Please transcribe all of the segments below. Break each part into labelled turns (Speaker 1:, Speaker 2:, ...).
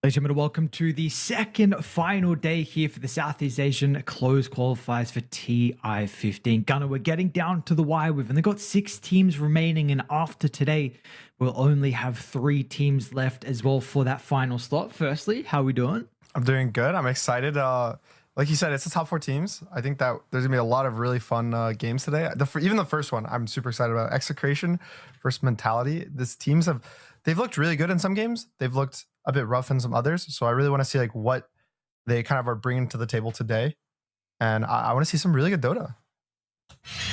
Speaker 1: Ladies and gentlemen, welcome to the second final day here for the Southeast Asian closed qualifiers for TI15. Gunnar, we're getting down to the wire. We've only got 6 teams remaining, and after today, we'll only have 3 teams left as well for that final slot. Firstly, how are we doing?
Speaker 2: I'm doing good. I'm excited. Like you said, it's the top 4 teams. I think that there's gonna be a lot of really fun games today. Even the first one, I'm super excited about. Execration versus Mentality. They've looked really good in some games. They've looked a bit rough in some others. So I really want to see like what they kind of are bringing to the table today, and I want to see some really good Dota.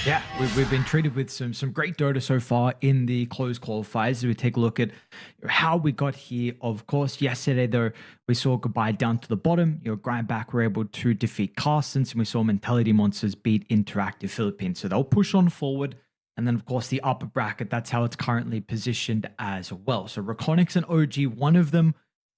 Speaker 1: Yeah, we've been treated with some great Dota so far in the closed qualifiers. As we take a look at how we got here. Of course, yesterday though, we saw goodbye down to the bottom. Grindback were able to defeat Carstens, and we saw Mentality Monsters beat Interactive Philippines. So they'll push on forward. And then, of course, the upper bracket, that's how it's currently positioned as well. So Reconics and OG, one of them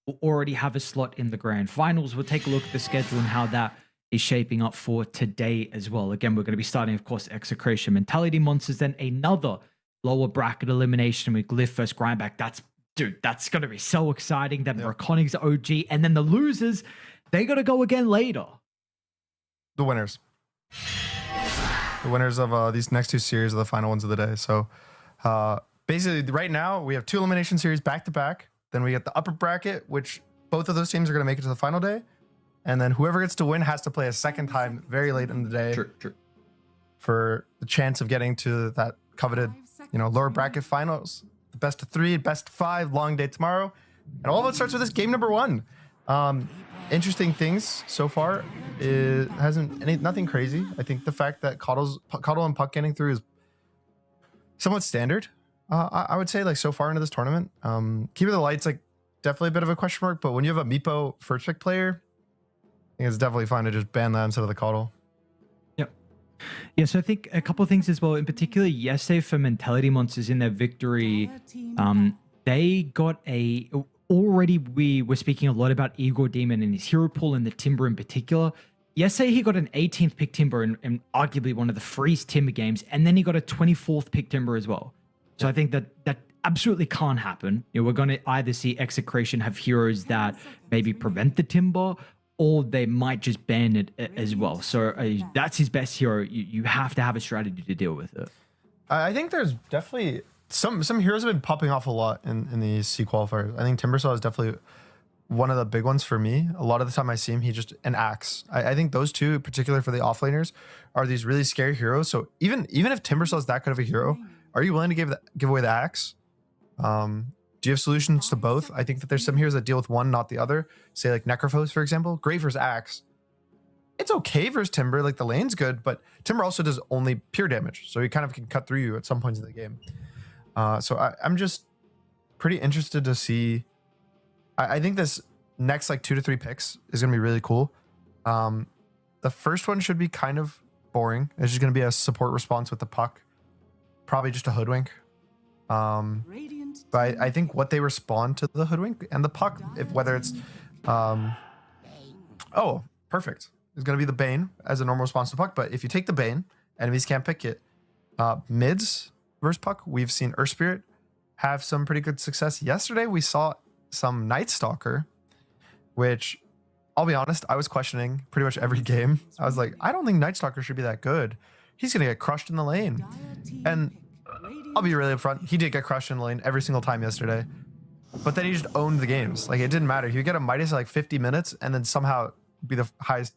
Speaker 1: will already have a slot in the grand finals. We'll take a look at the schedule and how that is shaping up for today as well. Again, we're going to be starting, of course, Execration, Mentality Monsters, then another lower bracket elimination with Glyph versus Grindback. That's going to be so exciting. Then Reconics, OG, and then the losers, they got to go again later.
Speaker 2: The winners. The winners of these next 2 series are the final ones of the day. So basically, right now, we have 2 elimination series back-to-back. Then we get the upper bracket, which both of those teams are going to make it to the final day. And then whoever gets to win has to play a second time very late in the day for the chance of getting to that coveted, lower bracket finals. The best of 3, best of 5, long day tomorrow. And all of it starts with this game number 1. Interesting things so far. It nothing crazy. I think the fact that Cuddle and Puck getting through is somewhat standard. I would say, like, so far into this tournament. Keeper the Light's like definitely a bit of a question mark, but when you have a Meepo first pick player, I think it's definitely fine to just ban that instead of the Cuddle.
Speaker 1: Yep. Yeah, so I think a couple of things as well. In particular, yesterday for Mentality Monsters in their victory, they got already we were speaking a lot about Igor Demon and his hero pool and the Timber in particular. Yesterday, he got an 18th pick Timber in arguably one of the freest Timber games, and then he got a 24th pick Timber as well. So I think that absolutely can't happen. We're going to either see Execration have heroes that maybe prevent the Timber, or they might just ban it as well. So that's his best hero. You have to have a strategy to deal with it.
Speaker 2: I think there's definitely some heroes have been popping off a lot in these C qualifiers. I think Timbersaw is definitely one of the big ones for me. A lot of the time I see him, he just an axe. I think those two, particularly for the offlaners, are these really scary heroes. So even if Timbersaw is that good of a hero, are you willing to give away the axe? Do you have solutions to both? I think that there's some heroes that deal with one, not the other. Say like Necrophos, for example. Great versus axe. It's okay versus Timber. Like, the lane's good, but Timber also does only pure damage, so he kind of can cut through you at some points in the game. So I'm just pretty interested to see. I think this next like 2 to 3 picks is gonna be really cool. The first one should be kind of boring. It's just gonna be a support response with the Puck, probably just a Hoodwink. But I think what they respond to the Hoodwink and the Puck, whether it's oh, perfect, it's gonna be the Bane as a normal response to Puck. But if you take the Bane, enemies can't pick it. Mids versus Puck, we've seen Earth Spirit have some pretty good success. Yesterday we saw some Night Stalker, which, I'll be honest, I was questioning pretty much every game. I was like, I don't think Night Stalker should be that good. He's gonna get crushed in the lane. And I'll be really upfront, he did get crushed in the lane every single time yesterday. But then he just owned the games. Like, it didn't matter. He would get a Midas at like 50 minutes and then somehow be the highest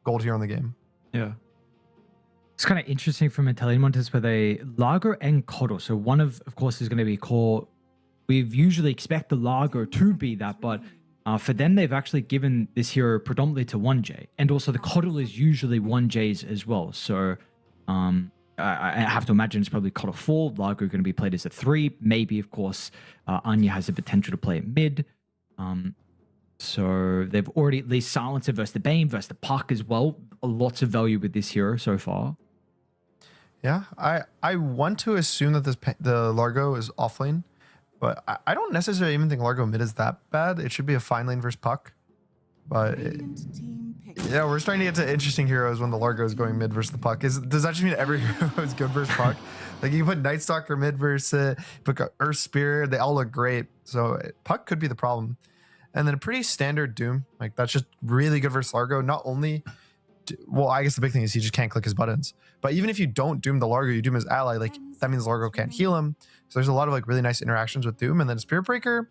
Speaker 2: gold hero in the game.
Speaker 1: Yeah. It's kind of interesting for Mentality Monsters where they Largo and Kodo. So one of course, is going to be core. We've usually expect the Largo to be that, but for them, they've actually given this hero predominantly to 1J. And also the Kodo is usually 1Js as well. So I have to imagine it's probably Kodo 4, Largo going to be played as a 3. Maybe, of course, Anya has the potential to play at mid. So they've already at least silenced it versus the Bane, versus the Puck as well. Lots of value with this hero so far.
Speaker 2: Yeah, I want to assume that the Largo is offlane, but I don't necessarily even think Largo mid is that bad. It should be a fine lane versus Puck. But yeah, we're starting to get to interesting heroes when the Largo is going mid versus the Puck. Does that just mean every hero is good versus Puck? Like, you put Night Stalker mid versus Earth Spirit, they all look great. So Puck could be the problem. and then a pretty standard Doom. Like that's just really good versus Largo. Not only, well, I guess the big thing is he just can't click his buttons. But even if you don't Doom the Largo, you Doom his ally. Like that means Largo can't heal him. So there's a lot of like really nice interactions with Doom, and then Spirit Breaker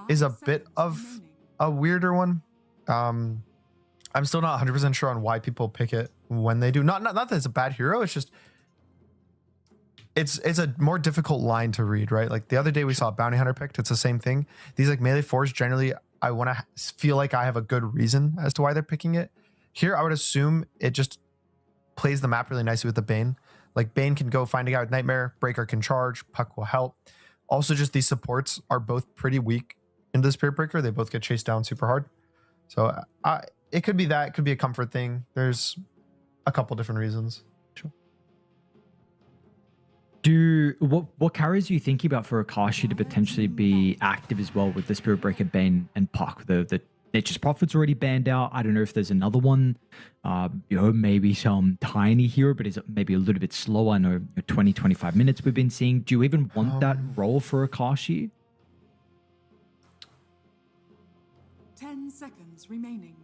Speaker 2: is a bit of a weirder one. I'm still not 100% sure on why people pick it when they do. Not that it's a bad hero. It's just it's a more difficult line to read, right? Like the other day we saw Bounty Hunter picked. It's the same thing. These like melee fours generally, I want to feel like I have a good reason as to why they're picking it. Here, I would assume it just plays the map really nicely with the Bane. Like Bane can go find a guy with Nightmare. Breaker can charge. Puck will help. Also, just these supports are both pretty weak into the Spirit Breaker. They both get chased down super hard. So it could be that. It could be a comfort thing. There's a couple different reasons.
Speaker 1: Sure. What carries are you thinking about for Akashi to potentially be active as well with the Spirit Breaker, Bane, and Puck? The Nature's Prophet's already banned out. I don't know if there's another one. Maybe some tiny hero, but is maybe a little bit slower. I know 20, 25 minutes we've been seeing. Do you even want that role for Akashi?
Speaker 3: 10 seconds remaining.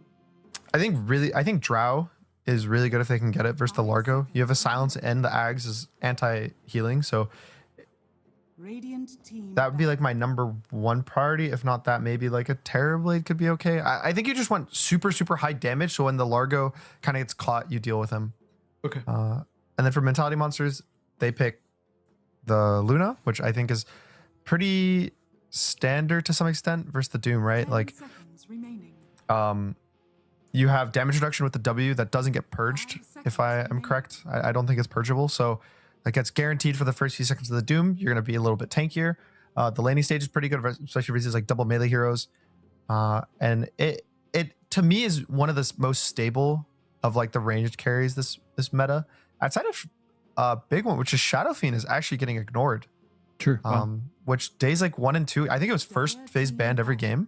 Speaker 2: I think Drow is really good if they can get it versus the Largo. You have a silence and the Ags is anti-healing, so
Speaker 3: Radiant team
Speaker 2: that would be like my number one priority. If not that, maybe like a Terrorblade could be okay. I think you just want super, super high damage, so when the Largo kind of gets caught, you deal with him.
Speaker 1: Okay.
Speaker 2: And then for Mentality Monsters, they pick the Luna, which I think is pretty standard to some extent versus the Doom, right? Like, you have damage reduction with the W that doesn't get purged, if I am correct. I don't think it's purgeable, so that gets guaranteed for the first few seconds of the Doom. You're going to be a little bit tankier. The laning stage is pretty good, especially versus like double melee heroes. And it to me is one of the most stable of like the ranged carries this meta. Outside of a big one, which is Shadow Fiend, is actually getting ignored.
Speaker 1: True.
Speaker 2: Which days like 1 and 2, I think it was first phase banned every game.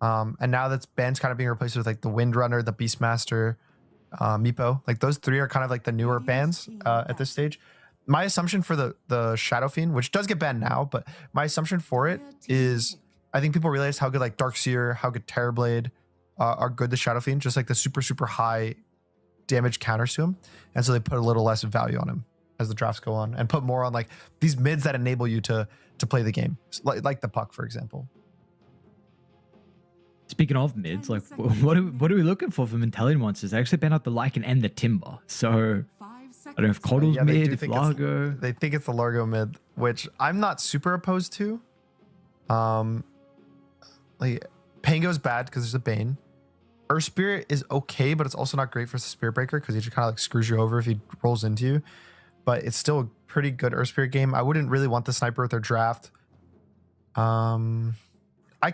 Speaker 2: And now that's bann's kind of being replaced with like the Windrunner, the Beastmaster, Meepo. Like those three are kind of like the newer bans at this stage. My assumption for the Shadow Fiend, which does get banned now, but my assumption for it is I think people realize how good like Darkseer, how good Terrorblade are good to Shadow Fiend, just like the super, super high damage counters to him. And so they put a little less value on him as the drafts go on and put more on like these mids that enable you to play the game, like the Puck, for example.
Speaker 1: Speaking of mids, like what are we looking for Mentality Monsters? They actually banned out the Lycan and the Timber. So I don't know if Coddle's mid, if Largo.
Speaker 2: They think it's the Largo mid, which I'm not super opposed to. Like Pango's bad because there's a Bane. Earth Spirit is okay, but it's also not great for the Spirit Breaker because he just kind of like screws you over if he rolls into you. But it's still a pretty good Earth Spirit game. I wouldn't really want the Sniper with their draft. I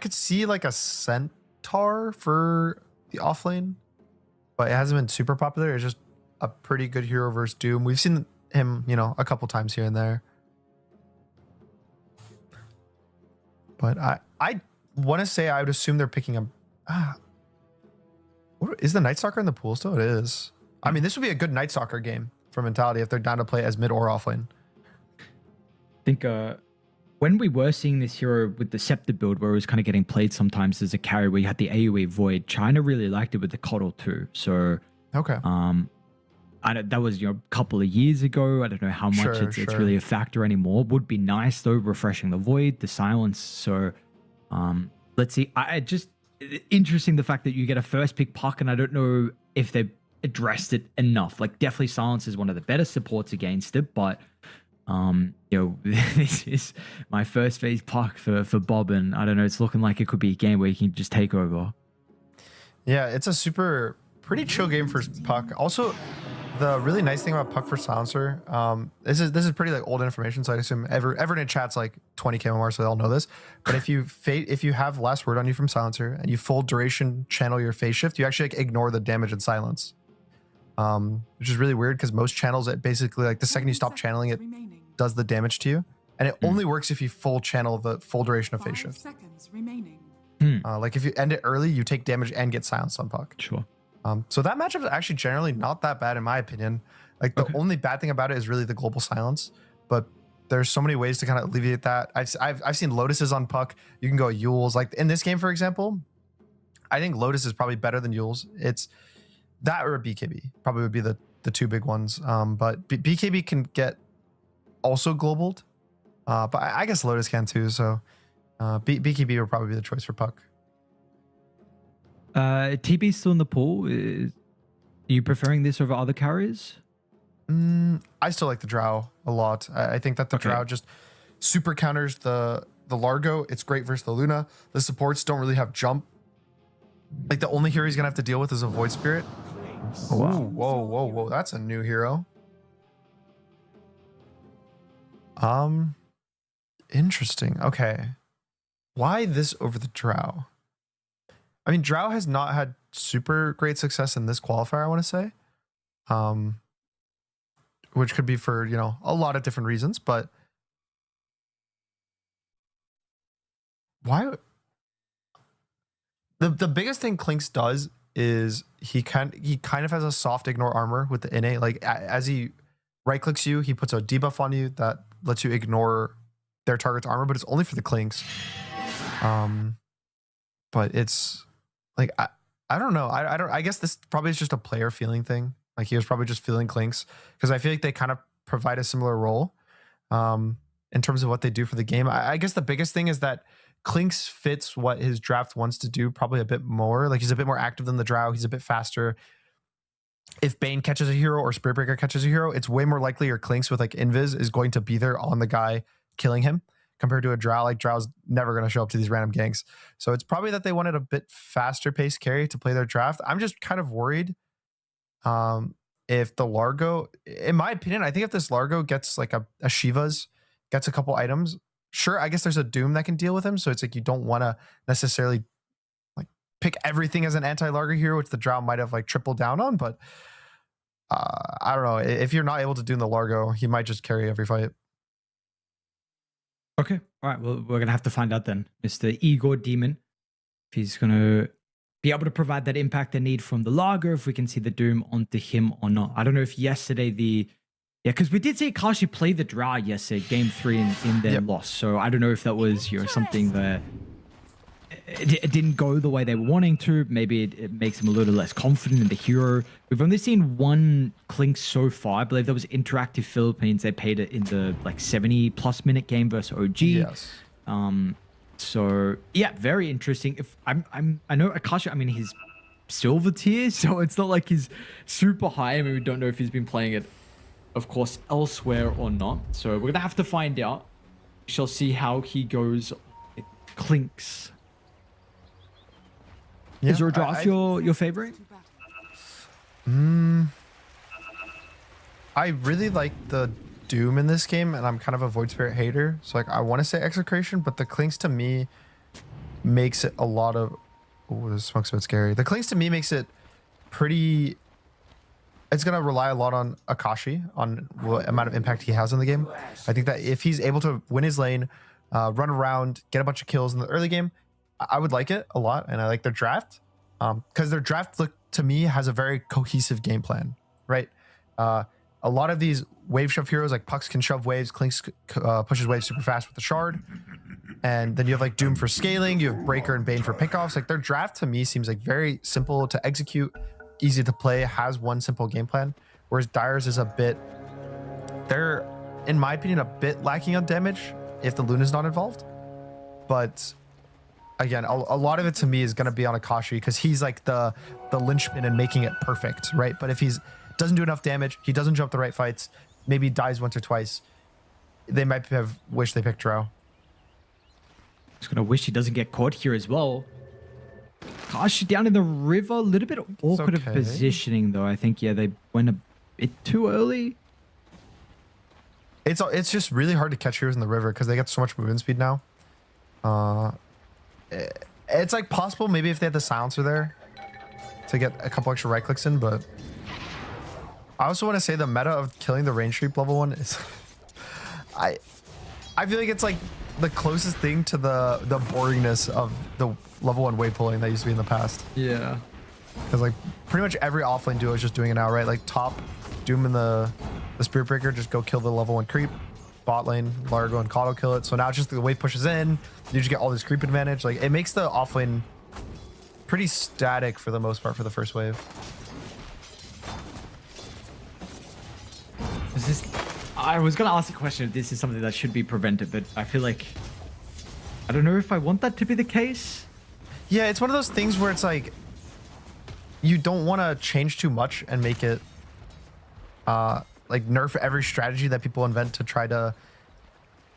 Speaker 2: could see like a Centaur for the offlane, but it hasn't been super popular. It's just a pretty good hero versus Doom. We've seen him, a couple times here and there. But I want to say I would assume they're picking a... is the Night Stalker in the pool still? It is. I mean, this would be a good Night Stalker game for Mentality if they're down to play as mid or offlane.
Speaker 1: I think when we were seeing this hero with the Scepter build where it was kind of getting played sometimes as a carry where you had the AoE Void, China really liked it with the Coddle too. So
Speaker 2: okay.
Speaker 1: That was a couple of years ago. I don't know how much it's really a factor anymore. Would be nice though, refreshing the Void, the Silence. So let's see. I just interesting the fact that you get a first pick Puck, and I don't know if they've addressed it enough. Like definitely Silence is one of the better supports against it, but this is my first phase Puck for Bob, and I don't know, it's looking like it could be a game where you can just take over.
Speaker 2: Yeah, it's a pretty chill game for Puck. Also, the really nice thing about Puck for Silencer, this is pretty like old information, so I assume everyone in chat's like 20 KMR, so they all know this. But if you have last word on you from Silencer and you full duration channel your phase shift, you actually like ignore the damage and silence. Which is really weird because most channels, it basically like the second you stop channeling it does the damage to you, and it only works if you full channel the full duration of phase shift. Like if you end it early, you take damage and get silenced on Puck.
Speaker 1: Sure.
Speaker 2: So that matchup is actually generally not that bad in my opinion. Like the only bad thing about it is really the global silence, but there's so many ways to kind of alleviate that. I've seen Lotuses on Puck. You can go Yules. Like in this game, for example, I think Lotus is probably better than Yules. It's that or a BKB probably would be the two big ones. But BKB can get also globaled. But I guess Lotus can too. So BKB would probably be the choice for Puck.
Speaker 1: TB still in the pool. Are you preferring this over other carriers?
Speaker 2: I still like the Drow a lot. I think that the Drow just super counters the Largo. It's great versus the Luna. The supports don't really have jump. Like the only hero he's gonna have to deal with is a Void Spirit. Oh, wow. Whoa. That's a new hero. Interesting. Okay. Why this over the Drow? I mean, Drow has not had super great success in this qualifier, I want to say. Which could be for, you know, a lot of different reasons, but why? The biggest thing Clinks does is he kind of has a soft ignore armor with the innate. Like as he right clicks you, he puts a debuff on you that lets you ignore their target's armor, but it's only for the Clinks. But it's like I don't know. I guess this probably is just a player feeling thing. Like he was probably just feeling Clinks because I feel like they kind of provide a similar role in terms of what they do for the game. I guess the biggest thing is that Clinks fits what his draft wants to do probably a bit more. Like he's a bit more active than the Drow. He's a bit faster. If Bane catches a hero or Spiritbreaker catches a hero, it's way more likely your Clinks with like Invis is going to be there on the guy killing him compared to a Drow. Like Drow's never going to show up to these random ganks. So it's probably that they wanted a bit faster paced carry to play their draft. I'm just kind of worried if the Largo, in my opinion, I think if this Largo gets like a Shiva's, gets a couple items, sure, I guess there's a Doom that can deal with him. So it's like you don't want to necessarily like pick everything as an anti-Largo hero, which the Drow might have like tripled down on. But I don't know. If you're not able to Doom the Largo, he might just carry every fight.
Speaker 1: Okay. All right. Well, we're going to have to find out then. Mr. Igor Demon, if he's going to be able to provide that impact they need from the Largo, if we can see the Doom onto him or not. I don't know if yesterday because we did see Akashi play the Drow yesterday, game 3 in their loss. So I don't know if that was something that it didn't go the way they were wanting to. Maybe it makes them a little less confident in the hero. We've only seen one Clink so far. I believe that was Interactive Philippines. They paid it in the like 70+ minute game versus OG.
Speaker 2: Yes.
Speaker 1: So yeah, very interesting. If I know Akashi, I mean, he's silver tier, so it's not like he's super high. I mean, we don't know if he's been playing it, of course, elsewhere or not. So we're gonna have to find out. We shall see how he goes. It Clinks.
Speaker 2: Yeah,
Speaker 1: Is there a draft your favorite?
Speaker 2: I really like the Doom in this game, and I'm kind of a Void Spirit hater. So like I want to say Execration, but the Clinks to me makes it a lot of this smoke's a bit scary. The Clinks to me makes it pretty. It's gonna rely a lot on Akashi, on what amount of impact he has in the game. I think that if he's able to win his lane, run around, get a bunch of kills in the early game, I would like it a lot, and I like their draft because their draft look to me has a very cohesive game plan, right? A lot of these wave shove heroes like Pucks can shove waves, Clinks pushes waves super fast with the Shard, and then you have like Doom for scaling, you have Breaker and Bane for pickoffs. Like their draft to me seems like very simple to execute, easy to play, has one simple game plan, whereas Dyer's is a bit, they're in my opinion a bit lacking on damage if the Luna's not involved. But again, a lot of it to me is going to be on Akashi because he's like the linchpin in making it perfect, right? But if he's doesn't do enough damage, he doesn't jump the right fights, maybe dies once or twice, they might have wished they picked Drow.
Speaker 1: Just gonna wish he doesn't get caught here as well. Gosh, down in the river, a little bit awkward of positioning though. I think they went a bit too early.
Speaker 2: It's just really hard to catch heroes in the river because they get so much movement speed now. It's like possible maybe if they had the silencer there to get a couple extra right clicks in, but I also want to say the meta of killing the range creep level 1 is I feel like it's like the closest thing to the boringness of the level 1 wave pulling that used to be in the past.
Speaker 1: Yeah.
Speaker 2: Because like pretty much every offlane duo is just doing it now, right? Like top Doom and the Spirit Breaker just go kill the level 1 creep. bot lane, Largo and Kato kill it. So now it's just the wave pushes in, you just get all this creep advantage. Like it makes the off lane pretty static for the most part for the first wave.
Speaker 1: Is this? I was gonna ask a question if this is something that should be prevented, but I feel like I don't know if I want that to be the case.
Speaker 2: Yeah, it's one of those things where it's like you don't want to change too much and make it like nerf every strategy that people invent to try to.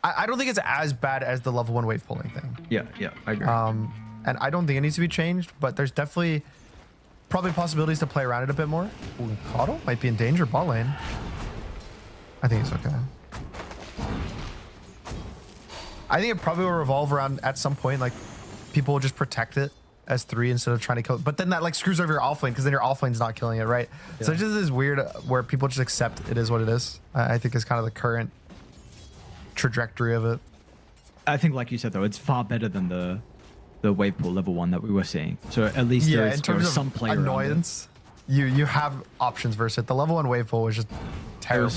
Speaker 2: I don't think it's as bad as the level 1 wave pulling thing.
Speaker 1: Yeah, I agree.
Speaker 2: And I don't think it needs to be changed, but there's definitely probably possibilities to play around it a bit more. Ooh, Kato might be in danger bot lane. I think it's okay. I think it probably will revolve around at some point, like people will just protect it as 3 instead of trying to kill it. But then that like screws over your offlane because then your offlane's not killing it, right? Yeah. So it's just this weird where people just accept it is what it is. I think is kind of the current trajectory of it.
Speaker 1: I think, like you said, though, it's far better than the wave pool level 1 that we were seeing. So at least
Speaker 2: yeah,
Speaker 1: there
Speaker 2: in
Speaker 1: is
Speaker 2: terms of
Speaker 1: some play
Speaker 2: annoyance, you have options versus it. The level 1 wave pool was just terrible.
Speaker 1: It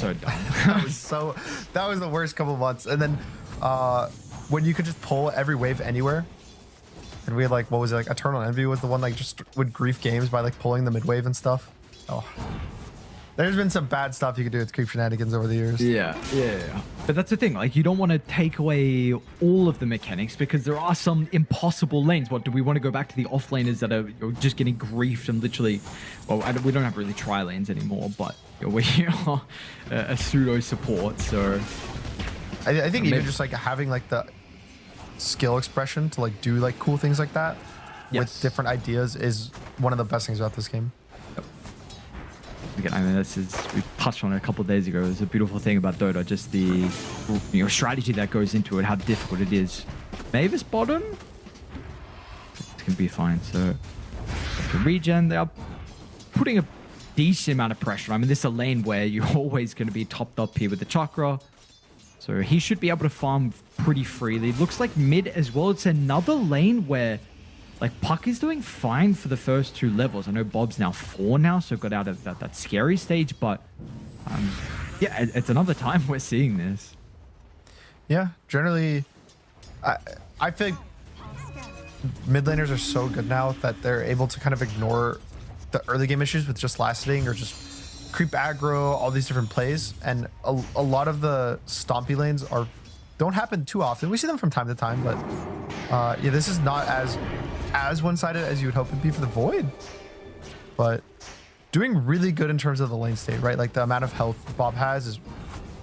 Speaker 1: was so dumb.
Speaker 2: That was the worst couple of months. And then when you could just pull every wave anywhere, and we had like, what was it, like Eternal Envy was the one like just would grief games by like pulling the mid wave and stuff. Oh, there's been some bad stuff you could do with creep shenanigans over the years.
Speaker 1: Yeah. But that's the thing, like you don't want to take away all of the mechanics because there are some impossible lanes. What, do we want to go back to the off laners that are just getting griefed and literally, well, we don't have really tri lanes anymore, but we are a pseudo support, so.
Speaker 2: I think even just like having like the skill expression to like do like cool things like that with different ideas is one of the best things about this game.
Speaker 1: Again, I mean, we touched on it a couple of days ago. It's a beautiful thing about Dota, just the strategy that goes into it, how difficult it is. Mavis bottom, it's gonna be fine. So the regen, they are putting a decent amount of pressure. I mean, this is a lane where you're always going to be topped up here with the chakra. So he should be able to farm pretty freely. Looks like mid as well. It's another lane where like Puck is doing fine for the first 2 levels. I know Bob's now 4 now, so got out of that scary stage, but yeah, it's another time we're seeing this.
Speaker 2: Yeah, generally, I feel like mid laners are so good now that they're able to kind of ignore the early game issues with just last hitting or just creep aggro, all these different plays, and a lot of the stompy lanes don't happen too often. We see them from time to time, but yeah, this is not as one-sided as you would hope it'd be for the Void, but doing really good in terms of the lane state, right? Like the amount of health Bob has is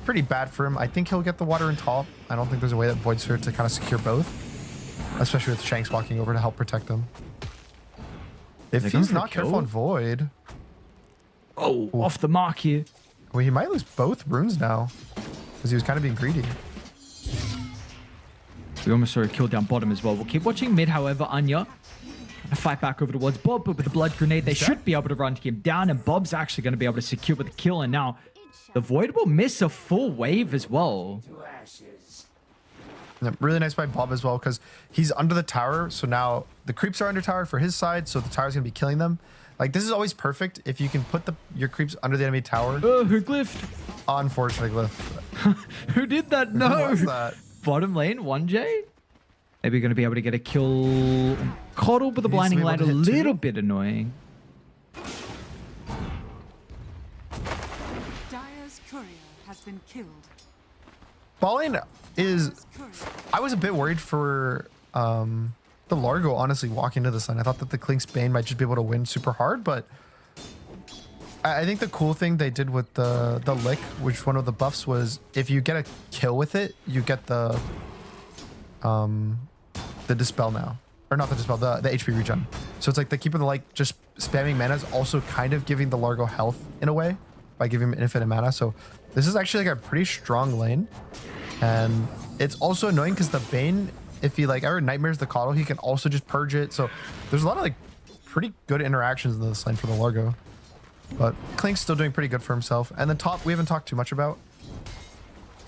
Speaker 2: pretty bad for him. I think he'll get the water and top. I don't think there's a way that Void's here to kind of secure both, especially with Shanks walking over to help protect them. If he's not careful on Void,
Speaker 1: off the mark here.
Speaker 2: Well, he might lose both runes now because he was kind of being greedy.
Speaker 1: We almost saw a kill down bottom as well. We'll keep watching mid, however. Anya fight back over towards Bob, but with the blood grenade, they should be able to run him down, and Bob's actually going to be able to secure with the kill, and now the Void will miss a full wave as well.
Speaker 2: Yeah, really nice by Bob as well, because he's under the tower, so now the creeps are under tower for his side, so the tower's going to be killing them. Like, this is always perfect if you can put your creeps under the enemy tower.
Speaker 1: Who glyphed?
Speaker 2: Unfortunately, glyph.
Speaker 1: Who did that? No.
Speaker 2: Who was that?
Speaker 1: Bottom lane, 1J? Maybe going to be able to get a kill. Coddle with the blinding light, a little bit annoying.
Speaker 3: Dire's courier has been killed.
Speaker 2: Balling is... I was a bit worried for the Largo, honestly, walking to the sun. I thought that the Klink's Bane might just be able to win super hard, but I think the cool thing they did with the Lick, which one of the buffs was, if you get a kill with it, you get the Dispel now. Or not the Dispel, the HP regen. So it's like the Keeper of the Light just spamming mana is also kind of giving the Largo health in a way by giving him infinite mana. So this is actually like a pretty strong lane. And it's also annoying because the Bane, if he like ever nightmares the Coddle, he can also just purge it. So there's a lot of like pretty good interactions in this lane for the Largo. But Klink's still doing pretty good for himself. And then top, we haven't talked too much about.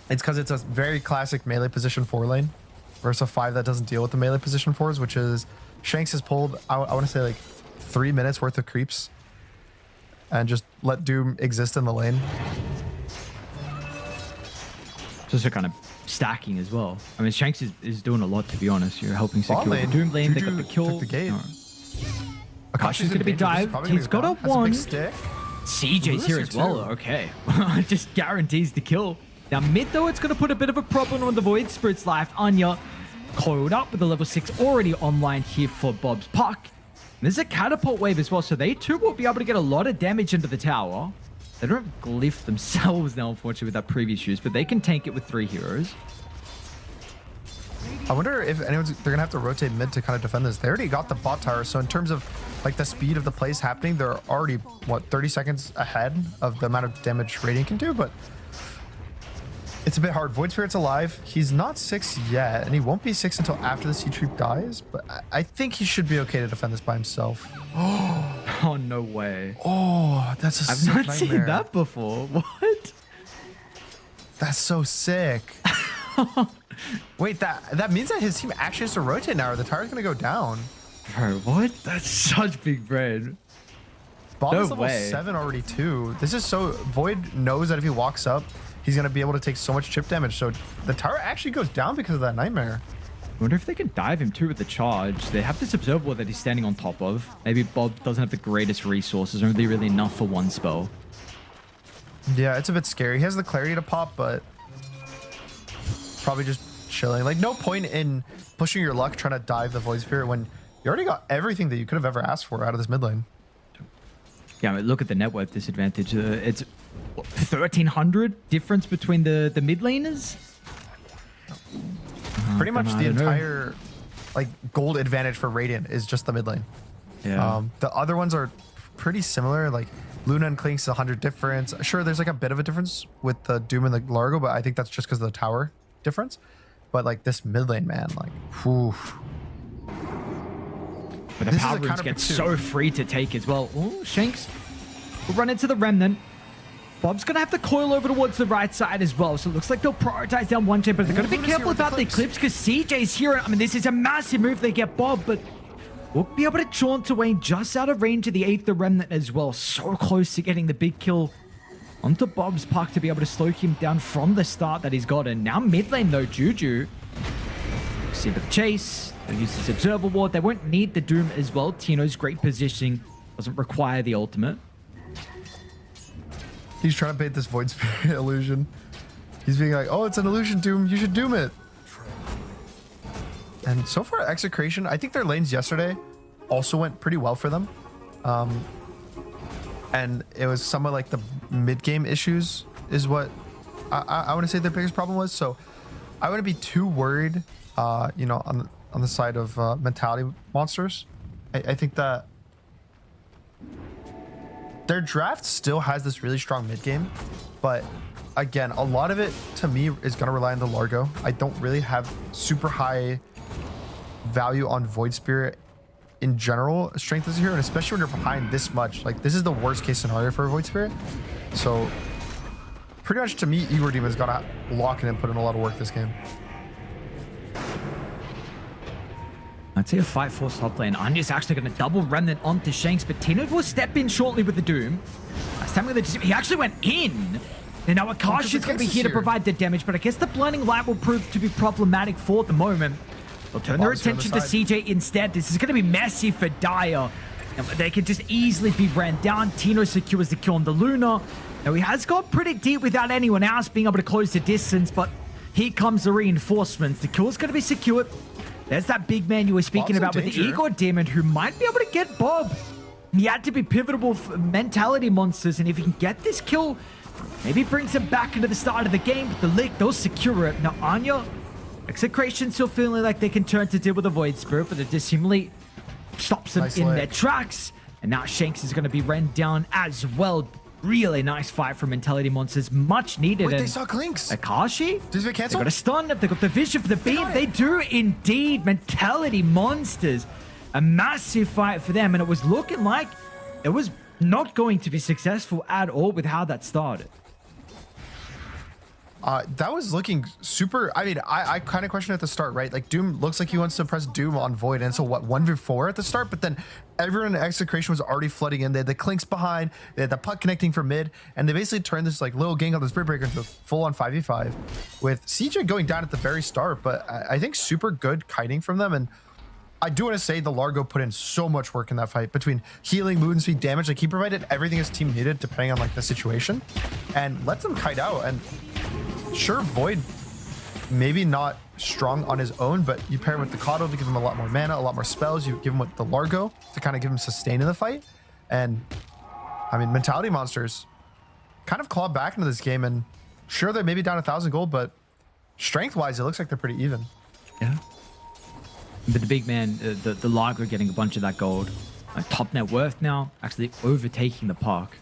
Speaker 2: It's because it's a very classic melee position 4 lane versus a 5 that doesn't deal with the melee position 4s, which is Shanks has pulled, I want to say like 3 minutes worth of creeps and just let Doom exist in the lane.
Speaker 1: also kind of stacking as well. I mean, Shanks is doing a lot, to be honest. You're helping secure the
Speaker 2: lane.
Speaker 1: Doom lane. They
Speaker 2: Juju
Speaker 1: got the kill.
Speaker 2: took the gate.
Speaker 1: No.
Speaker 2: Akashi's
Speaker 1: going to be dived. He's got a
Speaker 2: Has a big
Speaker 1: one.
Speaker 2: stick.
Speaker 1: CJ's here
Speaker 2: Lucy
Speaker 1: as well.
Speaker 2: too.
Speaker 1: Okay. Just guarantees the kill. Now, mid, though, it's going to put a bit of a problem on the Void Spirit's life. Anya coiled up with a level 6 already online here for Bob's Puck. There's a catapult wave as well, so they too will be able to get a lot of damage into the tower. They don't have Glyph themselves now, unfortunately, with that previous use, but they can tank it with 3 heroes.
Speaker 2: I wonder if they're gonna have to rotate mid to kind of defend this. They already got the bot tower, so in terms of like the speed of the plays happening, they're already what 30 seconds ahead of the amount of damage Radiant can do, but it's a bit hard. Void Spirit's alive. He's not 6 yet, and he won't be 6 until after the Sea Troop dies, but I think he should be okay to defend this by himself.
Speaker 1: Oh, no way.
Speaker 2: Oh, that's a
Speaker 1: I've
Speaker 2: sick
Speaker 1: not
Speaker 2: nightmare.
Speaker 1: seen that before. What?
Speaker 2: That's so sick. Wait, that means that his team actually has to rotate now, or the tower's gonna go down.
Speaker 1: Bro, what? That's such big brain.
Speaker 2: Bob
Speaker 1: No
Speaker 2: is level
Speaker 1: way.
Speaker 2: 7 already too. This is so Void knows that if he walks up, he's gonna be able to take so much chip damage. So the tower actually goes down because of that nightmare.
Speaker 1: I wonder if they can dive him too with the charge. They have this observable that he's standing on top of. Maybe Bob doesn't have the greatest resources, only really enough for one spell.
Speaker 2: Yeah, it's a bit scary. He has the clarity to pop, but probably just chilling. Like, no point in pushing your luck trying to dive the Void Spirit when you already got everything that you could have ever asked for out of this mid lane.
Speaker 1: Yeah, I mean, look at the net worth disadvantage. It's what, 1,300 difference between the mid laners.
Speaker 2: Pretty much
Speaker 1: I
Speaker 2: the
Speaker 1: don't know.
Speaker 2: entire like gold advantage for Radiant is just the mid lane.
Speaker 1: Yeah.
Speaker 2: The other ones are pretty similar. Like Luna and Klink's 100 difference. Sure, there's like a bit of a difference with the Doom and the Largo, but I think that's just because of the tower difference. But like this mid lane, man, like, whew.
Speaker 1: But the
Speaker 2: This is
Speaker 1: power
Speaker 2: a
Speaker 1: rooms
Speaker 2: counter
Speaker 1: get
Speaker 2: pick too.
Speaker 1: so free to take as well. Ooh, Shanks will run into the Remnant. Bob's going to have to coil over towards the right side as well. So it looks like they'll prioritize down one champ, but they're going to be
Speaker 2: Luna's here
Speaker 1: careful
Speaker 2: with the
Speaker 1: about the
Speaker 2: clips.
Speaker 1: clips because CJ's here. I mean, this is a massive move. They get Bob, but we'll be able to jaunt away just out of range of the 8th, the Remnant as well. So close to getting the big kill onto Bob's Puck to be able to slow him down from the start that he's got. And now mid lane though, Juju. See the chase. They'll use this Observer Ward. They won't need the Doom as well. Tino's great positioning doesn't require the ultimate.
Speaker 2: He's trying to paint this Void Spirit illusion. He's being like, oh, it's an illusion, Doom. You should Doom it. And so far, Execration, I think their lanes yesterday also went pretty well for them. And it was some of like the mid-game issues is what I want to say their biggest problem was. So I wouldn't be too worried, you know, on the side of mentality monsters. I think that their draft still has this really strong mid game, but again, a lot of it to me is going to rely on the Largo. I don't really have super high value on Void Spirit in general strength this year, and especially when you're behind this much. Like, this is the worst case scenario for a Void Spirit. So pretty much to me, Igor Demon's got to lock in and put in a lot of work this game.
Speaker 1: I'd say a fight for top lane. Anya's actually going to double Remnant onto Shanks, but Tino will step in shortly with the Doom. Last time he actually went in. And now Akash is going to be here to provide the damage, but I guess the Blinding Light will prove to be problematic for the moment. They'll turn their
Speaker 2: Bob's here on the
Speaker 1: attention to
Speaker 2: side.
Speaker 1: CJ instead. This is going to be messy for Dire. Now, they could just easily be ran down. Tino secures the kill on the Luna. Now, he has got pretty deep without anyone else being able to close the distance, but here comes the reinforcements. The kill is going to be secured. There's that big man you were speaking
Speaker 2: Bob's in
Speaker 1: about with
Speaker 2: danger.
Speaker 1: Igor Demon, who might be able to get Bob. He had to be pivotal for mentality monsters, and if he can get this kill, maybe brings him back into the start of the game. But the lick, they'll secure it. Now, Anya, Execration still feeling like they can turn to deal with the Void Spirit, but it just seemingly stops them
Speaker 2: Nice
Speaker 1: in
Speaker 2: lick.
Speaker 1: their tracks. And now Shanks is going to be run down as well. Really nice fight from Mentality Monsters. Much needed.
Speaker 2: Wait, they
Speaker 1: And
Speaker 2: saw Klinks.
Speaker 1: Akashi?
Speaker 2: Did they
Speaker 1: They
Speaker 2: cancel?
Speaker 1: got a stun. They got the vision for the beam.
Speaker 2: got it.
Speaker 1: They do indeed. Mentality Monsters. A massive fight for them. And it was looking like it was not going to be successful at all with how that started.
Speaker 2: That was looking super. I mean, I kind of questioned at the start, right? Like Doom looks like he wants to press Doom on Void, and so what, 1v4 at the start, but then everyone in Execration was already flooding in. They had the Clinks behind, they had the puck connecting from mid, and they basically turned this like little gang of the Spirit Breaker into a full-on 5v5 with CJ going down at the very start, but I think super good kiting from them. And I do want to say the Largo put in so much work in that fight between healing, movement speed, damage. Like he provided everything his team needed depending on like the situation, and lets them kite out. And sure, Void maybe not strong on his own, but you pair him with the Coddle to give him a lot more mana, a lot more spells. You give him with the Largo to kind of give him sustain in the fight. And I mean, Mentality Monsters kind of clawed back into this game, and sure, they're maybe down 1,000 gold, but strength wise, it looks like they're pretty even.
Speaker 1: Yeah. But the big man, the Largo getting a bunch of that gold. Top net worth now, actually overtaking the puck.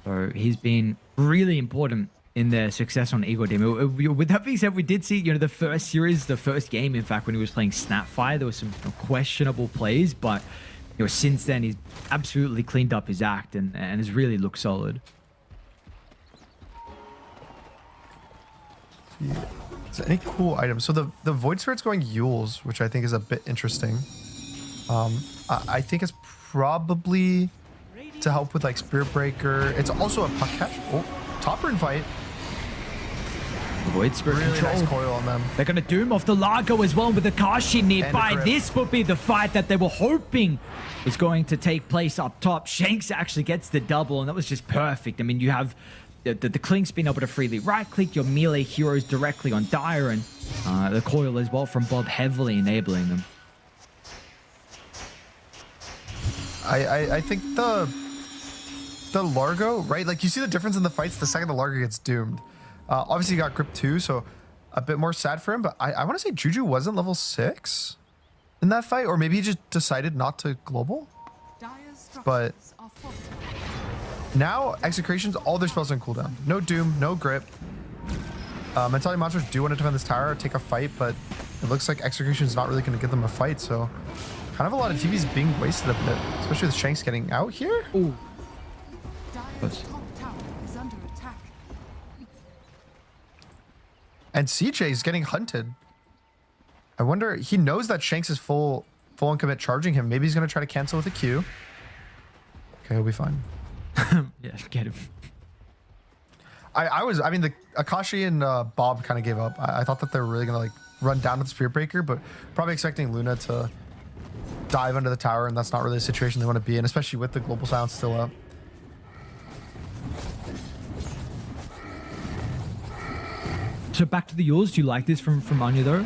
Speaker 1: So he's been really important in their success on Eagle Team. With that being said, we did see, the first series, the first game, in fact, when he was playing Snapfire, there was some questionable plays, but since then he's absolutely cleaned up his act and has really looked solid.
Speaker 2: Yeah. Is there any cool items? So the Void Spirit's going Yules, which I think is a bit interesting. I think it's probably to help with like Spirit Breaker. It's also a puck catch. Oh, topper invite.
Speaker 1: Void Spirit
Speaker 2: really
Speaker 1: control.
Speaker 2: Nice coil on them.
Speaker 1: They're going to Doom off the Largo as well with the Kashi nearby. This would be the fight that they were hoping was going to take place up top. Shanks actually gets the double, and that was just perfect. I mean, you have the Clinks being able to freely right-click your melee heroes directly on Dire, and the coil as well from Bob heavily enabling them.
Speaker 2: I think the Largo, right? Like you see the difference in the fights the second the Largo gets doomed. Obviously he got grip 2, so a bit more sad for him, but I want to say Juju wasn't level 6 in that fight, or maybe he just decided not to global. But now Execrations, all their spells on cooldown. No Doom, no grip. Mentality Monsters do want to defend this tower, take a fight, but it looks like Execration's not really going to give them a fight, so kind of a lot of TVs being wasted a bit, especially with Shanks getting out here.
Speaker 1: Ooh.
Speaker 2: And CJ is getting hunted. I wonder, he knows that Shanks is full on commit charging him. Maybe he's going to try to cancel with a Q. Okay, he'll be fine.
Speaker 1: Yeah, get him.
Speaker 2: I mean, the Akashi and Bob kind of gave up. I thought that they were really going to like run down with the Spirit Breaker, but probably expecting Luna to dive under the tower, and that's not really a situation they want to be in, especially with the global silence still up.
Speaker 1: So back to the Yules, do you like this from Anya though?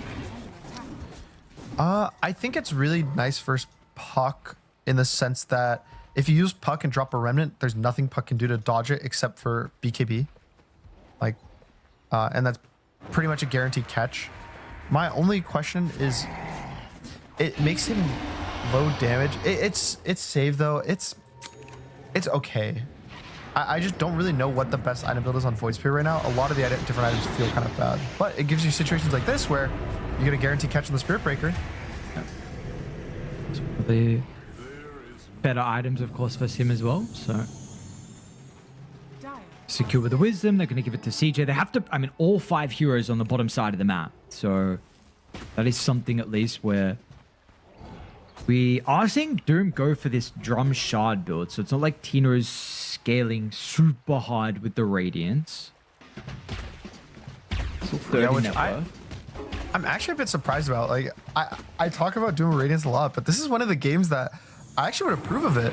Speaker 2: I think it's really nice versus Puck in the sense that if you use Puck and drop a Remnant, there's nothing Puck can do to dodge it except for BKB. Like, and that's pretty much a guaranteed catch. My only question is, it makes him low damage. It's safe though. It's okay. I just don't really know what the best item build is on Void Spear right now. A lot of the different items feel kind of bad, but it gives you situations like this where you get a guaranteed catch on the Spirit Breaker.
Speaker 1: Yeah. The better items, of course, for him as well. So secure with the Wisdom. They're going to give it to CJ. They have to, I mean, all 5 heroes on the bottom side of the map. So that is something at least where we are seeing Doom go for this Drum Shard build. So it's not like Tino's scaling super hard with the Radiance. So 30
Speaker 2: yeah, which
Speaker 1: net worth.
Speaker 2: I'm actually a bit surprised about. Like, I talk about Doom Radiance a lot, but this is one of the games that I actually would approve of it.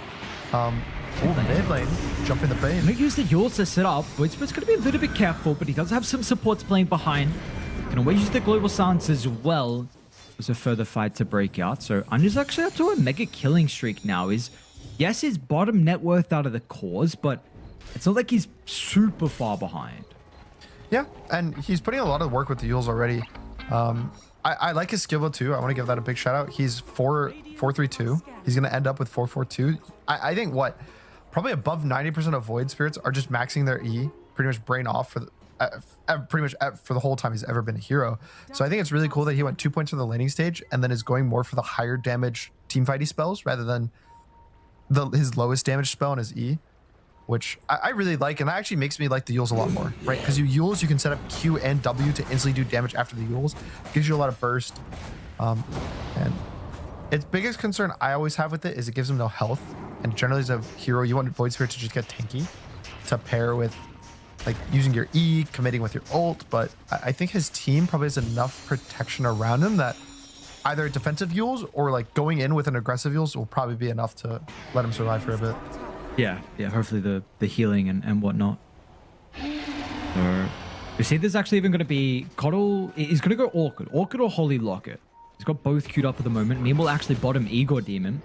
Speaker 2: Mid lane, jump in the bane.
Speaker 1: I'm going to use the Yules to set up. Voidspirit's going to be a little bit careful, but he does have some supports playing behind. Can always use the Global Silence as well. There's a further fight to break out. So Anya's actually up to a mega killing streak now. Yes, his bottom net worth out of the cause, but it's not like he's super far behind.
Speaker 2: Yeah, and he's putting a lot of work with the Yules already. I like his skill build too. I want to give that a big shout out. He's 4-3-2. He's going to end up with 4-4-2. I think probably above 90% of Void Spirits are just maxing their E, pretty much brain off for the whole time he's ever been a hero. So I think it's really cool that he went 2 points for the laning stage and then is going more for the higher damage team fighty spells rather than his lowest damage spell on his E. which I really like, and that actually makes me like the Yules a lot more, right? Because Yules, you can set up Q and W to instantly do damage after the Yules. Gives you a lot of burst. And its biggest concern I always have with it is it gives him no health. And generally as a hero, you want Void Spirit to just get tanky to pair with like using your E, committing with your ult. But I think his team probably has enough protection around him that either defensive Yules or like going in with an aggressive Yules will probably be enough to let him survive for a bit.
Speaker 1: Yeah, hopefully the healing and whatnot. So, you see, there's actually even going to be Coddle. He's going to go Orchid or Holy Locket. He's got both queued up at the moment. Meme will actually bottom Igor Demon.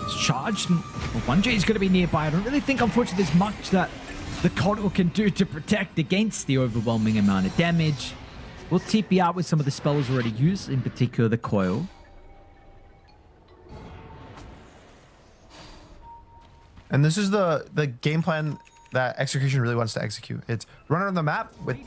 Speaker 1: He's charged. 1J is going to be nearby. I don't really think, unfortunately, there's much that the Coddle can do to protect against the overwhelming amount of damage. We'll TP out with some of the spells already used, in particular the Coil.
Speaker 2: And this is the game plan that Execution really wants to execute. It's run around the map with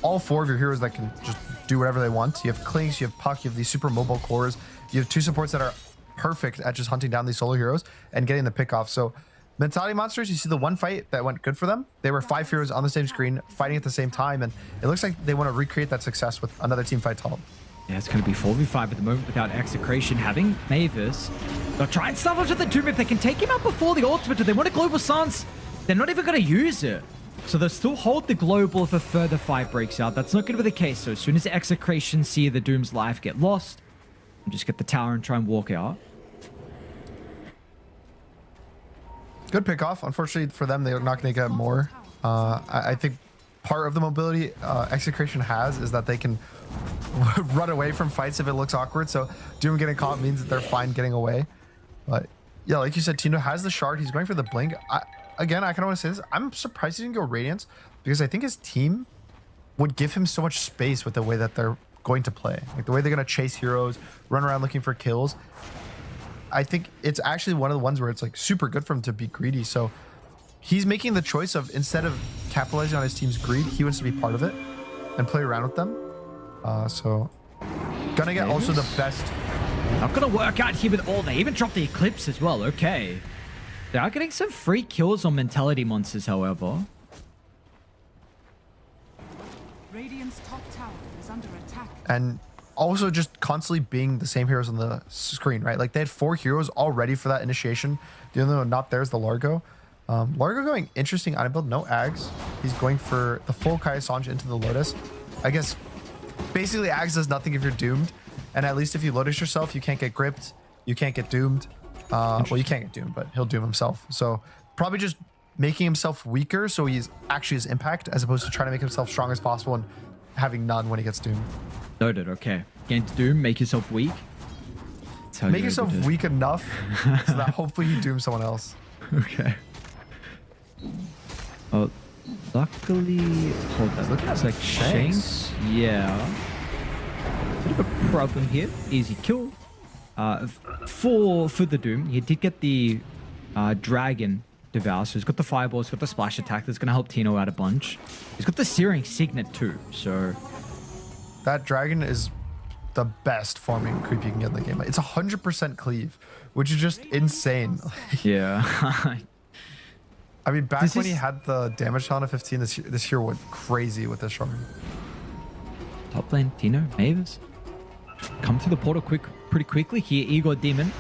Speaker 2: all 4 of your heroes that can just do whatever they want. You have Clinks, you have Puck, you have these super mobile cores. You have 2 supports that are perfect at just hunting down these solo heroes and getting the pick off. So Mentality Monsters, you see the one fight that went good for them. They were 5 heroes on the same screen fighting at the same time. And it looks like they want to recreate that success with another team fight top.
Speaker 1: Yeah, it's going to be 4v5 at the moment without Execration having Mavis. They'll try and salvage with the Doom if they can take him out before the ultimate. Do they want a Global Stance? They're not even going to use it. So they'll still hold the Global if a further fight breaks out. That's not going to be the case. So as soon as Execration see the Doom's life get lost, just get the tower and try and walk out.
Speaker 2: Good pick off. Unfortunately for them, they're not going to get more. I think part of the mobility Execration has is that they can run away from fights if it looks awkward. So Doom getting caught means that they're fine getting away. But yeah, like you said, Tino has the shard. He's going for the blink. Again, I kind of want to say this. I'm surprised he didn't go Radiance because I think his team would give him so much space with the way that they're going to play. Like the way they're going to chase heroes, run around looking for kills. I think it's actually one of the ones where it's like super good for him to be greedy. So he's making the choice of, instead of capitalizing on his team's greed, he wants to be part of it and play around with them. So gonna get also the best.
Speaker 1: Not gonna work out here with all. They even dropped the Eclipse as well. Okay. They are getting some free kills on Mentality Monsters, however.
Speaker 3: Radiant's top tower is under attack.
Speaker 2: And also just constantly being the same heroes on the screen, right? Like they had 4 heroes all ready for that initiation. The only one not there is the Largo. Largo going interesting item build, no Ags. He's going for the full Kaya Sanj into the Lotus. I guess basically Ags does nothing if you're doomed. And at least if you Lotus yourself, you can't get gripped. You can't get doomed. Well, you can't get doomed, but he'll doom himself. So probably just making himself weaker so he's actually his impact as opposed to trying to make himself strong as possible and having none when he gets doomed.
Speaker 1: Noted, okay. Get into Doom, make yourself weak.
Speaker 2: Make yourself weak enough so that hopefully you doom someone else.
Speaker 1: Okay. Oh, luckily, hold on. Looks like Shanks. Yeah. Bit of a problem here. Easy kill. For the Doom, he did get the Dragon Devour, so he's got the Fireball, he's got the Splash Attack that's going to help Tino out a bunch. He's got the Searing Signet too, so...
Speaker 2: That Dragon is the best farming creep you can get in the game. It's 100% cleave, which is just insane.
Speaker 1: Yeah.
Speaker 2: I mean, back when he had the damage talent of 15, this hero went crazy with this shard.
Speaker 1: Top lane, Tino, Mavis. Come through the portal pretty quickly here. Igor Demon.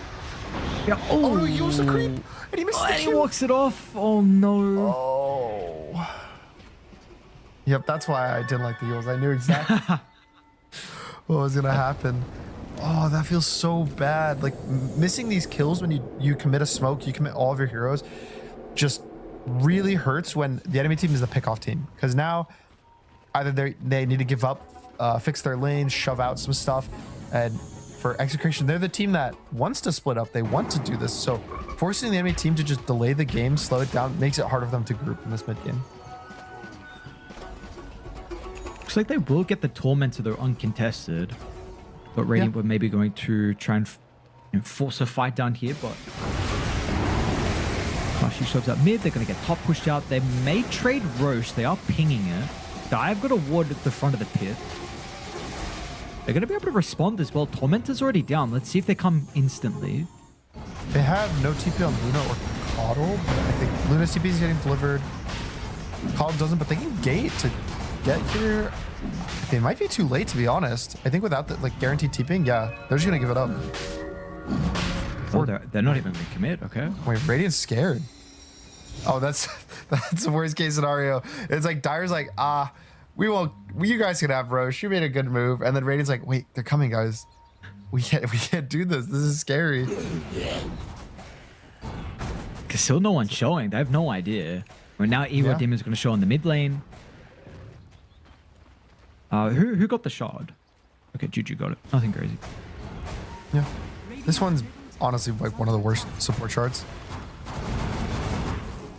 Speaker 1: Yeah.
Speaker 2: Oh no, he used the creep! And he missed the
Speaker 1: and he walks it off. Oh no.
Speaker 2: Oh. Yep, that's why I didn't like the Yules. I knew exactly what was gonna happen. Oh, that feels so bad. Like missing these kills when you commit a smoke, you commit all of your heroes, just really hurts when the enemy team is the pick-off team. Because now either they need to give up, fix their lanes, shove out some stuff, and for Execration, they're the team that wants to split up. They want to do this. So forcing the enemy team to just delay the game, slow it down, makes it harder for them to group in this mid game.
Speaker 1: Looks like they will get the Tormentor though uncontested. But Radiant were maybe going to try and force a fight down here, but she shoves up mid. They're going to get top pushed out. They may trade Roche. They are pinging it. Dive got a ward at the front of the pit. They're going to be able to respond as well. Tormentor's already down. Let's see if they come instantly.
Speaker 2: They have no TP on Luna or Coddle, but I think Luna CP is getting delivered. Coddle doesn't, but they can gate to get here. They might be too late, to be honest. I think without the like guaranteed TPing, yeah, they're just gonna give it up.
Speaker 1: Oh, they're not even gonna commit. Okay.
Speaker 2: Wait, Radiant's scared. Oh, that's the worst case scenario. It's like Dire's like, you guys can have Roche. You made a good move, and then Radiant's like, wait, they're coming, guys. We can't do this. This is scary.
Speaker 1: Cause still no one's showing. They have no idea. Well, now Evo Demon's gonna show in the mid lane. Who got the shard? Okay, Juju got it. Nothing crazy.
Speaker 2: Yeah. This one's honestly like one of the worst support shards.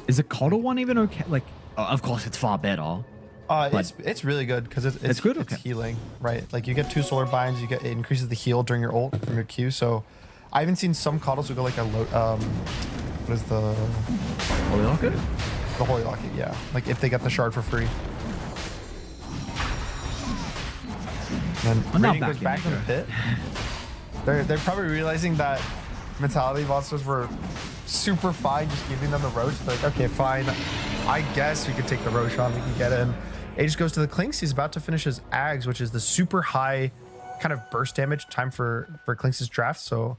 Speaker 1: Is the Coddle one even okay? Like, of course it's far better.
Speaker 2: It's really good because it's
Speaker 1: good.
Speaker 2: It's
Speaker 1: Okay.
Speaker 2: healing, right? Like you get 2 solar binds, it increases the heal during your ult from your Q. So I even seen some Coddles who go like a what is the
Speaker 1: Holy Locket?
Speaker 2: the Holy Locket? Yeah, like if they get the shard for free. And
Speaker 1: I'm
Speaker 2: then
Speaker 1: not
Speaker 2: Radiant goes back in the pit. They're probably realizing that mentality monsters were super fine just giving them the Roche. They're like, okay, fine. I guess we could take the Roche on. We can get in. Aegis goes to the Clinks. He's about to finish his Ags, which is the super high kind of burst damage time for Clinks' draft. So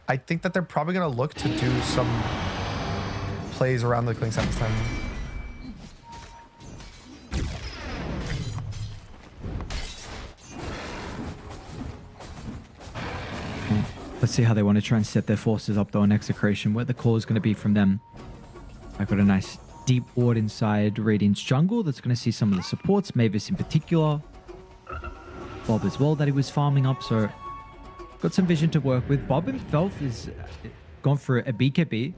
Speaker 2: I think that they're probably going to look to do some plays around the Clinks at this time.
Speaker 1: Let's see how they want to try and set their forces up though on Execration, where the call is going to be from them. I've got a nice deep ward inside Radiant's jungle that's going to see some of the supports, Mavis in particular. Bob as well that he was farming up, so got some vision to work with. Bob himself is gone for a BKB,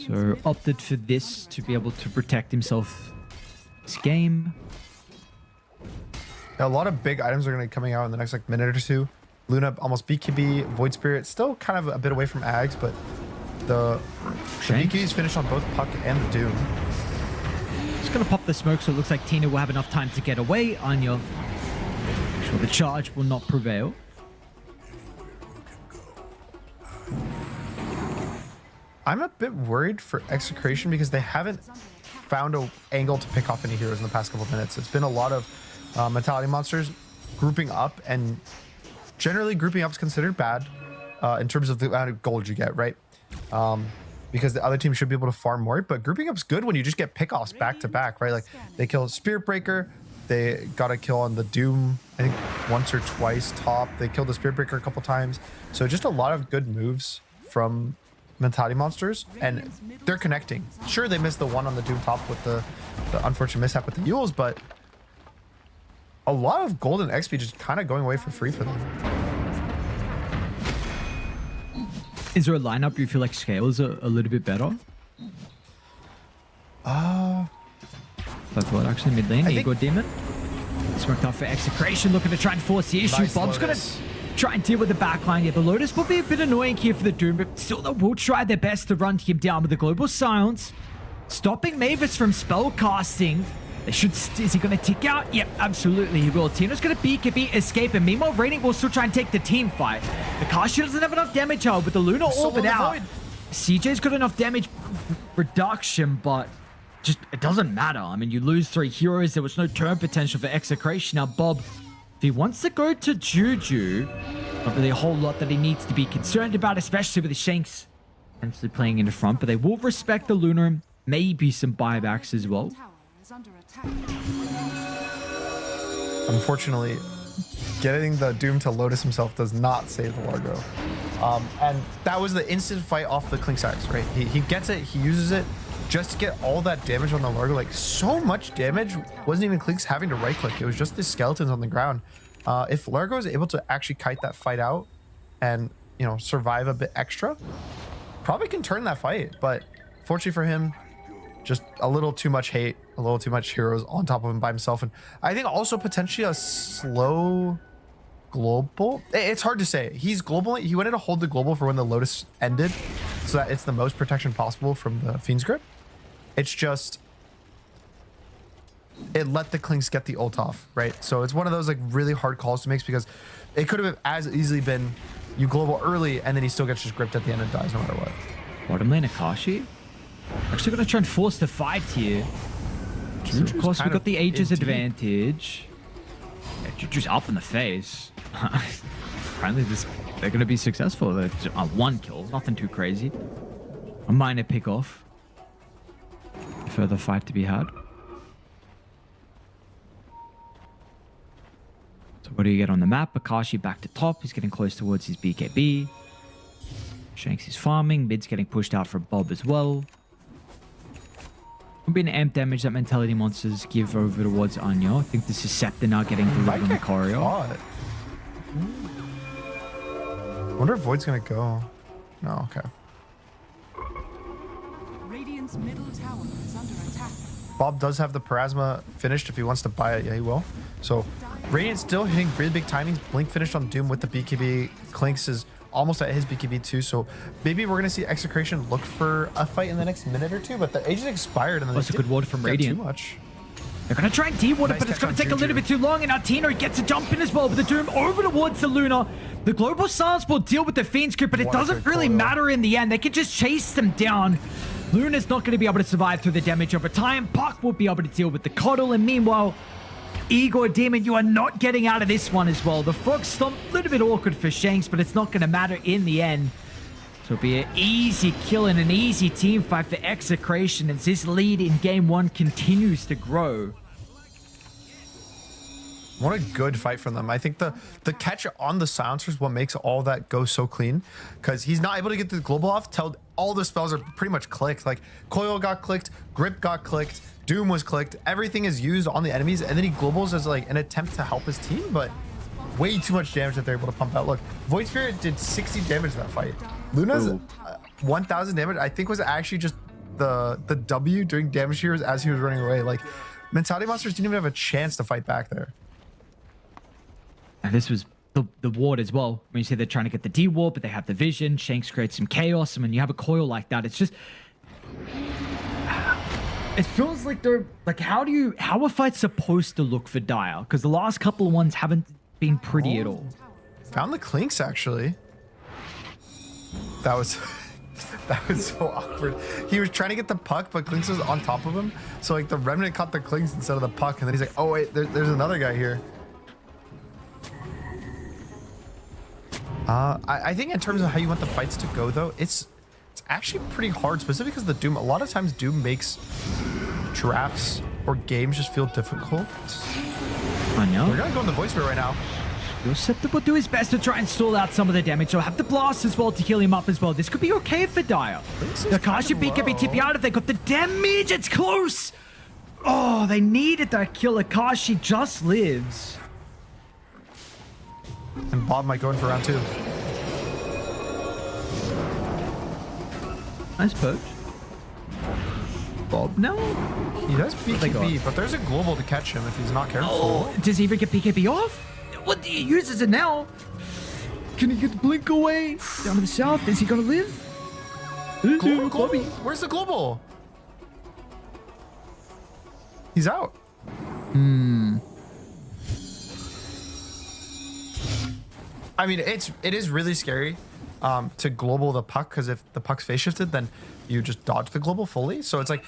Speaker 1: so opted for this to be able to protect himself this game.
Speaker 2: A lot of big items are going to be coming out in the next like minute or two. Luna almost BKB, Void Spirit, still kind of a bit away from Ags, but the BKB is finished on both Puck and the Doom.
Speaker 1: Just gonna pop the smoke, so it looks like Tina will have enough time to get away. Anya, make sure the charge will not prevail.
Speaker 2: I'm a bit worried for Execration because they haven't found an angle to pick off any heroes in the past couple of minutes. It's been a lot of mentality monsters grouping up, and generally grouping up is considered bad in terms of the amount of gold you get, right? Because the other team should be able to farm more, but grouping up's good when you just get pickoffs back to back, right? Like they kill Spirit Breaker, they got a kill on the Doom, I think once or twice top. They killed the Spirit Breaker a couple times. So just a lot of good moves from mentality monsters, and they're connecting. Sure, they missed the one on the Doom top with the unfortunate mishap with the Yules, but a lot of gold and XP just kind of going away for free for them.
Speaker 1: Is there a lineup you feel like scales a little bit better? I thought actually mid lane, Ego Demon. Smoked off for Execration, looking to try and force the issue.
Speaker 2: Nice
Speaker 1: Bob's gonna
Speaker 2: Lotus.
Speaker 1: try and deal with the backline. Yeah, the Lotus will be a bit annoying here for the Doom, but still they will try their best to run him down with the Global Silence. Stopping Mavis from spell casting. They should. Is he going to tick out? Yep, absolutely he will. Tino's going to BKB, escape, and meanwhile, Radiant will still try and take the team fight. The Kashi doesn't have enough damage out, but the Luna orbit out. CJ's got enough damage reduction, but just it doesn't matter. I mean, you lose 3 heroes. There was no turn potential for Execration. Now, Bob, if he wants to go to Juju, not really a whole lot that he needs to be concerned about, especially with the Shanks potentially playing in the front, but they will respect the Luna, maybe some buybacks as well.
Speaker 3: Tower is under attack.
Speaker 2: Unfortunately, getting the Doom to Lotus himself does not save the Largo. And that was the instant fight off the Clink's axe, right? He gets it, he uses it just to get all that damage on the Largo. Like, so much damage wasn't even Clink's having to right click. It was just the skeletons on the ground. If Largo is able to actually kite that fight out and, you know, survive a bit extra, probably can turn that fight. But fortunately for him, just a little too much hate, a little too much heroes on top of him by himself. And I think also potentially a slow global. It's hard to say. He's global. He wanted to hold the global for when the Lotus ended so that it's the most protection possible from the Fiend's Grip. It's just, it let the Clinks get the ult off, right? So it's one of those like really hard calls to make because it could have as easily been you global early and then he still gets just gripped at the end and dies no matter what.
Speaker 1: Bottom lane Akashi. Actually gonna try and force the fight here. So of course we got the Aegis advantage. Yeah, Juju's up in the face. Apparently they're gonna be successful. They're one kill, nothing too crazy. A minor pick off. Further fight to be had. So what do you get on the map? Akashi back to top. He's getting close towards his BKB. Shanks is farming. Mid's getting pushed out from Bob as well. Will be an amp damage that mentality monsters give over towards Anya. I think this is Scepter now getting delivered on the Courier.
Speaker 2: Wonder if Void's gonna go. No, okay.
Speaker 3: Radiant's middle tower is under attack.
Speaker 2: Bob does have the Parasma finished if he wants to buy it. Yeah, he will. So Radiant still hitting really big timings. Blink finished on Doom with the BKB. Clinks is almost at his BKB too. So maybe we're going to see Execration look for a fight in the next minute or two. But the Aegis expired. And then
Speaker 1: that's a good ward from Radiant.
Speaker 2: Too much.
Speaker 1: They're going to try and de-water, but it's going to take a little bit too long. And now Tino gets a jump in as well. But the Doom over towards the Luna. The Global Silence will deal with the Fiend's Grip, but it doesn't really matter in the end. They can just chase them down. Luna's not going to be able to survive through the damage over time. Puck will be able to deal with the Coddle. And meanwhile, Igor Demon, you are not getting out of this one as well. The Frog Stomp, a little bit awkward for Shanks, but it's not going to matter in the end. So it'll be an easy kill and an easy team fight for Execration as this lead in game one continues to grow.
Speaker 2: What a good fight from them. I think the catch on the silencer is what makes all that go so clean, because he's not able to get the global off till all the spells are pretty much clicked. Like Coil got clicked, Grip got clicked, Doom was clicked, everything is used on the enemies, and then he globals as like an attempt to help his team, but way too much damage that they're able to pump out. Look, Void Spirit did 60 damage that fight. Luna's 1,000 damage, I think, was actually just the W doing damage here as he was running away. Like, Mentality Monsters didn't even have a chance to fight back there.
Speaker 1: And this was the ward as well. When you say they're trying to get the D-ward, but they have the vision. Shanks creates some chaos, and when you have a coil like that, it's just... It feels like they're... Like, how are fights supposed to look for Dire? Because the last couple of ones haven't been pretty at all.
Speaker 2: Found the Clinks, actually. That was... That was so awkward. He was trying to get the puck, but Clinks was on top of him. So, like, the Remnant caught the Clinks instead of the puck, and then he's like, oh, wait, there's another guy here. I think in terms of how you want the fights to go, though, it's actually pretty hard, specifically because the Doom. A lot of times Doom makes drafts or games just feel difficult.
Speaker 1: I know.
Speaker 2: We're gonna go in the voice right now.
Speaker 1: Scepter will do his best to try and stall out some of the damage. He'll have the blast as well to heal him up as well. This could be okay for Dire. Nakashi B can be tipping out if they got the damage. It's close. Oh, they needed that kill. Akashi just lives.
Speaker 2: And Bob might go in for round 2.
Speaker 1: Nice poach. Bob, no.
Speaker 2: He does BKB, but there's a global to catch him if he's not careful.
Speaker 1: Oh, does he even get BKB off? What do he uses it now? Can he get the blink away? Down to the south, is he gonna live?
Speaker 2: Global? Where's the global? He's out. I mean, it is really scary to global the puck, because if the puck's phase shifted, then you just dodge the global fully. So it's like,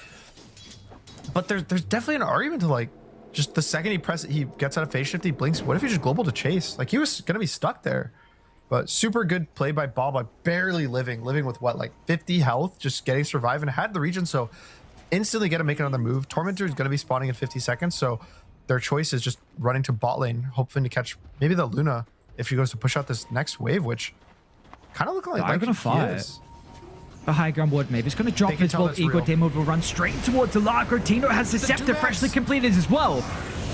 Speaker 2: but there's definitely an argument to, like, just the second he gets out of phase shift, he blinks. What if he just global to chase? Like, he was gonna be stuck there. But super good play by Bob, like barely living with what, like 50 health, just getting survive, and had the region, so instantly get to make another move. Tormentor is gonna be spawning in 50 seconds, so their choice is just running to bot lane, hoping to catch maybe the Luna if she goes to push out this next wave, which kind of looking like
Speaker 1: they're gonna fight. The high ground ward maybe. It's going to drop as well. Igor Demo will run straight towards the Largo. Tino has the scepter freshly completed as well.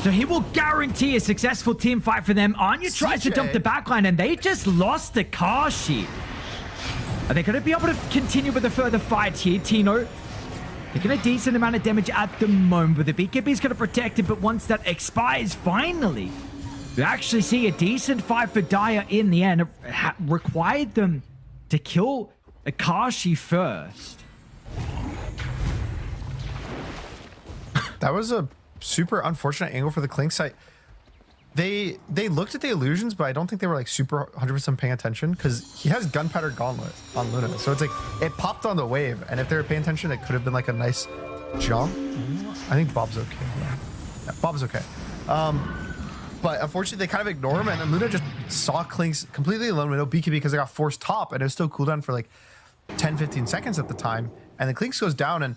Speaker 1: So he will guarantee a successful team fight for them. Anya tries to dump the backline, and they just lost the Kashi. Are they going to be able to continue with a further fight here? Tino taking a decent amount of damage at the moment, but the BKB is going to protect it. But once that expires, finally, you actually see a decent fight for Dire in the end. It required them to kill Akashi first.
Speaker 2: That was a super unfortunate angle for the Clink site. They looked at the illusions, but I don't think they were like super 100% paying attention because he has Gunpowder Gauntlet on Luna. So it's like it popped on the wave, and if they were paying attention, it could have been like a nice jump. I think Bob's okay. Yeah, Bob's okay. But unfortunately, they kind of ignore him, and then Luna just saw Clinks completely alone with no BKB because they got forced top, and it was still cooldown for like 10-15 seconds at the time. And then Clinks goes down, and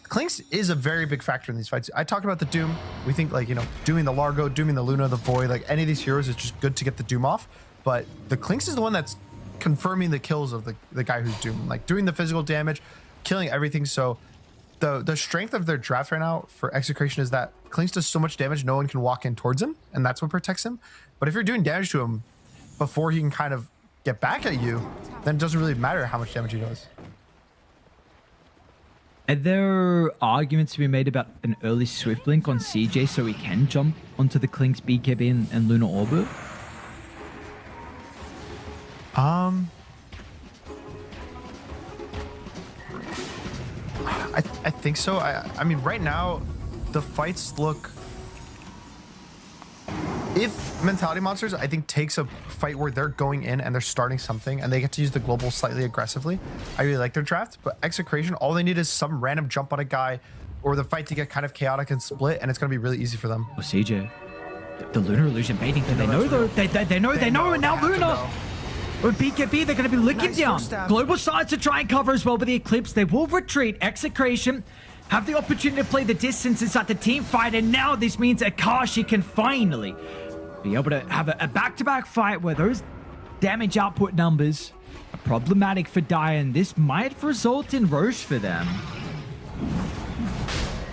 Speaker 2: Clinks is a very big factor in these fights. I talked about the Doom. We think like, you know, doing the Largo, dooming the Luna, the Void, like any of these heroes is just good to get the Doom off. But the Clinks is the one that's confirming the kills of the guy who's Doom, like doing the physical damage, killing everything. So the strength of their draft right now for Execration is that Clinks does so much damage, no one can walk in towards him, and that's what protects him. But if you're doing damage to him before he can kind of get back at you, then it doesn't really matter how much damage he does.
Speaker 1: Are there arguments to be made about an early Swift Blink on CJ so he can jump onto the Clinks BKB and Lunar Orbit?
Speaker 2: I think so. I mean, right now, the fights look... If Mentality Monsters, I think, takes a fight where they're going in and they're starting something and they get to use the global slightly aggressively, I really like their draft. But Execration, all they need is some random jump on a guy or the fight to get kind of chaotic and split, and it's going to be really easy for them.
Speaker 1: Well, CJ, the Lunar Illusion baiting. Do they know, though? They know, and now Luna... With BKB, they're going to be looking down. Global sides to try and cover as well, but the Eclipse, they will retreat. Execration have the opportunity to play the distance inside the team fight, and now this means Akashi can finally be able to have a back-to-back fight where those damage output numbers are problematic for Dire, and this might result in Roche for them.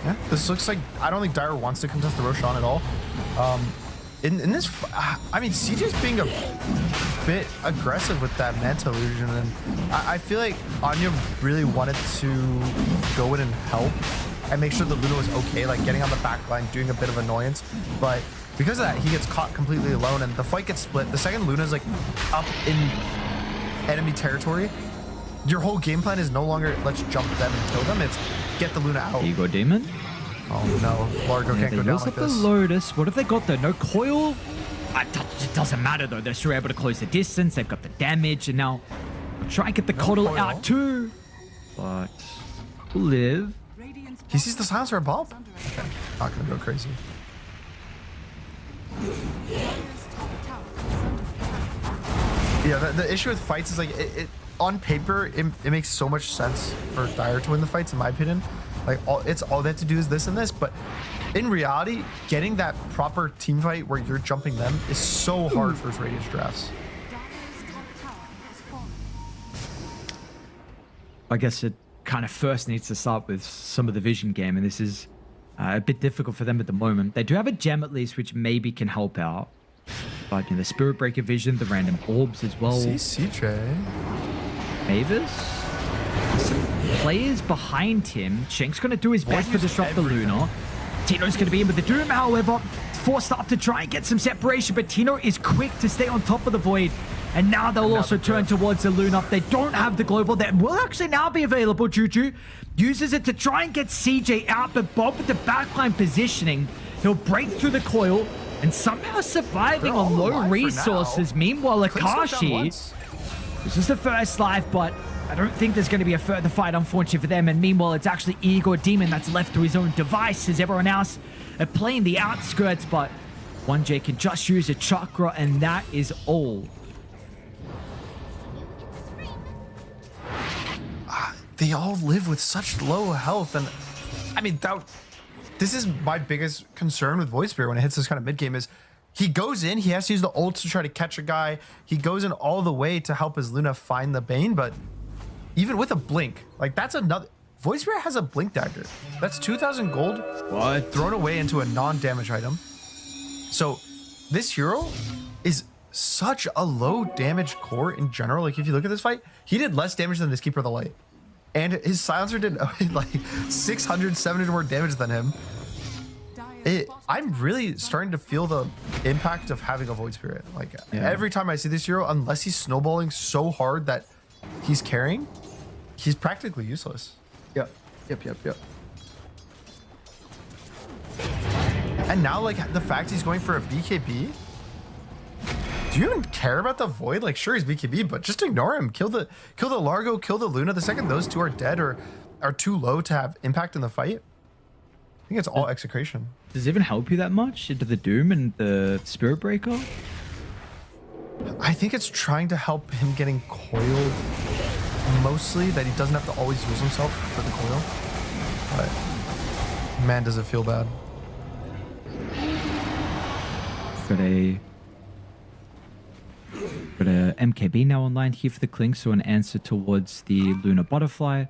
Speaker 2: Yeah, this looks like... I don't think Dire wants to contest the Roshan at all. In this... I mean, CJ's being a bit aggressive with that Manta Illusion, and I feel like Anya really wanted to go in and help and make sure the Luna was okay, like getting on the back line, doing a bit of annoyance, but because of that, he gets caught completely alone, and the fight gets split. The second Luna's like up in enemy territory, your whole game plan is no longer let's jump them and kill them, it's get the Luna out.
Speaker 1: Ego Demon?
Speaker 2: Oh no, Largo can't go down like this.
Speaker 1: The Lotus. What have they got though? No coil? It doesn't matter though. They're still able to close the distance. They've got the damage, and now we'll try and get the coil out too. But live.
Speaker 2: He sees the silencer above. Okay, not gonna go crazy. Yeah, the issue with fights is like it on paper it makes so much sense for Dire to win the fights in my opinion. Like all they have to do is this and this, but in reality, getting that proper team fight where you're jumping them is so hard for his Radiance drafts.
Speaker 1: I guess it kind of first needs to start with some of the vision game, and this is a bit difficult for them at the moment. They do have a gem at least, which maybe can help out. But you know, the Spirit Breaker vision, the random orbs as well.
Speaker 2: See CJ.
Speaker 1: Mavis? Some players behind him. Shank's going to do his best to disrupt the Luna. Tino's going to be in with the Doom, however. Forced up to try and get some separation, but Tino is quick to stay on top of the Void. And now they'll also turn towards the Luna. They don't have the global that will actually now be available. Juju uses it to try and get CJ out, but Bob with the backline positioning. He'll break through the coil and somehow surviving on low resources. Meanwhile, Akashi, this is the first life, but I don't think there's going to be a further fight, unfortunately, for them. And meanwhile, it's actually Igor Demon that's left to his own devices. Everyone else are playing the outskirts, but 1J can just use a chakra, and that is all.
Speaker 2: They all live with such low health, and I mean, this is my biggest concern with Void Spirit when it hits this kind of mid game is he goes in, he has to use the ult to try to catch a guy. He goes in all the way to help his Luna find the Bane, but even with a blink, like that's another... Void Spirit has a blink dagger. That's 2,000 gold thrown away into a non-damage item. So this hero is such a low damage core in general. Like if you look at this fight, he did less damage than this Keeper of the Light. And his silencer did like 600, 700 more damage than him. I'm really starting to feel the impact of having a Void Spirit. Like every time I see this hero, unless he's snowballing so hard that he's carrying, he's practically useless.
Speaker 1: Yep.
Speaker 2: And now like the fact he's going for a BKB Do you even care about the Void? Like, sure, he's BKB, but just ignore him. Kill the Largo, kill the Luna. The second those two are dead or are too low to have impact in the fight, I think it's all Execration.
Speaker 1: Does it even help you that much into the Doom and the Spirit Breaker?
Speaker 2: I think it's trying to help him getting coiled mostly, that he doesn't have to always use himself for the coil. But man, does it feel bad.
Speaker 1: Got a MKB now online here for the Clink, so an answer towards the Lunar Butterfly.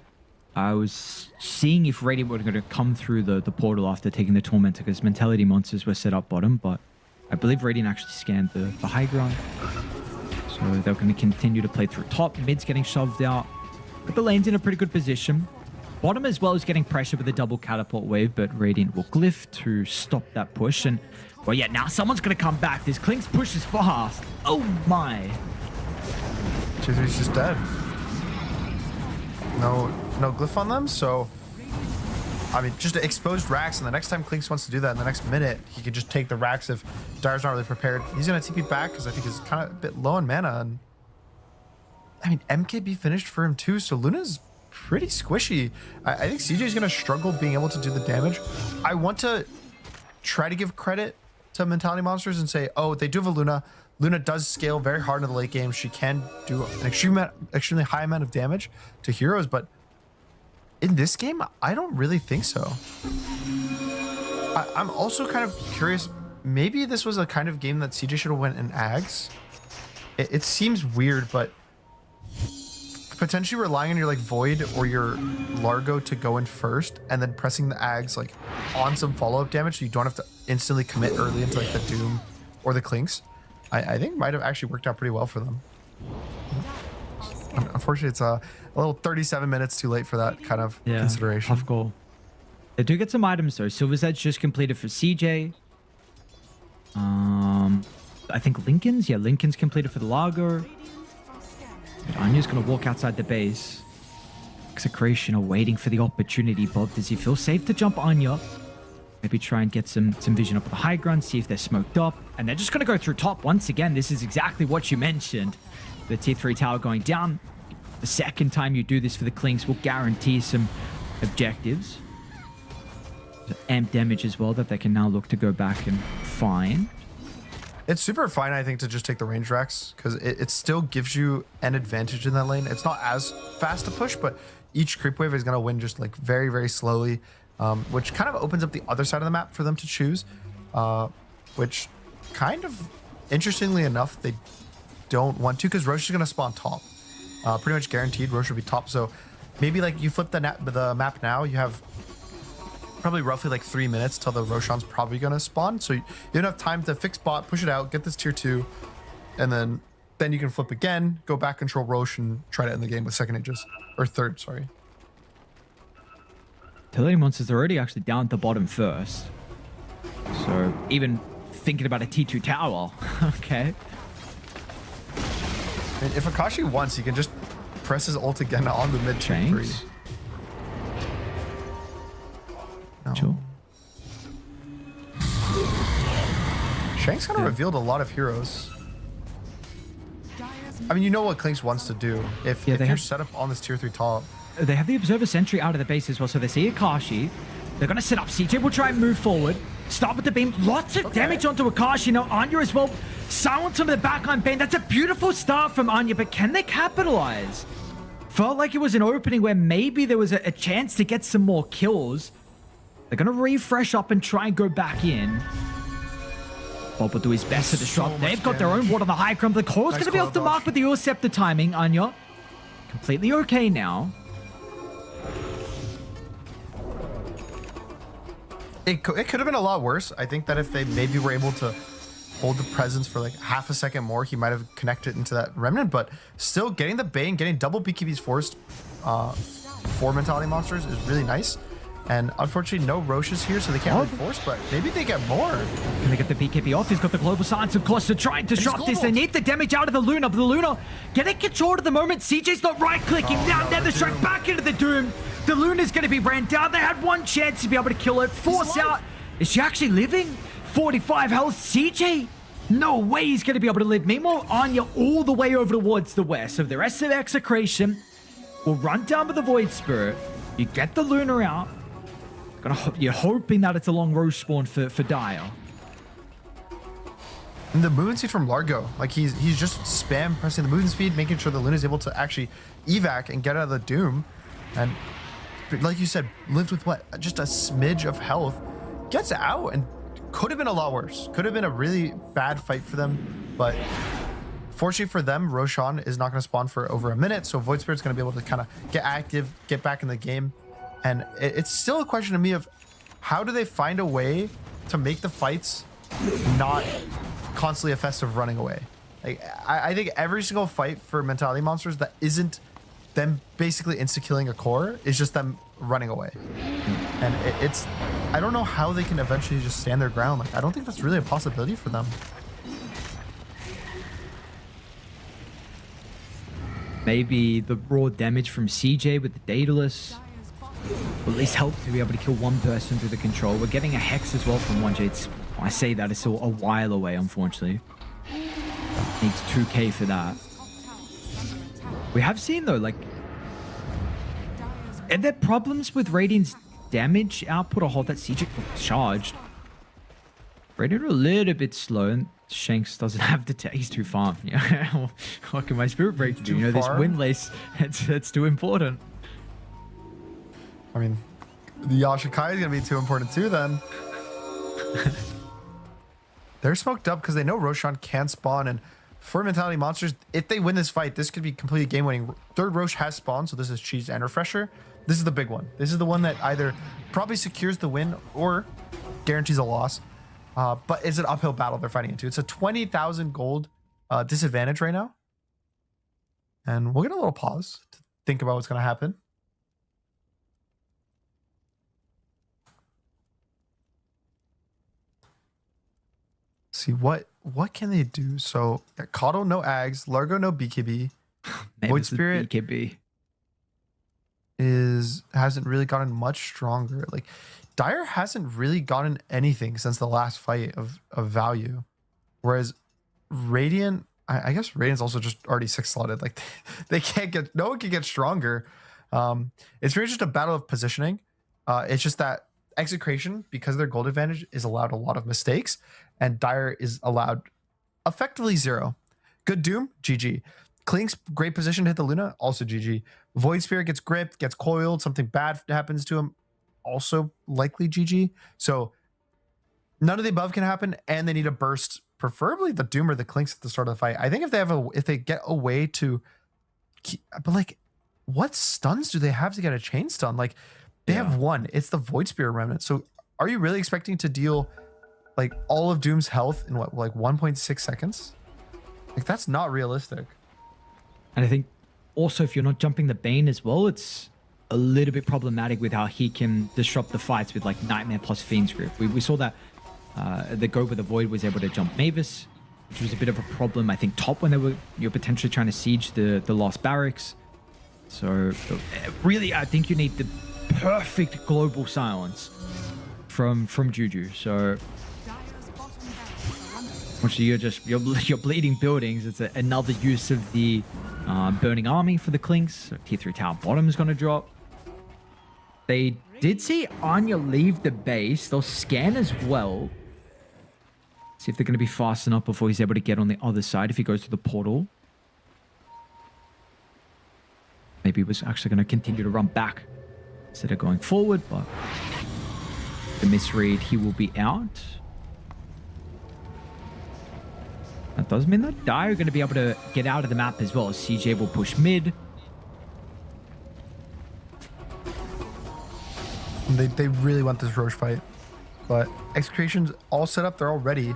Speaker 1: I was seeing if Radiant were going to come through the portal after taking the Tormentor, because Mentality Monsters were set up bottom, but I believe Radiant actually scanned the high ground. So they're going to continue to play through top. Mid's getting shoved out. But the lane's in a pretty good position. Bottom as well is getting pressure with a double catapult wave, but Radiant will glyph to stop that push. And, well, yeah, now someone's going to come back. This Clink's push is fast. Oh, my.
Speaker 2: 2-3's just dead. No glyph on them, so I mean, just exposed racks, and the next time Clinks wants to do that in the next minute, he could just take the racks if Dyer's not really prepared. He's gonna TP back because I think he's kind of a bit low on mana, and I mean, MKB finished for him too, so Luna's pretty squishy. I think CJ's gonna struggle being able to do the damage. I want to try to give credit to Mentality Monsters and say, oh, they do have a Luna. Luna does scale very hard in the late game. She can do an extremely high amount of damage to heroes, but in this game, I don't really think so. I'm also kind of curious. Maybe this was a kind of game that CJ should have went in Ags. It seems weird, but potentially relying on your like Void or your Largo to go in first, and then pressing the Ags like on some follow-up damage, so you don't have to instantly commit early into like the Doom or the Clinks. I think might have actually worked out pretty well for them. Unfortunately, it's a little 37 minutes too late for that kind of consideration.
Speaker 1: Tough goal. They do get some items though. Silver's Edge just completed for CJ. I think Lincoln's. Yeah, Lincoln's completed for the Largo. But Anya's going to walk outside the base. Execration are waiting for the opportunity. Bob, does he feel safe to jump Anya? Maybe try and get some vision up at the high ground, see if they're smoked up. And they're just going to go through top once again. This is exactly what you mentioned. The tier 3 tower going down. The second time you do this for the Clinks will guarantee some objectives. Amp damage as well that they can now look to go back and find.
Speaker 2: It's super fine, I think, to just take the range racks, because it still gives you an advantage in that lane. It's not as fast to push, but each creep wave is going to win just like very, very slowly, which kind of opens up the other side of the map for them to choose, which kind of, interestingly enough, they don't want to, because Roche is going to spawn top. Pretty much guaranteed Roche will be top, so maybe like you flip the map now, you have probably roughly like 3 minutes till the Roshan's probably gonna spawn, so you don't have time to fix bot, push it out, get this tier 2, and then you can flip again, go back, control Roche, and try to end the game with second ages, or third, sorry.
Speaker 1: Mentality Monsters are already actually down at the bottom first, so even thinking about a T2 tower. Okay.
Speaker 2: And if Akashi wants, he can just press his ult again on the mid chain 3. No.
Speaker 1: Sure.
Speaker 2: Shank's kind of revealed a lot of heroes. I mean, you know what Clinks wants to do. If you're set up on this tier 3 top.
Speaker 1: They have the Observer Sentry out of the base as well, so they see Akashi. They're going to set up. CJ will try and move forward. Start with the beam. Lots of damage onto Akashi. Now Anya as well. Silence on the backline Bane. That's a beautiful start from Anya, but can they capitalize? Felt like it was an opening where maybe there was a chance to get some more kills. They're going to refresh up and try and go back in. Bob will do his best to disrupt. They've got their own ward on the high ground. The core's going to be off the mark with the Ur Scepter timing. Anya, completely okay now.
Speaker 2: It could have been a lot worse. I think that if they maybe were able to hold the presence for like half a second more, he might have connected into that remnant, but still getting the Bane, getting double BKBs forced for Mentality Monsters is really nice. And unfortunately, no Roches here, so they can't really force, but maybe they get more.
Speaker 1: Can they get the BKB off? He's got the Global Silence, of course, to try and disrupt this. They need the damage out of the Luna, but the Luna getting control at the moment. CJ's not right-clicking. Now Nether Strike back into the Doom. The Luna's going to be ran down. They had one chance to be able to kill it. Force out. Is she actually living? 45 health. CJ No way he's going to be able to live. Meanwhile, Anya all the way over towards the west. So the rest of Execration will run down with the Void Spirit. You get the Luna out. You're hoping that it's a long roach spawn for Dire.
Speaker 2: And the movement speed from Largo, like he's just spam pressing the movement speed, making sure the Luna's able to actually evac and get out of the Doom. And like you said, lived with what? Just a smidge of health. Gets out and could have been a lot worse. Could have been a really bad fight for them. But fortunately for them, Roshan is not going to spawn for over a minute. So Void Spirit's going to be able to kind of get active, get back in the game. And it's still a question to me of how do they find a way to make the fights not constantly a fest of running away. Like I think every single fight for mentality monsters that isn't them basically insta-killing a core is just them running away. And it's I don't know how they can eventually just stand their ground. Like I don't think that's really a possibility for them.
Speaker 1: Maybe the raw damage from CJ with the Daedalus will at least help to be able to kill one person through the control. We're getting a Hex as well from 1J. I say that it's still a while away, unfortunately. Needs 2k for that. We have seen though, like, are there problems with Radiant's damage output or hold that CJ charged? Radiant are a little bit slow, and Shanks doesn't have the he's too far. Yeah, what can my Spirit Break do? You know, this Windlace, it's too important.
Speaker 2: I mean, the Yashikai is gonna be too important too then. They're smoked up because they know Roshan can't spawn, and for mentality monsters, if they win this fight, this could be completely game winning. Third Rosh has spawned, so this is Cheese and Refresher. This is the big one. This is the one that either probably secures the win or guarantees a loss. But it's an uphill battle they're fighting into. It's a 20,000 gold disadvantage right now. And we'll get a little pause to think about what's going to happen. See, what can they do? So, Kato, no Ags. Largo, no BKB. Void Spirit
Speaker 1: BKB
Speaker 2: hasn't really gotten much stronger. Like, Dire hasn't really gotten anything since the last fight of value. Whereas Radiant, I guess Radiant's also just already 6 slotted. Like, they can't get, no one can get stronger. It's really just a battle of positioning. It's just that Execration, because their gold advantage, is allowed a lot of mistakes, and Dire is allowed effectively 0. Good Doom, GG. Klink's great position to hit the Luna, also GG. Void Spirit gets gripped, gets coiled, something bad happens to him, also likely GG. So none of the above can happen, and they need a burst, preferably the Doom or the Klinks at the start of the fight. I think if they get a way to keep, but like, what stuns do they have to get a chain stun? Like, they have one. It's the Void Spirit Remnant. So are you really expecting to deal like all of Doom's health in what, like 1.6 seconds? Like, that's not realistic.
Speaker 1: And I think also if you're not jumping the Bane as well, it's a little bit problematic with how he can disrupt the fights with like Nightmare plus Fiend's Grip. We saw that the Go with the Void was able to jump Mavis, which was a bit of a problem, I think, top when you're potentially trying to siege the Lost Barracks. So really, I think you need the perfect global silence from Juju. So actually, you're bleeding buildings. It's another use of the burning army for the Klinks. So tier 3 tower bottom is going to drop. They did see Anya leave the base. They'll scan as well. See if they're going to be fast enough before he's able to get on the other side if he goes to the portal. Maybe he was actually going to continue to run back instead of going forward, but the misread, he will be out. That does mean that Dire are going to be able to get out of the map as well. CJ will push mid.
Speaker 2: They really want this Roche fight, but Execration's all set up. They're all ready.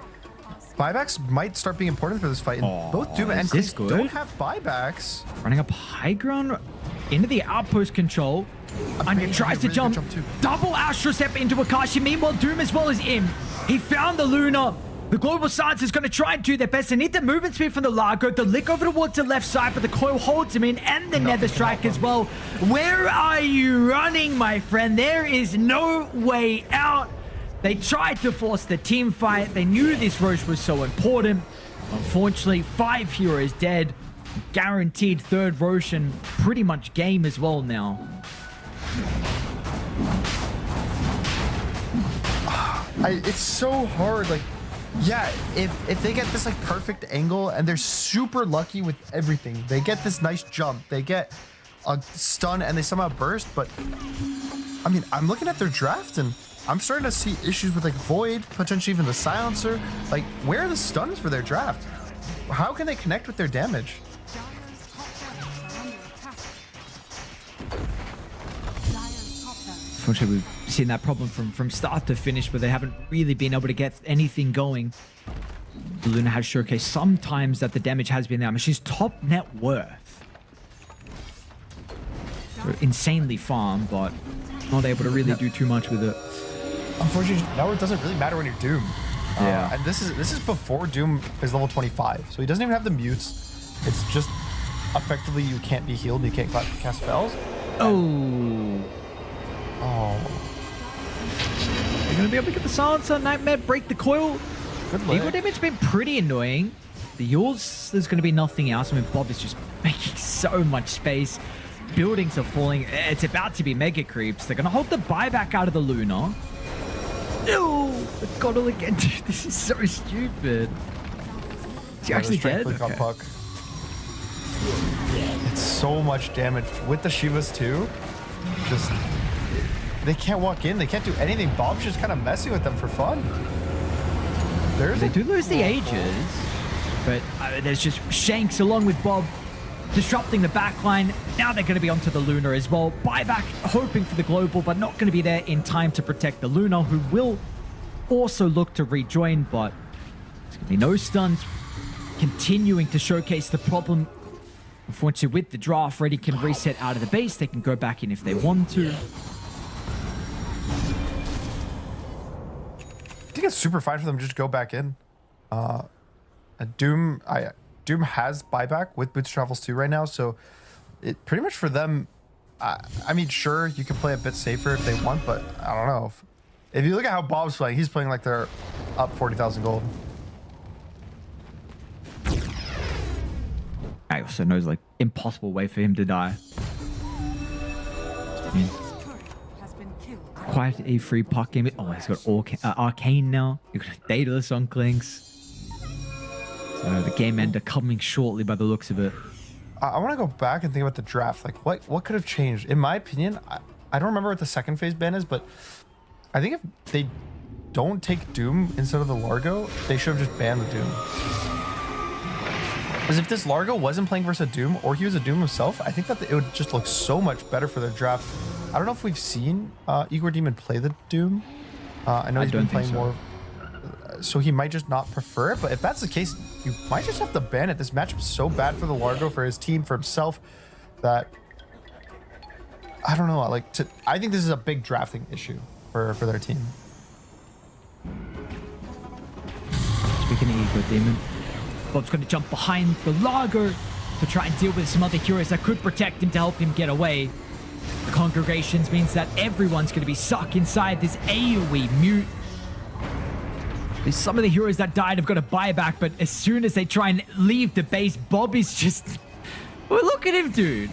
Speaker 2: Buybacks might start being important for this fight. And both Doom and Klinks don't have buybacks.
Speaker 1: Running up high ground into the outpost control. Anya tries to jump. Double Astral Step into Akashi. Meanwhile, Doom as well as in. He found the Luna. The Global Science is going to try and do their best. They need the movement speed from the Largo. The lick over towards the left side, but the coil holds him in, and the Nether Strike as well. Where are you running, my friend? There is no way out. They tried to force the team fight. They knew this Roche was so important. Unfortunately, 5 heroes dead. Guaranteed third Roche and pretty much game as well now.
Speaker 2: It's so hard. Like, yeah, if they get this like perfect angle and they're super lucky with everything, they get this nice jump, they get a stun and they somehow burst. But I mean, I'm looking at their draft and I'm starting to see issues with like Void, potentially even the Silencer. Like, where are the stuns for their draft? How can they connect with their damage?
Speaker 3: Dire's top towers are under attack. Dire's top tower.
Speaker 1: Unfortunately, we've seen that problem from start to finish where they haven't really been able to get anything going. Luna has showcased sometimes that the damage has been there. I mean, she's top net worth. So insanely farm, but not able to really do too much with it.
Speaker 2: Unfortunately, now it doesn't really matter when you're Doom.
Speaker 1: Yeah.
Speaker 2: And this is before Doom is level 25, so he doesn't even have the mutes. It's just effectively you can't be healed, you can't cast spells.
Speaker 1: Oh. You're gonna be able to get the Silencer, Nightmare, break the coil.
Speaker 2: Good
Speaker 1: Eagle
Speaker 2: luck.
Speaker 1: damage has been pretty annoying. The Yules, there's going to be nothing else. I mean, Bob is just making so much space. Buildings are falling. It's about to be mega creeps. They're going to hold the buyback out of the Luna. No! The Godel again. Dude, this is so stupid. Is he actually dead?
Speaker 2: Click on
Speaker 1: Okay.
Speaker 2: Puck. It's so much damage. With the Shivas too, just... They can't walk in. They can't do anything. Bob's just kind of messing with them for fun.
Speaker 1: They do lose the Ages, but there's just Shanks along with Bob disrupting the backline. Now they're going to be onto the Luna as well. Buyback hoping for the global, but not going to be there in time to protect the Luna, who will also look to rejoin, but there's going to be no stuns. Continuing to showcase the problem. Unfortunately, with the draft, Reddy can reset out of the base. They can go back in if they want to.
Speaker 2: I think it's super fine for them to just go back in. Doom has buyback with Boots Travels 2 right now, so it pretty much for them. I mean, sure, you can play a bit safer if they want, but I don't know. If you look at how Bob's playing, he's playing like they're up 40,000 gold.
Speaker 1: I also know it's like impossible way for him to die.
Speaker 3: Dire's turret has been killed.
Speaker 1: Quite a free puck game. Oh, he's got Arcane now. You've got Daedalus on Clinks. So the game ender coming shortly by the looks of it.
Speaker 2: I want to go back and think about the draft. Like, what could have changed? In my opinion, I don't remember what the second phase ban is, but I think if they don't take Doom instead of the Largo, they should have just banned the Doom. Because if this Largo wasn't playing versus a Doom, or he was a Doom himself, I think that it would just look so much better for their draft. I don't know if we've seen Igor Demon play the Doom. I know he's been playing more, so he might just not prefer it. But if that's the case, you might just have to ban it. This matchup's so bad for the Largo, for his team, for himself, that I don't know. I think this is a big drafting issue for their team.
Speaker 1: Speaking of Igor Demon, Bob's going to jump behind the Largo to try and deal with some other heroes that could protect him to help him get away. The Congregations means that everyone's going to be stuck inside this AoE mute. Some of the heroes that died have got a buyback, but as soon as they try and leave the base, Bob is just... Well, look at him, dude.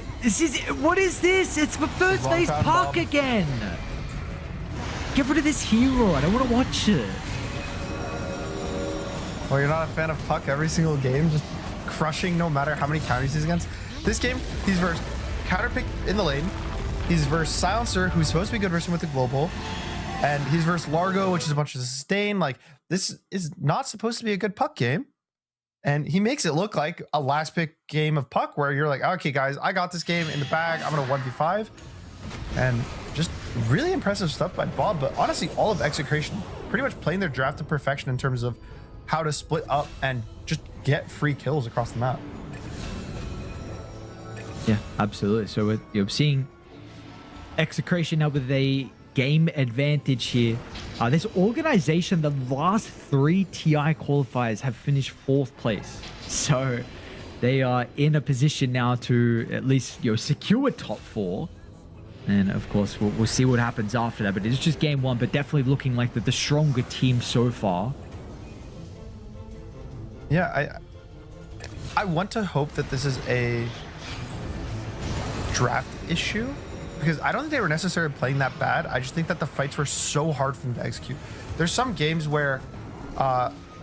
Speaker 1: What is this? It's the first phase
Speaker 2: time,
Speaker 1: Park
Speaker 2: Bob.
Speaker 1: again. Get rid of this hero. I don't want to watch it.
Speaker 2: Well, you're not a fan of Puck every single game, just crushing no matter how many counters he's against. This game, he's versus counterpick in the lane. He's versus Silencer, who's supposed to be good versus him with the global. And he's versus Largo, which is a bunch of sustain. Like, this is not supposed to be a good Puck game. And he makes it look like a last pick game of Puck where you're like, okay, guys, I got this game in the bag. I'm going to 1v5. And just really impressive stuff by Bob. But honestly, all of Execration pretty much playing their draft to perfection in terms of how to split up and just get free kills across the map.
Speaker 1: Yeah, absolutely. So you're seeing Execration now with a game advantage here. This organization, the last 3 TI qualifiers have finished 4th place. So they are in a position now to at least secure top 4. And of course, we'll see what happens after that. But it's just game one, but definitely looking like the stronger team so far.
Speaker 2: Yeah, I want to hope that this is a draft issue, because I don't think they were necessarily playing that bad. I just think that the fights were so hard for them to execute. There's some games where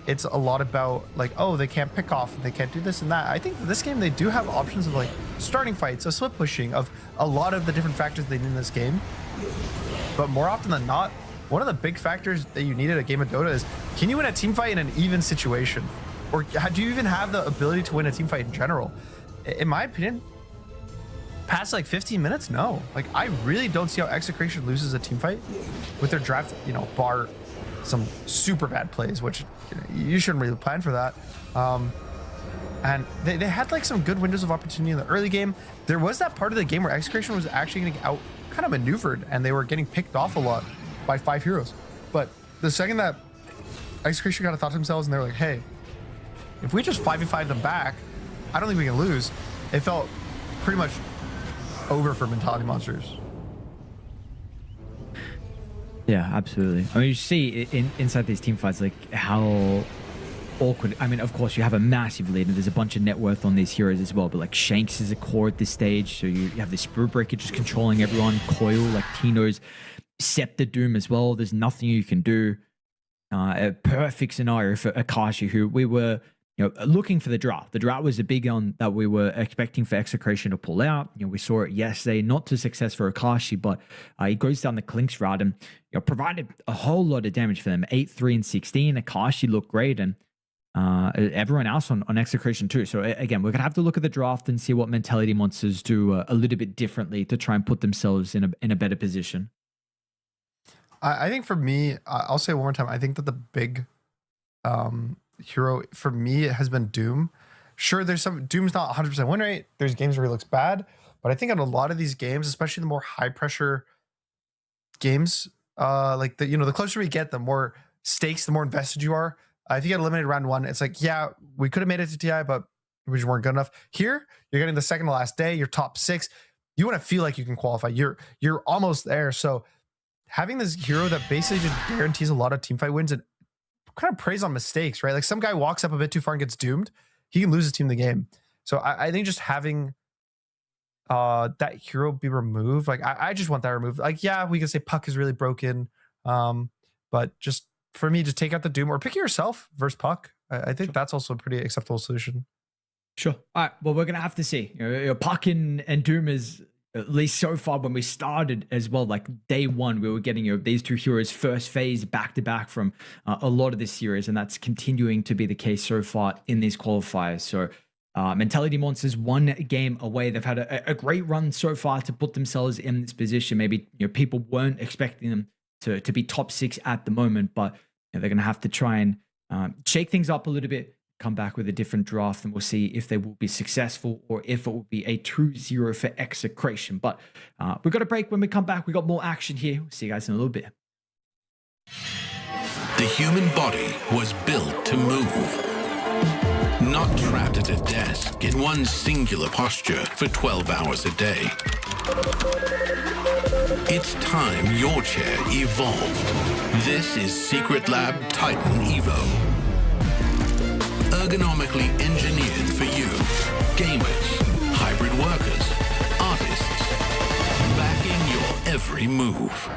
Speaker 2: it's a lot about like, oh, they can't pick off, they can't do this and that. I think for this game they do have options of like starting fights, of split pushing, of a lot of the different factors they need in this game. But more often than not, one of the big factors that you need in a game of Dota is, can you win a team fight in an even situation? Or do you even have the ability to win a team fight in general? In my opinion, past like 15 minutes, no. Like, I really don't see how Execration loses a team fight with their draft, you know, bar some super bad plays, which you shouldn't really plan for that. And they had like some good windows of opportunity in the early game. There was that part of the game where Execration was actually getting out kind of maneuvered and they were getting picked off a lot by 5 heroes. But the second that Execration kind of thought to themselves and they were like, hey, if we just 5v5 them back, I don't think we can lose. It felt pretty much over for Mentality Monsters.
Speaker 1: Yeah, absolutely. I mean, you see inside these team fights, like how awkward. I mean, of course, you have a massive lead and there's a bunch of net worth on these heroes as well. But like Shanks is a core at this stage. So you have the Spirit Breaker just controlling everyone. Coil, like Tino's Scepter Doom as well. There's nothing you can do. A perfect scenario for Akashi, who we were, you know, looking for the draft. The draft was a big one that we were expecting for Execration to pull out. You know, we saw it yesterday, not to success for Akashi, but he goes down the Clinks route and, you know, provided a whole lot of damage for them. 8, 3, and 16. Akashi looked great, and everyone else on Execration too. So again, we're gonna have to look at the draft and see what Mentality Monsters do a little bit differently to try and put themselves in a better position.
Speaker 2: I think for me, I'll say it one more time. I think that the big hero for me has been Doom. Sure, there's some Doom's not 100% win rate. There's games where he looks bad, but I think in a lot of these games, especially the more high pressure games, like the, you know, the closer we get, the more stakes, the more invested you are. If you get eliminated round 1, it's like, yeah, we could have made it to TI, but we just weren't good enough. Here, you're getting the second to last day, you're top 6. You want to feel like you can qualify. You're almost there. So having this hero that basically just guarantees a lot of teamfight wins and kind of preys on mistakes, right? Like some guy walks up a bit too far and gets doomed, he can lose his team the game. So I think just having that hero be removed, like I just want that removed. Like, yeah, we can say Puck is really broken, but just for me, just take out the Doom or pick yourself versus Puck. I think that's also a pretty acceptable solution.
Speaker 1: Sure. All right. Well, we're gonna have to see. You know, Puck and Doom is, at least so far when we started as well, like day one, we were getting, you know, these two heroes first phase back to back from a lot of this series, and that's continuing to be the case so far in these qualifiers. So Mentality Monsters 1 game away. They've had a great run so far to put themselves in this position. Maybe, you know, people weren't expecting them to be top 6 at the moment, but, you know, they're going to have to try and shake things up a little bit, come back with a different draft, and we'll see if they will be successful or if it will be a 2-0 for Execration. But we've got a break. When we come back, we got more action here. We'll see you guys in a little bit.
Speaker 4: The human body was built to move, not trapped at a desk in one singular posture for 12 hours a day. It's time your chair evolved. This is Secret Lab Titan Evo. Ergonomically engineered for you, gamers, hybrid workers, artists, backing your every move.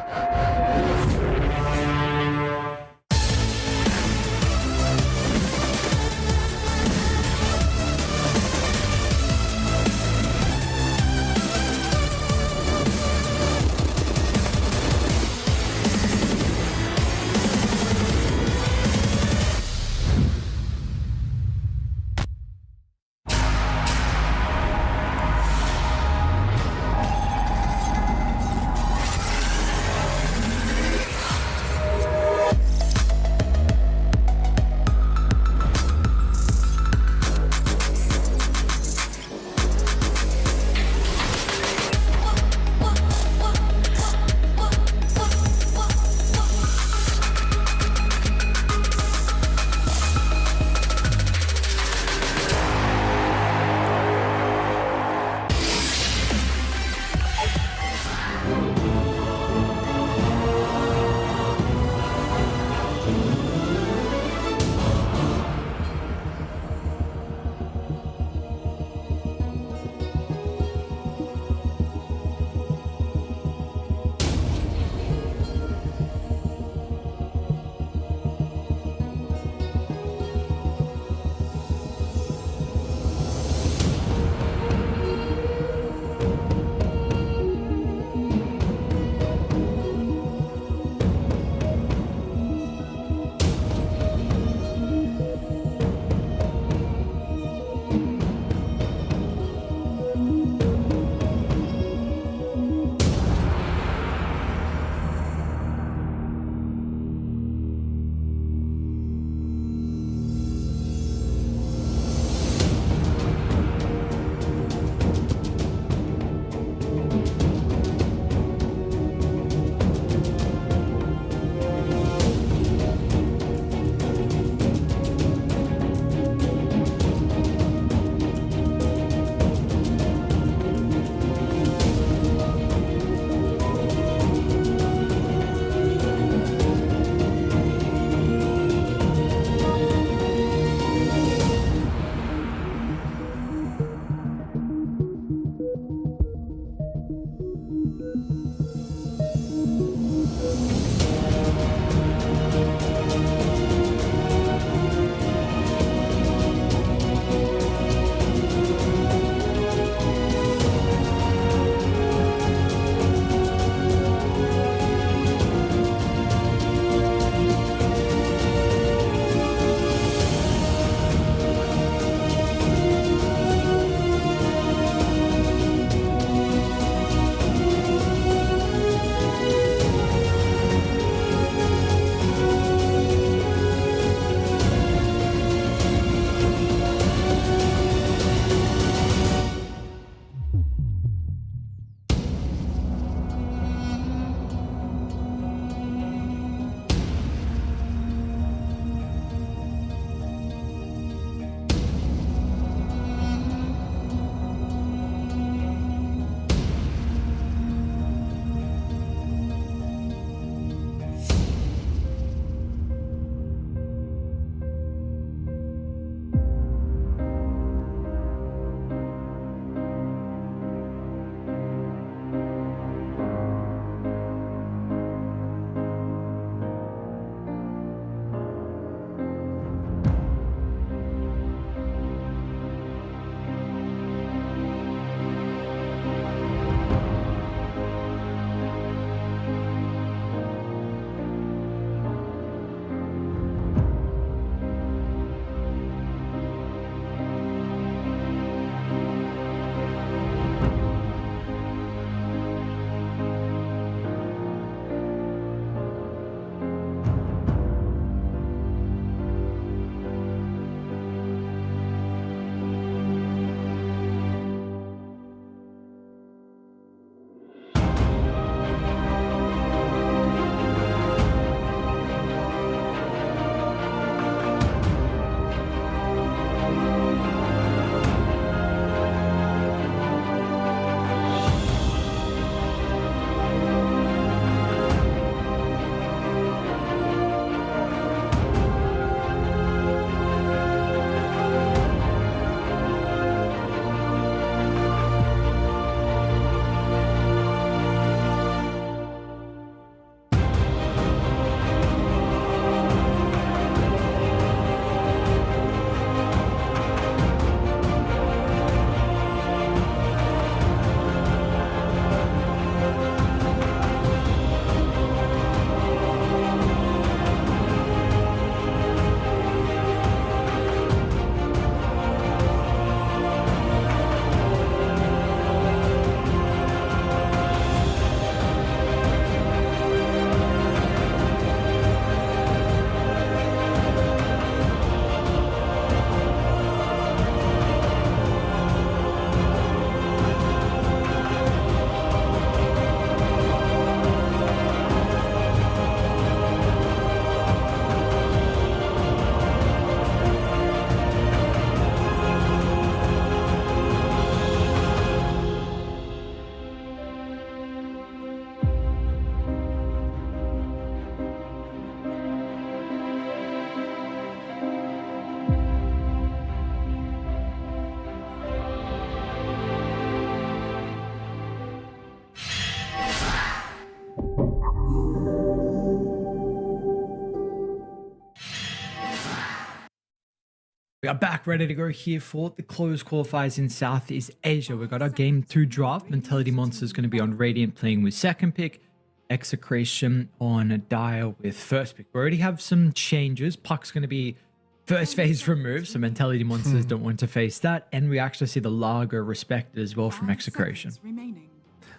Speaker 1: We are back ready to go here for the closed qualifiers in Southeast Asia. We've got our game 2 draft. Mentality Monsters going to be on Radiant playing with second pick. Execration on Dire with first pick. We already have some changes. Puck's going to be first phase removed, so Mentality Monsters don't want to face that. And we actually see the Largo respected as well from Execration.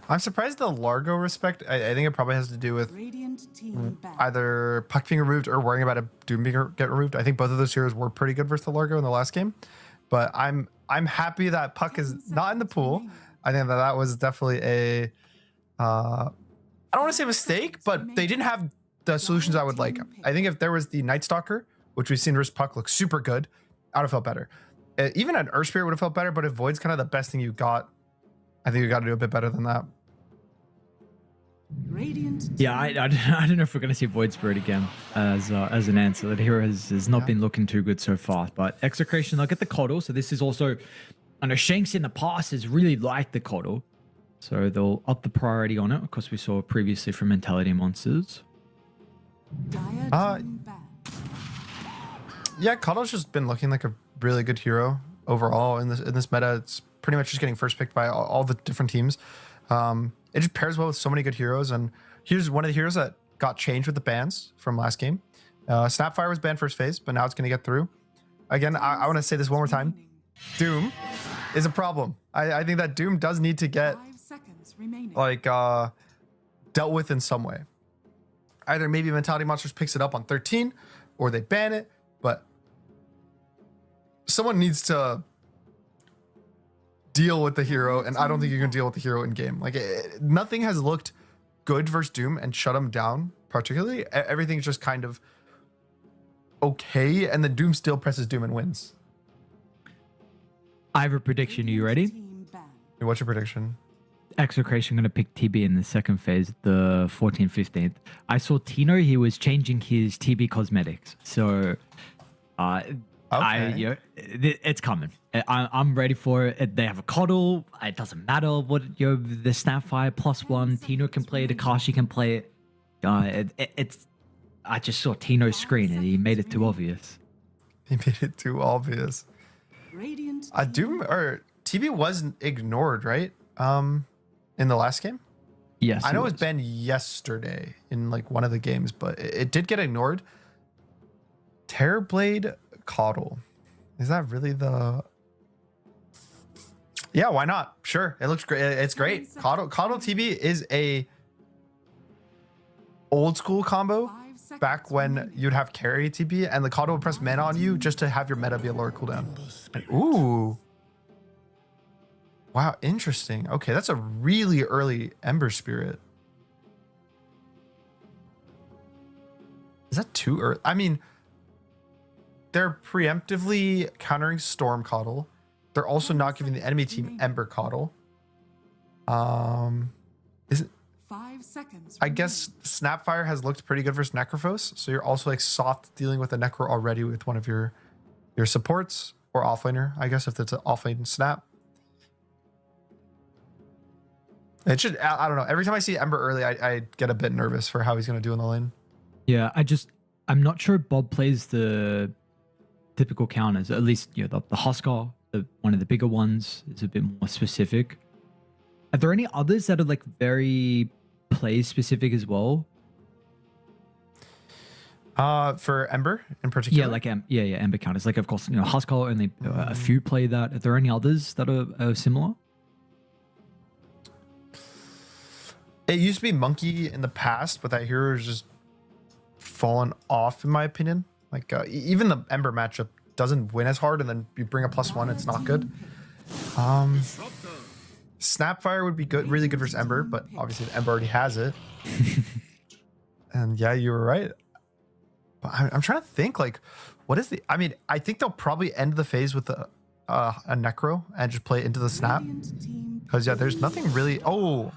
Speaker 2: I'm surprised the Largo respect. I think it probably has to do with either Puck being removed or worrying about a Doom get removed. I think both of those heroes were pretty good versus the Largo in the last game, but I'm happy that Puck is not in the pool. I think that was definitely a I don't want to say mistake, but they didn't have the solutions I would like. I think if there was the Night Stalker, which we've seen versus Puck look super good, I would have felt better. Even an Earth Spirit would have felt better, but if Void's kind of the best thing you got, I think you got to do a bit better than that.
Speaker 1: Yeah, I don't know if we're going to see Void Spirit again as an answer. That hero has not been looking too good so far. But Execration, they'll get the Coddle. So this is also, I know Shanks in the past has really liked the Coddle. So they'll up the priority on it. Of course, we saw previously from Mentality Monsters.
Speaker 2: Yeah, Coddle's just been looking like a really good hero overall in this meta. It's pretty much just getting first picked by all the different teams. It just pairs well with so many good heroes, and here's one of the heroes that got changed with the bans from last game. Snapfire was banned first phase, but now it's going to get through. Again, I want to say this one more time. Doom is a problem. I think that Doom does need to get like dealt with in some way. Either maybe Mentality Monsters picks it up on 13 or they ban it, but someone needs to deal with the hero, and I don't think you can deal with the hero in game. Like nothing has looked good versus Doom and shut him down particularly. Everything's just kind of okay, and then Doom still presses Doom and wins.
Speaker 1: I have a prediction. Are you ready?
Speaker 2: What's your prediction?
Speaker 1: Execration going to pick TB in the second phase, the 14th, 15th. I saw Tino, he was changing his TB cosmetics. So it's coming. I'm ready for it. They have a Coddle. It doesn't matter what the Snapfire +1. Tino can play it. Akashi can play it. I just saw Tino's screen and he made it too obvious.
Speaker 2: He made it too obvious. Doom or TB was ignored, right? In the last game.
Speaker 1: Yes,
Speaker 2: I know it was banned yesterday in like one of the games, but it did get ignored. Terrorblade Coddle. Is that really the... Yeah, why not? Sure, it looks great. It's great. Coddle TB is a old school combo back when you'd have carry TB and the Coddle would press mana on you just to have your meta be a lower cooldown. And, ooh. Wow, interesting. Okay, that's a really early Ember Spirit. Is that too early? I mean, they're preemptively countering Storm Coddle. They're also not giving the enemy team Ember Coddle. Is it?
Speaker 3: 5 seconds.
Speaker 2: I guess Snapfire has looked pretty good versus Necrophos, so you're also like soft dealing with a Necro already with one of your supports or offlaner. I guess if it's an offlane Snap. It should. I don't know. Every time I see Ember early, I get a bit nervous for how he's going to do in the lane.
Speaker 1: Yeah, I'm not sure Bob plays the typical counters. At least, you know, the Huskar, one of the bigger ones, is a bit more specific. Are there any others that are like very play specific as well?
Speaker 2: For Ember in particular?
Speaker 1: Yeah, like Ember counters. Like, of course, you know, Huskar only a few play that. Are there any others that are similar?
Speaker 2: It used to be Monkey in the past, but that hero has just fallen off, in my opinion. Like, even the Ember matchup doesn't win as hard, and then you bring a +1, it's not good. Snapfire would be good, really good versus Ember, but obviously the Ember already has it. And yeah, you were right. But I'm trying to think, like, what is the... I mean, I think they'll probably end the phase with a Necro and just play it into the Snap. Because, yeah, there's nothing really... Oh,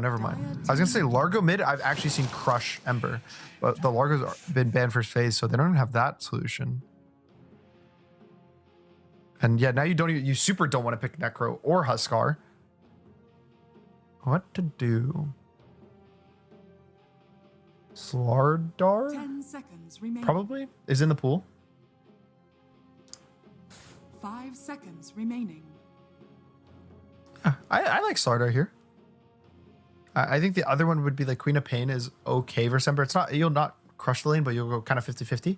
Speaker 2: never mind. I was going to say Largo mid, I've actually seen crush Ember. But the Largo's been banned first phase, so they don't even have that solution. And yeah, now you super don't want to pick Necro or Huskar. What to do? Slardar
Speaker 3: 10 seconds remaining.
Speaker 2: probably is in the pool.
Speaker 3: 5 seconds remaining.
Speaker 2: Yeah, I like Slardar here. I think the other one would be like Queen of Pain is okay versus Ember. It's not, you'll not crush the lane, but you'll go kind of 50-50.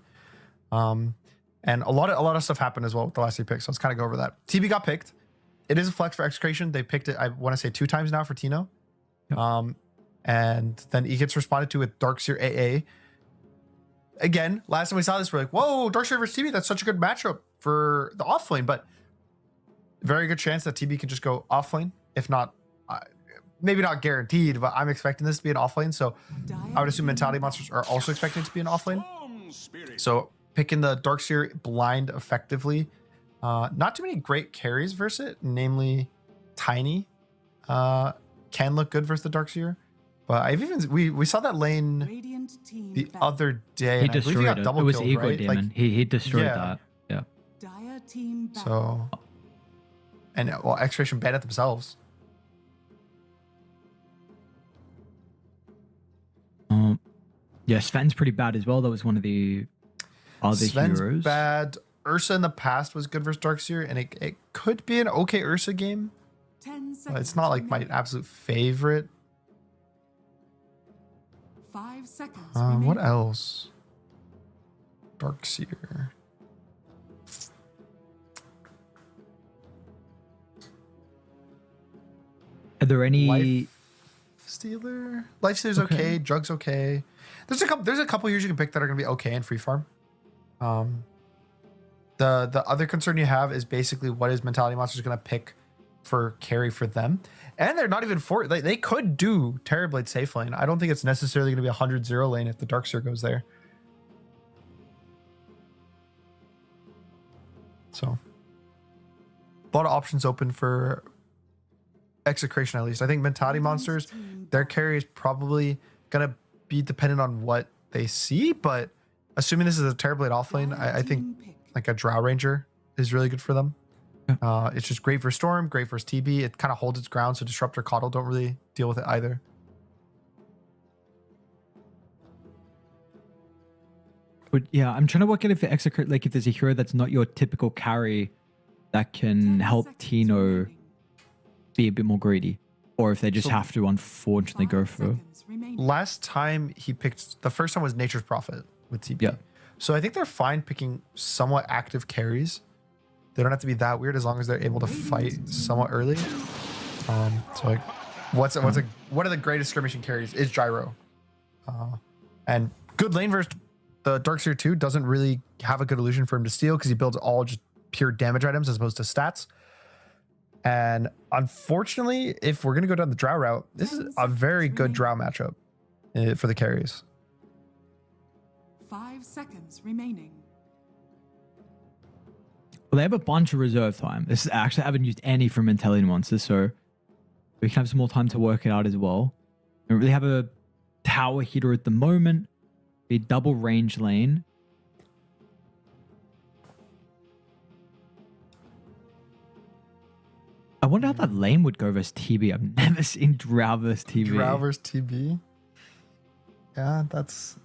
Speaker 2: And a lot of stuff happened as well with the last 3 picks. So let's kind of go over that. TB got picked. It is a flex for Execration. They picked it, I want to say 2 times now for Tino. Yep. And then he gets responded to with Darkseer AA. Again, last time we saw this, we're like, whoa, Darkseer versus TB, that's such a good matchup for the offlane. But very good chance that TB can just go offlane. If not, maybe not guaranteed, but I'm expecting this to be an offlane. So I would assume Mentality Monsters are also expecting it to be an offlane. So picking the Darkseer blind effectively. Not too many great carries versus it, namely Tiny. Can look good versus the Darkseer. But I've even we saw that lane the other day.
Speaker 1: He destroyed it. It was Ego
Speaker 2: right?
Speaker 1: Demon.
Speaker 2: Like,
Speaker 1: he destroyed that. Yeah.
Speaker 3: Dire team back.
Speaker 2: So, and well, Execration banned it themselves.
Speaker 1: Yeah, Sven's pretty bad as well. That was one of the other
Speaker 2: Sven's
Speaker 1: heroes.
Speaker 2: Bad. Ursa in the past was good versus Darkseer, and it could be an okay Ursa game.
Speaker 3: 10 seconds
Speaker 2: But it's not like my absolute favorite.
Speaker 3: 5 seconds
Speaker 2: What
Speaker 3: remaining.
Speaker 2: else? Darkseer.
Speaker 1: Are there any?
Speaker 2: Life Stealer's okay. Drug's okay. There's a couple heroes you can pick that are gonna be okay in free farm. The other concern you have is basically what is Mentality Monsters gonna pick for carry for them, and they're not even for they could do Terrorblade safe lane. I don't think it's necessarily gonna be 100-0 lane if the Darkseer goes there. So a lot of options open for Execration at least. I think Mentality Monsters, their carry is probably gonna be dependent on what they see, but assuming this is a Terrorblade offlane, I think like a Drow Ranger is really good for them. It's just great for Storm, great for TB. It kind of holds its ground, so Disruptor, Coddle don't really deal with it either.
Speaker 1: But yeah, I'm trying to work out if Execrate, like if there's a hero that's not your typical carry that can help Tino be a bit more greedy, or if they just have to unfortunately go for.
Speaker 2: Last time he picked, the first time was Nature's Prophet with TB.
Speaker 1: Yeah.
Speaker 2: So I think they're fine picking somewhat active carries. They don't have to be that weird as long as they're able to fight somewhat early. So like, what are the greatest skirmishing carries is Gyro, and good lane versus the Darkseer 2 doesn't really have a good illusion for him to steal because he builds all just pure damage items as opposed to stats. And unfortunately, if we're gonna go down the Drow route, this is a very good Drow matchup for the carries.
Speaker 3: 5 seconds remaining.
Speaker 1: Well, they have a bunch of reserve time. This is actually I haven't used any from Mentality Monsters, so we can have some more time to work it out as well. We don't really have a tower hitter at the moment. A double range lane. I wonder how that lane would go versus TB. I've never seen Drow versus TB.
Speaker 2: Drow versus TB. Yeah, that's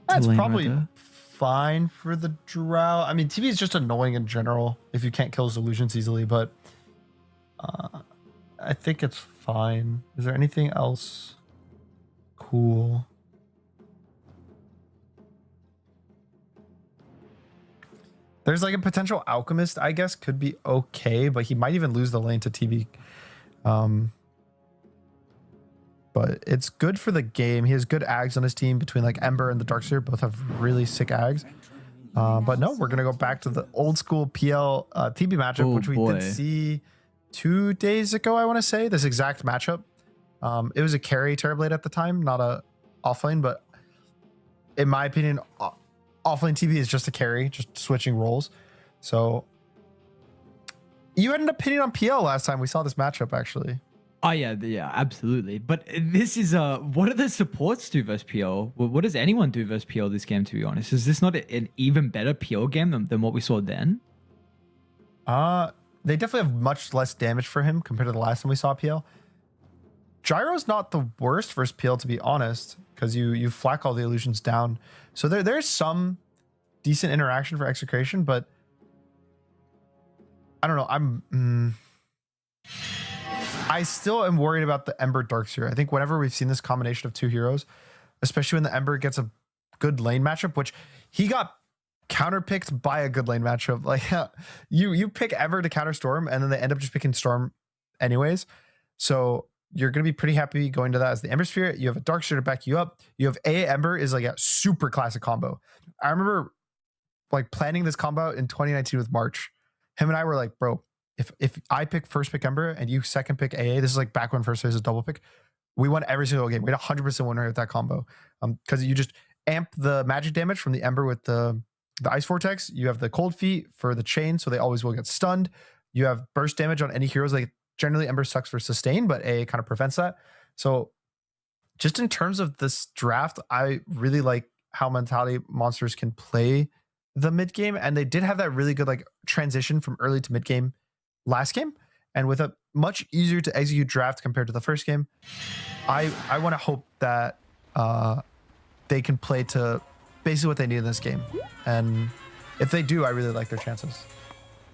Speaker 2: probably
Speaker 1: right,
Speaker 2: fine for the Drow. I mean, TB is just annoying in general if you can't kill his illusions easily, but I think it's fine. Is there anything else cool? There's like a potential Alchemist, I guess, could be okay, but he might even lose the lane to TB. But it's good for the game. He has good ags on his team between like Ember and the Darkseer. Both have really sick ags. But no, we're going to go back to the old school PL TB matchup, which we did see 2 days ago, I want to say. This exact matchup. It was a carry Terrorblade at the time, not a offlane, but in my opinion, offlane TB is just a carry, just switching roles. So you had an opinion on PL last time we saw this matchup, actually.
Speaker 1: Oh yeah, absolutely. But this is what do the supports do versus PL? What does anyone do versus PL this game? To be honest, is this not an even better PL game than what we saw then?
Speaker 2: They definitely have much less damage for him compared to the last time we saw PL. Gyro's not the worst versus PL, to be honest, because you flak all the illusions down. So there's some decent interaction for Execration, but I don't know. I still am worried about the Ember Darkseer. I think whenever we've seen this combination of two heroes, especially when the Ember gets a good lane matchup, which he got counterpicked by a good lane matchup. Like you pick Ember to counter Storm, and then they end up just picking Storm anyways. So you're going to be pretty happy going to that as the Ember Spirit. You have a Darkseer to back you up. You have A Ember is like a super classic combo. I remember like planning this combo in 2019 with March. Him and I were like, bro, if I pick first pick Ember and you second pick AA, this is like back when first phase was double pick. We won every single game. We had 100% win rate with that combo. Because you just amp the magic damage from the Ember with the Ice Vortex. You have the Cold Feet for the chain, so they always will get stunned. You have burst damage on any heroes. Like generally Ember sucks for sustain, but AA kind of prevents that. So just in terms of this draft, I really like how Mentality Monsters can play the mid game, and they did have that really good like transition from early to mid game last game, and with a much easier to execute draft compared to the first game. I want to hope that they can play to basically what they need in this game, and if they do, I really like their chances.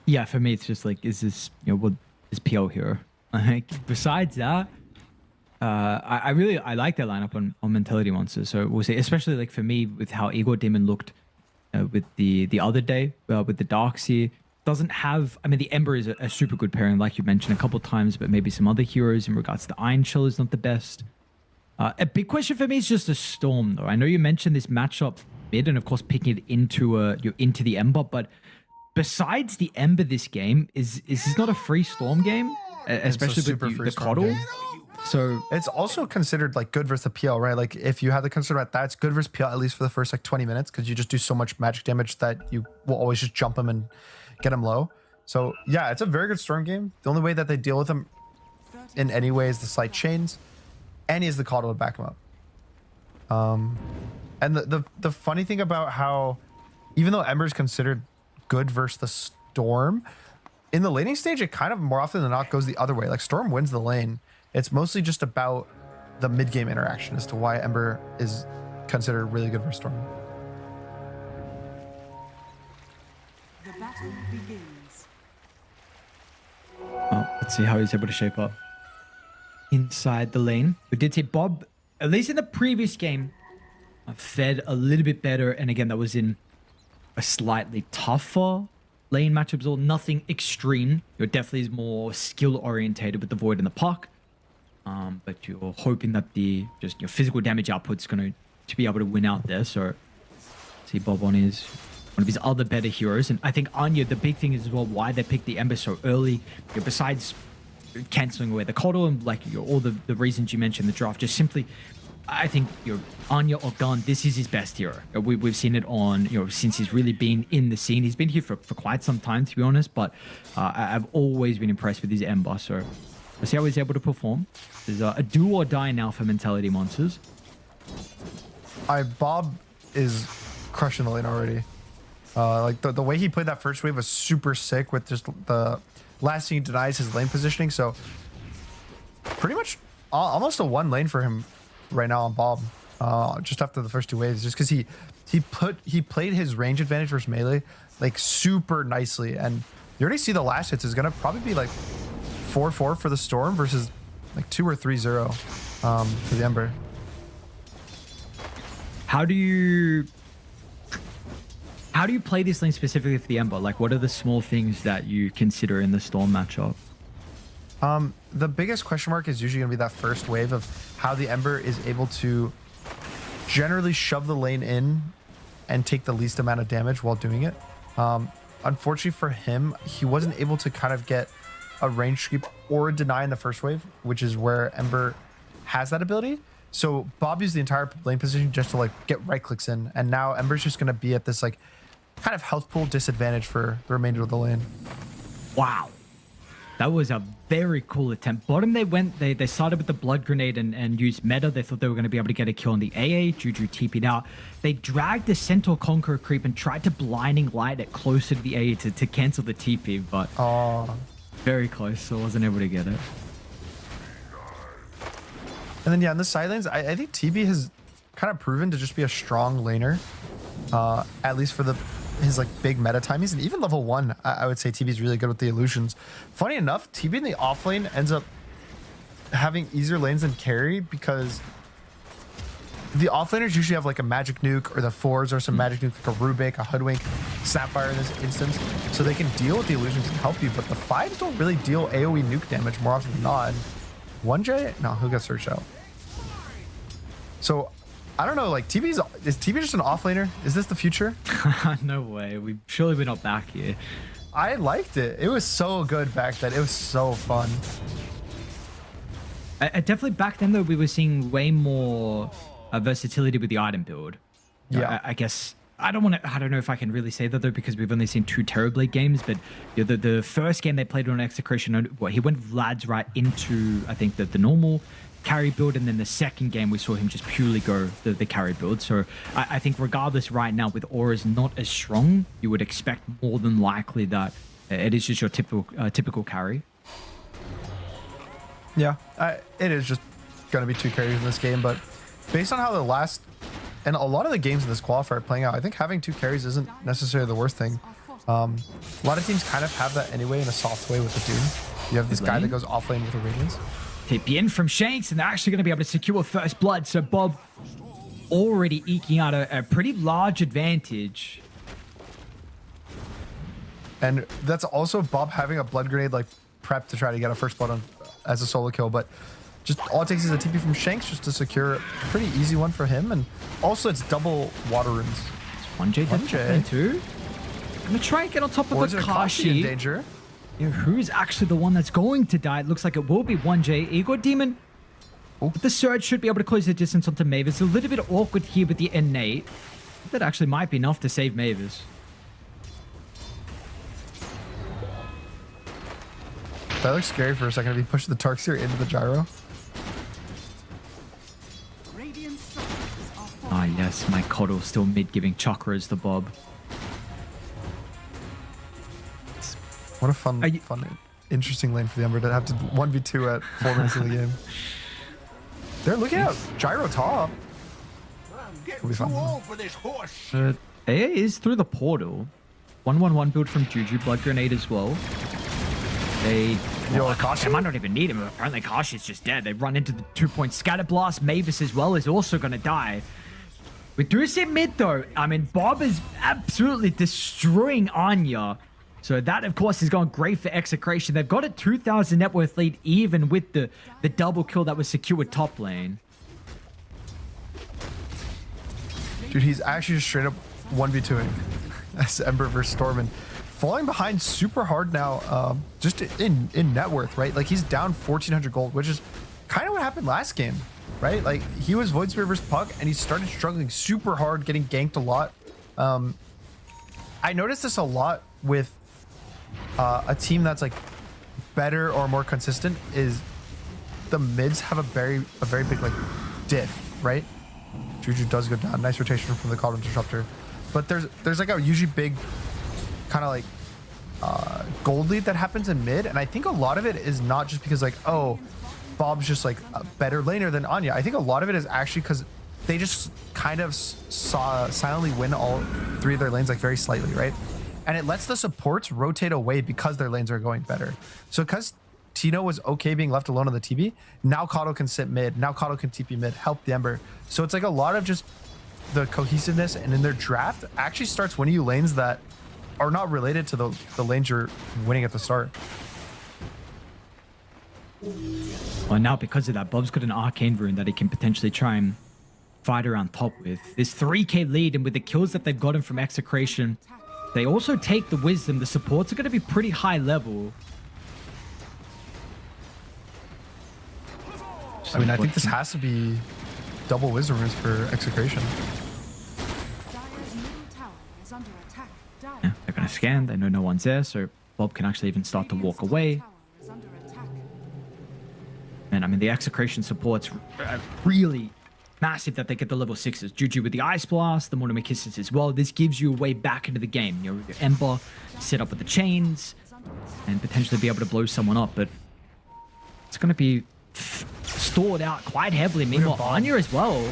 Speaker 1: Yeah, for me, it's just like, is this, what is PO here? Like, besides that, I like that lineup on Mentality Monsters. So we'll say, especially like for me, with how Igor Demon looked with the other day with the Darkseer, doesn't have. I mean, the Ember is a super good pairing, like you mentioned a couple times, but maybe some other heroes in regards to the Iron Shell is not the best. A big question for me is just a Storm, though. I know you mentioned this matchup mid, and of course picking it into the Ember, but besides the Ember, this game is this not a free Storm game, especially with the Coddle.
Speaker 2: Game. So it's also considered like good versus the PL, right? Like if you have to consider that, it's good versus PL at least for the first like 20 minutes, because you just do so much magic damage that you will always just jump them and get them low. So yeah, it's a very good Storm game. The only way that they deal with them in any way is the slight chains, and he has the Coddle to back him up. And the funny thing about how, even though Ember is considered good versus the Storm, in the laning stage, it kind of more often than not goes the other way. Like Storm wins the lane. It's mostly just about the mid-game interaction as to why Ember is considered really good for Storm.
Speaker 3: The battle begins.
Speaker 1: Oh, let's see how he's able to shape up inside the lane. We did see Bob, at least in the previous game, fed a little bit better. And again, that was in a slightly tougher lane matchups, or nothing extreme. You're definitely more skill orientated with the Void and the Puck. But you're hoping that your physical damage output's going to be able to win out there. So see Bob on one of his other better heroes. And I think Anya, the big thing is as well why they picked the Ember so early. Besides cancelling away the Coddle and like all the reasons you mentioned in the draft, just simply, I think Anya or Gun, this is his best hero. We've seen it on, since he's really been in the scene. He's been here for quite some time, to be honest, but I've always been impressed with his Ember. So let's see how he's able to perform. There's a do or die now for Mentality Monsters.
Speaker 2: Bob is crushing the lane already. Like the way he played that first wave was super sick, with just the last thing he denies his lane positioning. So pretty much almost a one lane for him right now on Bob, just after the first two waves, just because he played his range advantage versus melee like super nicely. And you already see the last hits is gonna probably be like 4-4 for the Storm versus like 2 or 3-0 for the Ember.
Speaker 1: How do you play this lane specifically for the Ember? Like, what are the small things that you consider in the Storm matchup?
Speaker 2: The biggest question mark is usually going to be that first wave of how the Ember is able to generally shove the lane in and take the least amount of damage while doing it. Unfortunately for him, he wasn't able to kind of get a range sweep or a deny in the first wave, which is where Ember has that ability. So Bob used the entire lane position just to like get right clicks in, and now Ember's just going to be at this like kind of health pool disadvantage for the remainder of the lane.
Speaker 1: Wow. That was a very cool attempt. Bottom they started with the blood grenade and used meta. They thought they were going to be able to get a kill on the AA. Juju TP'd out. They dragged the Centaur Conqueror creep and tried to blinding light it closer to the AA to cancel the TP, but very close, so wasn't able to get it.
Speaker 2: And then, yeah, in the side lanes, I think TB has kind of proven to just be a strong laner, at least for his like big meta timies. And even level 1, I would say TB is really good with the illusions. Funny enough, TB in the off lane ends up having easier lanes than carry because the offlaners usually have like a magic nuke, or the 4s or some magic nuke, like a Rubik, a Hoodwink, Sapphire in this instance, so they can deal with the illusions and help you. But the 5s don't really deal AoE nuke damage more often than not. 1J? No, he'll get searched out. So I don't know, like is TB just an offlaner? Is this the future?
Speaker 1: No way. Surely we're not back here.
Speaker 2: I liked it. It was so good back then. It was so fun.
Speaker 1: I definitely back then though, we were seeing way more versatility with the item build.
Speaker 2: Yeah.
Speaker 1: I guess I don't know if I can really say that though, because we've only seen 2 Terrorblade games, but the first game they played on Execration, he went Vlad's right into, I think, the normal carry build, and then the second game we saw him just purely go the carry build. So I think regardless right now, with auras not as strong, you would expect more than likely that it is just your typical carry.
Speaker 2: Yeah, it is just going to be 2 carries in this game, but based on how the last and a lot of the games in this qualifier are playing out, I think having 2 carries isn't necessarily the worst thing. A lot of teams kind of have that anyway in a soft way with the Doom. You have this guy that goes off lane with the Radiance.
Speaker 1: TP in from Shanks, and they're actually going to be able to secure first blood. So Bob already eking out a pretty large advantage.
Speaker 2: And that's also Bob having a blood grenade like prep to try to get a first blood on as a solo kill, but just all it takes is a TP from Shanks just to secure a pretty easy one for him. And also it's double water runes.
Speaker 1: 1J did too. Gonna try and get on top of a Kashi.
Speaker 2: In danger.
Speaker 1: Yeah, who's actually the one that's going to die? It looks like it will be 1J. Igor Demon. But the Surge should be able to close the distance onto Mavis. A little bit awkward here with the innate. That actually might be enough to save Mavis.
Speaker 2: That looks scary for a second if he pushed the Tarkseer into the gyro.
Speaker 1: Ah, yes, my Coddle still mid giving chakras to Bob.
Speaker 2: What a fun, interesting lane for the Ember to have to 1v2 at 4 minutes of the game. They're looking at gyro top. It'll be fun.
Speaker 1: AA is through the portal. 1-1-1 build from Juju, Blood Grenade as well. They might not even need him. Apparently Kashi's just dead. They run into the 2-point scatter blast. Mavis as well is also going to die. We do see mid though. I mean, Bob is absolutely destroying Anya. So that, of course, is going great for Execration. They've got a 2,000 net worth lead even with the double kill that was secured top lane.
Speaker 2: Dude, he's actually just straight up 1v2ing as Ember versus Stormin. Falling behind super hard now, just in net worth, right? Like, he's down 1,400 gold, which is kind of what happened last game, right? Like, he was Void Spirit versus Puck, and he started struggling super hard, getting ganked a lot. I noticed this a lot with a team that's like better or more consistent, is the mids have a very big like diff, right? Juju does go down. Nice rotation from the Cauldron Disruptor. But there's like a usually big kind of like gold lead that happens in mid, and I think a lot of it is not just because like, oh, Bob's just like a better laner than Anya. I think a lot of it is actually because they just kind of silently win all 3 of their lanes like very slightly, right? And it lets the supports rotate away because their lanes are going better. So because Tino was okay being left alone on the TB, now Kato can sit mid, now Kato can TP mid, help the Ember. So it's like a lot of just the cohesiveness, and in their draft actually starts winning you lanes that are not related to the lanes you're winning at the start.
Speaker 1: Well, now because of that, Bob's got an Arcane Rune that he can potentially try and fight around top with. This 3k lead, and with the kills that they've gotten from Execration, they also take the Wisdom. The supports are going to be pretty high level.
Speaker 2: I mean, I think this has to be double Wisdom runes for Execration.
Speaker 1: Yeah, they're going to scan. They know no one's there, so Bob can actually even start to walk away. And I mean, the Execration support's really massive that they get the level 6s. Juju with the Ice Blast, the Mortimer Kisses as well. This gives you a way back into the game. You know, your Ember set up with the chains and potentially be able to blow someone up, but it's going to be stalled out quite heavily. Meanwhile,
Speaker 2: Bob.
Speaker 1: Anya as well.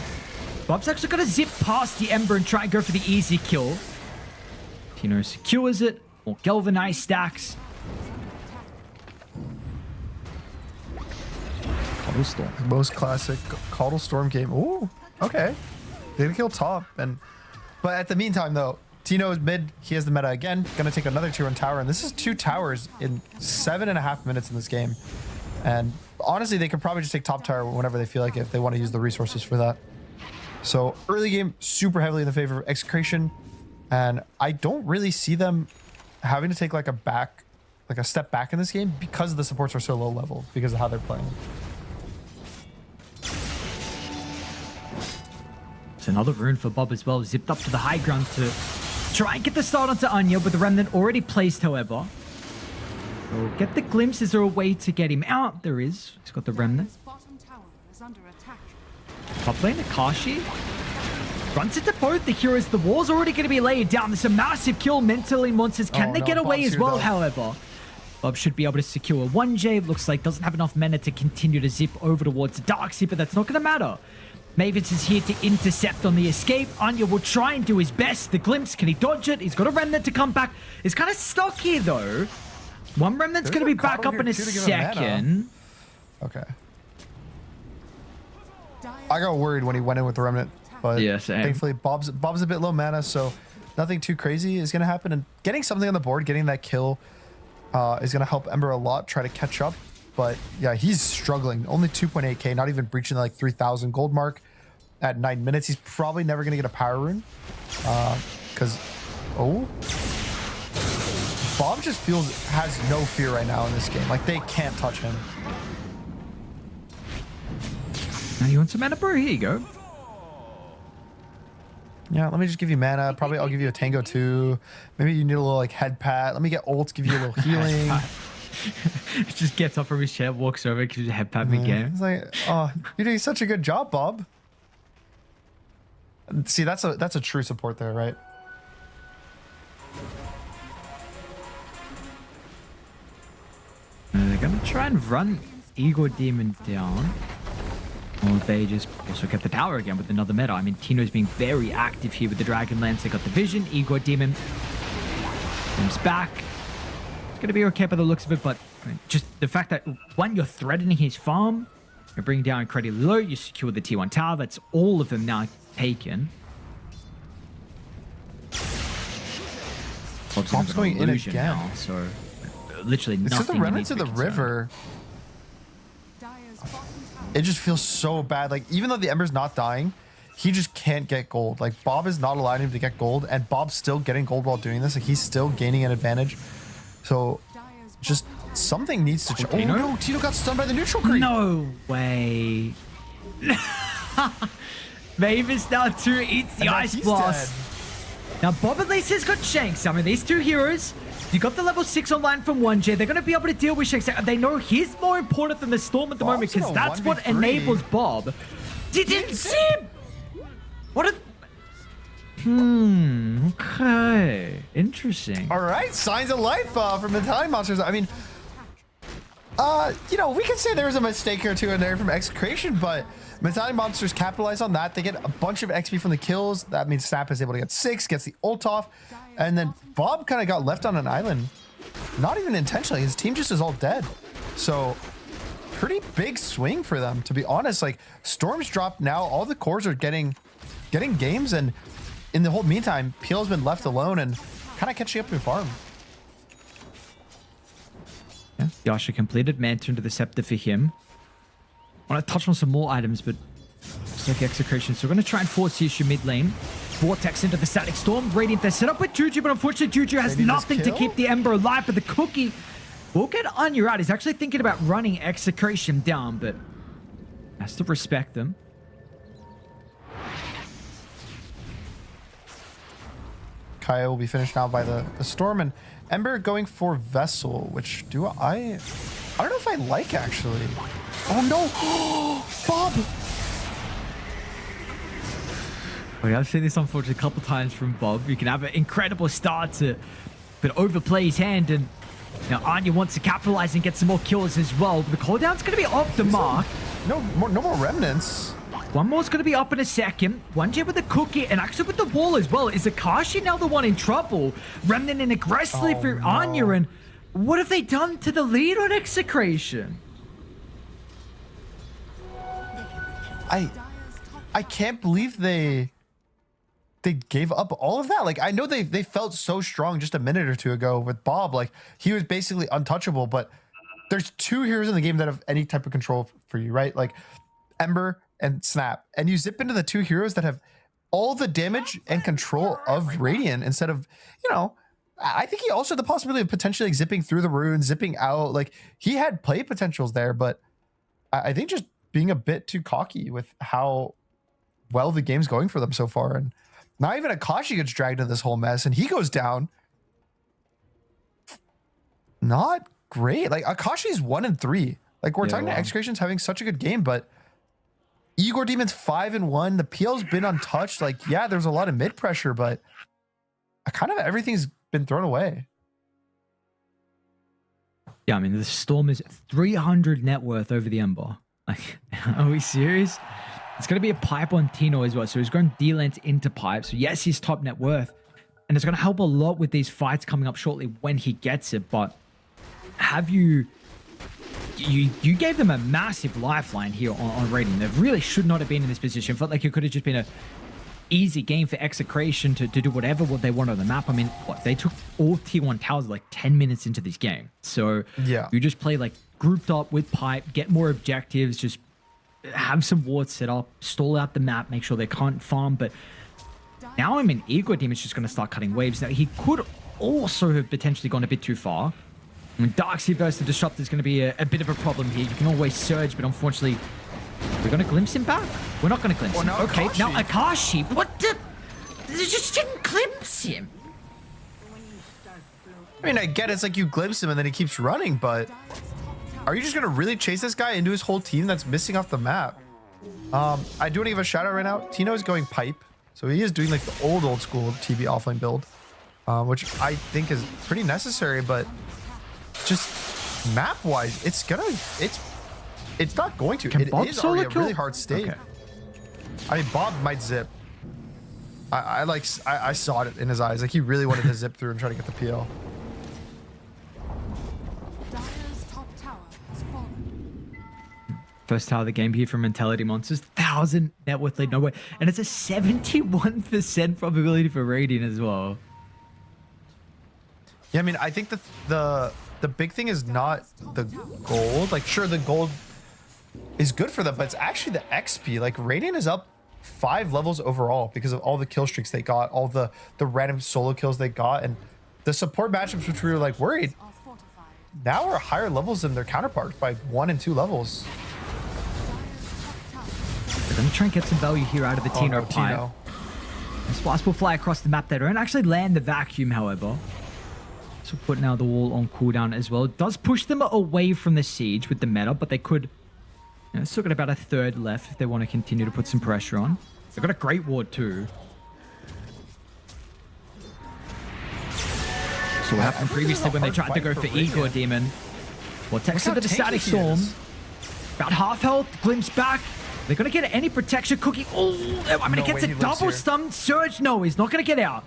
Speaker 1: Bob's actually going to zip past the Ember and try and go for the easy kill. Tino secures it. More galvanized stacks. Coddle Storm.
Speaker 2: Most classic Coddle Storm game. Ooh, okay. They're gonna kill top, but at the meantime though, Tino is mid. He has the meta again. Gonna take another tier 1 tower, and this is 2 towers in 7.5 minutes in this game. And honestly, they could probably just take top tower whenever they feel like it, if they want to use the resources for that. So early game, super heavily in the favor of Execration, and I don't really see them having to take like a step back in this game because the supports are so low level because of how they're playing.
Speaker 1: It's another rune for Bob as well. Zipped up to the high ground to try and get the start onto Anya, with the remnant already placed, however. We'll get the glimpse. Is there a way to get him out? There is. He's got the remnant.
Speaker 3: Dire's bottom tower is under attack.
Speaker 1: Top lane, Akashi runs into both the heroes. The wall's already going to be laid down. There's a massive kill. Mentally monsters. Can
Speaker 2: Oh,
Speaker 1: they
Speaker 2: no,
Speaker 1: get away
Speaker 2: Bob's
Speaker 1: as
Speaker 2: here,
Speaker 1: well,
Speaker 2: though.
Speaker 1: however? Bob should be able to secure 1J. Looks like doesn't have enough mana to continue to zip over towards Darkseid, but that's not going to matter. Mavis is here to intercept on the escape. Anya will try and do his best. The glimpse, can he dodge it? He's got a remnant to come back. He's kind of stuck here, though. One remnant's
Speaker 2: There's
Speaker 1: going to be
Speaker 2: a
Speaker 1: back
Speaker 2: Coddle
Speaker 1: up in a
Speaker 2: here, too, to give him mana.
Speaker 1: second.
Speaker 2: Okay.
Speaker 3: Dire's
Speaker 2: I got worried when he went in with the remnant, but
Speaker 1: Yeah, same.
Speaker 2: thankfully Bob's a bit low mana, so nothing too crazy is gonna happen. And getting something on the board, getting that kill, is gonna help Ember a lot. Try to catch up, but yeah, he's struggling. Only 2.8k, not even breaching the like 3,000 gold mark at 9 minutes. He's probably never gonna get a power rune, because Bob just has no fear right now in this game. Like they can't touch him.
Speaker 1: Now you want some mana, bro? Here you go.
Speaker 2: Yeah, let me just give you mana. Probably I'll give you a tango too. Maybe you need a little like head pat. Let me get ult, give you a little healing.
Speaker 1: Just gets up from his chair, walks over, gives you a head pat mid-game.
Speaker 2: It's like, oh, you're doing such a good job, Bob. See, that's a true support there, right?
Speaker 1: They're gonna try and run Igor Demon down. Or they just also get the tower again with another meta. I mean, Tino's being very active here with the Dragon Lance. They got the vision. Igor Demon comes back. It's gonna be okay by the looks of it, but I mean, just the fact that one, you're threatening his farm, you're bringing down incredibly low, you secure the T1 tower. That's all of them now taken.
Speaker 2: Bob's going in
Speaker 1: illusion
Speaker 2: again.
Speaker 1: now, so literally
Speaker 2: It's
Speaker 1: nothing.
Speaker 2: just the
Speaker 1: you
Speaker 2: remnants
Speaker 1: need
Speaker 2: of
Speaker 1: to
Speaker 2: the
Speaker 1: be concerned.
Speaker 2: river.
Speaker 3: Dire's bottom tower.
Speaker 2: It just feels so bad. Like even though the Ember's not dying, he just can't get gold. Like Bob is not allowing him to get gold, and Bob's still getting gold while doing this. Like he's still gaining an advantage. So
Speaker 3: Dire's
Speaker 2: just something needs to change. Oh
Speaker 1: Tino?
Speaker 2: no, Tino got stunned by the neutral creep.
Speaker 1: No way. Mavis now 2 eats the
Speaker 2: And now
Speaker 1: ice
Speaker 2: he's
Speaker 1: blast.
Speaker 2: dead.
Speaker 1: Now Bob at least has got Shanks. I mean, these two heroes, you got the level 6 online from 1J. They're going to be able to deal with Shanks. They know he's more important than the Storm at the moment
Speaker 2: Bob's in
Speaker 1: because
Speaker 2: a
Speaker 1: that's what
Speaker 2: 1v3.
Speaker 1: enables Bob. Didn't see him. What a... okay. Interesting.
Speaker 2: All right, signs of life from Italian monsters. I mean, you know, we could say there was a mistake or two in there from Execration, but Italian monsters capitalize on that. They get a bunch of XP from the kills. That means Snap is able to get 6, gets the ult off, and then Bob kind of got left on an island. Not even intentionally. His team just is all dead. So pretty big swing for them, to be honest. Like Storm's dropped now. All the cores are getting games, and in the whole meantime, Peel's been left alone and kind of catching up in farm.
Speaker 1: Yeah, Yasha completed. Manta into the scepter for him. I want to touch on some more items, but it's like Execration. So we're going to try and force the issue mid lane. Vortex into the Static Storm. Radiant, they're set up with Juju, but unfortunately Juju has
Speaker 2: Maybe this
Speaker 1: nothing to
Speaker 2: kill?
Speaker 1: keep the Ember alive, but the cookie will get Anya out. He's actually thinking about running Execration down, but has to respect them.
Speaker 2: Kaya will be finished now by the Storm, and Ember going for Vessel, which I don't know if I like actually. Oh no, Bob!
Speaker 1: Okay, I've seen this unfortunately a couple times from Bob. You can have an incredible start to, but overplay his hand, and Now, Anya wants to capitalize and get some more kills as well. But the cooldown's going to be off the mark.
Speaker 2: No more remnants.
Speaker 1: One more's going to be up in a second. One jet with the cookie and actually with the wall as well. Is Akashi now the one in trouble? Remnant in aggressively for Anya. And what have they done to the lead on Execration?
Speaker 2: I can't believe they gave up all of that. Like, I know they felt so strong just a minute or two ago with Bob. Like, he was basically untouchable, but there's 2 heroes in the game that have any type of control for you, right? Like Ember and Snap. And you zip into the 2 heroes that have all the damage and control of Radiant instead of, you know, I think he also had the possibility of potentially like zipping through the runes, zipping out. Like, he had play potentials there, but I think just being a bit too cocky with how well the game's going for them so far. And not even Akashi gets dragged into this whole mess and he goes down. Not great. Like, Akashi's 1-3. Like, we're talking to Execration's having such a good game, but Igor Demon's 5-1. The PL's been untouched. Like, yeah, there's a lot of mid pressure, but kind of everything's been thrown away.
Speaker 1: Yeah, I mean, the Storm is 300 net worth over the Ember. Like, are we serious? It's going to be a pipe on Tino as well. So he's going D-lens into pipe. So yes, he's top net worth. And it's going to help a lot with these fights coming up shortly when he gets it. But have you gave them a massive lifeline here on Radiant. They really should not have been in this position. Felt like it could have just been a easy game for Execration to do whatever what they want on the map. I mean, what, they took all T1 towers like 10 minutes into this game. So
Speaker 2: yeah,
Speaker 1: you just play like grouped up with pipe, get more objectives, just have some wards set up, stall out the map, make sure they can't farm. But now I mean, Igor Demon's just going to start cutting waves. Now he could also have potentially gone a bit too far. I mean, Darkseid versus the Disruptor is going to be a bit of a problem here. You can always surge, but unfortunately, we're going to glimpse him back. We're not going to glimpse him. Okay, now Akashi. What the? They just didn't glimpse him.
Speaker 2: I mean, I get it's like you glimpse him and then he keeps running, but are you just going to really chase this guy into his whole team that's missing off the map? I do want to give a shout out right now. Tino is going pipe. So he is doing like the old school TB offlane build, which I think is pretty necessary, but just map wise, it's not going to.
Speaker 1: Can
Speaker 2: It
Speaker 1: Bob
Speaker 2: is
Speaker 1: solo
Speaker 2: already a
Speaker 1: kill?
Speaker 2: really hard state.
Speaker 1: Okay.
Speaker 2: I mean, Bob might zip. I saw it in his eyes. Like, he really wanted to zip through and try to get the PL.
Speaker 3: Dire's top tower has fallen.
Speaker 1: First tower of the game here from Mentality Monsters. 1,000 net worth lead, no way. And it's a 71% probability for Radiant as well.
Speaker 2: Yeah, I mean, I think that the big thing is not the gold. Like, sure, the gold is good for them, but it's actually the XP. Like, Radiant is up 5 levels overall because of all the kill streaks they got, all the random solo kills they got, and the support matchups, which we were like worried,
Speaker 3: Are fortified.
Speaker 2: now are higher levels than their counterparts by 1 and 2 levels.
Speaker 3: Dire's top tower.
Speaker 1: They're going to try and get some value here out of the Tino
Speaker 2: no,
Speaker 1: pipe.
Speaker 2: Tino.
Speaker 1: The Splice will fly across the map. They don't actually land the vacuum, however. So put now the wall on cooldown as well. It does push them away from the siege with the meta, but they could, you know, still got about a third left if they want to continue to put some pressure on. They've got a great ward too. So what happened previously when they tried to go for Igor Demon? Well, text
Speaker 2: Look
Speaker 1: into the
Speaker 2: how tanky
Speaker 1: static
Speaker 2: he
Speaker 1: storm.
Speaker 2: is.
Speaker 1: About half health, glimpse back. They're going to get any protection. Cookie. Oh, I mean,
Speaker 2: No
Speaker 1: it gets
Speaker 2: way
Speaker 1: a
Speaker 2: he lives
Speaker 1: double
Speaker 2: here.
Speaker 1: stun. Surge, no, he's not going to get out.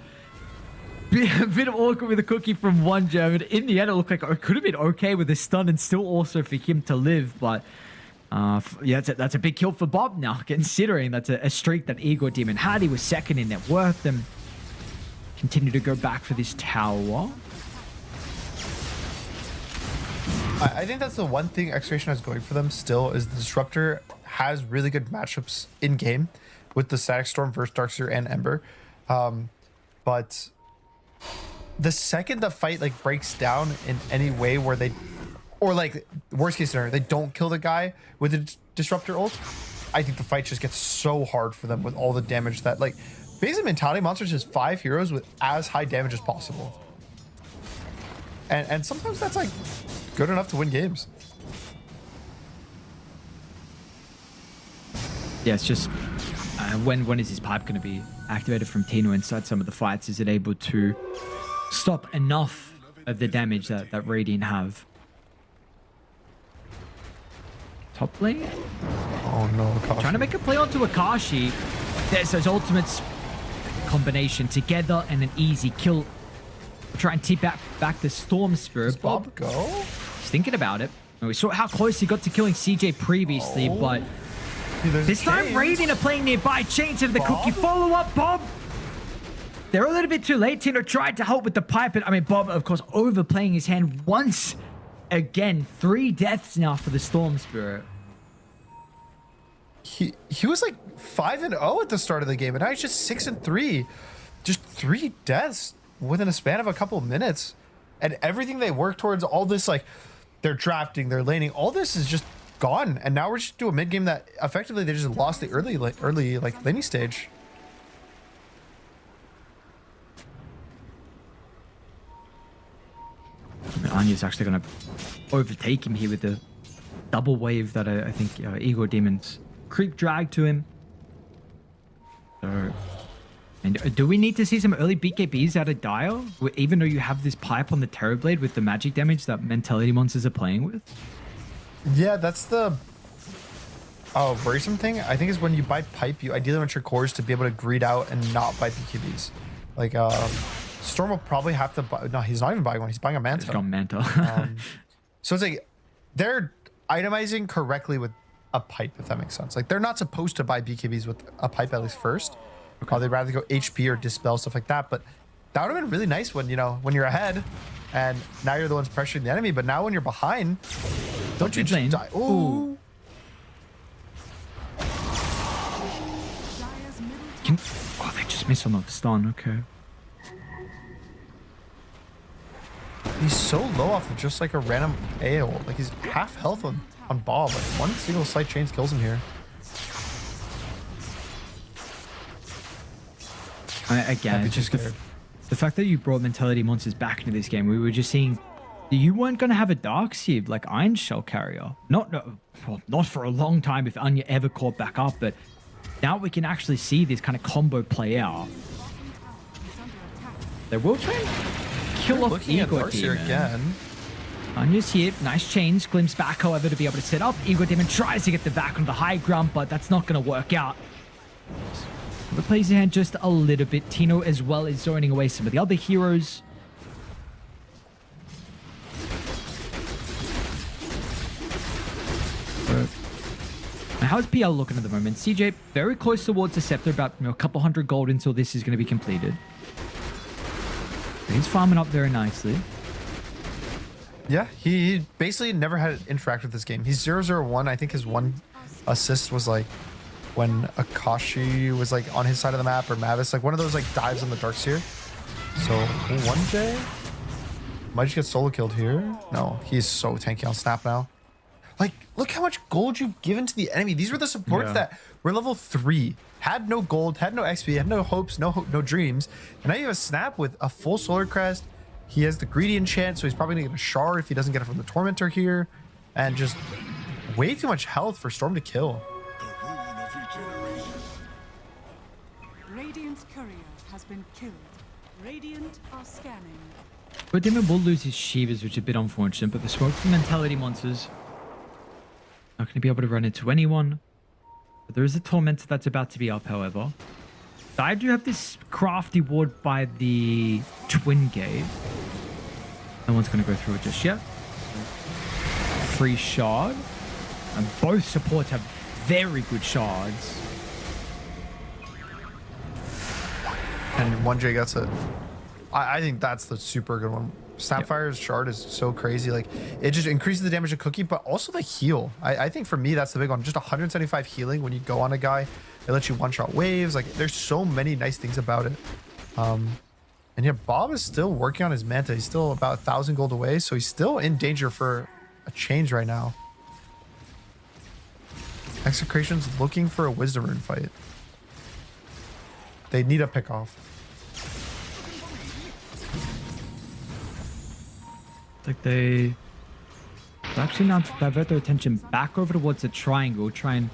Speaker 1: A bit of awkward with a cookie from one German. In the end, it looked like it could have been okay with the stun and still also for him to live. But yeah, that's a big kill for Bob now, considering that's a streak that Igor Demon had. He was second in net worth and continue to go back for this tower.
Speaker 2: I think that's the one thing Execration has going for them still is the Disruptor has really good matchups in game with the Static Storm versus Darkseer and Ember. But the second the fight like breaks down in any way where they, or like worst case scenario, they don't kill the guy with the Disruptor ult, I think the fight just gets so hard for them with all the damage that like basically Mentality Monsters is 5 heroes with as high damage as possible. And sometimes that's like good enough to win games.
Speaker 1: Yeah, it's just when is his pipe going to be activated from Tino inside some of the fights? Is it able to stop enough of the damage that Radiant have. Top lane?
Speaker 2: Oh no, Akashi.
Speaker 1: Trying to make a play onto Akashi. There's those ultimates combination together and an easy kill. Try and tip back the Storm Spirit.
Speaker 2: Does Bob go?
Speaker 1: He's thinking about it. And we saw how close he got to killing CJ previously, but this time Radiant are playing nearby. Change into the cookie. Follow up, Bob. They're a little bit too late. Tino tried to help with the pipe, and I mean, Bob, of course, overplaying his hand once again. 3 deaths now for the Storm Spirit.
Speaker 2: He was like 5-0 at the start of the game, and now he's just 6-3. Just 3 deaths within a span of a couple of minutes. And everything they work towards, all this, like, they're drafting, they're laning, all this is just gone. And now we're just doing a mid game that effectively they just lost the early laning stage.
Speaker 1: I mean, Anya's actually going to overtake him here with the double wave that I think Ego Demon's creep drag to him. So, and do we need to see some early BKBs out of Dire? Even though you have this pipe on the Terrorblade with the magic damage that Mentality Monsters are playing with?
Speaker 2: Yeah, that's the worrisome thing. I think is when you buy pipe, you ideally want your cores to be able to greed out and not buy BKBs. Like, Storm will probably have to buy... No, he's not even buying one. He's buying a Manta.
Speaker 1: He's got Manta.
Speaker 2: So it's like, they're itemizing correctly with a pipe, if that makes sense. Like, they're not supposed to buy BKBs with a pipe at least first. Okay. They'd rather go HP or Dispel, stuff like that. But that would have been really nice when, you know, when you're ahead and now you're the ones pressuring the enemy. But now when you're behind, don't you just die? Ooh.
Speaker 1: Oh, they just missed on the stun. Okay.
Speaker 2: He's so low off of just like a random AO. Like, he's half health on Bob. Like, one single slight change kills him here.
Speaker 1: Again, it's just the fact that you brought Mentality Monsters back into this game. We were just seeing you weren't going to have a Dark Sieve like Iron Shell carrier. Not for a long time if Anya ever caught back up, but now we can actually see this kind of combo play out. They will try and kill off Ego Demon.
Speaker 2: Again.
Speaker 1: Anya's here. Nice chains. Glimpse back, however, to be able to set up. Ego Demon tries to get the back on the high ground, but that's not going to work out. Plays his hand just a little bit. Tino as well is zoning away some of the other heroes. Now, how's PL looking at the moment? CJ very close towards the scepter, about a couple hundred gold until this is going to be completed. He's farming up very nicely.
Speaker 2: Yeah, he basically never had interact with this game. He's 0-0-1. I think his one assist was like when Akashi was like on his side of the map, or Mavis, like one of those like dives on the Darkseer. So 1J might just get solo killed here. No, he's so tanky on Snap now. Like, look how much gold you've given to the enemy. These were the supports that were level 3, had no gold, had no XP, had no hopes, no dreams. And now you have a Snap with a full solar crest. He has the greedy enchant, so he's probably gonna get a shard if he doesn't get it from the Tormentor here. And just way too much health for Storm to kill.
Speaker 3: Radiant's courier has been killed. Radiant are scanning.
Speaker 1: But Demon will lose his Shivas, which is a bit unfortunate, but the smoke from Mentality Monsters not going to be able to run into anyone. But there is a Tormentor that's about to be up, however. I do have this crafty ward by the Twin Gate. No one's going to go through it just yet. Free shard. And both supports have very good shards.
Speaker 2: And 1J gets it. I think that's the super good one. Snapfire's shard is so crazy. Like, it just increases the damage of Cookie, but also the heal. I think for me, that's the big one. Just 175 healing when you go on a guy. It lets you one-shot waves. Like, there's so many nice things about it. And yeah, Bob is still working on his Manta. He's still about 1,000 gold away, so he's still in danger for a change right now. Execration's looking for a Wisdom Rune fight. They need a pick-off.
Speaker 1: Like they actually now divert their attention back over towards the triangle, try and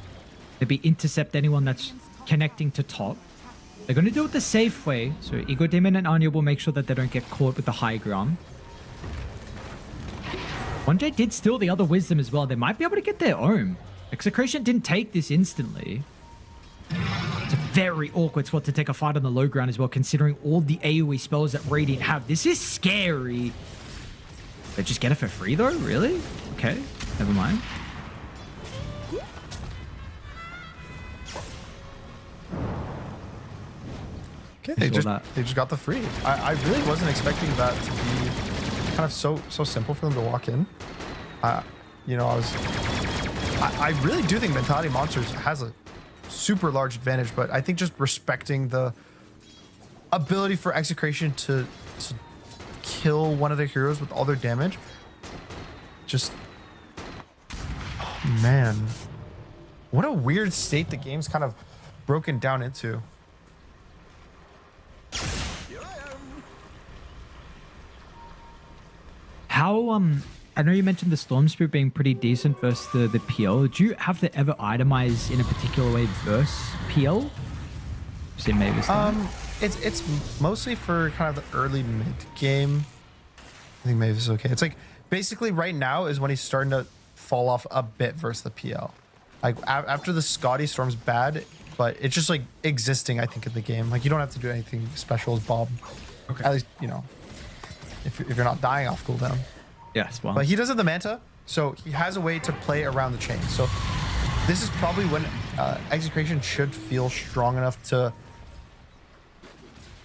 Speaker 1: maybe intercept anyone that's connecting to top. They're going to do it the safe way, so Ego Demon and Anya will make sure that they don't get caught with the high ground. 1J did steal the other wisdom as well. They might be able to get their own. Execration didn't take this instantly. It's a very awkward spot to take a fight on the low ground as well, considering all the AoE spells that Radiant have. This is scary. They just get it for free though? Really? Okay, never mind.
Speaker 2: Okay, they just got the free. I really wasn't expecting that to be kind of so simple for them to walk in. You know, I really do think Mentality Monsters has a super large advantage, but I think just respecting the ability for Execration to kill one of their heroes with all their damage, just, oh man, what a weird state the game's kind of broken down into.
Speaker 1: How, I know you mentioned the Storm Spirit being pretty decent versus the PL. Do you have to ever itemize in a particular way versus PL? Say Mavis time?
Speaker 2: It's mostly for kind of the early mid game. I think Mavis is okay. It's like basically right now is when he's starting to fall off a bit versus the PL. Like after the Scotty Storm's bad, but it's just like existing, I think, in the game. Like you don't have to do anything special as Bob. Okay. At least, you know, if you're not dying off cooldown.
Speaker 1: Yes, well.
Speaker 2: But he does have the Manta, so he has a way to play around the chain. So this is probably when Execration should feel strong enough to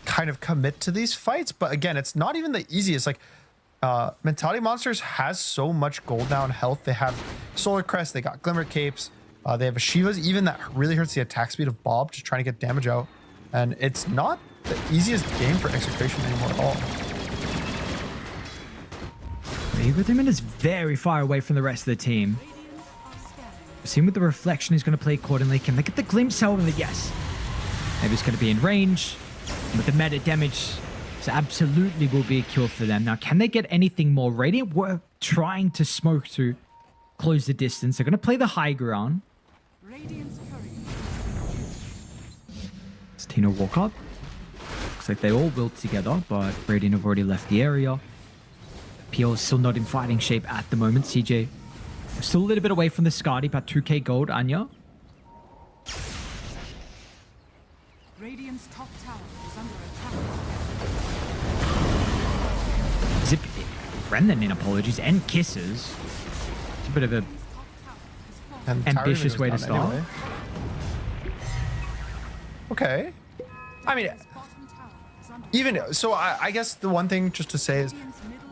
Speaker 2: kind of commit to these fights. But again, it's not even the easiest. Like Mentality Monsters has so much gold now in health. They have Solar Crest, they got Glimmer Capes, they have a Shivas even that really hurts the attack speed of Bob, just trying to get damage out. And it's not the easiest game for Execration anymore at all.
Speaker 1: Rhythm is very far away from the rest of the team. Seeing with the reflection, he's going to play accordingly. Can they get the glimpse? However, yes. Maybe it's going to be in range. And with the meta damage, this absolutely will be a kill for them. Now, can they get anything more? Radiant were trying to smoke to close the distance. They're going to play the high ground. Does Tino walk up? Looks like they all built together, but Radiant have already left the area. PL is still not in fighting shape at the moment. CJ still a little bit away from the Skadi, about 2k gold. Anya.
Speaker 3: Radiant's top tower is under attack.
Speaker 1: Zip Brendan in apologies and kisses. It's a bit of a ambitious way to start. Anyway.
Speaker 2: Okay. I mean, even so, I guess the one thing just to say is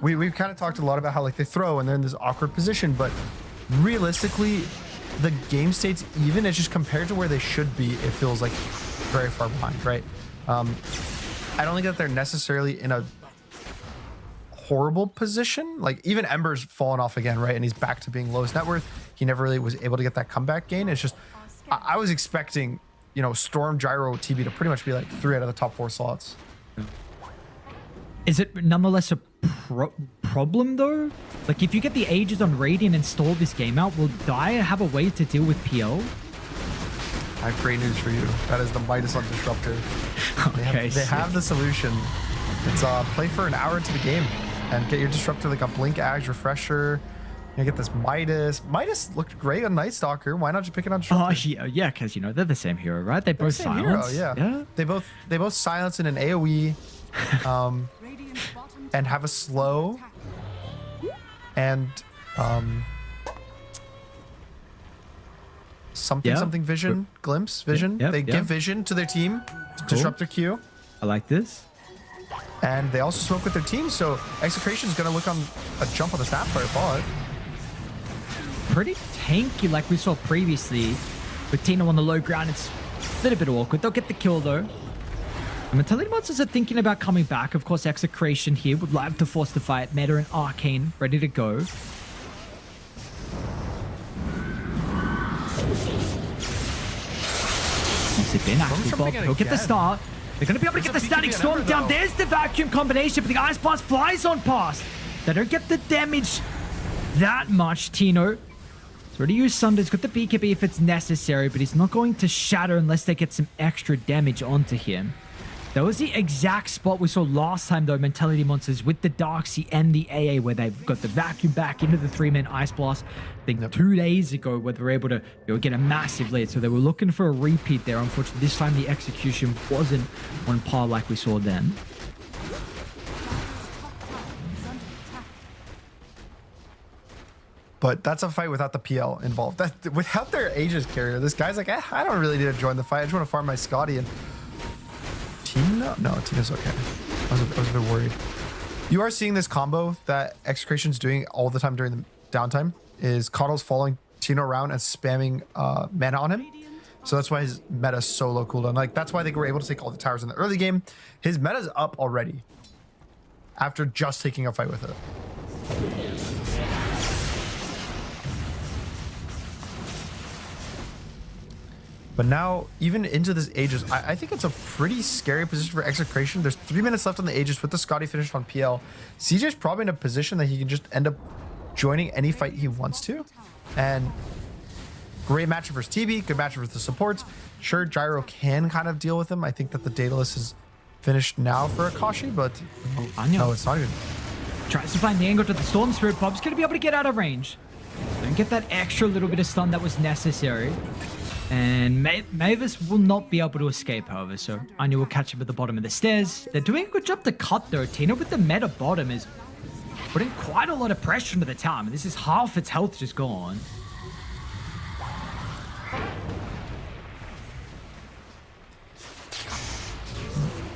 Speaker 2: we've kind of talked a lot about how like they throw and they're in this awkward position, but realistically, the game state's even. It's just compared to where they should be, it feels like very far behind, right? I don't think that they're necessarily in a horrible position. Like even Ember's fallen off again, right? And he's back to being lowest net worth. He never really was able to get that comeback gain. It's just I was expecting, you know, Storm, Gyro, TB to pretty much be like 3 out of the top 4 slots.
Speaker 1: Is it nonetheless a problem though? Like if you get the Aegis on Radiant and stall this game out, will Dire have a way to deal with PL?
Speaker 2: I have great news for you. That is the Midas on Disruptor.
Speaker 1: Okay,
Speaker 2: they have the solution. It's play for an hour into the game and get your Disruptor like a Blink Ash Refresher. You get this Midas. Midas looked great on Night Stalker. Why not just pick it on Disruptor?
Speaker 1: Oh yeah, because you know they're the same hero, right? They both silence.
Speaker 2: Hero, yeah. They both silence in an AoE. And have a slow and something vision, glimpse vision. They give vision to their team to disrupt their Q.
Speaker 1: I like this.
Speaker 2: And they also smoke with their team, so Execration is going to look on a jump on the Snapfire bot.
Speaker 1: Pretty tanky like we saw previously with Tino on the low ground. It's a little bit awkward. They'll get the kill though. Mentality Monsters are thinking about coming back. Of course, Execration here would like to force the fight. Meta and Arcane ready to go. He'll get the start. They're going to be able to get the Static Storm down. There's the Vacuum combination, but the Ice Blast flies on past. They don't get the damage that much, Tino. He's already used Sunder. He's got the BKB if it's necessary, but he's not going to shatter unless they get some extra damage onto him. That was the exact spot we saw last time, though, Mentality Monsters with the Darksea and the AA, where they've got the vacuum back into the 3-man Ice Blast. I think 2 days ago, where they were able to get a massive lead. So they were looking for a repeat there. Unfortunately, this time the execution wasn't on par like we saw then.
Speaker 2: But that's a fight without the PL involved. Without their Aegis carrier, this guy's like, I don't really need to join the fight. I just want to farm my Scotty. And Tina? No, Tina's okay. I was a bit worried. You are seeing this combo that Execration's doing all the time during the downtime, is Coddle's following Tino around and spamming mana on him. So that's why his meta's so low cooldown. Like, that's why they were able to take all the towers in the early game. His meta's up already after just taking a fight with it. But now, even into this Aegis, I think it's a pretty scary position for Execration. There's 3 minutes left on the Aegis with the Scotty finished on PL. CJ's probably in a position that he can just end up joining any fight he wants to. And great matchup versus TB, good matchup versus the supports. Sure, Gyro can kind of deal with him. I think that the Daedalus is finished now for Akashi, but no, it's not good.
Speaker 1: Tries to find the angle to the Storm Spirit. Bob's going to be able to get out of range and get that extra little bit of stun that was necessary. And Mavis will not be able to escape, however, so Anya will catch him at the bottom of the stairs. They're doing a good job to cut, though. Tina with the meta bottom is putting quite a lot of pressure into the tower. I mean, this is half its health just gone.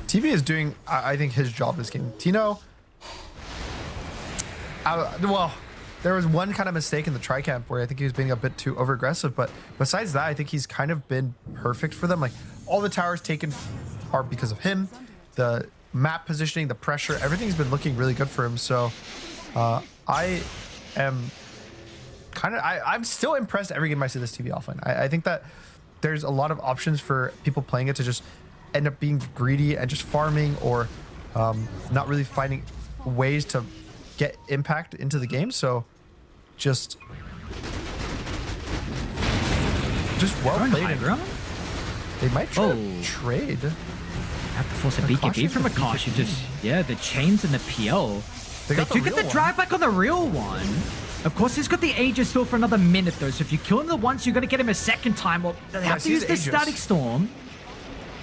Speaker 2: TB is doing, I think, his job this game. Tino, well, there was one kind of mistake in the tri-camp where I think he was being a bit too over-aggressive, but besides that, I think he's kind of been perfect for them. Like, all the towers taken are because of him. The map positioning, the pressure, everything's been looking really good for him. So I am kind of, I'm still impressed every game I see this TV offline. I think that there's a lot of options for people playing it to just end up being greedy and just farming, or not really finding ways to get impact into the game. So just well played. They might try to trade.
Speaker 1: Have to force a BKB from Akashi. Just, yeah, the chains and the PL. They do get the drag back on the real one. Of course, he's got the Aegis still for another minute, though. So if you kill him the once, you're going to get him a second time. Well, they have to use the Static Storm.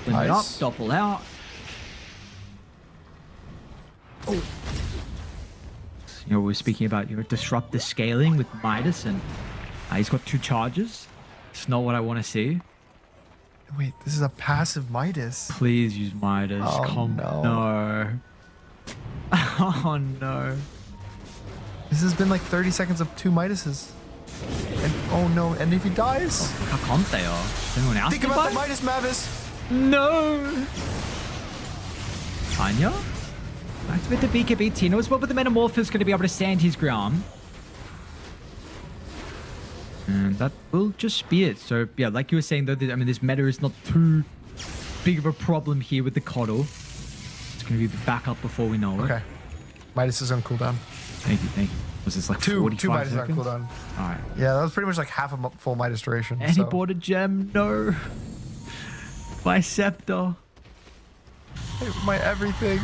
Speaker 1: Limit up, doppel out. Oh. You know, we were speaking about disrupt the scaling with Midas, and he's got 2 charges. It's not what I want to see.
Speaker 2: Wait, this is a passive Midas.
Speaker 1: Please use Midas.
Speaker 2: Oh,
Speaker 1: Come no. Oh no.
Speaker 2: This has been like 30 seconds of 2 Midases. And oh no, and if he dies?
Speaker 1: Oh, how can't they are? Is anyone else?
Speaker 2: Think about the Midas, Mavis.
Speaker 1: No. Anya? Activate the BKB. Tino as well, but the Metamorph is going to be able to stand his ground. And that will just be it. So, yeah, like you were saying, though, I mean, this meta is not too big of a problem here with the Coddle. It's going to be back up before we know it.
Speaker 2: Okay. Midas is on cooldown.
Speaker 1: Thank you, thank you. Was this like
Speaker 2: 2
Speaker 1: Midas
Speaker 2: on cooldown.
Speaker 1: All right.
Speaker 2: Yeah, that was pretty much like half a full Midas duration.
Speaker 1: And he bought a gem. No. My scepter.
Speaker 2: My everything.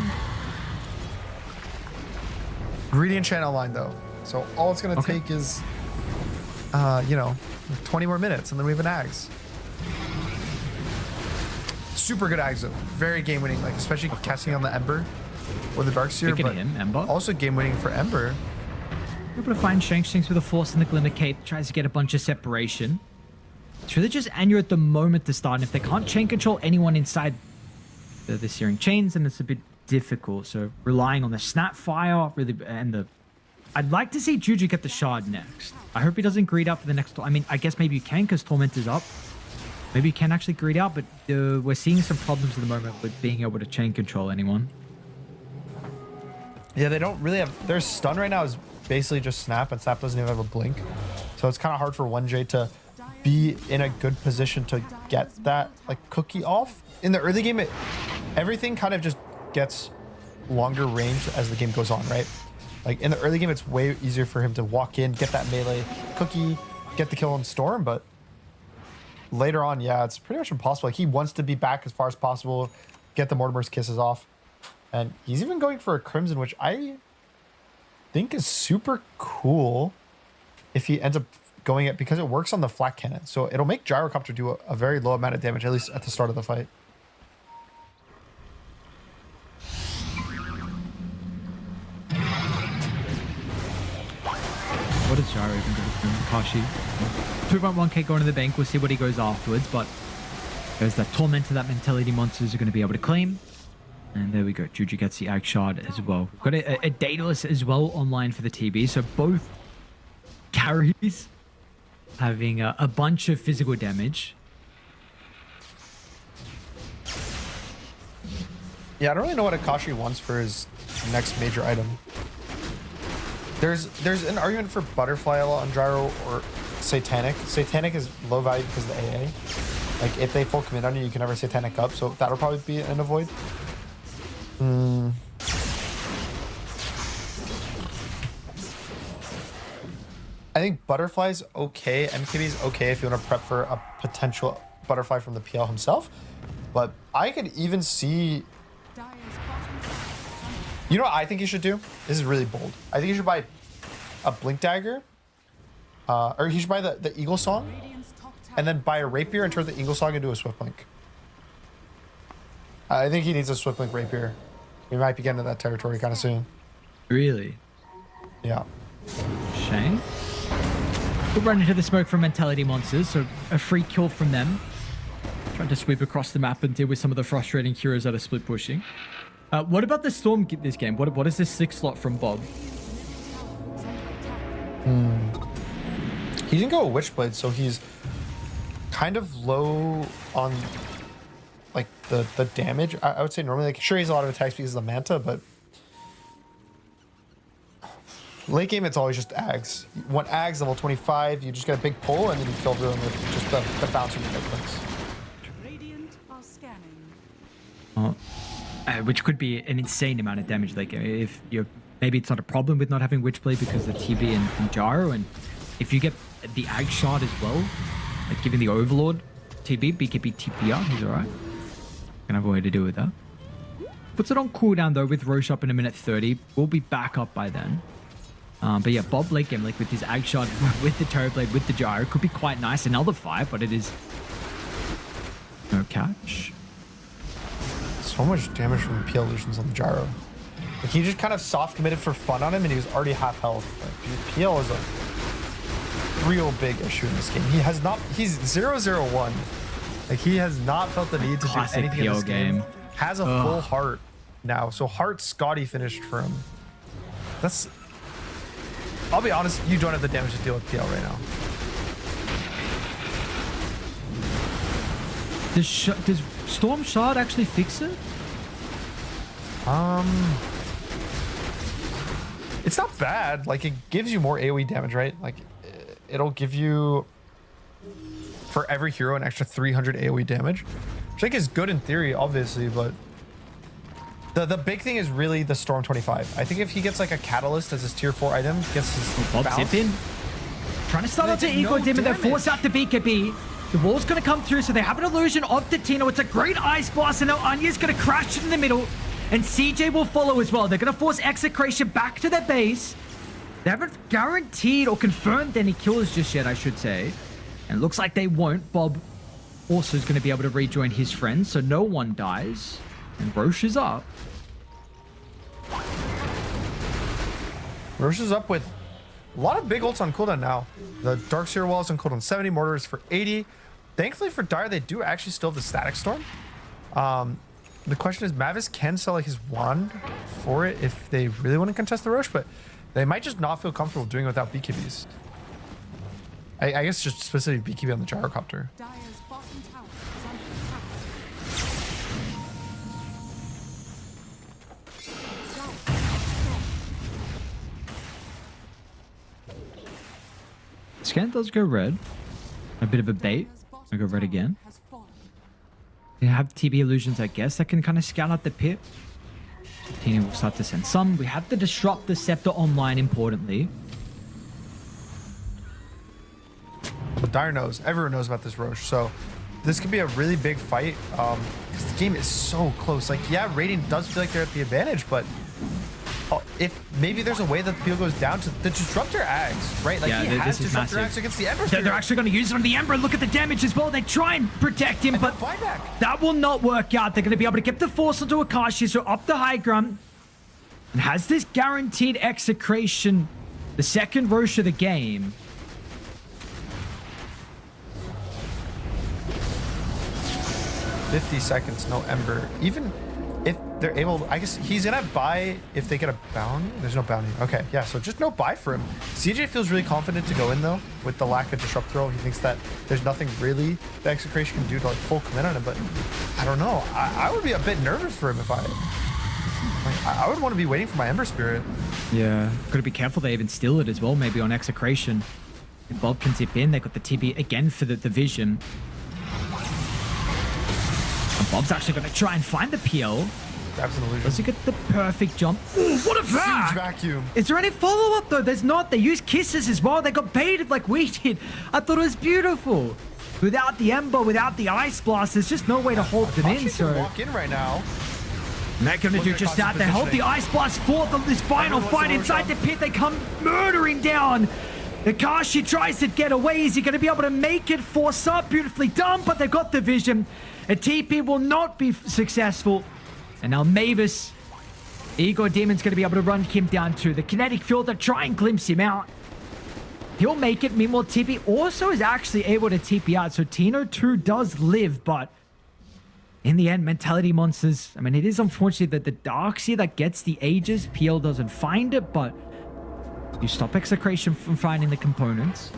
Speaker 2: Greedy enchant online, though. So all it's going to take is, you know, 20 more minutes, and then we have an Ags. Super good Ags, though. Very game winning, like especially casting on the Ember or the Darkseer.
Speaker 1: But him, Ember.
Speaker 2: Also game winning for Ember.
Speaker 1: Able to find Shanks with the Force and the Glimmer Cape. Tries to get a bunch of separation. It's really just Anya at the moment to start. And if they can't chain control anyone inside the Searing Chains, then it's a bit difficult. So relying on the Snapfire, really, and the... I'd like to see Juju get the Shard next. I hope he doesn't greed out for the next... I mean, I guess maybe you can because Torment is up. Maybe you can actually greed out, but we're seeing some problems at the moment with being able to chain control anyone.
Speaker 2: Yeah, they don't really have... Their stun right now is basically just Snap, and Snap doesn't even have a blink. So it's kind of hard for 1J to be in a good position to get that like cookie off. In the early game, everything kind of just gets longer range as the game goes on, right? Like in the early game, it's way easier for him to walk in, get that melee cookie, get the kill on Storm, but later on, yeah, it's pretty much impossible. Like he wants to be back as far as possible, get the Mortimer's Kisses off. And he's even going for a Crimson, which I think is super cool if he ends up going it, because it works on the flak cannon. So it'll make Gyrocopter do a very low amount of damage, at least at the start of the fight.
Speaker 1: What does Gyro even do to Kashi? 2.1k going to the bank. We'll see what he goes afterwards, but there's that Tormentor that Mentality Monsters are going to be able to claim. And there we go. Juju gets the Ag Shard as well. We've got a Daedalus as well online for the TB. So both carries having a bunch of physical damage.
Speaker 2: Yeah, I don't really know what Akashi wants for his next major item. There's an argument for Butterfly a lot on Gyro or Satanic. Satanic is low value because of the AA. Like, if they full commit on you, you can never Satanic up, so that'll probably be an avoid. I think Butterfly's okay. MKB's okay if you want to prep for a potential Butterfly from the PL himself. But I could even see... You know what I think you should do? This is really bold. I think you should buy a Blink Dagger. Or you should buy the Eagle Song. And then buy a Rapier and turn the Eagle Song into a Swift Blink. I think he needs a Swift Blink Rapier. We might be getting to that territory kind of soon.
Speaker 1: Really?
Speaker 2: Yeah.
Speaker 1: Shame. We'll run into the smoke from Mentality Monsters, so a free kill from them. Trying to sweep across the map and deal with some of the frustrating heroes that are split pushing. What about the Storm this game? What is this 6 slot from Bob?
Speaker 2: He didn't go a Witchblade, so he's kind of low on like the damage. I would say normally, like, sure, he has a lot of attacks because of the Manta, but late game it's always just Ags. You want Ags level 25, you just get a big pull and then you kill everyone with just the bounce from the clicks.
Speaker 3: Radiant are scanning.
Speaker 1: Which could be an insane amount of damage. Like, if you're, maybe it's not a problem with not having Witchblade because of TB and Gyro, and if you get the Ag Shard as well, like giving the Overlord TB, BKB TPR, he's alright. Can have a way to deal with that. Puts it on cooldown though with Roche up in a minute 30. We'll be back up by then. But yeah, Bob late game, like with his Ag Shard, with the Terrorblade, with the Gyro, could be quite nice. Another 5, but it is no catch.
Speaker 2: So much damage from the PL illusions on the Gyro. Like, he just kind of soft committed for fun on him and he was already half health. Like, PL is a real big issue in this game. He has not, he's 0-0-1. Like, he has not felt the need to do anything in this game. Has a full heart now. So heart Scotty finished for him. That's, I'll be honest, you don't have the damage to deal with PL right now.
Speaker 1: Does Storm Shard actually fix it?
Speaker 2: It's not bad. Like, it gives you more AoE damage, right? Like, it'll give you, for every hero, an extra 300 AoE damage, which I think is good in theory, obviously, but the big thing is really the Storm 25. I think if he gets like a Catalyst as his tier 4 item, gets his
Speaker 1: Bob
Speaker 2: bounce.
Speaker 1: zip in. Trying to start out the Eco Dim and then force out the BKB. The wall's going to come through, so they have an illusion of the Tino. It's a great Ice Blast, and now Anya's going to crash it in the middle. And CJ will follow as well. They're going to force Execration back to their base. They haven't guaranteed or confirmed any kills just yet, I should say. And it looks like they won't. Bob also is going to be able to rejoin his friends, so no one dies. And Roche is up.
Speaker 2: Roche is up with a lot of big ults on cooldown now. The Darkseer wall is on cooldown 70, Mortar is for 80. Thankfully for Dire, they do actually still have the Static Storm. The question is, Mavis can sell like his wand for it if they really want to contest the Roche, but they might just not feel comfortable doing it without BKBs. I guess just specifically BKB on the Gyrocopter.
Speaker 3: Dire's bottom tower is under attack.
Speaker 1: Scan does go red. A bit of a bait. I go red again. They have TB illusions, I guess, that can kind of scout out the pit. Tina will start to send some. We have to disrupt the Scepter online, importantly.
Speaker 2: But Dire knows. Everyone knows about this Roche. So this could be a really big fight because the game is so close. Like, yeah, Radiant does feel like they're at the advantage, but if maybe there's a way that the peel goes down to the Disruptor Ags, right? Like,
Speaker 1: Yeah,
Speaker 2: he has
Speaker 1: this is
Speaker 2: Disruptor
Speaker 1: massive.
Speaker 2: Ags against the Ember.
Speaker 1: They're actually going to use it on the Ember. Look at the damage as well. They try and protect him, but that will not work out. They're going to be able to get the force onto Akashi, so up the high ground. And has this guaranteed Execration, the second Roche of the game.
Speaker 2: $50 seconds, no Ember. Even if they're able, I guess he's gonna buy if they get a bounty. There's no bounty. Okay, yeah, so just no buy for him. CJ feels really confident to go in though with the lack of disrupt throw. He thinks that there's nothing really the Execration can do to like full commit on him, but I don't know. I would be a bit nervous for him if I would want to be waiting for my Ember Spirit.
Speaker 1: Yeah. Got to be careful they even steal it as well, maybe on Execration. If Bob can zip in, they've got the TP again for the vision. And Bob's actually going to try and find the PL.
Speaker 2: Grabs an illusion.
Speaker 1: Does he get the perfect jump? Ooh, what a
Speaker 2: Huge
Speaker 1: vac!
Speaker 2: vacuum.
Speaker 1: Is there any follow-up though? There's not. They use kisses as well. They got baited like we did. I thought it was beautiful. Without the Ember, without the Ice Blast, there's just no way to hold them in. So
Speaker 2: walk in right now.
Speaker 1: and they're going to do just that. They hold the Ice Blast forth of this final fight inside the pit. They come murdering down. Akashi tries to get away. Is he going to be able to make it? Force up, beautifully done, but they've got the vision. A TP will not be successful. And now Mavis, Igor Demon's going to be able to run him down to the kinetic field to try and glimpse him out. He'll make it. Meanwhile, TP also is actually able to TP out. So Tino 2 does live, but in the end, Mentality Monsters, I mean, it is unfortunate that the Darkseer that gets the Aegis, PL doesn't find it, but you stop Execration from finding the components.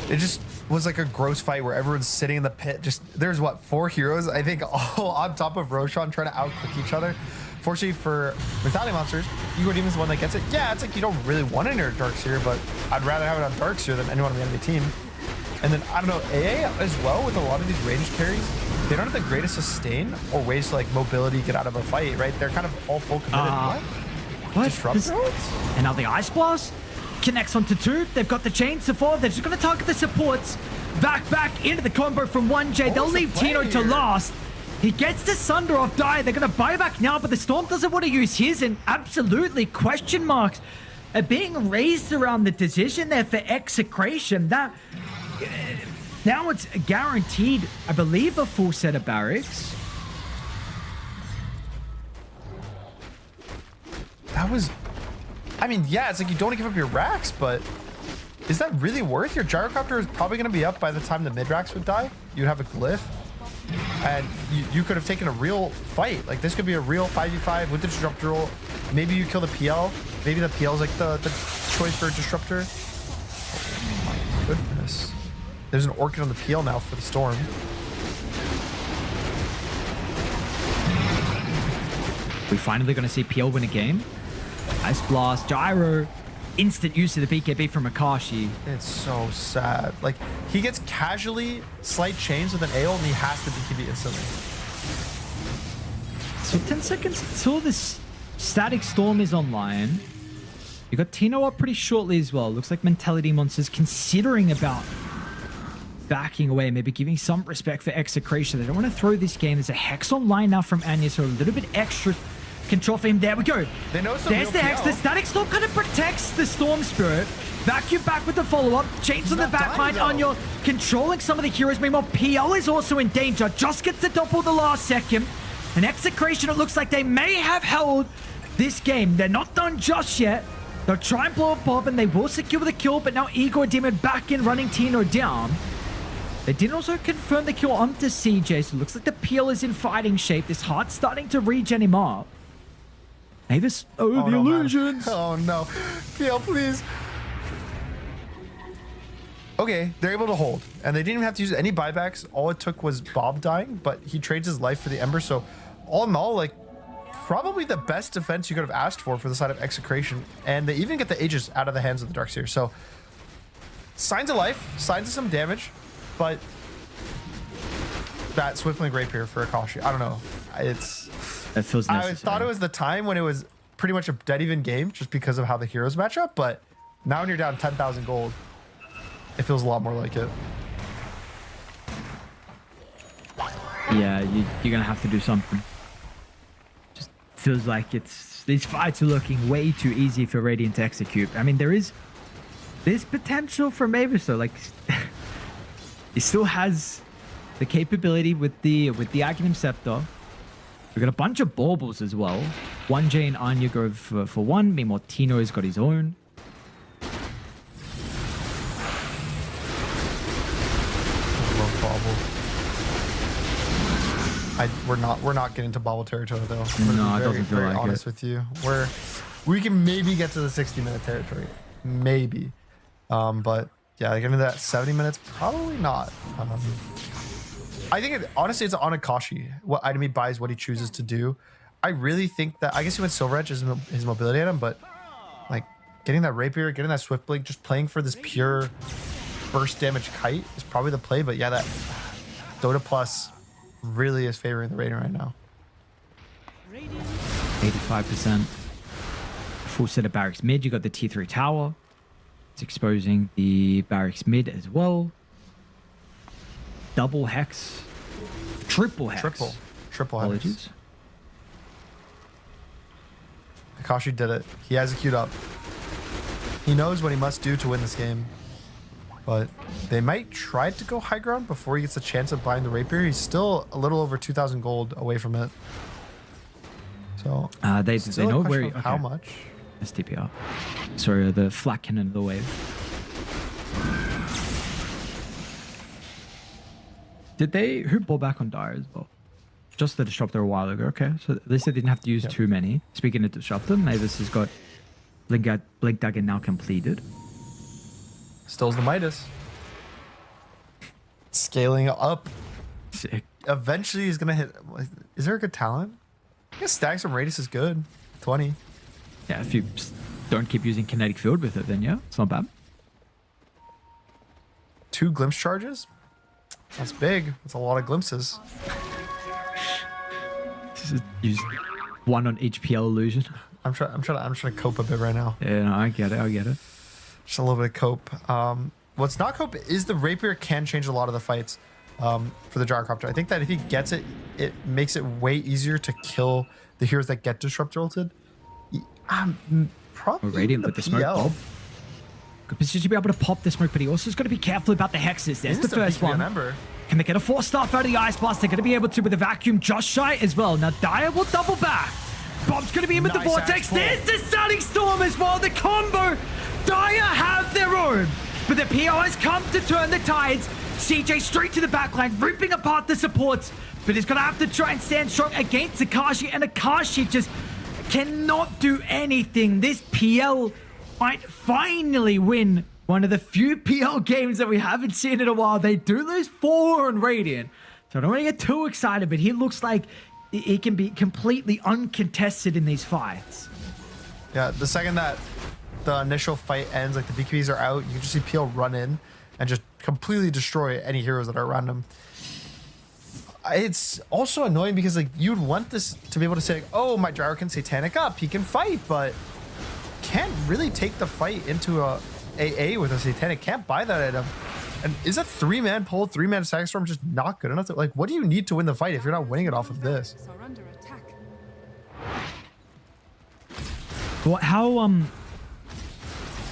Speaker 2: It just was like a gross fight where everyone's sitting in the pit. Just there's what, 4 heroes, I think, all on top of Roshan trying to outclick each other. Fortunately for Mentality Monsters, Igor Demon's the one that gets it. Yeah, it's like you don't really want it in your Darkseer, but I'd rather have it on Darkseer than anyone on the enemy team. And then, I don't know, AA as well with a lot of these ranged carries, they don't have the greatest sustain or ways to like mobility get out of a fight, right? They're kind of all full committed.
Speaker 1: What?
Speaker 2: Disrupt throws?
Speaker 1: And now the Ice Blast connects onto 2. They've got the chains to fall. They're just going to target the supports. Back into the combo from 1J. They'll leave Tino to last. He gets the Sunder off die. They're going to buy back now, but the Storm doesn't want to use his, and absolutely question marks are being raised around the decision there for Execration. That now it's guaranteed, I believe, a full set of barracks.
Speaker 2: That was, I mean, yeah, it's like you don't want to give up your racks, but is that really worth? Your gyrocopter is probably going to be up by the time the mid racks would die. You'd have a glyph, and you could have taken a real fight. Like, this could be a real 5v5 with the disruptor roll. Maybe you kill the PL. Maybe the PL is like the choice for a disruptor. Oh my goodness. There's an Orchid on the PL now for the Storm.
Speaker 1: We finally going to see PL win a game. Ice Blast, Gyro, instant use of the BKB from Akashi.
Speaker 2: It's so sad. Like, he gets casually slight chains with an AO and he has to BKB instantly.
Speaker 1: So 10 seconds until this Static Storm is online. You got Tino up pretty shortly as well. Looks like Mentality Monsters considering about backing away, maybe giving some respect for Execration. They don't want to throw this game. There's a Hex online now from Anya, so a little bit extra control for him. There we go.
Speaker 2: They know some
Speaker 1: There's the Hex. The Static Storm kind of protects the Storm Spirit. Vacuum back with the follow-up. Chains on the backline. Anya controlling some of the heroes. Meanwhile, PL is also in danger. Just gets the double the last second. And Execration, it looks like they may have held this game. They're not done just yet. They'll try and blow up Bob, and they will secure the kill, but now Igor Demon back in, running Tino down. They did also confirm the kill onto CJ, so it looks like the PL is in fighting shape. This heart's starting to regen him up. Mavis, the
Speaker 2: no,
Speaker 1: illusions.
Speaker 2: Man. Oh no. PL, please. Okay, they're able to hold, and they didn't even have to use any buybacks. All it took was Bob dying, but he trades his life for the Ember, so all in all, like, probably the best defense you could have asked for the side of Execration, and they even get the Aegis out of the hands of the Darkseer. So, signs of life, signs of some damage, but that Swiftling Rapier for Akashi, I don't know.
Speaker 1: That feels necessary.
Speaker 2: I thought it was the time when it was pretty much a dead even game just because of how the heroes match up, but now when you're down 10,000 gold, it feels a lot more like it.
Speaker 1: Yeah, you're gonna have to do something. Just feels like these fights are looking way too easy for Radiant to execute. I mean, there's potential for Mavis though. Like, he still has the capability with the Aghanim Scepter. We've got a bunch of baubles as well. 1J and Anya go for one. Meanwhile, Tino's got his own.
Speaker 2: We're not getting to bobble territory though.
Speaker 1: No, it doesn't feel like
Speaker 2: honest
Speaker 1: it.
Speaker 2: with you. We can maybe get to the 60-minute territory. Maybe. But yeah, getting to that 70 minutes, probably not. I think honestly it's on Akashi. What item he buys, what he chooses to do. I really think that I guess he went Silver Edge as his mobility item, but like getting that rapier, getting that swift blade, just playing for this pure burst damage kite is probably the play. But yeah, that Dota Plus really is favoring the Radiant right now.
Speaker 1: 85%. Full set of barracks mid. You got the T3 tower. It's exposing the barracks mid as well. Double hex. Triple hex.
Speaker 2: Triple hex.
Speaker 1: Apologies.
Speaker 2: Akashi did it. He has it queued up. He knows what he must do to win this game. But they might try to go high ground before he gets a chance of buying the rapier. He's still a little over 2,000 gold away from it. So
Speaker 1: they know where
Speaker 2: how much.
Speaker 1: STPR. Sorry, the flak cannon of the wave. Who bought back on Dire as well? Just the disruptor a while ago. Okay, so at least they didn't have to use too many. Speaking of disruptor, Mavis has got Blink Dagger now completed.
Speaker 2: Still's the Midas. Scaling up.
Speaker 1: Sick.
Speaker 2: Eventually he's gonna hit. Is there a good talent? I guess stacks from radius is good. 20.
Speaker 1: Yeah, if you don't keep using kinetic field with it, then yeah, it's not bad.
Speaker 2: 2 glimpse charges? That's big. That's a lot of glimpses.
Speaker 1: Just use one on each PL illusion.
Speaker 2: I'm trying to cope a bit right now.
Speaker 1: Yeah, no, I get it.
Speaker 2: Just a little bit of cope. What's not cope is the rapier can change a lot of the fights for the gyrocopter. I think that if he gets it, it makes it way easier to kill the heroes that get disruptor ulted. Probably
Speaker 1: Radiant with the smoke bomb. Good position to be able to pop the smoke, but he also has got to be careful about the hexes. There's the first one. Can they get a 4-star out of the Ice Blast? They're going to be able to with the vacuum just shy as well. Now Dire will double back. Bob's going to be in with the Vortex. There's the Stunning Storm as well. The combo. Dire have their own. But the PO has come to turn the tides. CJ straight to the backline, ripping apart the supports. But he's going to have to try and stand strong against Akashi. And Akashi just cannot do anything. This PL might finally win one of the few PL games that we haven't seen in a while. They do lose 4 on Radiant. So I don't want to get too excited, but he looks like he can be completely uncontested in these fights.
Speaker 2: Yeah, the second that the initial fight ends, like the BKBs are out, you can just see PL run in and just completely destroy any heroes that are around him. It's also annoying because like you'd want this to be able to say, like, oh, my Gyro can Satanic up, he can fight, but can't really take the fight into a AA with a Satanic, can't buy that item. And is a 3-man pull, 3-man Sack Storm just not good enough? Like, what do you need to win the fight if you're not winning it off of this?
Speaker 3: Are under attack.
Speaker 1: Well, how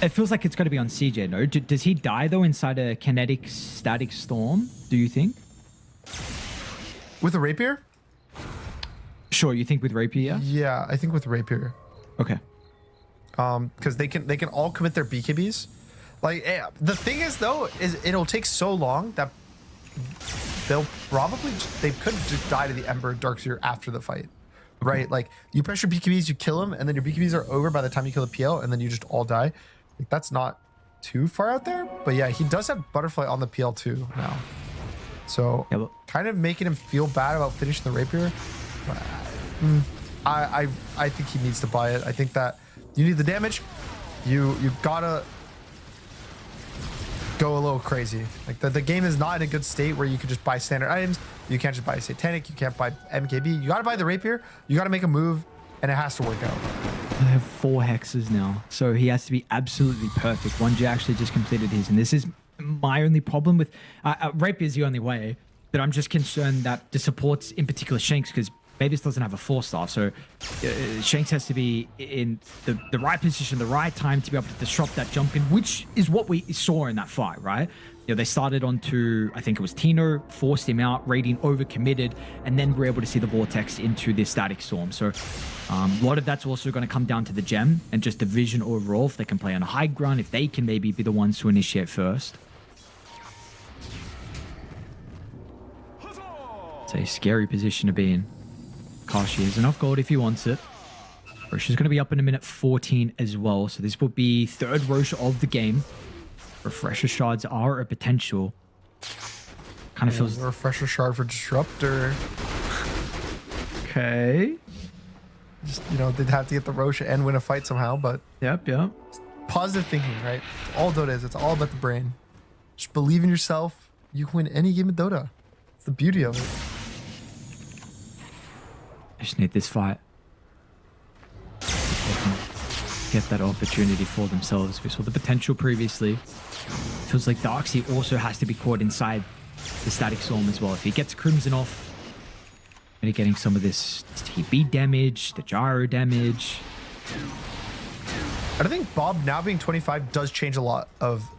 Speaker 1: it feels like it's got to be on CJ. No, does he die though inside a kinetic static storm? Do you think?
Speaker 2: With a rapier?
Speaker 1: Sure, you think with rapier?
Speaker 2: Yeah, I think with rapier.
Speaker 1: Okay.
Speaker 2: Because they can all commit their BKBs. Like the thing is though, is it'll take so long that they could just die to the Ember Darkseer after the fight, right? Like you press your BKBs, you kill them, and then your BKBs are over by the time you kill the PL, and then you just all die. Like that's not too far out there, but yeah, he does have Butterfly on the PL too now, so
Speaker 1: yeah, well,
Speaker 2: kind of making him feel bad about finishing the rapier. I think he needs to buy it. I think that you need the damage. You gotta go a little crazy. Like the game is not in a good state where you can just buy standard items. You can't just buy Satanic. You can't buy MKB. You gotta buy the rapier. You gotta make a move, and it has to work out.
Speaker 1: I have 4 hexes now, so he has to be absolutely perfect. 1J actually just completed his, and this is my only problem with rapier is the only way. But I'm just concerned that the supports, in particular Shanks, because Mavis doesn't have a 4-star, so Shanks has to be in the right position, the right time to be able to disrupt that jump in, which is what we saw in that fight, right? You know, they started onto, I think it was Tino, forced him out, Radiant overcommitted, and then we're able to see the Vortex into this Static Storm. So a lot of that's also going to come down to the gem and just the vision overall, if they can play on a high ground, if they can maybe be the ones to initiate first. It's a scary position to be in. Kashi has enough gold if he wants it. Rosh is going to be up in a minute 14 as well. So this will be third Rosh of the game. Refresher shards are a potential. Kind of feels...
Speaker 2: Refresher shard for Disruptor.
Speaker 1: Okay.
Speaker 2: Just, you know, they'd have to get the Rosh and win a fight somehow, but...
Speaker 1: Yep.
Speaker 2: Positive thinking, right? It's all Dota is. It's all about the brain. Just believe in yourself. You can win any game of Dota. It's the beauty of it.
Speaker 1: I just need this fight. Get that opportunity for themselves. We saw the potential previously. Feels like Darkseid also has to be caught inside the Static Storm as well. If he gets Crimson off, maybe getting some of this TB damage, the gyro damage.
Speaker 2: I think Bob now being 25 does change a lot of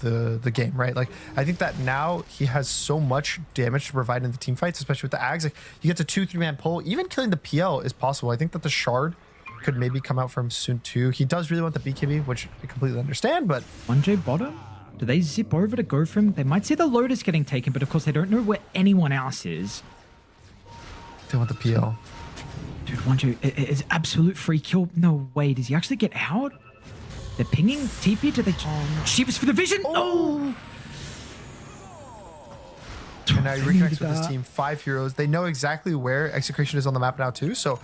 Speaker 2: the game, right? Like, I think that now he has so much damage to provide in the team fights, especially with the Ags. Like, you get to 2-3-man pull. Even killing the PL is possible. I think that the Shard could maybe come out for him soon too. He does really want the BKB, which I completely understand, but...
Speaker 1: 1J bottom? Do they zip over to go for him? They might see the Lotus getting taken, but of course they don't know where anyone else is.
Speaker 2: They want the PL.
Speaker 1: Dude, 1J is absolute free kill. No way. Does he actually get out? They're pinging TP. Do they... Sheeps for the vision. Oh!
Speaker 2: And now he reconnects with his team. 5 heroes. They know exactly where Execration is on the map now too. So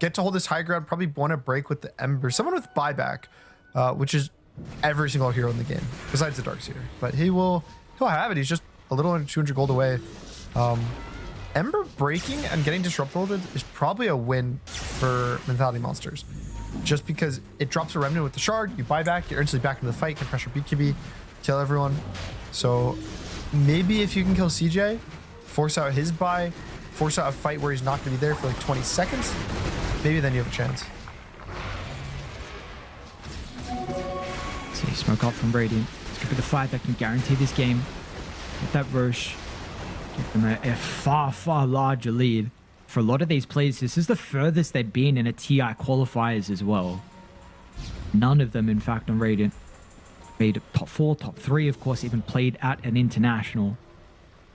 Speaker 2: get to hold this high ground. Probably want to break with the Ember. Someone with buyback, which is every single hero in the game besides the Darkseer. But he'll have it. He's just a little under 200 gold away. Ember breaking and getting disrupted is probably a win for Mentality Monsters. Just because it drops a remnant with the shard, you buy back, you're instantly back into the fight, can pressure BKB, kill everyone. So maybe if you can kill CJ, force out his buy, force out a fight where he's not going to be there for like 20 seconds, maybe then you have a chance.
Speaker 1: See, smoke out from Radiant. It's going to be the fight that can guarantee this game. Get that Rosh. Give them a far, far larger lead. For a lot of these players, this is the furthest they've been in a TI qualifiers as well. None of them, in fact, on Radiant. Made top 4, top 3, of course, even played at an international.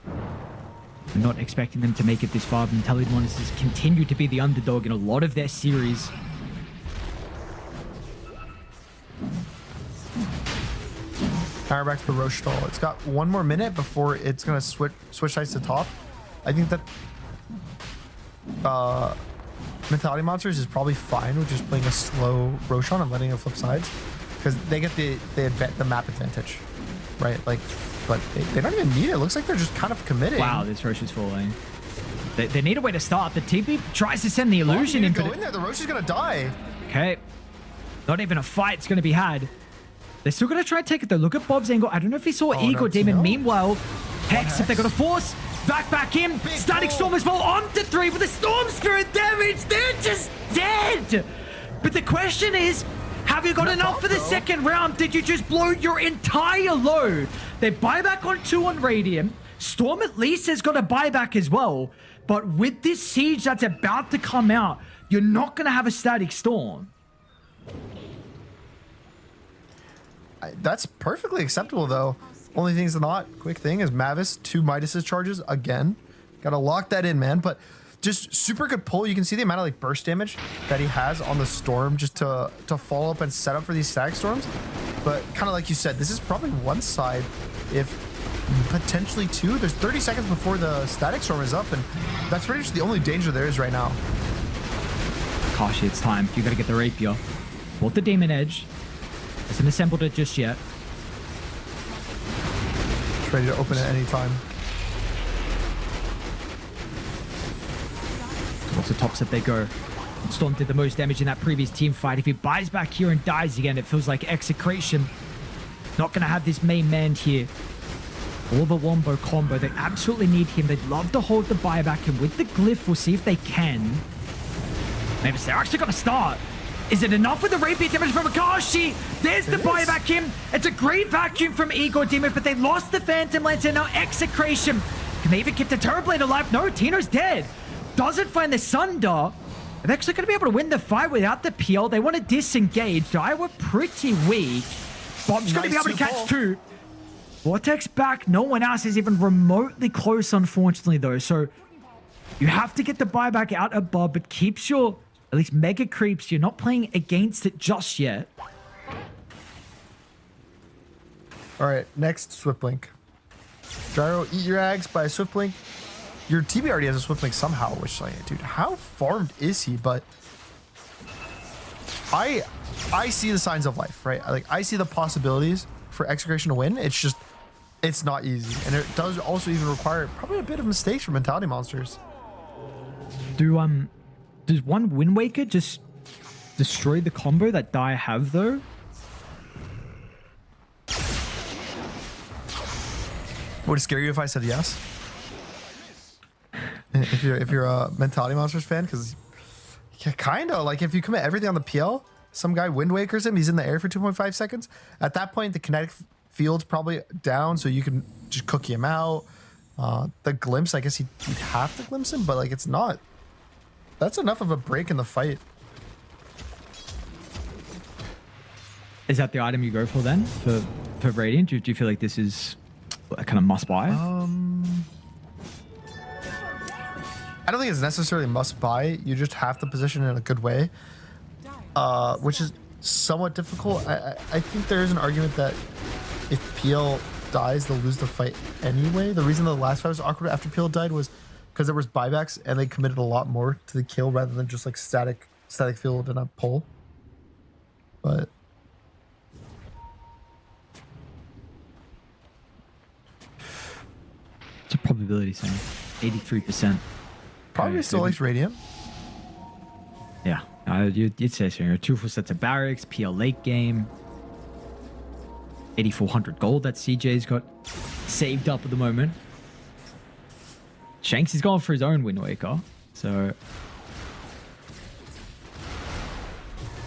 Speaker 1: I'm not expecting them to make it this far. Mentality Monsters continue to be the underdog in a lot of their series.
Speaker 2: Power back to the Rosh stall. It's got 1 more minute before it's going to switch sides to top. I think that Mentality Monsters is probably fine with just playing a slow Roshan and letting it flip sides, because they get the map advantage, right? Like, but they don't even need it. It looks like they're just kind of committing.
Speaker 1: Wow, this Rosh is falling. They need a way to start. The TP tries to send the illusion in.
Speaker 2: Go in there. The Rosh is gonna die.
Speaker 1: Okay, not even a fight's gonna be had. They're still gonna try to take it though. Look at Bob's angle. I don't know if he saw Ego Demon. Meanwhile, Hex, if they're gonna force. Back in.
Speaker 2: Big
Speaker 1: Static
Speaker 2: pull.
Speaker 1: Storm as well onto 3 with the Storm Spirit damage. They're just dead. But the question is, have you got enough for the second round? Did you just blow your entire load? They buy back on 2 on Radiant. Storm at least has got a buyback as well. But with this siege that's about to come out, you're not going to have a Static Storm.
Speaker 2: That's perfectly acceptable though. Only thing's not quick thing is Mavis 2 Midas's charges again. Gotta lock that in, man. But just super good pull. You can see the amount of like burst damage that he has on the storm just to follow up and set up for these Static Storms. But kind of like you said, this is probably one side, if potentially 2. There's 30 seconds before the Static Storm is up, and that's pretty much the only danger there is right now.
Speaker 1: Kashi, it's time. You gotta get the Rapier. Bought the Demon Edge. Hasn't assembled it just yet.
Speaker 2: Ready to open at any time.
Speaker 1: Towards the top set they go. Storm did the most damage in that previous team fight. If he buys back here and dies again, it feels like Execration not going to have this main man here. or the Wombo combo. They absolutely need him. They'd love to hold the buyback, and with the glyph, we'll see if they can. Maybe they're actually going to start. Is it enough with the rapier damage from Akashi? There's the buyback in. It's a great vacuum from Igor Dimit, but they lost the Phantom Lance and now Execration. Can they even keep the Turboblade alive? No, Tino's dead. Doesn't find the Sunder. They're actually going to be able to win the fight without the peel. They want to disengage. They were pretty weak. Bob's going to be able to catch two. Vortex back. No one else is even remotely close, unfortunately, though. So you have to get the buyback out of Bob, but keeps your at least mega creeps. You're not playing against it just yet.
Speaker 2: All right, next Swiftblink. Gyro, eat your ags by a Swiftblink. Your TB already has a Swiftblink somehow, which, like, dude, how farmed is he? But I see the signs of life, right? Like, I see the possibilities for Execration to win. It's just, it's not easy. And it does also even require probably a bit of mistakes from Mentality Monsters.
Speaker 1: Does one Wind Waker just destroy the combo that Dire have, though?
Speaker 2: Would it scare you if I said yes? If you're a Mentality Monsters fan, because kind of like if you commit everything on the PL, some guy Wind Wakers him, he's in the air for 2.5 seconds. At that point, the kinetic field's probably down, so you can just cookie him out. The glimpse, I guess you'd have to glimpse him, but like it's not. That's enough of a break in the fight.
Speaker 1: Is that the item you go for then for Radiant? Do you feel like this is a kind of must buy?
Speaker 2: I don't think it's necessarily must buy. You just have to position it in a good way, which is somewhat difficult. I think there is an argument that if PL dies, they'll lose the fight anyway. The reason the last fight was awkward after PL died was because there was buybacks and they committed a lot more to the kill rather than just like static field and a pull. But
Speaker 1: it's a probability saying 83%.
Speaker 2: probably still likes Radiant.
Speaker 1: Yeah, you'd say so. 2 full sets of barracks, PL late game, 8,400 gold that CJ's got saved up at the moment. Shanks is going for his own Wind Waker, so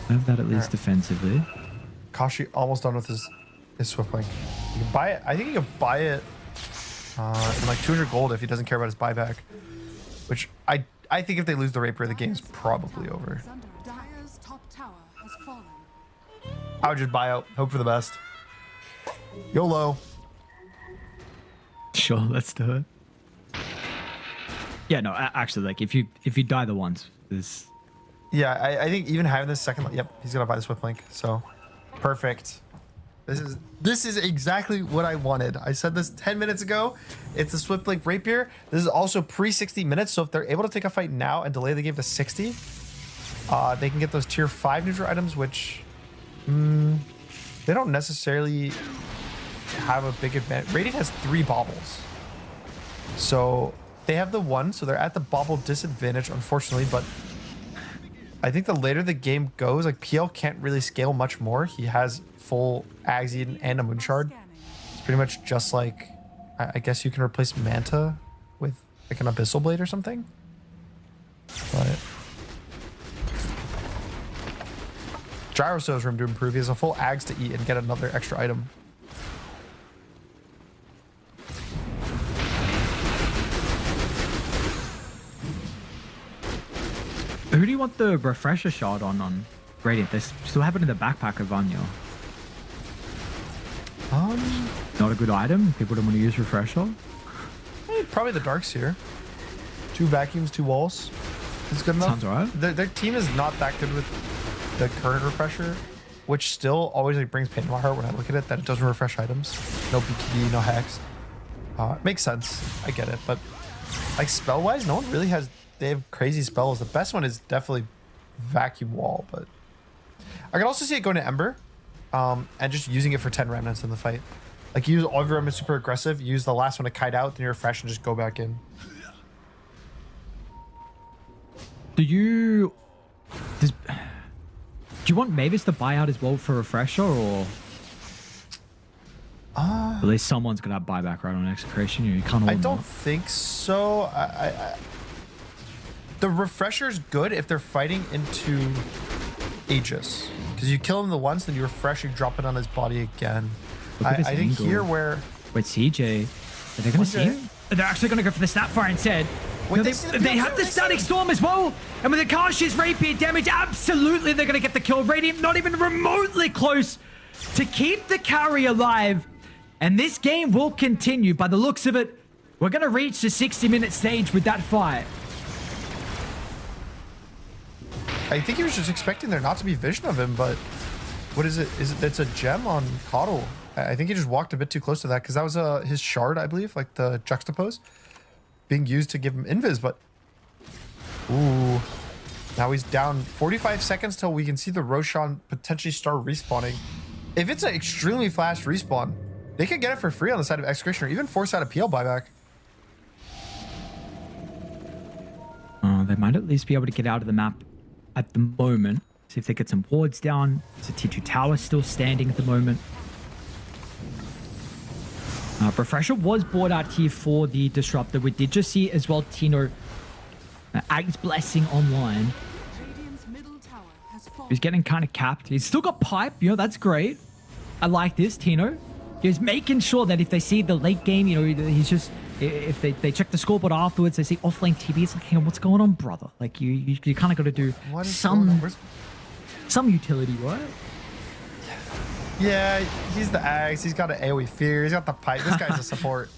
Speaker 1: have that at least defensively.
Speaker 2: Kashi almost done with his Swiftblink. You can buy it. I think you can buy it in like 200 gold if he doesn't care about his buyback. Which I think if they lose the Rapier, the game's probably over.
Speaker 3: Dire's top tower has fallen.
Speaker 2: I would just buy out, hope for the best. YOLO.
Speaker 1: Sure, let's do it. Yeah, no, actually, like if you die the once, there's
Speaker 2: Yeah, I think even having this second, yep, he's gonna buy the Swiftblink. So perfect. This is exactly what I wanted. I said this 10 minutes ago. It's the Swiftblink Rapier. This is also pre 60 minutes. So if they're able to take a fight now and delay the game to 60, they can get those tier 5 neutral items, which they don't necessarily have a big advantage. Radiant has 3 baubles. So they have the 1, so they're at the bauble disadvantage, unfortunately, but I think the later the game goes, like PL can't really scale much more. He has full Axion and a Moonshard. It's pretty much just like, I guess you can replace Manta with like an Abyssal Blade or something. But Gyro still has room to improve. He has a full Ags to eat and get another extra item.
Speaker 1: Who do you want the refresher shot on Radiant? They still have it in the backpack of Vanya. Not a good item. People don't want to use refresher.
Speaker 2: Probably the Dark Seer. 2 vacuums, 2 walls. It's good enough.
Speaker 1: Sounds alright.
Speaker 2: Their team is not that good with the current refresher, which still always like brings pain in my heart when I look at it, that it doesn't refresh items. No BKB, no hacks. It makes sense. I get it. But like spell wise, no one really has. They have crazy spells. The best one is definitely Vacuum Wall, but I can also see it going to Ember and just using it for 10 remnants in the fight. Like use all of your remnants super aggressive, use the last one to kite out, then you refresh and just go back in.
Speaker 1: Do you want Mavis to buy out as well for refresher, or At least someone's gonna have buyback right on Execration. You can't hold
Speaker 2: I
Speaker 1: them
Speaker 2: don't
Speaker 1: up.
Speaker 2: think so. The refresher's good if they're fighting into Aegis. Because you kill him the once, then you refresh, you drop it on his body again.
Speaker 1: Look at this
Speaker 2: I think
Speaker 1: angle.
Speaker 2: here where...
Speaker 1: Wait, CJ, are they gonna see
Speaker 2: Okay.
Speaker 1: him? They're actually gonna go for the Snapfire instead.
Speaker 2: Wait,
Speaker 1: No,
Speaker 2: they see the
Speaker 1: they
Speaker 2: PL
Speaker 1: have
Speaker 2: too,
Speaker 1: the
Speaker 2: they see
Speaker 1: Static
Speaker 2: it.
Speaker 1: Storm as well. And with the Karsh's Rapier damage, absolutely they're gonna get the kill. Radiant not even remotely close to keep the carry alive. And this game will continue. By the looks of it, we're gonna reach the 60-minute stage with that fight.
Speaker 2: I think he was just expecting there not to be vision of him, but... What is it? It's a gem on Coddle. I think he just walked a bit too close to that because that was his shard, I believe, like the juxtapose being used to give him invis, but ooh, now he's down 45 seconds till we can see the Roshan potentially start respawning. If it's an extremely fast respawn, they could get it for free on the side of Execration or even force out a PL buyback.
Speaker 1: They might at least be able to get out of the map at the moment. See if they get some wards down. Is the T2 tower still standing at the moment? Refresher was bought out here for the Disruptor. We did just see as well Tino Ag's Blessing online.
Speaker 3: Radiant's middle tower has fallen.
Speaker 1: He's getting kind of capped. He's still got pipe. You know, that's great. I like this, Tino. He's making sure that if they see the late game, you know, he's just... If they check the scoreboard afterwards, they see offlane TB. It's like, hang on, what's going on, brother? Like, you kind of got to do
Speaker 2: What is going on?
Speaker 1: some utility, right?
Speaker 2: Yeah, he's the Axe. He's got an AoE fear. He's got the pipe. This guy's a support.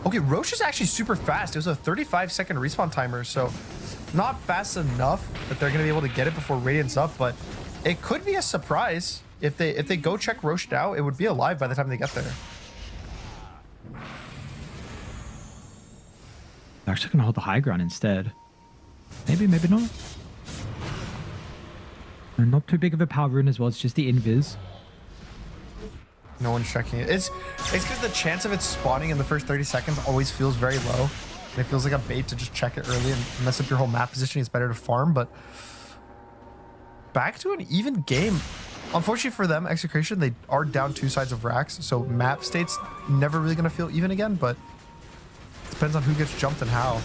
Speaker 2: Okay, Roche is actually super fast. It was a 35-second respawn timer, so not fast enough that they're going to be able to get it before Radiant's up, but it could be a surprise. If they go check Roche now, it would be alive by the time they get there.
Speaker 1: They're actually going to hold the high ground instead. Maybe, maybe not. And not too big of a power rune as well. It's just the invis.
Speaker 2: No one's checking it. It's because the chance of it spawning in the first 30 seconds always feels very low. And it feels like a bait to just check it early and mess up your whole map positioning. It's better to farm, but back to an even game. Unfortunately for them, Execration, they are down two sides of racks, so map state's never really going to feel even again, but it depends on who gets jumped and how.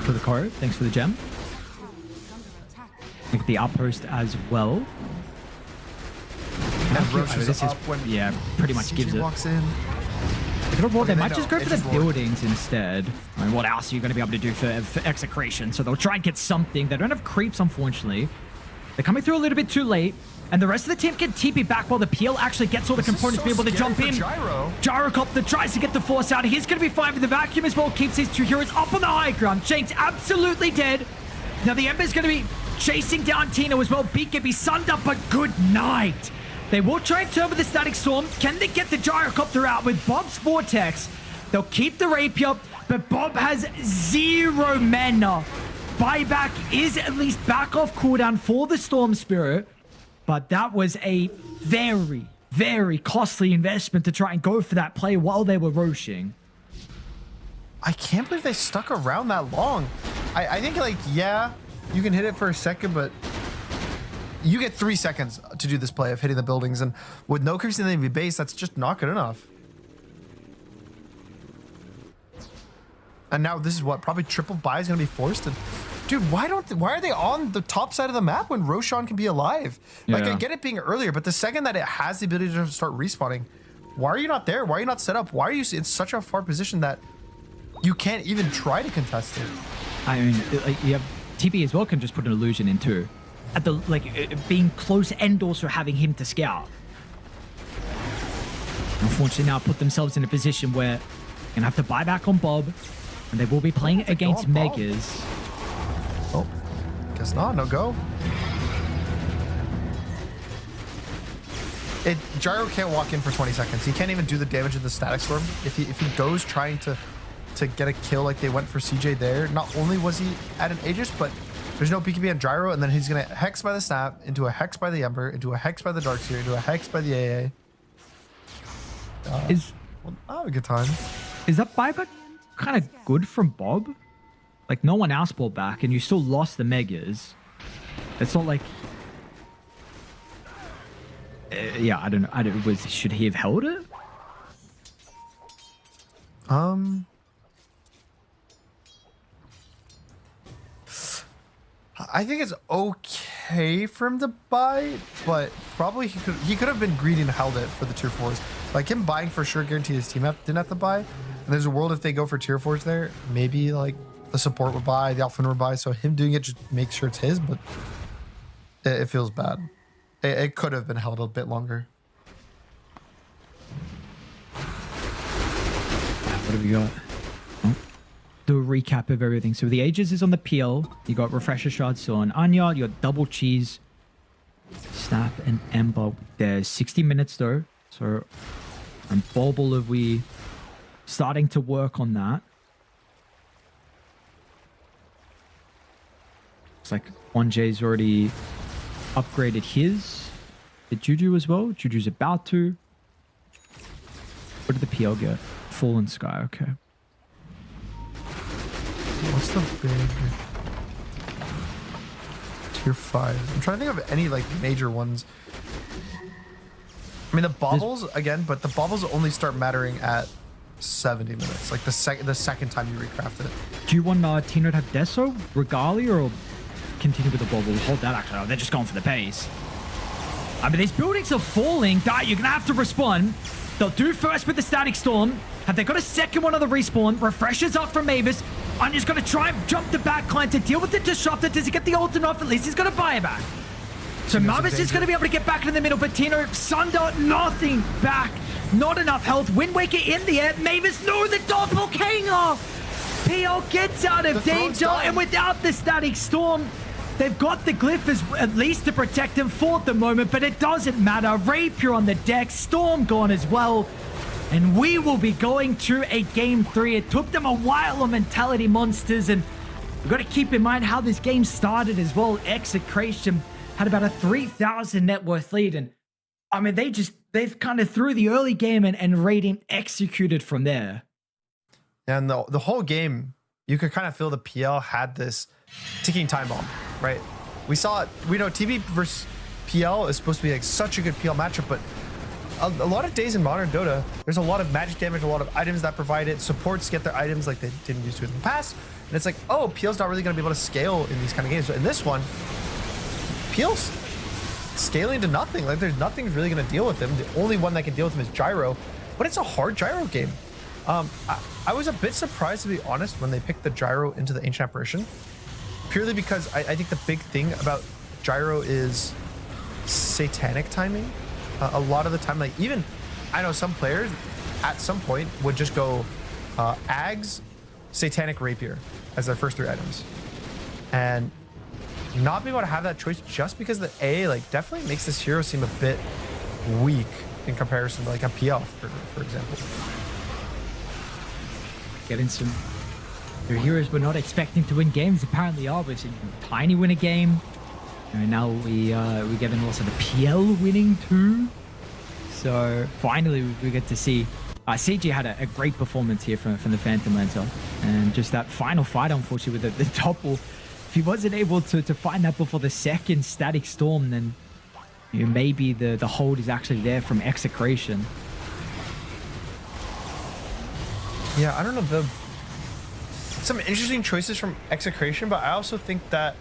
Speaker 1: For the card, thanks for the gem. Look at the outpost as well.
Speaker 2: And Roche is
Speaker 1: This
Speaker 2: up when
Speaker 1: yeah, pretty much gives
Speaker 2: CG
Speaker 1: it.
Speaker 2: walks in.
Speaker 1: They could have rolled.
Speaker 2: Okay,
Speaker 1: They
Speaker 2: they
Speaker 1: might just
Speaker 2: know.
Speaker 1: go
Speaker 2: They
Speaker 1: for the
Speaker 2: just rolled.
Speaker 1: buildings instead. I mean, what else are you going to be able to do for Execration? So they'll try and get something. They don't have creeps, unfortunately. They're coming through a little bit too late. And the rest of the team can TP back while the PL actually gets all the
Speaker 2: This is
Speaker 1: components to be
Speaker 2: so
Speaker 1: able to
Speaker 2: scary
Speaker 1: jump
Speaker 2: for
Speaker 1: in.
Speaker 2: Gyro.
Speaker 1: Gyrocopter tries to get the force out. He's going to be fine with the vacuum as well. Keeps his two heroes up on the high ground. Shane's absolutely dead. Now the Ember's going to be chasing down Tino as well. Beat can be sunned up, but good night. They will try and turn with the Static Storm. Can they get the Gyrocopter out with Bob's Vortex? They'll keep the Rapier, but Bob has 0 mana. Buyback is at least back off cooldown for the Storm Spirit, but that was a very, very costly investment to try and go for that play while they were roshing.
Speaker 2: I can't believe they stuck around that long. I think, like, yeah, you can hit it for a second, but you get 3 seconds to do this play of hitting the buildings, and with no creeps in the enemy base, that's just not good enough. And now this is what, probably triple buy is gonna be forced. And dude, why are they on the top side of the map when Roshan can be alive? Like,
Speaker 1: Yeah.
Speaker 2: I get it being earlier, but the second that it has the ability to start respawning, why are you not there? Why are you not set up? Why are you in such a far position that you can't even try to contest it?
Speaker 1: I mean, like, yeah, TB as well can just put an illusion in too. At the, being close and also having him to scout. Unfortunately now put themselves in a position where they're gonna have to buy back on Bob, and they will be playing against
Speaker 2: on Bob?
Speaker 1: Megas.
Speaker 2: Oh, guess not. No go. Gyro can't walk in for 20 seconds. He can't even do the damage of the Static Storm. If he goes trying to get a kill like they went for CJ there, not only was he at an Aegis, but there's no BKB on Gyro, and then he's gonna Hex by the Snap, into a Hex by the Ember, into a Hex by the Darkseer, into a Hex by the AA. Well, I'll have a good time.
Speaker 1: Is that buyback kind of good from Bob? Like, no one else bought back, and you still lost the Megas. It's not like... Yeah, I don't know. Should he have held it?
Speaker 2: I think it's okay for him to buy, but probably he could have been greedy and held it for the tier 4s. Like him buying for sure guaranteed his team didn't have to buy. And there's a world if they go for tier 4s there, maybe like the support would buy, the offlaner would buy. So him doing it just makes sure it's his, but it feels bad. It could have been held a bit longer.
Speaker 1: What have we got? Oh. Do a recap of everything. So the Aegis is on the PL. You got Refresher Shard still on Anya. You got Double Cheese, Snap, and Ember. There's 60 minutes though. So and Bobble, are we starting to work on that? Looks like 1J's already upgraded his. Did Juju as well? Juju's about to. What did the PL get? Fallen Sky, okay.
Speaker 2: What's the big tier 5? I'm trying to think of any like major ones. I mean the baubles again, but the baubles only start mattering at 70 minutes. Like the second time you recraft it.
Speaker 1: Do you want Tino to have Deso, Regali, or continue with the bauble? Hold that actually. Oh, they're just going for the pace. I mean, these buildings are falling. You're gonna have to respond. They'll do first with the Static Storm. Have they got a second one on the respawn? Refreshers up from Mavis. Anya's gonna try and jump the backline to deal with the disruptor. Does he get the ult enough? At least he's gonna buy it back. So Mavis is gonna be able to get back in the middle, but Tino, Sunder, nothing back. Not enough health. Wind Waker in the air. Mavis, no, the doppelganger. PL gets out of danger, and without the Static Storm, they've got the glyph as at least to protect him for the moment, but it doesn't matter. Rapier on the deck, Storm gone as well. And we will be going to a game 3. It took them a while on Mentality Monsters, and we've got to keep in mind how this game started as well. Execration had about a 3,000 net worth lead, and I mean, they've kind of threw the early game and rating executed from there.
Speaker 2: And the whole game, you could kind of feel the PL had this ticking time bomb, right? We saw it. We know TB versus PL is supposed to be like such a good PL matchup, but a lot of days in modern Dota, there's a lot of magic damage, a lot of items that provide it. Supports get their items like they didn't used to in the past. And it's like, oh, PL's not really going to be able to scale in these kind of games. So in this one, PL's scaling to nothing. Like there's nothing's really going to deal with him. The only one that can deal with him is Gyro, but it's a hard Gyro game. I was a bit surprised, to be honest, when they picked the Gyro into the Ancient Apparition, purely because I think the big thing about Gyro is satanic timing. A lot of the time, like even I know some players at some point would just go Ags, Satanic Rapier as their first 3 items, and not being able to have that choice just because the A like definitely makes this hero seem a bit weak in comparison to like a PL, for example.
Speaker 1: Getting some their heroes we're not expecting to win games apparently are. We've seen Tiny win a game. And now we're getting also the PL winning too. So finally we get to see CG had a great performance here from the Phantom Lancer, and just that final fight, unfortunately, with the topple. If he wasn't able to find that before the second Static Storm, then maybe the hold is actually there from Execration.
Speaker 2: Yeah, I don't know, some interesting choices from Execration, but I also think that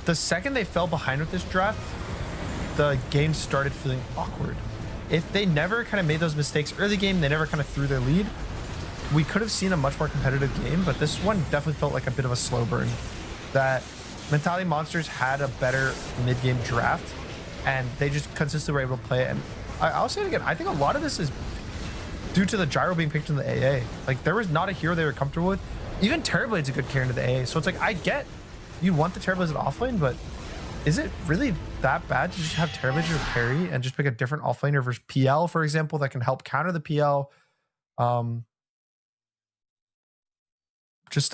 Speaker 2: the second they fell behind with this draft, the game started feeling awkward. If they never kind of made those mistakes early game, they never kind of threw their lead, we could have seen a much more competitive game, but this one definitely felt like a bit of a slow burn. That Mentality Monsters had a better mid-game draft, and they just consistently were able to play it. And I'll say it again, I think a lot of this is due to the Gyro being picked in the AA. Like, there was not a hero they were comfortable with. Even Terrorblade's a good carry into the AA, so it's like, I get you want the Terrorblades at offlane, but is it really that bad to just have Terrorblades or carry and just pick a different offlaner versus PL, for example, that can help counter the PL? Because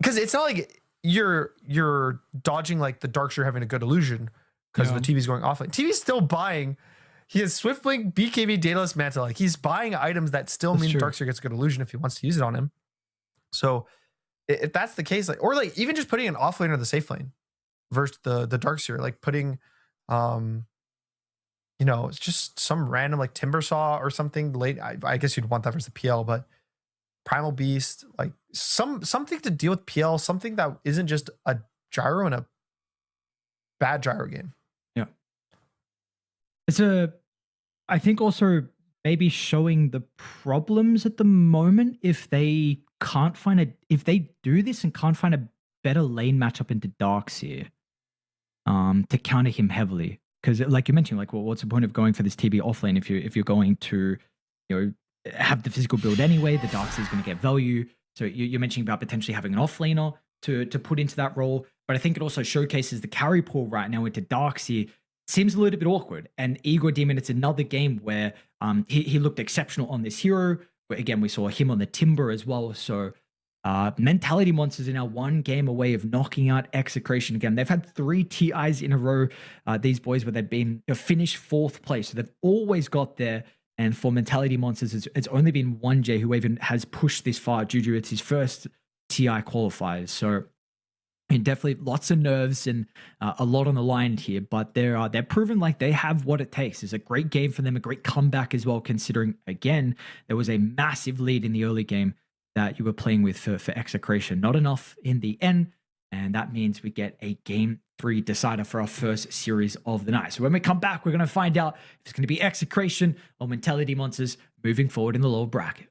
Speaker 2: it's not like you're dodging like the Darkseer having a good illusion because the TV's going offlane. TV's still buying. He has Swift Blink, BKB, Daedalus, Mantle. Like he's buying items that still mean Darkseer gets a good illusion if he wants to use it on him. So if that's the case, like, or like even just putting an offlaner in the safe lane versus the Darkseer, like putting you know, it's just some random like Timbersaw or something late. I guess you'd want that versus the PL, but Primal Beast, like something to deal with PL, something that isn't just a gyro and a bad gyro game.
Speaker 1: Yeah. I think also maybe showing the problems at the moment if they do this and can't find a better lane matchup into Darkseer to counter him heavily. Because like you mentioned, like, well, what's the point of going for this TB offlane if you're going to, you know, have the physical build anyway? The Darkseer is going to get value. So you're mentioning about potentially having an offlaner to put into that role. But I think it also showcases the carry pool right now into Darkseer seems a little bit awkward. And Igor Demon, it's another game where he looked exceptional on this hero. But again, we saw him on the Timber as well. So Mentality Monsters are now one game away of knocking out Execration again. They've had 3 TIs in a row, these boys, where they've been finished 4th place. So they've always got there. And for Mentality Monsters, it's only been 1J who even has pushed this far. Juju, it's his first TI qualifiers. So and definitely lots of nerves and a lot on the line here, but they're proven like they have what it takes. It's a great game for them, a great comeback as well, considering, again, there was a massive lead in the early game that you were playing with for Execration. Not enough in the end, and that means we get a Game 3 decider for our first series of the night. So when we come back, we're going to find out if it's going to be Execration or Mentality Monsters moving forward in the lower bracket.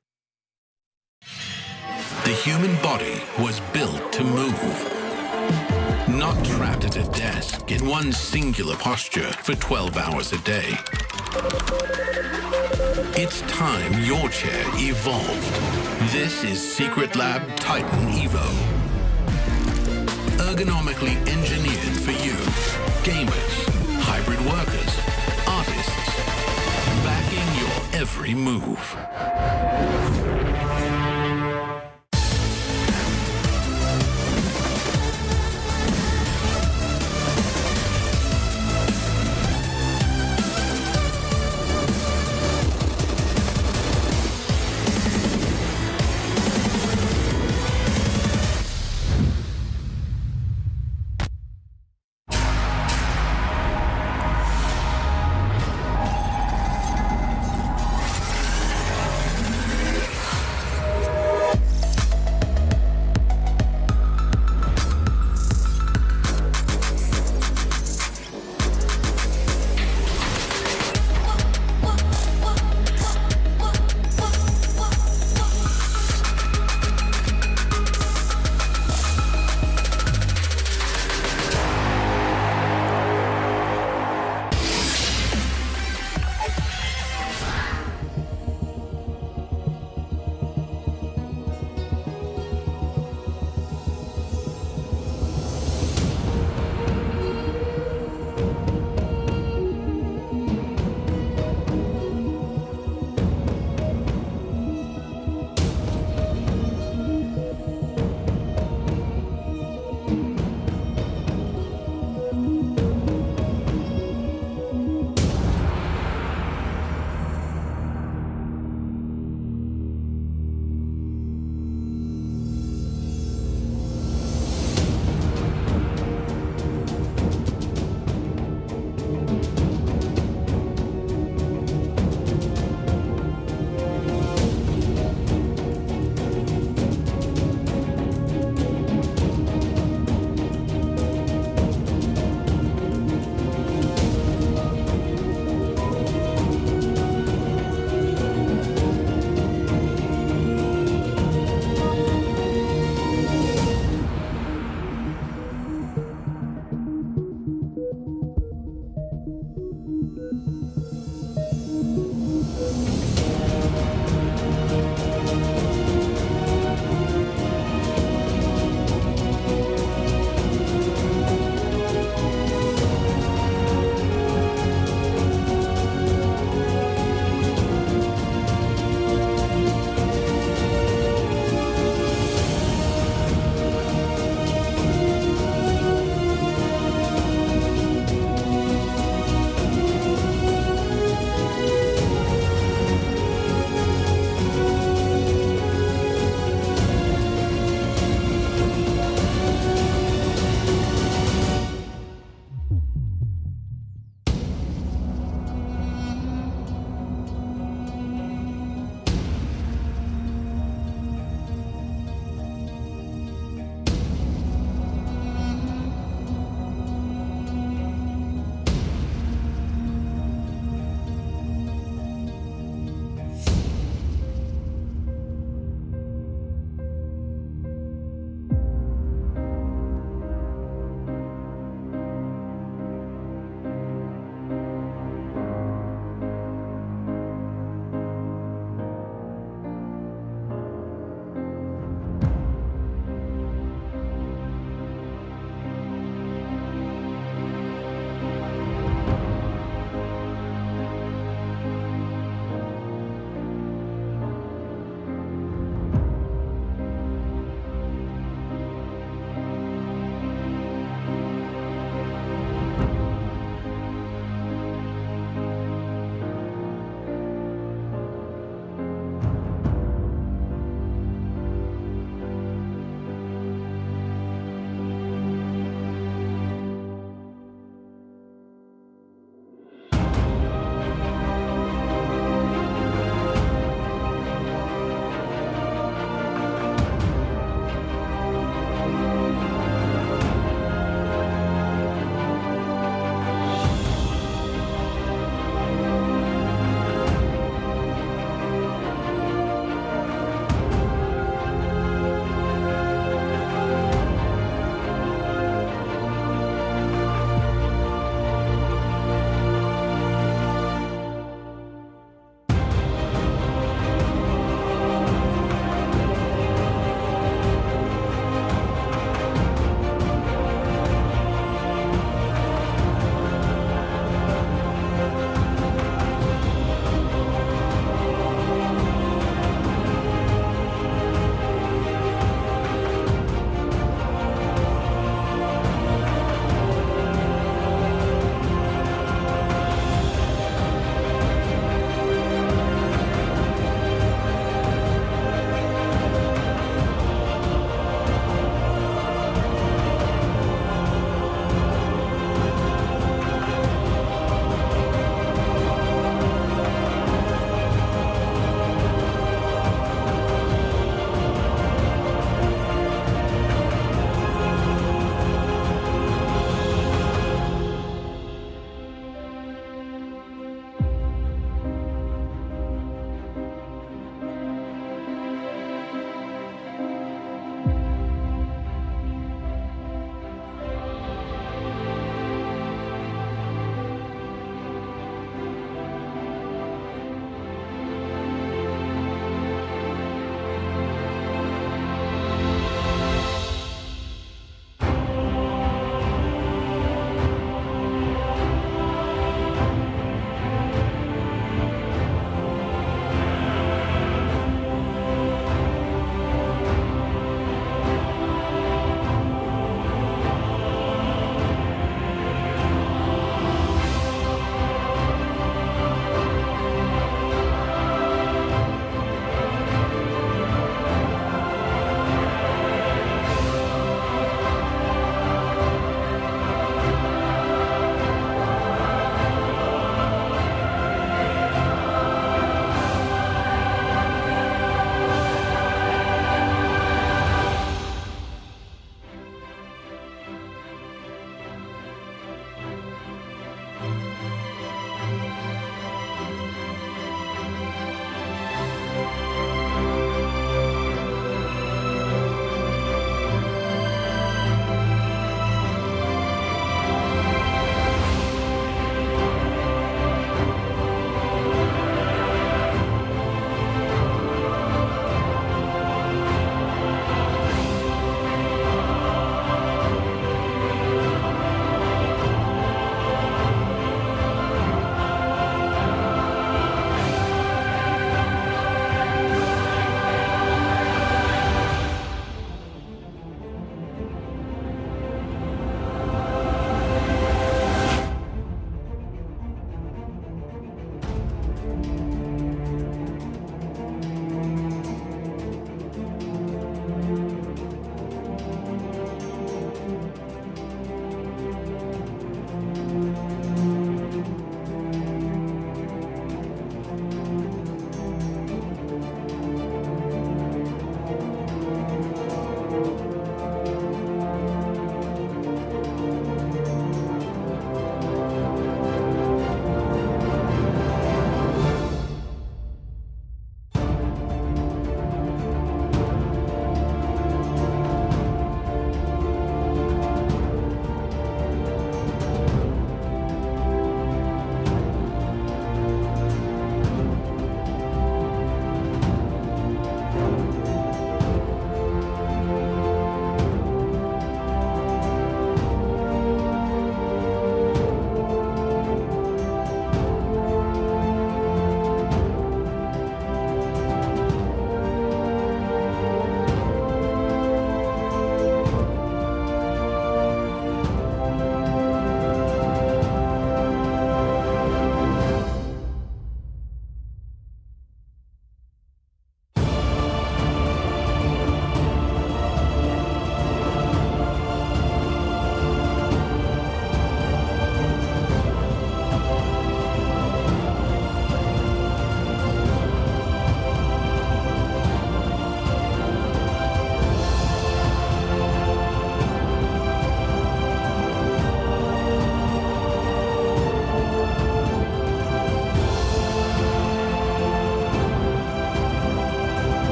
Speaker 4: The human body was built to move. Not trapped at a desk in one singular posture for 12 hours a day. It's time your chair evolved. This is Secret Lab Titan Evo. Ergonomically engineered for you, gamers, hybrid workers, artists, backing your every move.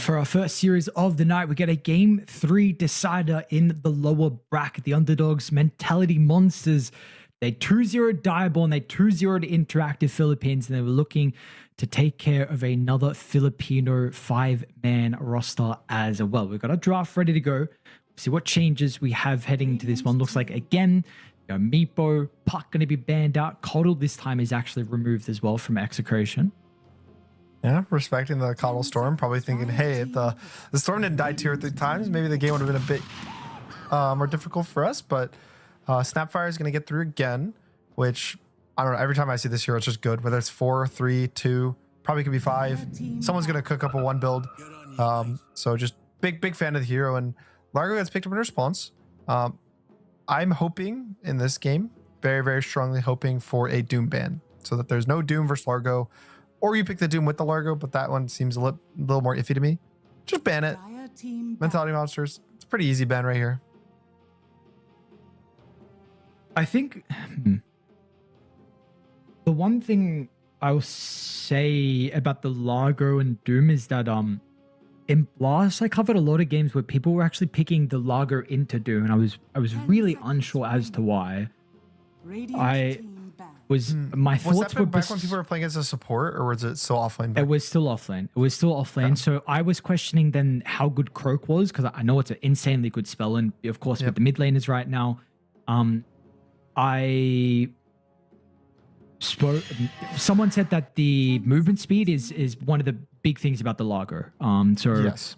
Speaker 1: For our first series of the night, we get a game 3 decider in the lower bracket. The underdogs, Mentality Monsters. They 2-0 Direborn, they 2-0 to Interactive Philippines, and they were looking to take care of another Filipino 5-man roster as well. We've got a draft ready to go. See what changes we have heading into this one. Looks like, again, Meepo, Puck going to be banned out. Coddle this time is actually removed as well from Execration.
Speaker 2: Yeah, respecting the Coddle Storm, probably thinking, hey, if the Storm didn't die 2 or 3 times, maybe the game would have been a bit more difficult for us, but Snapfire is going to get through again, which, I don't know, every time I see this hero, it's just good, whether it's 4, 3, 2, probably could be 5. Someone's going to cook up a 1 build. So just big fan of the hero, and Largo gets picked up in response. I'm hoping in this game, very strongly hoping for a Doom ban, so that there's no Doom versus Largo, or you pick the Doom with the Largo, but that one seems a little more iffy to me. Just ban it. Mentality Monsters. It's a pretty easy ban right here.
Speaker 1: I think the one thing I'll say about the Largo and Doom is that in Blast, I covered a lot of games where people were actually picking the Largo into Doom, and I was really unsure as to why. My thoughts were
Speaker 2: back when people were playing as a support, or was it still offlane?
Speaker 1: It was still offlane. It was still offlane. Yeah. So I was questioning then how good Croak was, because I know it's an insanely good spell, and of course with the mid laners right now, someone said that the movement speed is one of the big things about the Largo.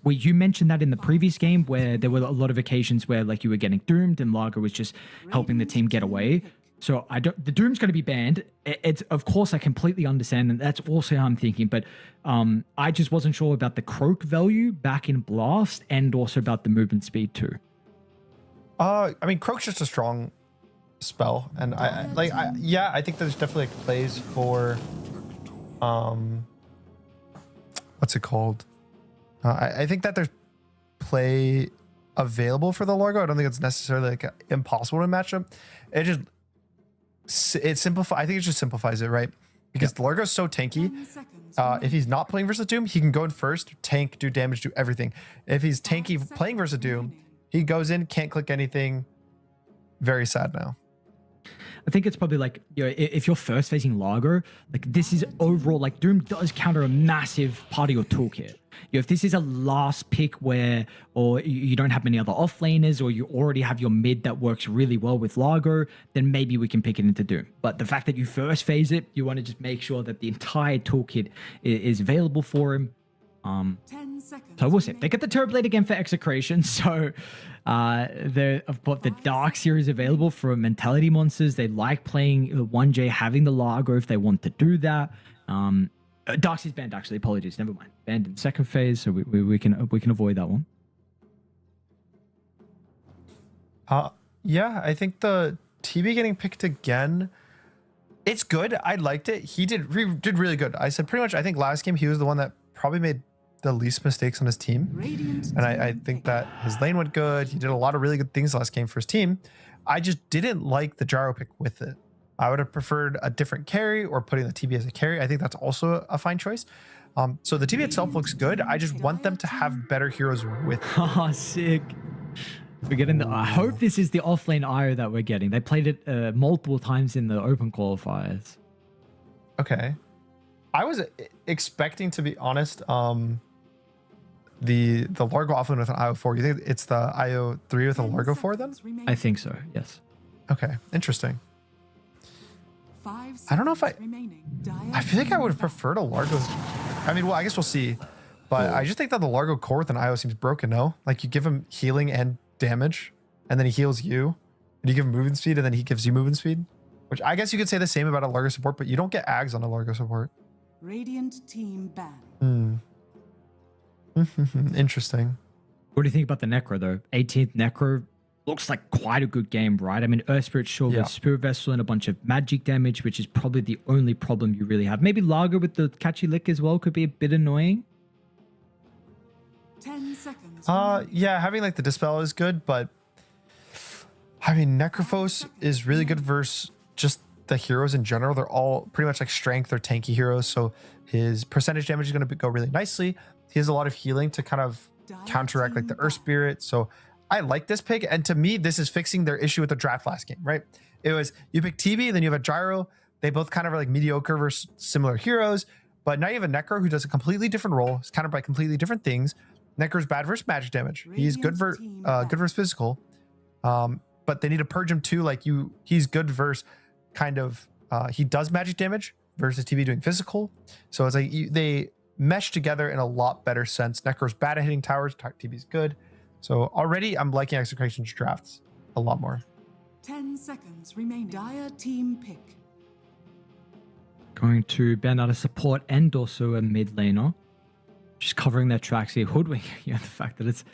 Speaker 1: You mentioned that in the previous game, where there were a lot of occasions where like you were getting doomed and Largo was just helping the team get away. So the Doom's going to be banned. It's, of course, I completely understand, and that's also how I'm thinking. But I just wasn't sure about the Croak value back in Blast, and also about the movement speed too.
Speaker 2: I mean, Croak's just a strong spell, and I think there's definitely like plays for, what's it called? I think that there's play available for the Largo. I don't think it's necessarily like impossible to match up. I think it just simplifies it, right? Because the Largo's so tanky. If he's not playing versus Doom, he can go in first, tank, do damage, do everything. If he's tanky playing versus Doom, he goes in, can't click anything. Very sad now.
Speaker 1: I think it's probably like, if you're first facing Largo, like this is overall, like Doom does counter a massive part of your toolkit. If this is a last pick or you don't have many other offlaners, or you already have your mid that works really well with Largo, then maybe we can pick it into Doom. But the fact that you first phase it, you want to just make sure that the entire toolkit is available for him.
Speaker 3: 10 seconds.
Speaker 1: So we'll see. They get the Turboblade again for Execration. So I've got the Dark series available for Mentality Monsters. They like playing 1J, having the Largo if they want to do that. Dark series banned, actually. Apologies. Never mind. Banned in second phase, so we can avoid that one.
Speaker 2: Yeah, I think the TB getting picked again, it's good. I liked it. He did really good. I said pretty much, I think last game he was the one that probably made the least mistakes on his team. And I think that his lane went good. He did a lot of really good things last game for his team. I just didn't like the gyro pick with it. I would have preferred a different carry, or putting the TB as a carry. I think that's also a fine choice. So the TB itself looks good. I just want them to have better heroes with it.
Speaker 1: Oh, sick. We're getting I hope this is the offlane IO that we're getting. They played it multiple times in the open qualifiers.
Speaker 2: Okay. I was expecting, to be honest, the Largo offlane with an IO4. You think it's the IO3 with a Largo 4 then?
Speaker 1: I think so, yes.
Speaker 2: Okay, interesting. I don't know if I feel like I would have preferred a Largo. I mean, well, I guess we'll see. But I just think that the Largo core with an IO seems broken, no? Like, you give him healing and damage, and then he heals you. And you give him movement speed, and then he gives you movement speed. Which I guess you could say the same about a Largo support, but you don't get Ags on a Largo support.
Speaker 3: Radiant team ban.
Speaker 2: Interesting.
Speaker 1: What do you think about the Necro, though? 18th Necro looks like quite a good game, right? I mean, Earth Spirit sure with Spirit Vessel and a bunch of magic damage, which is probably the only problem you really have. Maybe Largo with the catchy lick as well could be a bit annoying.
Speaker 3: 10 seconds.
Speaker 2: Yeah, having like the Dispel is good, but I mean, Necrophos is really good versus just the heroes in general. They're all pretty much like strength or tanky heroes, so his percentage damage is going to go really nicely. He has a lot of healing to kind of counteract like the Earth Spirit. So I like this pick. And to me, this is fixing their issue with the draft last game, right? It was you pick TB, then you have a Gyro. They both kind of are like mediocre versus similar heroes. But now you have a Necro who does a completely different role. It's kind of by completely different things. Necro's bad versus magic damage. He's good versus physical. But they need to purge him too. Like he's good versus kind of he does magic damage versus TB doing physical. So it's like they mesh together in a lot better sense. Necro's bad at hitting towers. TB's good. So already I'm liking Execration's drafts a lot more.
Speaker 3: 10 seconds remain. Dire team pick.
Speaker 1: Going to ban out a support and also a mid laner. Just covering their tracks here, hoodwink. The fact that it's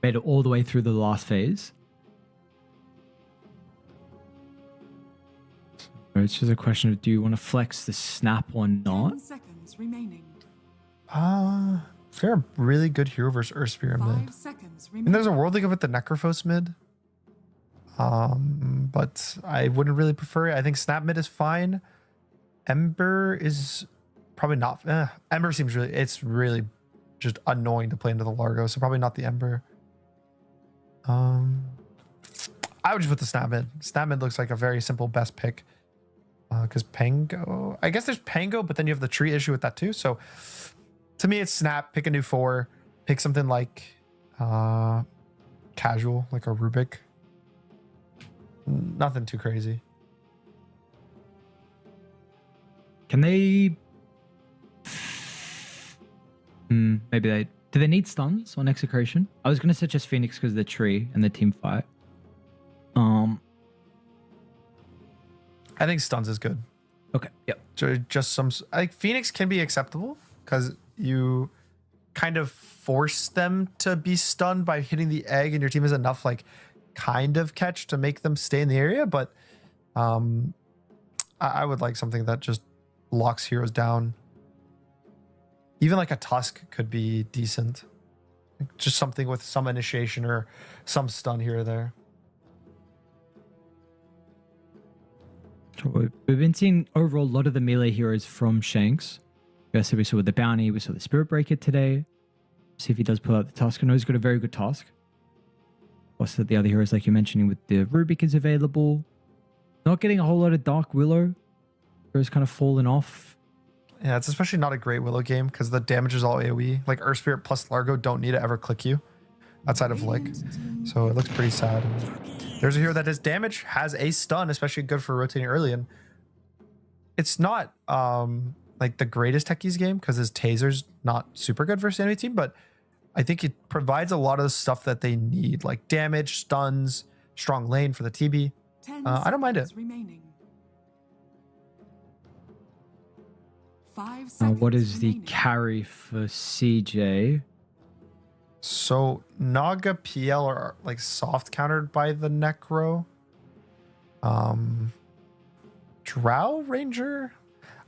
Speaker 1: made it all the way through the last phase. So it's just a question of do you want to flex the snap or not?
Speaker 3: 10 seconds remaining.
Speaker 2: They're a really good hero versus Earth Spirit
Speaker 3: 5
Speaker 2: mid.
Speaker 3: seconds
Speaker 2: And
Speaker 3: remaining.
Speaker 2: there's a world league with the Necrophos mid. But I wouldn't really prefer it. I think snap mid is fine. Ember is probably not. Ember seems it's really just annoying to play into the Largo, so probably not the Ember. I would just put the snap mid. Snap mid looks like a very simple best pick. Because Pango, I guess there's Pango, but then you have the tree issue with that too. So to me, it's snap. Pick a new 4. Pick something like casual, like a Rubik. Nothing too crazy.
Speaker 1: Can they? Maybe they. Do they need stuns on Execration? I was going to suggest Phoenix because of the tree and the team fight.
Speaker 2: I think stuns is good.
Speaker 1: Okay. Yep.
Speaker 2: So just some. I think Phoenix can be acceptable because you kind of force them to be stunned by hitting the egg, and your team has enough like kind of catch to make them stay in the area. But I would like something that just locks heroes down. Even like a Tusk could be decent. Just something with some initiation or some stun here or there.
Speaker 1: So we've been seeing overall a lot of the melee heroes from Shanks. So we saw with the Bounty, we saw the Spirit Breaker today. See if he does pull out the Tusk. I know he's got a very good Tusk. Also, the other heroes, like you're mentioning, with the Rubik is available. Not getting a whole lot of Dark Willow. Heroes kind of fallen off.
Speaker 2: Yeah, it's especially not a great Willow game because the damage is all AoE. Like Earth Spirit plus Largo don't need to ever click you outside of Lick. So it looks pretty sad. There's a hero that does damage, has a stun, especially good for rotating early. And it's not like the greatest Techies game because his Taser's not super good versus enemy team, but I think it provides a lot of the stuff that they need, like damage, stuns, strong lane for the TB. I don't mind it.
Speaker 3: Remaining. 5
Speaker 1: Now,
Speaker 3: seconds
Speaker 1: what is the
Speaker 3: remaining.
Speaker 1: carry for CJ?
Speaker 2: So Naga PL are like soft countered by the Necro. Drow Ranger.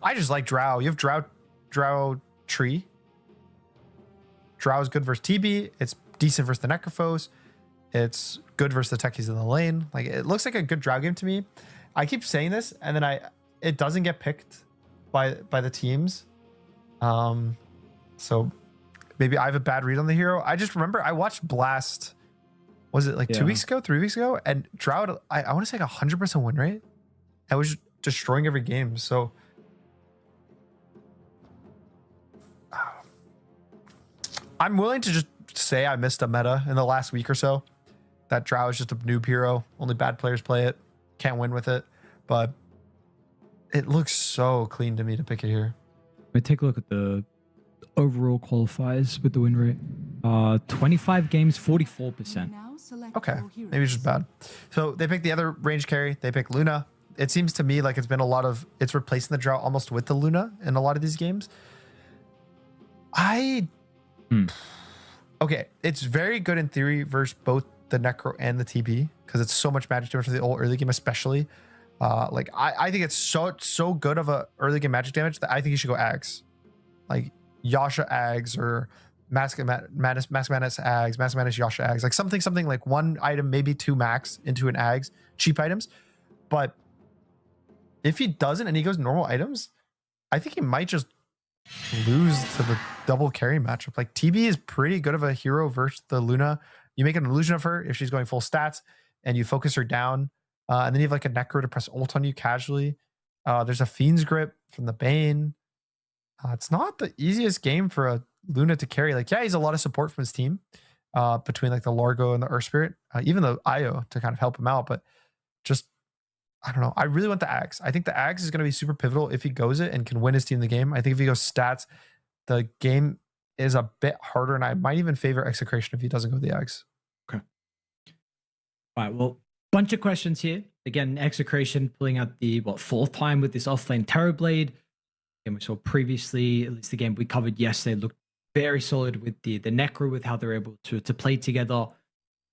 Speaker 2: I just like Drow. You have Drow Tree. Drow is good versus TB. It's decent versus the Necrophos. It's good versus the Techies in the lane. Like it looks like a good Drow game to me. I keep saying this, and then it doesn't get picked by the teams. So maybe I have a bad read on the hero. I just remember I watched Blast. Was it like 2 weeks ago, 3 weeks ago? And Drow, I want to say like 100% win rate. I was destroying every game. So I'm willing to just say I missed a meta in the last week or so. That Drow is just a noob hero. Only bad players play it. Can't win with it. But it looks so clean to me to pick it here.
Speaker 1: We take a look at the overall qualifiers with the win rate. 25 games, 44%.
Speaker 3: Now select
Speaker 2: Okay,
Speaker 3: your heroes.
Speaker 2: maybe it's just bad. So they pick the other range carry. They pick Luna. It seems to me like it's been a lot of it's replacing the Drow almost with the Luna in a lot of these games. Okay, it's very good in theory versus both the Necro and the TB because it's so much magic damage for the old early game, especially. Like I think it's so good of a early game magic damage that I think you should go Ags, like Yasha Ags or Mask Madness Ags, Mask Madness Yasha Ags, like something like one item, maybe 2 max into an Ags, cheap items. But if he doesn't and he goes normal items, I think he might just lose to the double carry matchup. Like TB is pretty good of a hero versus the Luna. You make an illusion of her if she's going full stats, and you focus her down, and then you have like a Necro to press ult on you casually. There's a Fiend's Grip from the Bane. It's not the easiest game for a Luna to carry. Like, yeah, he's a lot of support from his team, between like the Largo and the Earth Spirit, even the Io to kind of help him out. But just, I don't know. I really want the Axe. I think the Axe is going to be super pivotal if he goes it and can win his team the game. I think if he goes stats, the game is a bit harder, and I might even favor Execration if he doesn't go the Axe.
Speaker 1: Okay. All right. Well, bunch of questions here. Again, Execration pulling out the fourth time with this offlane Terrorblade. And we saw previously, at least the game we covered yesterday, looked very solid with the Necro, with how they're able to play together.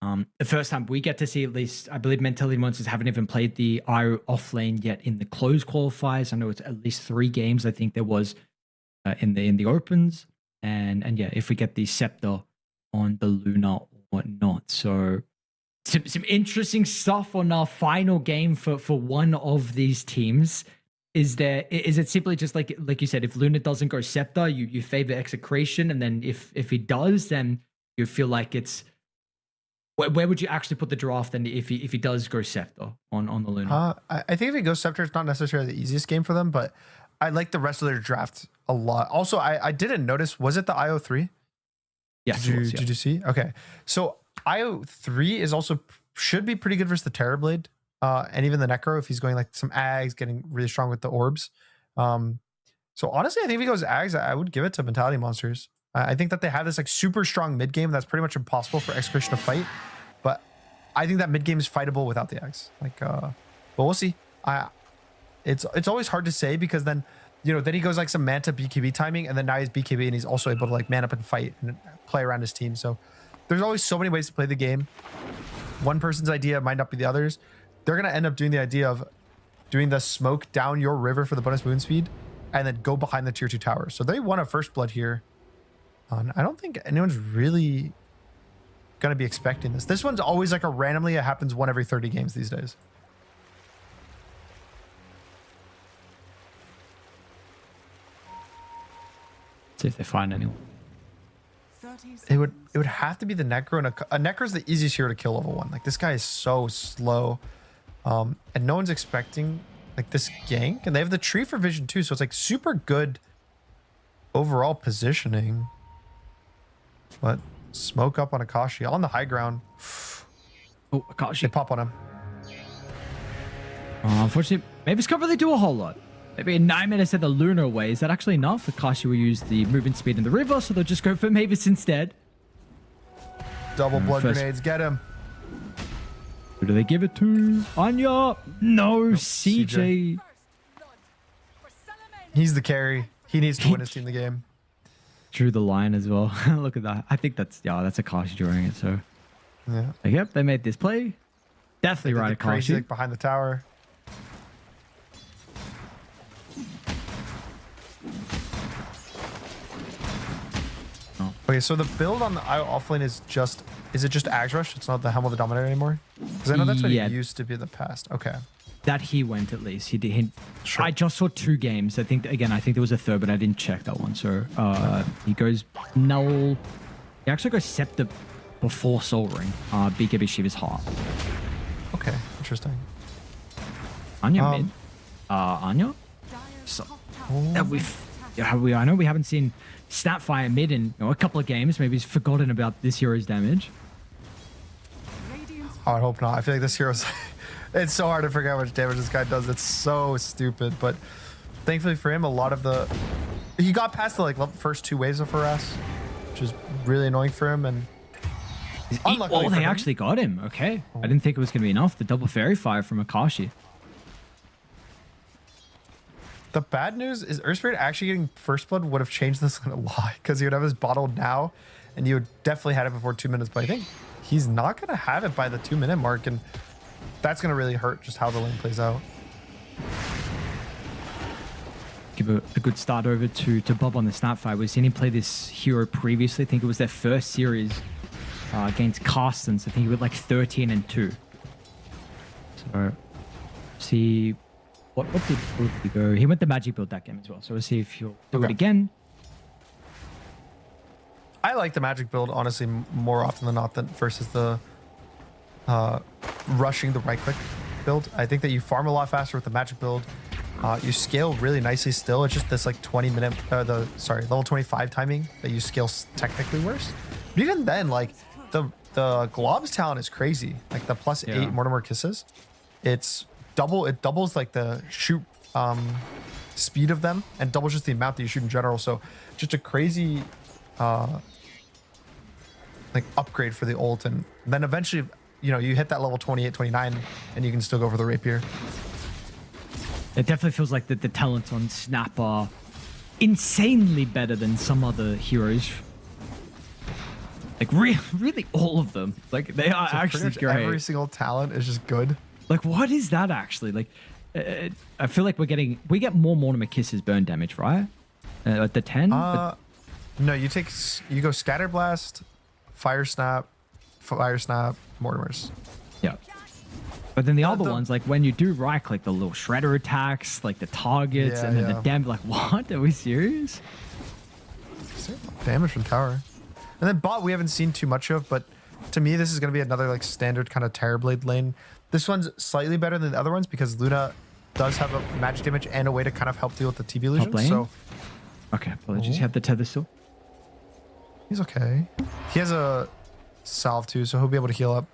Speaker 1: The first time we get to see, at least, I believe Mentality Monsters haven't even played the IO offlane yet in the closed qualifiers. I know it's at least 3 games. I think there was in the opens, and yeah, if we get the Scepter on the Luna or not. So some interesting stuff on our final game for one of these teams. Is it simply just like you said, if Luna doesn't go Scepter, you favor Execration, and then if he does, then you feel like it's where would you actually put the draft then if he does go Scepter on the Luna?
Speaker 2: I think if he goes Scepter, it's not necessarily the easiest game for them, but I like the rest of their draft a lot. Also, I didn't notice, was it the IO3?
Speaker 1: Yes.
Speaker 2: Did you see? Okay. So IO3 is also should be pretty good versus the Terrorblade. And even the Necro, if he's going like some Ags, getting really strong with the orbs. So honestly, I think if he goes Ags, I would give it to Mentality Monsters. I think that they have this like super strong mid game that's pretty much impossible for Execration to fight. But I think that mid game is fightable without the Ags. Like, but we'll see. It's always hard to say, because then, then he goes like some Manta BKB timing, and then now he's BKB and he's also able to like man up and fight and play around his team. So there's always so many ways to play the game. One person's idea might not be the other's. They're going to end up doing the idea of doing the smoke down your river for the bonus moon speed, and then go behind the tier 2 tower. So they won a first blood here. I don't think anyone's really going to be expecting this. This one's always like it happens one every 30 games these days.
Speaker 1: See if they find anyone.
Speaker 2: It would have to be the Necro, and a Necro's the easiest hero to kill level 1. Like, this guy is so slow. And no one's expecting like this gank, and they have the tree for vision too, so it's like super good overall positioning. But smoke up on Akashi on the high ground.
Speaker 1: Oh, Akashi.
Speaker 2: They pop on him.
Speaker 1: Unfortunately, maybe can't really do a whole lot. Maybe in 9 minutes at the Lunar way. Is that actually enough? Akashi will use the movement speed in the river, so they'll just go for Mavis instead.
Speaker 2: Double blood grenades, get him.
Speaker 1: Who do they give it to? Anya? No, CJ.
Speaker 2: He's the carry. He needs to win his team the game.
Speaker 1: Drew the line as well. Look at that. I think that's Akashi drawing it. So
Speaker 2: yeah.
Speaker 1: Like, yep, they made this play. Definitely right, Akashi.
Speaker 2: Crazy like behind the tower.
Speaker 1: Oh.
Speaker 2: Okay, so the build on the IO offlane is it just Ags Rush? It's not the Helm of the Dominator anymore? Because I know that's what it used to be in the past. Okay.
Speaker 1: That he went at least. He did.
Speaker 2: Sure.
Speaker 1: I just saw 2 games. I think there was a third, but I didn't check that one. So he goes Null. He actually goes Scepter before Soul Ring. BKB Shiva's Heart.
Speaker 2: Okay, interesting.
Speaker 1: Anya mid. Anya? So, I know we haven't seen Snapfire mid in a couple of games. Maybe he's forgotten about this hero's damage.
Speaker 2: Oh, I hope not. I feel like this hero's... It's so hard to figure out how much damage this guy does. It's so stupid. But thankfully for him, a lot of the... He got past the first 2 waves of harass, which is really annoying for him. And
Speaker 1: oh, they actually got him. Okay. I didn't think it was going to be enough. The double fairy fire from Akashi.
Speaker 2: The bad news is Earth Spirit actually getting first blood would have changed this a lot, because he would have his bottled now, and you would definitely had it before 2 minutes. But I think he's not going to have it by the 2-minute mark, and that's going to really hurt just how the lane plays out.
Speaker 1: Give a good start over to Bob on the Snapfire. We've seen him play this hero previously. I think it was their first series against Carstens. I think he went like 13-2. So see what did he go? He went the magic build that game as well. So we'll see if he'll do it again.
Speaker 2: I like the magic build, honestly, more often than not, than versus the rushing the right click build. I think that you farm a lot faster with the magic build. You scale really nicely still. It's just this like 20-minute, level 25 timing that you scale technically worse. But even then, like the Glob's talent is crazy. Like the +8 Mortimer kisses, it doubles like the shoot speed of them and doubles just the amount that you shoot in general. So just a crazy like upgrade for the ult, and then eventually, you know, you hit that level 28, 29, and you can still go for the rapier.
Speaker 1: It definitely feels like the talents on Snap are insanely better than some other heroes. Like really all of them. Like they are actually great.
Speaker 2: Every single talent is just good.
Speaker 1: Like what is that actually? Like I feel like we get more Mortimer Kisses burn damage, right? At the 10?
Speaker 2: No, you go Scatter Blast, Fire Snap, Mortimers.
Speaker 1: Yeah. But then the other ones, like when you do right click, the little shredder attacks, like the targets, and then the damage, like what? Are we serious?
Speaker 2: Damage from tower. And then bot we haven't seen too much of, but to me this is going to be another like standard kind of Terrorblade lane. This one's slightly better than the other ones because Luna does have a magic damage and a way to kind of help deal with the TB illusion. So
Speaker 1: okay, apologies. You have the tether still.
Speaker 2: He's okay. He has a salve too, so he'll be able to heal up.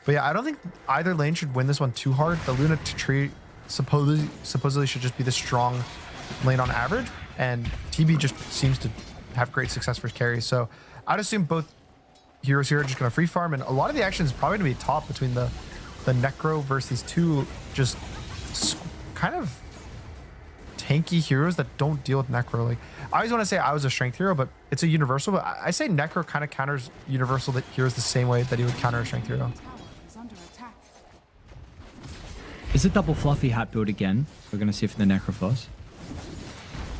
Speaker 2: But yeah, I don't think either lane should win this one too hard. The Luna tree supposedly should just be the strong lane on average, and TB just seems to have great success for carries. So I'd assume both heroes here are just going to free farm, and a lot of the action is probably going to be top between the Necro versus these two just kind of tanky heroes that don't deal with Necro. Like I always want to say I was a strength hero, but it's a universal. But I say Necro kind of counters universal heroes the same way that he would counter a strength hero.
Speaker 1: Is it double fluffy hat build again? We're gonna see for the Necrophos.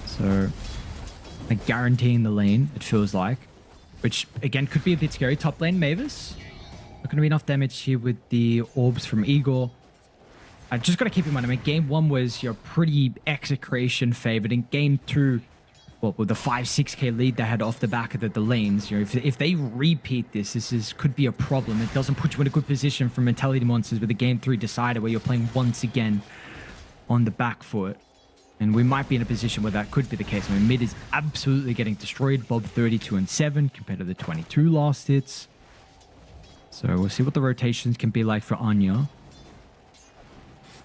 Speaker 1: So like guaranteeing the lane, it feels like. Which again could be a bit scary. Top lane Mavis. Not gonna be enough damage here with the orbs from Igor. I just gotta keep in mind, I mean, game 1 was your pretty Execration favored. In game 2, well, with the 5-6k lead they had off the back of the lanes, you know, if they repeat this could be a problem. It doesn't put you in a good position for Mentality Monsters with a game 3 decider where you're playing once again on the back foot. And we might be in a position where that could be the case. I mean, mid is absolutely getting destroyed. Bob 32 and 7 compared to the 22 last hits. So we'll see what the rotations can be like for Anya.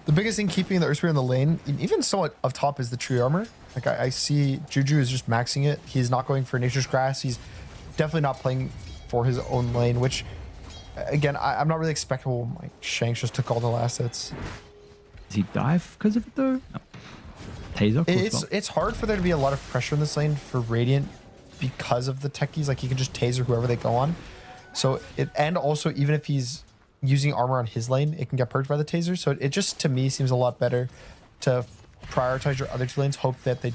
Speaker 2: The biggest thing keeping the Earthspear in the lane, even somewhat up top, is the tree armor. Like I see Juju is just maxing it. He's not going for Nature's Grass. He's definitely not playing for his own lane, which, again, I'm not really expecting. Oh, my Shanks just took all the last hits.
Speaker 1: Does he dive because of it, though? No. Taser?
Speaker 2: It's hard for there to be a lot of pressure in this lane for Radiant because of the techies. Like, he can just taser whoever they go on. So, and also, even if he's using armor on his lane, it can get perked by the taser. So it just, to me, seems a lot better to prioritize your other two lanes, hope that they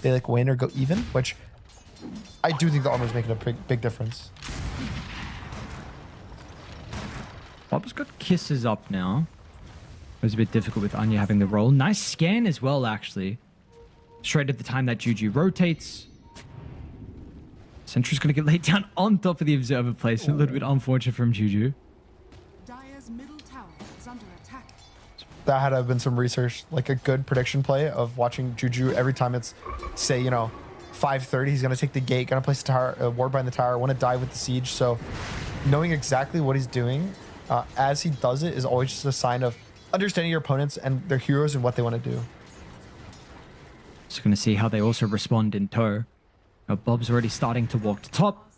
Speaker 2: like win or go even, which I do think the armor is making a big difference.
Speaker 1: Bob's got kisses up now. It was a bit difficult with Anya having the roll. Nice scan as well, actually. Straight at the time that Juju rotates. Sentry's going to get laid down on top of the observer placement. A little bit unfortunate from Juju.
Speaker 3: Dire's middle tower is under attack.
Speaker 2: That had to have been some research, like a good prediction play of watching Juju every time it's, say, 5:30, he's going to take the gate, going to place the tower, ward behind the tower, want to dive with the siege. So knowing exactly what he's doing as he does it is always just a sign of understanding your opponents and their heroes and what they want to do.
Speaker 1: Just going to see how they also respond in tow. Bob's already starting to walk to top.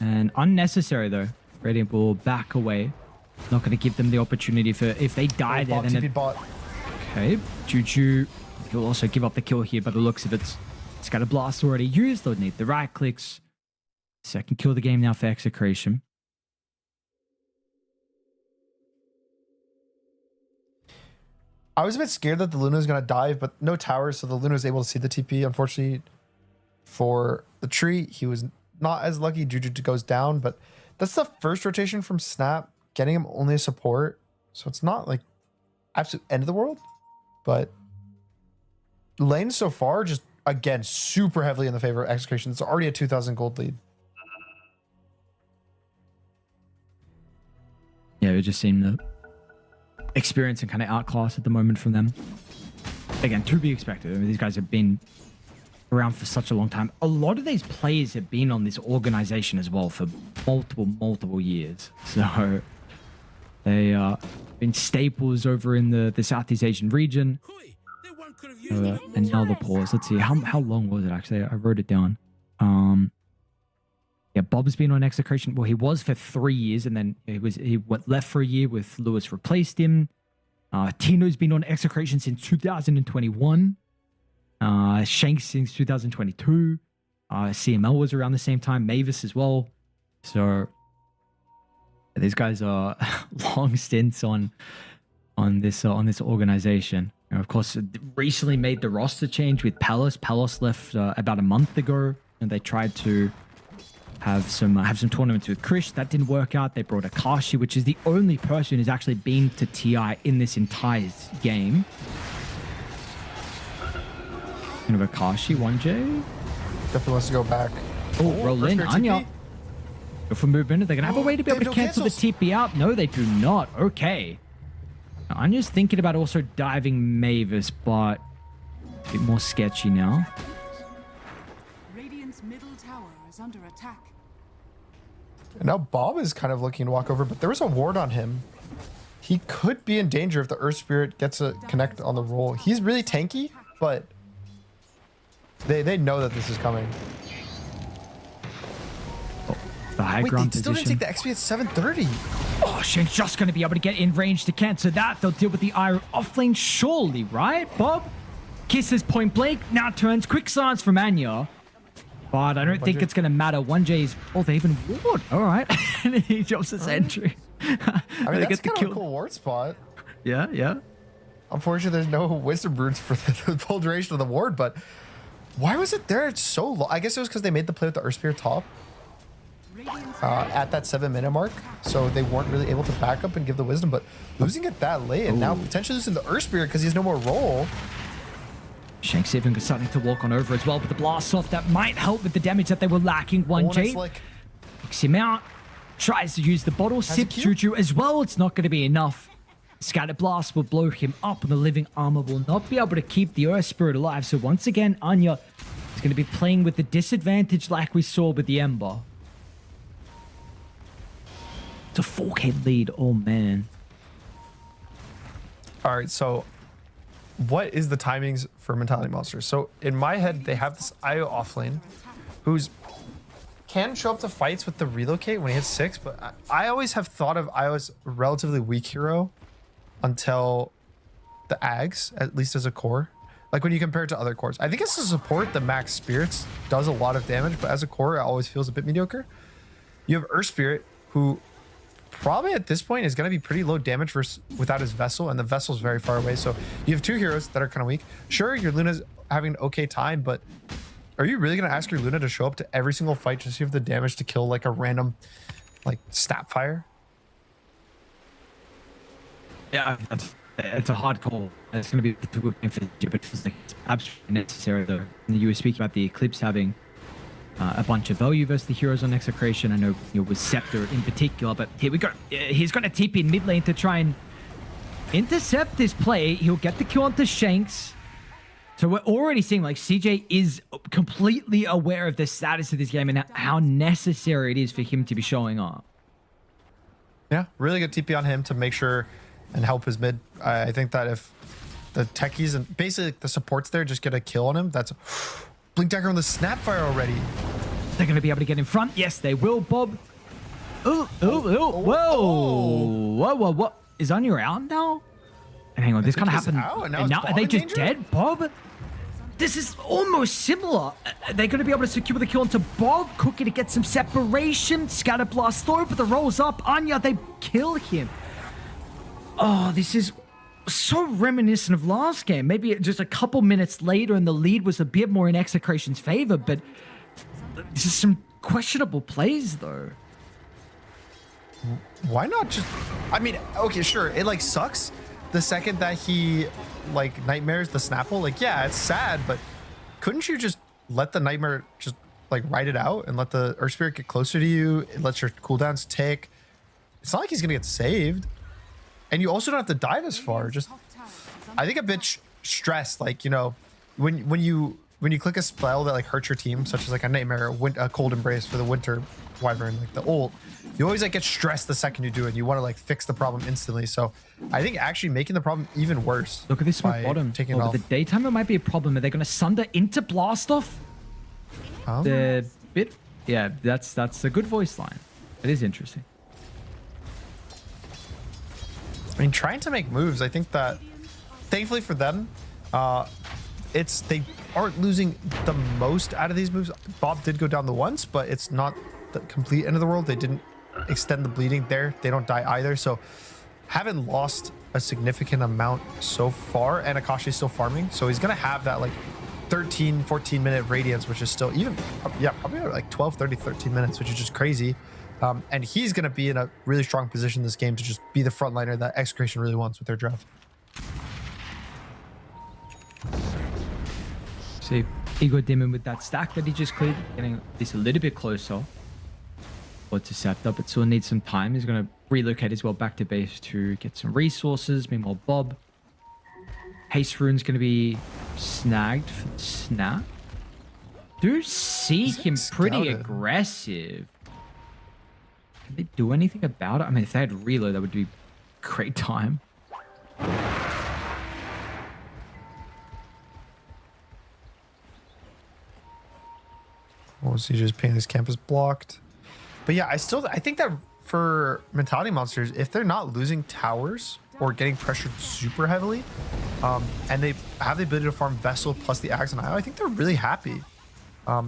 Speaker 1: And unnecessary, though. Radiant will back away. Not going to give them the opportunity for, if they die there, then
Speaker 2: bot.
Speaker 1: Okay, Juju, he'll also give up the kill here by the looks of it. It's got a blast already used. They'll need the right clicks. Second kill of the game now for Execration.
Speaker 2: I was a bit scared that the Luna was going to dive, but no towers, so the Luna was able to see the TP. Unfortunately, for the tree, he was not as lucky. Juju goes down, but that's the first rotation from Snap, getting him only a support. So it's not like absolute end of the world, but lanes so far just again, super heavily in the favor of Execration. It's already a 2,000 gold lead.
Speaker 1: Yeah, we're just seeing the experience and kind of outclass at the moment from them. Again, to be expected. I mean, these guys have been around for such a long time. A lot of these players have been on this organization as well for multiple years. So they been staples over in the Southeast Asian region. And now the pause. Let's see, how long was it actually? I wrote it down. Yeah, Bob's been on Execration. Well, he was for 3 years, and then he went left for a year with Lewis replaced him. Tino's been on Execration since 2021. Shanks since 2022. CML was around the same time. Mavis as well. So these guys are long stints on this organization. And of course, recently made the roster change with Palos. Palos left about a month ago, and they tried to have some tournaments with Krish. That didn't work out. They brought Akashi, which is the only person who's actually been to TI in this entire game. Kind of Akashi, 1J.
Speaker 2: Definitely wants to go back.
Speaker 1: Oh, roll in. Anya. Go for movement. They're going to have a way to be able to
Speaker 2: no
Speaker 1: cancel
Speaker 2: cancels.
Speaker 1: the TP out. No, they do not. Okay. Now, Anya's thinking about also diving Mavis, but a bit more sketchy now.
Speaker 3: Radiant's middle tower is under attack.
Speaker 2: And now Bob is kind of looking to walk over, but there was a ward on him. He could be in danger if the Earth Spirit gets a connect on the roll. He's really tanky, but they know that this is coming.
Speaker 1: The high
Speaker 2: Wait,
Speaker 1: ground
Speaker 2: they still
Speaker 1: position.
Speaker 2: didn't take the XP at 730.
Speaker 1: Oh, Shank's just going to be able to get in range to cancel that. They'll deal with the Iron offlane, surely, right, Bob? Kisses point blank, now turns quick silence from Anya. But I don't think it's going to matter. 1J's... Oh, they even ward. All right. And he jumps the sentry.
Speaker 2: I mean, that's kind of a cool ward spot.
Speaker 1: Yeah, yeah.
Speaker 2: Unfortunately, there's no wisdom roots for the full duration of the ward, but why was it there so long? I guess it was because they made the play with the Earth Spear top at that 7-minute mark, so they weren't really able to back up and give the wisdom, but losing it that late and now potentially losing the Earth Spear because he has no more roll.
Speaker 1: Shank's even starting to walk on over as well, but the blast off that might help with the damage that they were lacking. 1J picks him out, tries to use the bottle, sips Juju as well. It's not going to be enough. Scatter Blast will blow him up, and the living armor will not be able to keep the Earth Spirit alive. So once again, Anya is going to be playing with the disadvantage like we saw with the Ember. It's a 4K lead. Oh, man.
Speaker 2: All right, so what is the timings for Mentality Monsters? So in my head, they have this IO offlane who's can show up to fights with the relocate when he hits 6, but I always have thought of IO as a relatively weak hero until the Ags, at least as a core. Like when you compare it to other cores. I think as a support, the Max Spirits does a lot of damage, but as a core, it always feels a bit mediocre. You have Earth Spirit, who probably at this point is going to be pretty low damage without his Vessel, and the Vessel's very far away. So you have two heroes that are kind of weak. Sure, your Luna's having an okay time, but are you really going to ask your Luna to show up to every single fight just to see if the damage to kill like a random like Snapfire?
Speaker 1: Yeah, it's a hard call. It's going to be a difficult thing for you, but it's like absolutely necessary though. And you were speaking about the Eclipse having a bunch of value versus the heroes on Execration. I know, with Scepter in particular, but here we go. He's going to TP in mid lane to try and intercept this play. He'll get the kill onto Shanks. So we're already seeing like CJ is completely aware of the status of this game and how necessary it is for him to be showing up.
Speaker 2: Yeah, really good TP on him to make sure and help his mid. I think that if the techies and basically the supports there just get a kill on him, that's Blink Dagger on the Snapfire already.
Speaker 1: They're going to be able to get in front. Yes, they will, Bob. Oh, whoa. What? Is Anya out now? And hang on, this kind of happened. And now are they just dead, Bob? This is almost similar. They're going to be able to secure the kill onto Bob. Cookie to get some separation. Scatter Blast throw, but the rolls up. Anya, they kill him. Oh, this is so reminiscent of last game. Maybe just a couple minutes later and the lead was a bit more in Execration's favor, but this is some questionable plays, though.
Speaker 2: Why not just... I mean, okay, sure. It, like, sucks the second that he, like, nightmares the Snapple. Like, yeah, it's sad, but couldn't you just let the Nightmare just like ride it out and let the Earth Spirit get closer to you? It lets your cooldowns tick. It's not like he's gonna get saved. And you also don't have to die this far. Just, I think a bit stressed, like, you know, when you click a spell that like hurts your team, such as like a Nightmare, a Cold Embrace for the Winter Wyvern, like the ult, you always like get stressed the second you do it. You want to like fix the problem instantly. So I think actually making the problem even worse.
Speaker 1: Look at this smoke bottom.
Speaker 2: Taking
Speaker 1: Over the daytime, it might be a problem. Are they going to Sunder into Blast Off? The bit, yeah, that's a good voice line. It is interesting.
Speaker 2: I mean, trying to make moves. I think that thankfully for them, they aren't losing the most out of these moves. Bob did go down the once, but it's not the complete end of the world. They didn't extend the bleeding there. They don't die either. So haven't lost a significant amount so far, and Akashi's still farming. So he's going to have that like 13, 14 minute radiance, which is still even, yeah, probably like 12, 30, 13 minutes, which is just crazy. And he's going to be in a really strong position this game to just be the frontliner that Execration really wants with their draft.
Speaker 1: See, Ego Demon with that stack that he just cleared, getting this a little bit closer. What's a Scepter, but still needs some time. He's going to relocate as well back to base to get some resources. Meanwhile, Bob. Haste Rune's going to be snagged for the snap. Do see him pretty aggressive. Can they do anything about it? I mean, if they had reload, that would be great time.
Speaker 2: Oh, CJ's pain, his camp is blocked. But yeah, I think that for Mentality Monsters, if they're not losing towers or getting pressured super heavily, and they have the ability to farm Vessel plus the Axe and IO, I think they're really happy.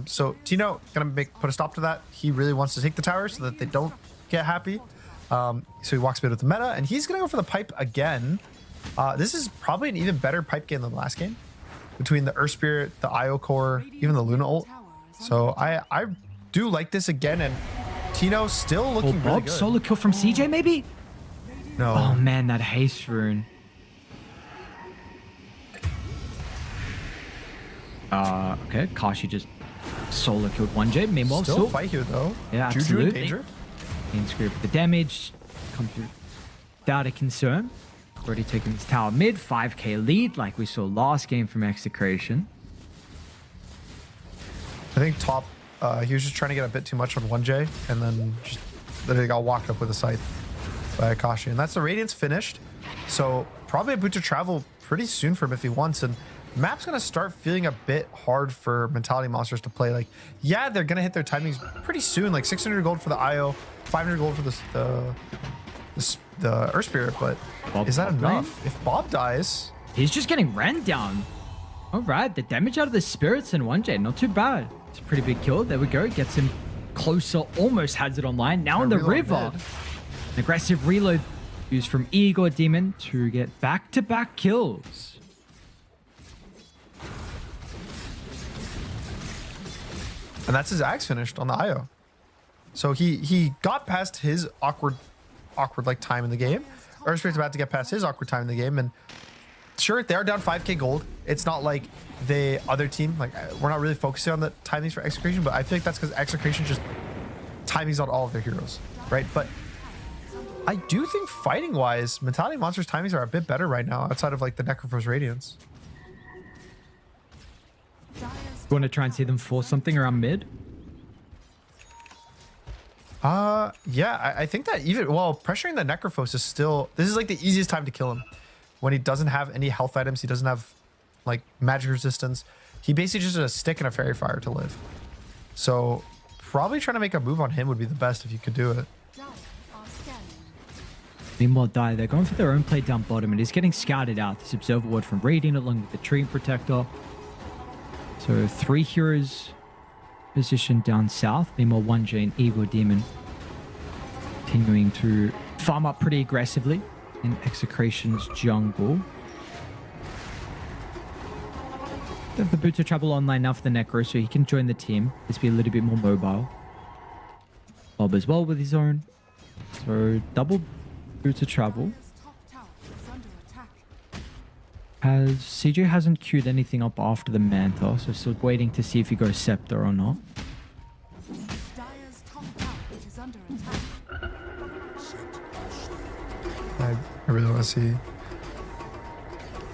Speaker 2: So Tino gonna put a stop to that. He really wants to take the tower so that they don't get happy. So he walks a bit with the meta, and he's gonna go for the pipe again. This is probably an even better pipe game than the last game, between the Earth Spirit, the IO core, even the Luna ult. So I do like this again, and Tino still looking really good.
Speaker 1: Solo kill from CJ maybe?
Speaker 2: No.
Speaker 1: Oh man, that haste rune. Okay, Kashi just solo killed 1J. Meanwhile,
Speaker 2: still fight here though.
Speaker 1: Yeah,
Speaker 2: Juju
Speaker 1: absolutely.
Speaker 2: in danger.
Speaker 1: Inscript the damage come through without a concern. Already taking this tower mid, 5k lead like we saw last game from Execration.
Speaker 2: I think top, he was just trying to get a bit too much on 1J, and then just literally got walked up with a scythe by Akashi. And that's the Radiance finished. So probably a boot to travel pretty soon for him if he wants. And map's going to start feeling a bit hard for Mentality Monsters to play. Like, yeah, they're going to hit their timings pretty soon. Like 600 gold for the IO, 500 gold for the Earth Spirit. But
Speaker 1: Bob,
Speaker 2: is that enough? If Bob dies...
Speaker 1: He's just getting ran down. All right, the damage out of the Spirits in 1J, not too bad. It's a pretty big kill. There we go. Gets him closer, almost has it online. Now in the river. An aggressive reload used from Igor Demon to get back-to-back kills.
Speaker 2: And that's his axe finished on the IO. So he got past his awkward like time in the game. Earth Spirit's about to get past his awkward time in the game, and sure, they are down 5k gold. It's not like the other team, like we're not really focusing on the timings for Execration, but I feel like that's because Execration just timings on all of their heroes, right? But I do think fighting wise, Mentality Monsters timings are a bit better right now outside of like the Necrophos Radiance.
Speaker 1: You want to try and see them force something around mid?
Speaker 2: Yeah, I think that even, well, pressuring the Necrophos is still, this is like the easiest time to kill him. When he doesn't have any health items, he doesn't have like magic resistance. He basically just has a stick and a fairy fire to live. So probably trying to make a move on him would be the best if you could do it.
Speaker 1: Meanwhile, they're going for their own play down bottom, and he's getting scouted out. This Observer Ward from Radiant along with the Tree Protector. So 3 heroes positioned down south. Meanwhile, 1J and Igor Demon continuing to farm up pretty aggressively in Execration's jungle. They have the Boot to Travel online now for the Necro, so he can join the team. Let's be a little bit more mobile. Bob as well with his own. So double Boot to Travel. Has CJ hasn't queued anything up after the Manta, so still waiting to see if he goes Scepter or not.
Speaker 3: Dire's top tower is under attack.
Speaker 2: I really want to see.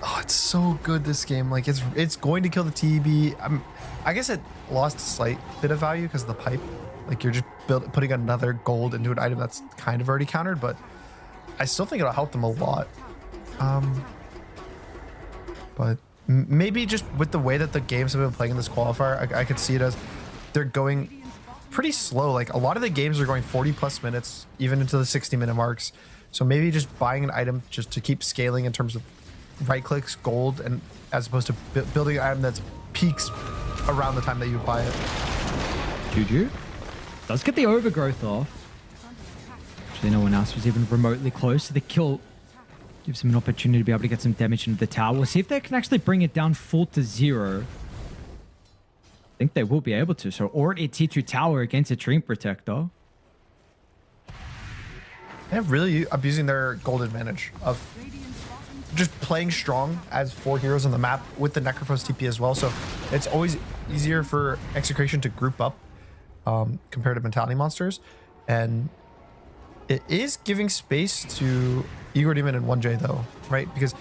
Speaker 2: Oh, it's so good this game. Like it's going to kill the TB. I guess it lost a slight bit of value because of the pipe. Like you're just putting another gold into an item that's kind of already countered, but I still think it'll help them a lot. But maybe just with the way that the games have been playing in this qualifier, I could see it as they're going pretty slow. Like a lot of the games are going 40 plus minutes, even into the 60-minute marks. So maybe just buying an item just to keep scaling in terms of right clicks, gold, and as opposed to building an item that's peaks around the time that you buy it.
Speaker 1: Juju does get the overgrowth off. Actually, no one else was even remotely close to the kill. Gives him an opportunity to be able to get some damage into the tower. We'll see if they can actually bring it down full to 0. I think they will be able to. So, or a T2 tower against a Dream Protector.
Speaker 2: They're really abusing their gold advantage of just playing strong as 4 heroes on the map with the Necrophos TP as well. So it's always easier for Execration to group up compared to Mentality Monsters. And it is giving space to Igor Demon and 1J though, right? Because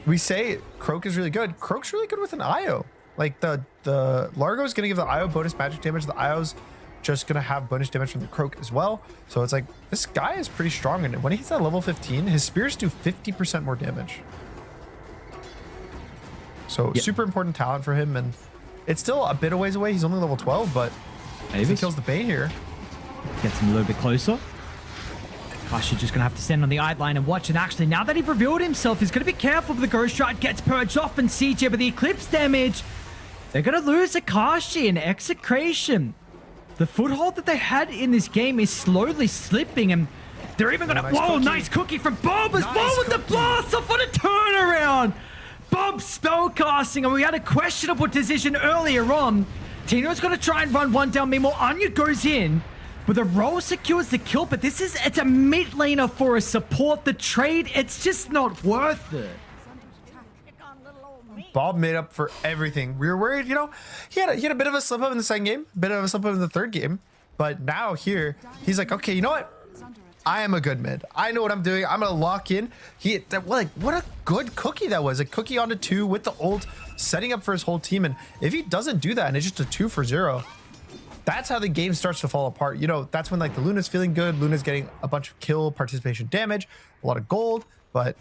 Speaker 2: we say Croak is really good. Croak's really good with an IO. Like the Largo is going to give the IO bonus magic damage. The IO's just going to have bonus damage from the Croak as well. So it's like, this guy is pretty strong. And when he hits that level 15, his spears do 50% more damage. So super important talent for him. And it's still a bit of ways away. He's only level 12, but if he kills the Bane here,
Speaker 1: gets him a little bit closer. Gosh, you're just going to have to stand on the eye line and watch. And actually, now that he revealed himself, he's going to be careful. The Ghost Strike gets purged off, and CJ with the Eclipse damage. They're going to lose Akashi and Execration. The foothold that they had in this game is slowly slipping, and they're even going to... Whoa, nice cookie from Bob as well with the blast off on a turnaround. Bob spellcasting, and we had a questionable decision earlier on. Tino's going to try and run one down. Meanwhile, Anya goes in. With a roll secures the kill, but it's a mid laner for a support. The trade, it's just not worth it.
Speaker 2: Bob made up for everything. We were worried, you know, he had a bit of a slip up in the second game, a bit of a slip up in the third game, but now here he's like, okay, you know what? I am a good mid. I know what I'm doing. I'm gonna lock in. What a good cookie that was. A cookie onto 2 with the ult, setting up for his whole team. And if he doesn't do that and it's just a 2 for 0, that's how the game starts to fall apart. You know, that's when like the Luna's feeling good. Luna's getting a bunch of kill participation damage, a lot of gold, but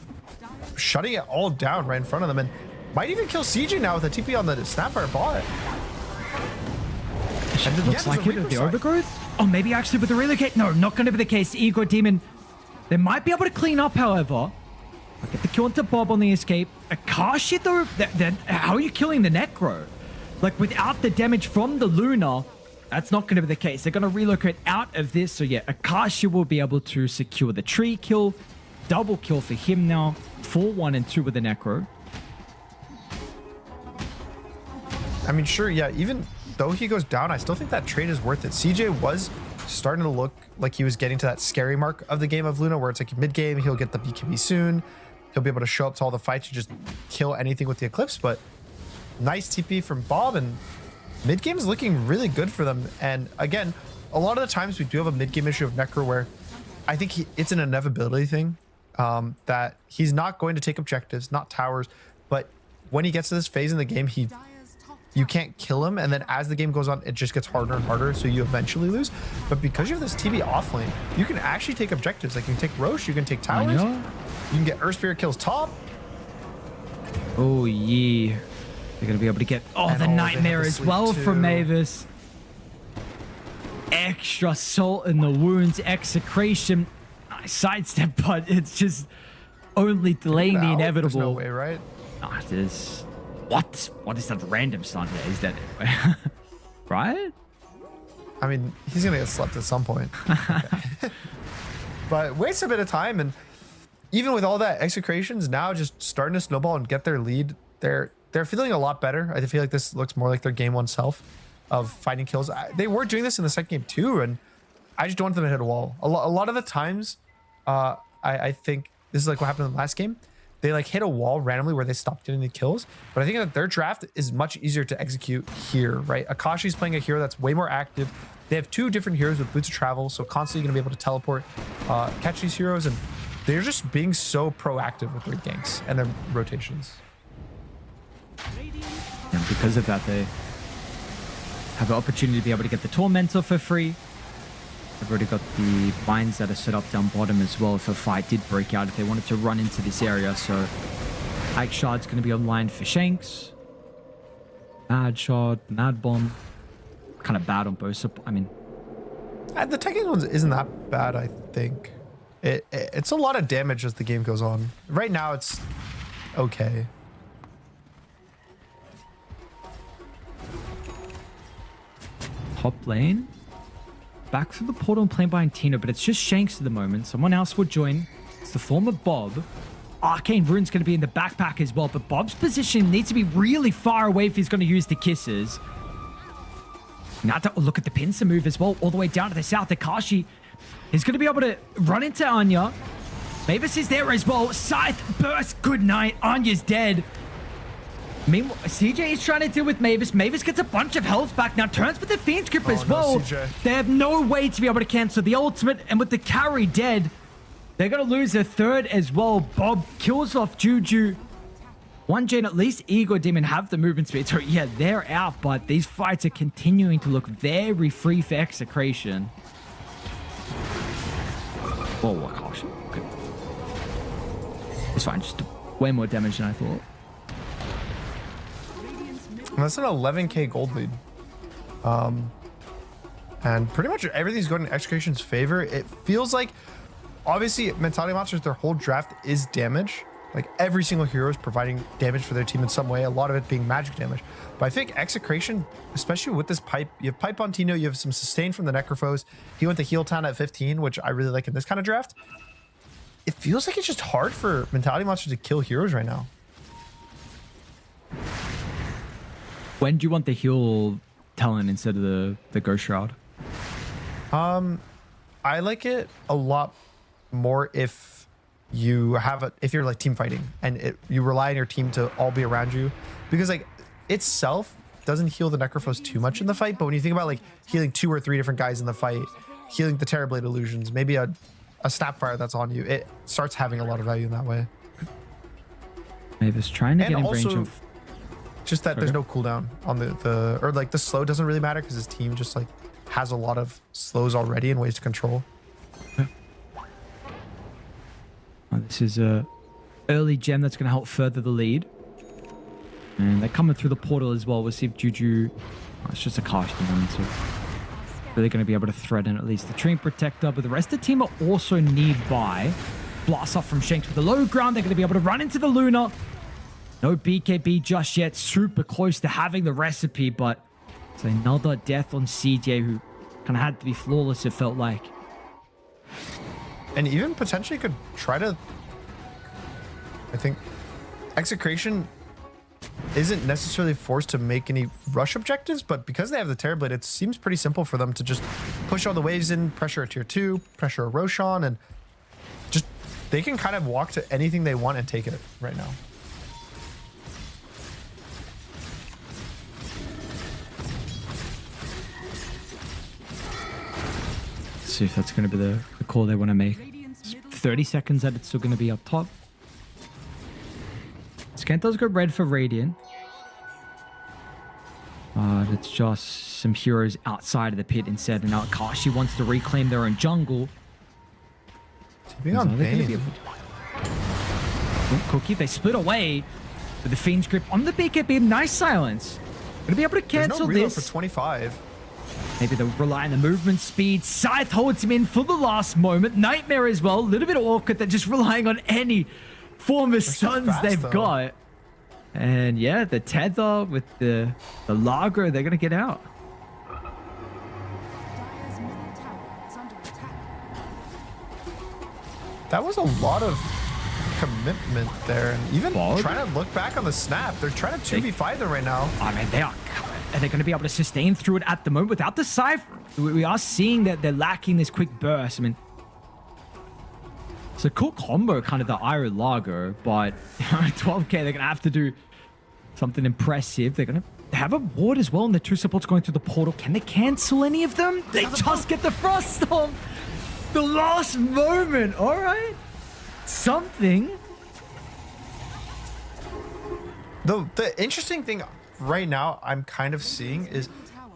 Speaker 2: shutting it all down right in front of them, and might even kill CJ now with a TP on the Snapfire bot.
Speaker 1: It looks like it with the overgrowth. Oh, maybe actually with the relocate. No, not going to be the case. Igor Demon, they might be able to clean up, however. I'll get the kill into Bob on the escape. Akashi though, how are you killing the Necro? Like without the damage from the Luna, that's not going to be the case. They're going to relocate out of this. So yeah, Akashi will be able to secure the tree kill. Double kill for him now. 4, 1, and 2 with the Necro.
Speaker 2: I mean, sure, yeah, even though he goes down, I still think that trade is worth it. CJ was starting to look like he was getting to that scary mark of the game of Luna, where it's like mid-game, he'll get the BKB soon. He'll be able to show up to all the fights and just kill anything with the Eclipse. But nice TP from Bob, and mid-game is looking really good for them. And again, a lot of the times we do have a mid-game issue of Necro where I think it's an inevitability thing, that he's not going to take objectives, not towers, but when he gets to this phase in the game, you can't kill him, and then as the game goes on, it just gets harder and harder, so you eventually lose. But because you have this TB offlane, you can actually take objectives. Like you can take Roche, you can take towers, you can get Earth Spirit kills top.
Speaker 1: Oh yeah, they're gonna be able to get the Nightmare as well from Mavis. Extra salt in the wounds. Execration, nice sidestep, but it's just only delaying the inevitable.
Speaker 2: There's no way, right?
Speaker 1: It is. What is that random stun there? Is that right?
Speaker 2: I mean, he's gonna get slept at some point. But waste a bit of time, and even with all that, Execration's now just starting to snowball and get their lead. They're feeling a lot better. I feel like this looks more like their game 1 self of finding kills. They were doing this in the second game too, and I just don't want them to hit a wall. A lot of the times, I think this is like what happened in the last game. they like hit a wall randomly where they stop getting the kills. But I think that their draft is much easier to execute here, right? Akashi's playing a hero that's way more active. They have 2 different heroes with boots of travel, so constantly going to be able to teleport, catch these heroes, and they're just being so proactive with their ganks and their rotations.
Speaker 1: And because of that, they have the opportunity to be able to get the Tormentor for free. They've already got the mines that are set up down bottom as well if a fight did break out, if they wanted to run into this area. So Ike Shard's going to be online for Shanks. Mad Shard, Mad Bomb. Kind of bad on both. I mean,
Speaker 2: The technical one isn't that bad, I think. It's a lot of damage as the game goes on. Right now, it's okay.
Speaker 1: Top lane. Back through the portal and playing by Tino, but it's just Shanks at the moment. Someone else will join. It's the former Bob. Arcane Rune's going to be in the backpack as well, but Bob's position needs to be really far away if he's going to use the kisses. Now to look at the pincer move as well, all the way down to the south. Akashi is going to be able to run into Anya. Mavis is there as well. Scythe burst. Good night. Anya's dead. Meanwhile, CJ is trying to deal with Mavis. Mavis gets a bunch of health back now. Turns with the Fiend's Grip as well. They have no way to be able to cancel the ultimate. And with the carry dead, they're going to lose their third as well. Bob kills off Juju. One Jane, at least Igor Demon have the movement speed. So yeah, they're out. But these fights are continuing to look very free for Execration. Whoa, caution. Okay. It's fine. Just way more damage than I thought.
Speaker 2: That's an 11k gold lead. And pretty much everything's going in Execration's favor. It feels like, obviously, Mentality Monsters, their whole draft is damage. Like, every single hero is providing damage for their team in some way, a lot of it being magic damage. But I think Execration, especially with this pipe, you have pipe on Tino, you have some sustain from the Necrophos. He went to Heal Town at 15, which I really like in this kind of draft. It feels like it's just hard for Mentality Monsters to kill heroes right now.
Speaker 1: When do you want the heal talent instead of the Ghost Shroud?
Speaker 2: I like it a lot more if you have if you're like team fighting and you rely on your team to all be around you, because like itself doesn't heal the Necrophos too much in the fight. But when you think about like healing 2 or 3 different guys in the fight, healing the Terrorblade illusions, maybe a Snapfire that's on you, it starts having a lot of value in that way.
Speaker 1: Mavis trying to
Speaker 2: And
Speaker 1: get in
Speaker 2: also,
Speaker 1: range of.
Speaker 2: just that there's no cooldown on or like the slow doesn't really matter because his team just like has a lot of slows already and ways to control.
Speaker 1: This is a early gem that's going to help further the lead. And they're coming through the portal as well. We'll see if Juju... Oh, it's just a caution moment, so really going to be able to threaten at least the Treant Protector. But the rest of the team are also nearby. Blast off from Shanks with the low ground. They're going to be able to run into the Luna. No BKB just yet. Super close to having the recipe, but it's another death on CJ, who kind of had to be flawless, it felt like.
Speaker 2: And even potentially could try to... I think Execration isn't necessarily forced to make any rush objectives, but because they have the Terrorblade, it seems pretty simple for them to just push all the waves in, pressure a tier 2, pressure a Roshan, and just they can kind of walk to anything they want and take it right now.
Speaker 1: Let's see if that's going to be the call they want to make. 30 seconds that it's still going to be up top. Skantor's got red for Radiant. But it's just some heroes outside of the pit instead. And now Akashi wants to reclaim their own jungle. Cookie, they split away with the Fiend's Grip on the BKB. Nice silence. Gonna be able to cancel
Speaker 2: There's no reload
Speaker 1: this.
Speaker 2: for 25.
Speaker 1: Maybe they'll rely on the movement speed. Scythe holds him in for the last moment. Nightmare as well. A little bit awkward. They're just relying on any form of stuns they've got. And yeah, the tether with the Lager, they're going to get out.
Speaker 3: Dire's middle tower is under attack.
Speaker 2: That was a lot of commitment there. And even trying to look back on the snap, they're trying to 2v5 them right now.
Speaker 1: I mean, they are going to be able to sustain through it at the moment without the Cypher. We are seeing that they're lacking this quick burst. I mean, So cool combo, kind of the Iron Lager, but 12k, they're gonna have to do something impressive. They're gonna have a ward as well, and the 2 supports going through the portal. Can they cancel any of them? They just get the Frost Storm. The last moment. All right, something.
Speaker 2: The interesting thing right now I'm kind of seeing is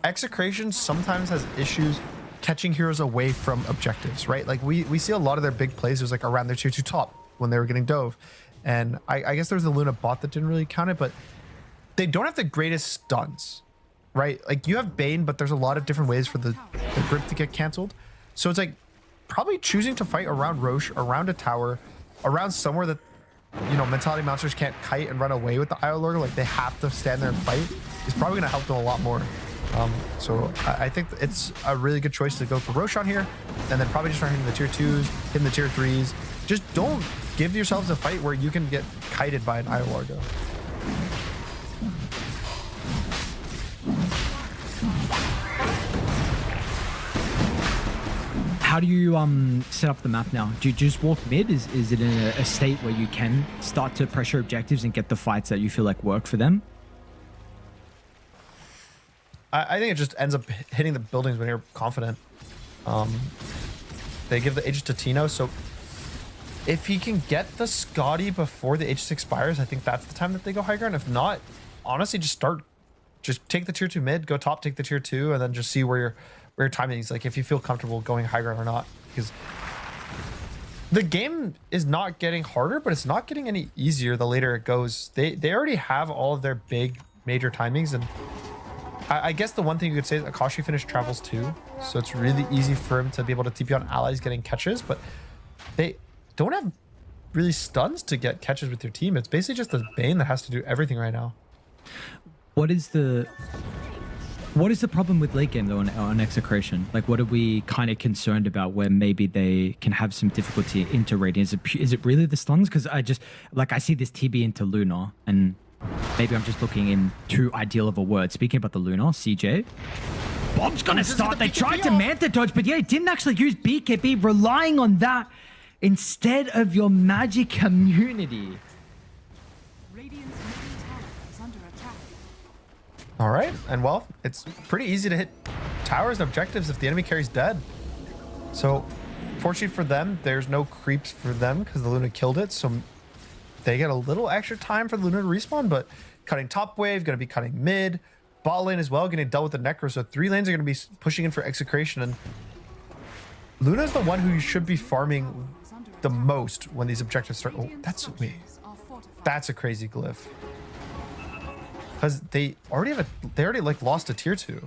Speaker 2: Execration sometimes has issues catching heroes away from objectives, right? Like we see a lot of their big plays was like around their tier 2 top when they were getting dove. And I guess there was a Luna bot that didn't really count it, but they don't have the greatest stuns, right? Like you have Bane, but there's a lot of different ways for the grip to get canceled. So it's like probably choosing to fight around Roche, around a tower, around somewhere that, you know, mentality monsters can't kite and run away with the IO Lurker. Like they have to stand there and fight is probably going to help them a lot more. So I think it's a really good choice to go for Roche on here, and then probably just start hitting the tier 2s, hitting the tier 3s. Just don't give yourselves a fight where you can get kited by an IO Largo.
Speaker 1: How do you set up the map now? Do you just walk mid? Is it in a state where you can start to pressure objectives and get the fights that you feel like work for them?
Speaker 2: I think it just ends up hitting the buildings when you're confident. They give the Aegis to Tino, so if he can get the Scotty before the Aegis expires, I think that's the time that they go high ground. If not, honestly, just take the tier 2 mid, go top, take the tier 2, and then just see where your timing is. Like if you feel comfortable going high ground or not, because the game is not getting harder, but it's not getting any easier the later it goes. They already have all of their big major timings, and I guess the one thing you could say is Akashi finished travels too, so it's really easy for him to be able to TP on allies getting catches, but they don't have really stuns to get catches with your team. It's basically just the Bane that has to do everything right now.
Speaker 1: What is the problem with late game though on Execration? Like, what are we kind of concerned about where maybe they can have some difficulty into Radiant? Is it really the stuns? Because I see this TB into Luna, and maybe I'm just looking in too ideal of a word. Speaking about the Luna, CJ. Bob's gonna start. They tried to Manta dodge, but yeah, it didn't actually use BKB, relying on that instead of your magic community.
Speaker 3: Radiant's middle tower is under attack.
Speaker 2: All right, and well, it's pretty easy to hit towers and objectives if the enemy carries dead. So, fortunately for them, there's no creeps for them because the Luna killed it, so they get a little extra time for the Luna to respawn, but cutting top wave, going to be cutting mid, bot lane as well, getting dealt with the Necro, so 3 lanes are going to be pushing in for Execration, and Luna's the one who you should be farming the most when these objectives start. Oh, that's a crazy glyph. Because they already like lost a tier 2.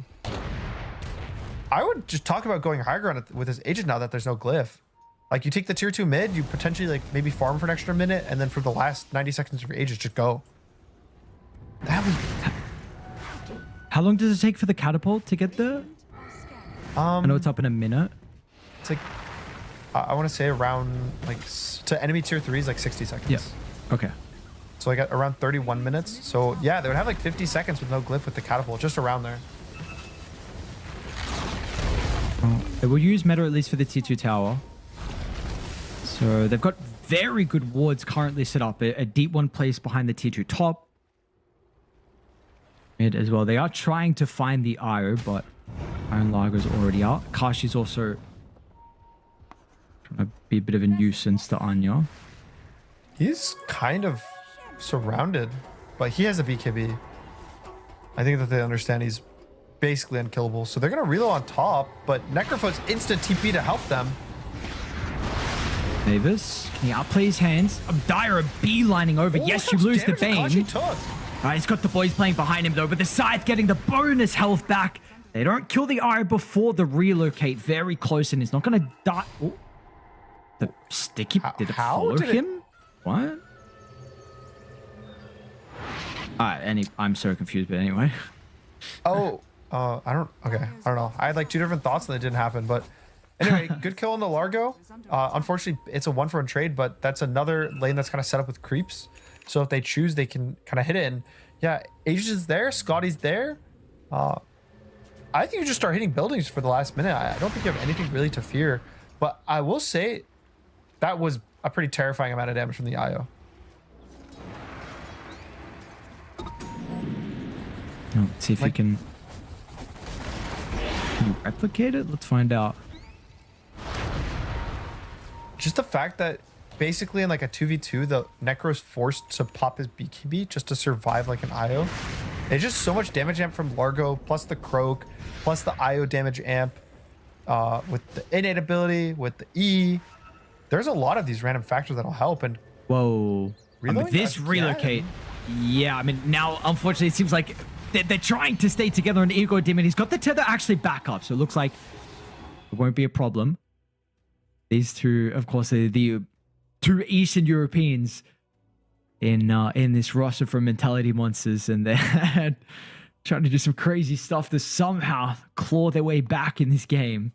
Speaker 2: I would just talk about going high ground with this agent now that there's no glyph. Like you take the tier 2 mid, you potentially like maybe farm for an extra minute, and then for the last 90 seconds of your agent, just go. That was.
Speaker 1: How long does it take for the catapult to get there? I know it's up in a minute.
Speaker 2: It's like I want to say around like to enemy tier 3 is like 60 seconds.
Speaker 1: Yeah. Okay.
Speaker 2: So I got around 31 minutes. So yeah, they would have like 50 seconds with no glyph with the catapult, just around there.
Speaker 1: They will use meta at least for the tier 2 tower. So they've got very good wards currently set up. A deep one placed behind the tier 2 top. Mid as well. They are trying to find the IO, but Iron Lager's already out. Kashi's also trying to be a bit of a nuisance to Anya.
Speaker 2: He's kind of surrounded, but he has a BKB. I think that they understand he's basically unkillable. So they're going to reload on top, but Necrofoot's instant TP to help them.
Speaker 1: Mavis, can he outplay his hands? Dire beelining over.
Speaker 2: Oh,
Speaker 1: yes, you lose the
Speaker 2: damage
Speaker 1: Bane.
Speaker 2: Akashi took.
Speaker 1: He's got the boys playing behind him though, but the Scythe getting the bonus health back. They don't kill the Eye before the relocate. Very close, and he's not going to die. Oh. The sticky, did it follow him? What? I'm so confused, but anyway.
Speaker 2: Oh, I don't know. I had like 2 different thoughts and it didn't happen, but anyway, good kill on the Largo. Unfortunately, it's a 1-for-1 trade, but that's another lane that's kind of set up with creeps. So if they choose, they can kind of hit it. And yeah, Aegis is there, Scotty's there. I think you just start hitting buildings for the last minute. I don't think you have anything really to fear, but I will say that was a pretty terrifying amount of damage from the IO.
Speaker 1: Let's see if you can you replicate it? Let's find out.
Speaker 2: Just the fact that basically in like a 2v2, the Necro's forced to pop his BKB just to survive like an IO. It's just so much damage amp from Largo, plus the Croak, plus the IO damage amp, with the innate ability, with the E. There's a lot of these random factors that'll help. And
Speaker 1: whoa,
Speaker 2: reloading
Speaker 1: this
Speaker 2: again?
Speaker 1: relocate. Yeah, I mean, now unfortunately it seems like they're trying to stay together on Ego Demon. He's got the tether actually back up, so it looks like it won't be a problem. These two, of course, are the two Eastern Europeans in this roster from Mentality Monsters, and they're trying to do some crazy stuff to somehow claw their way back in this game.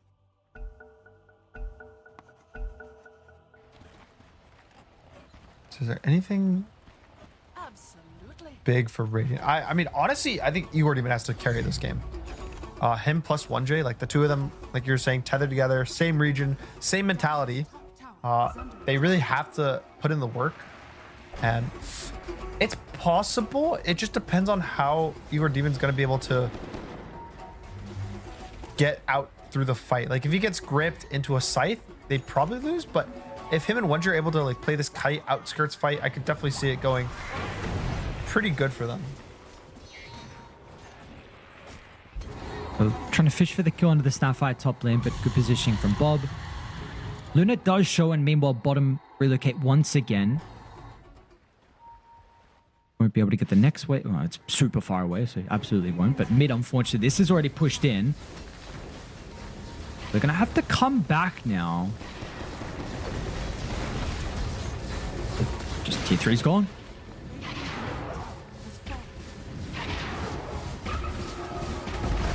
Speaker 2: So is there anything
Speaker 3: Absolutely.
Speaker 2: big for Radiant? I mean, honestly, I think Igor Demon has to carry this game. Him plus 1J, like the two of them, like you were saying, tethered together, same region, same mentality. They really have to put in the work, and it's possible. It just depends on how Igor Demon's going to be able to get out through the fight. Like if he gets gripped into a scythe, they'd probably lose. But if him and 1J are able to like play this kite outskirts fight, I could definitely see it going pretty good for them.
Speaker 1: So trying to fish for the kill under the Snapfire top lane, but good positioning from Bob. Luna does show, and meanwhile bottom relocate once again. Won't be able to get the next way. Well, it's super far away, so absolutely won't. But mid, unfortunately, this is already pushed in. They're going to have to come back now. Just tier 3's gone.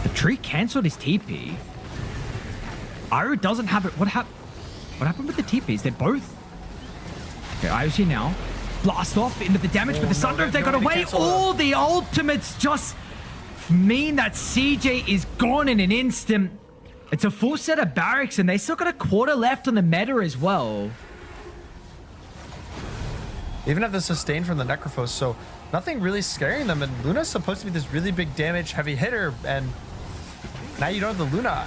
Speaker 1: The tree cancelled his TP. Iru doesn't have it. What happened with the TPs? They're both... Okay, Iru's here now. Blast off into the damage, but the Sunder, if they got away, all the ultimates just mean that CJ is gone in an instant. It's a full set of barracks, and they still got a quarter left on the meta as well.
Speaker 2: They even have the sustain from the Necrophos, so nothing really scaring them. And Luna's supposed to be this really big damage heavy hitter, and now you don't have the Luna.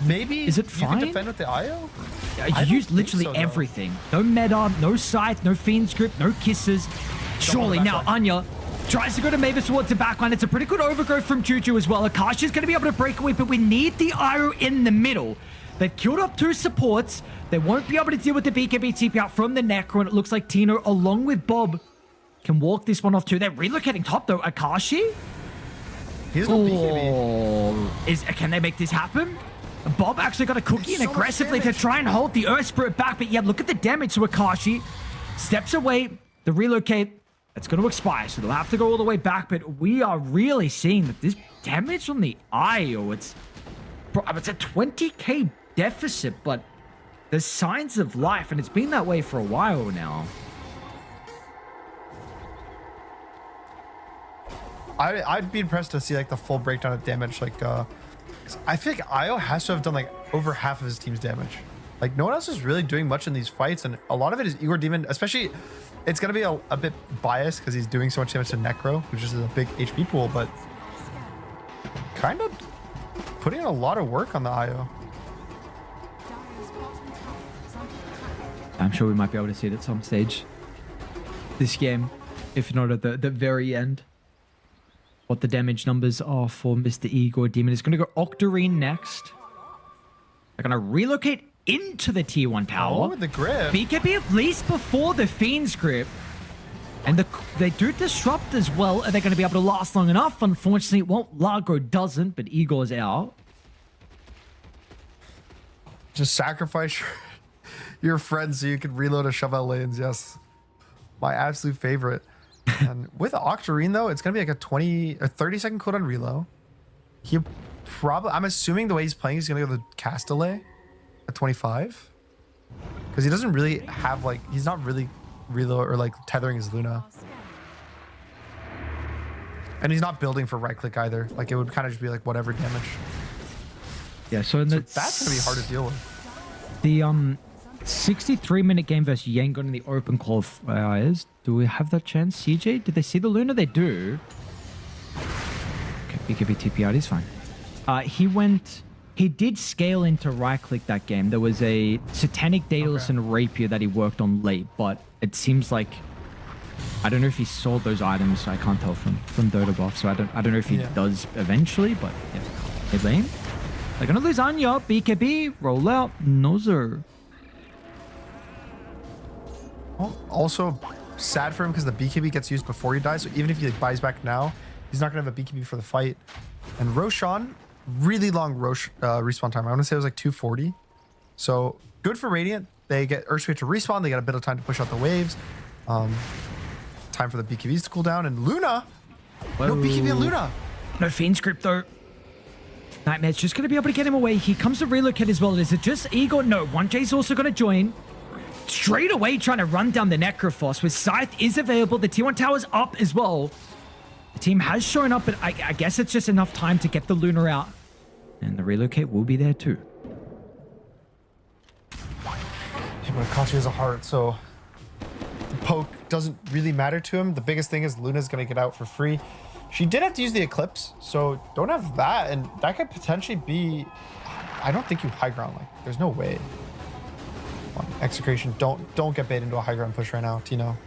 Speaker 2: Maybe
Speaker 1: is it
Speaker 2: you
Speaker 1: fine?
Speaker 2: can defend with the IO?
Speaker 1: You used literally everything. No meta, no scythe, no fiend script, no kisses. Surely now Anya tries to go to Mavis towards the backline. It's a pretty good overgrowth from Juju as well. Akashi's going to be able to break away, but we need the Iru in the middle. They've killed up two supports. They won't be able to deal with the BKB TP out from the Necro, and it looks like Tino, along with Bob, can walk this one off too. They're relocating top though. Akashi?
Speaker 2: He's no BKB.
Speaker 1: Can they make this happen? Bob actually got a cookie and aggressively to try and hold the Earth Spirit back, but yeah, look at the damage to Akashi. Steps away, the relocate, it's going to expire, so they'll have to go all the way back, but we are really seeing that this damage on the IO, it's a 20k deficit, but there's signs of life, and it's been that way for a while now.
Speaker 2: I'd be impressed to see like the full breakdown of damage. Like, I feel like IO has to have done like over half of his team's damage. Like no one else is really doing much in these fights, and a lot of it is Igor Demon. Especially, it's gonna be a bit biased because he's doing so much damage to Necro, which is a big HP pool, but kind of putting in a lot of work on the IO.
Speaker 1: I'm sure we might be able to see it at some stage this game, if not at the very end. What the damage numbers are for Mr. Igor Demon. Is going to go Octarine next. They're going to relocate into the tier 1 tower.
Speaker 2: Oh, the grip.
Speaker 1: BKB at least before the Fiend's grip. And they do disrupt as well. Are they going to be able to last long enough? Unfortunately, well, Largo doesn't, but Igor's out.
Speaker 2: Just sacrifice your friends so you can reload a shove out lanes. Yes. My absolute favorite. And with Octarine though, it's gonna be like a 30-second cooldown reload. He probably, I'm assuming the way he's playing, he's gonna go the cast delay at 25, because he doesn't really have like, he's not really reload or like tethering his Luna, and he's not building for right click either. Like it would kind of just be like whatever damage.
Speaker 1: Yeah, so
Speaker 2: That's gonna be hard to deal with.
Speaker 1: The 63-minute game versus Yangon in the open qualifiers. Do we have that chance? CJ, did they see the Luna? They do. Okay, BKB TPR is fine. He did scale into right-click that game. There was a Satanic Daedalus and Rapier that he worked on late, but it seems like, I don't know if he sold those items. I can't tell from Dota buff, so I don't know if he does eventually, but yeah. Mid lane. They're gonna lose Anya. BKB, roll out, Nozer.
Speaker 2: Well, also sad for him because the BKB gets used before he dies. So even if he like, buys back now, he's not gonna have a BKB for the fight. And Roshan, really long respawn time. I want to say it was like 240. So good for Radiant. They get Earthspear to respawn. They get a bit of time to push out the waves. Time for the BKBs to cool down. And Luna, no BKB on Luna.
Speaker 1: No Fiend script though. Nightmare's just going to be able to get him away. Here comes the relocate as well. Is it just Igor? No, 1J's also going to join. Straight away trying to run down the Necrophos with Scythe is available. The T1 tower's up as well. The team has shown up, but I guess it's just enough time to get the Luna out. And the relocate will be there too.
Speaker 2: Yeah, but Akashi has a heart, so the poke doesn't really matter to him. The biggest thing is Luna's going to get out for free. She did have to use the Eclipse, so don't have that, and that could potentially be... I don't think you high ground, like, there's no way. Come on, Execration, don't get bait into a high ground push right now, Tino.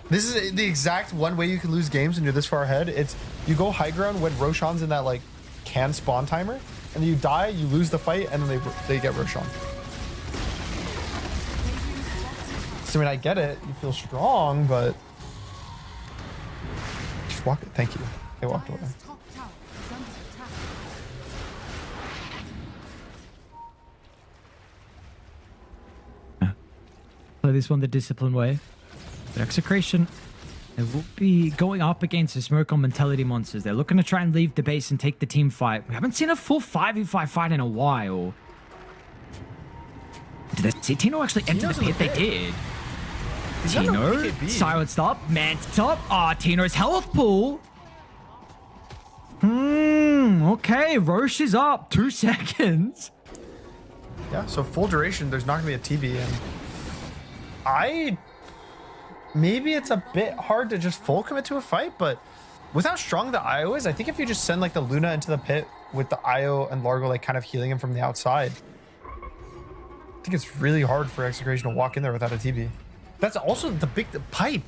Speaker 2: This is the exact one way you can lose games when you're this far ahead. It's you go high ground when Roshan's in that, like, can spawn timer, and then you die, you lose the fight, and then they get Roshan. So, I mean, I get it, you feel strong, but... Walk it. Thank you. They walked away.
Speaker 3: Top tower is under attack.
Speaker 1: Play this one the disciplined way. But Execration, they will be going up against the smoke on mentality monsters. They're looking to try and leave the base and take the team fight. We haven't seen a full 5v5 fight in a while. Did they see Tino actually enter the pit? They did. Tino, silenced up, man's up. Ah, Tino's health pool. Okay, Roche is up. 2 seconds.
Speaker 2: Yeah, so full duration, there's not going to be a TB, and maybe it's a bit hard to just full commit to a fight, but with how strong the IO is, I think if you just send like the Luna into the pit with the IO and Largo like kind of healing him from the outside, I think it's really hard for Execration to walk in there without a TB. That's also the pipe.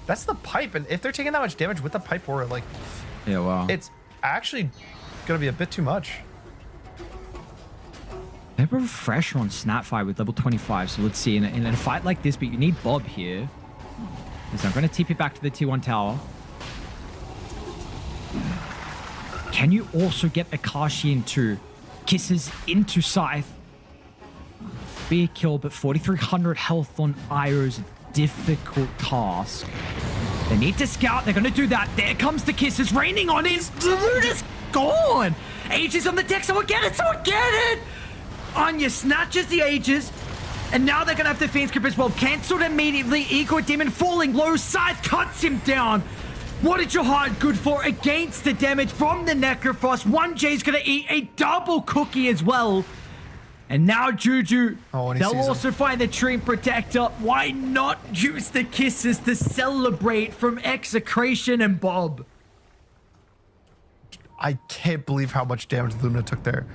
Speaker 2: That's the pipe, and if they're taking that much damage with the pipe aura, like,
Speaker 1: yeah, wow,
Speaker 2: it's actually gonna be a bit too much.
Speaker 1: They were fresh on Snapfire with level 25, so let's see in a fight like this, but you need Bob here. So I'm going to TP back to the T1 tower. Can you also get Akashi into Kisses into Scythe? Be a kill, but 4,300 health on Io's difficult task. They need to scout. They're going to do that. There comes the Kisses raining on it. Luna's gone. Aegis on the deck. Someone get it. Someone get it. Anya snatches the Aegis. And now they're going to have the Fiend Script as well. Cancelled immediately. Igor Demon falling low. Scythe cuts him down. What is your heart good for against the damage from the Necrophos? 1J's going to eat a double cookie as well. And now Juju, they'll also find the Treant Protector. Why not use the Kisses to celebrate from Execration and Bob?
Speaker 2: I can't believe how much damage Luna took there.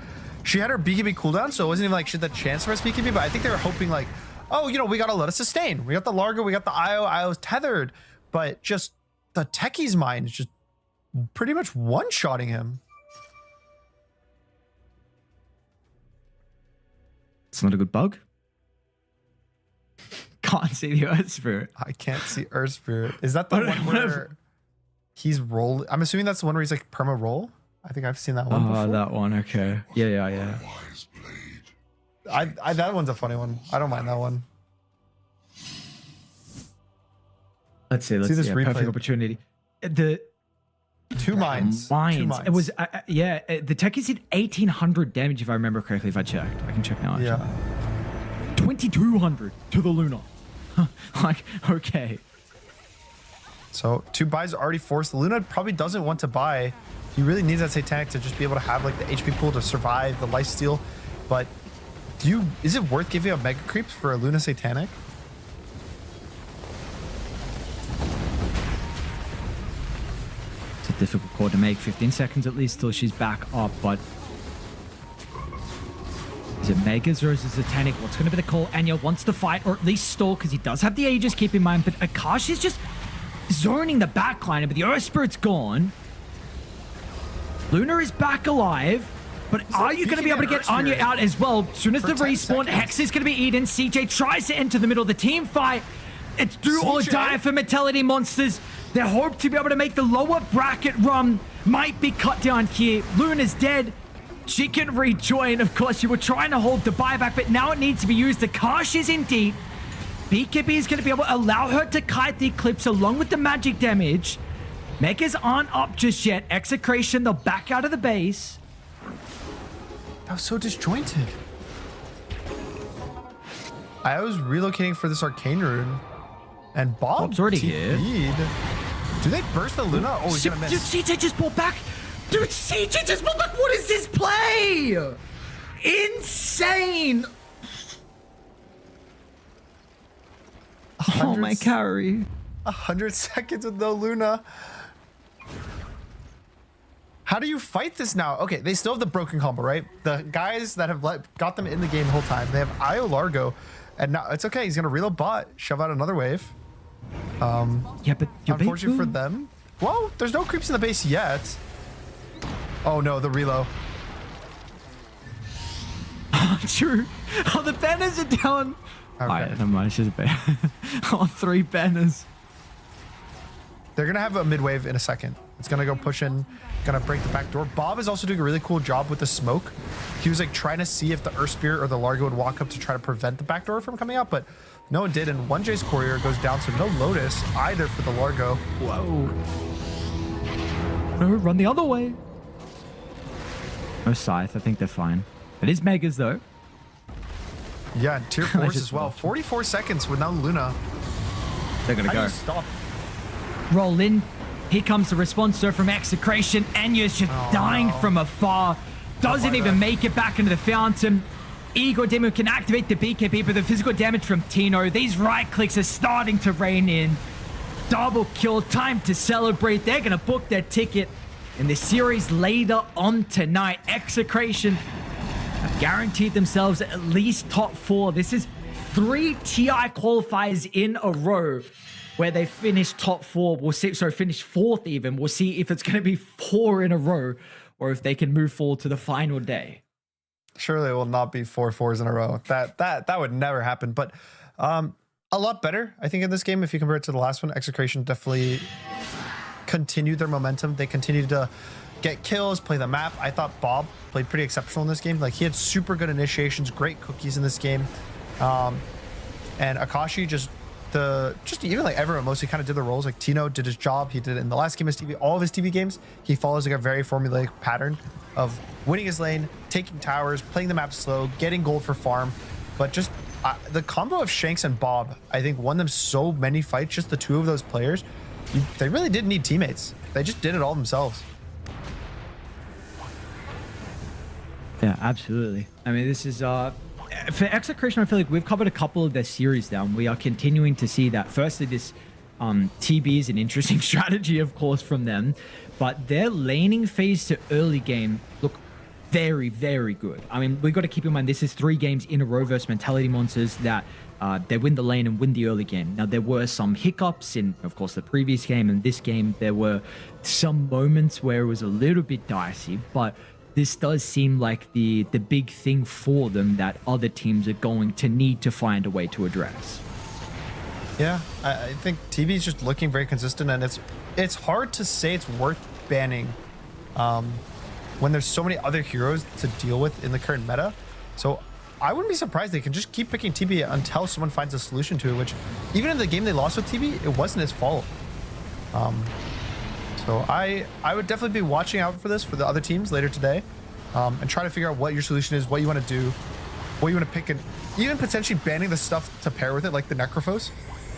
Speaker 2: She had her BKB cooldown, so it wasn't even like she had the chance for us BKB, but I think they were hoping like, oh, you know, we got to let us sustain. We got the Largo, we got the IO. IO's tethered, but just the Techie's mind is just pretty much one-shotting him.
Speaker 1: It's not a good bug. Can't see the Earth Spirit.
Speaker 2: I can't see Earth Spirit. Is that the one where he's roll? I'm assuming that's the one where he's like perma roll. I think I've seen that one before.
Speaker 1: Oh, that one. Okay. Yeah.
Speaker 2: That one's a funny one. I don't mind that one.
Speaker 1: Let's see this replay. Perfect opportunity. The
Speaker 2: two mines.
Speaker 1: It was the Techies did 1,800 damage if I remember correctly. If I checked, I can check now. Actually.
Speaker 2: Yeah.
Speaker 1: 2,200 to the Luna. Like, okay.
Speaker 2: So 2 buys are already forced. The Luna probably doesn't want to buy. He really needs that Satanic to just be able to have like the HP pool to survive the lifesteal, but Is it worth giving up Mega Creeps for a Luna Satanic?
Speaker 1: It's a difficult call to make. 15 seconds at least till she's back up, but is it Megas or is it Satanic? What's going to be the call? Anya wants to fight or at least stall because he does have the Aegis, keep in mind, but Akash is just zoning the backline, but the Earth Spirit's gone. Luna is back alive, but are you going to be able to get Anya out as well? As soon as the respawn, Hex is going to be eaten. CJ tries to enter the middle of the team fight. It's do or die for Mentality Monsters. Their hope to be able to make the lower bracket run might be cut down here. Luna's dead. She can rejoin. Of course, you were trying to hold the buyback, but now it needs to be used. Akash is in deep. BKB is going to be able to allow her to kite the Eclipse along with the magic damage. Megas aren't up just yet. Execration, they'll back out of the base.
Speaker 2: That was so disjointed. I was relocating for this Arcane Rune, and Bob's
Speaker 1: already here.
Speaker 2: Do they burst the Luna? Oh, he's gonna miss.
Speaker 1: Dude, CJ just pulled back. Dude, CJ just pulled back. What is this play? Insane. Oh, my carry.
Speaker 2: 100 seconds with no Luna. How do you fight this now? Okay, they still have the broken combo, right? The guys that have got them in the game the whole time. They have Io Largo, and now it's okay. He's gonna reload bot, shove out another wave.
Speaker 1: Yeah, but
Speaker 2: unfortunate for them. Well, there's no creeps in the base yet. Oh no, the reload.
Speaker 1: True. Oh, the banners are down.
Speaker 2: Okay.
Speaker 1: Alright, never mind. It's just a banner. Oh, 3 banners.
Speaker 2: They're gonna have a mid wave in a second. It's gonna go push in, gonna break the back door. Bob is also doing a really cool job with the smoke. He was like trying to see if the Earth Spirit or the Largo would walk up to try to prevent the back door from coming out, but no one did. And 1J's Courier goes down, so no Lotus either for the Largo.
Speaker 1: Whoa. No, run the other way. No Scythe. I think they're fine. It is Megas though.
Speaker 2: Yeah, tier 4s as well. 44 seconds with no Luna.
Speaker 1: They're gonna
Speaker 2: How do
Speaker 1: go.
Speaker 2: you stop?
Speaker 1: Roll in. Here comes the response sir from Execration. Anya's just dying from afar. Doesn't even make it back into the fountain. Ego Demo can activate the BKB, but the physical damage from Tino. These right clicks are starting to rain in. Double kill, time to celebrate. They're gonna book their ticket in the series later on tonight. Execration have guaranteed themselves at least top 4. This is 3 TI qualifiers in a row where they finish top 4. We'll see, sorry, finish 4th even. We'll see if it's going to be 4 in a row or if they can move forward to the final day.
Speaker 2: Surely it will not be 4 4s in a row. That would never happen. But a lot better, I think, in this game if you compare it to the last one. Execration definitely continued their momentum. They continued to get kills, play the map. I thought Bob played pretty exceptional in this game. Like, he had super good initiations, great cookies in this game. And Akashi just even like everyone mostly kind of did the roles. Like, Tino did his job. He did it in the last game of TV. All of his TV games, he follows like a very formulaic pattern of winning his lane, taking towers, playing the map slow, getting gold for farm. But just the combo of Shanks and Bob, I think, won them so many fights. Just the two of those players, they really didn't need teammates. They just did it all themselves.
Speaker 1: Yeah, absolutely. I mean, this is for Execration, I feel like we've covered a couple of their series now, and we are continuing to see that. Firstly, this TB is an interesting strategy, of course, from them, but their laning phase to early game look very, very good. I mean, we've got to keep in mind this is 3 games in a row versus Mentality Monsters that they win the lane and win the early game. Now, there were some hiccups in, of course, the previous game and this game. There were some moments where it was a little bit dicey, but this does seem like the big thing for them that other teams are going to need to find a way to address.
Speaker 2: Yeah, I think TB is just looking very consistent, and it's hard to say it's worth banning when there's so many other heroes to deal with in the current meta. So I wouldn't be surprised they can just keep picking TB until someone finds a solution to it, which even in the game they lost with TB, it wasn't his fault. So I would definitely be watching out for this for the other teams later today, and try to figure out what your solution is, what you want to do, what you want to pick, and even potentially banning the stuff to pair with it, like the Necrophos,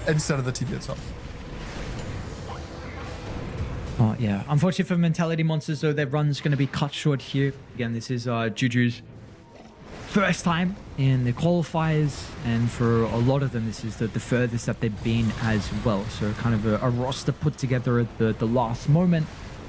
Speaker 2: instead of the TB itself.
Speaker 1: Oh, yeah. Unfortunately for Mentality Monsters, though, their run's going to be cut short here. Again, this is Juju's first time in the qualifiers, and for a lot of them, this is the furthest that they've been as well. So kind of a roster put together at the last moment,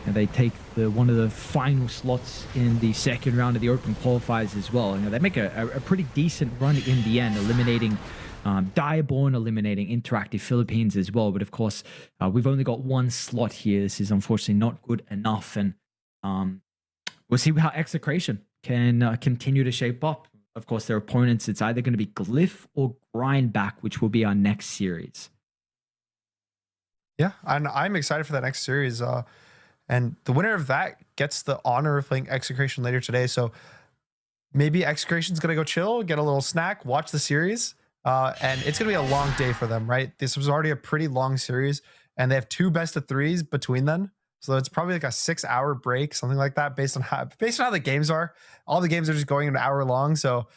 Speaker 1: and they take one of the final slots in the second round of the open qualifiers as well. They make a pretty decent run in the end, eliminating Direborn, eliminating Interactive Philippines as well. But of course, we've only got one slot here. This is unfortunately not good enough, and we'll see how Execration can continue to shape up. Of course, their opponents, it's either going to be Glyph or Grindback, which will be our next series.
Speaker 2: Yeah, and I'm excited for that next series. And the winner of that gets the honor of playing Execration later today. So maybe Execration's going to go chill, get a little snack, watch the series. And it's going to be a long day for them, right? This was already a pretty long series, and they have 2 best of 3s between them. So it's probably like a 6-hour break, something like that, based on how the games are. All the games are just going an hour long. So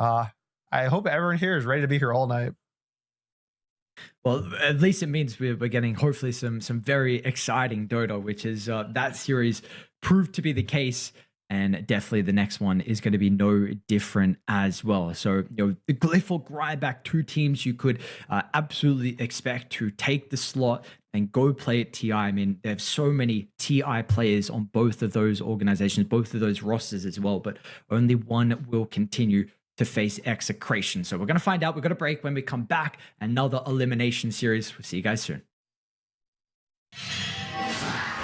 Speaker 2: I hope everyone here is ready to be here all night.
Speaker 1: Well, at least it means we're getting hopefully some very exciting Dota, which is that series proved to be the case. And definitely the next one is going to be no different as well. So, the Glyph or Grindback, 2 teams you could absolutely expect to take the slot and go play at TI. I mean, they have so many TI players on both of those organizations, both of those rosters as well, but only one will continue to face Execration. So we're going to find out. We're going to break. When we come back, another elimination series. We'll see you guys soon.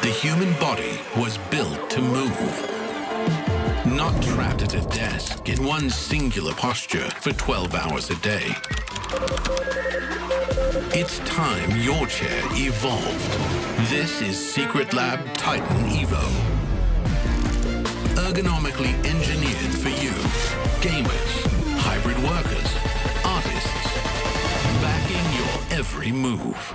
Speaker 4: The human body was built to move. Not trapped at a desk in one singular posture for 12 hours a day. It's time your chair evolved. This is Secret Lab Titan Evo. Ergonomically engineered for you. Gamers, hybrid workers, artists. Backing your every move.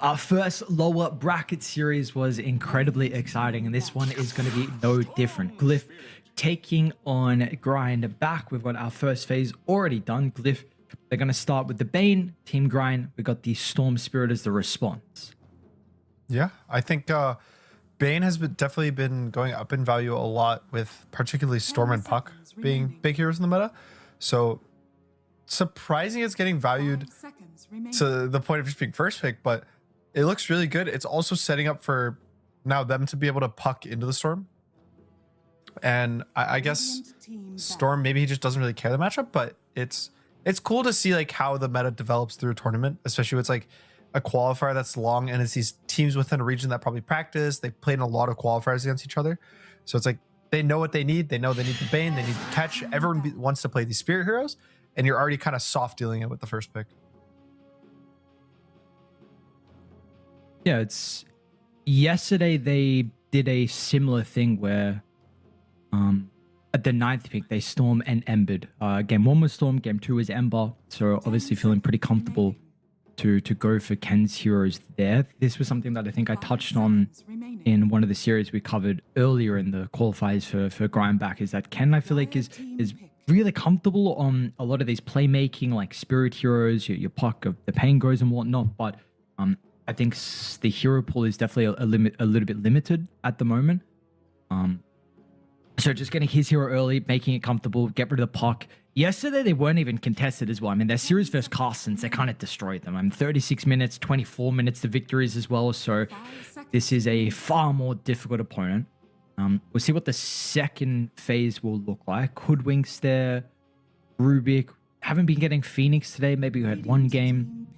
Speaker 1: Our first lower bracket series was incredibly exciting, and this one is going to be no different. Glyph taking on Grind back. We've got our first phase already done. Glyph, they're going to start with the Bane. Team Grind, we got the Storm Spirit as the response.
Speaker 2: Yeah, I think Bane has definitely been going up in value a lot, with particularly Storm and Puck being big heroes in the meta. So surprising it's getting valued to the point of just being first pick, but it looks really good. It's also setting up for now them to be able to Puck into the Storm. And I guess Storm, maybe he just doesn't really care the matchup, but it's cool to see like how the meta develops through a tournament, especially with it's like a qualifier that's long and it's these teams within a region that probably practice. They played in a lot of qualifiers against each other. So it's like they know what they need. They know they need the Bane, they need the catch. Everyone wants to play these Spirit heroes, and you're already kind of soft dealing it with the first pick.
Speaker 1: Yeah, it's yesterday they did a similar thing where at the 9th pick they Storm and Embered. Game 1 was Storm, game 2 was Ember. So obviously feeling pretty comfortable to go for Ken's heroes there. This was something that I think I touched on in one of the series we covered earlier in the qualifiers for Grindback, is that Ken, I feel like, is really comfortable on a lot of these playmaking, like Spirit heroes, your Puck of the Pain goes and whatnot, but I think the hero pool is definitely a little bit limited at the moment. So just getting his hero early, making it comfortable, get rid of the Puck. Yesterday, they weren't even contested as well. I mean, their series versus Carstens, they kind of destroyed them. I mean, 36 minutes, 24 minutes to victories as well. So this is a far more difficult opponent. We'll see what the second phase will look like. Hoodwinks there. Rubik. Haven't been getting Phoenix today. Maybe we had one game.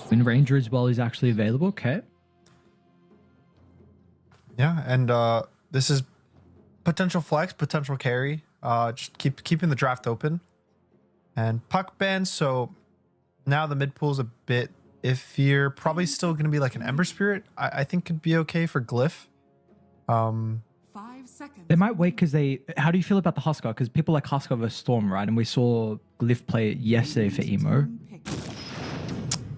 Speaker 1: Wind Ranger as well is actually available. Okay.
Speaker 2: Yeah, and this is potential flex, potential carry. Just keeping the draft open. And Puck ban, so now the mid pool is a bit iffier. Probably still going to be like an Ember Spirit. I think could be okay for Glyph.
Speaker 3: 5 seconds.
Speaker 1: They might wait because they... How do you feel about the Huskar? Because people like Huskar versus Storm, right? And we saw Glyph play it yesterday for Emo.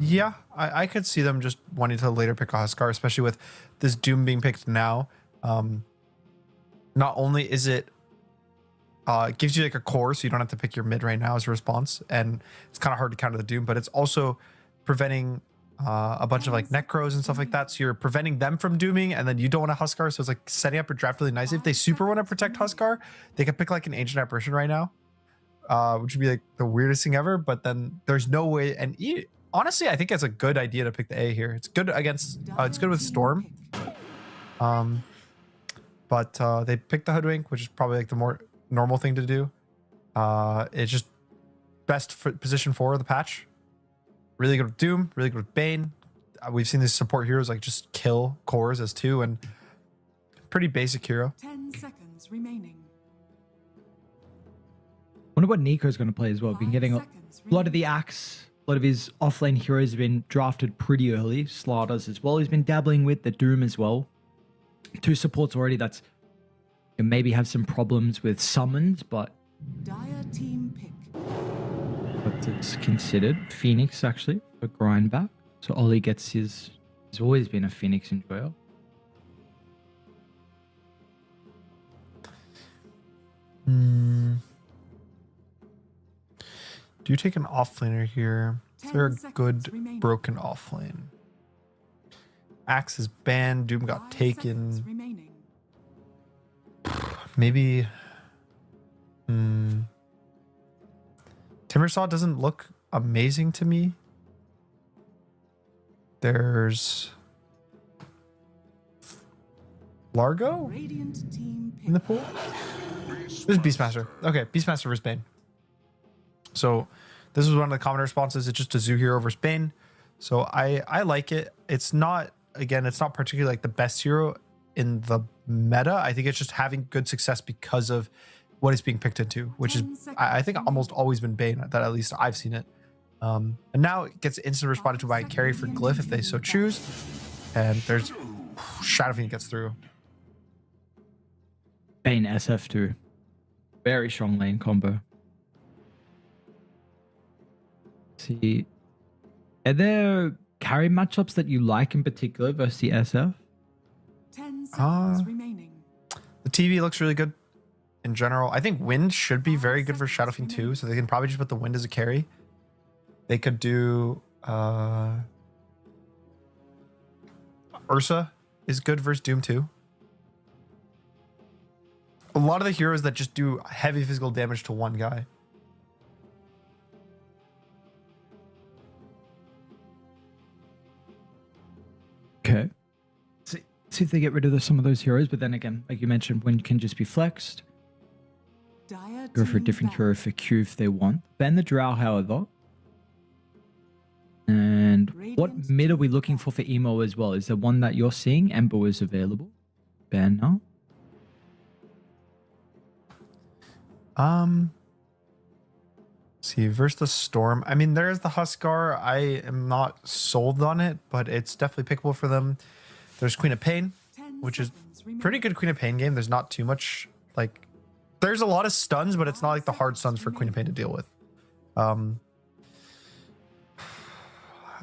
Speaker 2: Yeah, I could see them just wanting to later pick a Huskar, especially with this Doom being picked now. Not only is it gives you like a core, so you don't have to pick your mid right now as a response, and it's kind of hard to counter the Doom, but it's also preventing a bunch of like Necros and stuff like that, so you're preventing them from dooming, and then you don't want a Huskar, so it's like setting up your draft really nicely. If they super want to protect Huskar, they could pick like an Ancient Apparition right now, which would be like the weirdest thing ever, but then there's no way, and honestly, I think it's a good idea to pick the A here. It's good against, it's good with Storm. But they picked the Hoodwink, which is probably like the more normal thing to do. It's just best for position 4 of the patch. Really good with Doom, really good with Bane. We've seen these support heroes like just kill cores as 2, and pretty basic hero.
Speaker 3: 10 seconds remaining.
Speaker 1: Wonder what Nico's going to play as well. Been getting a lot of the Axe. A lot of his offlane heroes have been drafted pretty early. Slaughters as well. He's been dabbling with the Doom as well. 2 supports already. That's maybe have some problems with summons, but
Speaker 3: Dire team pick.
Speaker 1: it's considered. Phoenix actually for Grindback. So Ollie gets his. He's always been a Phoenix enjoyer.
Speaker 2: Do you take an offlaner here? Is there a good broken offlane? Axe is banned. Doom got taken. Maybe. Timbersaw doesn't look amazing to me. There's Largo in the pool. There's Beastmaster. Okay, Beastmaster versus Bane. So this was one of the common responses. It's just a Zoo hero versus Bane. So I like it. It's not, again, it's not particularly like the best hero in the meta. I think it's just having good success because of what it's being picked into, which is, I think, almost always been Bane, that at least I've seen it. And now it gets instant responded to by carry for Glyph if they so choose. And there's Shadow Fiend gets through.
Speaker 1: Bane SF2. Very strong lane combo. See, and they're carry matchups that you like in particular versus the SF?
Speaker 3: 10 seconds remaining.
Speaker 2: The TV looks really good in general. I think Wind should be very good for Shadow Fiend too, so they can probably just put the Wind as a carry. They could do Ursa is good versus Doom too. A lot of the heroes that just do heavy physical damage to one guy.
Speaker 1: Okay. See if they get rid of some of those heroes, but then again, like you mentioned, Wind can just be flexed.
Speaker 3: Dire
Speaker 1: Go for a
Speaker 3: team
Speaker 1: different
Speaker 3: back.
Speaker 1: hero for Q if they want. Ban the Drow, however. And what
Speaker 3: Radiant
Speaker 1: mid are we looking for emo as well? Is there one that you're seeing? Ember is available. Ban now.
Speaker 2: See, versus the Storm. I mean, there's the Huskar. I am not sold on it, but it's definitely pickable for them. There's Queen of Pain,
Speaker 3: 10
Speaker 2: which is
Speaker 3: seconds remaining.
Speaker 2: pretty good Queen of Pain game. There's not too much, like, there's a lot of stuns, but it's not like the hard stuns for Queen of Pain to deal with.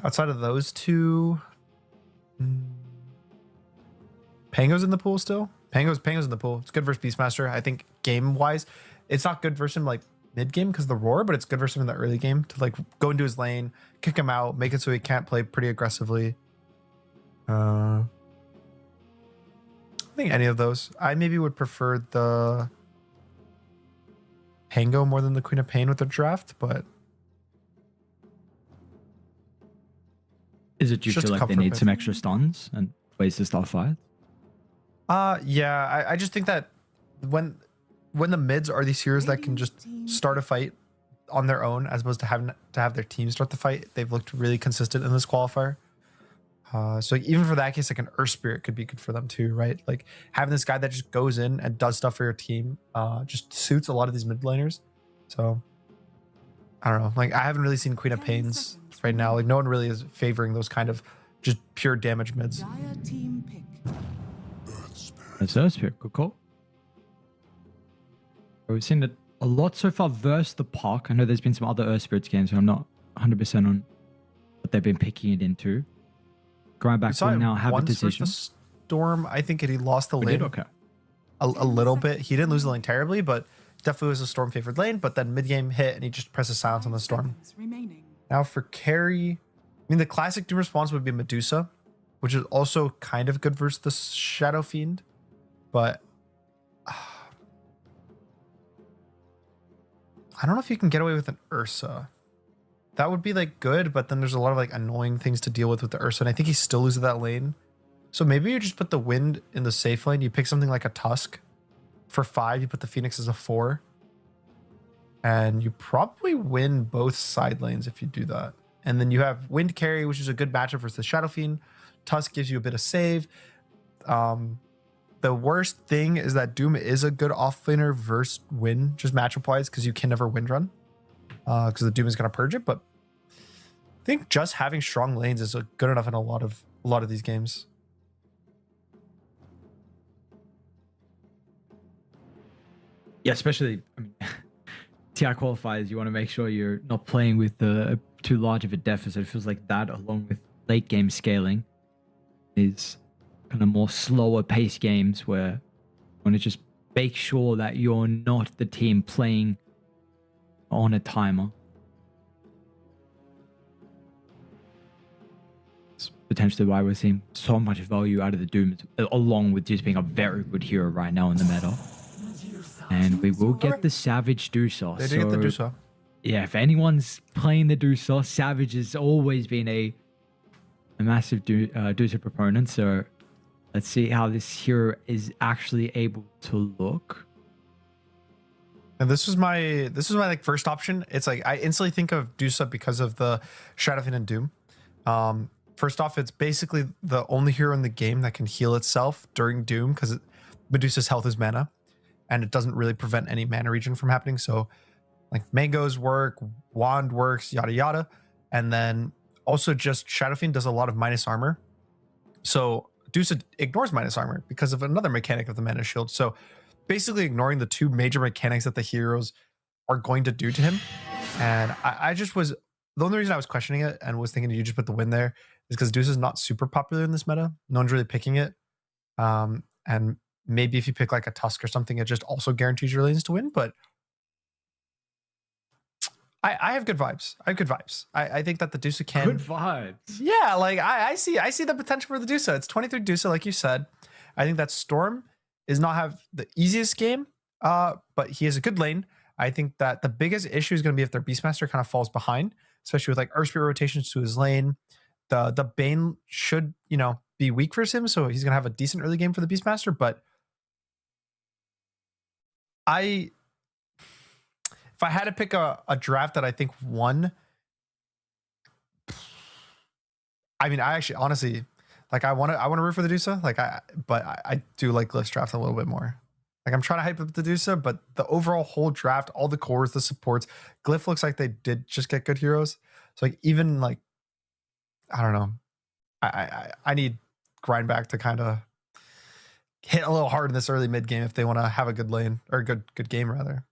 Speaker 2: Outside of those two, Pango's in the pool still. Pango's in the pool. It's good versus Beastmaster. I think game wise, it's not good versus him like mid game because of the roar, but it's good versus him in the early game to like go into his lane, kick him out, make it so he can't play pretty aggressively. I think any of those. I maybe would prefer the Pango more than the Queen of Pain with the draft, but
Speaker 1: Is it you
Speaker 2: Just
Speaker 1: feel
Speaker 2: a
Speaker 1: like they
Speaker 2: comfort
Speaker 1: need
Speaker 2: pick.
Speaker 1: some extra stuns and ways to start fights?
Speaker 2: Yeah, I just think that when the mids are these heroes that can just start a fight on their own as opposed to having to have their team start the fight, they've looked really consistent in this qualifier. So even for that case, like an Earth Spirit could be good for them too, right? Like having this guy that just goes in and does stuff for your team just suits a lot of these mid laners. So I don't know. Like I haven't really seen Queen of
Speaker 3: 10
Speaker 2: Pains
Speaker 3: seconds
Speaker 2: right now. Like no one really is favoring those kind of just pure damage mids.
Speaker 3: Dire team pick.
Speaker 1: That's Earth Spirit. Good call. We've seen it a lot so far versus the Park. I know there's been some other Earth Spirits games, so I'm not 100% on what they've been picking it into. Going back
Speaker 2: We saw
Speaker 1: to
Speaker 2: it
Speaker 1: now have a
Speaker 2: once versus
Speaker 1: decision.
Speaker 2: the Storm. I think he lost the
Speaker 1: We
Speaker 2: lane
Speaker 1: did? Okay.
Speaker 2: a little bit. He didn't lose the lane terribly, but definitely was a Storm favored lane. But then mid game hit and he just presses silence on the
Speaker 3: 5
Speaker 2: Storm.
Speaker 3: seconds remaining.
Speaker 2: Now for carry, I mean the classic Doom response would be Medusa, which is also kind of good versus the Shadow Fiend, but I don't know if you can get away with an Ursa. That would be like good, but then there's a lot of like annoying things to deal with the Ursa, and I think he still loses that lane. So maybe you just put the Wind in the safe lane. You pick something like a Tusk for 5. You put the Phoenix as a 4, and you probably win both side lanes if you do that. And then you have Wind carry, which is a good matchup versus the Shadow Fiend. Tusk gives you a bit of save. The worst thing is that Doom is a good offlaner versus Wind, just matchup wise, because you can never Wind run. Because the Doom is going to purge it. But I think just having strong lanes is good enough in a lot of these games.
Speaker 1: Yeah, especially I mean, TI qualifiers, you want to make sure you're not playing with too large of a deficit. It feels like that, along with late game scaling, is kind of more slower pace games where you want to just make sure that you're not the team playing on a timer. It's potentially why we're seeing so much value out of the Doom, along with just being a very good hero right now in the meta. And we will get the Savage Dusa.
Speaker 2: They did get the Dusa.
Speaker 1: Yeah, if anyone's playing the Dusa, Savage has always been a massive Dusa proponent. So let's see how this hero is actually able to look.
Speaker 2: And this was my like first option. It's like I instantly think of Dusa because of the Shadow Fiend and Doom. First off, it's basically the only hero in the game that can heal itself during Doom because Medusa's health is mana, and it doesn't really prevent any mana regen from happening. So like mangoes work, wand works, yada yada, and then also just Shadow Fiend does a lot of minus armor. So Dusa ignores minus armor because of another mechanic of the mana shield. So basically ignoring the two major mechanics that the heroes are going to do to him. And I just was, the only reason I was questioning it and was thinking you just put the win there is because Deuce is not super popular in this meta. No one's really picking it. And maybe if you pick like a Tusk or something, it just also guarantees your lanes to win. But I have good vibes. I think that the Deuce can.
Speaker 1: Good vibes.
Speaker 2: Yeah, like I see the potential for the Deuce. It's 23 Deuce, like you said. I think that Storm is not have the easiest game, but he has a good lane. I think that the biggest issue is going to be if their Beastmaster kind of falls behind, especially with like Earth Spirit rotations to his lane. The Bane should, be weak for him, so he's going to have a decent early game for the Beastmaster, but if I had to pick a draft that I think won, I mean, I actually honestly like I want to root for the Dusa, but I do like Glyph's draft a little bit more. Like I'm trying to hype up the Dusa, but the overall whole draft, all the cores, the supports, Glyph looks like they did just get good heroes. So like even like I don't know, I need Grindback to kind of hit a little hard in this early mid game if they want to have a good lane or a good game rather.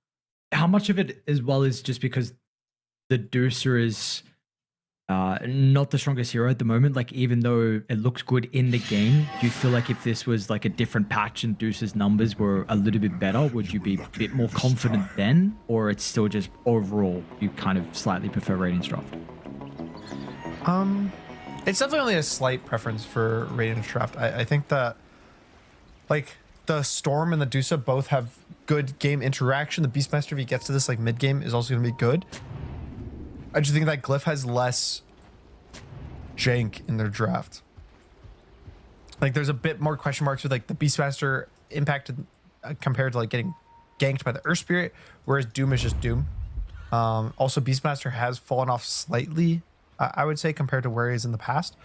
Speaker 1: How much of it as well is just because the Deucer is not the strongest hero at the moment? Like, even though it looks good in the game, do you feel like if this was like a different patch and Deuce's numbers were a little bit better, would you be a bit more confident then? Or it's still just overall, you kind of slightly prefer Radiant's draft?
Speaker 2: It's definitely only a slight preference for Radiant's draft. I think that like the Storm and the Dusa both have good game interaction. The Beastmaster, if he gets to this like mid game, is also going to be good. I just think that Glyph has less jank in their draft. Like there's a bit more question marks with like the Beastmaster impacted compared to like getting ganked by the Earth Spirit, whereas Doom is just Doom. Also, Beastmaster has fallen off slightly, I would say, compared to where he is in the past.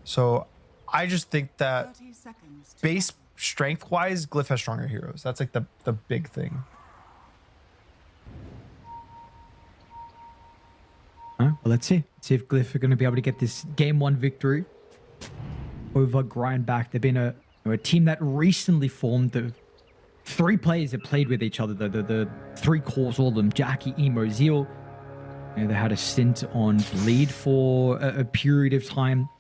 Speaker 2: So I just think that
Speaker 3: 30 seconds to
Speaker 2: base strength wise, Glyph has stronger heroes. That's like the big thing.
Speaker 1: All right, well, let's see if Glyph are going to be able to get this game 1 victory over Grindback. They've been a team that recently formed. The 3 players that played with each other, the 3 cores, all of them, Jackie, Emo, Zeal. They had a stint on Bleed for a period of time,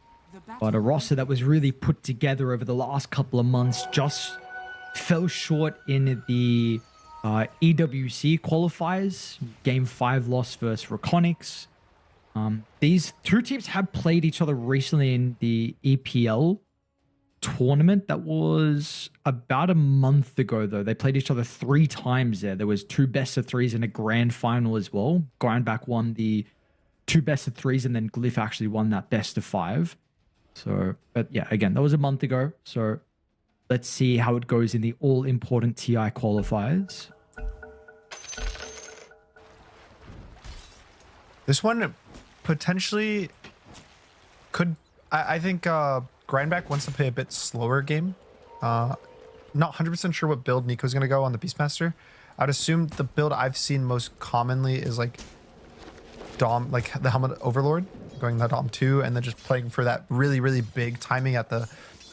Speaker 1: but a roster that was really put together over the last couple of months just fell short in the EWC qualifiers. Game 5 loss versus Reconics. These 2 teams have played each other recently in the EPL tournament. That was about a month ago, though. They played each other 3 times there. There was 2 best-of-3s and a grand final as well. Grindback won the 2 best-of-3s, and then Glyph actually won that best-of-5. So, but yeah, again, that was a month ago. So let's see how it goes in the all-important TI qualifiers.
Speaker 2: This one potentially could, I think Grindback wants to play a bit slower game. Not 100% sure what build Nico's going to go on the Beastmaster. I'd assume the build I've seen most commonly is like Dom, like the Helmet Overlord, going the Dom 2, and then just playing for that really, really big timing at the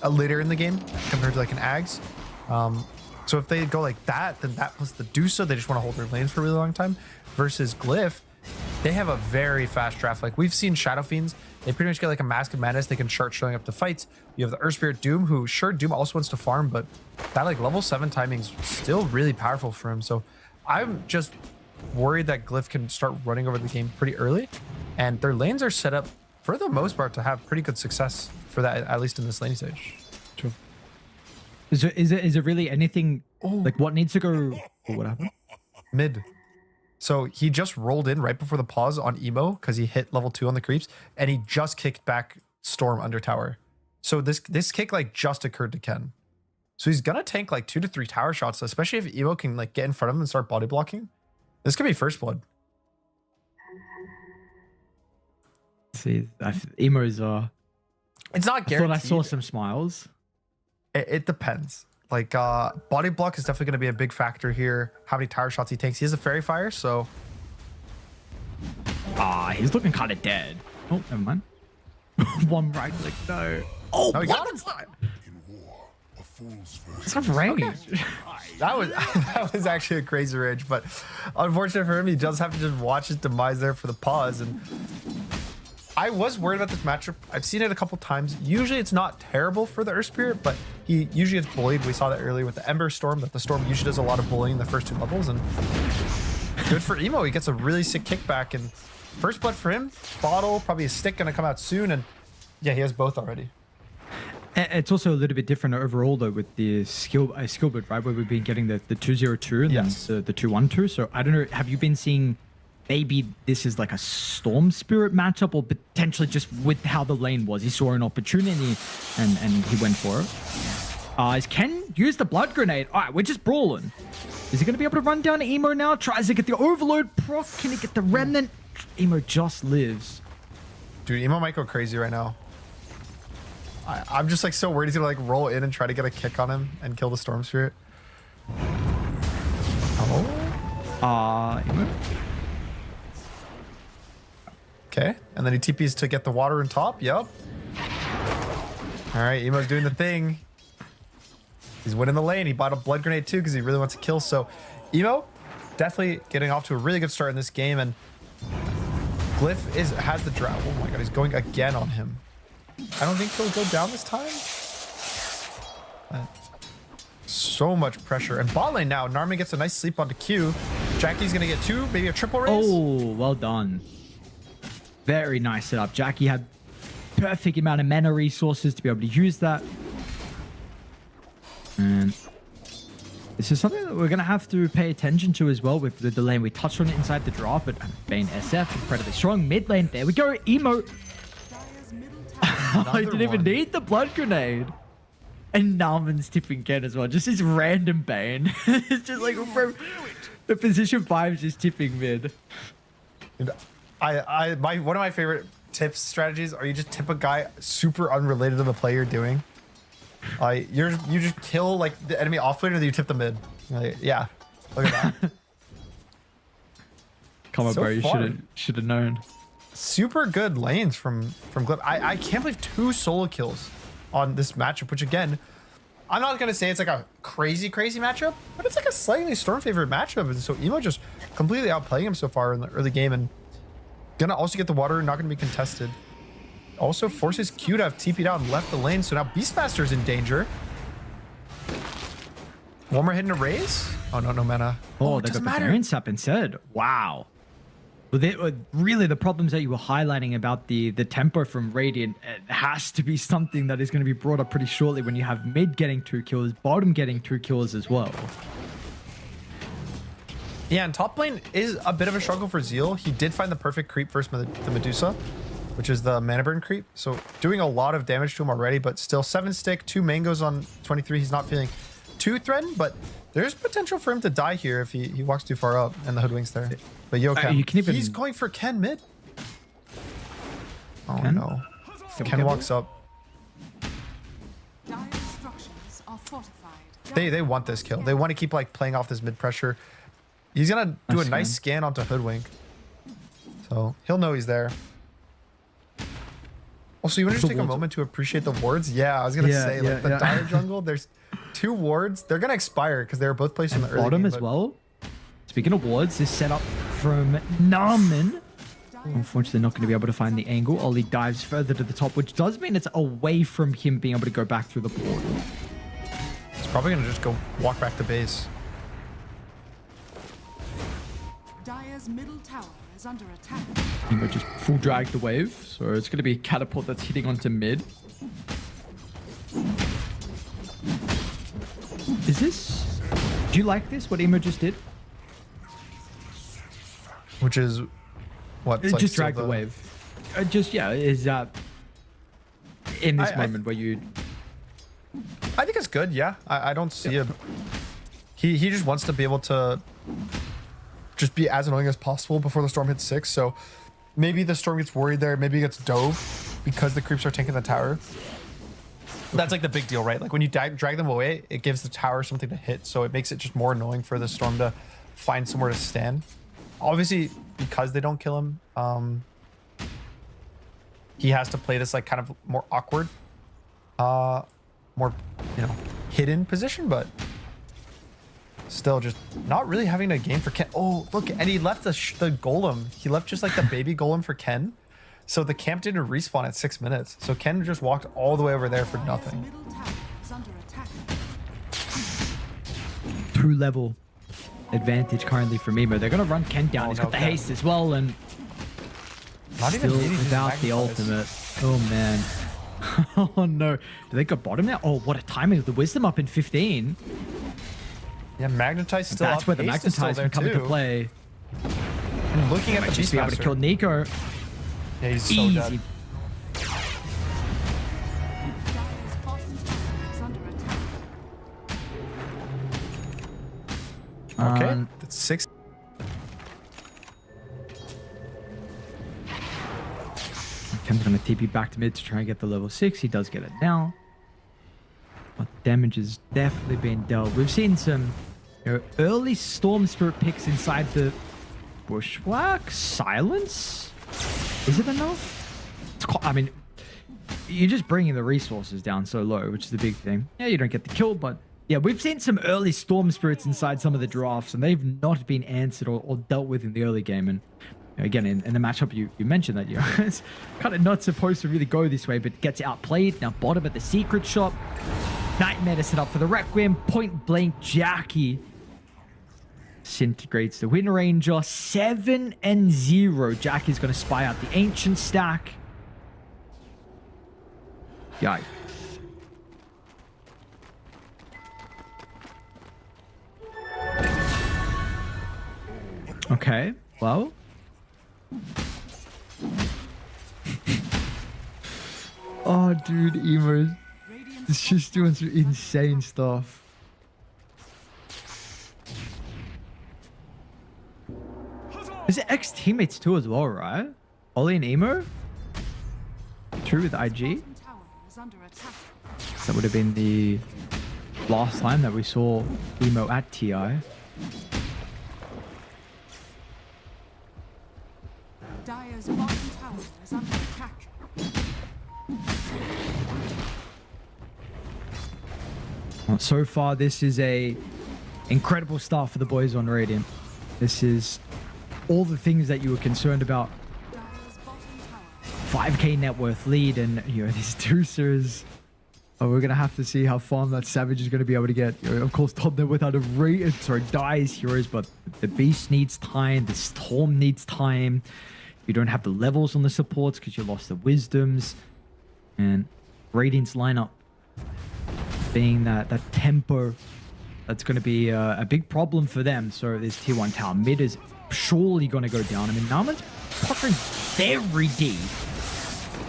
Speaker 2: later in the game compared to like an Ags. So if they go like that, then that plus the Dusa, they just want to hold their lanes for a really long time. Versus Glyph, they have a very fast draft. Like we've seen Shadow Fiends, they pretty much get like a Mask of Madness. They can start showing up to fights. You have the Earth Spirit Doom, who sure Doom also wants to farm, but that like level 7 timing's still really powerful for him. So I'm just worried that Glyph can start running over the game pretty early, and their lanes are set up for the most part to have pretty good success for that, at least in this lane stage.
Speaker 1: True. Is there really anything like what needs to go? What happened?
Speaker 2: Mid. So he just rolled in right before the pause on Emo because he hit level 2 on the creeps, and he just kicked back Storm under tower. So this kick like just occurred to Ken. So he's gonna tank like 2 to 3 tower shots, especially if Emo can like get in front of him and start body blocking. This could be first blood.
Speaker 1: See, Emo's
Speaker 2: It's not guaranteed.
Speaker 1: I thought I saw some smiles.
Speaker 2: It depends. Like body block is definitely going to be a big factor here. How many tower shots he takes. He has a fairy fire, so
Speaker 1: He's looking kind of dead. Oh, never mind. One right click, no. Oh,
Speaker 2: no, he got him.
Speaker 1: It's not range.
Speaker 2: Okay. that was actually a crazy range, but unfortunate for him, he does have to just watch his demise there for the pause. And I was worried about this matchup. I've seen it a couple times. Usually it's not terrible for the Earth Spirit, but he usually gets bullied. We saw that earlier with the Ember Storm, that the Storm usually does a lot of bullying in the first 2 levels. And good for Emo. He gets a really sick kickback. And first blood for him. Bottle, probably a stick going to come out soon. And yeah, he has both already.
Speaker 1: It's also a little bit different overall, though, with the skill build, right? Where we've been getting the 202 and
Speaker 2: Yes.
Speaker 1: then the 212. So I don't know. Have you been seeing maybe this is like a Storm Spirit matchup, or potentially just with how the lane was? He saw an opportunity and he went for it. Is Ken use the blood grenade? All right, we're just brawling. Is he going to be able to run down Emo now? Tries to get the overload proc. Can he get the remnant? Emo just lives.
Speaker 2: Dude, Emo might go crazy right now. I'm just like so worried he's gonna like roll in and try to get a kick on him and kill the Storm Spirit. Oh.
Speaker 1: Emo.
Speaker 2: Okay, and then he TPs to get the water on top. Yep. All right, Emo's doing the thing. He's winning the lane. He bought a blood grenade too because he really wants to kill. So Emo definitely getting off to a really good start in this game. And Glyph has the drought. Oh my god, he's going again on him. I don't think he'll go down this time. So much pressure. And bot lane now, Narman gets a nice sleep onto Q. Jackie's gonna get 2, maybe a triple raise.
Speaker 1: Oh, well done. Very nice setup. Jackie had perfect amount of mana resources to be able to use that. And this is something that we're going to have to pay attention to as well with the lane. We touched on it inside the draft, but Bane SF, incredibly strong. Mid lane, there we go. Emo.
Speaker 3: Dire's middle tower
Speaker 1: I didn't even need the blood grenade. And Narman's tipping Ken as well. Just his random Bane. It's just like from the position 5 is just tipping mid.
Speaker 2: Dude, one of my favorite tips strategies are you just tip a guy super unrelated to the play you're doing. You just kill like the enemy offlaner, then you tip the mid. Like, yeah, look at that.
Speaker 1: Come on,
Speaker 2: So
Speaker 1: bro. You
Speaker 2: fun.
Speaker 1: should have known.
Speaker 2: Super good lanes from Glyph. I can't believe 2 solo kills on this matchup, which again, I'm not gonna say it's like a crazy matchup, but it's like a slightly Storm favored matchup. And so Emo just completely outplaying him so far in the early game, and gonna also get the water, not gonna be contested. Also forces Q to have TP'd out and left the lane, so now Beastmaster's in danger. One more hitting a raise? Oh no, no mana.
Speaker 1: Oh,
Speaker 2: it
Speaker 1: they got
Speaker 2: doesn't
Speaker 1: the
Speaker 2: matter.
Speaker 1: variance up instead. Wow. Well, really, the problems that you were highlighting about the tempo from Radiant, it has to be something that is going to be brought up pretty shortly when you have mid getting 2 kills, bottom getting 2 kills as well.
Speaker 2: Yeah, and top lane is a bit of a struggle for Zeal. He did find the perfect creep versus the Medusa, which is the mana burn creep. So doing a lot of damage to him already, but still 7 stick, 2 mangoes on 23. He's not feeling too threatened, but there's potential for him to die here if he walks too far up and the hoodwink's there. But yo, Ken,
Speaker 1: you can even-
Speaker 2: he's going for Ken mid. Oh
Speaker 1: Ken?
Speaker 2: no. Ken walks up.
Speaker 3: Dire structures are fortified.
Speaker 2: They want this kill. They want to keep like playing off this mid pressure. He's gonna do a
Speaker 1: Nice
Speaker 2: nice scan onto Hoodwink. So he'll know he's there. Also, you want to just take a moment to appreciate the wards? Yeah, I was gonna say, like the Dire jungle, there's 2 wards. They're gonna expire because they were both placed in the early
Speaker 1: Bottom
Speaker 2: game,
Speaker 1: as
Speaker 2: but
Speaker 1: well. Speaking of wards, this setup from Narman. Unfortunately, not going to be able to find the angle. Ollie dives further to the top, which does mean it's away from him being able to go back through the portal.
Speaker 2: He's probably gonna just go walk back to base.
Speaker 3: Dire's middle tower is under attack.
Speaker 1: Emo just full drag the wave, so it's going to be a catapult that's hitting onto mid. Is this... Do you like this, what Emo just did?
Speaker 2: Which is what?
Speaker 1: It just drag the wave. Is that... in this
Speaker 2: I-
Speaker 1: moment where you...
Speaker 2: I think it's good, yeah. I don't see him. He just wants to be able to just be as annoying as possible before the storm hits 6. So maybe the storm gets worried there. Maybe he gets dove because the creeps are taking the tower. That's like the big deal, right? Like when you drag them away, it gives the tower something to hit. So it makes it just more annoying for the storm to find somewhere to stand. Obviously, because they don't kill him, he has to play this like kind of more awkward, more, hidden position, but still just not really having a game for Ken. Oh, look, and he left the golem. He left just like the baby golem for Ken. So the camp didn't respawn at 6 minutes. So Ken just walked all the way over there for
Speaker 3: Dire's
Speaker 2: nothing.
Speaker 3: middle tower is under attack.
Speaker 1: 2-level advantage currently from Emo. They're going to run Ken down.
Speaker 2: Oh,
Speaker 1: He's
Speaker 2: no,
Speaker 1: got the
Speaker 2: Ken.
Speaker 1: haste as well, and
Speaker 2: Not even
Speaker 1: still
Speaker 2: needing his
Speaker 1: without the
Speaker 2: magnetize.
Speaker 1: ultimate. Oh, man. Oh, no. Do they got bottom now? Oh, what a timing. The wisdom up in 15.
Speaker 2: Yeah, magnetize still
Speaker 1: That's
Speaker 2: up.
Speaker 1: where the
Speaker 2: Haste is still
Speaker 1: magnetize
Speaker 2: there
Speaker 1: can come into
Speaker 2: too.
Speaker 1: play.
Speaker 2: And looking at
Speaker 1: Might
Speaker 2: the
Speaker 1: just be able to kill
Speaker 2: Beastmaster.
Speaker 1: Nico.
Speaker 2: Yeah, he's so
Speaker 1: Easy.
Speaker 2: dead.
Speaker 3: Dire's bottom tower is under attack.
Speaker 2: Okay,
Speaker 1: Um,
Speaker 2: that's 6.
Speaker 1: Ken's going to TP back to mid to try and get the level 6. He does get it now. But damage has definitely been dealt. We've seen some early Storm Spirit picks inside the Bushwhack. Silence? Is it enough? I mean, you're just bringing the resources down so low, which is the big thing. Yeah, you don't get the kill, but yeah, we've seen some early Storm Spirits inside some of the drafts, and they've not been answered or dealt with in the early game. And again, in the matchup, you mentioned that it's kind of not supposed to really go this way, but gets outplayed. Now bottom at the secret shop. Nightmare to set up for the Requiem. Point blank, Jackie disintegrates the Wind Ranger. 7-0. Jackie's going to spy out the Ancient stack. Yikes. Okay, well. Oh, dude, Emo is just doing some insane stuff. Is it ex-teammates too as well, right? Ollie and Emo? True with IG?
Speaker 3: Bottom tower is under attack.
Speaker 1: That would have been the last time that we saw Emo at TI.
Speaker 3: Dire's bottom tower is under attack.
Speaker 1: Well, so far, this is a incredible start for the boys on Radiant. This is all the things that you were concerned about.
Speaker 3: Dire's bottom tower
Speaker 1: 5k net worth lead, and these Deucers. Oh, we're gonna have to see how far that Savage is gonna be able to get. Of course, top there without a Dire's heroes, but the Beast needs time. The Storm needs time. You don't have the levels on the supports because you lost the Wisdoms, and Radiant's lineup being that tempo, that's going to be a big problem for them. So this tier 1 tower mid is surely going to go down. I mean, Naaman's puttering very deep.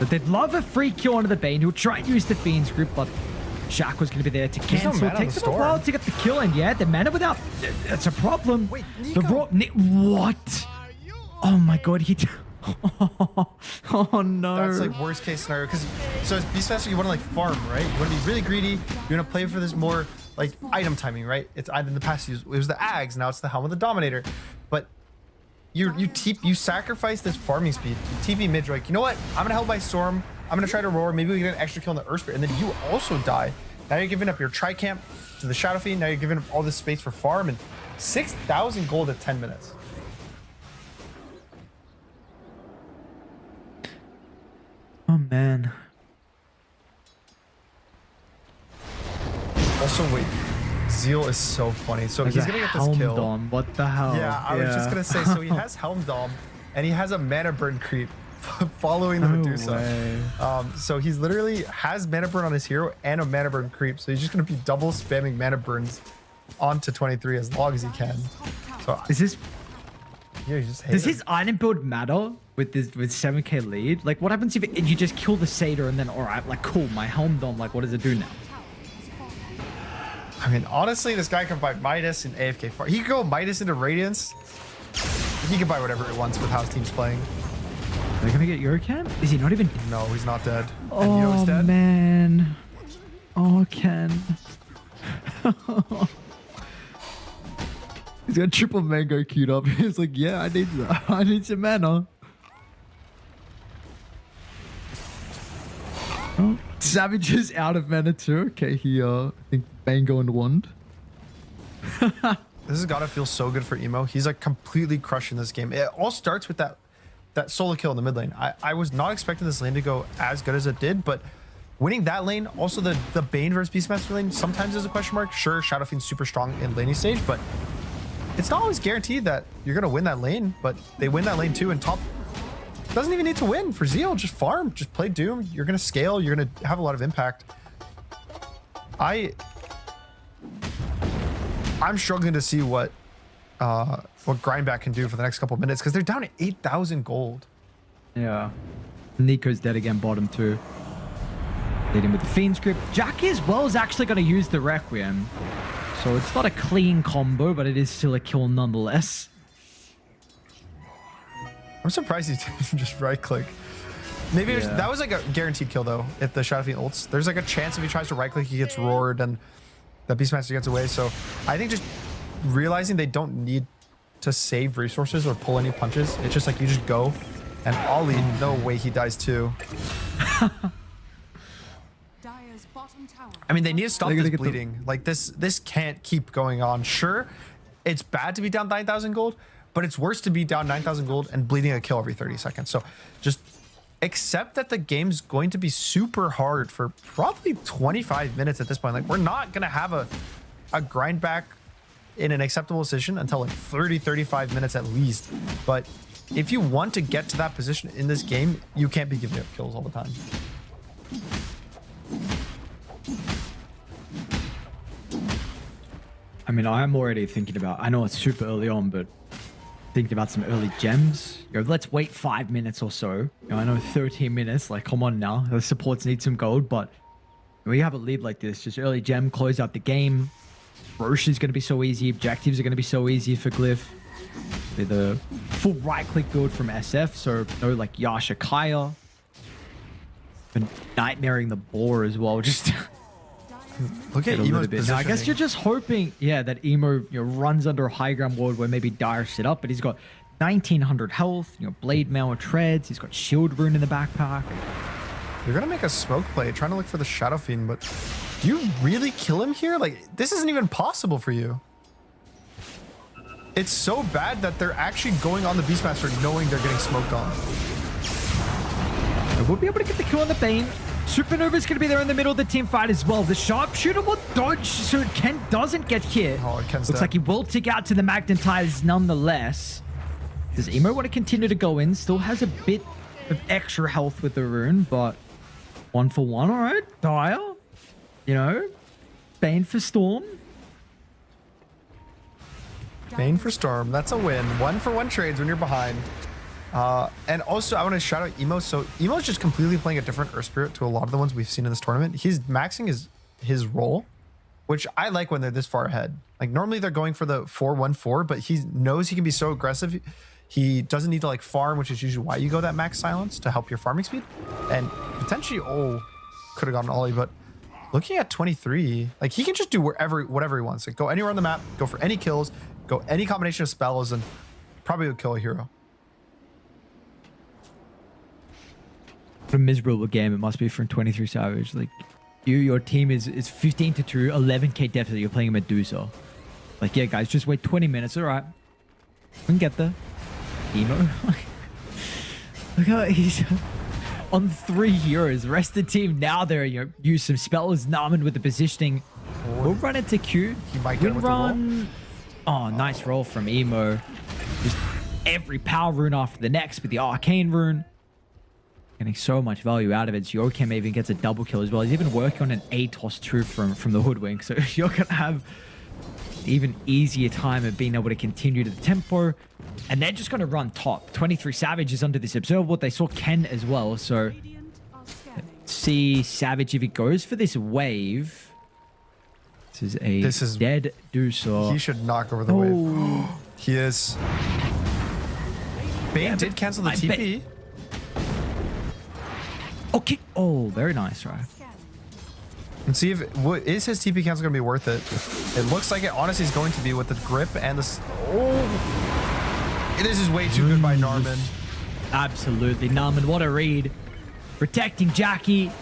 Speaker 1: But they'd love a free kill onto the Bane. He'll try and use the Fiend's grip, but Shaq was going to be there to
Speaker 2: no
Speaker 1: cancel.
Speaker 2: mana
Speaker 1: It
Speaker 2: on
Speaker 1: takes
Speaker 2: the
Speaker 1: him a
Speaker 2: Storm.
Speaker 1: while to get the kill, and yeah, the mana without... That's a problem.
Speaker 2: Wait,
Speaker 1: the
Speaker 2: Nico.
Speaker 1: What? Oh my god, he... Oh no.
Speaker 2: That's like worst case scenario. Because so as Beastmaster, you want to like farm, right? You want to be really greedy. You want to play for this more like item timing, right? It's in the past it was the Ags, now it's the Helm of the Dominator. But you sacrifice this farming speed. You TP mid, you're like, you know what? I'm gonna help my Storm. I'm gonna try to roar. Maybe we get an extra kill on the Earth Spirit, and then you also die. Now you're giving up your Tri-Camp to the Shadow Fiend. Now you're giving up all this space for farm, and 6,000 gold at 10 minutes.
Speaker 1: Oh man.
Speaker 2: Also, wait, Zeal is so funny. So
Speaker 1: There's
Speaker 2: he's
Speaker 1: a
Speaker 2: gonna get this
Speaker 1: Helm
Speaker 2: kill.
Speaker 1: Dom. What the hell?
Speaker 2: Yeah, I was just gonna say. So he has Helm Dom, and he has a mana burn creep following the
Speaker 1: No
Speaker 2: Medusa.
Speaker 1: way.
Speaker 2: So he's literally has mana burn on his hero and a mana burn creep. So he's just gonna be double spamming mana burns onto 23 as long as he can. So
Speaker 1: Is this...
Speaker 2: yeah, he's just
Speaker 1: Does
Speaker 2: hating.
Speaker 1: his item build matter with 7k lead? Like, what happens if you just kill the Satyr and then, alright, like, cool, my Helm Dom, like, what does it do now?
Speaker 2: I mean, honestly, this guy can buy Midas and AFK far. He could go Midas into Radiance. He can buy whatever he wants with how his team's playing.
Speaker 1: Are they gonna get Yurkan? Is he not even...
Speaker 2: No, he's not dead. And you know he's
Speaker 1: Oh,
Speaker 2: dead.
Speaker 1: man. Oh, Ken. He's got triple mango queued up. He's like, yeah, I need that. I need some mana. Oh, Savage is out of mana too. Okay, he I think mango and wand.
Speaker 2: This has got to feel so good for Emo. He's like completely crushing this game. It all starts with that that solo kill in the mid lane. I was not expecting this lane to go as good as it did, but winning that lane, also the Bane versus Beastmaster lane, sometimes is a question mark. Sure, Shadow Fiend's super strong in laning stage, but it's not always guaranteed that you're going to win that lane, but they win that lane too, and top doesn't even need to win for Zeal. Just farm, just play Doom. You're going to scale. You're going to have a lot of impact. I'm struggling to see what Grindback can do for the next couple of minutes because they're down to 8,000 gold.
Speaker 1: Yeah. Nico's dead again, bottom 2. Leading with the Fiend script. Jackie as well is actually going to use the Requiem. So it's not a clean combo, but it is still a kill nonetheless.
Speaker 2: I'm surprised he didn't just right click. Maybe that was like a guaranteed kill though. If the Shadow Fiend ults, there's like a chance if he tries to right click, he gets roared and the Beastmaster gets away. So I think just realizing they don't need to save resources or pull any punches. It's just like you just go and Ollie, no way he dies too.
Speaker 3: Dire's bottom tower.
Speaker 2: I mean, they need to stop this
Speaker 1: get
Speaker 2: bleeding. Like this can't keep going on. Sure, it's bad to be down 9,000 gold, but it's worse to be down 9,000 gold and bleeding a kill every 30 seconds. So just accept that the game's going to be super hard for probably 25 minutes at this point. Like we're not going to have a grind back in an acceptable position until like 30-35 minutes at least. But if you want to get to that position in this game, you can't be giving up kills all the time.
Speaker 1: I mean, I'm already thinking about, I know it's super early on, but thinking about some early gems. You know, let's wait 5 minutes or so. You know, I know 13 minutes, like come on now. The supports need some gold, but when you have a lead like this, just early gem, close out the game. Roche is going to be so easy. Objectives are going to be so easy for Glyph. With a full right-click build from SF, so no like Yasha Kaya. And nightmaring the boar as well. Just
Speaker 2: Look at Emo's positioning.
Speaker 1: now, I guess you're just hoping, yeah, that Emo runs under a high ground ward where maybe Dire sit up, but he's got 1900 health, blade mail treads. He's got shield rune in the backpack.
Speaker 2: You're gonna make a smoke play, trying to look for the Shadow Fiend, but do you really kill him here? Like, this isn't even possible for you. It's so bad that they're actually going on the Beastmaster knowing they're getting smoked on.
Speaker 1: We'll be able to get the kill on the Bane. Supernova's going to be there in the middle of the team fight as well. The sharpshooter will dodge so Ken doesn't get hit.
Speaker 2: Oh, Ken's
Speaker 1: Looks
Speaker 2: dead.
Speaker 1: like he will tick out to the Magnetized nonetheless. Does Emo want to continue to go in? Still has a bit of extra health with the rune, but 1 for 1. All right, Dire. Bane for Storm.
Speaker 2: Bane for Storm. That's a win. 1 for 1 trades when you're behind. And also, I want to shout out Emo. So Emo's just completely playing a different Earth Spirit to a lot of the ones we've seen in this tournament. He's maxing his role, which I like when they're this far ahead. Like normally they're going for the 4-1-4, but he knows he can be so aggressive. He doesn't need to like farm, which is usually why you go that max silence to help your farming speed. And potentially, could have gotten Ollie, but looking at 23, like he can just do whatever he wants. Like go anywhere on the map, go for any kills, go any combination of spells, and probably would kill a hero.
Speaker 1: What a miserable game it must be from 23 Savage. Like, your team is 15-2, 11k deficit. You're playing a Medusa. Like, yeah, guys, just wait 20 minutes. All right, we can get there. Emo. Look how he's on 3 heroes. The rest of the team now they're use some spells. Narman with the positioning. We'll run into Q.
Speaker 2: He might get with the roll.
Speaker 1: Oh, nice roll from Emo. Just every power rune after the next with the arcane rune. Getting so much value out of it. Yokem even gets a double kill as well. He's even working on an ATOS too from the Hoodwink. So you're going to have an even easier time of being able to continue to the tempo. And they're just going to run top. 23 Savage is under this observable. They saw Ken as well. So let's see Savage if he goes for this wave. This is dead Deucer.
Speaker 2: He should not go over the wave. He is. Bane did cancel the TP.
Speaker 1: Okay. Oh, very nice, right?
Speaker 2: And see if is his TP cancel going to be worth it. It looks like it honestly is going to be with the grip and the. This is way too good by Narman.
Speaker 1: Absolutely, Narman. What a read. Protecting Jackie.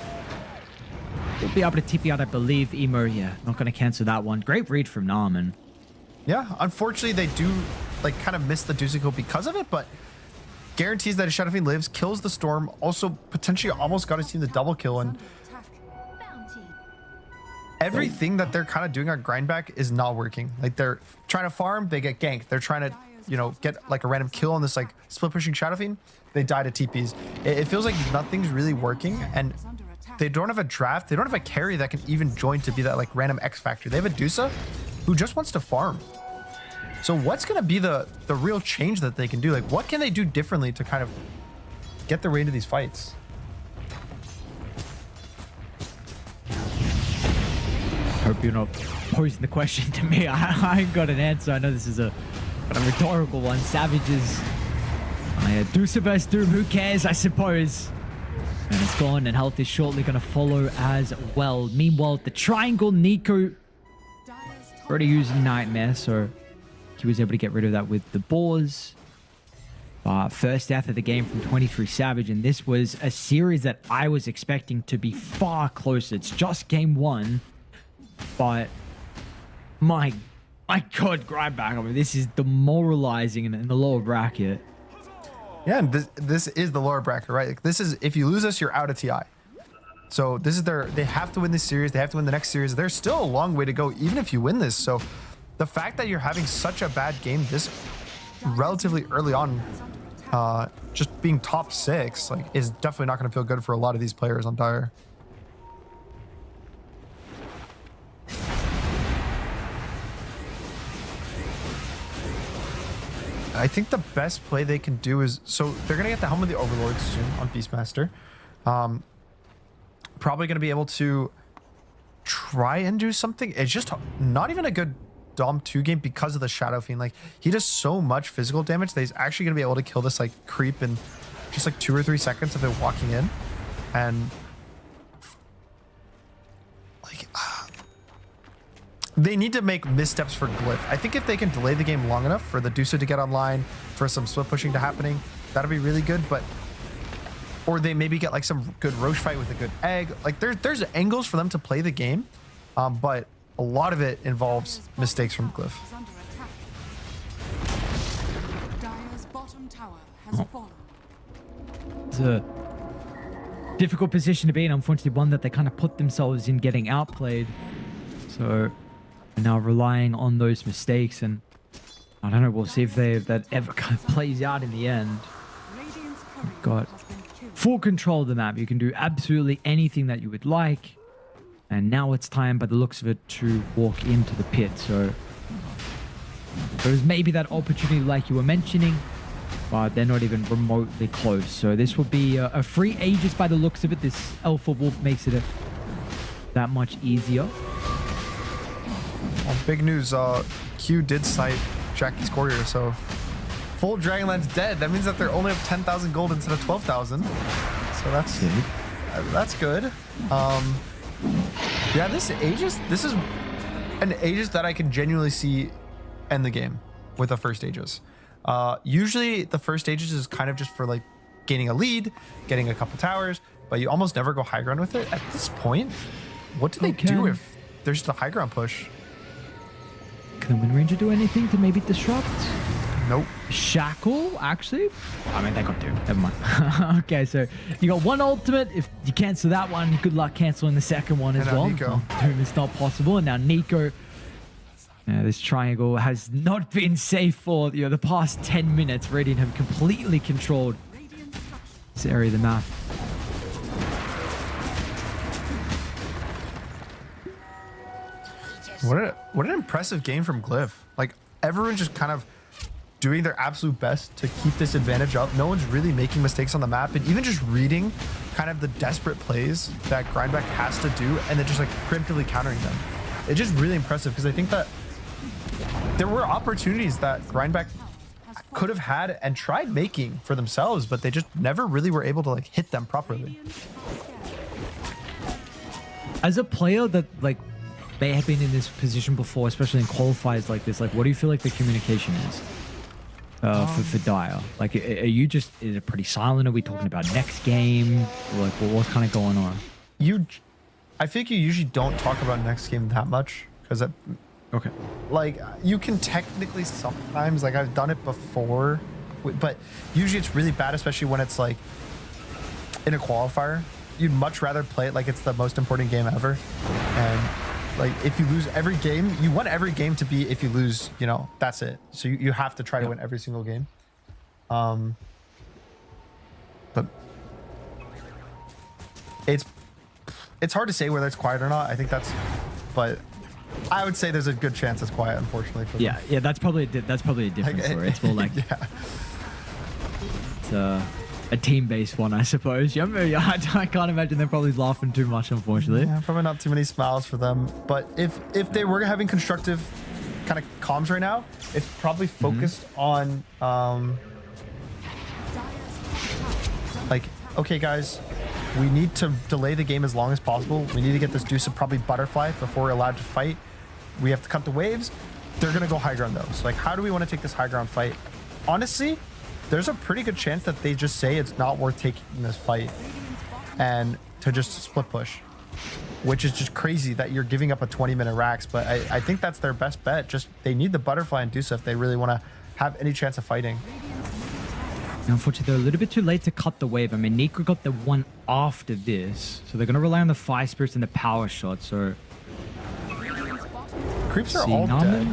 Speaker 1: We'll be able to TP out, I believe. Emo, yeah, not going to cancel that one. Great read from Narman.
Speaker 2: Yeah, unfortunately, they do like kind of miss the Deucico because of it, but guarantees that his Shadow Fiend lives, kills the Storm, also potentially almost got his team the double kill, and everything that they're kind of doing on grindback is not working. Like, they're trying to farm, they get ganked. They're trying to, you know, get like a random kill on this like split pushing Shadow Fiend, they die to TPs. It feels like nothing's really working, and they don't have a draft. They don't have a carry that can even join to be that like random X factor. They have a Dusa who just wants to farm. So what's going to be the real change that they can do? Like, what can they do differently to kind of get their way into these fights?
Speaker 1: Hope you're not posing the question to me. I ain't got an answer. I know this is a rhetorical one. Savages. Dusa versus Doom. Who cares, I suppose. And it's gone, and health is shortly going to follow as well. Meanwhile, the triangle, Nico already using Nightmare, so he was able to get rid of that with the Boars. First death of the game from 23 Savage, and this was a series that I was expecting to be far closer. It's just game one, but my God, grindback. I mean, this is demoralizing in the lower bracket.
Speaker 2: Yeah, and this is the lower bracket, right? Like, this is, if you lose us, you're out of TI. So this is they have to win this series. They have to win the next series. There's still a long way to go, even if you win this. So the fact that you're having such a bad game this relatively early on, just being top 6, like, is definitely not going to feel good for a lot of these players on Dire. I think the best play they can do is, so they're going to get the Helm of the Overlord soon on Beastmaster. Probably going to be able to try and do something. It's just not even a good Dom 2 game because of the Shadow Fiend. Like, he does so much physical damage that he's actually going to be able to kill this like creep in just like 2 or 3 seconds of it walking in. And like, they need to make missteps for Glyph. I think if they can delay the game long enough for the Dusa to get online, for some split pushing to happening, that'll be really good. But, or they maybe get like some good Roche fight with a good egg. Like, there's angles for them to play the game, but a lot of it involves mistakes from Glyph.
Speaker 1: It's a difficult position to be in, unfortunately, one that they kind of put themselves in getting outplayed. So they're now relying on those mistakes, and I don't know, we'll see if that ever kind of plays out in the end. You've got full control of the map. You can do absolutely anything that you would like. And now it's time, by the looks of it, to walk into the pit. So there's maybe that opportunity like you were mentioning, but they're not even remotely close. So this will be a free Aegis by the looks of it. This Alpha Wolf makes it that much easier.
Speaker 2: Well, big news, Q did snipe Jackie's courier, so full Dragonland's dead. That means that they're only up 10,000 gold instead of 12,000. So that's good. That's good. Yeah, this is an Aegis that I can genuinely see end the game with a first Aegis. Usually the first Aegis is kind of just for like gaining a lead, getting a couple towers, but you almost never go high ground with it. At this point, what do they do if there's just a high ground push?
Speaker 1: Can the Wind Ranger do anything to maybe disrupt?
Speaker 2: Nope.
Speaker 1: Shackle, actually? I mean, they got 2. Never mind. Okay, so you got 1 ultimate. If you cancel that one, good luck canceling the second one as well.
Speaker 2: Nico.
Speaker 1: Doom is not possible. And now Nico, this triangle has not been safe for the past 10 minutes. Radiant have completely controlled this area of the map.
Speaker 2: What an impressive game from Glyph. Like, everyone just kind of doing their absolute best to keep this advantage up. No one's really making mistakes on the map, and even just reading kind of the desperate plays that Grindback has to do and then just like preemptively countering them. It's just really impressive, because I think that there were opportunities that Grindback could have had and tried making for themselves, but they just never really were able to like hit them properly.
Speaker 1: As a player that like may have been in this position before, especially in qualifiers like this, like what do you feel like the communication is for Dire? Like, are you just, is it pretty silent? Are we talking about next game? Like, what's kind of going on?
Speaker 2: I think you usually don't talk about next game that much, because
Speaker 1: okay,
Speaker 2: like, you can technically sometimes, like I've done it before But usually it's really bad, especially when it's like in a qualifier. You'd much rather play it like it's the most important game ever. And like if you lose every game, you want every game to be, if you lose, you know, that's it. So you have to try to win every single game. But it's hard to say whether it's quiet or not. I think that's, but I would say there's a good chance it's quiet, unfortunately. For them.
Speaker 1: Yeah, that's probably a different story. It's more like it's a team-based one, I suppose. I can't imagine they're probably laughing too much, unfortunately.
Speaker 2: Yeah, probably not too many smiles for them. But if they were having constructive kind of comms right now, it's probably focused on like, okay, guys, we need to delay the game as long as possible. We need to get this Deuce of probably Butterfly before we're allowed to fight. We have to cut the waves. They're going to go high ground, though. So, like, how do we want to take this high ground fight? Honestly, there's a pretty good chance that they just say it's not worth taking this fight and to just split push, which is just crazy that you're giving up a 20-minute Rax. But I think that's their best bet. Just they need the Butterfly and Deuce if they really want to have any chance of fighting.
Speaker 1: Unfortunately, they're a little bit too late to cut the wave. I mean, Nico got the one after this, so they're going to rely on the Fire Spirits and the Power Shot. So
Speaker 2: creeps are all dead.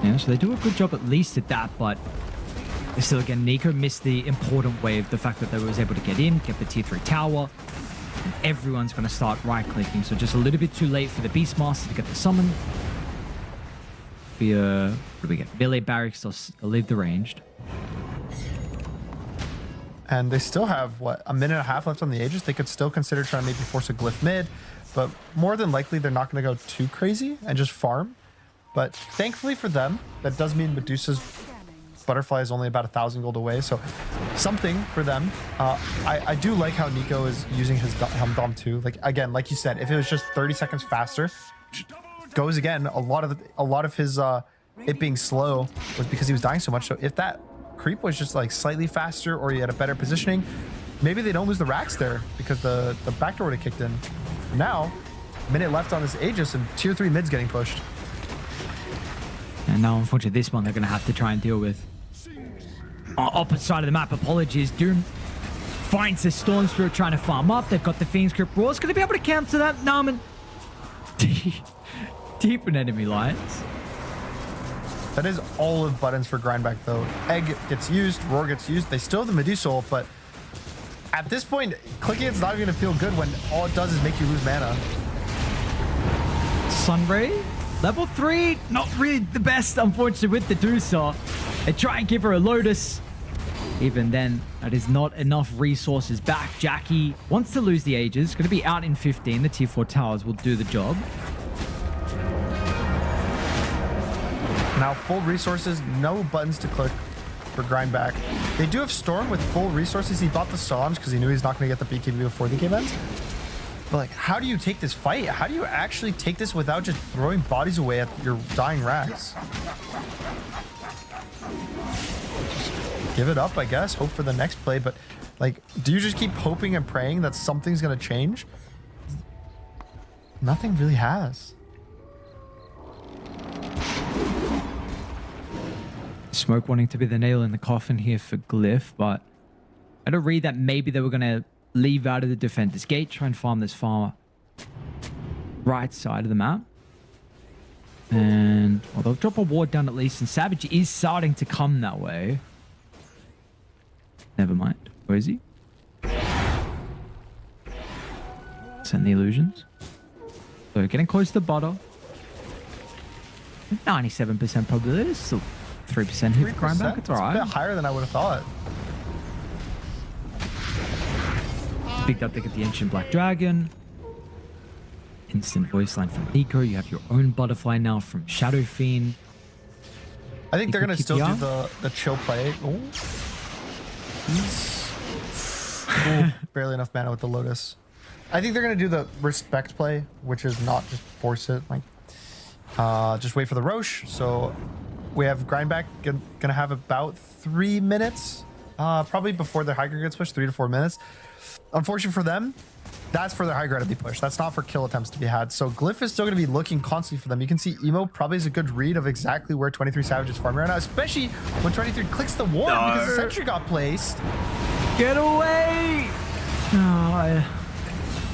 Speaker 1: Yeah, so they do a good job at least at that, but still, again, Nico missed the important wave. The fact that they was able to get in, get the tier 3 tower, and everyone's going to start right-clicking. So just a little bit too late for the Beastmaster to get the summon. What do we get? Melee barracks still leave the ranged.
Speaker 2: And they still have, what, a minute and a half left on the Aegis. They could still consider trying to maybe force a Glyph mid, but more than likely they're not going to go too crazy and just farm. But thankfully for them, that does mean Medusa's Butterfly is only about 1,000 gold away, so something for them. I do like how Nico is using his Helm Dom too. Like, again, like you said, if it was just 30 seconds faster, goes again, a lot of his it being slow was because he was dying so much. So if that creep was just like slightly faster or he had a better positioning, maybe they don't lose the racks there because the backdoor would have kicked in. Now, minute left on this Aegis and tier 3 mid's getting pushed.
Speaker 1: And now, unfortunately, this one they're going to have to try and deal with. On opposite side of the map, apologies. Doom finds the Storm Spirit trying to farm up. They've got the Fiend's Grip Roars. Going to be able to counter that. Narman deep in enemy lines.
Speaker 2: That is all of buttons for Grindback, though. Egg gets used, Roar gets used. They still have the Medusa ult, but at this point, clicking it's not even going to feel good when all it does is make you lose mana.
Speaker 1: Sunray, level 3, not really the best, unfortunately, with the Dusa. They try and give her a Lotus. Even then, that is not enough resources back. Jackie wants to lose the Aegis. Going to be out in 15. The tier 4 towers will do the job.
Speaker 2: Now, full resources, no buttons to click for Grindback. They do have Storm with full resources. He bought the Sange because he knew he's not going to get the BKB before the game ends. But, like, how do you take this fight? How do you actually take this without just throwing bodies away at your dying racks? Just give it up, I guess. Hope for the next play. But, like, do you just keep hoping and praying that something's going to change? Nothing really has.
Speaker 1: Smoke wanting to be the nail in the coffin here for Glyph, but I had to read that maybe they were going to leave out of the Defender's Gate, try and farm this far right side of the map. And, well, they'll drop a ward down at least, and Savage is starting to come that way. Never mind. Where is he? Send the illusions. So getting close to the bottom. 97% probability. Still 3% hit for Grindback. It's alright.
Speaker 2: A bit higher than I would have thought.
Speaker 1: Picked up, they get the Ancient Black Dragon. Instant voice line from Nico. You have your own Butterfly now from Shadow Fiend.
Speaker 2: I think they're going to still do the chill play. Ooh. Ooh, barely enough mana with the Lotus. I think they're going to do the respect play, which is not just force it. Like, just wait for the Roche. So we have Grindback going to have about 3 minutes, probably before their high ground gets pushed, 3 to 4 minutes. Unfortunately for them, That's for their high ground to be pushed. That's not for kill attempts to be had. So Glyph is still going to be looking constantly for them. You can see Emo probably is a good read of exactly where 23 Savage is farming right now, especially when 23 clicks the ward because the sentry got placed.
Speaker 1: Get away! Oh,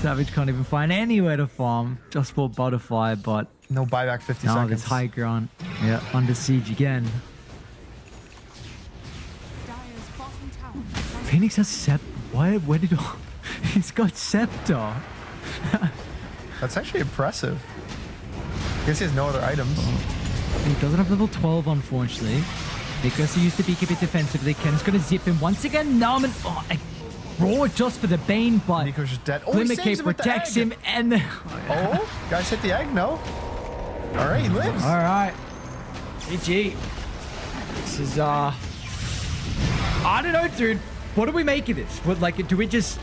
Speaker 1: Savage can't even find anywhere to farm. Just for Butterfly, but
Speaker 2: No buyback 50
Speaker 1: now
Speaker 2: seconds.
Speaker 1: this high ground. Yeah, under siege again.
Speaker 3: Dire's bottom tower.
Speaker 1: Phoenix has Scepter. Where did he's got Scepter?
Speaker 2: That's actually impressive. I guess he has no other items.
Speaker 1: He doesn't have level 12, unfortunately. Because he used to be a bit defensively. Ken's gonna zip him once again. Narman, raw just for the Bane, but
Speaker 2: Nico's just dead. Oh, he
Speaker 1: Glimmer
Speaker 2: saves
Speaker 1: Cape
Speaker 2: him with the
Speaker 1: protects
Speaker 2: egg.
Speaker 1: him, and
Speaker 2: Oh, guys hit the egg, no? All right, he lives.
Speaker 1: all right, GG. This is I don't know, dude. What do we make of this? What, like, do we just?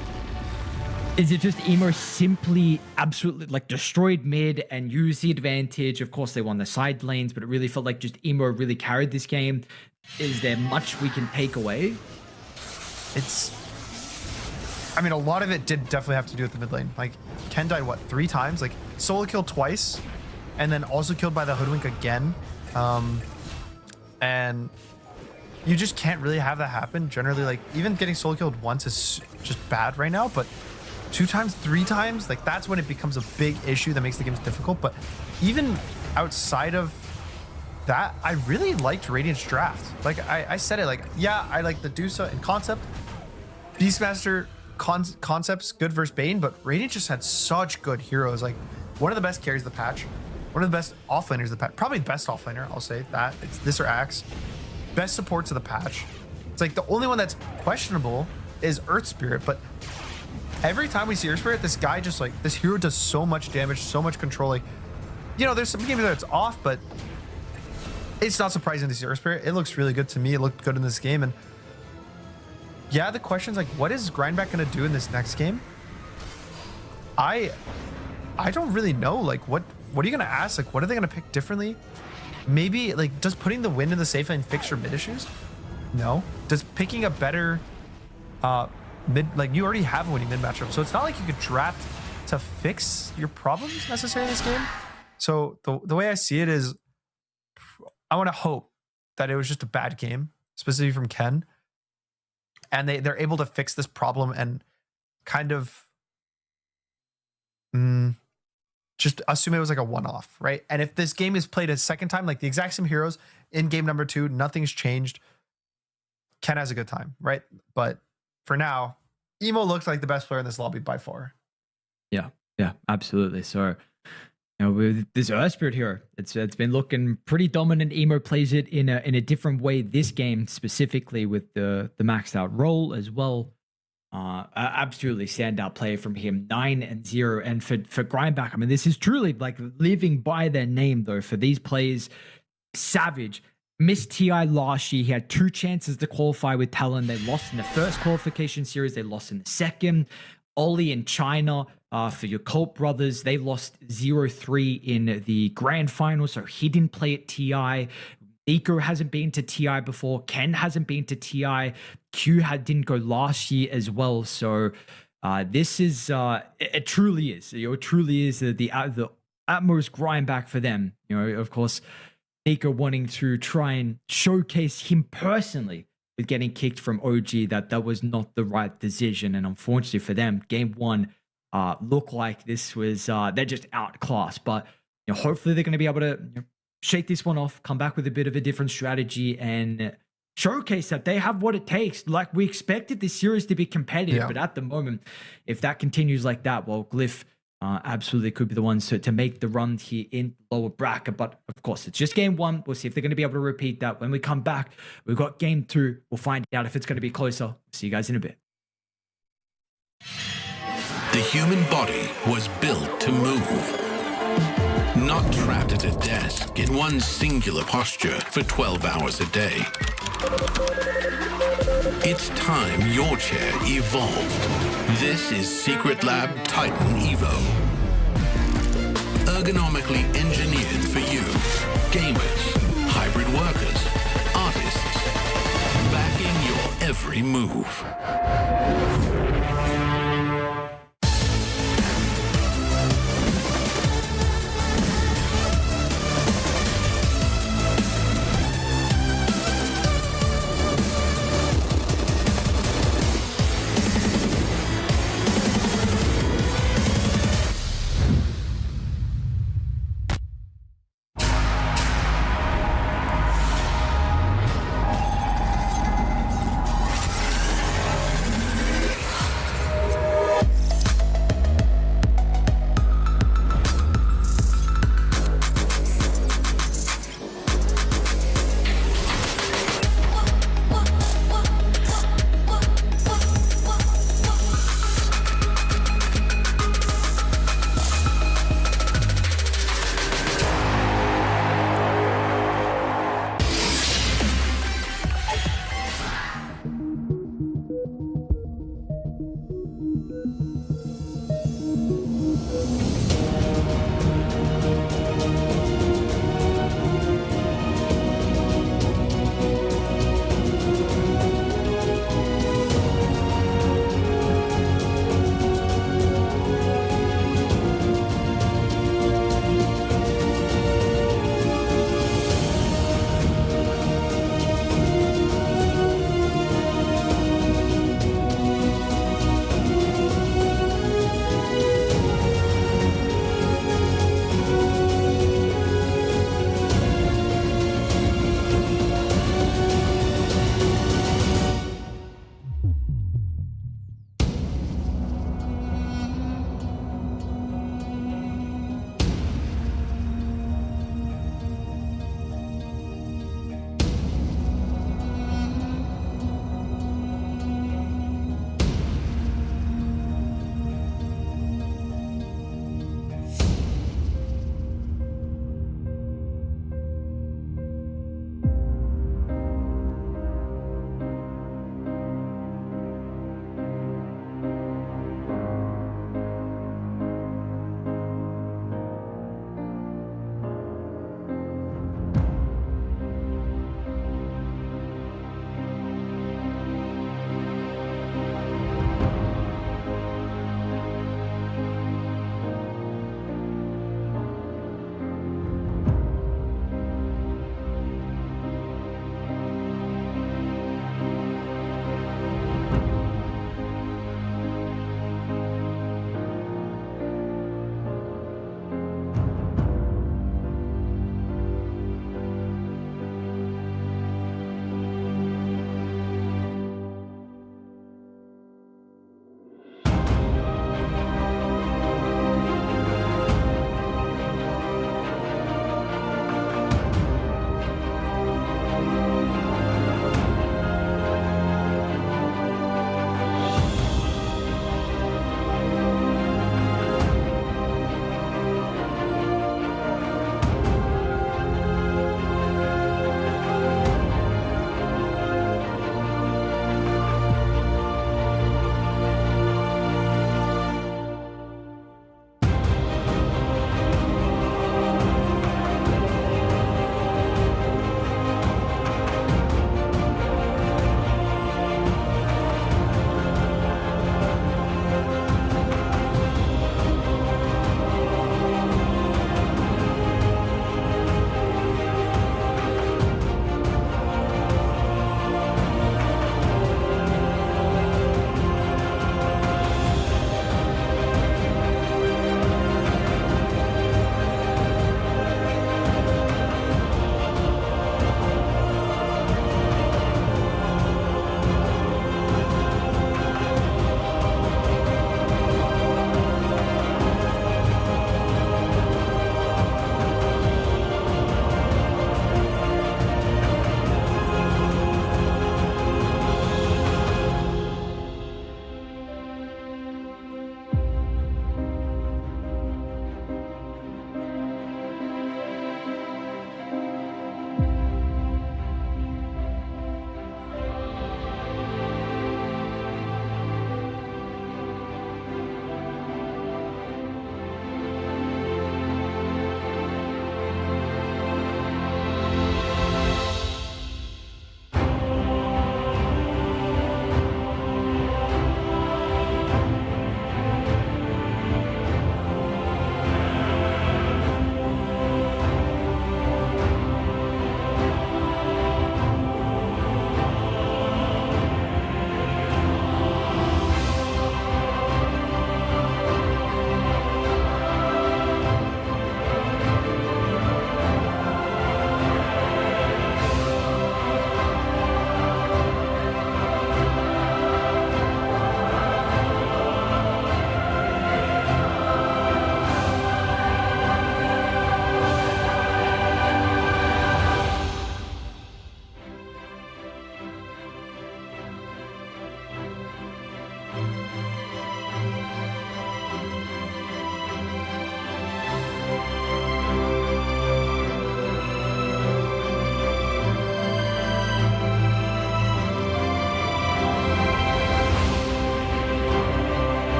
Speaker 1: Is it just Emo simply absolutely like destroyed mid and used the advantage? Of course, they won the side lanes, but it really felt like just Emo really carried this game. Is there much we can take away?
Speaker 2: I mean, a lot of it did definitely have to do with the mid lane. Like, Ken died, what, 3 times? Like, solo killed twice, and then also killed by the Hoodwink again. And you just can't really have that happen. Generally, like, even getting solo killed once is just bad right now, but 2 times, 3 times, like, that's when it becomes a big issue that makes the games difficult. But even outside of that, I really liked Radiant's draft. Like, I said it, like, yeah, I like the Dusa in concept. Beastmaster concepts good versus Bane, but Radiant just had such good heroes. Like, one of the best carries of the patch, one of the best offlaners of the patch, probably the best offlaner, I'll say that. It's this or Axe. Best supports of the patch. It's like the only one that's questionable is Earth Spirit, but every time we see Earth Spirit, this guy just like, this hero does so much damage, so much control. Like, you know, there's some games that it's off, but it's not surprising to see Earth Spirit. It looks really good to me. It looked good in this game, and yeah, the question's like, what is Grindback gonna do in this next game? I don't really know. Like, what are you gonna ask? Like, what are they gonna pick differently? Maybe like, does putting the win in the safe lane fix your mid issues? No. Does picking a better mid, like, you already have a winning mid matchup, so it's not like you could draft to fix your problems necessarily in this game. So the way I see it is, I want to hope that it was just a bad game, specifically from Ken, and they're able to fix this problem and kind of just assume it was like a one-off, right? And if this game is played a second time, like the exact same heroes in game number 2, nothing's changed, Ken has a good time, right? But for now, Emo looks like the best player in this lobby by far.
Speaker 1: Yeah, absolutely. So, you know, with this Earth Spirit hero, it's been looking pretty dominant. Emo plays it in a different way this game, specifically with the maxed out role as well. Absolutely standout player from him, 9-0. And for Grindback, I mean, this is truly like living by their name though. For these players, Savage missed TI last year. He had 2 chances to qualify with Talon. They lost in the first qualification series. They lost in the second. Ollie in China, for your Colt brothers, they lost 0-3 in the grand final, so he didn't play at TI. Nico hasn't been to TI before. Ken hasn't been to TI. Q didn't go last year as well. So this is, it truly is. You know, it truly is the utmost grind back for them. You know, of course, Nico wanting to try and showcase him personally with getting kicked from OG, that was not the right decision. And unfortunately for them, game 1 looked like this was, they're just outclassed. But you know, hopefully they're going to be able to shake this one off, come back with a bit of a different strategy and showcase that they have what it takes. Like, we expected this series to be competitive, but at the moment, if that continues like that, well, Glyph absolutely could be the ones to make the run here in lower bracket. But of course, it's just game 1. We'll see if they're going to be able to repeat that. When we come back, we've got game 2. We'll find out if it's going to be closer. See you guys in a bit.
Speaker 4: The human body was built to move. Not trapped at a desk in one singular posture for 12 hours a day. It's time your chair evolved. This is Secret Lab Titan Evo. Ergonomically engineered for you. Gamers, hybrid workers, artists. Backing your every move.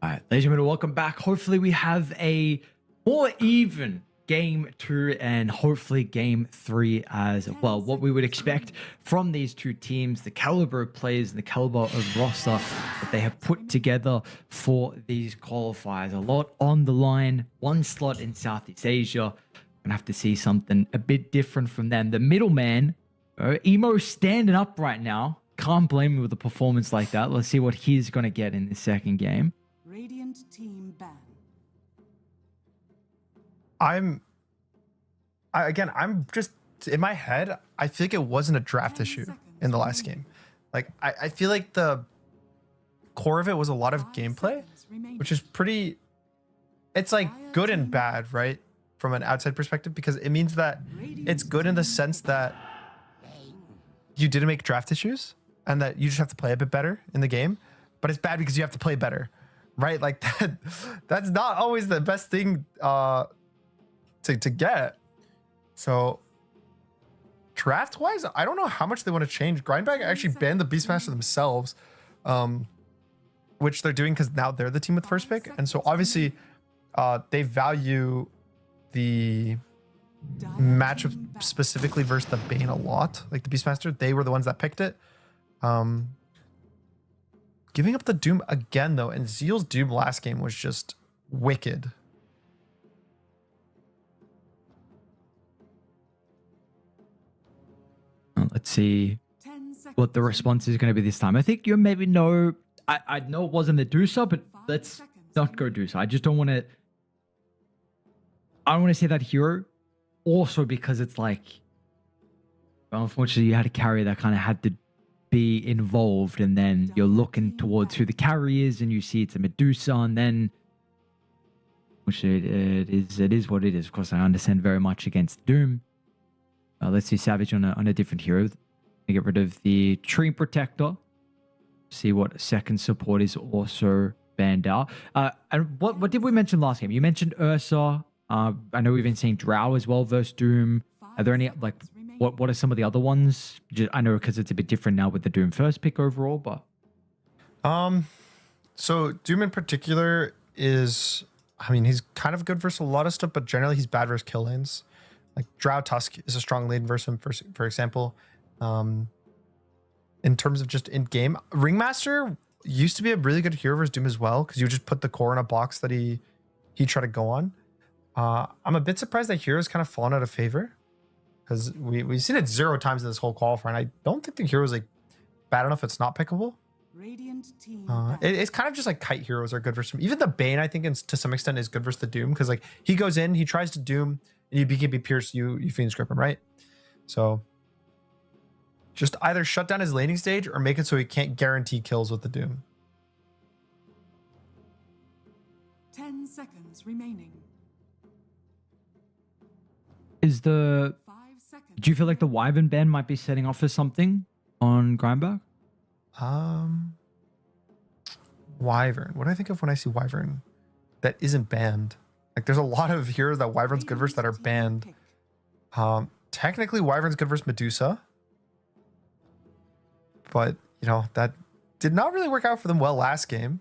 Speaker 1: All right, ladies and gentlemen, welcome back. Hopefully we have a more even game 2 and hopefully game 3 as well. What we would expect from these two teams, the caliber of players and the caliber of roster that they have put together for these qualifiers. A lot on the line, one slot in Southeast Asia. Gonna have to see something a bit different from them. The middleman, Emo, standing up right now. Can't blame him with a performance like that. Let's see what he's gonna get in the second game.
Speaker 3: Radiant team ban.
Speaker 2: I'm just in my head. I feel like it wasn't a draft issue in the last game. Like I feel like the core of it was a lot of gameplay, which is pretty. It's like good and bad, right? From an outside perspective, because it means that it's good in the sense that you didn't make draft issues and that you just have to play a bit better in the game, but it's bad because you have to play better, right? Like that's not always the best thing to get. So draft wise, I don't know how much they want to change. Grindbag actually banned the Beastmaster themselves, which they're doing because now they're the team with first pick, and so obviously they value the matchup specifically versus the Bane a lot. Like the Beastmaster, they were the ones that picked it. Giving up the Doom again though, and Zeal's Doom last game was just wicked.
Speaker 1: Let's see what the response is going to be this time. I think you maybe know. I know it wasn't the Medusa, but let's not go Medusa. I just don't want to. I don't want to say that hero. Also, because it's like, well, unfortunately, you had a carrier that kind of had to be involved, and then you're looking towards who the carry is, and you see it's a Medusa, and then, which it is what it is. Of course, I understand very much against Doom. Let's see Savage on a different hero. Get rid of the Tree Protector. See what second support is also banned out. And what did we mention last game? You mentioned Ursa. I know we've been seeing Drow as well versus Doom. Are there any, like, what are some of the other ones? I know because it's a bit different now with the Doom first pick overall, but.
Speaker 2: So Doom in particular is, I mean, he's kind of good versus a lot of stuff, but generally he's bad versus kill lanes. Like Drow Tusk is a strong lane versus him, for example. In terms of just in game, Ringmaster used to be a really good hero versus Doom as well, because you just put the core in a box that he tried to go on. I'm a bit surprised that hero's kind of fallen out of favor, because we've seen it 0 times in this whole qualifier, and I don't think the hero's like bad enough it's not pickable.
Speaker 3: Radiant team
Speaker 2: It's kind of just like kite heroes are good versus him. Even the Bane, I think, to some extent is good versus the Doom, because like he goes in, he tries to Doom, and you BKB Pierce, you Fiend Script him, right? So just either shut down his laning stage or make it so he can't guarantee kills with the Doom.
Speaker 3: 10 seconds remaining.
Speaker 1: Is the
Speaker 3: 5 seconds.
Speaker 1: Do you feel like the Wyvern ban might be setting off for something on Grindback?
Speaker 2: Wyvern. What do I think of when I see Wyvern that isn't banned? Like there's a lot of heroes that Wyvern's good versus that are banned. Technically Wyvern's good versus Medusa, but you know that did not really work out for them well last game.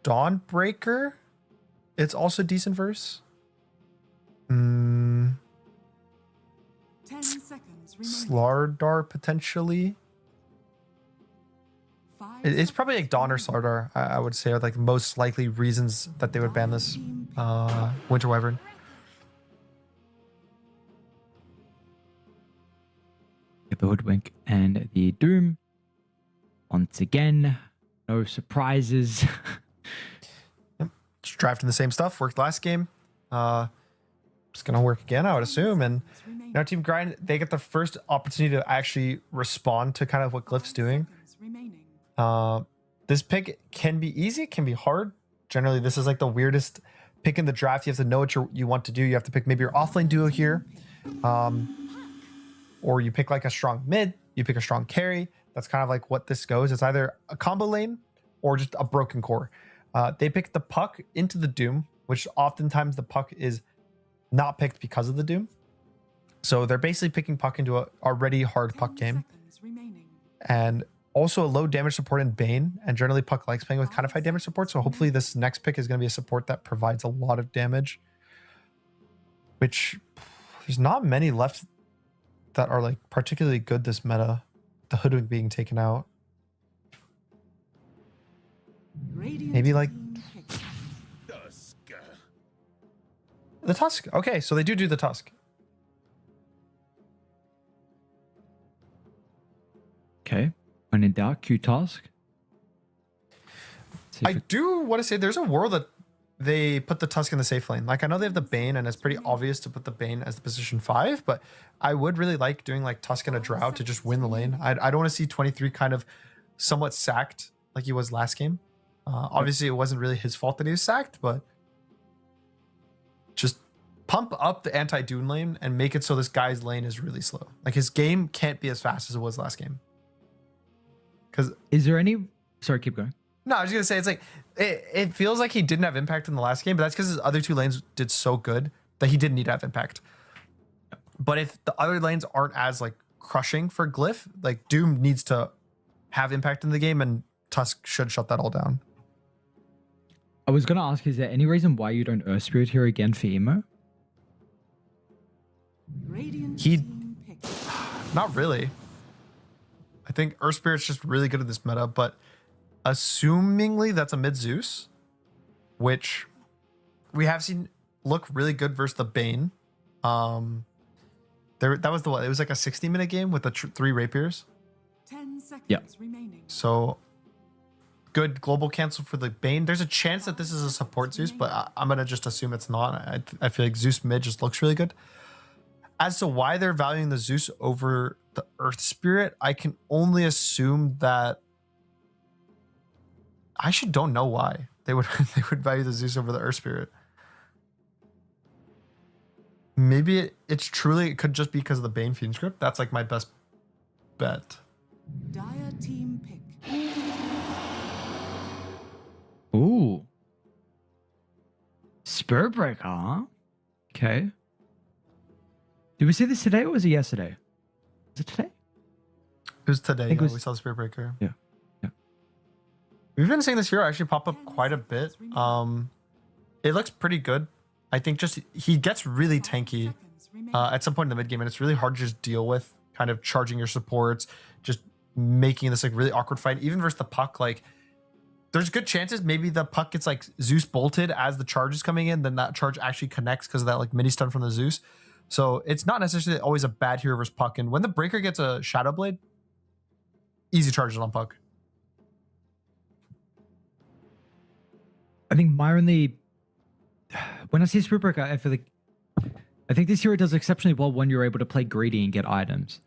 Speaker 2: Dawnbreaker, it's also decent verse.
Speaker 3: 10 seconds remaining.
Speaker 2: Slardar potentially.
Speaker 3: 5
Speaker 2: It's probably like Dawn or Slardar, I would say, are like most likely reasons that they would ban this Winter Wyvern.
Speaker 1: Get the Hoodwink and the Doom. Once again, no surprises.
Speaker 2: Just drafting the same stuff, worked last game. It's gonna work again, I would assume. And now Team Grind, they get the first opportunity to actually respond to kind of what Glyph's doing. This pick can be easy, it can be hard. Generally, this is like the weirdest pick in the draft. You have to know what you want to do. You have to pick maybe your offlane duo here. Or you pick like a strong mid, you pick a strong carry. That's kind of like what this goes. It's either a combo lane or just a broken core. They pick the Puck into the Doom, which oftentimes the Puck is not picked because of the Doom. So they're basically picking Puck into a already hard Puck game. And Also a low damage support in Bane, and generally Puck likes playing with kind of high damage support, so hopefully this next pick is going to be a support that provides a lot of damage, which there's not many left that are like particularly good this meta. The Hoodwink being taken out. Maybe like the Tusk. Okay, so they do the Tusk.
Speaker 1: Okay. When in doubt, Q task.
Speaker 2: I do want to say there's a world that they put the Tusk in the safe lane. Like I know they have the Bane, and it's pretty obvious to put the Bane as the position 5, but I would really like doing like Tusk and a Drow to just win the lane. I don't want to see 23 kind of somewhat sacked like he was last game. Obviously, it wasn't really his fault that he was sacked, but just pump up the anti-Dune lane and make it so this guy's lane is really slow. Like his game can't be as fast as it was last game. Because
Speaker 1: is there any? Sorry, keep going.
Speaker 2: No, I was gonna say it's like it feels like he didn't have impact in the last game, but that's because his other two lanes did so good that he didn't need to have impact. But if the other lanes aren't as like crushing for Glyph, like Doom needs to have impact in the game, and Tusk should shut that all down.
Speaker 1: I was gonna ask, is there any reason why you don't Earth Spirit here again for Emo?
Speaker 2: Not really. I think Earth Spirit's just really good at this meta, but assumingly that's a mid Zeus, which we have seen look really good versus the Bane. That was the one. It was like a 60-minute game with the 3 rapiers.
Speaker 3: 10 seconds remaining.
Speaker 2: So good global cancel for the Bane. There's a chance that this is a support Zeus, but I'm gonna just assume it's not. I feel like Zeus mid just looks really good. As to why they're valuing the Zeus over the Earth Spirit, I can only assume that I actually don't know why they would value the Zeus over the Earth Spirit. Maybe it could just be because of the Bane Fiend script. That's like my best bet.
Speaker 3: Dire team pick.
Speaker 1: Ooh. Spirit Breaker, huh? Okay. Did we see this today or was it yesterday? Was it today?
Speaker 2: It was today.
Speaker 1: Yeah,
Speaker 2: we saw the Spirit Breaker.
Speaker 1: Yeah.
Speaker 2: We've been seeing this hero actually pop up quite a bit. It looks pretty good. I think just he gets really tanky at some point in the mid game, and it's really hard to just deal with kind of charging your supports, just making this like really awkward fight. Even versus the Puck, like there's good chances maybe the Puck gets like Zeus bolted as the charge is coming in, then that charge actually connects because of that like mini stun from the Zeus. So it's not necessarily always a bad hero versus Puck. And when the Breaker gets a Shadow Blade, easy charges on Puck.
Speaker 1: I think my only, when I see Spirit Breaker, I think this hero does exceptionally well when you're able to play greedy and get items.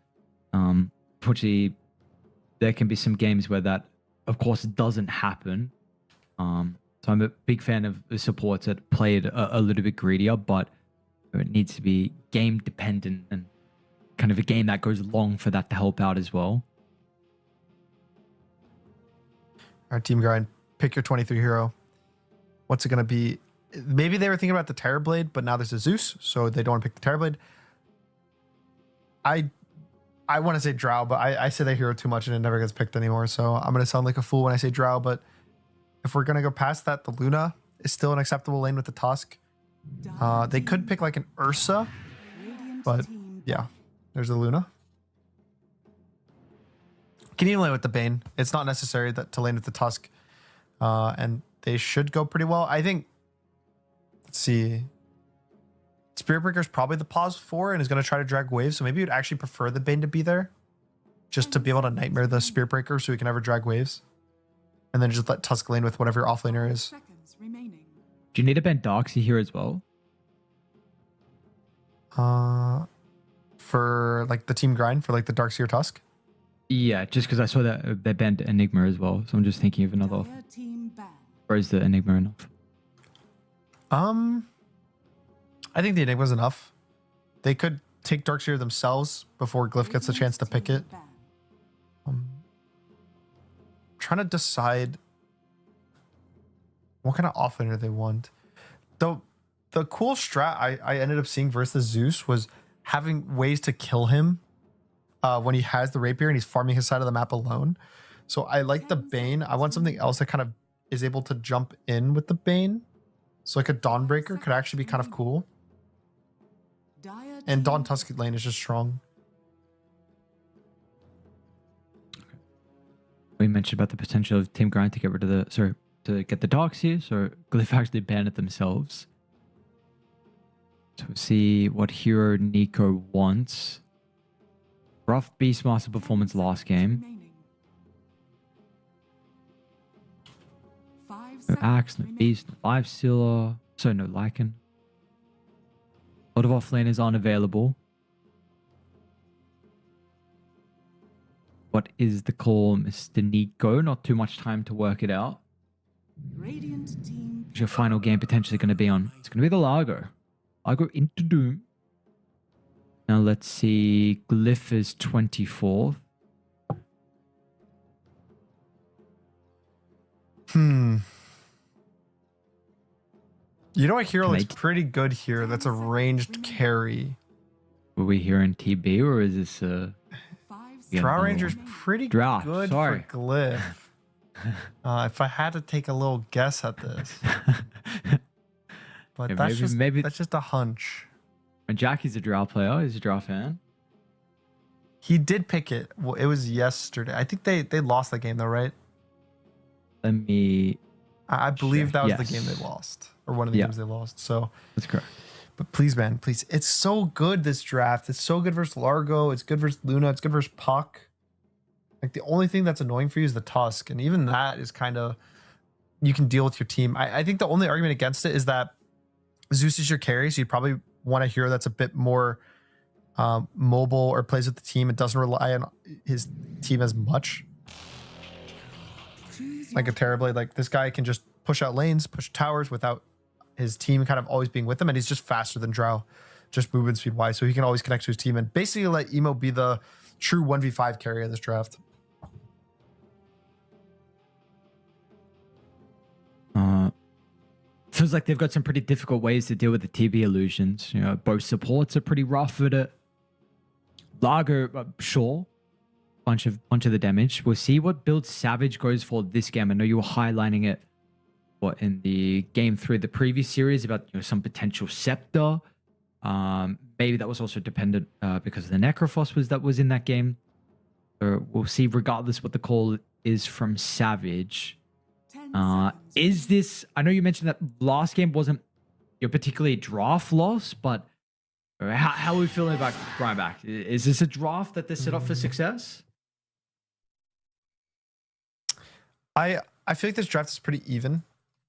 Speaker 1: Unfortunately, there can be some games where that, of course, doesn't happen. So I'm a big fan of the supports that played a little bit greedier, but it needs to be game dependent and kind of a game that goes long for that to help out as well.
Speaker 2: Our team grind, pick your 23 hero. What's it going to be? Maybe they were thinking about the Terror Blade, but now there's a Zeus, so they don't want to pick the Terror Blade. I want to say Drow, but I say that hero too much and it never gets picked anymore, so I'm going to sound like a fool when I say Drow, but if we're going to go past that, the Luna is still an acceptable lane with the Tusk. They could pick like an Ursa, but yeah, there's a Luna. Can even lane with the Bane. It's not necessary to lane with the Tusk, and they should go pretty well. I think, let's see, Spirit Breaker is probably the pause for and is going to try to drag waves, so maybe you'd actually prefer the Bane to be there just to be able to Nightmare the Spirit Breaker so he can never drag waves, and then just let Tusk lane with whatever your offlaner is.
Speaker 1: Do you need to ban Darksy here as well?
Speaker 2: For like the team grind for like the Darkseer Tusk?
Speaker 1: Yeah, just because I saw that they banned Enigma as well, so I'm just thinking of another. Or is the Enigma enough?
Speaker 2: I think the Enigma's enough. They could take Darkseer themselves before Glyph gets the chance to pick it. Trying to decide what kind of offlaner they want. The cool strat I ended up seeing versus Zeus was having ways to kill him when he has the rapier and he's farming his side of the map alone. So I like the Bane. I want something else that kind of is able to jump in with the Bane. So like a Dawnbreaker could actually be kind of cool. And Dawn Tusk lane is just strong.
Speaker 1: We mentioned about the potential of Team Grind to get rid of to get the Darks here. So Glyph actually banned it themselves. So we'll see what hero Nico wants. Rough Beastmaster performance last game. No Axe, no Beast, no Life Stealer. So no Lycan. A lot of offlaners aren't available. What is the call, Mr. Nico? Not too much time to work it out.
Speaker 3: Radiant team.
Speaker 1: What's your final game potentially going to be on? It's going to be the Largo. Largo into Doom. Now let's see. Glyph is 24th.
Speaker 2: You know what hero looks pretty good here? That's a ranged carry.
Speaker 1: Were we here in TB or is this
Speaker 2: Drow Ranger's pretty
Speaker 1: Drow,
Speaker 2: good
Speaker 1: sorry.
Speaker 2: for Glyph. If I had to take a little guess at this. But
Speaker 1: Yeah,
Speaker 2: that's just a hunch.
Speaker 1: And Jackie's a Drow player. He's a Drow fan.
Speaker 2: He did pick it. Well, it was yesterday. I think they lost that game though, right?
Speaker 1: Let me...
Speaker 2: I believe that was the
Speaker 1: Yes.
Speaker 2: game they lost. Or one of the games they lost. So
Speaker 1: That's correct.
Speaker 2: but please, man, please. It's so good, this draft. It's so good versus Largo. It's good versus Luna. It's good versus Puck. Like, the only thing that's annoying for you is the Tusk. And even that is kind of... You can deal with your team. I think the only argument against it is that Zeus is your carry, so you probably want a hero that's a bit more mobile or plays with the team. It doesn't rely on his team as much. Like a Terrorblade, like this guy can just push out lanes, push towers without his team kind of always being with him, and he's just faster than Drow, just movement speed wise, so he can always connect to his team and basically let Emo be the true 1v5 carry of this draft.
Speaker 1: Feels like they've got some pretty difficult ways to deal with the TB illusions. You know, both supports are pretty rough with it. Largo, sure. Bunch of the damage. We'll see what build Savage goes for this game. I know you were highlighting it in the game 3 of the previous series about some potential Scepter. Maybe that was also dependent because of the Necrophos that was in that game. So we'll see regardless what the call is from Savage. Is this... I know you mentioned that last game wasn't your particularly draft loss, but how are we feeling about Grindback? Is this a draft that they're set up for success?
Speaker 2: I feel like this draft is pretty even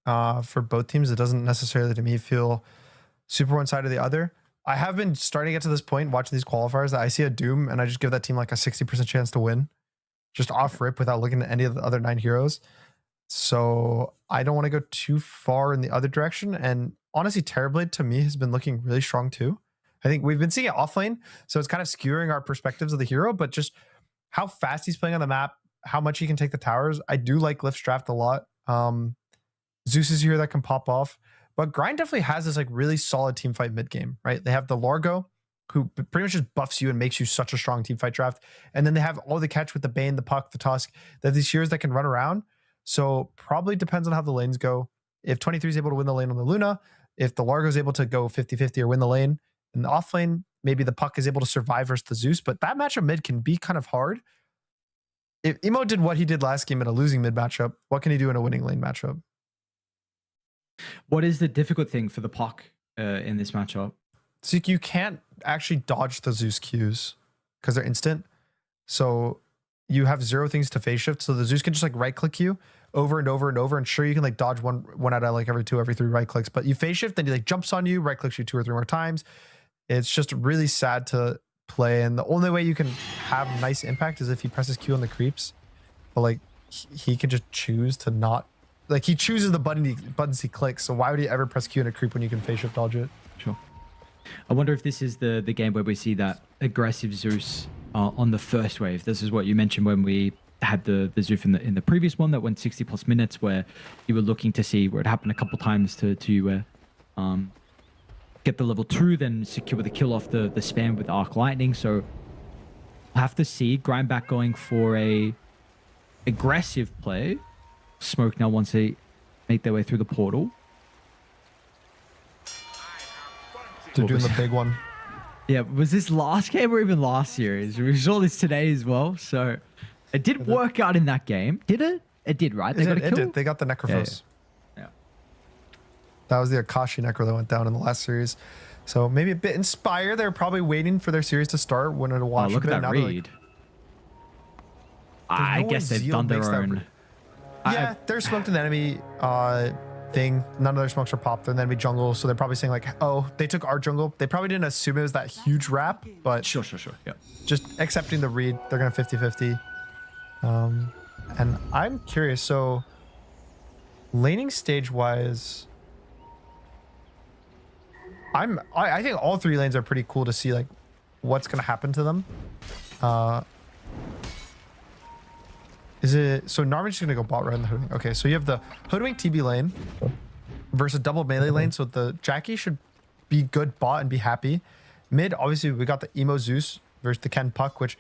Speaker 2: for both teams. It doesn't necessarily, to me, feel super one side or the other. I have been starting to get to this point watching these qualifiers that I see a Doom and I just give that team like a 60% chance to win, just off rip without looking at any of the other 9 heroes. So I don't want to go too far in the other direction. And honestly, Terrorblade to me has been looking really strong too. I think we've been seeing it offlane, so it's kind of skewing our perspectives of the hero, but just how fast he's playing on the map, how much he can take the towers. I do like Glyph's draft a lot. Zeus is here that can pop off, but Grind definitely has this like really solid team fight mid game, right? They have the Largo, who pretty much just buffs you and makes you such a strong team fight draft. And then they have all the catch with the Bane, the Puck, the Tusk. They have these heroes that can run around. So probably depends on how the lanes go. If 23 is able to win the lane on the Luna, if the Largo is able to go 50-50 or win the lane in the off lane, maybe the Puck is able to survive versus the Zeus, but that matchup mid can be kind of hard. If Emo did what he did last game in a losing mid matchup, what can he do in a winning lane matchup?
Speaker 1: What is the difficult thing for the Puck in this matchup?
Speaker 2: So you can't actually dodge the Zeus Qs because they're instant. So you have 0 things to phase shift. So the Zeus can just like right click you over and over and over. And sure, you can like dodge one out of like every 3 right clicks, but you phase shift, then he like jumps on you, right clicks you 2 or 3 more times. It's just really sad to play. And the only way you can have nice impact is if he presses Q on the creeps. But like he can just choose to not, like he chooses the buttons he clicks. So why would he ever press Q on a creep when you can phase shift dodge it?
Speaker 1: Sure. I wonder if this is the game where we see that aggressive Zeus on the first wave. This is what you mentioned when we had the Zeus in the previous one that went 60+ minutes, where you were looking to see where it happened a couple times to get the level 2, then secure the kill off the spam with Arc Lightning. So we'll have to see Grindback going for a aggressive play. Smoke now wants to make their way through the portal.
Speaker 2: They're doing the big one.
Speaker 1: Yeah, was this last game or even last series? We saw this today as well. So it did work out in that game. Did it? It did, right? They got a kill?
Speaker 2: It did. They got the Necrophos.
Speaker 1: Yeah.
Speaker 2: That was the Akashi Necro that went down in the last series. So maybe a bit inspired. They were probably waiting for their series to start. Wanted to watch.
Speaker 1: Oh, look at that read. I guess they've done their own.
Speaker 2: Yeah, they're smoked an enemy thing. None of their smokes are popped. They're in enemy jungle, so they're probably saying like, "Oh, they took our jungle." They probably didn't assume it was that huge wrap, but
Speaker 1: Sure. Yeah.
Speaker 2: just accepting the read, they're gonna 50-50. And I'm curious. So, laning stage wise, I think all three lanes are pretty cool to see like what's gonna happen to them. Is it so? Narman's just gonna go bot right in the Hoodwink. Okay, so you have the Hoodwink TB lane versus double melee lane. So the Jackie should be good bot and be happy. Mid, obviously, we got the Emo Zeus versus the Ken Puck, which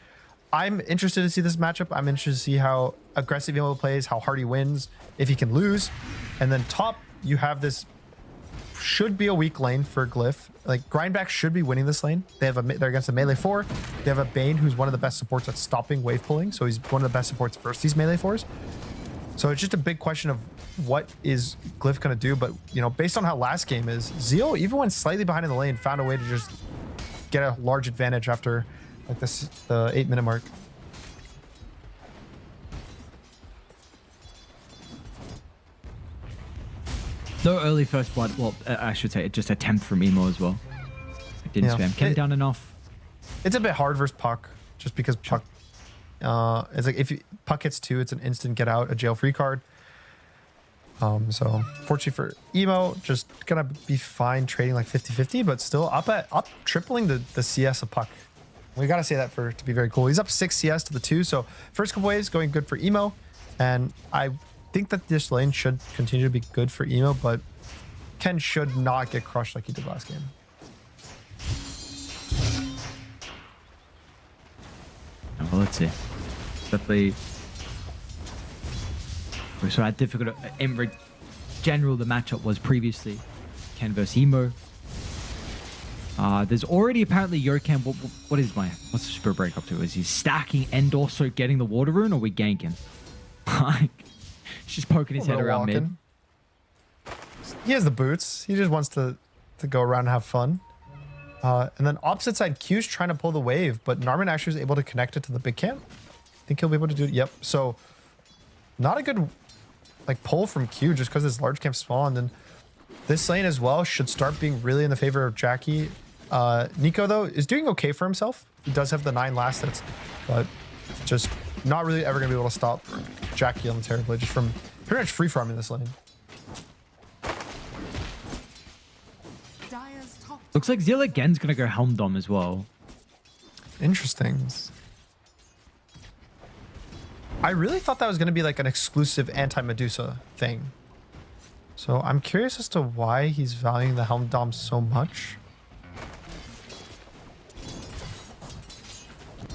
Speaker 2: I'm interested to see this matchup. I'm interested to see how aggressive Emo plays, how hard he wins, if he can lose. And then top, you have this should be a weak lane for Glyph. Like Grindback should be winning this lane. They're against a melee 4. They have a Bane who's one of the best supports at stopping wave pulling. So he's one of the best supports versus these melee 4s. So it's just a big question of what is Glyph gonna do. But you know, based on how last game is, Zeo, even when slightly behind in the lane, found a way to just get a large advantage after like the 8-minute mark.
Speaker 1: No early first blood. Well, I should say just a attempt from Emo as well. It didn't spam. Came down enough.
Speaker 2: It's a bit hard versus Puck, just because Puck. It's like if Puck hits 2, it's an instant get out, a jail free card. So fortunately for Emo, just gonna be fine trading like 50-50, but still up tripling the CS of Puck. We gotta say that to be very cool. He's up 6 CS to the 2, so first couple waves going good for Emo, and I think that this lane should continue to be good for Emo, but Ken should not get crushed like he did last game.
Speaker 1: Well, let's see. Definitely. So how difficult in general the matchup was previously. Ken versus Emo. There's already apparently Yoken. What's the Spirit Break up to? Is he stacking and also getting the water rune, or are we ganking? He's just poking his head around mid.
Speaker 2: He has the boots. He just wants to go around and have fun. And then opposite side, Q's trying to pull the wave, but Narman actually was able to connect it to the big camp. I think he'll be able to do it. Yep. So not a good like pull from Q just because this large camp spawned. And this lane as well should start being really in the favor of Jackie. Nico though is doing okay for himself. He does have the 9 last hits, but just not really ever gonna be able to stop Jackie on the Terrorblade just from pretty much free farming this lane.
Speaker 1: Looks like Zeal again's gonna go Helm Dom as well.
Speaker 2: Interesting. I really thought that was gonna be like an exclusive anti-Medusa thing. So I'm curious as to why he's valuing the Helm Dom so much.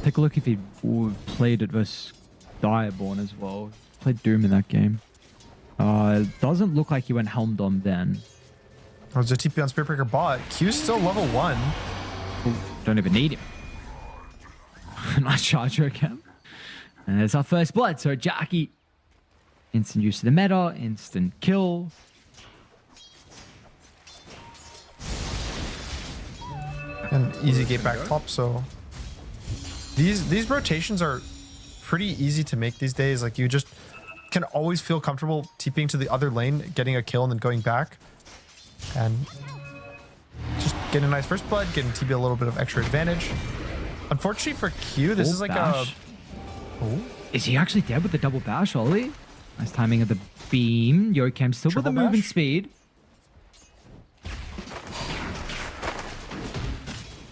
Speaker 1: Take a look if he played it versus Direborn as well. Played Doom in that game. It doesn't look like he went Helm Dom then.
Speaker 2: Oh, there's a TP on Spiritbreaker bot. Q's still level 1.
Speaker 1: Ooh, don't even need him. Nice charger again. And there's our first blood. So Jackie, instant use of the meta, instant kill.
Speaker 2: And easy gate back top, so these rotations are pretty easy to make these days. Like you just can always feel comfortable TPing to the other lane, getting a kill and then going back. And just getting a nice first blood, getting TB a little bit of extra advantage. Unfortunately for Q, this is like
Speaker 1: bash.
Speaker 2: Oh.
Speaker 1: Is he actually dead with the double bash, Ollie? Nice timing of the beam. Yokem still with the movement speed.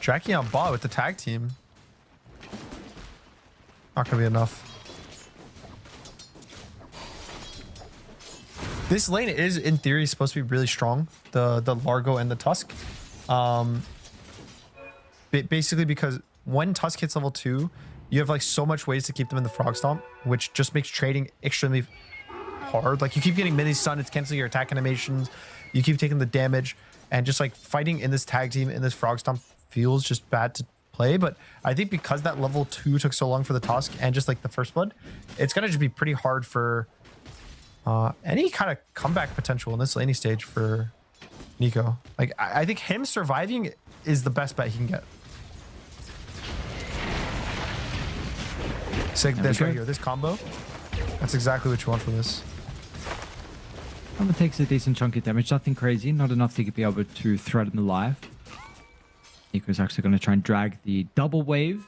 Speaker 2: Jackie on bot with the tag team. Not gonna be enough. This lane is, in theory, supposed to be really strong. The Largo and the Tusk. Basically because when Tusk hits level 2, you have like so much ways to keep them in the Frog Stomp. which just makes trading extremely hard. Like you keep getting mini stun, it's canceling your attack animations, you keep taking the damage, and just like fighting in this tag team in this frog stomp feels just bad to play. But I think because that level 2 took so long for the Tusk and just like the first blood, it's gonna just be pretty hard for any kind of comeback potential in this laning stage for Nico. Like I think him surviving is the best bet he can get. Sick, this right here, this combo. That's exactly what you want from this.
Speaker 1: It takes a decent chunk of damage, nothing crazy, not enough to be able to threaten the life. Nico's actually going to try and drag the double wave.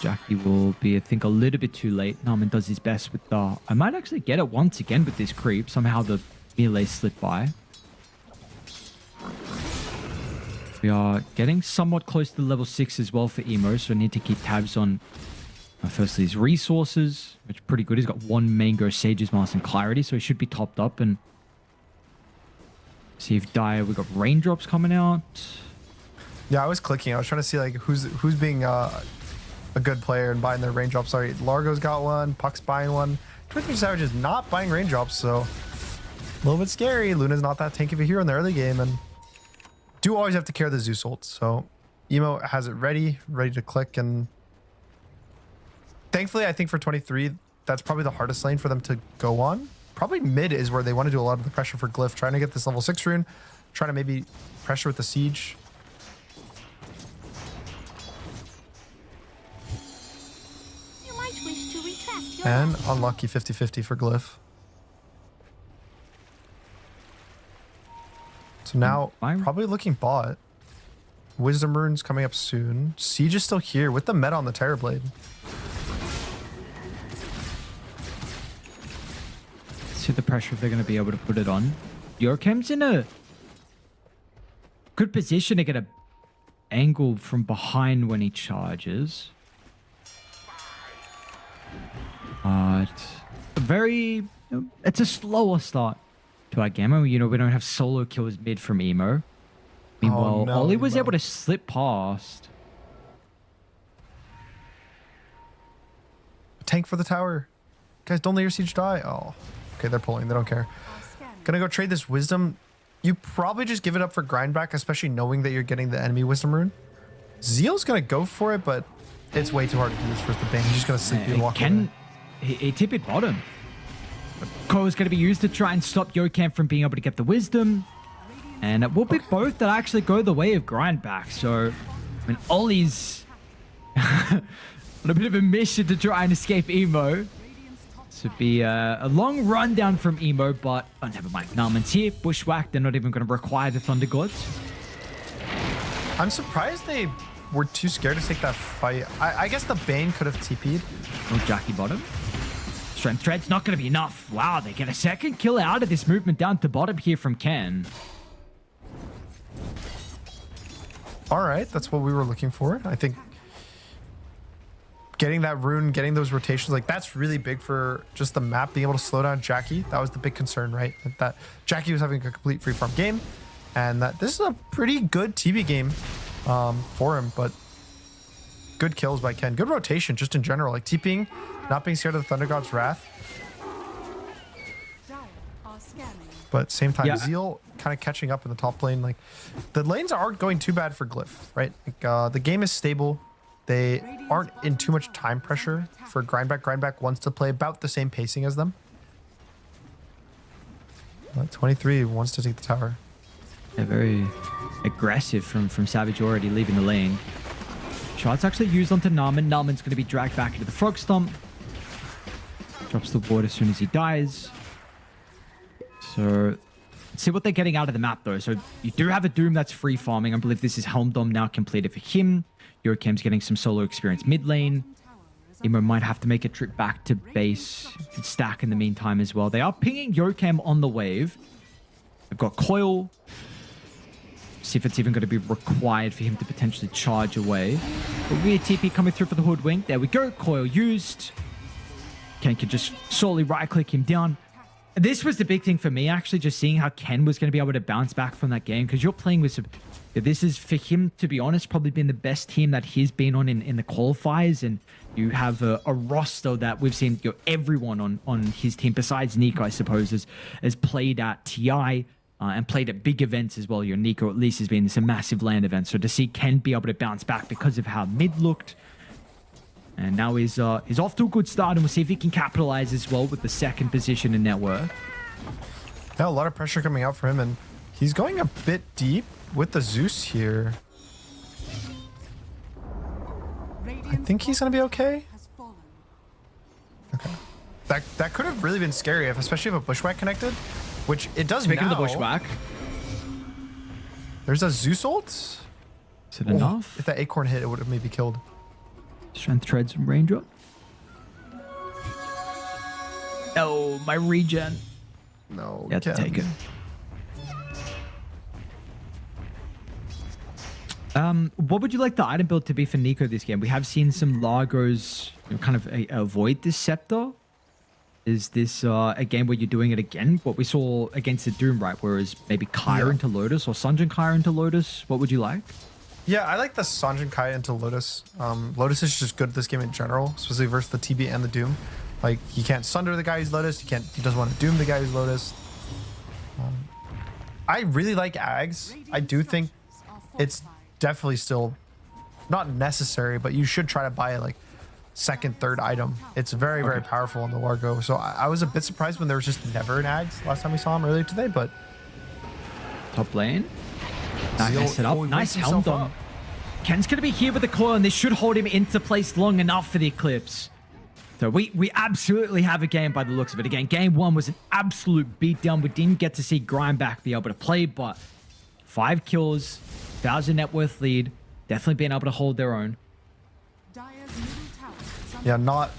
Speaker 1: Jackie will be, I think, a little bit too late. Narman does his best with the... I might actually get it once again with this creep. Somehow the melee slipped by. We are getting somewhat close to level 6 as well for Emo, so I need to keep tabs on firstly his resources, which are pretty good. He's got 1 Mango, Sage's Mask, and Clarity, so he should be topped up. And see if Dire, we got raindrops coming out.
Speaker 2: Yeah, I was clicking. I was trying to see like who's being a good player and buying their raindrops. Sorry, Largo's got one, Puck's buying one. 23 Savage is not buying raindrops, so a little bit scary. Luna's not that tanky of a hero in the early game, and do always have to care the Zeus ult. So Emo has it ready to click, and thankfully I think for 23 that's probably the hardest lane for them to go on. Probably mid is where they want to do a lot of the pressure for Glyph, trying to get this level 6 rune, trying to maybe pressure with the siege.
Speaker 5: You might wish to retract your
Speaker 2: And
Speaker 5: action.
Speaker 2: unlucky 50-50 for Glyph. So now probably looking bot. Wisdom runes coming up soon. Siege is still here with the meta on the Terrorblade.
Speaker 1: See the pressure if they're going to be able to put it on. Yorkham's in a good position to get a angle from behind when he charges. But it's a slower start to our game. You know, we don't have solo kills mid from Emo. Meanwhile,
Speaker 2: no,
Speaker 1: Ollie was
Speaker 2: Emo.
Speaker 1: able to slip past.
Speaker 2: Tank for the tower. Guys, don't let your siege die. Oh, okay, they're pulling. They don't care. Gonna go trade this wisdom. You probably just give it up for grind back, especially knowing that you're getting the enemy wisdom rune. Zeal's gonna go for it, but it's way too hard to do this versus the Bane. He's just gonna sleep and walk away.
Speaker 1: He tip it bottom. Ko is going to be used to try and stop Yokamp from being able to get the wisdom. And it will be both that actually go the way of grind back. So, I mean, Ollie's on a bit of a mission to try and escape Emo. This would be a long run down from Emo, but oh, never mind. Narman's here. Bushwhack. They're not even going to require the Thunder Gods.
Speaker 2: I'm surprised they were too scared to take that fight. I guess the Bane could have TP'd.
Speaker 1: Oh, Jackie bottom. Strength Thread's not going to be enough. Wow, they get a second kill out of this movement down to bottom here from Ken.
Speaker 2: All right, that's what we were looking for. I think getting that rune, getting those rotations, like that's really big for just the map, being able to slow down Jackie. That was the big concern, right? That Jackie was having a complete free farm game, and that this is a pretty good TB game for him, but good kills by Ken. Good rotation just in general, like TPing, not being scared of the Thunder God's Wrath. But same time,
Speaker 1: Yeah.
Speaker 2: Zeal kind of catching up in the top lane. Like the lanes aren't going too bad for Glyph, right? Like, the game is stable. They aren't in too much time pressure for Grindback. Grindback wants to play about the same pacing as them. 23 wants to take the tower.
Speaker 1: They're very aggressive from Savage already leaving the lane. Shot's actually used onto Narman. Narman's going to be dragged back into the Frog Stomp. Drops the ward as soon as he dies. So, let's see what they're getting out of the map, though. So, you do have a Doom that's free farming. I believe this is Helm Dom now completed for him. Yorkam's getting some solo experience mid lane. Emo might have to make a trip back to base. Can stack in the meantime as well. They are pinging Yorkam on the wave. They've got Coil. See if it's even going to be required for him to potentially charge away. A weird TP coming through for the Hoodwink. There we go. Coil used. Ken can just solely right-click him down. This was the big thing for me, actually, just seeing how Ken was going to be able to bounce back from that game, because you're playing with some... This is, for him, to be honest, probably been the best team that he's been on in the qualifiers, and you have a roster that we've seen, everyone on his team, besides Nico, I suppose, has played at TI and played at big events as well. Nico, at least, has been in some massive LAN events, so to see Ken be able to bounce back because of how mid looked, and now he's off to a good start, and we'll see if he can capitalize as well with the second position in net worth.
Speaker 2: Yeah, a lot of pressure coming out for him, and he's going a bit deep with the Zeus here. I think he's gonna be okay. Okay. That could have really been scary, especially if a bushwhack connected, which it does.
Speaker 1: Speaking
Speaker 2: now.
Speaker 1: of the bushwhack,
Speaker 2: there's a Zeus ult.
Speaker 1: Is it enough?
Speaker 2: If that acorn hit, it would have maybe killed.
Speaker 1: Strength treads and raindrop. Oh, my regen.
Speaker 2: No,
Speaker 1: You have to take it. What would you like the item build to be for Nico this game? We have seen some Lagos kind of avoid this scepter. Is this a game where you're doing it again? What we saw against the Doom, right? Whereas maybe Kyra into Lotus or Sanjin Kyra into Lotus. What would you like?
Speaker 2: Yeah, I like the Sanjin Kai into Lotus. Lotus is just good at this game in general, especially versus the TB and the Doom. Like, he can't sunder the guy who's Lotus. He doesn't want to Doom the guy who's Lotus. I really like Ags. I do think it's definitely still not necessary, but you should try to buy like second, third item. It's very, very powerful in the Largo. So I was a bit surprised when there was just never an Ags last time we saw him earlier today, but...
Speaker 1: Top lane. Nice it up. Nice helm dom. Ken's going to be here with the coil, and this should hold him into place long enough for the Eclipse. So we absolutely have a game by the looks of it. Again, game one was an absolute beatdown. We didn't get to see Grindback be able to play, but 5 kills, 1,000 net worth lead, definitely being able to hold their own.
Speaker 2: Yeah, not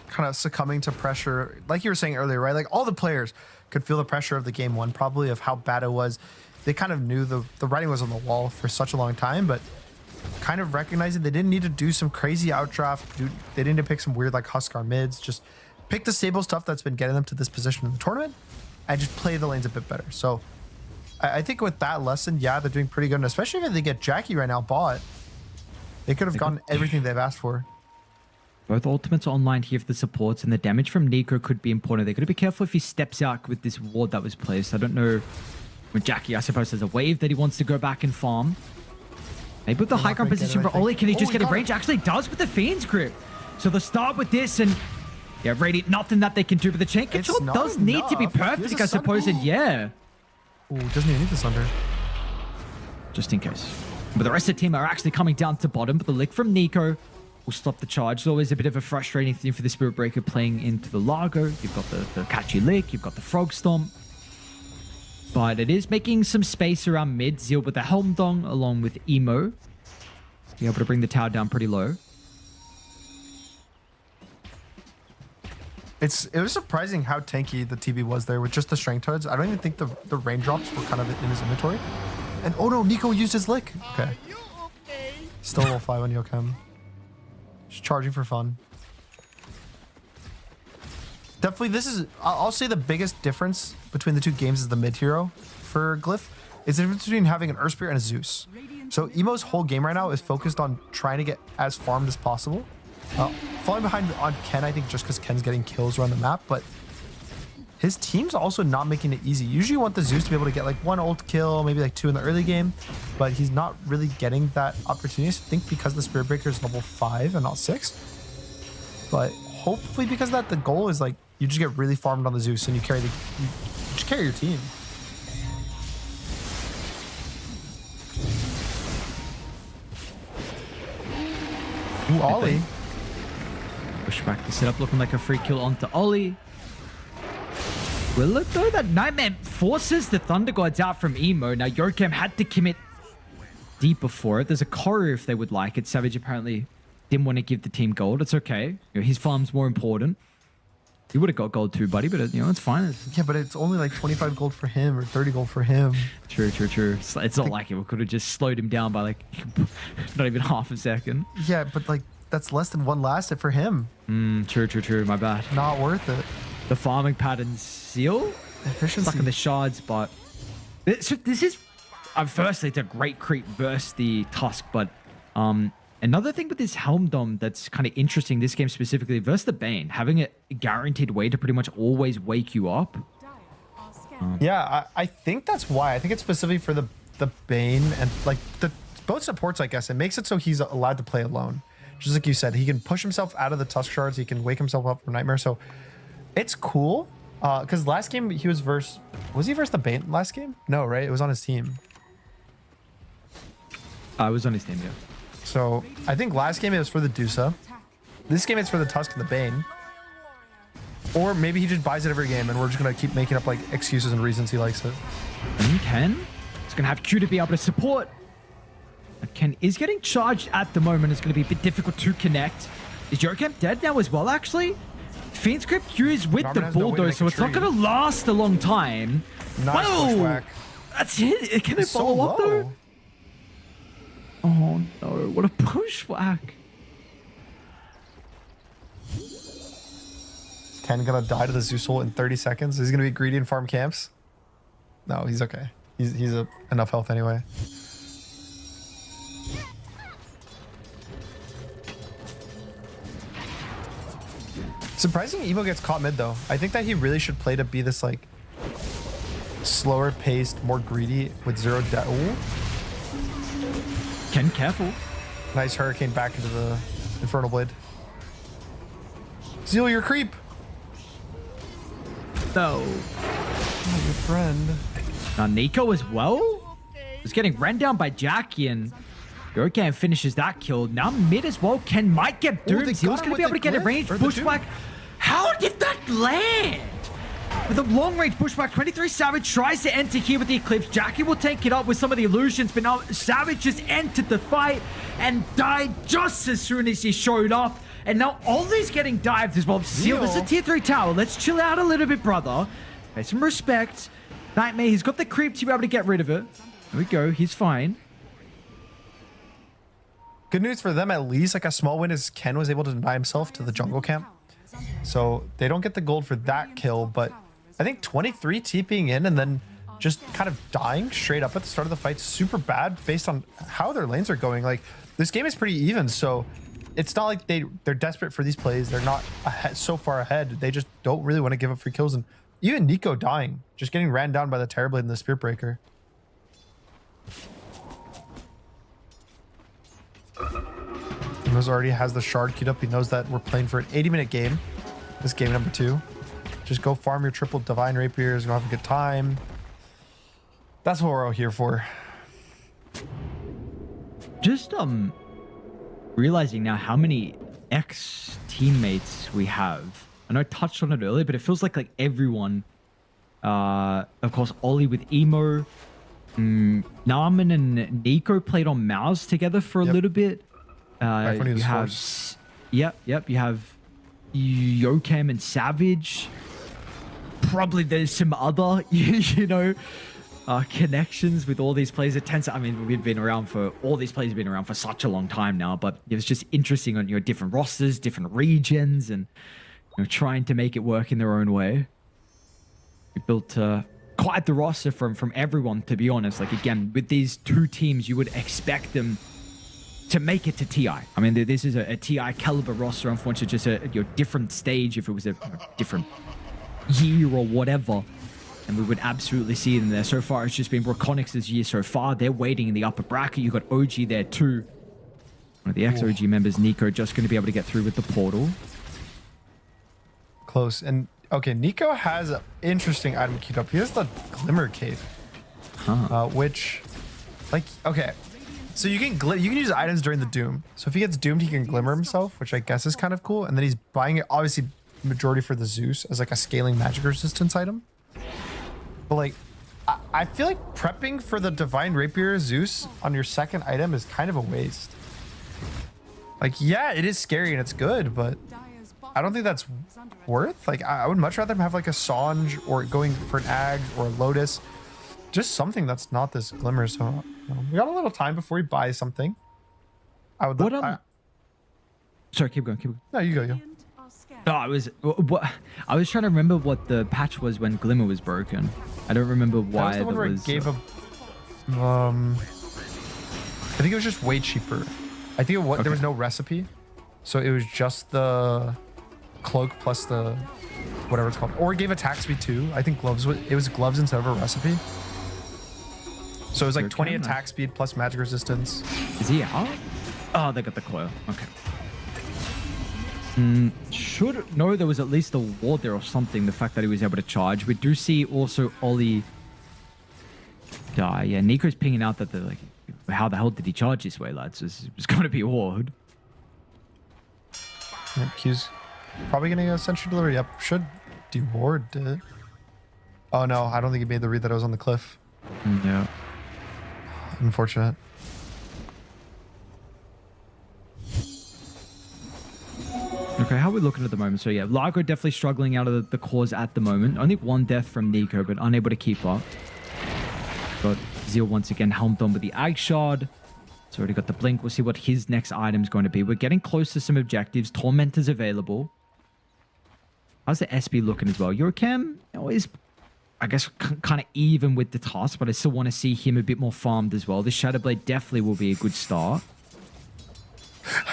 Speaker 2: kind of succumbing to pressure. Like you were saying earlier, right? Like, all the players could feel the pressure of the game one, probably, of how bad it was. They kind of knew the writing was on the wall for such a long time, but kind of recognizing they didn't need to do some crazy outdraft. They didn't need to pick some weird like Huskar mids. Just pick the stable stuff that's been getting them to this position in the tournament and just play the lanes a bit better. So I think with that lesson, yeah, they're doing pretty good. And especially if they get Jackie right now bot, they could have gotten everything they've asked for.
Speaker 1: Both ultimates are online here for the supports, and the damage from Nico could be important. They got to be careful if he steps out with this ward that was placed. I don't know. With Jackie, I suppose there's a wave that he wants to go back and farm. Maybe with the high ground position for Oli, can he just get a range? Actually does with the Fiend's Grip. So they'll start with this, and yeah, Radiant, nothing that they can do, but the chain control does need to be perfect, I suppose, and yeah.
Speaker 2: Ooh, doesn't even need this under.
Speaker 1: Just in case. But the rest of the team are actually coming down to bottom, but the lick from Nico will stop the charge. It's always a bit of a frustrating thing for the Spirit Breaker playing into the Largo. You've got the catchy lick, you've got the Frog Stomp. But it is making some space around mid. Zeal with the Helm Dong along with Emo. Be able to bring the tower down pretty low.
Speaker 2: It was surprising how tanky the TB was there with just the Strength Toads. I don't even think the raindrops were kind of in his inventory. And oh no, Nico used his lick. Okay. Still level 5 on Yokem. Just charging for fun. Definitely, this is... I'll say the biggest difference between the two games is the mid hero for Glyph. It's the difference between having an Earth Spear and a Zeus. So Emo's whole game right now is focused on trying to get as farmed as possible. Falling behind on Ken, I think, just because Ken's getting kills around the map, but his team's also not making it easy. Usually you want the Zeus to be able to get like 1 ult kill, maybe like 2 in the early game, but he's not really getting that opportunity. I think because the Spirit Breaker is level 5 and not 6. But hopefully because of that, the goal is like you just get really farmed on the Zeus and you just carry your team. Ooh, Ollie.
Speaker 1: Push back the setup, looking like a free kill onto Ollie. Will it though? That Nightmare forces the Thunder Gods out from Emo. Now Yokem had to commit deeper for it. There's a Koru if they would like it. Savage apparently didn't want to give the team gold. It's okay. You know, his farm's more important. He would have got gold too, buddy, but you know, it's fine.
Speaker 2: Yeah, but it's only like 25 gold for him or 30 gold for him.
Speaker 1: True. It's not like it. We could have just slowed him down by like not even half a second.
Speaker 2: Yeah, but like that's less than 1 last hit for him.
Speaker 1: True. My bad.
Speaker 2: Not worth it.
Speaker 1: the farming patterns seal.
Speaker 2: Efficiency.
Speaker 1: Stuck in the shards, but this is firstly, it's a great creep versus the Tusk, but another thing with this Helm Dome that's kind of interesting this game specifically versus the Bane, having a guaranteed way to pretty much always wake you up.
Speaker 2: Yeah, I think that's why. I think it's specifically for the Bane and like the both supports, I guess. It makes it so he's allowed to play alone. Just like you said, he can push himself out of the Tusk shards, he can wake himself up from Nightmare, so it's cool. Because last game he was versus... Was he versus the Bane last game? No, right? It was on his team.
Speaker 1: I was on his team, yeah.
Speaker 2: So I think last game it was for the Dusa. This game it's for the Tusk and the Bane. Or maybe he just buys it every game and we're just going to keep making up like excuses and reasons he likes it.
Speaker 1: And Ken is going to have Q to be able to support. Ken is getting charged at the moment. It's going to be a bit difficult to connect. Is Jokem dead now as well, actually? Fiend's Grip Q is with
Speaker 2: Norman
Speaker 1: the
Speaker 2: has no way to
Speaker 1: bulldozer,
Speaker 2: make
Speaker 1: so
Speaker 2: a
Speaker 1: it's not
Speaker 2: tree.
Speaker 1: going to last a long time.
Speaker 2: Nice bushwhack.
Speaker 1: That's it. Can they
Speaker 2: It's so
Speaker 1: follow up though?
Speaker 2: low.
Speaker 1: Oh no, what a pushwhack.
Speaker 2: Is Ken gonna die to the Zeusol in 30 seconds? Is he gonna be greedy and farm camps? No, he's okay. He's enough health anyway. Surprising Evo gets caught mid though. I think that he really should play to be this like slower paced, more greedy with zero death.
Speaker 1: Ken, careful.
Speaker 2: Nice hurricane back into the Infernal Blade. Zeal, your creep.
Speaker 1: No.
Speaker 2: Oh, your friend.
Speaker 1: Now Nico as well is getting ran down by Jackie, and Jokem finishes that kill. Now mid as well. Ken might get
Speaker 2: they
Speaker 1: doomed.
Speaker 2: got
Speaker 1: Zeal's
Speaker 2: him
Speaker 1: going to be
Speaker 2: with
Speaker 1: able to
Speaker 2: the
Speaker 1: get a
Speaker 2: glyph,
Speaker 1: ranged
Speaker 2: or the
Speaker 1: bushwhack. How did that land? With a long range pushback, 23 Savage tries to enter here with the Eclipse. Jackie will take it up with some of the illusions, but now Savage just entered the fight and died just as soon as he showed up. And now Ollie's getting dived as well. Seal, this is a tier 3 tower. Let's chill out a little bit, brother. Pay some respect. Nightmare, he's got the creep to be able to get rid of it. There we go, he's fine.
Speaker 2: Good news for them, at least like a small win is Ken was able to deny himself to the jungle camp. So they don't get the gold for that kill, but I think 23 TPing in and then just kind of dying straight up at the start of the fight, super bad based on how their lanes are going. Like this game is pretty even, so it's not like they're desperate for these plays. They're not ahead, so far ahead. They just don't really want to give up free kills. And even Nico dying, just getting ran down by the Terrorblade and the Spear Breaker. He already has the shard queued up. He knows that we're playing for an 80-minute game. This game number 2. Just go farm your triple Divine Rapiers. We'll have a good time. That's what we're all here for.
Speaker 1: Just realizing now how many ex-teammates we have. I know I touched on it earlier, but it feels like everyone, of course, Ollie with Emo, Narman and Nico played on Mouse together for a little bit.
Speaker 2: Back when he was
Speaker 1: you have,
Speaker 2: forced.
Speaker 1: yep, you have Jokem and Savage. Probably there's some other, you know, connections with all these players. It tends to, I mean, all these players have been around for such a long time now, but it was just interesting on your different rosters, different regions, and trying to make it work in their own way. We built quite the roster from everyone, to be honest. Like, again, with these two teams, you would expect them to make it to TI. I mean, this is a TI caliber roster. Unfortunately, just a different stage if it was a different year or whatever. And we would absolutely see them there. So far, it's just been Braconics' year so far. They're waiting in the upper bracket. You got OG there too. One of the ex-OG members, Nico, just going to be able to get through with the portal.
Speaker 2: Close. And okay, Nico has an interesting item queued up. He has the Glimmer Cape, which, like, okay. So you can use items during the Doom. So if he gets doomed, he can Glimmer himself, which I guess is kind of cool. And then he's buying it, obviously, majority for the Zeus as like a scaling magic resistance item. But like, I feel like prepping for the Divine Rapier Zeus on your second item is kind of a waste. Like, yeah, it is scary and it's good, but I don't think that's worth. Like, I would much rather have like a Sange or going for an Ag or a Lotus. Just something that's not this Glimmer. So we got a little time before we buy something. I would.
Speaker 1: Sorry, keep going.
Speaker 2: No, you go.
Speaker 1: No, I was trying to remember what the patch was when Glimmer was broken. I don't remember
Speaker 2: That
Speaker 1: why
Speaker 2: was the one where it gave a I think it was just way cheaper. I think there was no recipe, so it was just the cloak plus the whatever it's called, or it gave attack speed too. I think it was gloves instead of a recipe. So it was like 20 attack speed plus magic resistance.
Speaker 1: Is he out? Oh, they got the coil. Okay. No, there was at least a ward there or something. The fact that he was able to charge. We do see also Ollie die. Yeah, Nico's pinging out that they're like, how the hell did he charge this way, lads? It's going to be a ward.
Speaker 2: Yep, he's probably getting a sentry delivery. Yep, should deward it. Oh no, I don't think he made the read that I was on the cliff.
Speaker 1: Yeah.
Speaker 2: Unfortunate.
Speaker 1: Okay, how are we looking at the moment? So yeah, Largo definitely struggling out of the cause at the moment. Only one death from Nico, but unable to keep up. Got Zeal once again helmed on with the Ag Shard. It's already got the Blink. We'll see what his next item is going to be. We're getting close to some objectives. Tormentor's available. How's the SB looking as well? Eurocam is, I guess, kind of even with the task, but I still want to see him a bit more farmed as well. The Shadowblade definitely will be a good start.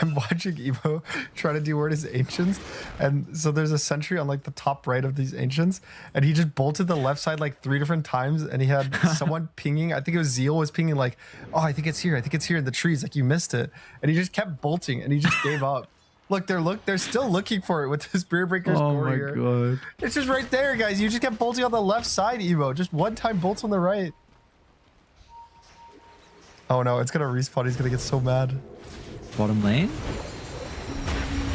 Speaker 2: I'm watching Evo try to deward his ancients, and so there's a sentry on like the top right of these ancients, and he just bolted the left side like 3 different times, and he had someone pinging. I think it was Zeal was pinging like, oh, I think it's here in the trees, like you missed it, and he just kept bolting, and he just gave up. Look, they're still looking for it with the Spear Breaker's warrior.
Speaker 1: Oh my god!
Speaker 2: It's just right there, guys. You just kept bolting on the left side, Evo. Just one time bolts on the right. Oh no, it's gonna respawn. He's gonna get so mad.
Speaker 1: Bottom lane.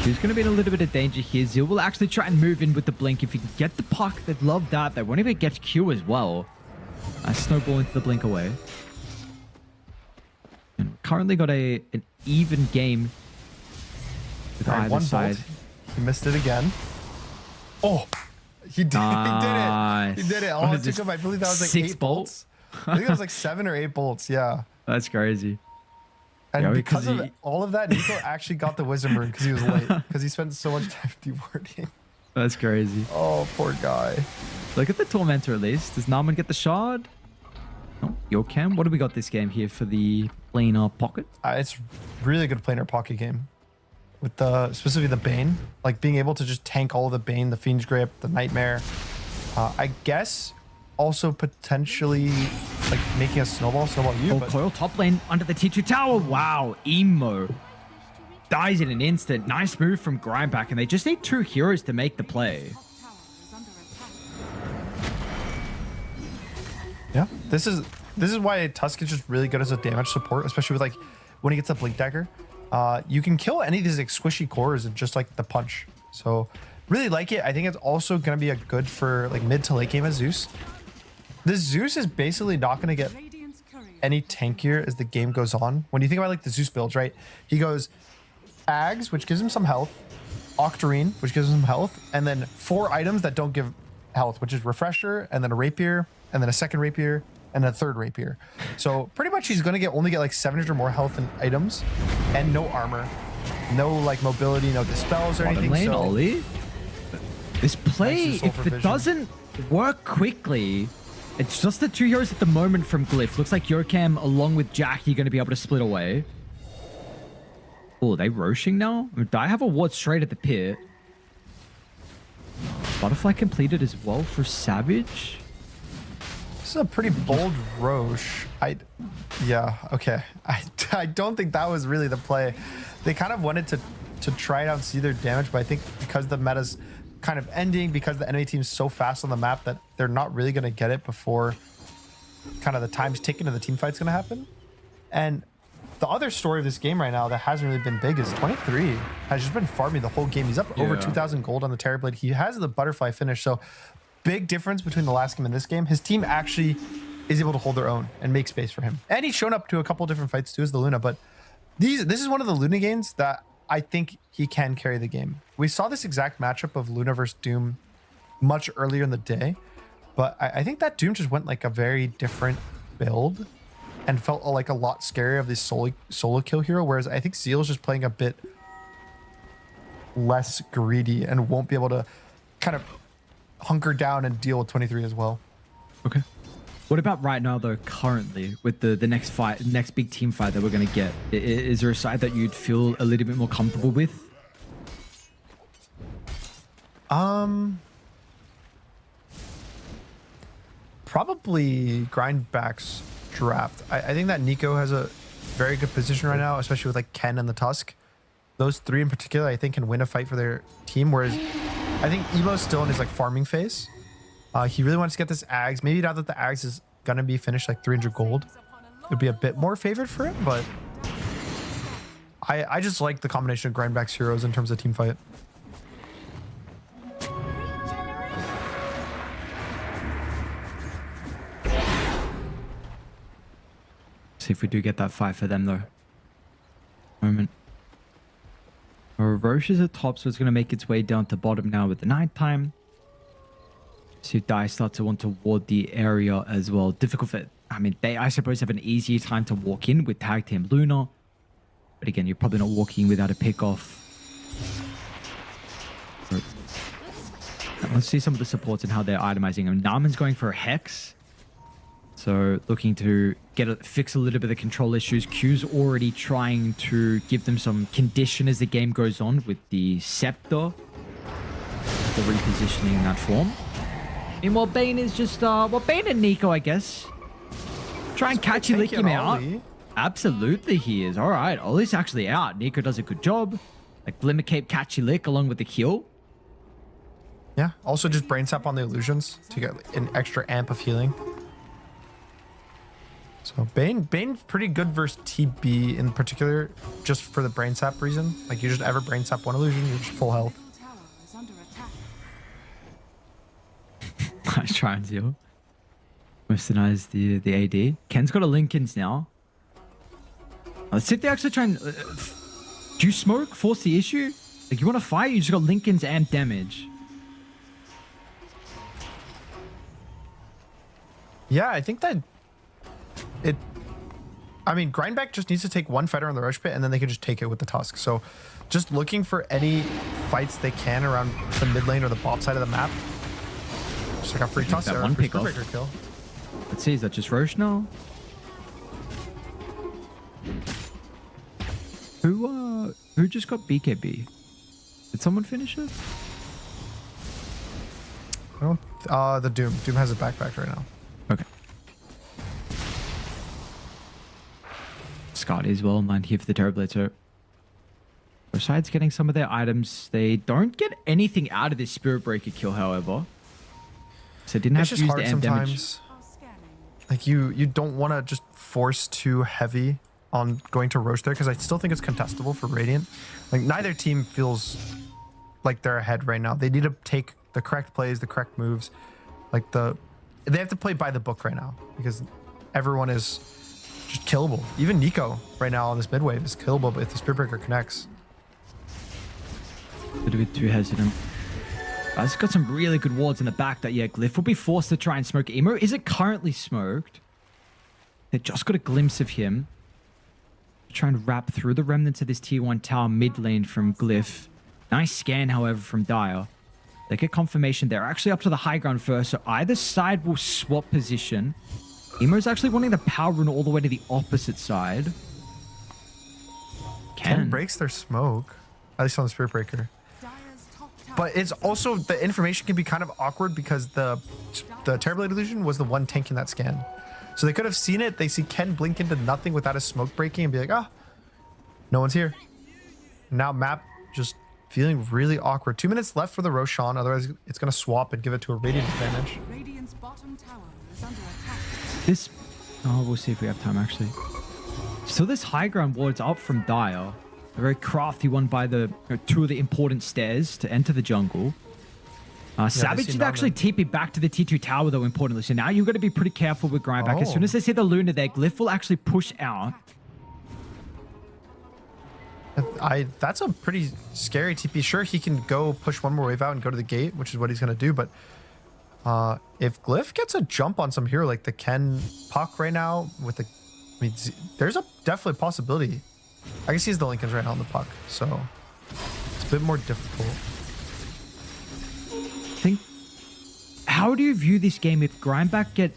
Speaker 1: He's going to be in a little bit of danger here. Zeal will actually try and move in with the Blink. If he can get the puck, they'd love that. They won't even get Q as well. Snowball into the Blink away. And we've currently got an even game with
Speaker 2: All right,
Speaker 1: either
Speaker 2: one
Speaker 1: side.
Speaker 2: bolt. He missed it again. Oh, he did,
Speaker 1: Nice.
Speaker 2: he did it. Oh, it took him, I believe that was like
Speaker 1: 6
Speaker 2: 8 bolts. I think it was like 7 or 8 bolts. Yeah.
Speaker 1: That's crazy.
Speaker 2: And
Speaker 1: Yeah,
Speaker 2: because of
Speaker 1: he-
Speaker 2: all of that, Nico actually got the wisdom rune because he was late. Because he spent so much time dewarding.
Speaker 1: That's crazy.
Speaker 2: Oh, poor guy.
Speaker 1: Look at the Tormentor at least. Does Narman get the shard? Oh, Yorkam. What do we got this game here for the planar pocket?
Speaker 2: It's really good planar pocket game. With specifically the Bane. Like being able to just tank all of the Bane, the Fiend's Grip, the Nightmare. I guess also potentially like making a snowball you.
Speaker 1: Oh,
Speaker 2: But
Speaker 1: coil top lane under the T2 tower. Wow, Emo dies in an instant. Nice move from Grindback, and they just need 2 heroes to make the play.
Speaker 3: Top tower is under attack.
Speaker 2: yeah, this is why Tusk is just really good as a damage support, especially with like when he gets a Blink Dagger. You can kill any of these like squishy cores and just like the punch. So really like it. I think it's also gonna be a good for like mid to late game as Zeus. This Zeus is basically not gonna get
Speaker 3: Radiant's courier
Speaker 2: any tankier as the game goes on. When you think about like the Zeus builds, right? He goes Ags, which gives him some health, Octarine, which gives him some health, and then 4 items that don't give health, which is Refresher, and then a Rapier, and then a second Rapier, and a third Rapier. So pretty much he's gonna only get like 700 or more health in items, and no armor, no like mobility, no dispels or
Speaker 1: Bottom
Speaker 2: anything.
Speaker 1: lane,
Speaker 2: So
Speaker 1: Ollie. This play,
Speaker 2: Nice use
Speaker 1: if
Speaker 2: for
Speaker 1: it
Speaker 2: vision.
Speaker 1: doesn't work quickly, it's just the 2 heroes at the moment from Glyph. Looks like Yorkam along with Jackie going to be able to split away. Oh, are they roshing now? I have a ward straight at the pit. Butterfly completed as well for Savage.
Speaker 2: this is a pretty bold Roche. Yeah, okay. I don't think that was really the play. They kind of wanted to try it out and see their damage, but I think because the meta's kind of ending, because the enemy team's so fast on the map that they're not really going to get it before kind of the time's ticking and the team fight's going to happen. And the other story of this game right now that hasn't really been big is 23 has just been farming the whole game. He's up over
Speaker 1: Yeah.
Speaker 2: 2,000 gold on the Terrorblade. He has the butterfly finish, so big difference between the last game and this game. His team actually is able to hold their own and make space for him. And he's shown up to a couple different fights too as the Luna, but this is one of the Luna games that I think he can carry the game. We saw this exact matchup of Luna versus Doom much earlier in the day, but I think that Doom just went like a very different build and felt like a lot scarier of this solo kill hero, whereas I think Zeal's just playing a bit less greedy and won't be able to kind of hunker down and deal with 23 as well.
Speaker 1: Okay. What about right now, though, currently, with the next big team fight that we're going to get? Is there a side that you'd feel a little bit more comfortable with?
Speaker 2: Probably Grindback's draft. I think that Nico has a very good position right now, especially with like Ken and the Tusk. Those three in particular, I think, can win a fight for their team. Whereas I think Emo's still in his like farming phase. He really wants to get this Ags. Maybe now that the Ags is gonna be finished like 300 gold, it would be a bit more favored for him. But I just like the combination of Grindback's heroes in terms of team fight.
Speaker 1: See if we do get that fight for them, though. Moment. Roche is at top, so it's going to make its way down to bottom now with the nighttime. So Dai start to want to ward the area as well. Difficult fit. I mean, they, I suppose, have an easier time to walk in with Tag Team Luna. But again, you're probably not walking without a pick off. Let's see some of the supports and how they're itemizing them. Naman's going for a Hex. So looking to fix a little bit of the control issues. Q's already trying to give them some condition as the game goes on with the Scepter. The repositioning in that form. Meanwhile, Bane is just, Bane and Nico, I guess. Try and catch you, lick him out. Absolutely he is. All right, Ollie's actually out. Nico does a good job. Like Glimmer Cape, catchy lick along with the kill.
Speaker 2: Yeah, also just brain sap on the illusions to get an extra amp of healing. So Bane's pretty good versus TB in particular, just for the brain sap reason. Like you just ever brain sap one illusion, you're just full health.
Speaker 1: Nice try and zeal. Westernize the AD. Ken's got a Lincoln's now. Let's see if they actually try and... do you smoke? Force the issue? Like you want to fight? You just got Lincoln's and damage.
Speaker 2: Yeah, I think that... I mean, Grindback just needs to take one fighter on the Roche pit and then they can just take it with the Tusk. So just looking for any fights they can around the mid lane or the bot side of the map. Just like a free Tusk
Speaker 1: one pick off.
Speaker 2: kill.
Speaker 1: Let's see, is that just Roche now? Who just got BKB? Did someone finish it?
Speaker 2: I don't, the Doom. Doom has a backpack right now.
Speaker 1: Okay. Scott is well in line here for the Terrorblade, so besides getting some of their items, they don't get anything out of this Spirit Breaker kill, however. So didn't have to use the amp damage.
Speaker 2: Like you don't want to just force too heavy on going to Roche there, because I still think it's contestable for Radiant. Like neither team feels like they're ahead right now. They need to take the correct plays, the correct moves. Like they have to play by the book right now, because everyone is just killable. Even Nico right now on this mid wave is killable if the Spirit Breaker connects.
Speaker 1: A little bit too hesitant. It's got some really good wards in the back that, yeah, Glyph will be forced to try and smoke Emo. Is it currently smoked? They just got a glimpse of him. Try and wrap through the remnants of this tier 1 tower mid lane from Glyph. Nice scan, however, from Dire. They get confirmation they're actually up to the high ground first, so either side will swap position. Emo's actually wanting the power rune all the way to the opposite side.
Speaker 2: Ken breaks their smoke, at least on the Spirit Breaker. But it's also, the information can be kind of awkward because the Terrorblade illusion was the one tanking that scan. So they could have seen it. They see Ken blink into nothing without a smoke breaking and be like, ah, no one's here. Now map just feeling really awkward. 2 minutes left for the Roshan. Otherwise, it's going to swap and give it to a Radiant advantage.
Speaker 3: Radiant's bottom tower is under attack.
Speaker 1: This... Oh, we'll see if we have time, actually. So this high ground ward's up from Dire. A very crafty one by the two of the important stairs to enter the jungle. Savage did actually TP back to the T2 tower, though, importantly. So now you've got to be pretty careful with Grindback. As soon as they see the Luna there, Glyph will actually push out.
Speaker 2: That's a pretty scary TP. Sure, he can go push one more wave out and go to the gate, which is what he's going to do. But if Glyph gets a jump on some hero like the Ken Puck right now, with the... I mean, there's a definitely possibility. I guess he's the Lincoln's right now on the Puck, so it's bit more difficult.
Speaker 1: Think, how do you view this game if Grindback get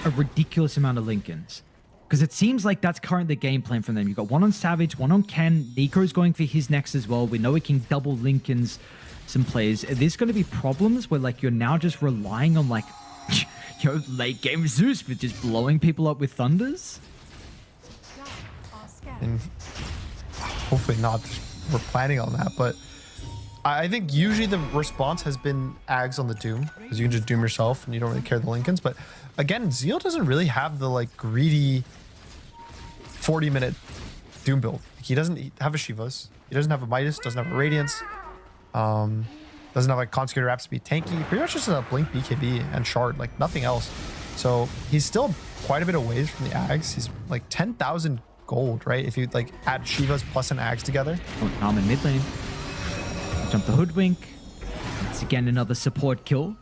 Speaker 1: a ridiculous amount of Lincolns? Because it seems like that's currently the game plan for them. You've got one on Savage, one on Ken. Nico's going for his next as well. We know we can double Lincolns some plays. Are there's going to be problems where like you're now just relying on like your late game Zeus for just blowing people up with Thunders?
Speaker 2: And hopefully not. We're planning on that, but I think usually the response has been Ags on the Doom, because you can just Doom yourself and you don't really care the Lincolns. But again, Zeal doesn't really have the like greedy 40-minute Doom build. He doesn't have a Shivas. He doesn't have a Midas. Doesn't have a Radiance. Doesn't have like Consecrator Apps to be tanky. He pretty much just has a Blink BKB and Shard, like nothing else. So he's still quite a bit away from the Ags. He's like 10,000 gold, right? If you like add Shivas plus an Ags together.
Speaker 1: Oh, Nam in mid lane. Jump the Hoodwink. Once again, another support kill.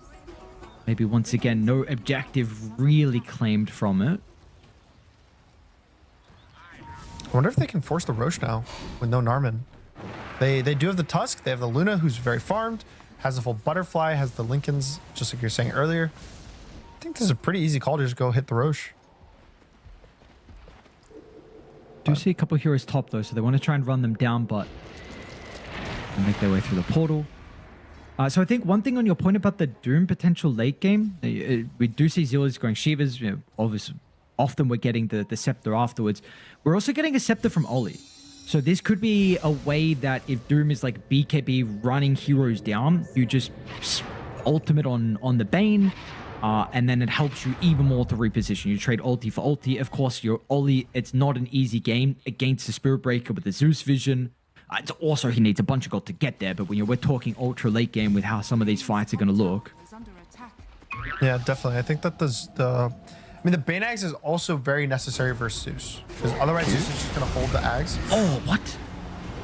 Speaker 1: Maybe once again, no objective really claimed from it.
Speaker 2: I wonder if they can force the Roche now with no Narman. They do have the Tusk. They have the Luna, who's very farmed, has the full Butterfly, has the Lincolns, just like you were saying earlier. I think this is a pretty easy call to just go hit the Roche.
Speaker 1: Do see a couple heroes top though, so they want to try and run them down, but and make their way through the portal. So I think one thing on your point about the Doom potential late game, we do see Zealots going Shivas. You know, obviously, often we're getting the Scepter afterwards. We're also getting a Scepter from Oli. So this could be a way that if Doom is like BKB running heroes down, you just ultimate on the Bane, and then it helps you even more to reposition. You trade ulti for ulti. Of course, your Oli, it's not an easy game against the Spirit Breaker with the Zeus Vision. It's also, he needs a bunch of gold to get there, but when we're talking ultra late game with how some of these fights are going to look.
Speaker 2: Yeah, definitely. I think that the Bane Axe is also very necessary versus Zeus, because otherwise Zeus is just going to hold the Axe.
Speaker 1: Oh, what?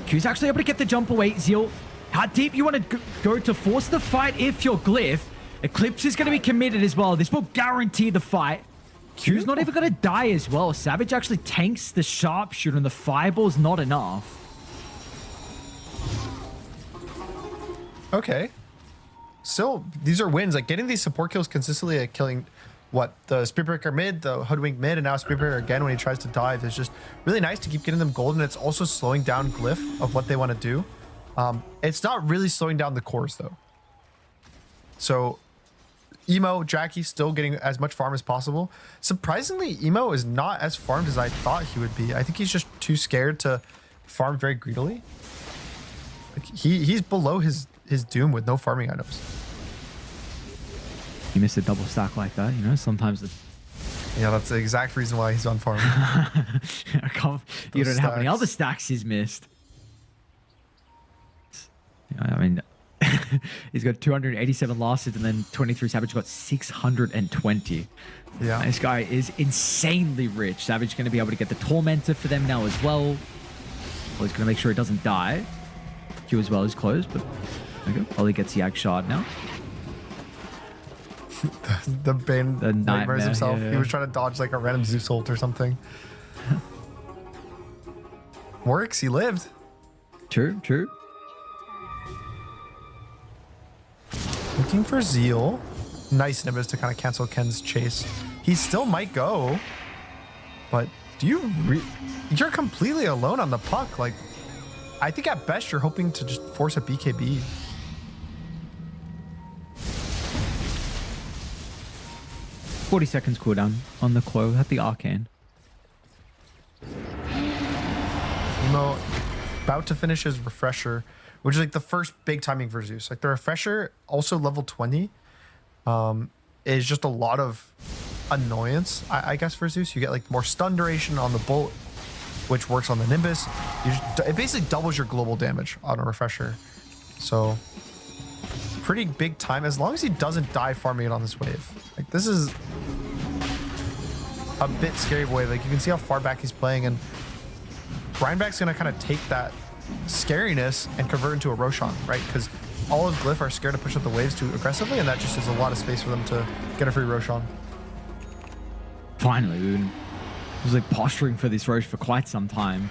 Speaker 1: Q's actually able to get the jump away. Zeal, how deep you want to go to force the fight if you're Glyph? Eclipse is going to be committed as well. This will guarantee the fight. Q's not even going to die as well. Savage actually tanks the sharpshooter and the fireball's not enough.
Speaker 2: Okay. Still, these are wins. Like getting these support kills consistently, like killing what the Spirit Breaker mid, the Hoodwink mid, and now Spirit Breaker again when he tries to dive is just really nice to keep getting them gold, and it's also slowing down Glyph of what they want to do. It's not really slowing down the cores though. So Emo, Jackie still getting as much farm as possible. Surprisingly, Emo is not as farmed as I thought he would be. I think he's just too scared to farm very greedily. Like he's below his Doom with no farming items.
Speaker 1: You missed a double stack like that, you know, sometimes
Speaker 2: Yeah, that's the exact reason why he's on farm.
Speaker 1: you don't have any other stacks he's missed. I mean, he's got 287 losses and then 23. Savage got 620.
Speaker 2: Yeah.
Speaker 1: This guy is insanely rich. Savage going to be able to get the Tormentor for them now as well. Well, he's going to make sure he doesn't die. Q as well is closed, but okay. Ollie gets the Ag Shard now.
Speaker 2: the Bane
Speaker 1: The
Speaker 2: nightmares himself.
Speaker 1: yeah.
Speaker 2: He was trying to dodge like a random Zeus ult or something. Works, he lived.
Speaker 1: True.
Speaker 2: Looking for Zeal. Nice Nimbus to kind of cancel Ken's chase. He still might go, but do you you're completely alone on the puck. Like, I think at best you're hoping to just force a BKB.
Speaker 1: $40 seconds cooldown on the Clo at the Arcane.
Speaker 2: Emo about to finish his refresher, which is like the first big timing for Zeus. Like the refresher, also level 20, is just a lot of annoyance, I guess, for Zeus. You get like more stun duration on the bolt, which works on the Nimbus. It basically doubles your global damage on a refresher. So pretty big time, as long as he doesn't die farming it on this wave. Like this is a bit scary of a wave. Like you can see how far back he's playing, and Grindback's gonna kind of take that scariness and convert into a Roshan, right? Because all of Glyph are scared to push up the waves too aggressively, and that just is a lot of space for them to get a free Roshan.
Speaker 1: Finally, I was like posturing for this Roche for quite some time.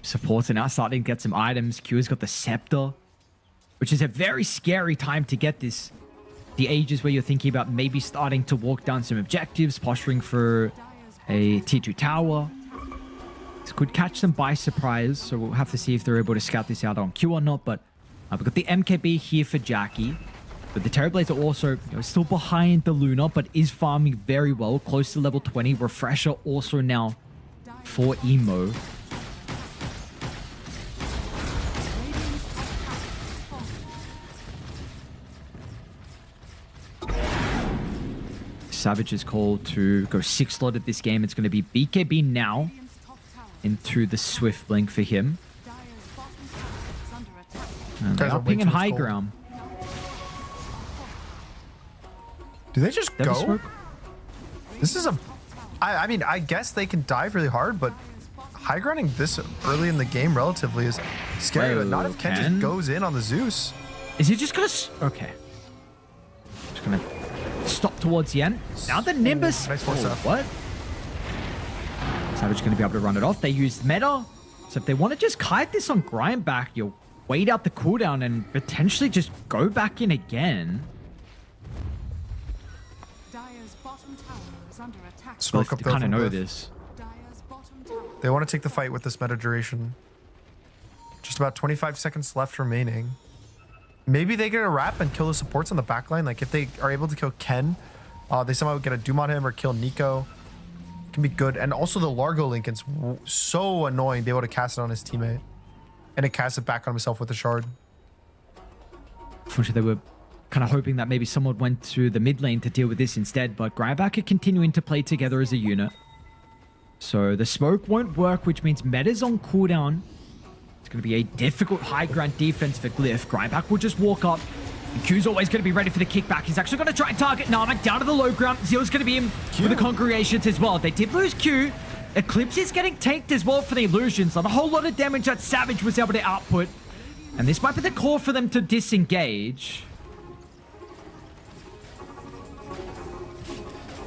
Speaker 1: Supports are now starting to get some items. Q's got the Scepter, which is a very scary time to get this. The ages where you're thinking about maybe starting to walk down some objectives, posturing for a tier 2 tower. This could catch them by surprise, so we'll have to see if they're able to scout this out on Q or not. But we've got the MKB here for Jackie. But the Terrorblades are also still behind the Luna, but is farming very well, close to level 20. Refresher also now for Emo. Savage's call to go 6 slot at this game. It's going to be BKB now into the Swift Blink for him. And they are pinging high ground.
Speaker 2: Do they just go?
Speaker 1: Smoke?
Speaker 2: This is a... I mean, I guess they can dive really hard, but high grounding this early in the game relatively is scary, but not if Ken just goes in on the Zeus.
Speaker 1: Is he just going to... Okay. Just going to stop towards the end. Now the Nimbus...
Speaker 2: Nice force up.
Speaker 1: What? Savage going to be able to run it off. They used meta. So if they want to just kite this on Grindback, you'll wait out the cooldown and potentially just go back in again.
Speaker 3: Dire's bottom tower is under attack.
Speaker 2: Smoke up
Speaker 1: They
Speaker 2: there
Speaker 1: kind of
Speaker 2: from
Speaker 1: know
Speaker 2: Glyph.
Speaker 1: this.
Speaker 3: Dire's bottom tower.
Speaker 2: They want to take the fight with this meta duration. Just about 25 seconds left remaining. Maybe they get a wrap and kill the supports on the backline. Like if they are able to kill Ken, they somehow get a Doom on him or kill Nico. Can be good. And also the Largo Lincoln's so annoying. Be able to cast it on his teammate. And it casts it back on himself with a shard.
Speaker 1: Unfortunately, they were kind of hoping that maybe someone went to the mid lane to deal with this instead, but Grindback are continuing to play together as a unit. So the smoke won't work, which means meta's on cooldown. It's going to be a difficult high ground defense for Glyph. Grindback will just walk up. And Q's always going to be ready for the kickback. He's actually going to try and target Narmak down to the low ground. Zeal's going to be in with the Congregations as well. They did lose Q. Eclipse is getting tanked as well for the illusions. Not a whole lot of damage that Savage was able to output. And this might be the call for them to disengage.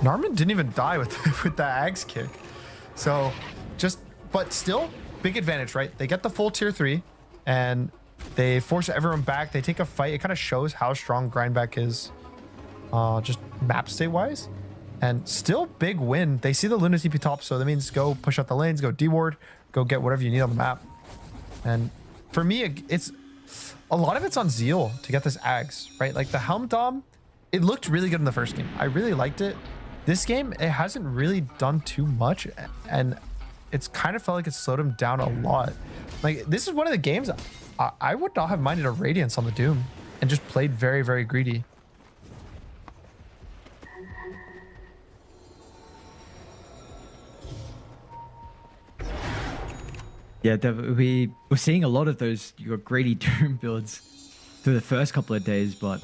Speaker 2: Narman didn't even die with with that Axe kick. So just, but still, big advantage, right? They get the full tier 3 and they force everyone back. They take a fight. It kind of shows how strong Grindback is just map state wise. And still big win. They see the Luna TP top, so that means go push out the lanes, go D-ward, go get whatever you need on the map. And for me, it's a lot of it's on Zeal to get this Ags, right? Like the Helm Dom, it looked really good in the first game. I really liked it. This game, it hasn't really done too much, and it's kind of felt like it slowed him down a lot. Like this is one of the games I would not have minded a Radiance on the Doom and just played very, very greedy.
Speaker 1: Yeah, we were seeing a lot of those greedy Doom builds through the first couple of days, but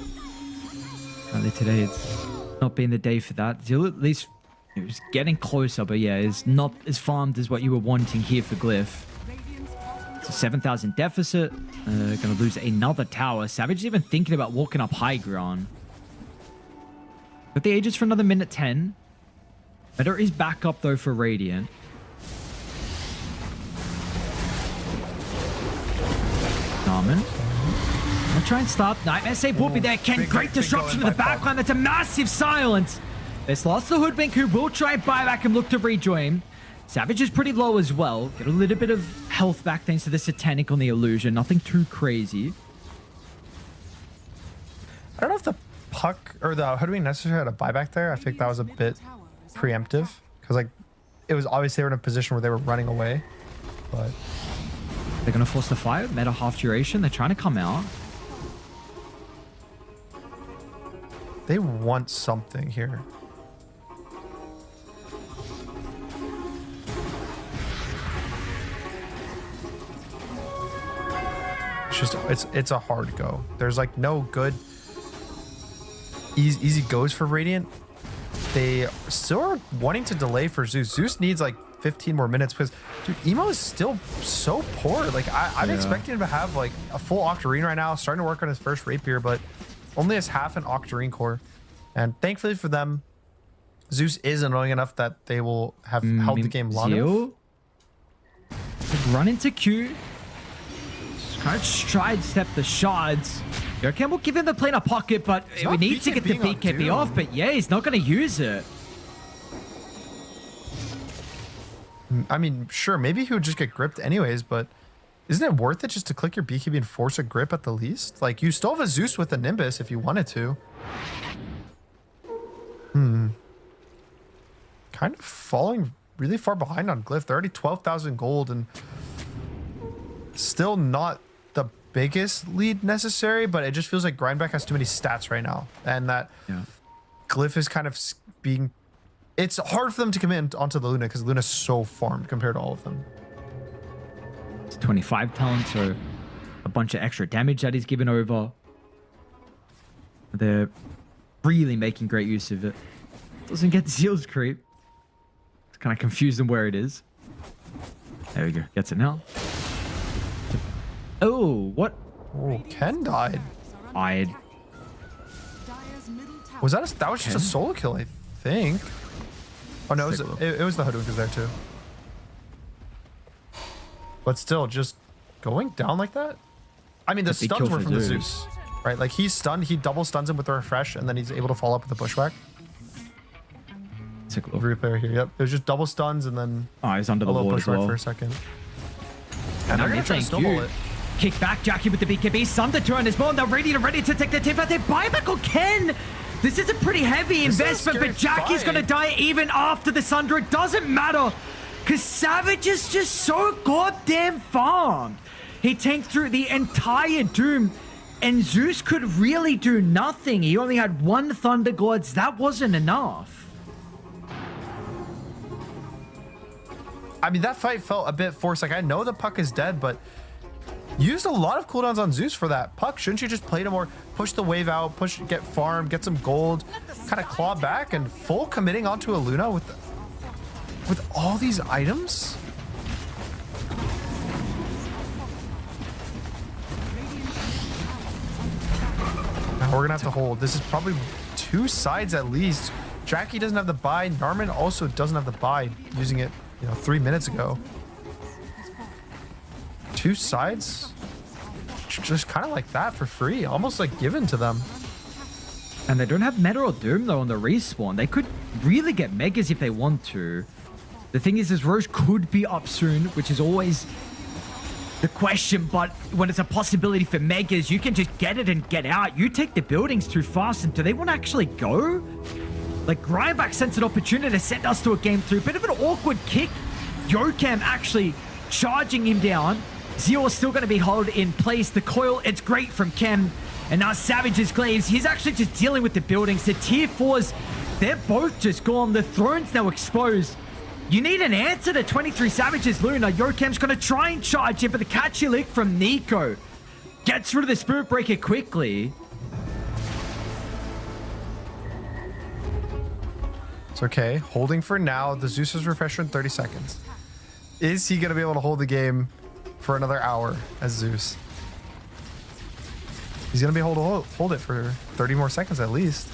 Speaker 1: apparently today it's not been the day for that. Zeal at least is getting closer, but yeah, is not as farmed as what you were wanting here for Glyph. It's a 7,000 deficit. Gonna lose another tower. Savage is even thinking about walking up high ground. But the Aegis for another minute 10. Meta is back up though for Radiant. Narman. I'll try and start. Nightmare save will be there. Ken, great disruption to the backline. That's a massive silence. There's lost the Hoodwink, who will try and buy back and look to rejoin. Savage is pretty low as well. Get a little bit of health back thanks to the Satanic on the illusion. Nothing too crazy.
Speaker 2: I don't know if the puck or the Hoodwink necessarily had a buyback there. I think that was a bit preemptive because like it was obvious they were in a position where they were running away, but
Speaker 1: They're going to force the fight. Meta half duration. They're trying to come out.
Speaker 2: they want something here. It's a hard go. There's like no good easy goes for Radiant. They still are wanting to delay for Zeus. Zeus needs like 15 more minutes because dude, Emo is still so poor. Like I'm expecting him to have like a full Octarine right now, starting to work on his first Rapier, but only has half an Octarine core. And thankfully for them, Zeus is annoying enough that they will have held the game long enough.
Speaker 1: run into Q. Just kind of stride step the shards. Yokem will give him the planar pocket, but we need to get the BKB off. But yeah, he's not going to use it.
Speaker 2: I mean, sure, maybe he would just get gripped anyways, but isn't it worth it just to click your BKB and force a grip at the least? Like, you still have a Zeus with a Nimbus if you wanted to. Kind of falling really far behind on Glyph. They're already 12,000 gold and still not the biggest lead necessary, but it just feels like Grindback has too many stats right now. And that Glyph is kind of being... It's hard for them to commit onto the Luna because Luna's so farmed compared to all of them.
Speaker 1: It's 25 talents, so a bunch of extra damage that he's given over. They're really making great use of it. Doesn't get Zeal's creep. It's kind of confused them where it is. There we go. Gets it now. Oh, what?
Speaker 2: Oh, Ken died.
Speaker 1: Died.
Speaker 2: Was that that was just a solo kill, I think. Oh no, it was the Hoodwink is there too. But still, just going down like that? I mean, the stuns were from the Zeus, right? Like, he's stunned, he double stuns him with the refresh, and then he's able to follow up with the bushwhack.
Speaker 1: Take a look.
Speaker 2: Replay right here, yep. It was just double stuns and then
Speaker 1: he's under the wall as well.
Speaker 2: for a second.
Speaker 1: And they're going to try to snowball it. Kick back, Jackie with the BKB. Sunder turn as well. They're ready to take the tip out. They buy back on Ken. This is a pretty heavy investment, but Jackie's going to die even after the Sunder. It doesn't matter, because Savage is just so goddamn farmed. He tanked through the entire Doom, and Zeus could really do nothing. He only had one Thunder Gods. That wasn't enough.
Speaker 2: I mean, that fight felt a bit forced. Like, I know the Puck is dead, but used a lot of cooldowns on Zeus for that. Puck, shouldn't you just play to more, push the wave out, get farm, get some gold, kind of claw back, and full committing onto a Luna with all these items? Now we're gonna have to hold. This is probably two sides at least. Jackie doesn't have the buy. Narman also doesn't have the buy, using it, 3 minutes ago. Two sides just kind of like that for free, almost like given to them.
Speaker 1: And they don't have Meta or Doom though on the respawn. They could really get Megas if they want to. The thing is Roche could be up soon, which is always the question, but when it's a possibility for Megas, you can just get it and get out. You take the buildings too fast, and do they want to actually go? Like, Grindback sends an opportunity to send us to a game 3. Bit of an awkward kick. Yokem actually charging him down. Zeo is still going to be held in place. The coil, it's great from Kem. And now Savage's Glaives, he's actually just dealing with the buildings. The tier 4s, they're both just gone. The throne's now exposed. You need an answer to 23 Savage's Luna. Yokem's going to try and charge him, but the catchy lick from Nico gets rid of the Spirit Breaker quickly.
Speaker 2: It's okay. Holding for now. The Zeus is refresher in 30 seconds. Is he going to be able to hold the game for another hour as Zeus? He's going to be able to hold it for 30 more seconds at least.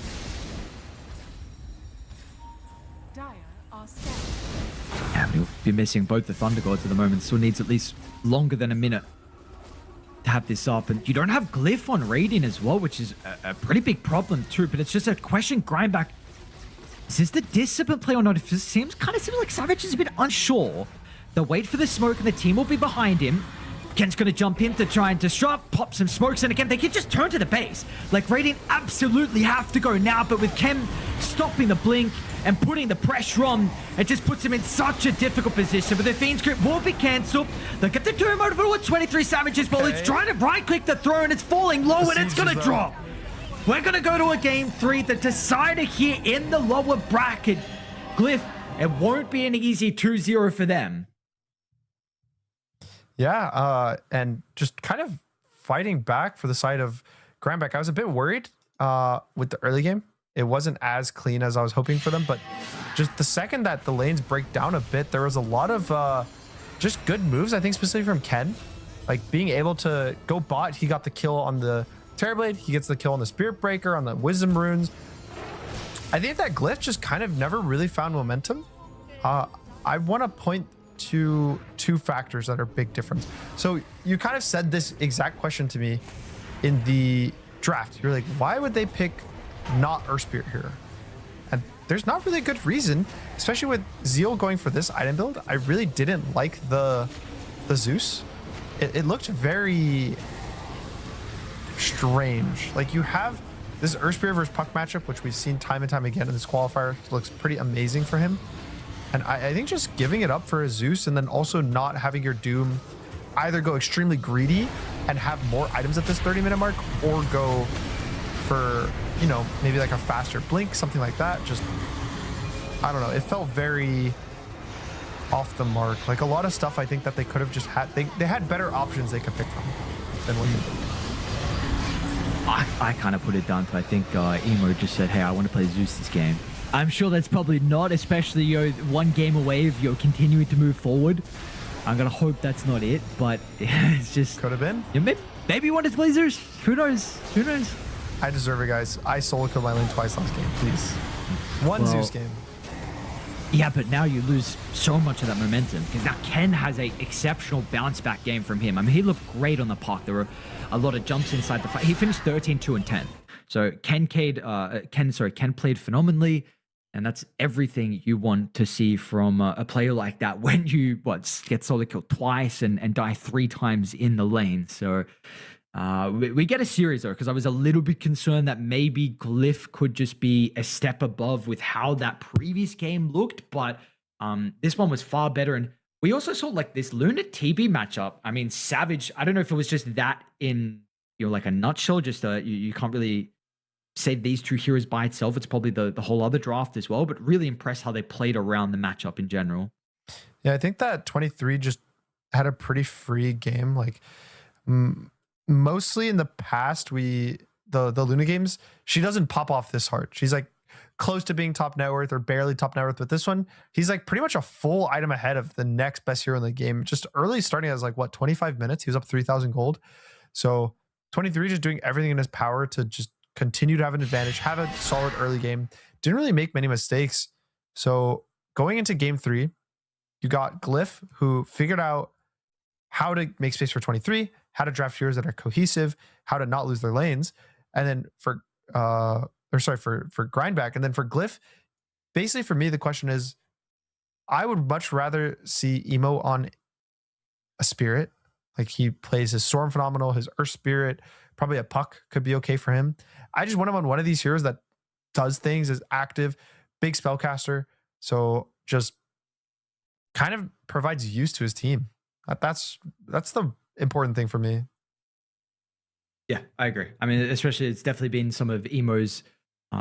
Speaker 1: Yeah, we'll be missing both the Thunder Gods at the moment. Still needs at least longer than a minute to have this up. And you don't have Glyph on Radiant as well, which is a pretty big problem too. But it's just a question, Grindback. Is this the discipline play or not? It seems like Savage is a bit unsure. They'll wait for the smoke and the team will be behind him. Ken's going to jump in to try and disrupt, pop some smokes, and again, they can just turn to the base. Like, Radiant absolutely have to go now, but with Ken stopping the blink and putting the pressure on, it just puts him in such a difficult position. But the Fiend's grip will be cancelled. They'll get the Doom out of it with 23 Savages, but it's trying to right-click the throne. It's falling low, and it's going to drop. We're going to go to a game 3. The decider here in the lower bracket. Glyph, it won't be an easy 2-0 for them.
Speaker 2: Yeah, and just kind of fighting back for the side of Grindback. I was a bit worried with the early game. It wasn't as clean as I was hoping for them, but just the second that the lanes break down a bit, there was a lot of just good moves, I think, specifically from Ken. Like, being able to go bot, he got the kill on the Terrorblade, he gets the kill on the Spirit Breaker, on the Wisdom Runes. I think that Glyph just kind of never really found momentum. I want to point two factors that are big difference. So you kind of said this exact question to me in the draft. You're like, why would they pick not Earth Spirit here? And there's not really a good reason, especially with Zeal going for this item build. I really didn't like the Zeus. It looked very strange. Like, you have this Earth Spirit versus Puck matchup, which we've seen time and time again in this qualifier. It looks pretty amazing for him. And I think just giving it up for a Zeus, and then also not having your Doom either go extremely greedy and have more items at this 30-minute mark, or go for, you know, maybe like a faster blink, something like that. Just, I don't know. It felt very off the mark. Like, a lot of stuff I think that they could have just had, they had better options they could pick from than what they did.
Speaker 1: I kind of put it down to, I think Emo just said, hey, I want to play Zeus this game. I'm sure that's probably not, especially one game away of continuing to move forward. I'm going to hope that's not it, but it's just...
Speaker 2: Could have been.
Speaker 1: Yeah, maybe you wanted to play Zeus. Who knows? Who knows?
Speaker 2: I deserve it, guys. I solo killed my lane twice last game. Please. One Zeus game.
Speaker 1: Yeah, but now you lose so much of that momentum, because now Ken has a exceptional bounce back game from him. I mean, he looked great on the park. There were a lot of jumps inside the fight. He finished 13, 2, and 10. So Ken played phenomenally, and that's everything you want to see from a player like that when you get solo killed twice and die 3 times in the lane. So we get a series though, because I was a little bit concerned that maybe Glyph could just be a step above with how that previous game looked, but this one was far better. And we also saw like this Luna TB matchup. I mean, Savage, I don't know if it was just that in, you know, like a nutshell, just you can't really say these two heroes by itself. It's probably the whole other draft as well, but really impressed how they played around the matchup in general.
Speaker 2: Yeah, I think that 23 just had a pretty free game. Like, mostly in the past, the Luna games, she doesn't pop off this hard. She's like close to being top net worth or barely top net worth, but this one, he's like pretty much a full item ahead of the next best hero in the game. Just early, starting as like, what, 25 minutes? He was up 3,000 gold. So 23 just doing everything in his power to just continue to have an advantage, have a solid early game. Didn't really make many mistakes. So going into game 3, you got Glyph, who figured out how to make space for 23, how to draft heroes that are cohesive, how to not lose their lanes. And then for Grindback. And then for Glyph, basically for me, the question is, I would much rather see Emo on a Spirit. Like, he plays his Storm phenomenal, his Earth Spirit, probably a Puck could be okay for him. I just want him on one of these heroes that does things, is active, big spellcaster. So just kind of provides use to his team. That's the important thing for me.
Speaker 1: Yeah, I agree. I mean, especially it's definitely been some of Emo's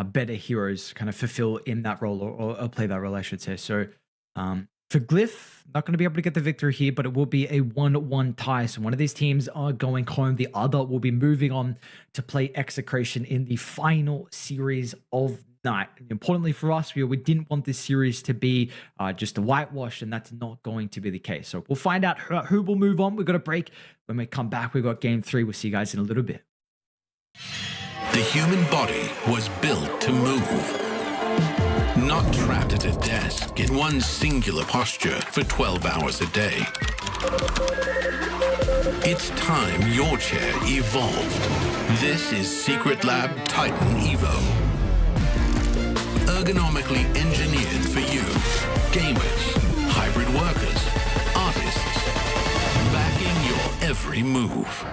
Speaker 1: better heroes kind of fulfill in that role or play that role, I should say. So for Glyph, not going to be able to get the victory here, but it will be a 1-1 tie. So one of these teams are going home. The other will be moving on to play Execration in the final series of night. Importantly for us, we didn't want this series to be just a whitewash, and that's not going to be the case. So we'll find out who will move on. We've got a break. When we come back, we've got game 3. We'll see you guys in a little bit.
Speaker 4: The human body was built to move. Not trapped at a desk in one singular posture for 12 hours a day. It's time your chair evolved. This is Secret Lab Titan Evo. Ergonomically engineered for you. Gamers, hybrid workers, artists. Backing your every move.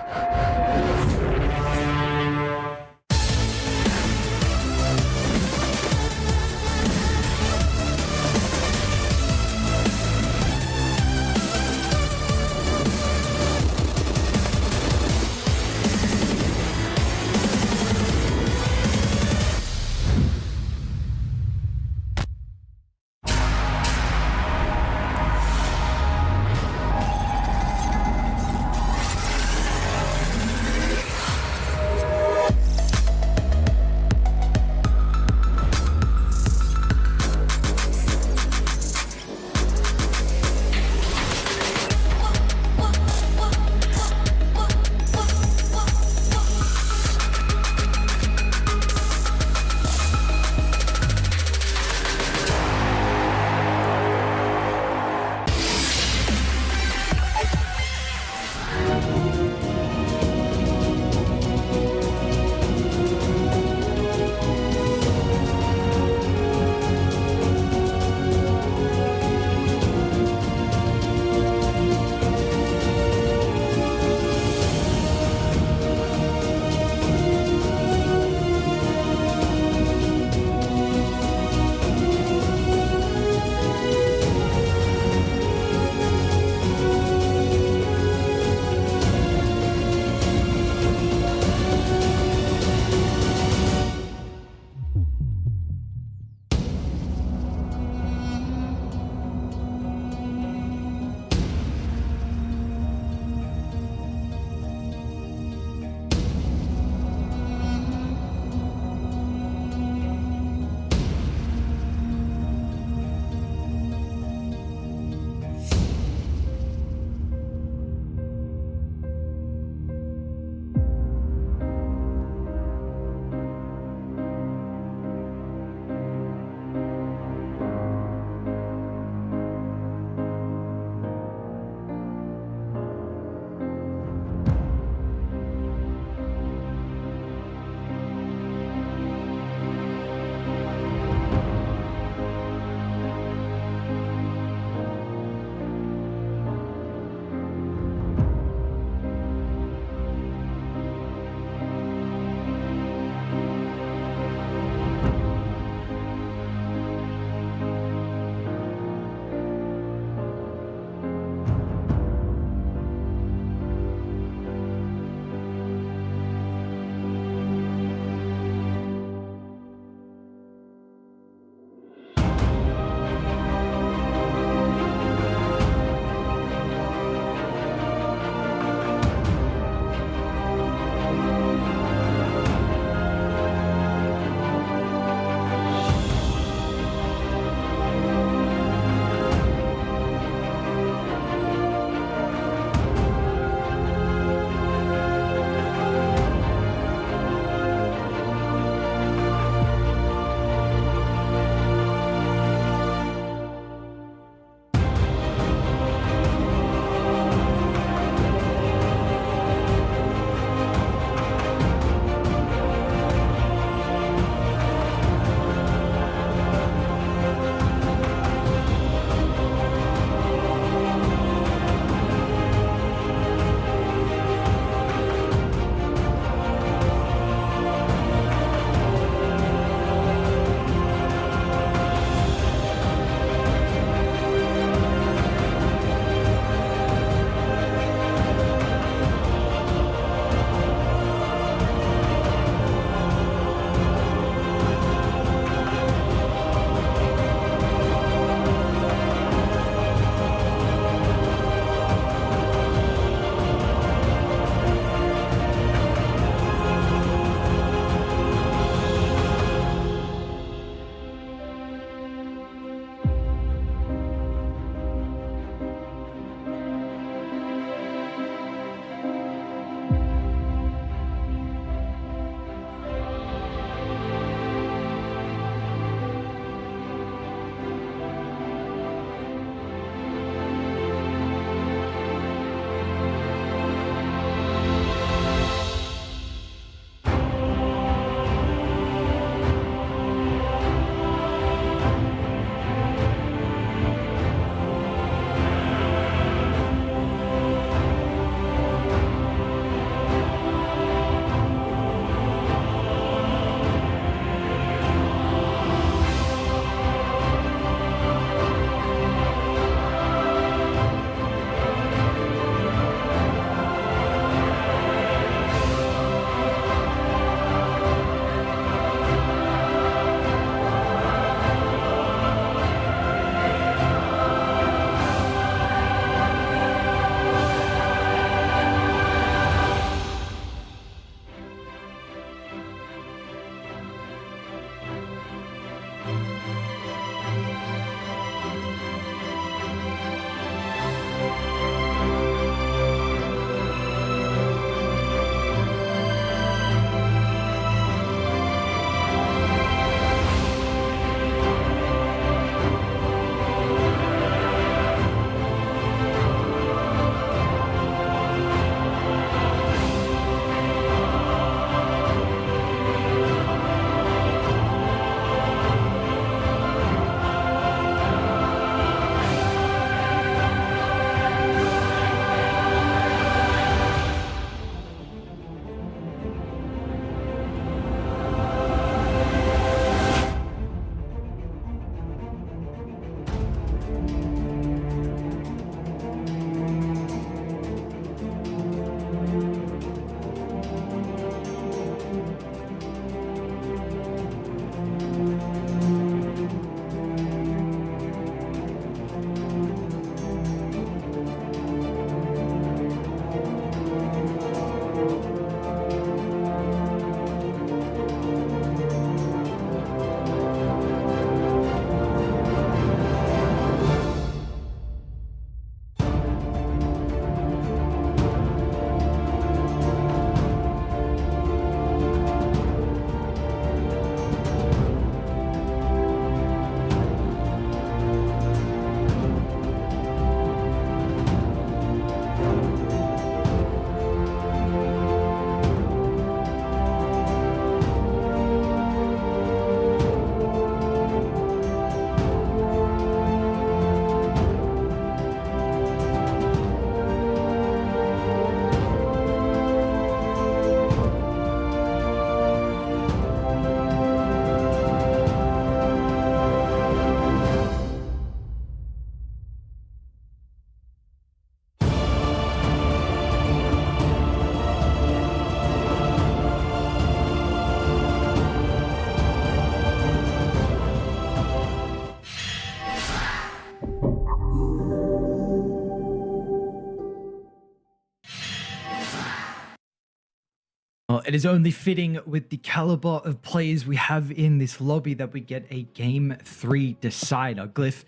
Speaker 1: Well, it is only fitting with the caliber of players we have in this lobby that we get a Game 3 decider. Glyph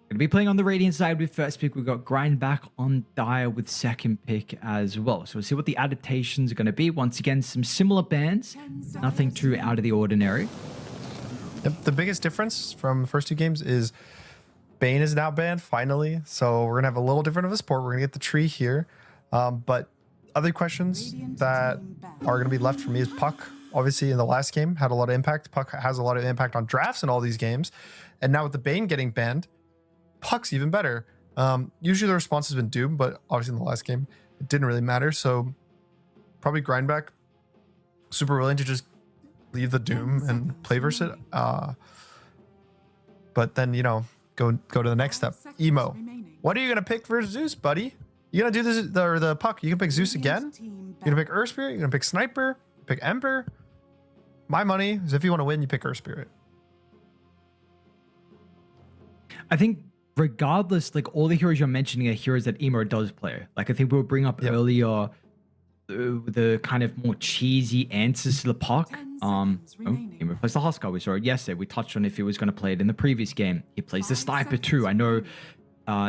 Speaker 1: going to be playing on the Radiant side with first pick. We've got Grind back on Dire with second pick as well. So we'll see what the adaptations are going to be. Once again, some similar bans. Nothing too out of the ordinary.
Speaker 2: Yep, the biggest difference from the first two games is Bane is now banned, finally. So we're going to have a little different of a support. We're going to get the tree here. But other questions that are going to be left for me is Puck. Obviously, in the last game, had a lot of impact. Puck has a lot of impact on drafts in all these games. And now with the Bane getting banned, Puck's even better. Usually the response has been Doom, but obviously in the last game, it didn't really matter. So probably Grindback, super willing to just leave the Doom and play versus it. But then, you know, go to the next step. Emo. What are you going to pick for Zeus, buddy? You going to do this, the Puck? You can pick Zeus again? You're going to pick Earth Spirit? You're going to pick Sniper? Pick Emperor? My money is if you want to win, you pick Earth Spirit.
Speaker 1: I think regardless, like all the heroes you're mentioning are heroes that Emo does play. Like I think we'll bring up earlier the kind of more cheesy answers to the Puck. Emo plays the Huskar. We saw it yesterday. We touched on if he was going to play it in the previous game. He plays the Sniper too. I know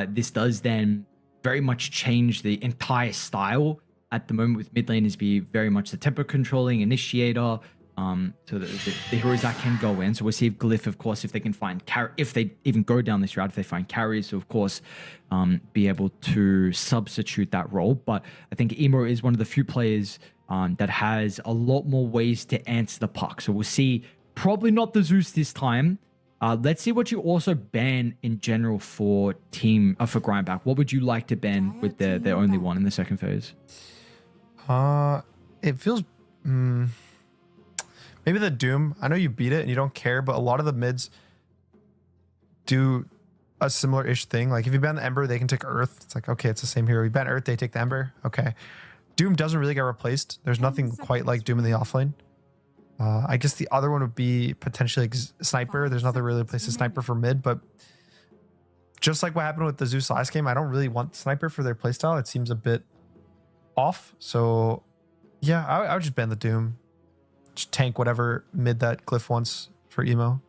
Speaker 1: this does then very much change the entire style at the moment with mid laners be very much the tempo controlling initiator. So the heroes that can go in. So we'll see if Glyph, of course, if they can find if they even go down this route, if they find carries, so of course, be able to substitute that role. But I think Emo is one of the few players that has a lot more ways to answer the Puck. So we'll see, probably not the Zeus this time. Let's see what you also ban in general for for Grindback. What would you like to ban with their only one in the second phase?
Speaker 2: It feels maybe the Doom. I know you beat it and you don't care, but a lot of the mids do a similar-ish thing. Like if you ban the Ember, they can take Earth. It's like, okay, it's the same hero. You ban Earth, they take the Ember. Okay. Doom doesn't really get replaced. There's nothing quite like Doom in the offlane. I guess the other one would be potentially like Sniper. There's nothing really replaces Sniper for mid, but just like what happened with the Zeus last game, I don't really want Sniper for their playstyle. It seems a bit off. So yeah, I would just ban the Doom. Just tank whatever mid that Glyph wants for Emo.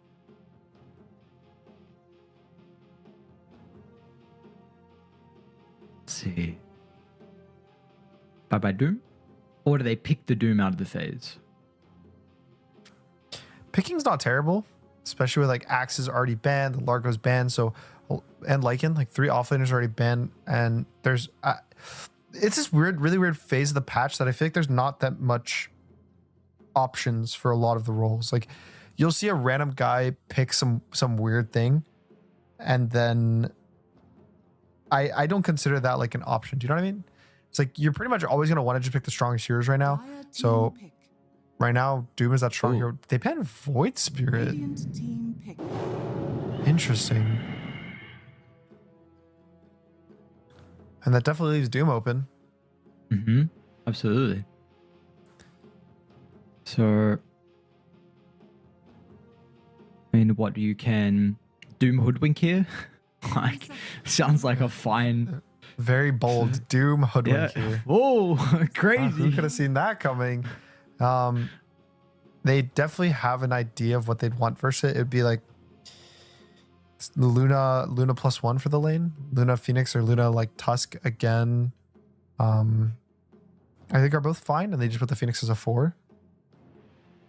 Speaker 1: Let's see. Bye Doom? Or do they pick the Doom out of the phase?
Speaker 2: Picking's not terrible, especially with like Axe is already banned, the Largo's banned, so and Lycan, like 3 offlaners already banned, and there's it's this really weird phase of the patch that I feel like there's not that much options for a lot of the roles. Like you'll see a random guy pick some weird thing, and then I don't consider that like an option. Do you know what I mean? It's like you're pretty much always gonna want to just pick the strongest heroes right now. So right now, Doom is that strong hero. They banned Void Spirit. Interesting. And that definitely leaves Doom open.
Speaker 1: Mm-hmm. Absolutely. So, I mean, what you can Doom Hoodwink here? Like, sounds like a fine.
Speaker 2: Very bold. Doom Hoodwink here.
Speaker 1: Whoa, crazy.
Speaker 2: Who could have seen that coming? They definitely have an idea of what they'd want versus it. It'd be like Luna +1 for the lane, Luna Phoenix or Luna like Tusk again. I think are both fine, and they just put the Phoenix as a 4.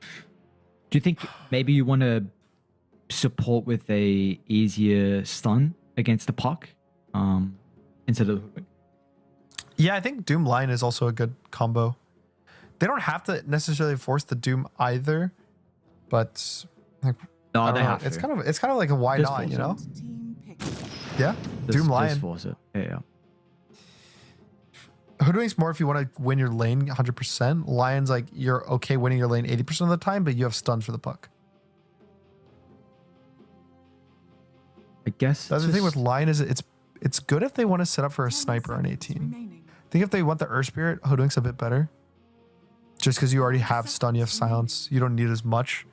Speaker 1: Do you think maybe you want to support with a easier stun against the Puck instead of?
Speaker 2: Yeah, I think Doom Lion is also a good combo. They don't have to necessarily force the Doom either, but like,
Speaker 1: no, they have to.
Speaker 2: It's kind of like a why
Speaker 1: Just
Speaker 2: not, you know?
Speaker 1: It.
Speaker 2: Yeah, Doom Lion.
Speaker 1: Just force it. Yeah.
Speaker 2: Hoodwink's more if you want to win your lane 100%. Lion's like you're okay winning your lane 80% of the time, but you have stuns for the Puck.
Speaker 1: I guess
Speaker 2: That's the thing with Lion is it's good if they want to set up for a sniper on 18. I think if they want the Earth Spirit, Hoodwink's a bit better. Just because you already have stun, you have silence, you don't need as much.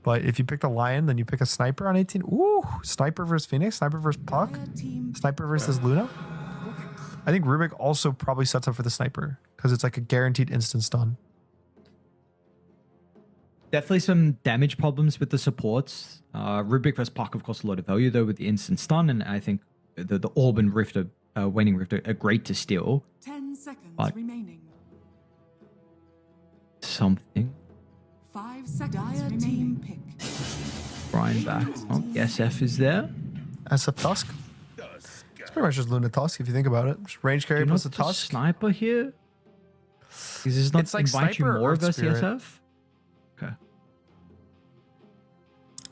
Speaker 2: But if you pick the Lion, then you pick a sniper on 18. Ooh, sniper versus Phoenix, sniper versus Puck, sniper versus Luna. I think Rubik also probably sets up for the sniper because it's like a guaranteed instant stun.
Speaker 1: Definitely some damage problems with the supports. Rubik versus Puck, of course, a lot of value though with the instant stun, and I think the Orb and Rift, Waning Rift are great to steal.
Speaker 3: 10 seconds
Speaker 1: But-
Speaker 3: remaining.
Speaker 1: Something.
Speaker 3: 5 seconds remaining. Pick.
Speaker 1: Brian back. Oh, SF is there.
Speaker 2: As a Tusk. It's pretty much just Luna Tusk if you think about it. Just range carry
Speaker 1: Do you
Speaker 2: plus
Speaker 1: not
Speaker 2: a
Speaker 1: just
Speaker 2: Tusk.
Speaker 1: sniper here? Is this not
Speaker 2: It's like
Speaker 1: invite you
Speaker 2: sniper or
Speaker 1: more
Speaker 2: Earth
Speaker 1: versus
Speaker 2: Spirit.
Speaker 1: SF? Okay.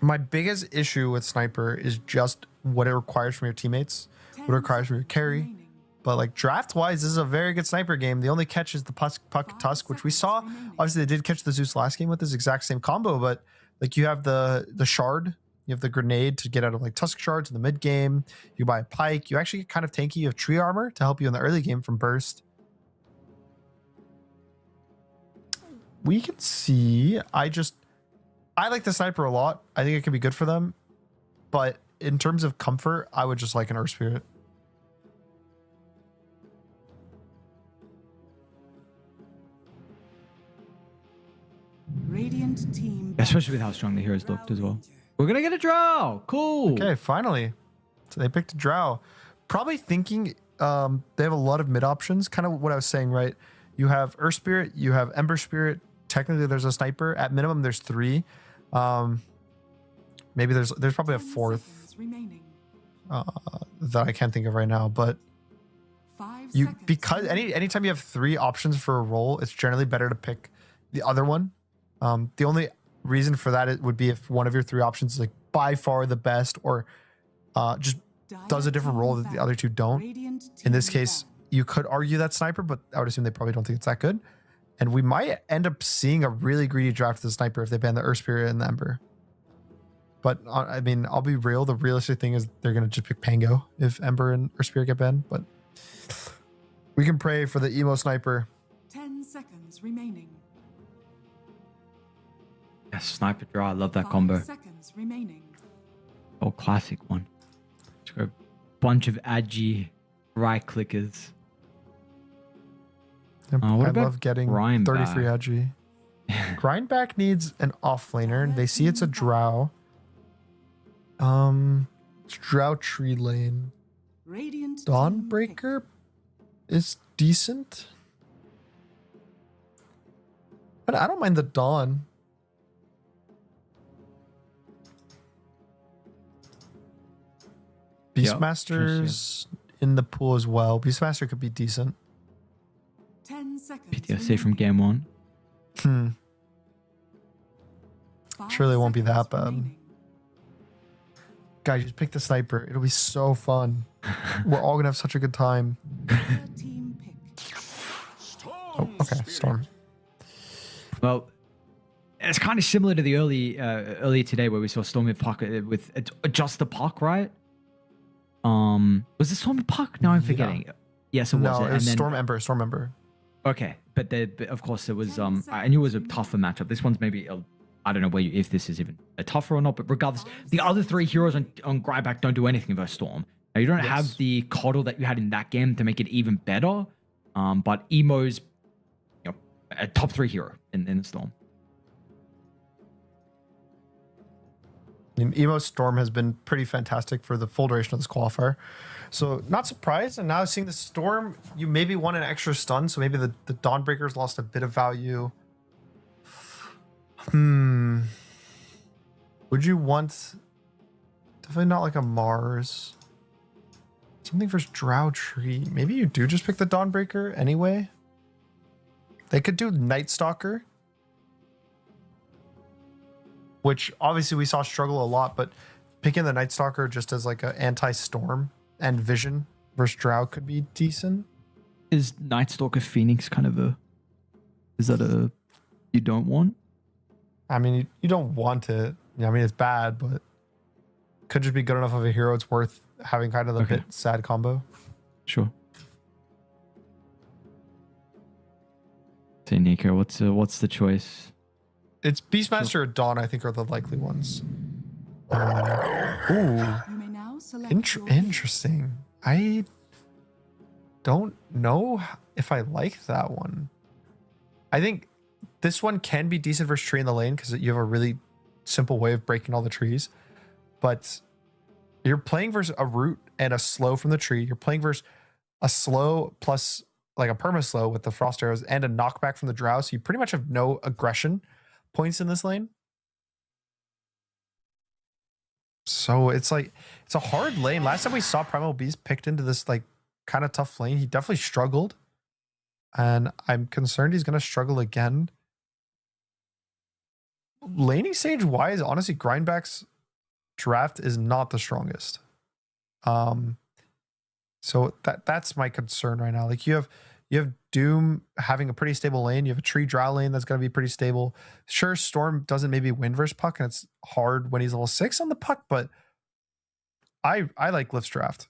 Speaker 2: My biggest issue with sniper is just what it requires from your teammates, what it requires from your carry.
Speaker 3: Remaining.
Speaker 2: But like draft wise, this is a very good sniper game. The only catch is the puck Tusk, which we saw. Obviously, they did catch the Zeus last game with this exact same combo, but like you have the shard, you have the grenade to get out of like Tusk shards in the mid game. You buy a pike. You actually get kind of tanky. You have tree armor to help you in the early game from burst. We can see. I like the sniper a lot. I think it could be good for them, but in terms of comfort, I would just like an Earth Spirit.
Speaker 3: Radiant team.
Speaker 1: Especially with how strong the heroes looked as well. We're gonna get a draw. Cool.
Speaker 2: Okay, finally. So they picked a Drow. Probably thinking they have a lot of mid options. Kind of what I was saying, right? You have Earth Spirit, you have Ember Spirit. Technically, there's a sniper. At minimum, there's 3. Maybe there's probably a
Speaker 3: 10
Speaker 2: 4th
Speaker 3: seconds remaining.
Speaker 2: that I can't think of right now. But
Speaker 3: 5
Speaker 2: you
Speaker 3: seconds
Speaker 2: because
Speaker 3: remaining.
Speaker 2: anytime you have 3 options for a role, it's generally better to pick the other one. The only reason for that would be if one of your 3 options is like by far the best, or just does a different role that the other 2 don't.
Speaker 3: Radiant
Speaker 2: In this
Speaker 3: team
Speaker 2: case,
Speaker 3: down.
Speaker 2: you could argue that sniper, but I would assume they probably don't think it's that good. And we might end up seeing a really greedy draft of the sniper if they ban the Earth Spirit and the Ember. But I mean, I'll be real. The realistic thing is they're going to just pick Pango if Ember and Earth Spirit get banned. But we can pray for the emo sniper.
Speaker 3: 10 seconds remaining.
Speaker 1: Yes, sniper draw. I love that
Speaker 3: 5
Speaker 1: combo.
Speaker 3: seconds remaining.
Speaker 1: Oh, classic one. Just got a bunch of agi right clickers.
Speaker 2: Yep,
Speaker 1: what
Speaker 2: I
Speaker 1: about
Speaker 2: love getting
Speaker 1: Grindback?
Speaker 2: 30 free agi. Grindback needs an offlaner. They see it's a Drow. It's Drow tree lane.
Speaker 3: Radiant team pick.
Speaker 2: Dawnbreaker is decent. But I don't mind the Dawn.
Speaker 1: Yep,
Speaker 2: Beastmaster's in the pool as well. Beastmaster could be decent.
Speaker 3: 10 seconds.
Speaker 1: PTSD from game 1.
Speaker 2: Surely it won't be that bad. Guys, just pick the sniper. It'll be so fun. We're all gonna have such a good time.
Speaker 3: Team pick.
Speaker 2: Oh, okay, Storm.
Speaker 1: Well, it's kind of similar to the earlier today where we saw Storm with Puck with just the Puck, right? Was it Storm with Puck? No, I'm forgetting. Yes, it was.
Speaker 2: No, it was
Speaker 1: And then-
Speaker 2: Storm Ember.
Speaker 1: Okay, but of course it was. I knew it was a tougher matchup. This one's maybe I don't know if this is even a tougher or not. But regardless, the other 3 heroes on Gryback don't do anything versus Storm. Now, you don't have the coddle that you had in that game to make it even better. But Emo's, a top 3 hero in the Storm.
Speaker 2: I mean, Emo Storm has been pretty fantastic for the full duration of this qualifier. So not surprised. And now seeing the Storm, you maybe want an extra stun. So maybe the Dawnbreakers lost a bit of value. Would you want... Definitely not like a Mars. Something for Drow Tree. Maybe you do just pick the Dawnbreaker anyway. They could do Night Stalker, which obviously we saw struggle a lot, but picking the Night Stalker just as like an anti-storm and vision versus Drow could be decent.
Speaker 1: Is Night Stalker Phoenix kind of is that a you don't want?
Speaker 2: I mean, you don't want it. I mean, it's bad, but could just be good enough of a hero. It's worth having kind of the bit sad combo.
Speaker 1: Sure. Say, Nico, what's the choice?
Speaker 2: It's Beastmaster or Dawn, I think, are the likely ones. Ooh,
Speaker 3: You may now select your hero.
Speaker 2: interesting. I don't know if I like that one. I think this one can be decent versus tree in the lane because you have a really simple way of breaking all the trees. But you're playing versus a root and a slow from the tree. You're playing versus a slow plus like a perma slow with the frost arrows and a knockback from the drow. So you pretty much have no aggression points in this lane. So it's like, it's a hard lane. Last time we saw Primal Beast picked into this like kind of tough lane, he definitely struggled. And I'm concerned he's going to struggle again. Laning Sage wise, honestly, Grindback's draft is not the strongest. So that's my concern right now. Like you have Doom having a pretty stable lane. You have a tree drow lane that's going to be pretty stable. Sure, Storm doesn't maybe win versus puck, and it's hard when he's level 6 on the puck, but I like Glyph's draft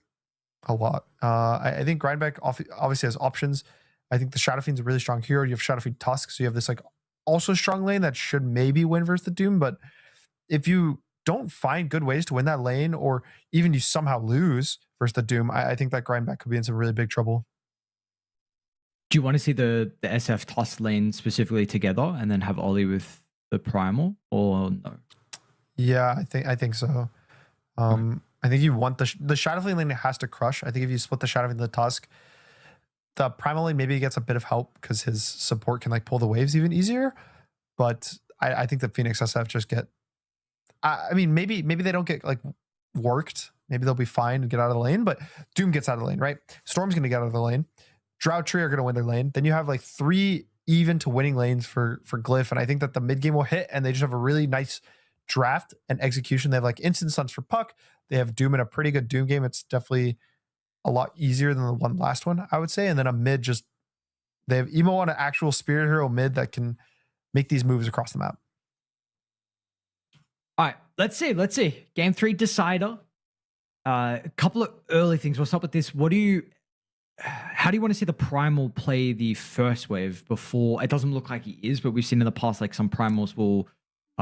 Speaker 2: a lot. I think Grindback obviously has options. I think the Shadow Fiend's a really strong hero. You have Shadow Fiend Tusk, so you have this like also strong lane that should maybe win versus the Doom, but if you don't find good ways to win that lane, or even you somehow lose versus the Doom, I think that Grindback could be in some really big trouble.
Speaker 1: Do you want to see the SF Tusk lane specifically together and then have Ollie with the Primal, or no?
Speaker 2: Yeah, I think so. I think you want the Shadow Fiend lane has to crush. I think if you split the Shadow Fiend and the Tusk, the Primal lane maybe gets a bit of help because his support can like pull the waves even easier. But I think the Phoenix SF just get, I mean, maybe they don't get like worked. Maybe they'll be fine and get out of the lane, but Doom gets out of the lane, right? Storm's going to get out of the lane. Drow Tree are going to win their lane. Then you have like 3 even to winning lanes for Glyph. And I think that the mid game will hit and they just have a really nice draft and execution. They have like instant stuns for puck. They have Doom in a pretty good Doom game. It's definitely a lot easier than the one last one, I would say. And then a mid just, they have Emo on an actual spirit hero mid that can make these moves across the map.
Speaker 1: All right, let's see. Game 3 decider. A couple of early things. What's up with this? How do you want to see the Primal play the first wave before? It doesn't look like he is, but we've seen in the past, like some Primals will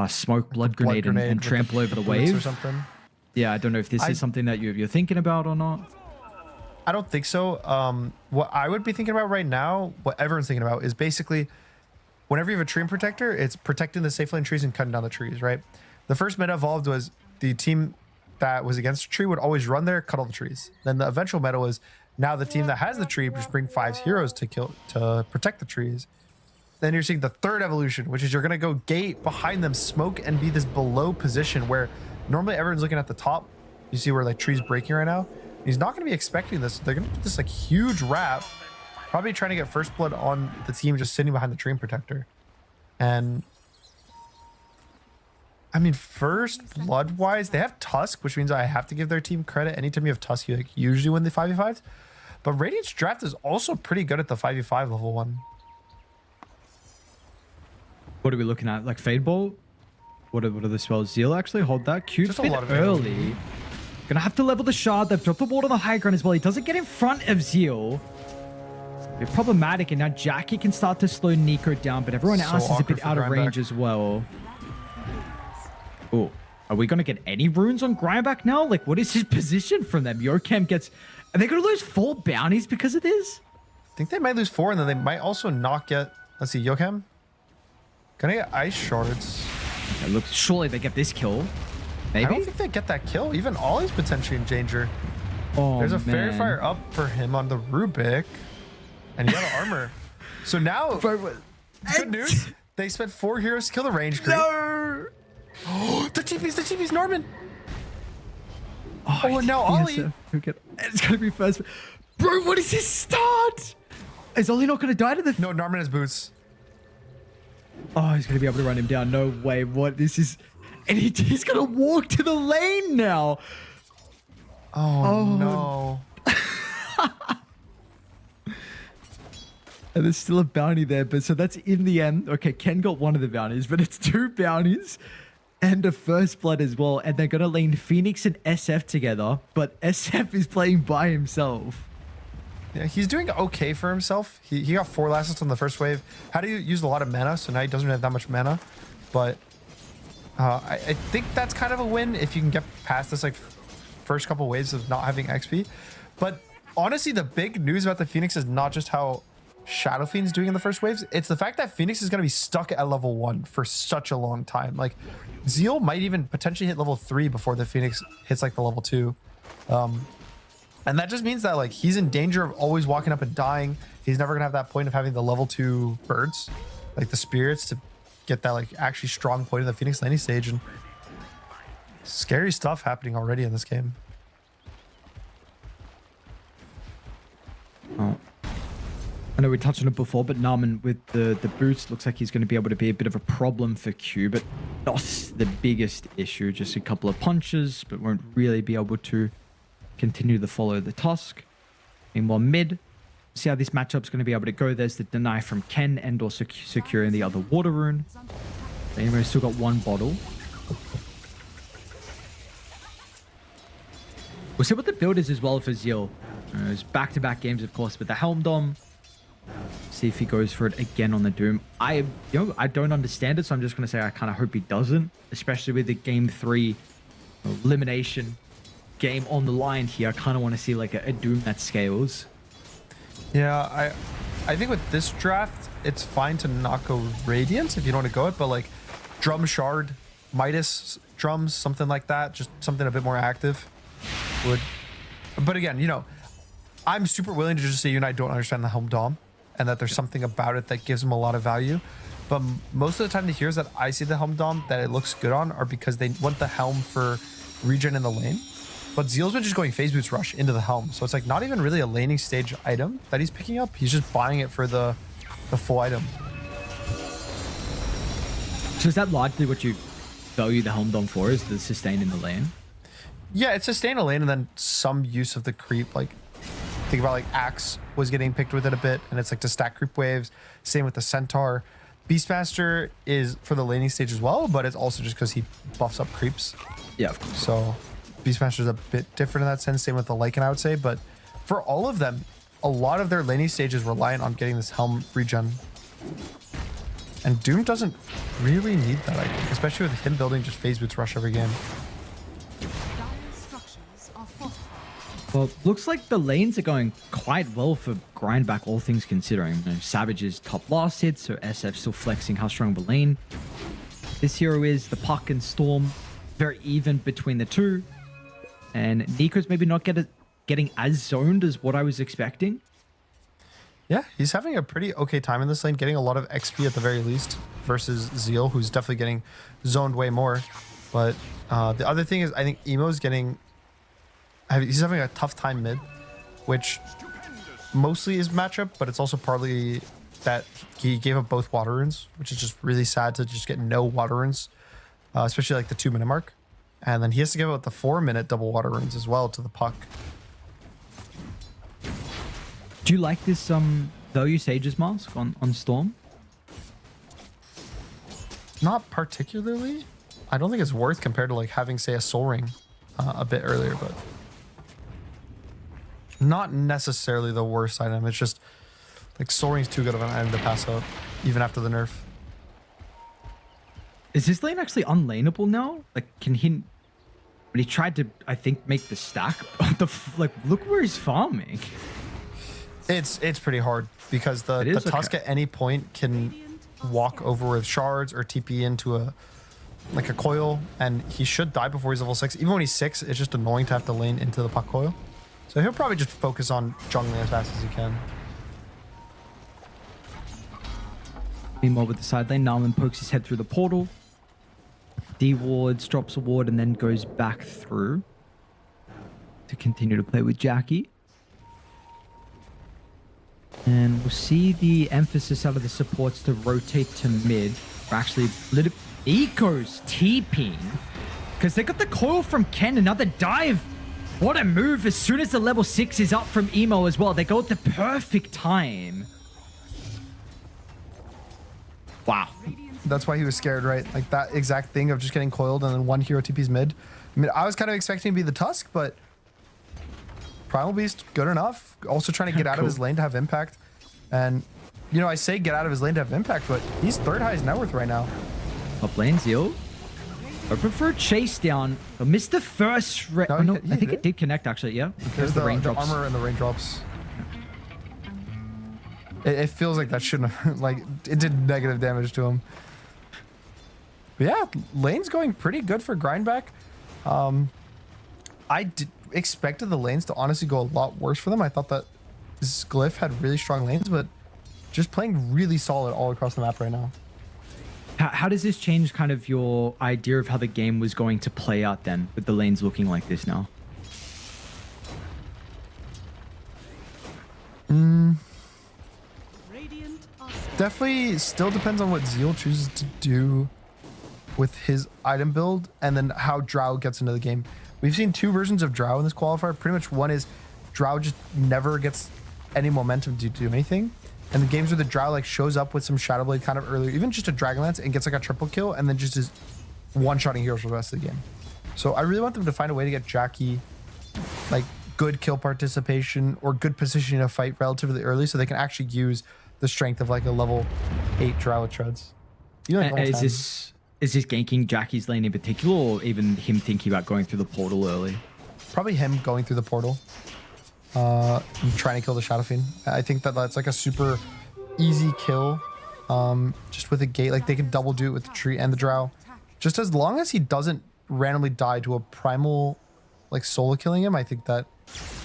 Speaker 1: smoke blood grenade and trample over the wave
Speaker 2: or something.
Speaker 1: Yeah, I don't know if this is something that you're thinking about or not.
Speaker 2: I don't think so. What I would be thinking about right now, what everyone's thinking about, is basically whenever you have a tree protector, it's protecting the safe lane trees and cutting down the trees, right? The first meta evolved was the team that was against the tree would always run there, cut all the trees. Then the eventual meta was now the team that has the tree just bring 5 heroes to protect the trees. Then you're seeing the third evolution, which is you're gonna go gate behind them, smoke, and be this below position where normally everyone's looking at the top. You see where like trees breaking right now. He's not gonna be expecting this. They're gonna do this like huge wrap, probably trying to get first blood on the team just sitting behind the tree protector. And I mean, first blood wise, they have Tusk, which means I have to give their team credit. Anytime you have Tusk, you like usually win the 5v5s. But Radiant's draft is also pretty good at the 5v5 level 1.
Speaker 1: What are we looking at? Like Fade Bolt? What are the spells? Zeal actually? Hold that. Cute.
Speaker 2: Just a
Speaker 1: bit
Speaker 2: lot of
Speaker 1: early. Gonna have to level the shard. They've dropped the ward on the high ground as well. He doesn't get in front of Zeal. Bit problematic, and now Jackie can start to slow Nico down, but everyone else is a bit out of range as well. Oh, are we going to get any runes on Grindback now? Like, what is his position from them? Yorkem gets... Are they going to lose 4 bounties because of this?
Speaker 2: I think they might lose 4, and then they might also not get... Let's see, Yokem? Gonna get ice shards.
Speaker 1: Okay, look, surely they get this kill. Maybe?
Speaker 2: I don't think they get that kill. Even Ollie's potentially in danger.
Speaker 1: Oh,
Speaker 2: there's a
Speaker 1: man.
Speaker 2: Fairy Fire up for him on the Rubik. And he got armor. So now... Good news. They spent 4 heroes to kill the range creep.
Speaker 1: No!
Speaker 2: Oh, the TP's Norman. Oh, and now Ollie.
Speaker 1: It's going to be first. Bro, what is his start? Is Ollie not going to die to the...
Speaker 2: No, Norman has boots.
Speaker 1: Oh, he's going to be able to run him down. No way. What? This is... And he's going to walk to the lane now.
Speaker 2: Oh. No.
Speaker 1: And there's still a bounty there, but so that's in the end. Okay, Ken got one of the bounties, but it's 2 bounties and a first blood as well. And they're going to lane Phoenix and SF together, but SF is playing by himself.
Speaker 2: Yeah, he's doing okay for himself. He got 4 last hits on the first wave. How do you use a lot of mana? So now he doesn't have that much mana, but I think that's kind of a win if you can get past this like first couple waves of not having XP. But honestly, the big news about the Phoenix is not just how Shadow Fiend's doing in the first waves. It's the fact that Phoenix is going to be stuck at level 1 for such a long time. Like, Zeal might even potentially hit level 3 before the Phoenix hits like the level 2. And that just means that like he's in danger of always walking up and dying. He's never gonna have that point of having the level 2 birds, like the spirits, to get that like actually strong point in the Phoenix laning stage. And scary stuff happening already in this game.
Speaker 1: Oh. I know we touched on it before, but Narman with the boots looks like he's going to be able to be a bit of a problem for Q, but not the biggest issue. Just a couple of punches, but won't really be able to continue to follow the Tusk. Meanwhile, mid, see how this matchup's going to be able to go. There's the deny from Ken and also securing the other water rune. Anyway, still got one bottle. We'll see what the build is as well for Zeal. There's back-to-back games, of course, with the Helm Dom. See if he goes for it again on the Doom. I don't understand it, so I'm just going to say I kind of hope he doesn't, especially with the game 3 elimination game on the line here. I kind of want to see like a Doom that scales.
Speaker 2: Yeah, I think with this draft, it's fine to not go Radiance if you don't want to go it, but like Drum Shard, Midas drums, something like that, just something a bit more active would. But again, you know, I'm super willing to just say you and I don't understand the Helm Dom and that there's something about it that gives him a lot of value. But most of the time the heroes that I see the Helm Dom that it looks good on are because they want the Helm for regen in the lane. But Zeal's been just going Phase Boots Rush into the Helm. So it's like not even really a laning stage item that he's picking up. He's just buying it for the full item.
Speaker 1: So is that largely what you value the Helm Dom for, is the sustain in the lane?
Speaker 2: Yeah, it's sustain a lane and then some use of the creep. Like, think about like Axe was getting picked with it a bit, and it's like to stack creep waves. Same with the Centaur. Beastmaster is for the laning stage as well, but it's also just because he buffs up creeps.
Speaker 1: Yeah, of course.
Speaker 2: So Beastmaster's a bit different in that sense. Same with the Lycan, I would say. But for all of them, a lot of their laning stage is reliant on getting this Helm regen. And Doom doesn't really need that, I think, especially with him building just Phase Boots Rush every game.
Speaker 1: Well, looks like the lanes are going quite well for Grindback, all things considering. You know, Savage is top last hit, so SF still flexing how strong of a lane this hero is. The Puck and Storm, very even between the two. And Nico's maybe not getting as zoned as what I was expecting.
Speaker 2: Yeah, he's having a pretty okay time in this lane, getting a lot of XP at the very least, versus Zeal, who's definitely getting zoned way more. But the other thing is, I think Emo's getting... He's having a tough time mid, which mostly is matchup, but it's also partly that he gave up both water runes, which is just really sad to just get no water runes, especially like the 2-minute mark. And then he has to give out the 4-minute double water runes as well to the Puck.
Speaker 1: Do you like this value Sage's mask on Storm?
Speaker 2: Not particularly. I don't think it's worth compared to like having, say, a Soul Ring a bit earlier, but not necessarily the worst item. It's just like Soul Ring's too good of an item to pass up, even after the nerf.
Speaker 1: Is this lane actually unlaneable now? Like, can he... But he tried to, I think, make the stack. Like, look where he's farming.
Speaker 2: It's pretty hard because the Tusk at any point can walk over with shards or TP into a coil, and he should die before he's level 6. Even when he's 6, it's just annoying to have to lane into the Puck coil. So he'll probably just focus on jungling as fast as he can.
Speaker 1: Meanwhile, with the side lane, Narman pokes his head through the portal. D-wards, drops a ward, and then goes back through to continue to play with Jackie. And we'll see the emphasis out of the supports to rotate to mid. Or actually, Eco's TPing. Because they got the coil from Ken, another dive. What a move as soon as the level 6 is up from Emo as well. They go at the perfect time. Wow.
Speaker 2: That's why he was scared, right? Like that exact thing of just getting coiled and then one hero TP's mid. I mean, I was kind of expecting to be the Tusk, but Primal Beast, good enough. Also trying to get out of his lane to have impact. And, you know, I say get out of his lane to have impact, but he's 3rd highest net worth right now.
Speaker 1: Up lane, Zeal. I prefer chase down. I missed the first...
Speaker 2: No,
Speaker 1: I think it did connect, actually, yeah.
Speaker 2: There's the
Speaker 1: raindrops.
Speaker 2: armor and the raindrops. It feels like that shouldn't have, like, it did negative damage to him. But yeah, lane's going pretty good for Grindback. I expected the lanes to honestly go a lot worse for them. I thought that this Glyph had really strong lanes, but just playing really solid all across the map right now.
Speaker 1: How does this change kind of your idea of how the game was going to play out then, with the lanes looking like this now?
Speaker 2: Definitely still depends on what Zeal chooses to do with his item build and then how Drow gets into the game. We've seen two versions of Drow in this qualifier. Pretty much one is Drow just never gets any momentum to do anything. And the games where the Drow like shows up with some Shadow Blade kind of earlier, even just a Dragonlance, and gets like a triple kill and then just is one-shotting heroes for the rest of the game. So I really want them to find a way to get Jackie like good kill participation or good position in a fight relatively early so they can actually use the strength of like a level 8 Drow with Treads. You know, like
Speaker 1: is this ganking Jackie's lane in particular, or even him thinking about going through the portal early?
Speaker 2: Probably him going through the portal. And trying to kill the Shadow Fiend. I think that that's like a super easy kill. Just with a gate, like they can double do it with the tree and the Drow. Just as long as he doesn't randomly die to a primal like solo killing him, I think that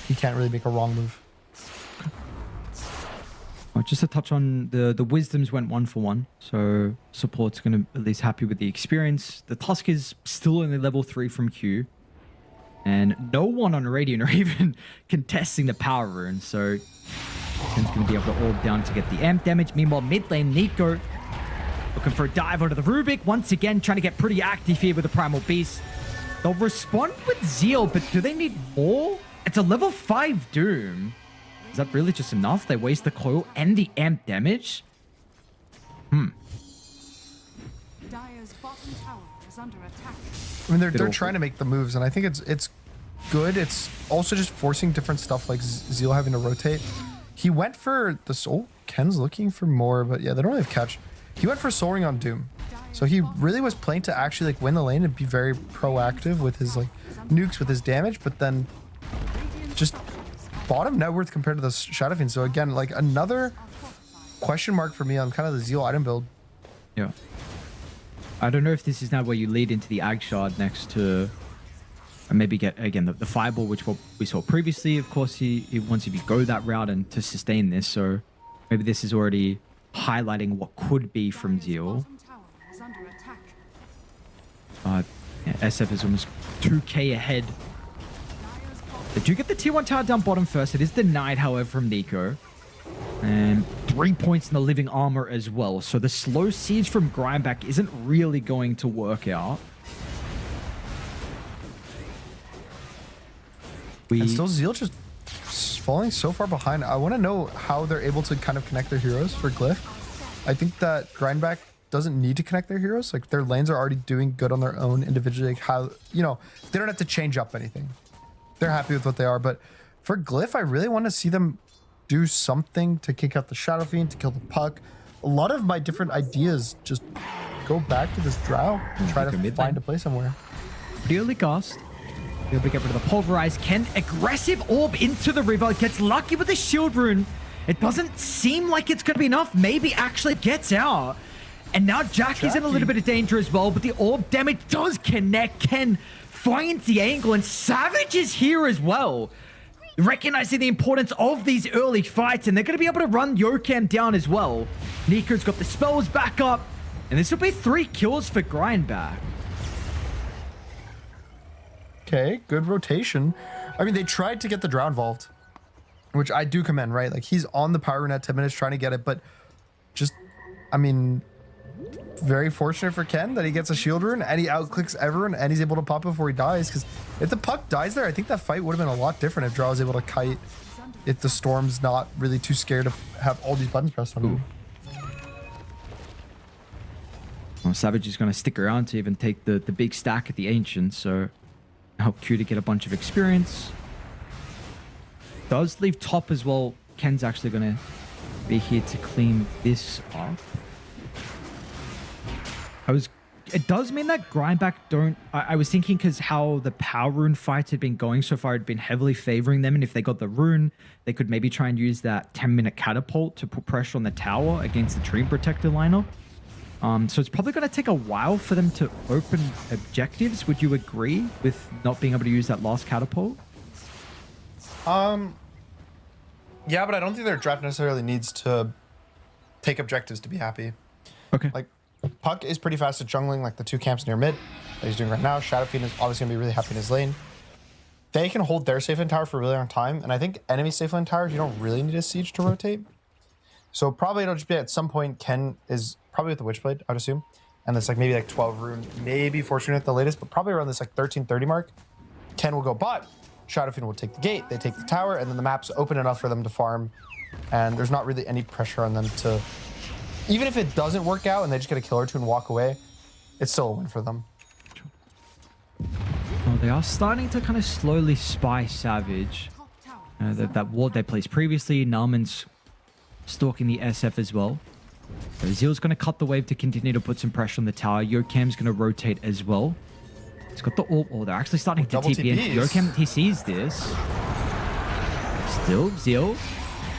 Speaker 2: he can't really make a wrong move.
Speaker 1: Just to touch on the wisdoms went 1 for 1, so support's gonna at least happy with the experience. The Tusk is still only level 3 from Q, and no one on Radiant are even contesting the power rune, so Ken's gonna be able to orb down to get the amp damage. Meanwhile, mid lane Nico looking for a dive onto the Rubik, once again trying to get pretty active here with the Primal Beast. They'll respond with Zeal, but do they need more? It's a level 5 Doom. Is that really just enough? They waste the coil and the amp damage?
Speaker 3: Dire's bottom tower is under attack.
Speaker 2: I mean, they're trying to make the moves, and I think it's good. It's also just forcing different stuff, like Zeal having to rotate. He went for the soul. Ken's looking for more, but yeah, they don't really have catch. He went for Soaring on Doom. So he really was playing to actually like win the lane and be very proactive with his like nukes with his damage, but then just bottom net worth compared to the Shadow Fiend. So again, like another question mark for me on kind of the Zeal item build.
Speaker 1: Yeah. I don't know if this is now where you lead into the Ag Shard next to, and maybe get again the Fireball, which what we saw previously. Of course, he wants if you go that route and to sustain this. So maybe this is already highlighting what could be from Zeal. Yeah, SF is almost 2k ahead. They do get the T1 tower down bottom first. It is denied, however, from Nico. And 3 points in the living armor as well. So the slow siege from Grindback isn't really going to work out.
Speaker 2: And still Zeal just falling so far behind. I want to know how they're able to kind of connect their heroes for Glyph. I think that Grindback doesn't need to connect their heroes. Like their lanes are already doing good on their own individually. Like how, you know, they don't have to change up anything. They're happy with what they are, but for Glyph, I really want to see them do something to kick out the Shadow Fiend, to kill the Puck. A lot of my different ideas just go back to this Drow and try to find a play somewhere.
Speaker 1: Pretty early cast. He'll be get rid of the Pulverize. Ken, aggressive orb into the river, gets lucky with the shield rune. It doesn't seem like it's going to be enough. Maybe actually gets out. And now Jackie's in a little bit of danger as well, but the orb damage does connect. Ken finds the angle, and Savage is here as well, recognizing the importance of these early fights, and they're going to be able to run Yokam down as well. Nico's got the spells back up, and this will be 3 kills for Grindback.
Speaker 2: Okay, good rotation. I mean, they tried to get the Drow involved, which I do commend, right? Like, he's on the power rune at 10 minutes trying to get it, but just, I mean, very fortunate for Ken that he gets a shield rune and he outclicks everyone and he's able to pop before he dies, because if the Puck dies there, I think that fight would have been a lot different if Drow was able to kite, if the Storm's not really too scared to have all these buttons pressed on him.
Speaker 1: Well, Savage is going to stick around to even take the big stack at the Ancient, so help Q to get a bunch of experience. Does leave top as well. Ken's actually going to be here to clean this up. I was it does mean that Grindback don't. I was thinking because how the power rune fights had been going so far, had been heavily favoring them, and if they got the rune, they could maybe try and use that 10-minute catapult to put pressure on the tower against the Dream Protector lineup. So it's probably going to take a while for them to open objectives. Would you agree with not being able to use that last catapult?
Speaker 2: Yeah, but I don't think their draft necessarily needs to take objectives to be happy.
Speaker 1: Okay.
Speaker 2: Like, Puck is pretty fast at jungling, like the 2 camps near mid that he's doing right now. Shadow Fiend is obviously going to be really happy in his lane. They can hold their safe lane tower for a really long time, and I think enemy safe lane towers, you don't really need a siege to rotate. So probably it'll just be at some point, Ken is probably with the Witchblade, I'd assume. And it's like maybe like 12 rune, maybe Fortune at the latest, but probably around this like 13:30 mark. Ken will go bot, Shadow Fiend will take the gate, they take the tower, and then the map's open enough for them to farm. And there's not really any pressure on them to... Even if it doesn't work out and they just get a kill or two and walk away, it's still a win for them.
Speaker 1: Oh, they are starting to kind of slowly spy Savage. That ward they placed previously, Nalman's stalking the SF as well. So Zeal's going to cut the wave to continue to put some pressure on the tower. Yokam's going to rotate as well. He's got the ult. Oh, they're actually starting to
Speaker 2: double
Speaker 1: TP in.
Speaker 2: TPs.
Speaker 1: Yokam, he sees this. Still, Zeal.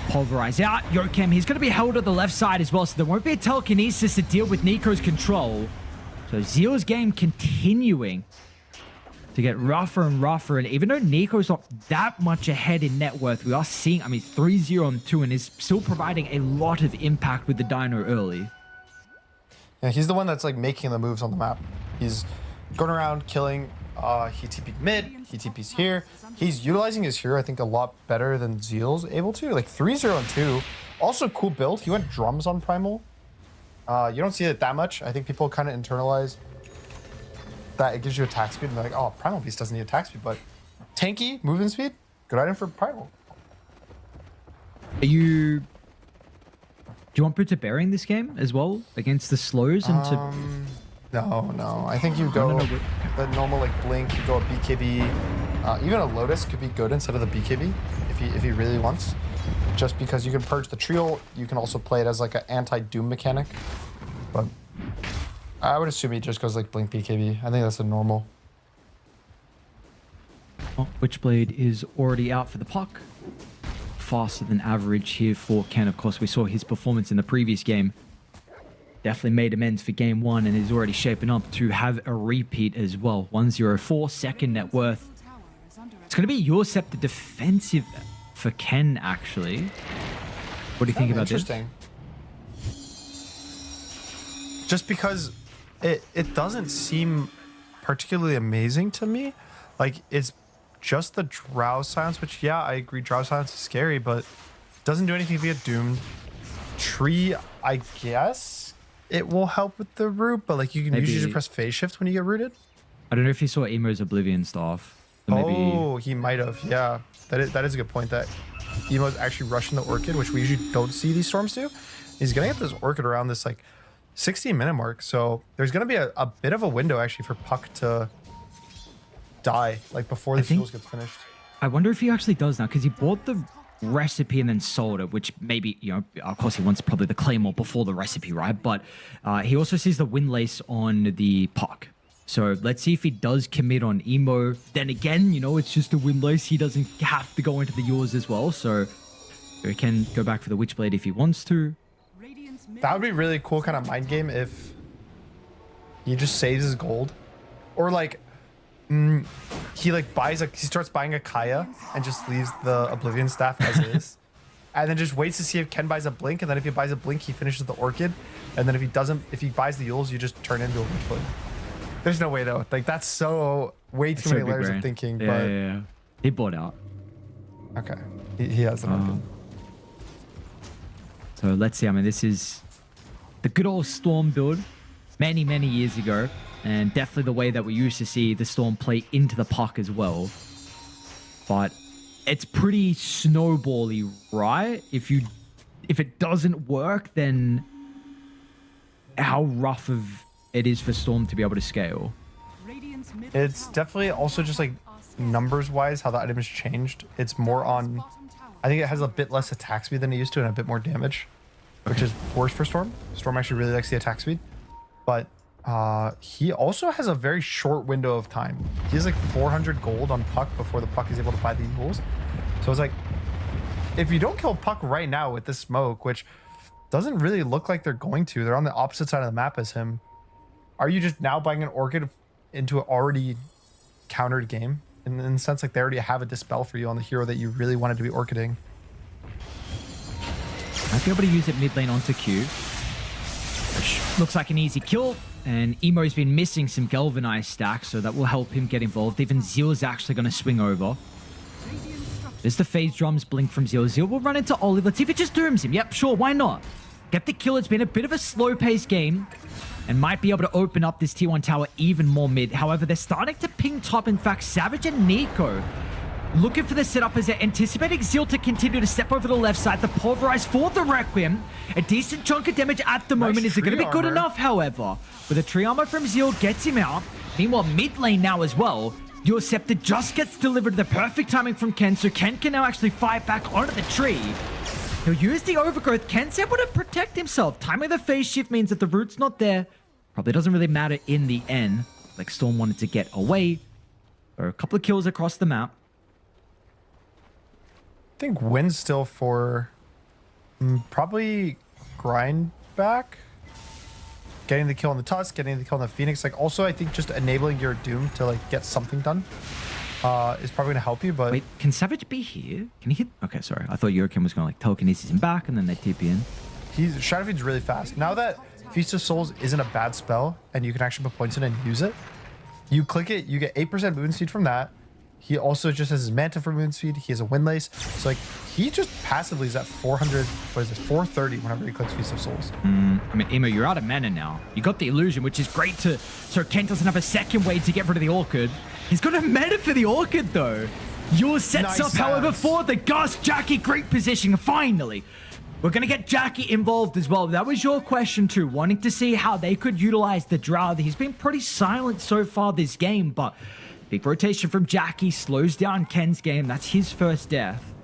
Speaker 1: Pulverize out. Yokam, he's going to be held to the left side as well, so there won't be a telekinesis to deal with Nico's control. So Zeal's game continuing to get rougher and rougher, and even though Nico's not that much ahead in net worth, we are seeing, I mean, 3-0 on 2 and is still providing a lot of impact with the Dino early.
Speaker 2: Yeah, he's the one that's like making the moves on the map. He's going around killing. He TP'd mid, he TP's here. He's utilizing his hero, I think, a lot better than Zeal's able to. Like 3-0 and 2. Also cool build. He went drums on Primal. You don't see it that much. I think people kind of internalize that it gives you attack speed and they're like, oh, Primal Beast doesn't need attack speed, but tanky, movement speed, good item for Primal.
Speaker 1: Do you want Boots of Bearing this game as well against the slows and to...
Speaker 2: No. I think you go the normal like blink, you go a BKB. Even a Lotus could be good instead of the BKB if he really wants. Just because you can purge the trio, you can also play it as like an anti-doom mechanic. But I would assume he just goes like blink BKB. I think that's a normal.
Speaker 1: Oh, Witchblade is already out for the puck. Faster than average here for Ken. Of course, we saw his performance in the previous game. Definitely made amends for game 1 and is already shaping up to have a repeat as well. 104, second net worth. It's going to be your Scepter defensive for Ken, actually. What do you think about this?
Speaker 2: Interesting. Just because it doesn't seem particularly amazing to me. Like, it's just the Drow Silence, which, yeah, I agree, Drow Silence is scary, but doesn't do anything if you get doomed. Tree, I guess it will help with the root, but like you can usually just press phase shift when you get rooted.
Speaker 1: I don't know if you saw Emo's Oblivion stuff. So maybe...
Speaker 2: Oh, he might have. Yeah, that is a good point. That Emo's actually rushing the Orchid, which we usually don't see these storms do. He's gonna get this Orchid around this like 16-minute mark, so there's gonna be a bit of a window actually for Puck to die, like before the fuels gets finished.
Speaker 1: I wonder if he actually does now, because he bought the recipe and then sold it, which maybe, you know, of course he wants probably the Claymore before the recipe, right? But he also sees the Windlace on the Puck. So let's see if he does commit on Emo. Then again, you know, it's just a Windlace. He doesn't have to go into the yours as well. So he can go back for the Witchblade if he wants to.
Speaker 2: That would be really cool kind of mind game if he just saves his gold. Or like he like he starts buying a Kaya and just leaves the Oblivion staff as is. And then just waits to see if Ken buys a blink, and then if he buys a blink, he finishes the Orchid. And then if he doesn't, if he buys the Yules, you just turn into a Witchblade. There's no way though. Like that's so way too many layers of thinking.
Speaker 1: Yeah. He bought out.
Speaker 2: Okay. He has an Orchid.
Speaker 1: So let's see. I mean, this is the good old Storm build many, many years ago. And definitely the way that we used to see the Storm play into the Puck as well. But it's pretty snowbally, right? If it doesn't work, then how rough of it is for Storm to be able to scale.
Speaker 2: It's definitely also just like numbers wise how the item has changed. It's more on, I think it has a bit less attack speed than it used to and a bit more damage, which is worse for Storm. Storm actually really likes the attack speed, but He also has a very short window of time. He has like 400 gold on Puck before the Puck is able to buy the Eagles. So it's like, if you don't kill Puck right now with this smoke, which doesn't really look like they're going to, they're on the opposite side of the map as him. Are you just now buying an Orchid into an already countered game? In the sense, like they already have a dispel for you on the hero that you really wanted to be Orchiding.
Speaker 1: Might be able to use it mid lane onto Q. Which looks like an easy kill. And Emo's been missing some Galvanized stacks, so that will help him get involved. Even Zeal's actually going to swing over. There's the phase drums blink from Zeal. Zeal will run into Olive. Let's see if it just dooms him. Yep, sure, why not? Get the kill. It's been a bit of a slow-paced game and might be able to open up this T1 tower even more mid. However, they're starting to ping top. In fact, Savage and Nico looking for the setup as they're anticipating Zeal to continue to step over the left side. The Pulverize for the Requiem. A decent chunk of damage at the moment. Is it going to be good enough, however? With a tree armor from Zeal, gets him out. Meanwhile, mid lane now as well. Your Scepter just gets delivered. The perfect timing from Ken, so Ken can now actually fight back onto the tree. He'll use the Overgrowth. Ken's able to protect himself. Timing the phase shift means that the root's not there. Probably doesn't really matter in the end. Like Storm wanted to get away. There are a couple of kills across the map.
Speaker 2: I think win still for probably grind back. Getting the kill on the Tusk, getting the kill on the Phoenix. Like also, I think just enabling your Doom to like get something done is probably gonna help you. But
Speaker 1: wait, can Savage be here? Can he hit? Okay, sorry. I thought Yurkin was gonna like telekinesis him back and then they TP in.
Speaker 2: Shadow Feed's really fast. Now that Feast of Souls isn't a bad spell and you can actually put points in and use it, you click it, you get 8% movement speed from that. He also just has his Manta for movement speed. He has a Windlace. So like he just passively is at 400, what is it, 430 whenever he clicks Feast of Souls.
Speaker 1: I mean, Emo, you're out of mana now. You got the illusion, which is great so Kent doesn't have a second way to get rid of the Orchid. He's got a mana for the Orchid though. Yours sets
Speaker 2: Nice
Speaker 1: up, however, for the Gust. Jackie, great position, finally. We're going to get Jackie involved as well. That was your question too, wanting to see how they could utilize the Drow. He's been pretty silent so far this game, but big rotation from Jackie slows down Ken's game. That's his first death.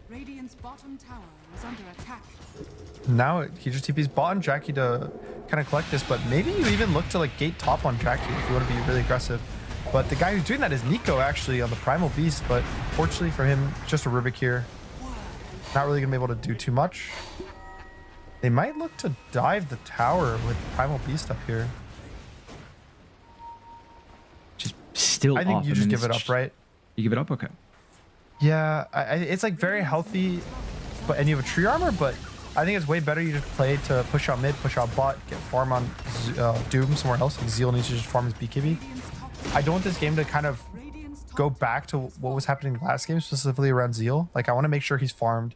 Speaker 3: Radiant's bottom tower is under attack.
Speaker 2: Now he just TP's bot on Jackie to kind of collect this, but maybe you even look to like gate top on Jackie if you want to be really aggressive. But the guy who's doing that is Nico actually on the Primal Beast, but fortunately for him, just a Rubik here. Not really gonna be able to do too much. They might look to dive the tower with Primal Beast up here.
Speaker 1: Just still
Speaker 2: I think
Speaker 1: up.
Speaker 2: you just give it up, right?
Speaker 1: You give it up? Okay.
Speaker 2: Yeah, it's like very healthy, and you have a tree armor, but I think it's way better you just play to push out mid, push out bot, get farm on Doom somewhere else. Like Zeal needs to just farm his BKB. I don't want this game to kind of go back to what was happening last game, specifically around Zeal. Like I want to make sure he's farmed,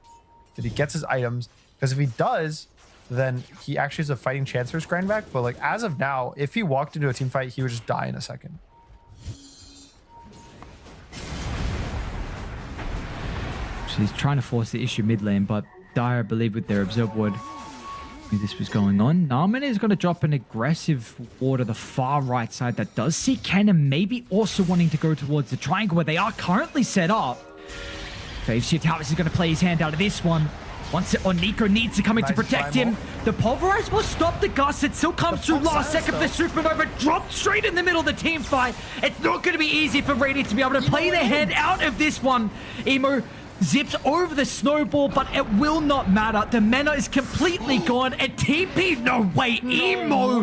Speaker 2: that he gets his items, because if he does, then he actually has a fighting chance for his grind back. But like as of now, if he walked into a team fight, he would just die in a second.
Speaker 1: So he's trying to force the issue mid lane, but Dire, I believe, with their Absorb Ward, knew this was going on. Narman is going to drop an aggressive ward to the far right side that does see Cannon maybe also wanting to go towards the triangle where they are currently set up. Phase Shift Harvest is going to play his hand out of this one. Once it on, Nico needs to come in to protect him. The Pulverize will stop the Gust. It still comes through last second. The Supernova dropped straight in the middle of the team fight. It's not going to be easy for Radiant to be able to play their hand out of this one. Emo zips over the snowball, but it will not matter. The mana is completely gone. And TP, no way, Emo.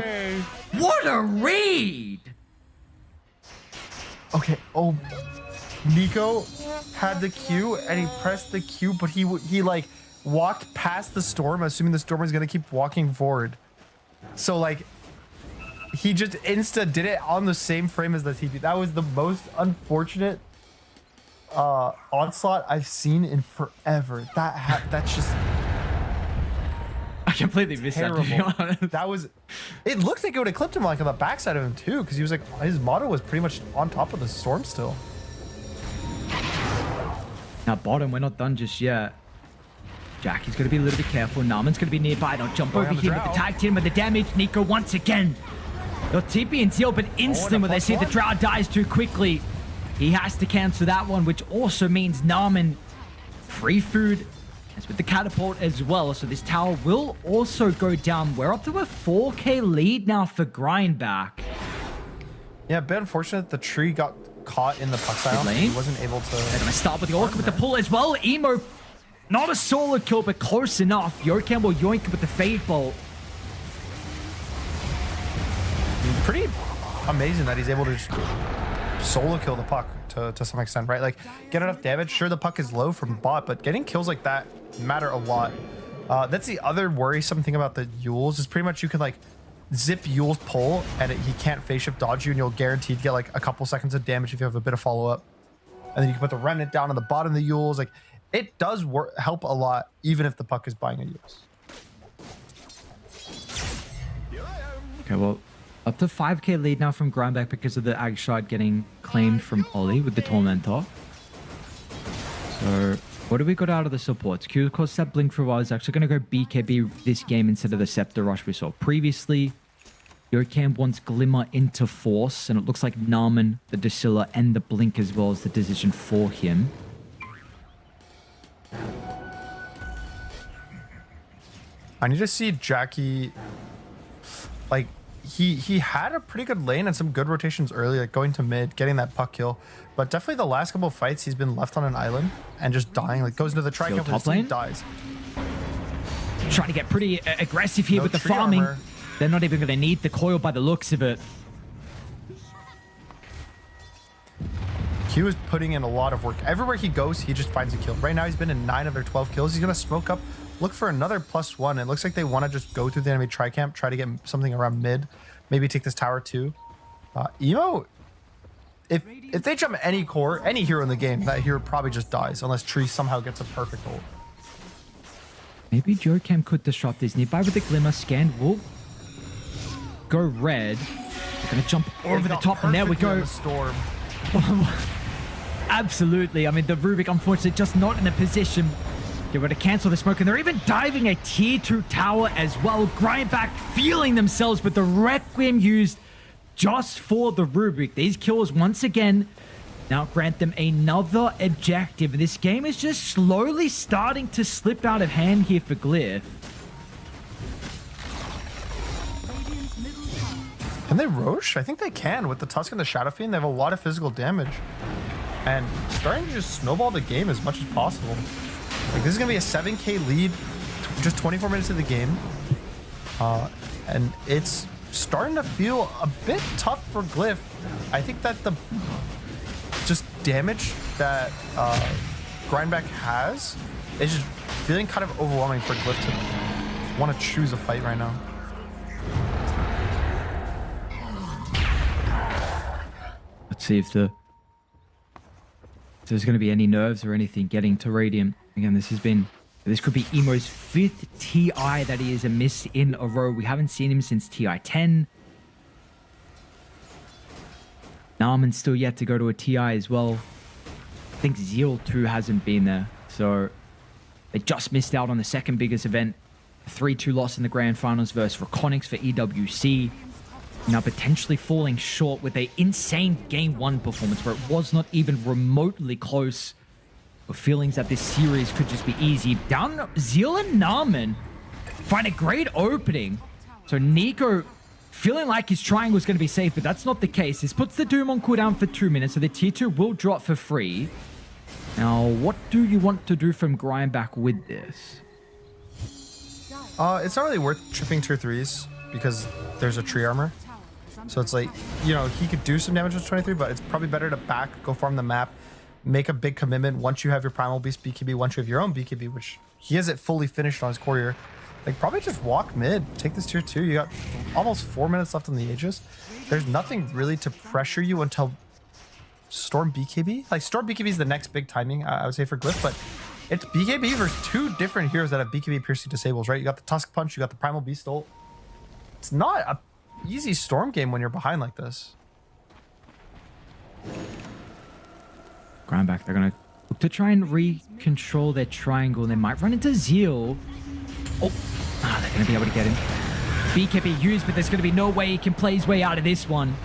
Speaker 1: What a read.
Speaker 2: Okay, oh, Nico had the Q and he pressed the Q, but he like walked past the storm, assuming the storm was gonna keep walking forward. So like, he just insta did it on the same frame as the TP. That was the most unfortunate onslaught I've seen in forever. That's just
Speaker 1: I completely missed
Speaker 2: terrible.
Speaker 1: that, to be honest.
Speaker 2: That was, it looked like it would have clipped him like on the backside of him too, because he was like, his motto was pretty much on top of the storm still.
Speaker 1: Now bottom, we're not done just yet. Jackie's going to be a little bit careful. Narman's going to be nearby. Don't jump over here with the tag team with the damage. Nico once again. They'll TP and Zeal, but instantly when they see the Drow dies too quickly, he has to cancel that one, which also means Narman free food as with the catapult as well. So this tower will also go down. We're up to a 4k lead now for Grindback.
Speaker 2: Yeah, a bit unfortunate the tree got caught in the puck style. He wasn't able to...
Speaker 1: They're going to start with the Orca with the pull as well. Emo, not a solo kill, but close enough. Yokan will yoink with the Fade Bolt.
Speaker 2: Pretty amazing that he's able to just solo kill the puck to some extent, right? Like, get enough damage. Sure, the puck is low from bot, but getting kills like that matter a lot. That's the other worrisome thing about the Yules is pretty much you can, like, zip Yule's pull and he can't phase shift dodge you, and you'll guaranteed get like a couple seconds of damage if you have a bit of follow-up. And then you can put the remnant down on the bottom of the Yules. Like, it does help a lot, even if the puck is buying a Yules.
Speaker 1: Okay, well, up to 5k lead now from Grindback because of the Ag shot getting claimed from Ollie with the Tormentor. So, what do we got out of the supports? Q, of course, that Blink for a while is actually going to go BKB this game instead of the Scepter Rush we saw previously. Yokan wants Glimmer into Force, and it looks like Narman, the Dracilla, and the Blink as well as the decision for him.
Speaker 2: I need to see Jackie, like, he had a pretty good lane and some good rotations early, like going to mid, getting that puck kill. But definitely the last couple of fights, he's been left on an island and just dying. Like, goes into the tri-camp
Speaker 1: top lane,
Speaker 2: dies.
Speaker 1: Trying to get pretty aggressive here with the farming. Armor. They're not even going to need the coil by the looks of it.
Speaker 2: Q is putting in a lot of work. Everywhere he goes, he just finds a kill. Right now, he's been in 9 of their 12 kills. He's going to smoke up, look for another +1. It looks like they want to just go through the enemy tri-camp, try to get something around mid, maybe take this tower too. Emo, if they jump any core, any hero in the game, that hero probably just dies unless Tree somehow gets a perfect ult.
Speaker 1: Maybe Yokan could disrupt this. Nearby with the Glimmer, Scan will go red. They're going to jump over the top, and there we go.
Speaker 2: Storm.
Speaker 1: Absolutely. I mean, the Rubik, unfortunately, just not in a position. They're going to cancel the smoke, and they're even diving a tier 2 tower as well. Grindback feeling themselves, but the Requiem used just for the Rubik. These kills, once again, now grant them another objective. This game is just slowly starting to slip out of hand here for Glyph.
Speaker 2: Can they Roche? I think they can. With the Tusk and the Shadow Fiend, they have a lot of physical damage. And starting to just snowball the game as much as possible. Like, this is going to be a 7k lead, just 24 minutes of the game. And it's starting to feel a bit tough for Glyph. I think that the just damage that Grindback has is just feeling kind of overwhelming for Glyph to want to choose a fight right now.
Speaker 1: Let's see if there's going to be any nerves or anything getting to Radiant. Again, this could be Emo's 5th TI that he is a miss in a row. We haven't seen him since TI10. Narman's still yet to go to a TI as well. I think Zeal too hasn't been there. So they just missed out on the second biggest event. 3-2 loss in the grand finals versus Reconics for EWC. Now potentially falling short with an insane game 1 performance where it was not even remotely close. With feelings that this series could just be easy. Down Zeal and Narman find a great opening. So Nico feeling like his triangle is going to be safe, but that's not the case. This puts the Doom on cooldown for 2 minutes, so the tier 2 will drop for free. Now, what do you want to do from Grindback with this?
Speaker 2: It's not really worth tripping tier 3s because there's a tree armor. So it's like, you know, he could do some damage with 23, but it's probably better to back, go farm the map, make a big commitment once you have your Primal Beast BKB, once you have your own BKB, which he has it fully finished on his courier. Like, probably just walk mid, take this tier 2. You got almost 4 minutes left on the Aegis. There's nothing really to pressure you until Storm BKB. Like, Storm BKB is the next big timing, I would say, for Glyph, but it's BKB versus 2 different heroes that have BKB piercing disables, right? You got the Tusk Punch, you got the Primal Beast ult. It's not a easy Storm game when you're behind like this.
Speaker 1: Grindback, they're going to look to try and re-control their triangle. They might run into Zeal. Oh, they're going to be able to get him. BKB used, but there's going to be no way he can play his way out of this one.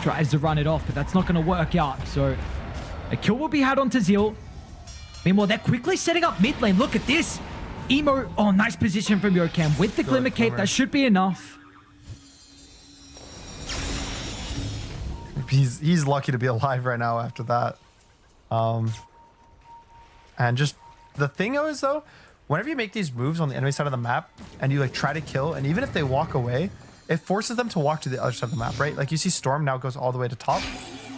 Speaker 1: Tries to run it off, but that's not going to work out. So a kill will be had onto Zeal. Meanwhile, they're quickly setting up mid lane. Look at this. Emo. Oh, nice position from Yorcam with the Glimmer Cape. That should be enough.
Speaker 2: He's lucky to be alive right now after that. And just the thing is though, whenever you make these moves on the enemy side of the map and you like try to kill, and even if they walk away, it forces them to walk to the other side of the map, right? Like you see Storm now goes all the way to top,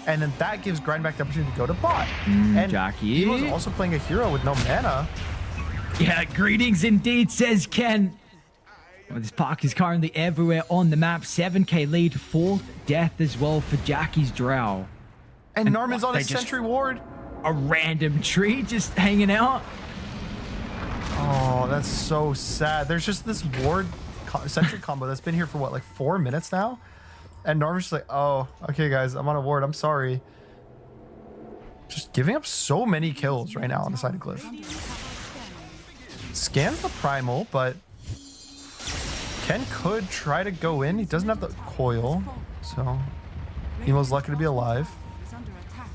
Speaker 2: and then that gives Grindback the opportunity to go to bot. And
Speaker 1: Jackie.
Speaker 2: he was also playing a hero with no mana.
Speaker 1: Yeah, greetings indeed, says Ken. Well, this park is currently everywhere on the map. 7k lead, 4th death as well for Jackie's Drow.
Speaker 2: And Norman's on
Speaker 1: they
Speaker 2: his
Speaker 1: just-
Speaker 2: sentry ward.
Speaker 1: A random tree just hanging out.
Speaker 2: Oh, that's so sad. There's just this ward sentry combo that's been here for what, like 4 minutes now? And Norman's just like, oh, okay, guys, I'm on a ward. I'm sorry. Just giving up so many kills right now on the side of Glyph. Scans the primal, but Ken could try to go in. He doesn't have the coil, so Emo's lucky to be alive.
Speaker 3: Is under attack.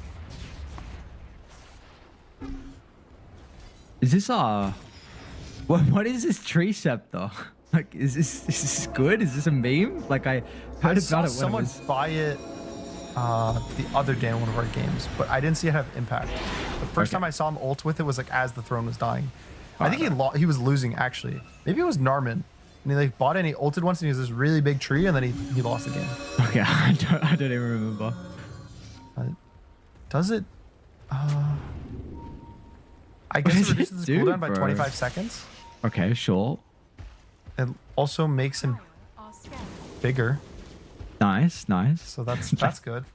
Speaker 1: Is this what is this tree scepter? Like, is this good? Is this a meme? Like, I heard
Speaker 2: I saw
Speaker 1: about it when it
Speaker 2: someone
Speaker 1: was...
Speaker 2: buy it the other day in one of our games, but I didn't see it have impact. The first time I saw him ult with it was like as the throne was dying. I think he was losing actually. Maybe it was Narman. And he like bought it and he ulted once and he was this really big tree and then he lost the game.
Speaker 1: Okay, I don't even remember.
Speaker 2: Does it? I guess
Speaker 1: does
Speaker 2: it
Speaker 1: it
Speaker 2: reduces the
Speaker 1: do,
Speaker 2: cooldown by
Speaker 1: bro?
Speaker 2: 25 seconds.
Speaker 1: Okay, sure.
Speaker 2: It also makes him
Speaker 3: Are scattered.
Speaker 2: bigger,
Speaker 1: Nice.
Speaker 2: so that's good.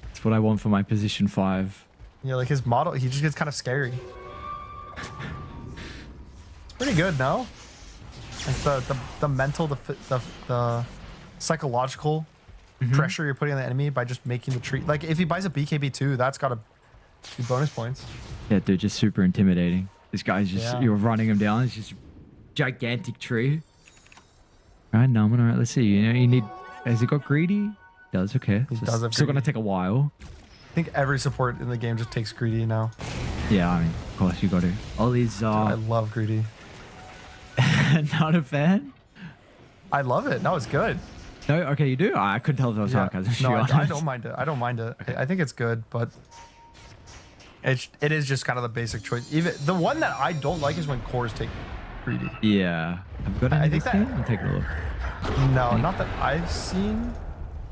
Speaker 1: That's what I want for my position 5.
Speaker 2: Yeah, like his model, he just gets kind of scary. It's pretty good, no? Like the mental, the psychological pressure you're putting on the enemy by just making the tree. Like if he buys a BKB2, that's gotta be bonus points.
Speaker 1: Yeah, dude, just super intimidating. This guy's just,
Speaker 2: Yeah.
Speaker 1: you're running him down. It's just gigantic tree. All right, Norman, all right, let's see. You know, you need, has he got greedy? Does, okay.
Speaker 2: He
Speaker 1: So
Speaker 2: does have
Speaker 1: it's still
Speaker 2: greedy.
Speaker 1: gonna take a while.
Speaker 2: I think every support in the game just takes greedy now.
Speaker 1: Yeah, I mean, of course you got to. Ollie's
Speaker 2: I love greedy.
Speaker 1: not a fan?
Speaker 2: I love it. No, it's good.
Speaker 1: No, okay, you do? I couldn't tell if that was
Speaker 2: Yeah.
Speaker 1: sarcasm. to
Speaker 2: No,
Speaker 1: be
Speaker 2: I
Speaker 1: honest.
Speaker 2: don't mind it. I don't mind it. I think it's good, but it is just kind of the basic choice. Even the one that I don't like is when cores take greedy.
Speaker 1: Yeah. Have you got
Speaker 2: I
Speaker 1: any
Speaker 2: think
Speaker 1: this
Speaker 2: that-
Speaker 1: game? I'm taking a look.
Speaker 2: No, not that I've seen.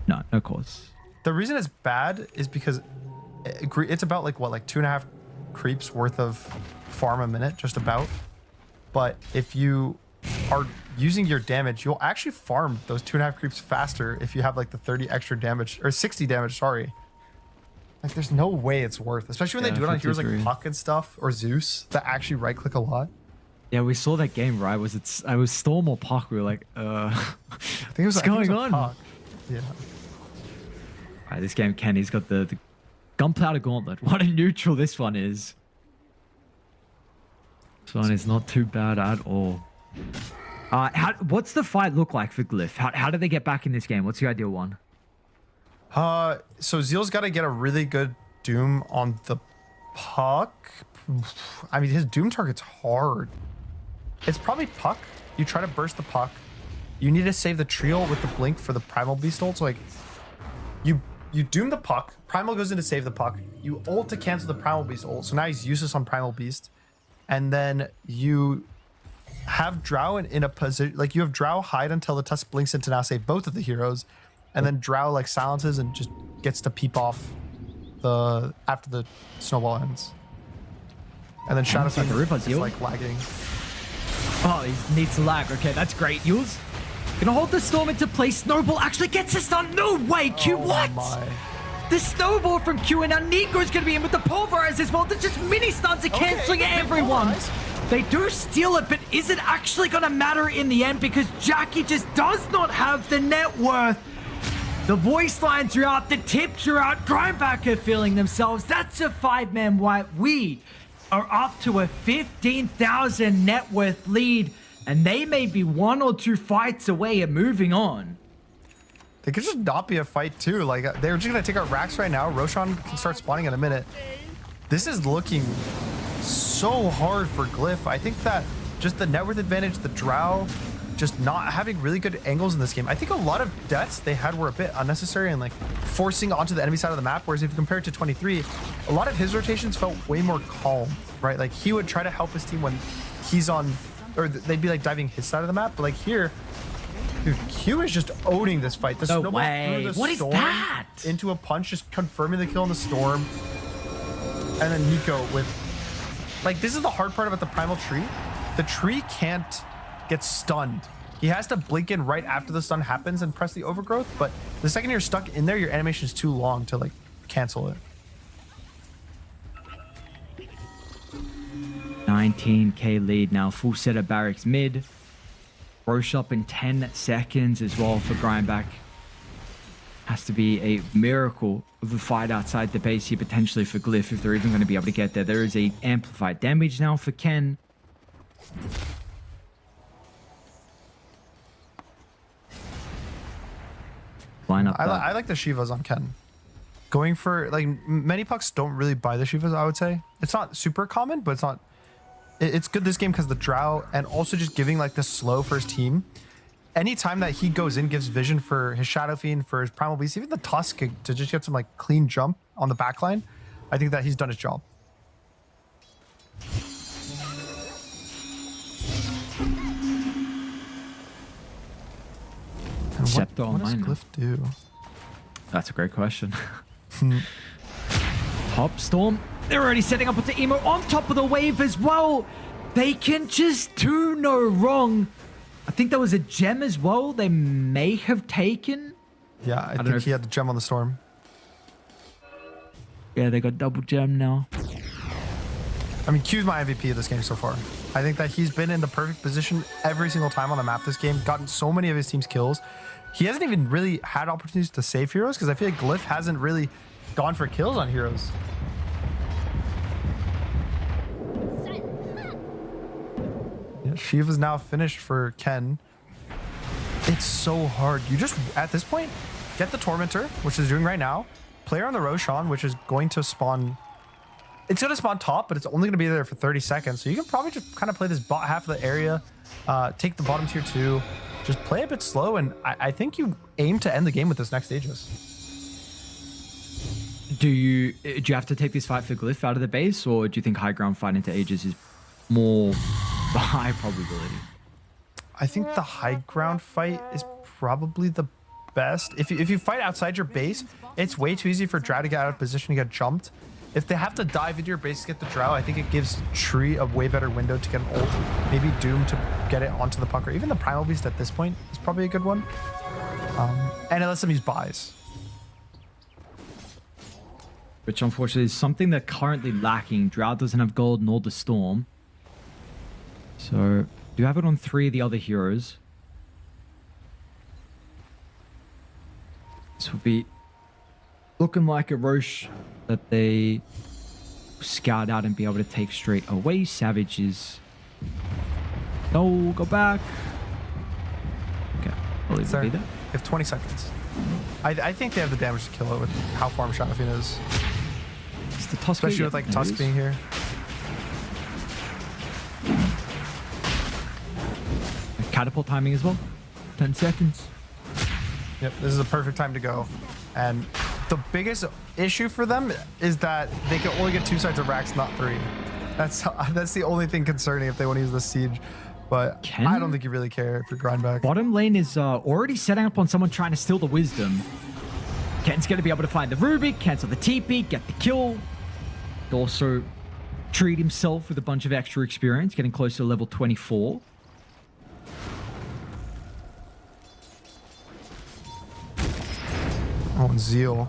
Speaker 1: No, no course.
Speaker 2: The reason it's bad is because it's about like what, like 2.5 creeps worth of farm a minute, just about. But if you are using your damage, you'll actually farm those 2.5 creeps faster if you have like the 30 extra damage or 60 damage. Sorry. Like there's no way it's worth, especially when
Speaker 1: Yeah,
Speaker 2: they do it on heroes like
Speaker 1: 53.
Speaker 2: Puck and stuff or Zeus that actually right click a lot.
Speaker 1: Yeah, we saw that game, right? I was Storm or Puck. We were like,
Speaker 2: I think it was,
Speaker 1: What's
Speaker 2: I think it
Speaker 1: going
Speaker 2: was
Speaker 1: on?
Speaker 2: a Puck. Yeah.
Speaker 1: all right, this game, Kenny's got the Gunpowder Gauntlet. What a neutral this one is. This one is not too bad at all. What's the fight look like for Glyph? How do they get back in this game? What's the ideal one?
Speaker 2: So Zeal's got to get a really good Doom on the Puck. I mean, his Doom target's hard. It's probably Puck. You try to burst the Puck. You need to save the trio with the blink for the Primal Beast ult. So like, you Doom the Puck. Primal goes in to save the Puck. You ult to cancel the Primal Beast ult. So now he's useless on Primal Beast. And then you have Drow in a position, like you have Drow hide until the Tusk blinks in to now save both of the heroes. And then Drow like silences and just gets to peep off after the snowball ends. And then Shadow
Speaker 1: Looks like a Ripper
Speaker 2: is
Speaker 1: Zeal.
Speaker 2: like lagging.
Speaker 1: Oh, he needs to lag. Okay, that's great. Yules gonna hold the Storm into place. Snowball actually gets a stun. No way, Q. What?
Speaker 2: My.
Speaker 1: The snowball from Q, and now Nico's gonna be in with the pulverize as well. There's just mini stuns are canceling
Speaker 2: Okay,
Speaker 1: everyone.
Speaker 2: pulverize.
Speaker 1: They do steal it, but is it actually gonna matter in the end? Because Jackie just does not have the net worth. The voice lines are out, the tips are out. Grindback are feeling themselves. That's a 5-man wipe. We are up to a 15,000 net worth lead, and they may be 1 or 2 fights away at moving on.
Speaker 2: They could just not be a fight too. Like they're just gonna take out Rax right now. Roshan can start spawning in a minute. This is looking so hard for Glyph. I think that just the net worth advantage, the drow, just not having really good angles in this game. I think a lot of deaths they had were a bit unnecessary and like forcing onto the enemy side of the map. Whereas if you compare it to 23, a lot of his rotations felt way more calm, right? Like he would try to help his team when he's on, or they'd be like diving his side of the map. But like here, dude, Q is just owning this fight. The snowball through the
Speaker 1: What is
Speaker 2: storm
Speaker 1: that?
Speaker 2: into a punch, just confirming the kill in the storm. And then Nico with, like, this is the hard part about the primal tree. The tree can't get stunned. He has to blink in right after the stun happens and press the overgrowth. But the second you're stuck in there, your animation is too long to like cancel it.
Speaker 1: 19k lead now. Full set of barracks mid. Roche up in 10 seconds as well for Grindback. Has to be a miracle of a fight outside the base here potentially for Glyph if they're even going to be able to get there. There is a amplified damage now for Ken. Line up.
Speaker 2: I like the Shivas on Ken. Going for, like, many pucks don't really buy the Shivas, I would say. It's not super common, but it's not, it's good this game because the Drow and also just giving like the slow for his team. Anytime that he goes in, gives vision for his Shadow Fiend, for his Primal Beast, even the Tusk to just get some like clean jump on the backline. I think that he's done his job. And
Speaker 1: Scepter
Speaker 2: what does
Speaker 1: online now.
Speaker 2: Glyph do?
Speaker 1: That's a great question. Top Storm. They're already setting up with the emo on top of the wave as well. They can just do no wrong. I think there was a gem as well they may have taken.
Speaker 2: Yeah, I think he had the gem on the storm.
Speaker 1: Yeah, they got double gem now.
Speaker 2: I mean, Q's my MVP of this game so far. I think that he's been in the perfect position every single time on the map this game, gotten so many of his team's kills. He hasn't even really had opportunities to save heroes because I feel like Glyph hasn't really gone for kills on heroes. Yeah, Shiva's now finished for Ken. It's so hard. You just, at this point, get the Tormentor, which is doing right now. Player on the Roshan, which is going to spawn. It's going to spawn top, but it's only going to be there for 30 seconds. So you can probably just kind of play this bot half of the area, take the bottom tier 2, just play a bit slow. And I think you aim to end the game with this next Aegis.
Speaker 1: Do you have to take this fight for Glyph out of the base, or do you think high ground fight into Aegis is more the high probability?
Speaker 2: I think the high ground fight is probably the best. If you fight outside your base, it's way too easy for Drow to get out of position and get jumped. If they have to dive into your base to get the Drow, I think it gives Tree a way better window to get an ult. Maybe Doom to get it onto the puck, or even the Primal Beast at this point is probably a good one. And it lets them use buys.
Speaker 1: Which unfortunately is something they're currently lacking. Drow doesn't have gold nor the Storm. So, do you have it on 3 of the other heroes? This will be looking like a Roche that they scout out and be able to take straight away. Savage is... No, go back. Okay, I'll leave it be there.
Speaker 2: They have 20 seconds. I think they have the damage to kill it with how farm Shadow Fiend is.
Speaker 1: It's the Tusk,
Speaker 2: Especially with like Tusk being here.
Speaker 1: Catapult timing as well. 10 seconds.
Speaker 2: Yep, this is a perfect time to go. And the biggest issue for them is that they can only get 2 sides of racks, not 3. That's the only thing concerning if they want to use the siege. But I don't think you really care if you're Grindback.
Speaker 1: Bottom lane is already setting up on someone trying to steal the wisdom. Ken's going to be able to find the Rubik, cancel the TP, get the kill. Also treat himself with a bunch of extra experience, getting close to level 24.
Speaker 2: Oh, and Zeal.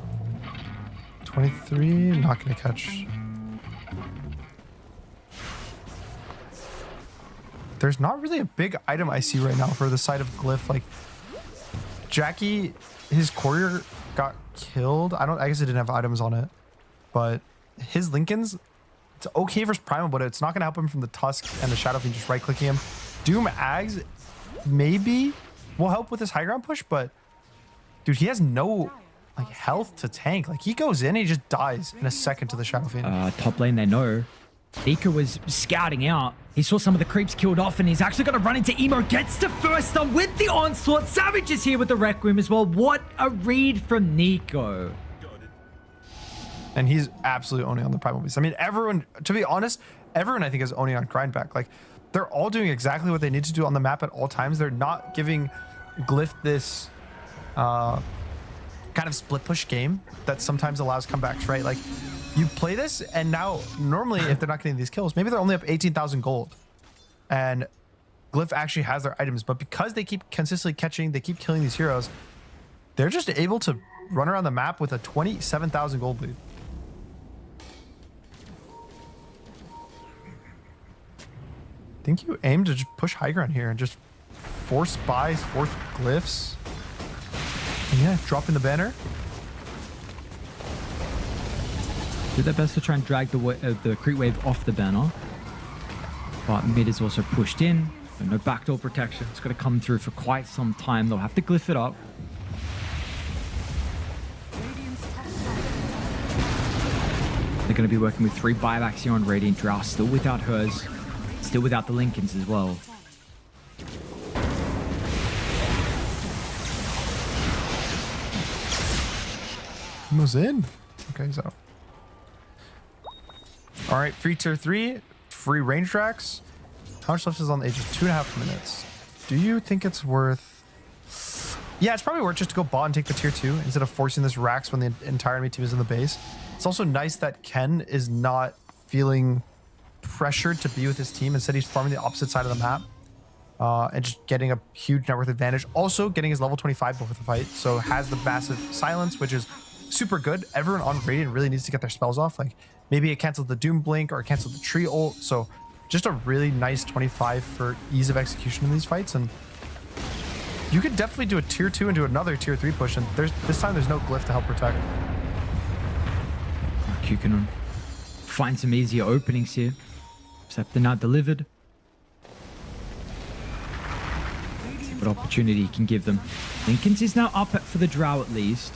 Speaker 2: 23, not going to catch. There's not really a big item I see right now for the side of Glyph. Like, Jackie, his courier got killed. I guess it didn't have items on it. But his Lincolns, it's okay versus Primal, but it's not going to help him from the Tusk and the Shadow Fiend just right-clicking him. Doom Ags maybe will help with his high ground push, but dude, he has no like health to tank. Like he goes in, he just dies in a second to the Shadow Fiend.
Speaker 1: Top lane, they know. Nico was scouting out. He saw some of the creeps killed off, and he's actually going to run into Emo. Gets the first stun with the onslaught. Savage is here with the Requiem as well. What a read from Nico.
Speaker 2: And he's absolutely owning on the Primal Beast. I mean, everyone, to be honest, everyone I think is owning on Grindback. Like, they're all doing exactly what they need to do on the map at all times. They're not giving Glyph this kind of split push game that sometimes allows comebacks, right? Like, you play this, and now, normally, if they're not getting these kills, maybe they're only up 18,000 gold. And Glyph actually has their items, but because they keep consistently catching, they keep killing these heroes, they're just able to run around the map with a 27,000 gold lead. I think you aim to just push high ground here and just force buys, force glyphs. And yeah, drop in the banner.
Speaker 1: Do their best to try and drag the creep wave off the banner. But mid is also pushed in. So no backdoor protection. It's going to come through for quite some time. They'll have to glyph it up. They're going to be working with 3 buybacks here on Radiant Drow. Still without hers. Still without the Lincolns as well.
Speaker 2: Moves in. Okay, so. All right, free tier 3, free range tracks. How much left is on the Aegis? 2.5 minutes. Do you think it's worth... Yeah, it's probably worth just to go bot and take the tier 2 instead of forcing this Rax when the entire enemy team is in the base. It's also nice that Ken is not feeling pressured to be with his team. Instead, he's farming the opposite side of the map and just getting a huge net worth advantage. Also, getting his level 25 before the fight, so has the massive silence, which is super good. Everyone on Radiant really needs to get their spells off. Like, maybe it canceled the Doom Blink or it canceled the Tree ult. So just a really nice 25 for ease of execution in these fights. And you could definitely do a tier 2 and do another tier 3 push. And this time there's no glyph to help protect.
Speaker 1: You can find some easier openings here. Except they're not delivered. See what opportunity he can give them. Lincoln's is now up for the Drow at least.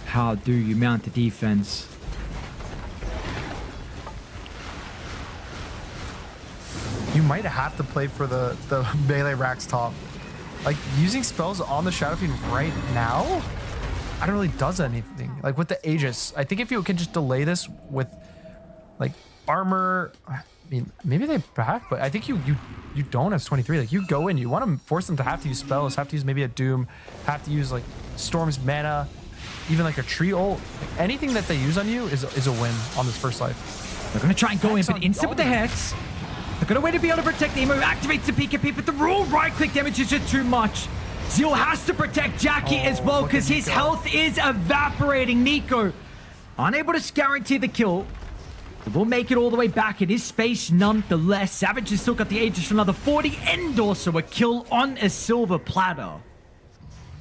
Speaker 1: How do you mount the defense?
Speaker 2: You might have to play for the melee Rax top. Like, using spells on the Shadow Fiend right now, I don't really does anything. Like, with the Aegis, I think if you can just delay this with, like, armor... I mean, maybe they back, but I think you don't as 23. Like, you go in, you want to force them to have to use spells, have to use maybe a Doom, have to use, like, Storm's mana, even like a Tree ult. Like, anything that they use on you is a win on this first life.
Speaker 1: They're going to try and go in, but instant with the Hex. They're going to wait to be able to protect the Emo. Activates the PKP, but the raw right-click damage is just too much. Zeal has to protect Jackie as well because his health is evaporating. Nico, unable to guarantee the kill. But we'll make it all the way back. It is space nonetheless. Savage has still got the Aegis for another 40 and also a kill on a silver platter.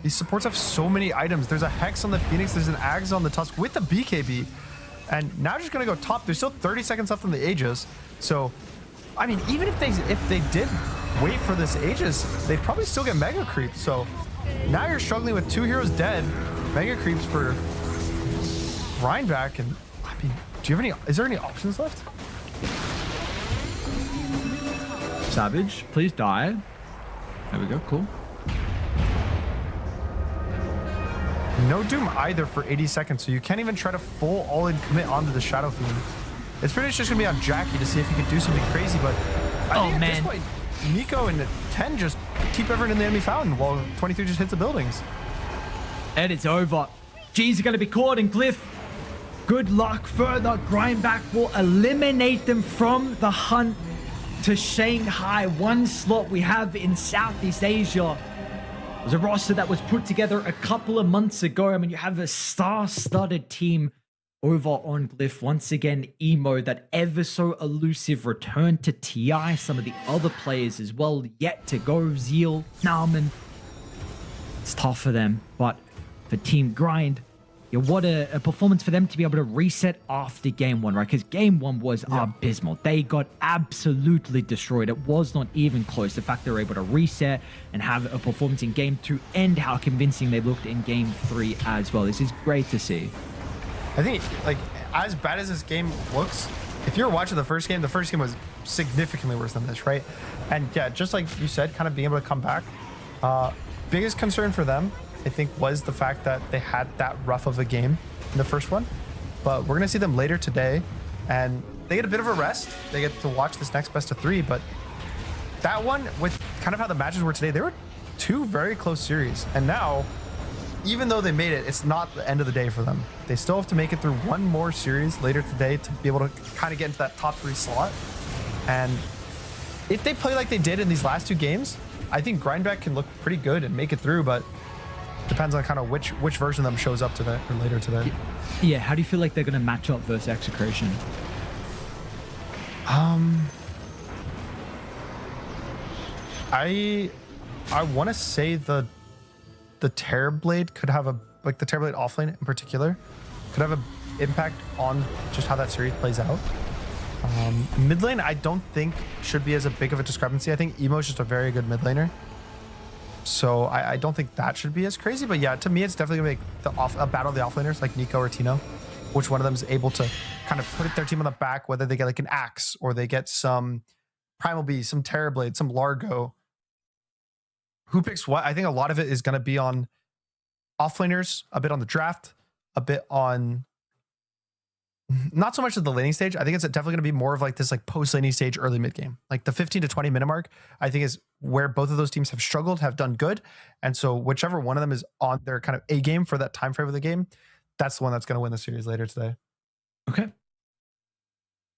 Speaker 2: These supports have so many items. There's a Hex on the Phoenix. There's an Axe on the Tusk with the BKB. And now just going to go top. There's still 30 seconds left on the Aegis. So, I mean, even if they did wait for this Aegis, they'd probably still get Mega Creep. So now you're struggling with 2 heroes dead. Mega Creeps for Rhineback. And, I mean, is there any options left?
Speaker 1: Savage, please die. There we go, cool.
Speaker 2: No Doom either for 80 seconds, so you can't even try to full all-in commit onto the Shadow Fiend. It's pretty much just gonna be on Jackie to see if he can do something crazy, but I think at this point, Nico and 10 just keep everyone in the enemy fountain while 23 just hits the buildings.
Speaker 1: And it's over. G's are gonna be caught in Glyph. Good luck further. Grindback will eliminate them from the hunt to Shanghai. One slot we have in Southeast Asia. It was a roster that was put together a couple of months ago. I mean, you have a star-studded team over on Glyph. Once again, Emo, that ever so elusive return to TI. Some of the other players as well yet to go. Zeal, Nauman. It's tough for them, but for Team Grind, what a performance for them to be able to reset after game one, right? Because game one was abysmal. They got absolutely destroyed. It was not even close. The fact they were able to reset and have a performance in game two, and how convincing they looked in game three as well. This is great to see.
Speaker 2: I think, like, as bad as this game looks, if you're watching the first game was significantly worse than this, right? And yeah, just like you said, kind of being able to come back. Biggest concern for them, I think, was the fact that they had that rough of a game in the first one. But we're going to see them later today, and they get a bit of a rest. They get to watch this next best of three. But that one, with kind of how the matches were today, they were two very close series. And now, even though they made it, it's not the end of the day for them. They still have to make it through one more series later today to be able to kind of get into that top three slot. And if they play like they did in these last two games, I think Grindback can look pretty good and make it through, but depends on kind of which version of them shows up today or later today.
Speaker 1: Yeah, how do you feel like they're going to match up versus Execration?
Speaker 2: I want to say the Terrorblade could have the Terrorblade offlane in particular could have an impact on just how that series plays out. Mid lane, I don't think should be as a big of a discrepancy. I think Emo is just a very good mid laner. So I don't think that should be as crazy. But yeah, to me, it's definitely going to be a battle of the offlaners like Nico or Tino. Which one of them is able to kind of put their team on the back, whether they get like an Axe or they get some Primal Beast, some Terrorblade, some Largo. Who picks what? I think a lot of it is going to be on offlaners, a bit on the draft, a bit on not so much at the laning stage. I think it's definitely going to be more of like this like post laning stage, early mid game. Like the 15 to 20 minute mark, I think is where both of those teams have struggled, have done good. And so whichever one of them is on their kind of A game for that time frame of the game, that's the one that's going to win the series later today.
Speaker 1: Okay.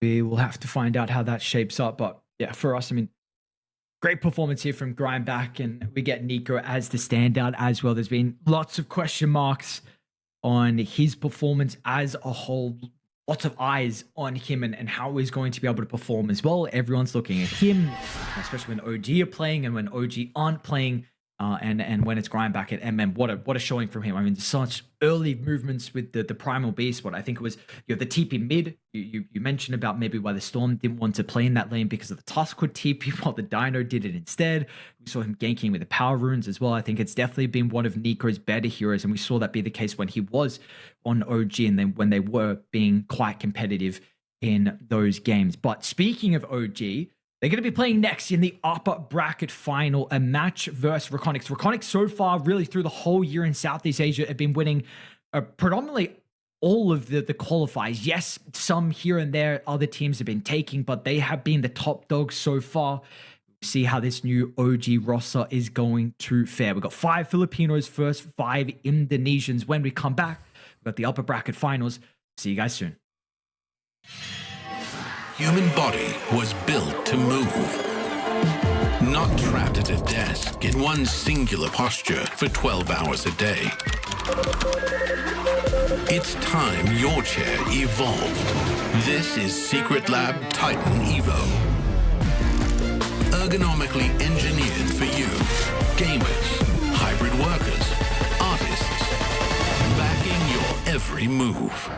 Speaker 1: We will have to find out how that shapes up. But yeah, for us, I mean, great performance here from Grindback, and we get Nico as the standout as well. There's been lots of question marks on his performance as a whole. Lots of eyes on him and how he's going to be able to perform as well. Everyone's looking at him, especially when OG are playing and when OG aren't playing, and when it's Grindback at MM. What a showing from him. I mean, such early movements with the Primal Beast. What I think it was, the TP mid. You mentioned about maybe why the Storm didn't want to play in that lane because of the Tuskwood TP, while the Dino did it instead. We saw him ganking with the power runes as well. I think it's definitely been one of Nico's better heroes, and we saw that be the case when he was on OG and then when they were being quite competitive in those games. But speaking of OG, they're going to be playing next in the upper bracket final, a match versus Reconics. Reconics so far, really through the whole year in Southeast Asia, have been winning predominantly all of the qualifiers. Yes, some here and there other teams have been taking, but they have been the top dogs so far. See how this new OG roster is going to fare. We've got 5 Filipinos first, 5 Indonesians. When we come back, we've got the upper bracket finals. See you guys soon.
Speaker 4: Human body was built to move. Not trapped at a desk in one singular posture for 12 hours a day. It's time your chair evolved. This is Secret Lab Titan Evo. Ergonomically engineered for you. Gamers, hybrid workers, artists. Backing your every move.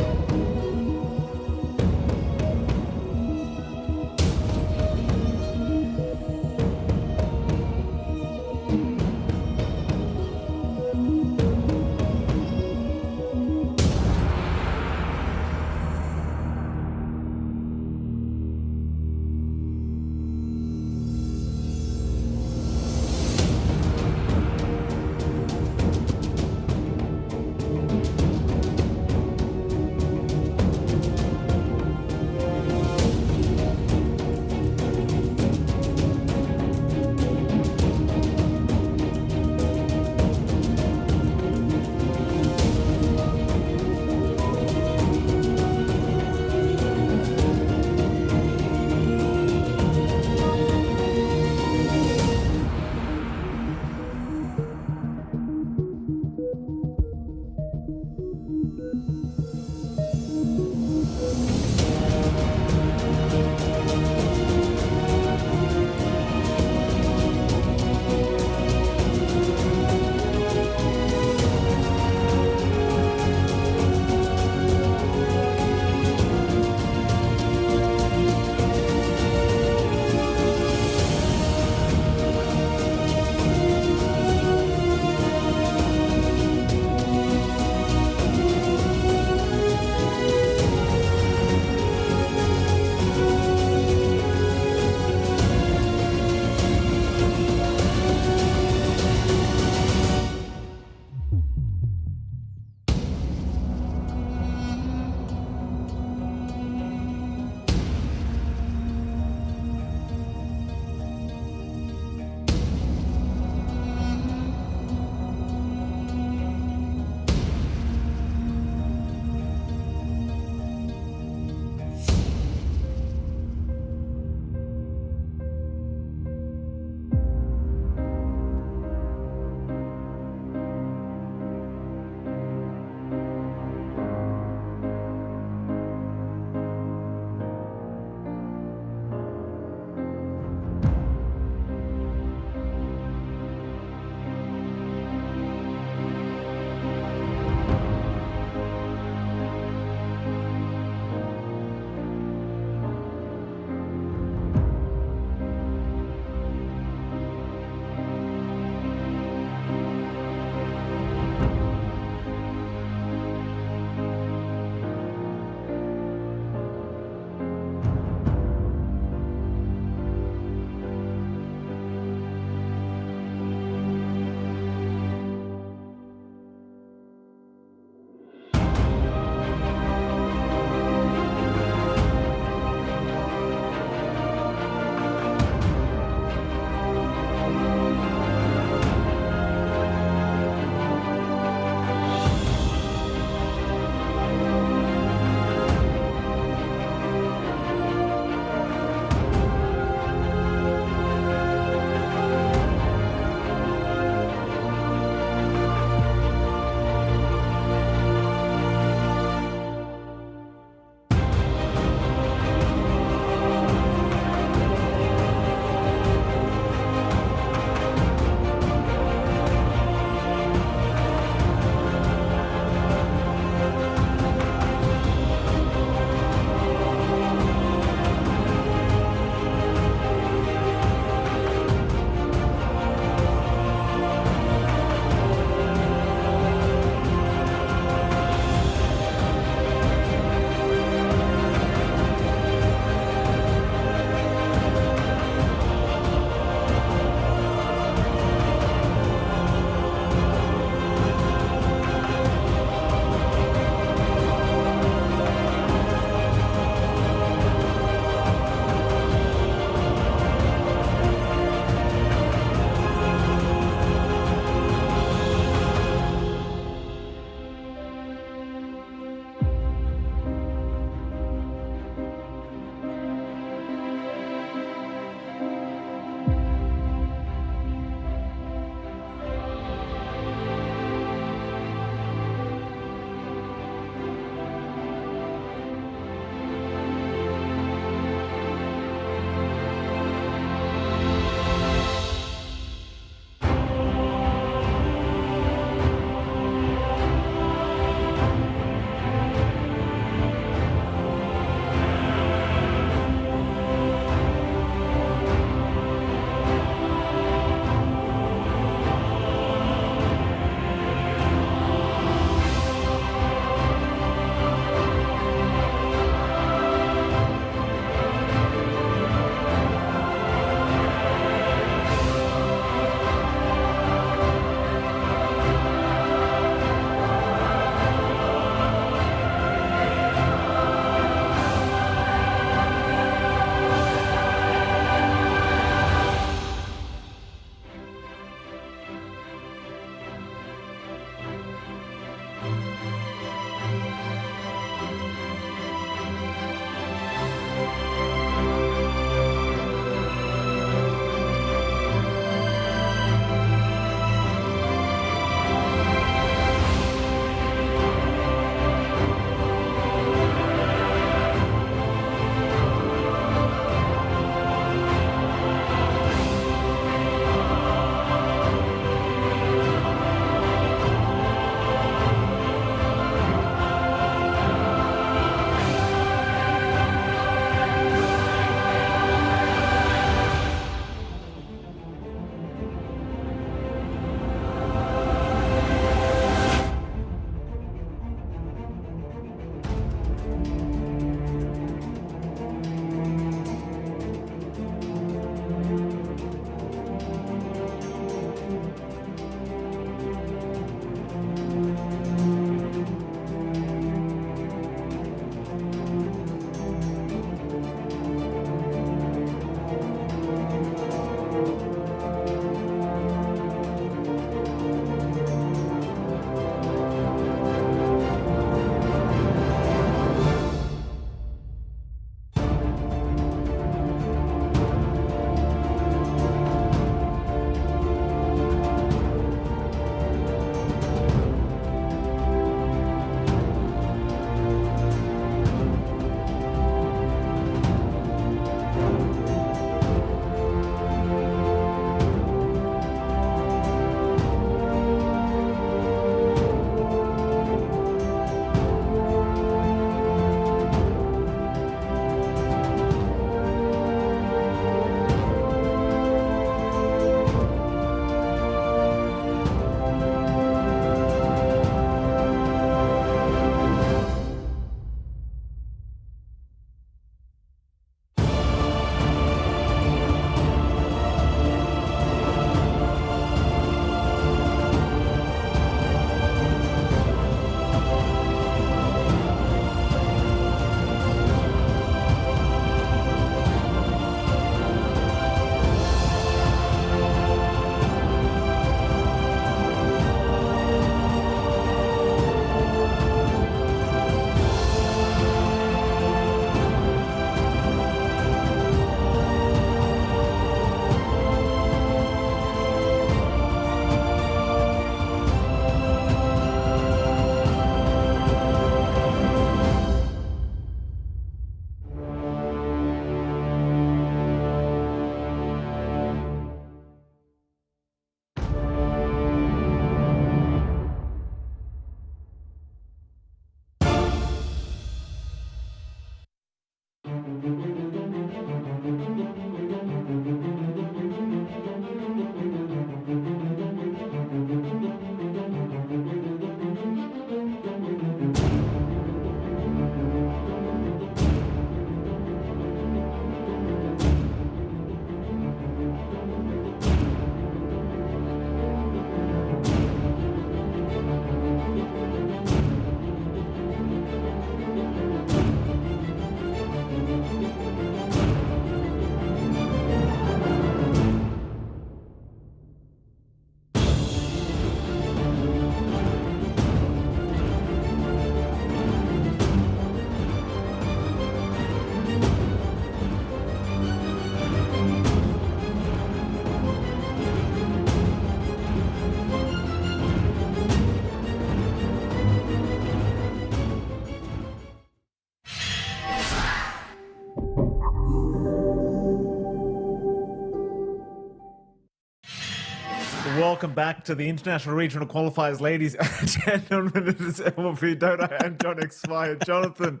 Speaker 6: Welcome back to the International Regional Qualifiers, ladies and gentlemen. It is MLP Dota and John Expired. Jonathan.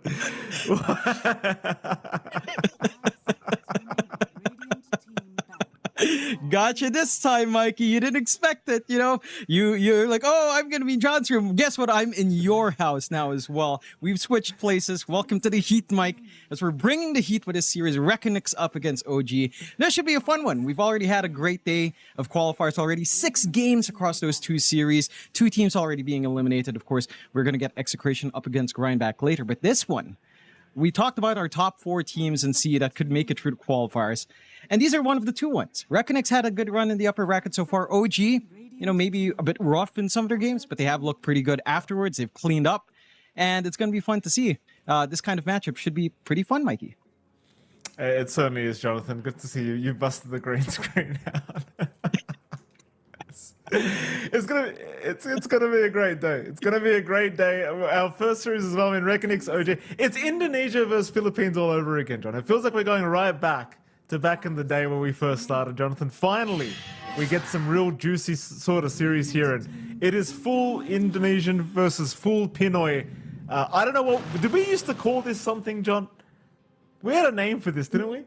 Speaker 7: Gotcha this time, Mikey. You didn't expect it, you know. You're like, oh, I'm gonna be in John's room. Guess what? I'm in your house now as well. We've switched places. Welcome to the Heat, Mike. As we're bringing the heat with this series, Reckonix up against OG. This should be a fun one. We've already had a great day of qualifiers already. 6 games across those 2 series. 2 teams already being eliminated. Of course, we're gonna get Execration up against Grindback later, but this one, we talked about our top 4 teams in C that could make it through the qualifiers. And these are one of the 2 ones. Reckonix had a good run in the upper bracket so far. OG, you know, maybe a bit rough in some of their games, but they have looked pretty good afterwards. They've cleaned up. And it's going to be fun to see. This kind of matchup should be pretty fun, Mikey.
Speaker 6: It certainly is, Jonathan. Good to see you. You busted the green screen out. It's gonna be a great day. It's gonna be a great day. Our first series as well in Reckonix OG. It's Indonesia versus Philippines all over again, John. It feels like we're going right back to back in the day when we first started, Jonathan. Finally, we get some real juicy sort of series here, and it is full Indonesian versus full Pinoy. I don't know what did we used to call this something, John? We had a name for this, didn't we?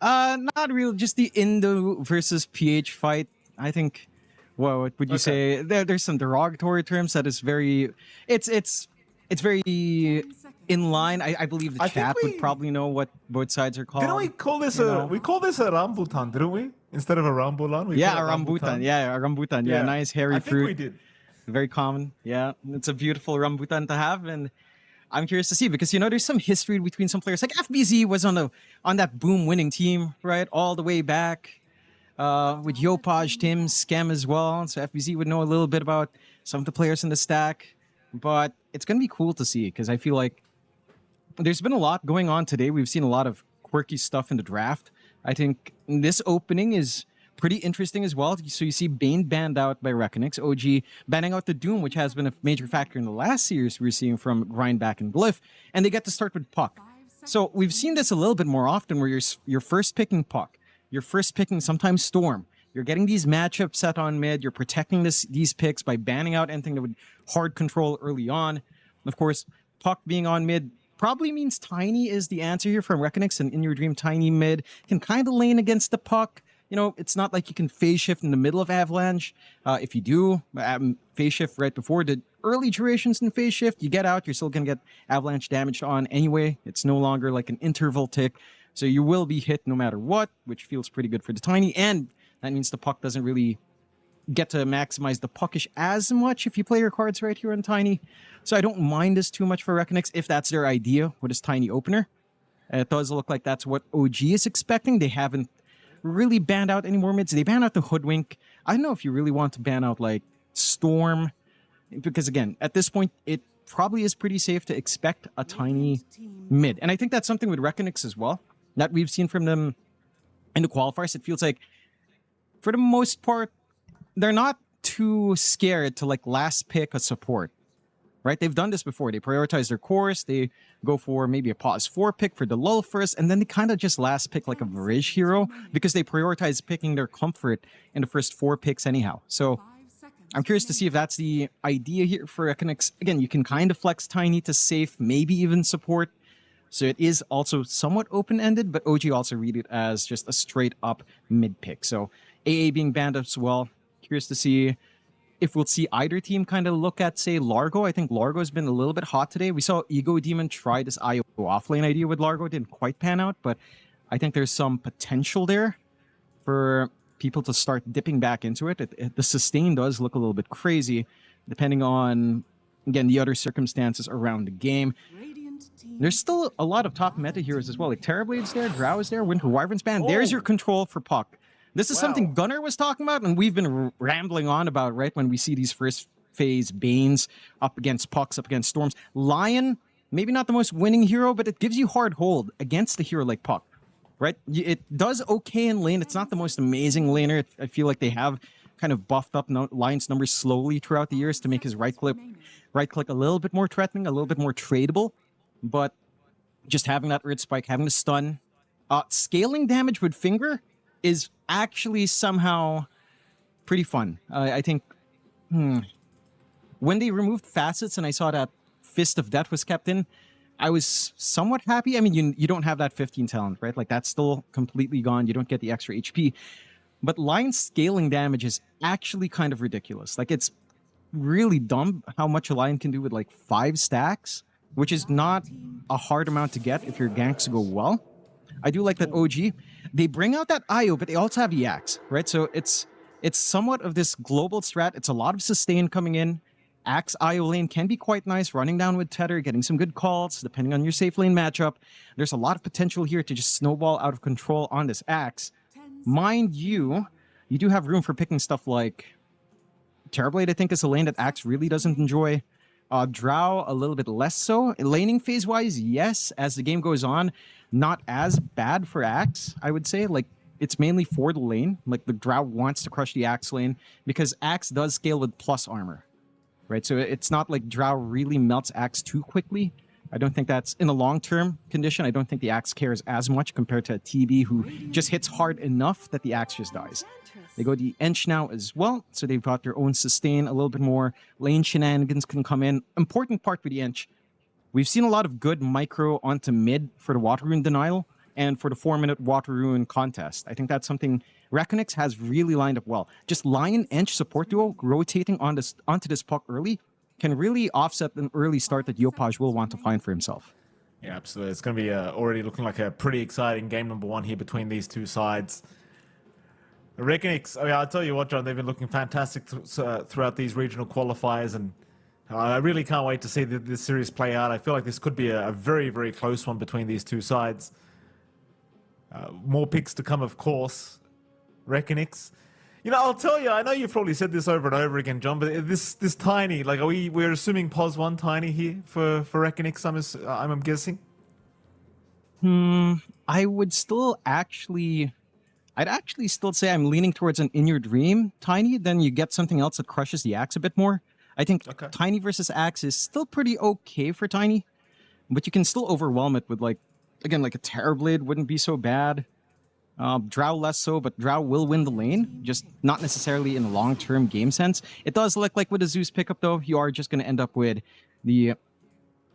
Speaker 7: Not really. Just the Indo versus PH fight. I think. Well, what would you say? There's some derogatory terms that is very. It's very in line. I believe the chat would probably know what both sides are called.
Speaker 6: Didn't we call this we call this a rambutan, didn't we? Instead of a rambulan, we
Speaker 7: a
Speaker 6: call it
Speaker 7: rambutan. Yeah, a rambutan. Yeah, nice hairy fruit.
Speaker 6: I think we did.
Speaker 7: Very common. Yeah, it's a beautiful rambutan to have, and I'm curious to see because you know there's some history between some players. Like FBZ was on that boom winning team, right, all the way back with Yopaj, Tim, Scam as well. So FBZ would know a little bit about some of the players in the stack, but it's gonna be cool to see because I feel like there's been a lot going on today. We've seen a lot of quirky stuff in the draft. I think this opening is pretty interesting as well. So you see Bane banned out by Reckonix, OG banning out the Doom, which has been a major factor in the last series we're seeing from Grindback and Glyph, and they get to start with Puck. So we've seen this a little bit more often where you're first picking Puck, you're first picking sometimes Storm, you're getting these matchups set on mid, you're protecting these picks by banning out anything that would hard control early on. Of course, Puck being on mid probably means Tiny is the answer here from Reckonix, and in your dream, Tiny mid can kind of lane against the Puck. You know, it's not like you can phase shift in the middle of Avalanche. If you do, phase shift right before the early durations in phase shift, you get out, you're still going to get Avalanche damage on anyway. It's no longer like an interval tick. So you will be hit no matter what, which feels pretty good for the Tiny. And that means the Puck doesn't really get to maximize the Puckish as much if you play your cards right here on Tiny. So I don't mind this too much for Reckonix if that's their idea with this Tiny opener. It does look like that's what OG is expecting. They haven't really banned out any more mids. They ban out the Hoodwink. I don't know if you really want to ban out like Storm, because again, at this point, it probably is pretty safe to expect a Tiny mid. And I think that's something with Reckonix as well that we've seen from them in the qualifiers. It feels like for the most part, they're not too scared to like last pick a support. Right? They've done this before. They prioritize their cores. They go for maybe a pause 4 pick for the lull first, and then they kind of just last pick like a Varij hero because they prioritize picking their comfort in the first 4 picks anyhow. So I'm curious to see if that's the idea here for Reckonix. Again, you can kind of flex Tiny to safe, maybe even support. So it is also somewhat open-ended, but OG also read it as just a straight up mid pick. So AA being banned as well. Curious to see if we'll see either team kind of look at, say, Largo. I think Largo's been a little bit hot today. We saw Ego Demon try this IO offlane idea with Largo. It didn't quite pan out, but I think there's some potential there for people to start dipping back into it. The sustain does look a little bit crazy, depending on, again, the other circumstances around the game. There's still a lot of top meta heroes as well. Like Terrablade's there, Drow is there, Winter Wyvern's banned. There's your control for Puck. This is something Gunnar was talking about, and we've been rambling on about, right, when we see these first phase Banes up against Pucks, up against Storms. Lion, maybe not the most winning hero, but it gives you hard hold against a hero like Puck, right? It does okay in lane. It's not the most amazing laner. I feel like they have kind of buffed up Lion's numbers slowly throughout the years to make his right click a little bit more threatening, a little bit more tradable. But just having that Earth Spike, having the stun, scaling damage with Finger is actually somehow pretty fun. I think when they removed facets and I saw that Fist of Death was kept in, I was somewhat happy. I mean, you don't have that 15 talent, right? Like that's still completely gone. You don't get the extra HP. But line scaling damage is actually kind of ridiculous. Like it's really dumb how much a lion can do with like 5 stacks, which is not a hard amount to get if your ganks go well. I do like that OG. They bring out that IO, but they also have EX, right? So it's somewhat of this global strat. It's a lot of sustain coming in. Axe IO lane can be quite nice, running down with Tether, getting some good calls, depending on your safe lane matchup. There's a lot of potential here to just snowball out of control on this Axe. Mind you, you do have room for picking stuff like Terrorblade, I think, is a lane that Axe really doesn't enjoy. Drow, a little bit less so. Laning phase-wise, yes. As the game goes on, not as bad for Axe, I would say. Like, it's mainly for the lane. Like, the Drow wants to crush the Axe lane because Axe does scale with plus armor. Right, so it's not like Drow really melts Axe too quickly. I don't think that's, in the long-term condition, I don't think the Axe cares as much compared to a TB who just hits hard enough that the Axe just dies. They go the Ench now as well, so they've got their own sustain a little bit more. Lane shenanigans can come in. Important part with the Ench, we've seen a lot of good micro onto mid for the Water Rune denial and for the 4-minute Water Rune contest. I think that's something Reckonix has really lined up well. Just Lion Ench support duo rotating onto this puck early can really offset an early start that Yopaj will want to find for himself.
Speaker 6: Yeah, absolutely. It's going to be already looking like a pretty exciting game number 1 here between these two sides. Reckonix, I mean, I'll tell you what, John, they've been looking fantastic throughout these regional qualifiers, and I really can't wait to see this series play out. I feel like this could be a very, very close one between these two sides. More picks to come, of course. Reckonix. You know, I'll tell you, I know you've probably said this over and over again, John, but this Tiny, like, we're assuming POS 1 Tiny here for Reckonix, I'm guessing?
Speaker 7: I would still actually... I'd actually still say I'm leaning towards an In Your Dream Tiny, then you get something else that crushes the Axe a bit more. I think Tiny versus Axe is still pretty okay for Tiny, but you can still overwhelm it with, like, again, like a Terrorblade wouldn't be so bad. Drow less so, but Drow will win the lane, just not necessarily in a long-term game sense. It does look like with a Zeus pickup, though, you are just going to end up with the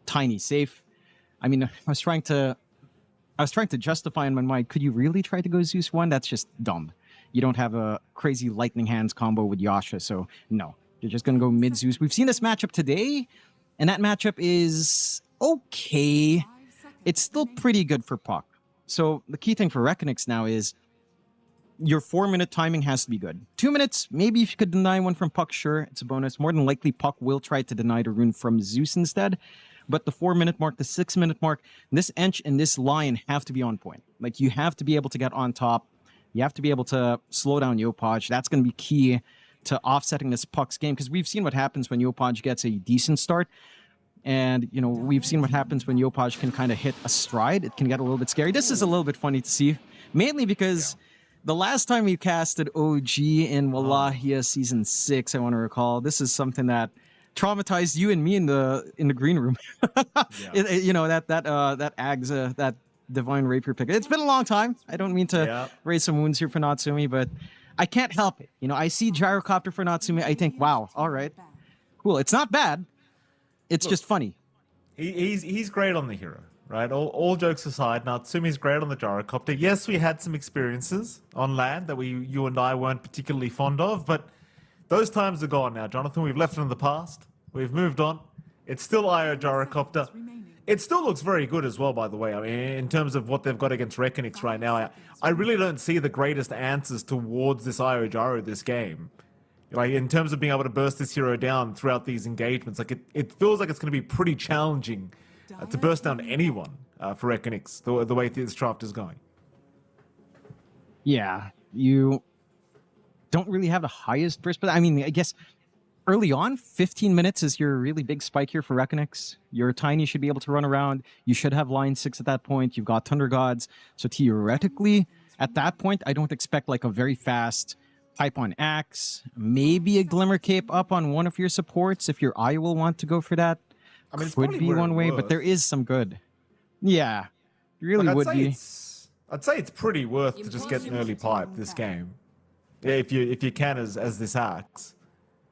Speaker 7: Tiny safe. I mean, I was trying to justify in my mind, could you really try to go Zeus 1? That's just dumb. You don't have a crazy lightning hands combo with Yasha, so no. You're just going to go mid Zeus. We've seen this matchup today, and that matchup is okay. It's still pretty good for Puck. So the key thing for Reckonix now is your 4-minute timing has to be good. 2 minutes, maybe if you could deny one from Puck, sure, it's a bonus. More than likely, Puck will try to deny the rune from Zeus instead. But the 4-minute mark, the 6-minute mark, this Ench and this Lion have to be on point. Like, you have to be able to get on top. You have to be able to slow down Yopaj. That's going to be key to offsetting this Puck's game, because we've seen what happens when Yopaj gets a decent start. And, you know, we've seen what happens when Yopaj can kind of hit a stride. It can get a little bit scary. This is a little bit funny to see, mainly because the last time we casted OG in Wallachia Season 6, I want to recall, this is something that traumatized you and me in the green room. You know, that Agza, that Divine Rapier pick. It's been a long time. I don't mean to raise some wounds here for Natsumi, but I can't help it. You know, I see Gyrocopter for Natsumi. I think, wow, all right, cool. It's not bad. It's just funny.
Speaker 6: He's great on the hero, right? All jokes aside, Natsumi's great on the Gyrocopter. Yes, we had some experiences on land that you and I weren't particularly fond of, but those times are gone now, Jonathan. We've left it in the past. We've moved on. It's still IO Gyrocopter. It still looks very good as well, by the way. I mean, in terms of what they've got against Reckonix right now, I really don't see the greatest answers towards this IO Gyro this game. Like, in terms of being able to burst this hero down throughout these engagements, like it feels like it's going to be pretty challenging to burst down anyone for Reckonix, the way this draft is going.
Speaker 7: Yeah, you don't really have the highest burst, but I mean, I guess early on, 15 minutes is your really big spike here for Reckonix. Your Tiny should be able to run around. You should have line 6 at that point. You've got Thunder Gods. So theoretically, at that point, I don't expect like a very fast type on Axe, maybe a Glimmer Cape up on one of your supports if your eye will want to go for that.
Speaker 6: I mean,
Speaker 7: could be one way, but there is some good. Yeah, really would be.
Speaker 6: I'd say it's pretty worth to just get an early pipe this game. if you can as this axe.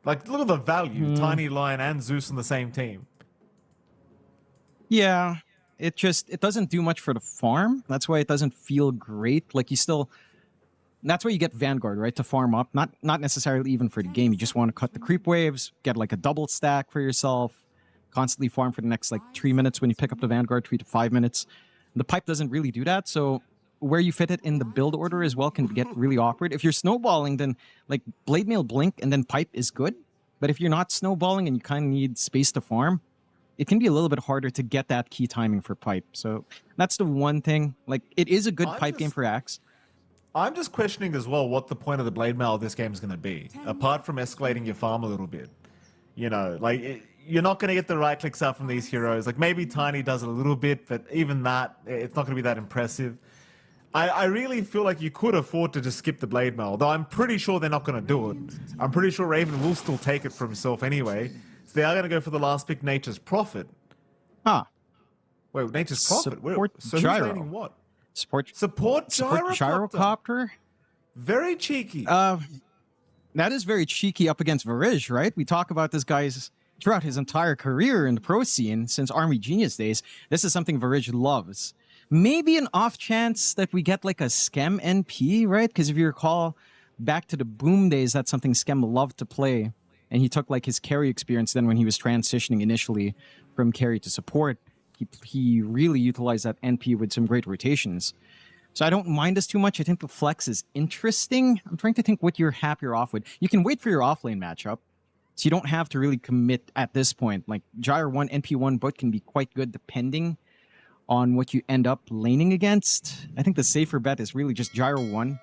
Speaker 6: Like, look at the value. Tiny Lion and Zeus on the same team.
Speaker 7: Yeah, it doesn't do much for the farm. That's why it doesn't feel great. Like, that's why you get Vanguard, right? To farm up. Not necessarily even for the game. You just want to cut the creep waves, get like a double stack for yourself, constantly farm for the next like 3 minutes when you pick up the Vanguard, 3 to 5 minutes. The pipe doesn't really do that, so where you fit it in the build order as well can get really awkward. If you're snowballing, then like Blade Mail, Blink, and then pipe is good. But if you're not snowballing and you kind of need space to farm, it can be a little bit harder to get that key timing for pipe. So that's the one thing. Like, it is a good pipe game for Axe.
Speaker 6: I'm just questioning as well what the point of the Blade Mail of this game is going to be, apart from escalating your farm a little bit. You know, like, you're not going to get the right clicks out from these heroes. Like, maybe Tiny does it a little bit, but even that, it's not going to be that impressive. I really feel like you could afford to just skip the Blade Mail, though I'm pretty sure they're not going to do it. I'm pretty sure Raven will still take it for himself anyway. So they are going to go for the last pick, Nature's Prophet.
Speaker 7: Huh.
Speaker 6: Wait, Nature's Prophet?
Speaker 7: Support
Speaker 6: So
Speaker 7: gyro.
Speaker 6: who's laning what?
Speaker 7: Support
Speaker 6: Gyrocopter.
Speaker 7: Gyrocopter?
Speaker 6: Very cheeky.
Speaker 7: That is very cheeky up against Varij, right? We talk about this guy's throughout his entire career in the pro scene since Army Genius days. This is something Varij loves. Maybe an off chance that we get like a Skem NP, right? Because if you recall back to the Boom days, that's something Skem loved to play. And he took like his carry experience then when he was transitioning initially from carry to support. He really utilized that NP with some great rotations. So I don't mind this too much. I think the flex is interesting. I'm trying to think what you're happier off with. You can wait for your offlane matchup. So you don't have to really commit at this point. Like Gyro 1, NP1 both can be quite good depending on what you end up laning against. I think the safer bet is really just Gyro 1.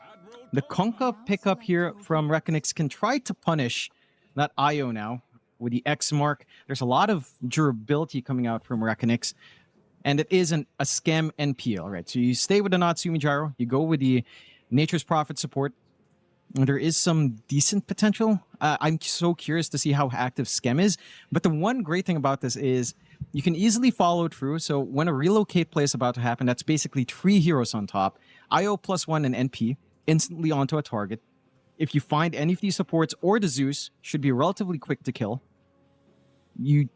Speaker 7: The Konka pickup here from Reckonix can try to punish that IO now with the X mark. There's a lot of durability coming out from Reckonix. And it isn't a Scam NP, all right? So you stay with the Natsumi Gyro. You go with the Nature's Prophet support. And there is some decent potential. I'm so curious to see how active Scam is. But the one great thing about this is you can easily follow through. So when a relocate play is about to happen, that's basically 3 heroes on top. IO +1 and NP instantly onto a target. If you find any of these supports or the Zeus, should be relatively quick to kill. The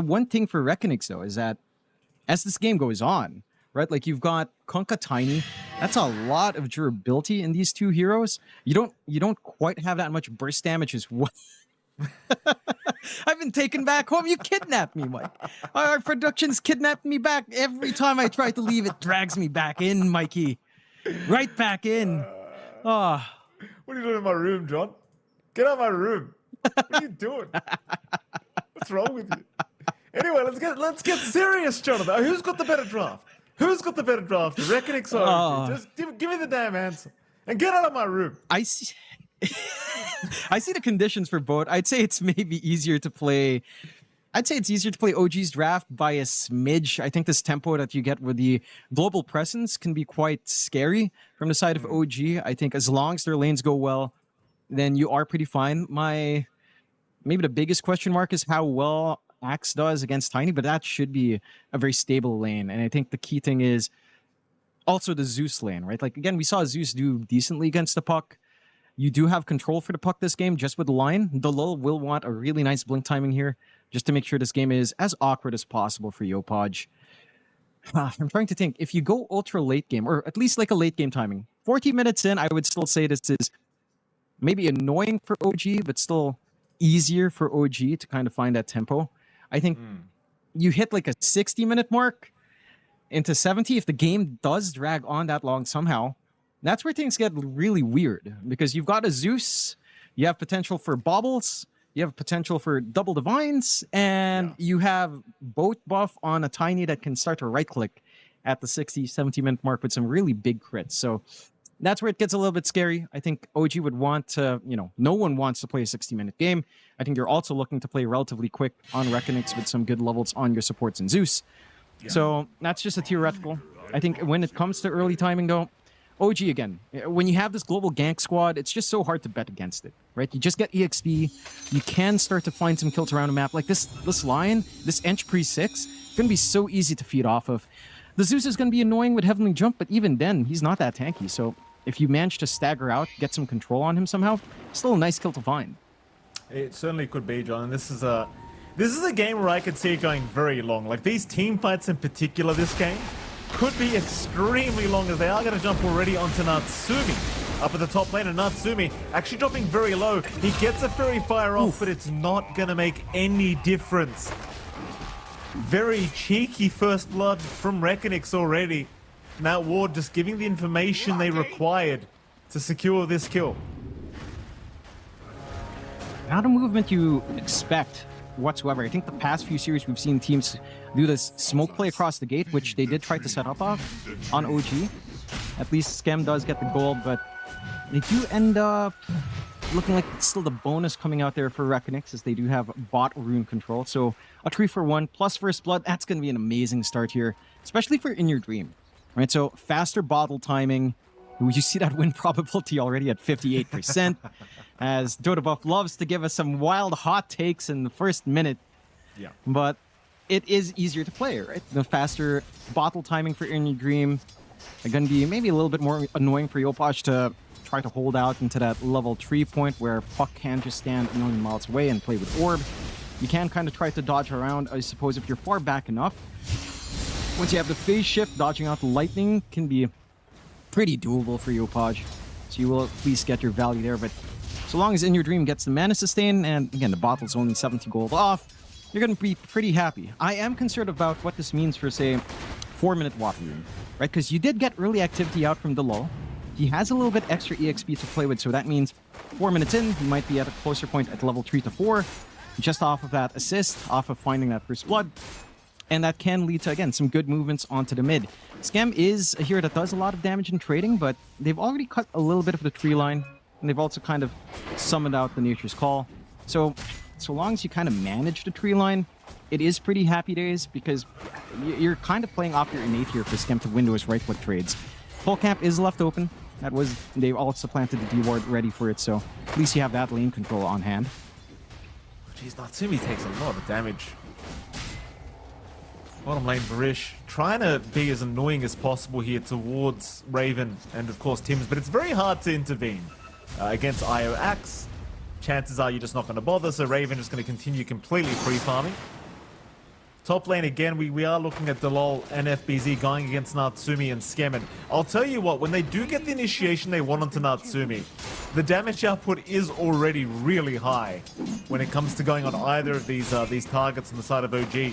Speaker 7: one thing for Reckonix, though, is that as this game goes on, right, like you've got Konka Tiny, that's a lot of durability in these two heroes. You don't quite have that much burst damage as well. I've been taken back home. You kidnapped me, Mike. Our production's kidnapped me back. Every time I try to leave, it drags me back in, Mikey. Right back in. Oh.
Speaker 6: What are you doing in my room, John? Get out of my room. What are you doing? What's wrong with you? Anyway, let's get serious, Jonathan. Who's got the better draft? Who's got the better draft? Reckonix or OG? Just give me the damn answer. And get out of my room.
Speaker 7: I see I see the conditions for both. I'd say it's maybe easier to play. I'd say it's easier to play OG's draft by a smidge. I think this tempo that you get with the global presence can be quite scary from the side of OG. I think as long as their lanes go well, then you are pretty fine. Maybe the biggest question mark is how well Axe does against Tiny, but that should be a very stable lane. And I think the key thing is also the Zeus lane, right? Like, again, we saw Zeus do decently against the puck. You do have control for the puck this game, just with the line. The Lul will want a really nice blink timing here, just to make sure this game is as awkward as possible for Yopaj. I'm trying to think. If you go ultra late game, or at least like a late game timing, 40 minutes in, I would still say this is maybe annoying for OG, but still easier for OG to kind of find that tempo. I think you hit like a 60-minute mark into 70. If the game does drag on that long somehow, that's where things get really weird, because you've got a Zeus, you have potential for baubles, you have potential for double divines, and you have both buff on a Tiny that can start to right-click at the 60, 70-minute mark with some really big crits. So that's where it gets a little bit scary. I think OG would want to, no one wants to play a 60-minute game. I think you're also looking to play relatively quick on Reckonix with some good levels on your supports in Zeus. Yeah. So that's just a theoretical. I think when it comes to early timing, though, OG again, when you have this global gank squad, it's just so hard to bet against it, right? You just get EXP. You can start to find some kills around a map. Like this Lion, this Ench pre-6, going to be so easy to feed off of. The Zeus is going to be annoying with Heavenly Jump, but even then, he's not that tanky. So if you manage to stagger out, get some control on him somehow, still a nice kill to find.
Speaker 6: It certainly could be, John. And this is a game where I could see it going very long. Like these team fights in particular, this game could be extremely long, as they are going to jump already onto Natsumi up at the top lane, and Natsumi actually dropping very low. He gets a Fairy Fire off, but it's not going to make any difference. Very cheeky first blood from Reckonix already. Now Ward just giving the information they required to secure this kill.
Speaker 7: Not a movement you expect whatsoever. I think the past few series we've seen teams do this smoke play across the gate, which they did try to set up on OG. At least Scam does get the gold, but they do end up looking like it's still the bonus coming out there for Reckonix, as they do have bot rune control. So a 3-for-1 plus first blood, that's going to be an amazing start here, especially for In Your Dream. Right, so faster bottle timing. You see that win probability already at 58%, as Dotabuff loves to give us some wild hot takes in the first minute.
Speaker 6: Yeah.
Speaker 7: But it is easier to play, right? The faster bottle timing for In Your Dream are going to be maybe a little bit more annoying for Yopaj to try to hold out into that level 3 point where Puck can just stand a million miles away and play with Orb. You can kind of try to dodge around, I suppose, if you're far back enough. Once you have the phase shift, dodging out the lightning can be pretty doable for Yopaj. So you will at least get your value there, but so long as In Your Dream gets the mana sustain, and again, the bottle's only 70 gold off, you're going to be pretty happy. I am concerned about what this means for, say, 4-minute water rune, right? Because you did get early activity out from Delo. He has a little bit extra EXP to play with, so that means 4 minutes in, he might be at a closer point at level 3 to 4, just off of that assist, off of finding that first blood. And that can lead to, again, some good movements onto the mid. Scam is a hero that does a lot of damage in trading, but they've already cut a little bit of the tree line, and they've also kind of summoned out the Nature's Call. So long as you kind of manage the tree line, it is pretty happy days, because you're kind of playing off your innate here for Scam to win those right-click trades. Full camp is left open. They also planted the D-ward ready for it, so at least you have that lane control on hand.
Speaker 6: Jeez, Natsumi takes a lot of damage. Bottom lane, Varish trying to be as annoying as possible here towards Raven and, of course, Tims, but it's very hard to intervene against IO Axe. Chances are you're just not going to bother, so Raven is going to continue completely free farming. Top lane again, we are looking at Delol and FBZ going against Natsumi and Skemen. I'll tell you what, when they do get the initiation they want onto Natsumi, the damage output is already really high when it comes to going on either of these targets on the side of OG.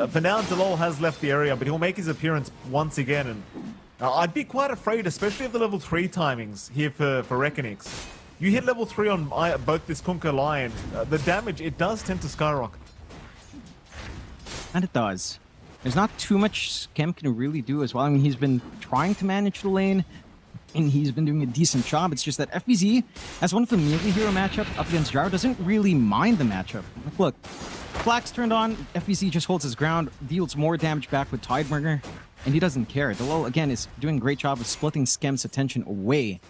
Speaker 6: For now, Delol has left the area, but he'll make his appearance once again, and I'd be quite afraid, especially of the level 3 timings here for Reckonix. You hit level 3 on both this Kunkka Lion, the damage, it does tend to skyrocket.
Speaker 7: And it does. There's not too much Scam can really do as well. I mean, he's been trying to manage the lane, and he's been doing a decent job. It's just that FBZ, as one of the melee hero matchup up against Jaro, doesn't really mind the matchup. Like, look, Flax turned on, FBZ just holds his ground, deals more damage back with Tidebringer, and he doesn't care. Delo, again, is doing a great job of splitting Skem's attention away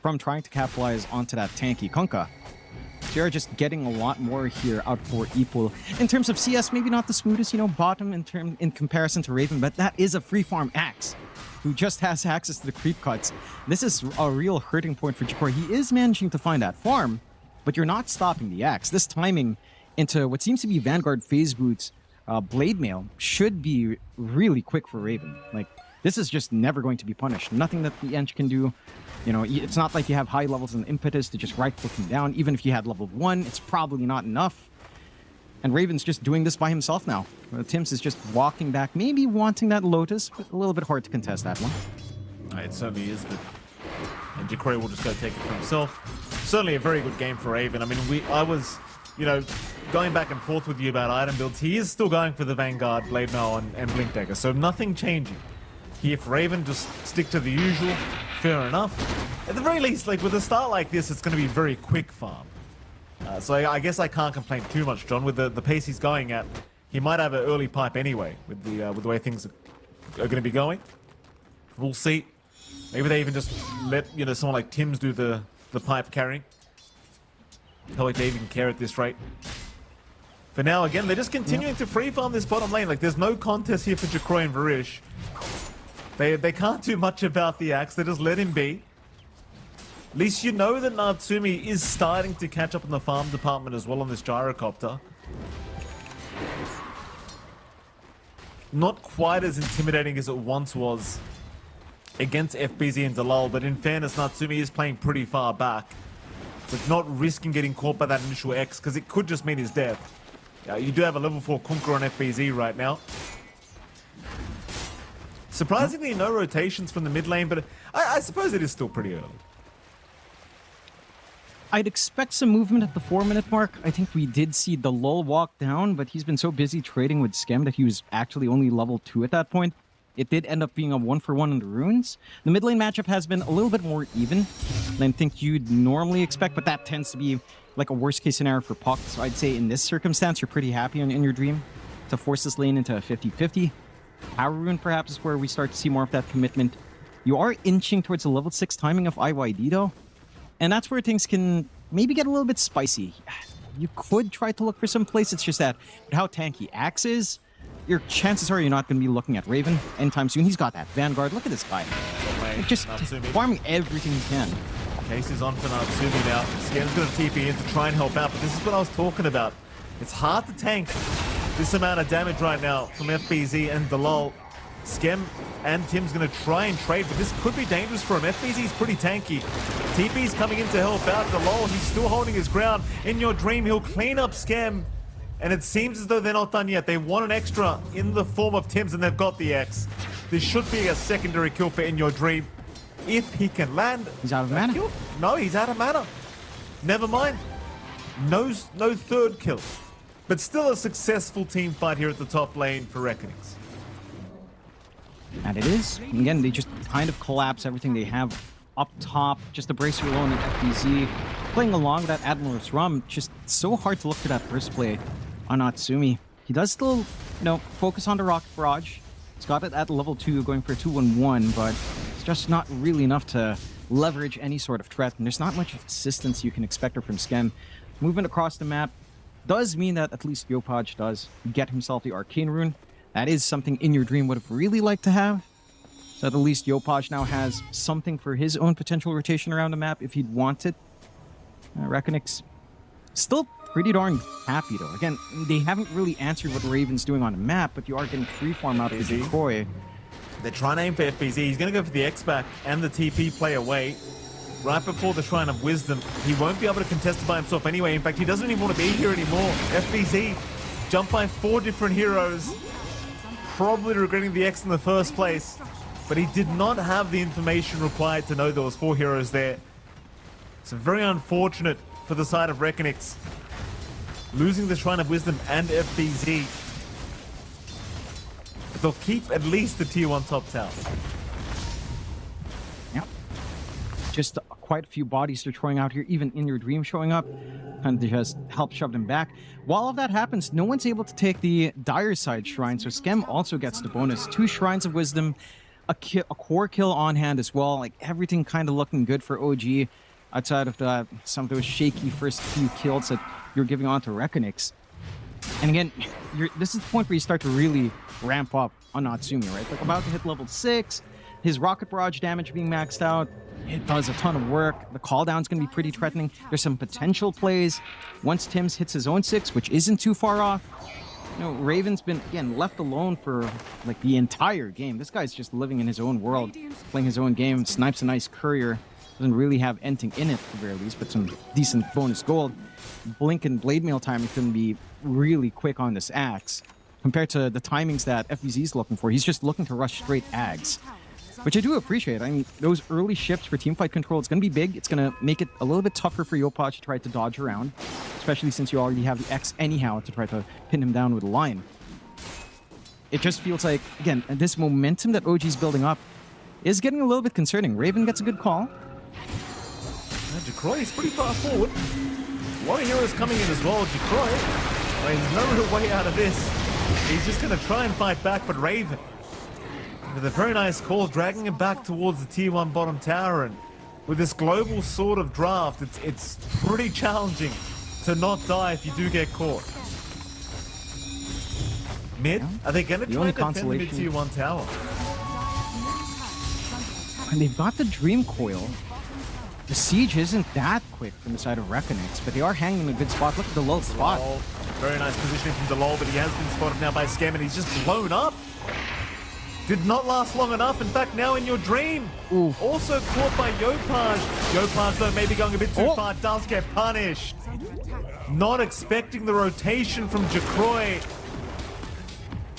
Speaker 7: from trying to capitalize onto that tanky Kunkka. So you're just getting a lot more here out for Epool. In terms of CS, maybe not the smoothest, bottom in comparison to Raven, but that is a free farm Axe who just has access to the creep cuts. This is a real hurting point for Jakor. He is managing to find that farm, but you're not stopping the Axe. This timing into what seems to be Vanguard Phase Boots Blade Mail should be really quick for Raven. Like, this is just never going to be punished. Nothing that the Ench can do. It's not like you have high levels and impetus to just right-click him down. Even if you had level 1, it's probably not enough. And Raven's just doing this by himself now. Tims is just walking back, maybe wanting that Lotus, but a little bit hard to contest that one.
Speaker 6: It certainly is, but and Jakori will just go take it for himself. Certainly a very good game for Raven. I mean, I was, going back and forth with you about item builds. He is still going for the Vanguard, Blade Mail, and Blink Dagger, so nothing changing. Here for Raven, just stick to the usual. Fair enough. At the very least, like with a start like this, it's going to be very quick farm. So I guess I can't complain too much, John. With the pace he's going at, he might have an early pipe anyway with the way things are going to be going. We'll see. Maybe they even just let someone like Tims do the pipe carrying. How like they even care at this rate. For now, again, they're just continuing to free farm this bottom lane. Like there's no contest here for Jakroy and Varish. They can't do much about the Axe. They just let him be. At least you know that Natsumi is starting to catch up in the farm department as well on this gyrocopter. Not quite as intimidating as it once was against FBZ and Dalal, but in fairness, Natsumi is playing pretty far back. So not risking getting caught by that initial X, because it could just mean his death. Yeah, you do have a level 4 Kunkka on FBZ right now. Surprisingly, no rotations from the mid lane, but I suppose it is still pretty early.
Speaker 7: I'd expect some movement at the 4-minute mark. I think we did see the lull walk down, but he's been so busy trading with Skem that he was actually only level 2 at that point. It did end up being a 1-for-1 in the runes. The mid lane matchup has been a little bit more even than I think you'd normally expect, but that tends to be like a worst case scenario for Puck. So I'd say in this circumstance, you're pretty happy in your dream to force this lane into a 50-50. Power Rune perhaps is where we start to see more of that commitment. You are inching towards the level 6 timing of IYD though. And that's where things can maybe get a little bit spicy. You could try to look for some place. It's just that with how tanky Axe is, your chances are you're not going to be looking at Raven anytime soon. He's got that Vanguard. Look at this guy. Like, just farming everything he can.
Speaker 6: Case is on for Natsumi now. Skem's going to TP in to try and help out, but this is what I was talking about. It's hard to tank this amount of damage right now from FBZ and Dalal. Skem and Tim's going to try and trade, but this could be dangerous for him. FBZ's pretty tanky. TP's coming in to help out. Dalal, he's still holding his ground. In your dream, he'll clean up Skem. And it seems as though they're not done yet. They want an extra in the form of Tim's, and they've got the X. This should be a secondary kill for In Your Dream. If he can land...
Speaker 7: He's out of mana?
Speaker 6: Kill. No, he's out of mana. Never mind. No third kill. But still a successful team fight here at the top lane for Reckonings.
Speaker 7: And it is. And again, they just kind of collapse everything they have up top. Just the Bracer alone and FBZ. Playing along with that Admiral's Rum. Just so hard to look for that burst play on Natsumi. He does still, you know, focus on the Rocket Barrage. He's got it at level 2, going for a 2-1-1, but it's just not really enough to leverage any sort of threat. And there's not much assistance you can expect from Skem. Movement across the map does mean that at least Yopaj does get himself the Arcane Rune. That is something In Your Dream would have really liked to have. So at least Yopaj now has something for his own potential rotation around the map if he'd want it. Reckonix still pretty darn happy though. Again, they haven't really answered what Raven's doing on the map, but you are getting free farm out of the decoy.
Speaker 6: They're trying to aim for FBZ. He's going to go for the X-Back and the TP play away. Right before the Shrine of Wisdom. He won't be able to contest it by himself anyway. In fact, he doesn't even want to be here anymore. FBZ jumped by 4 different heroes. Probably regretting the X in the first place. But he did not have the information required to know there was 4 heroes there. So very unfortunate for the side of Reckonix. Losing the Shrine of Wisdom and FBZ. But they'll keep at least the tier 1 top tower.
Speaker 7: Yep. Just quite a few bodies they're throwing out here, even In Your Dream showing up, and they just help shove them back. While all that happens, no one's able to take the Dire Side Shrine, so Skem also gets the bonus. 2 Shrines of Wisdom, a core kill on hand as well. Like, everything kind of looking good for OG. Outside of some of those shaky first few kills that you're giving on to Reckonix. And again, this is the point where you start to really ramp up on Natsumi, right? Like about to hit level 6, his Rocket Barrage damage being maxed out. It does a ton of work. The cooldown's going to be pretty threatening. There's some potential plays. Once Tim's hits his own 6, which isn't too far off. You know, Raven's been, again, left alone for like the entire game. This guy's just living in his own world, playing his own game. Snipes a nice courier. Doesn't really have anything in it, at the very least, but some decent bonus gold. Blink and Blade Mail timing can be really quick on this Axe. Compared to the timings that FBZ's looking for, he's just looking to rush straight Ags. Which I do appreciate. I mean, those early shifts for teamfight control, it's going to be big. It's going to make it a little bit tougher for Yopaj to try to dodge around. Especially since you already have the X anyhow to try to pin him down with a line. It just feels like, again, this momentum that OG's building up is getting a little bit concerning. Raven gets a good call.
Speaker 6: Jacroy is pretty far forward. A lot of heroes coming in as well. Jacroy, I mean, there's no real way out of this. He's just going to try and fight back, but Raven, with a very nice call, dragging him back towards the tier 1 bottom tower. And with this global sort of draft, it's pretty challenging to not die if you do get caught. Mid, are they going to try and defend the mid tier 1 tower?
Speaker 7: And they've got the Dream Coil. The siege isn't that quick from the side of Reckonix, but they are hanging in a good spot. Look at the low spot.
Speaker 6: Lol. Very nice positioning from Delol, but he has been spotted now by Scam, and he's just blown up. Did not last long enough. In fact, now in your dream.
Speaker 7: Ooh.
Speaker 6: Also caught by Yopaj. Yopaj, though, maybe going a bit too
Speaker 7: Oh.
Speaker 6: far, does get punished.
Speaker 3: Under attack.
Speaker 6: Not expecting the rotation from Jacroy.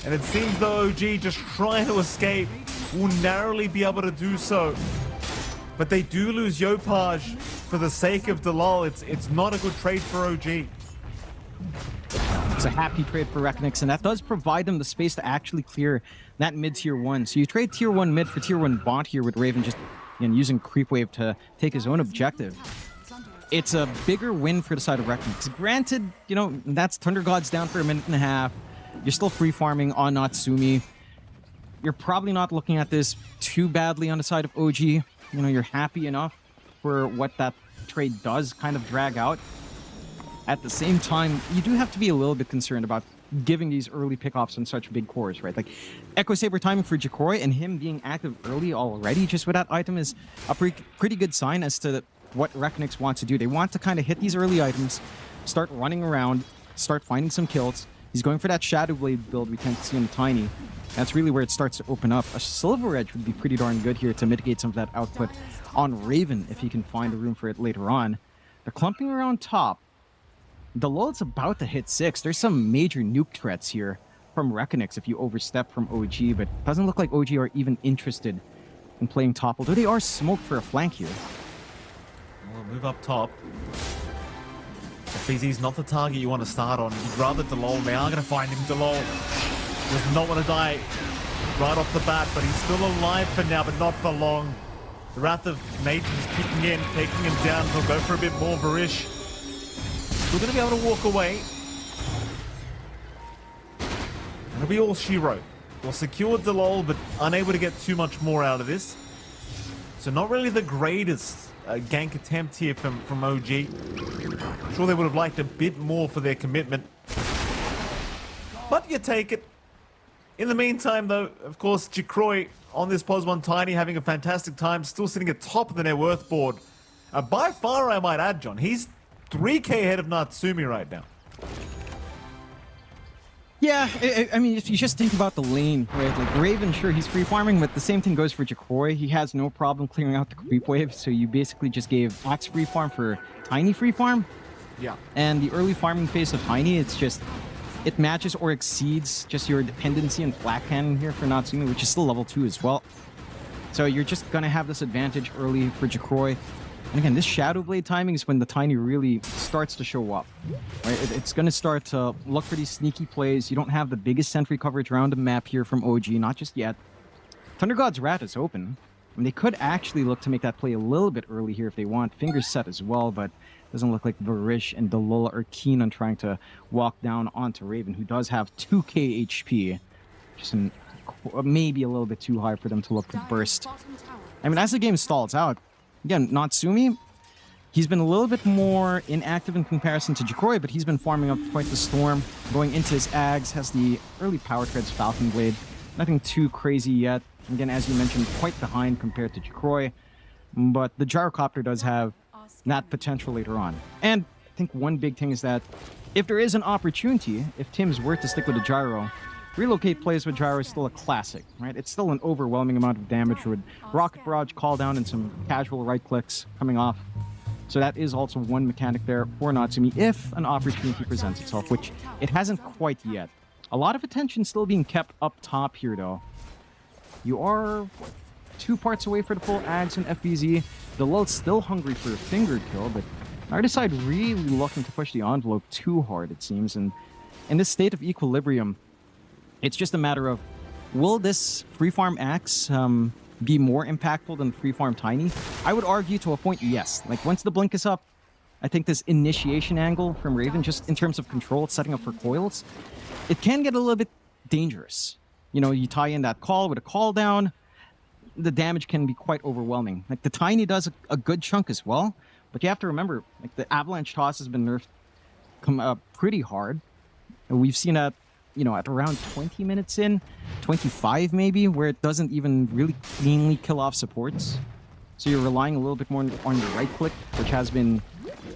Speaker 6: And it seems the OG just trying to escape will narrowly be able to do so. But they do lose Yopaj for the sake of Delol. It's not a good trade for OG.
Speaker 7: It's a happy trade for Reckonix, and that does provide them the space to actually clear that mid tier 1. So you trade tier 1 mid for tier 1 bot here with Raven just using Creep Wave to take his own objective. It's a bigger win for the side of Reckonix. Granted, that's Thunder Gods down for a minute and a half. You're still free farming on Natsumi. You're probably not looking at this too badly on the side of OG. You're happy enough for what that trade does kind of drag out. At the same time, you do have to be a little bit concerned about giving these early pickoffs on such big cores, right? Like Echo Saber timing for Jacroy and him being active early already just with that item is a pretty good sign as to what Reckonix wants to do. They want to kind of hit these early items, start running around, start finding some kills. He's going for that Shadow Blade build we tend to see in Tiny. That's really where it starts to open up. A Silver Edge would be pretty darn good here to mitigate some of that output on Raven if he can find a room for it later on. They're clumping around top. The Lul's about to hit 6. There's some major nuke threats here from Reckonix if you overstep from OG, but it doesn't look like OG are even interested in playing top, although they are smoked for a flank here.
Speaker 6: We'll move up top. FBZ's not the target you want to start on. You'd rather Delol. They are going to find him. Delol does not want to die right off the bat, but he's still alive for now, but not for long. The Wrath of Nature is kicking in, taking him down. He'll go for a bit more. Varish still going to be able to walk away. That'll be all she wrote. Well, secured Delol, but unable to get too much more out of this. So not really the greatest gank attempt here from OG. I'm sure they would have liked a bit more for their commitment. But you take it. In the meantime, though, of course, Jacroy on this Pos 1 Tiny having a fantastic time, still sitting at top of the net worth board. By far, I might add, John, he's 3k ahead of Natsumi right now.
Speaker 7: Yeah, I mean, if you just think about the lane, right? Like Raven, sure, he's free farming, but the same thing goes for Jacroy. He has no problem clearing out the creep wave, so you basically just gave Axe free farm for Tiny free farm.
Speaker 6: Yeah.
Speaker 7: And the early farming phase of Tiny, it's just, it matches or exceeds just your dependency and flat cannon here for Natsumi, which is still level 2 as well. So you're just gonna have this advantage early for Jacroy. And again, this Shadow Blade timing is when the Tiny really starts to show up. Right? It's going to start to look for these sneaky plays. You don't have the biggest sentry coverage around the map here from OG, not just yet. Thunder God's Rat is open. I mean, they could actually look to make that play a little bit early here if they want. Fingers set as well, but it doesn't look like Varish and Delul are keen on trying to walk down onto Raven, who does have 2k HP. Just maybe a little bit too high for them to look to burst. I mean, as the game stalls out, again, Natsumi, he's been a little bit more inactive in comparison to Jacroy, but he's been farming up quite the storm. Going into his Ags, has the early Power Treads Falcon Blade. Nothing too crazy yet. Again, as you mentioned, quite behind compared to Jacroy. But the Gyrocopter does have that potential later on. And I think one big thing is that if there is an opportunity, if Tim's were to stick with the Gyro, relocate plays with Gyro is still a classic, right? It's still an overwhelming amount of damage with Rocket Barrage, Call Down, and some casual right clicks coming off. So that is also one mechanic there for Natsumi if an opportunity presents itself, which it hasn't quite yet. A lot of attention still being kept up top here, though. You are 2 parts away for the full Ags and FBZ. The Lul's still hungry for a finger kill, but neither side really looking to push the envelope too hard, it seems. And in this state of equilibrium, it's just a matter of, will this free farm Axe be more impactful than free farm Tiny? I would argue to a point, yes. Like, once the blink is up, I think this initiation angle from Raven, just in terms of control, setting up for coils, it can get a little bit dangerous. You tie in that call with a call down, the damage can be quite overwhelming. Like, the Tiny does a good chunk as well, but you have to remember, like, the Avalanche Toss has been nerfed pretty hard. And we've seen that at around 20 minutes in, 25 maybe, where it doesn't even really cleanly kill off supports. So you're relying a little bit more on your right click, which has been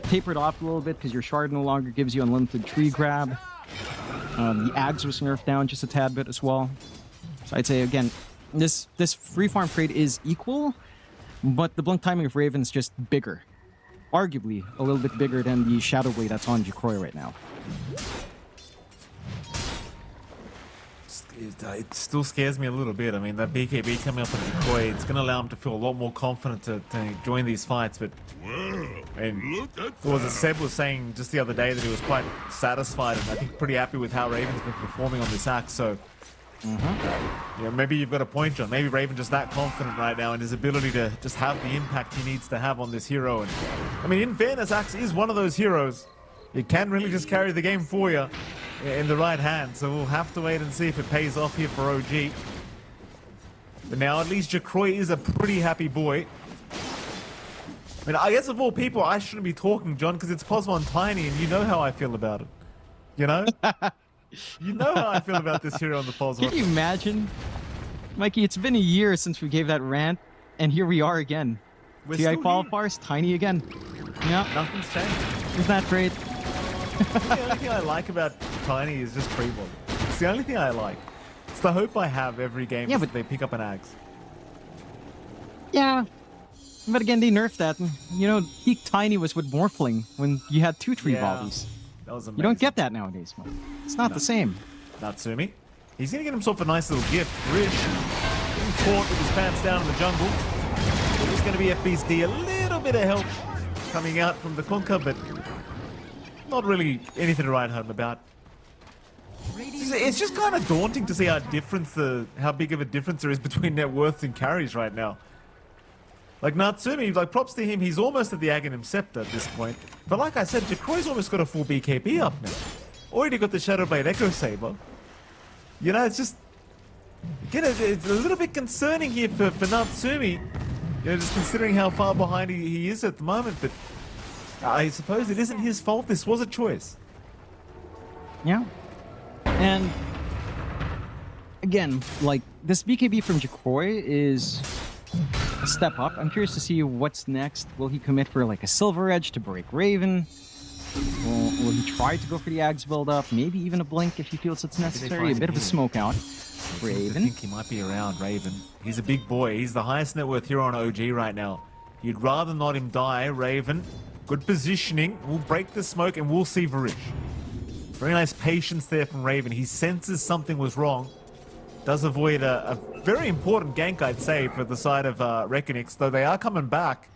Speaker 7: tapered off a little bit because your shard no longer gives you unlimited tree grab. The Ags was nerfed down just a tad bit as well. So I'd say, again, this free farm trade is equal, but the blink timing of Raven is just bigger. Arguably a little bit bigger than the Shadow Blade that's on Jacroy right now.
Speaker 6: It still scares me a little bit. I mean, that BKB coming up on Jacroy, it's going to allow him to feel a lot more confident to join these fights. But and as Seb was saying just the other day that he was quite satisfied and I think pretty happy with how Raven's been performing on this axe. So maybe you've got a point, John. Maybe Raven just that confident right now in his ability to just have the impact he needs to have on this hero. And I mean, in fairness, Axe is one of those heroes. It can really just carry the game for you in the right hand. So we'll have to wait and see if it pays off here for OG. But now at least Jacroy is a pretty happy boy. I mean, I guess of all people, I shouldn't be talking, John, because it's Cosmo and Tiny, and you know how I feel about it. You know? You know how I feel about this hero on the Cosmo.
Speaker 7: Can you imagine? Mikey, it's been a year since we gave that rant, and here we are again. TI Qualifiers, Tiny again. Yeah.
Speaker 6: Nothing's changed.
Speaker 7: Isn't that great?
Speaker 6: The only thing I like about Tiny is just tree ball. It's the only thing I like. It's the hope I have every game is that they pick up an axe.
Speaker 7: Yeah. But again, they nerfed that. You know, peak Tiny was with Morphling when you had 2 tree volleys.
Speaker 6: That was amazing.
Speaker 7: You don't get that nowadays, Mike. It's not the same.
Speaker 6: Natsumi. He's going to get himself a nice little gift. Rish getting caught with his pants down in the jungle. There's going to be FB's a little bit of help coming out from the Conker, but not really anything to write home about. It's just kind of daunting to see how big of a difference there is between net worths and carries right now. Like Natsumi, like props to him, he's almost at the Aghanim Scepter at this point. But like I said, Jacroy's almost got a full BKB up now. Already got the Shadowblade Echo Saber. You know, it's just... Again, it's a little bit concerning here for Natsumi. You know, just considering how far behind he is at the moment. But I suppose it isn't his fault. This was a choice.
Speaker 7: Yeah. And... Again, like, this BKB from Jacroy is... a step up. I'm curious to see what's next. Will he commit for like a Silver Edge to break Raven? Will he try to go for the Ags build up? Maybe even a blink if he feels it's necessary. A bit of a smoke out. Raven.
Speaker 6: I think he might be around Raven. He's a big boy. He's the highest net worth hero on OG right now. You'd rather not him die. Raven. Good positioning. We'll break the smoke and we'll see Varish. Very nice patience there from Raven. He senses something was wrong. Does avoid a very important gank, I'd say, for the side of Reckonix, though they are coming back.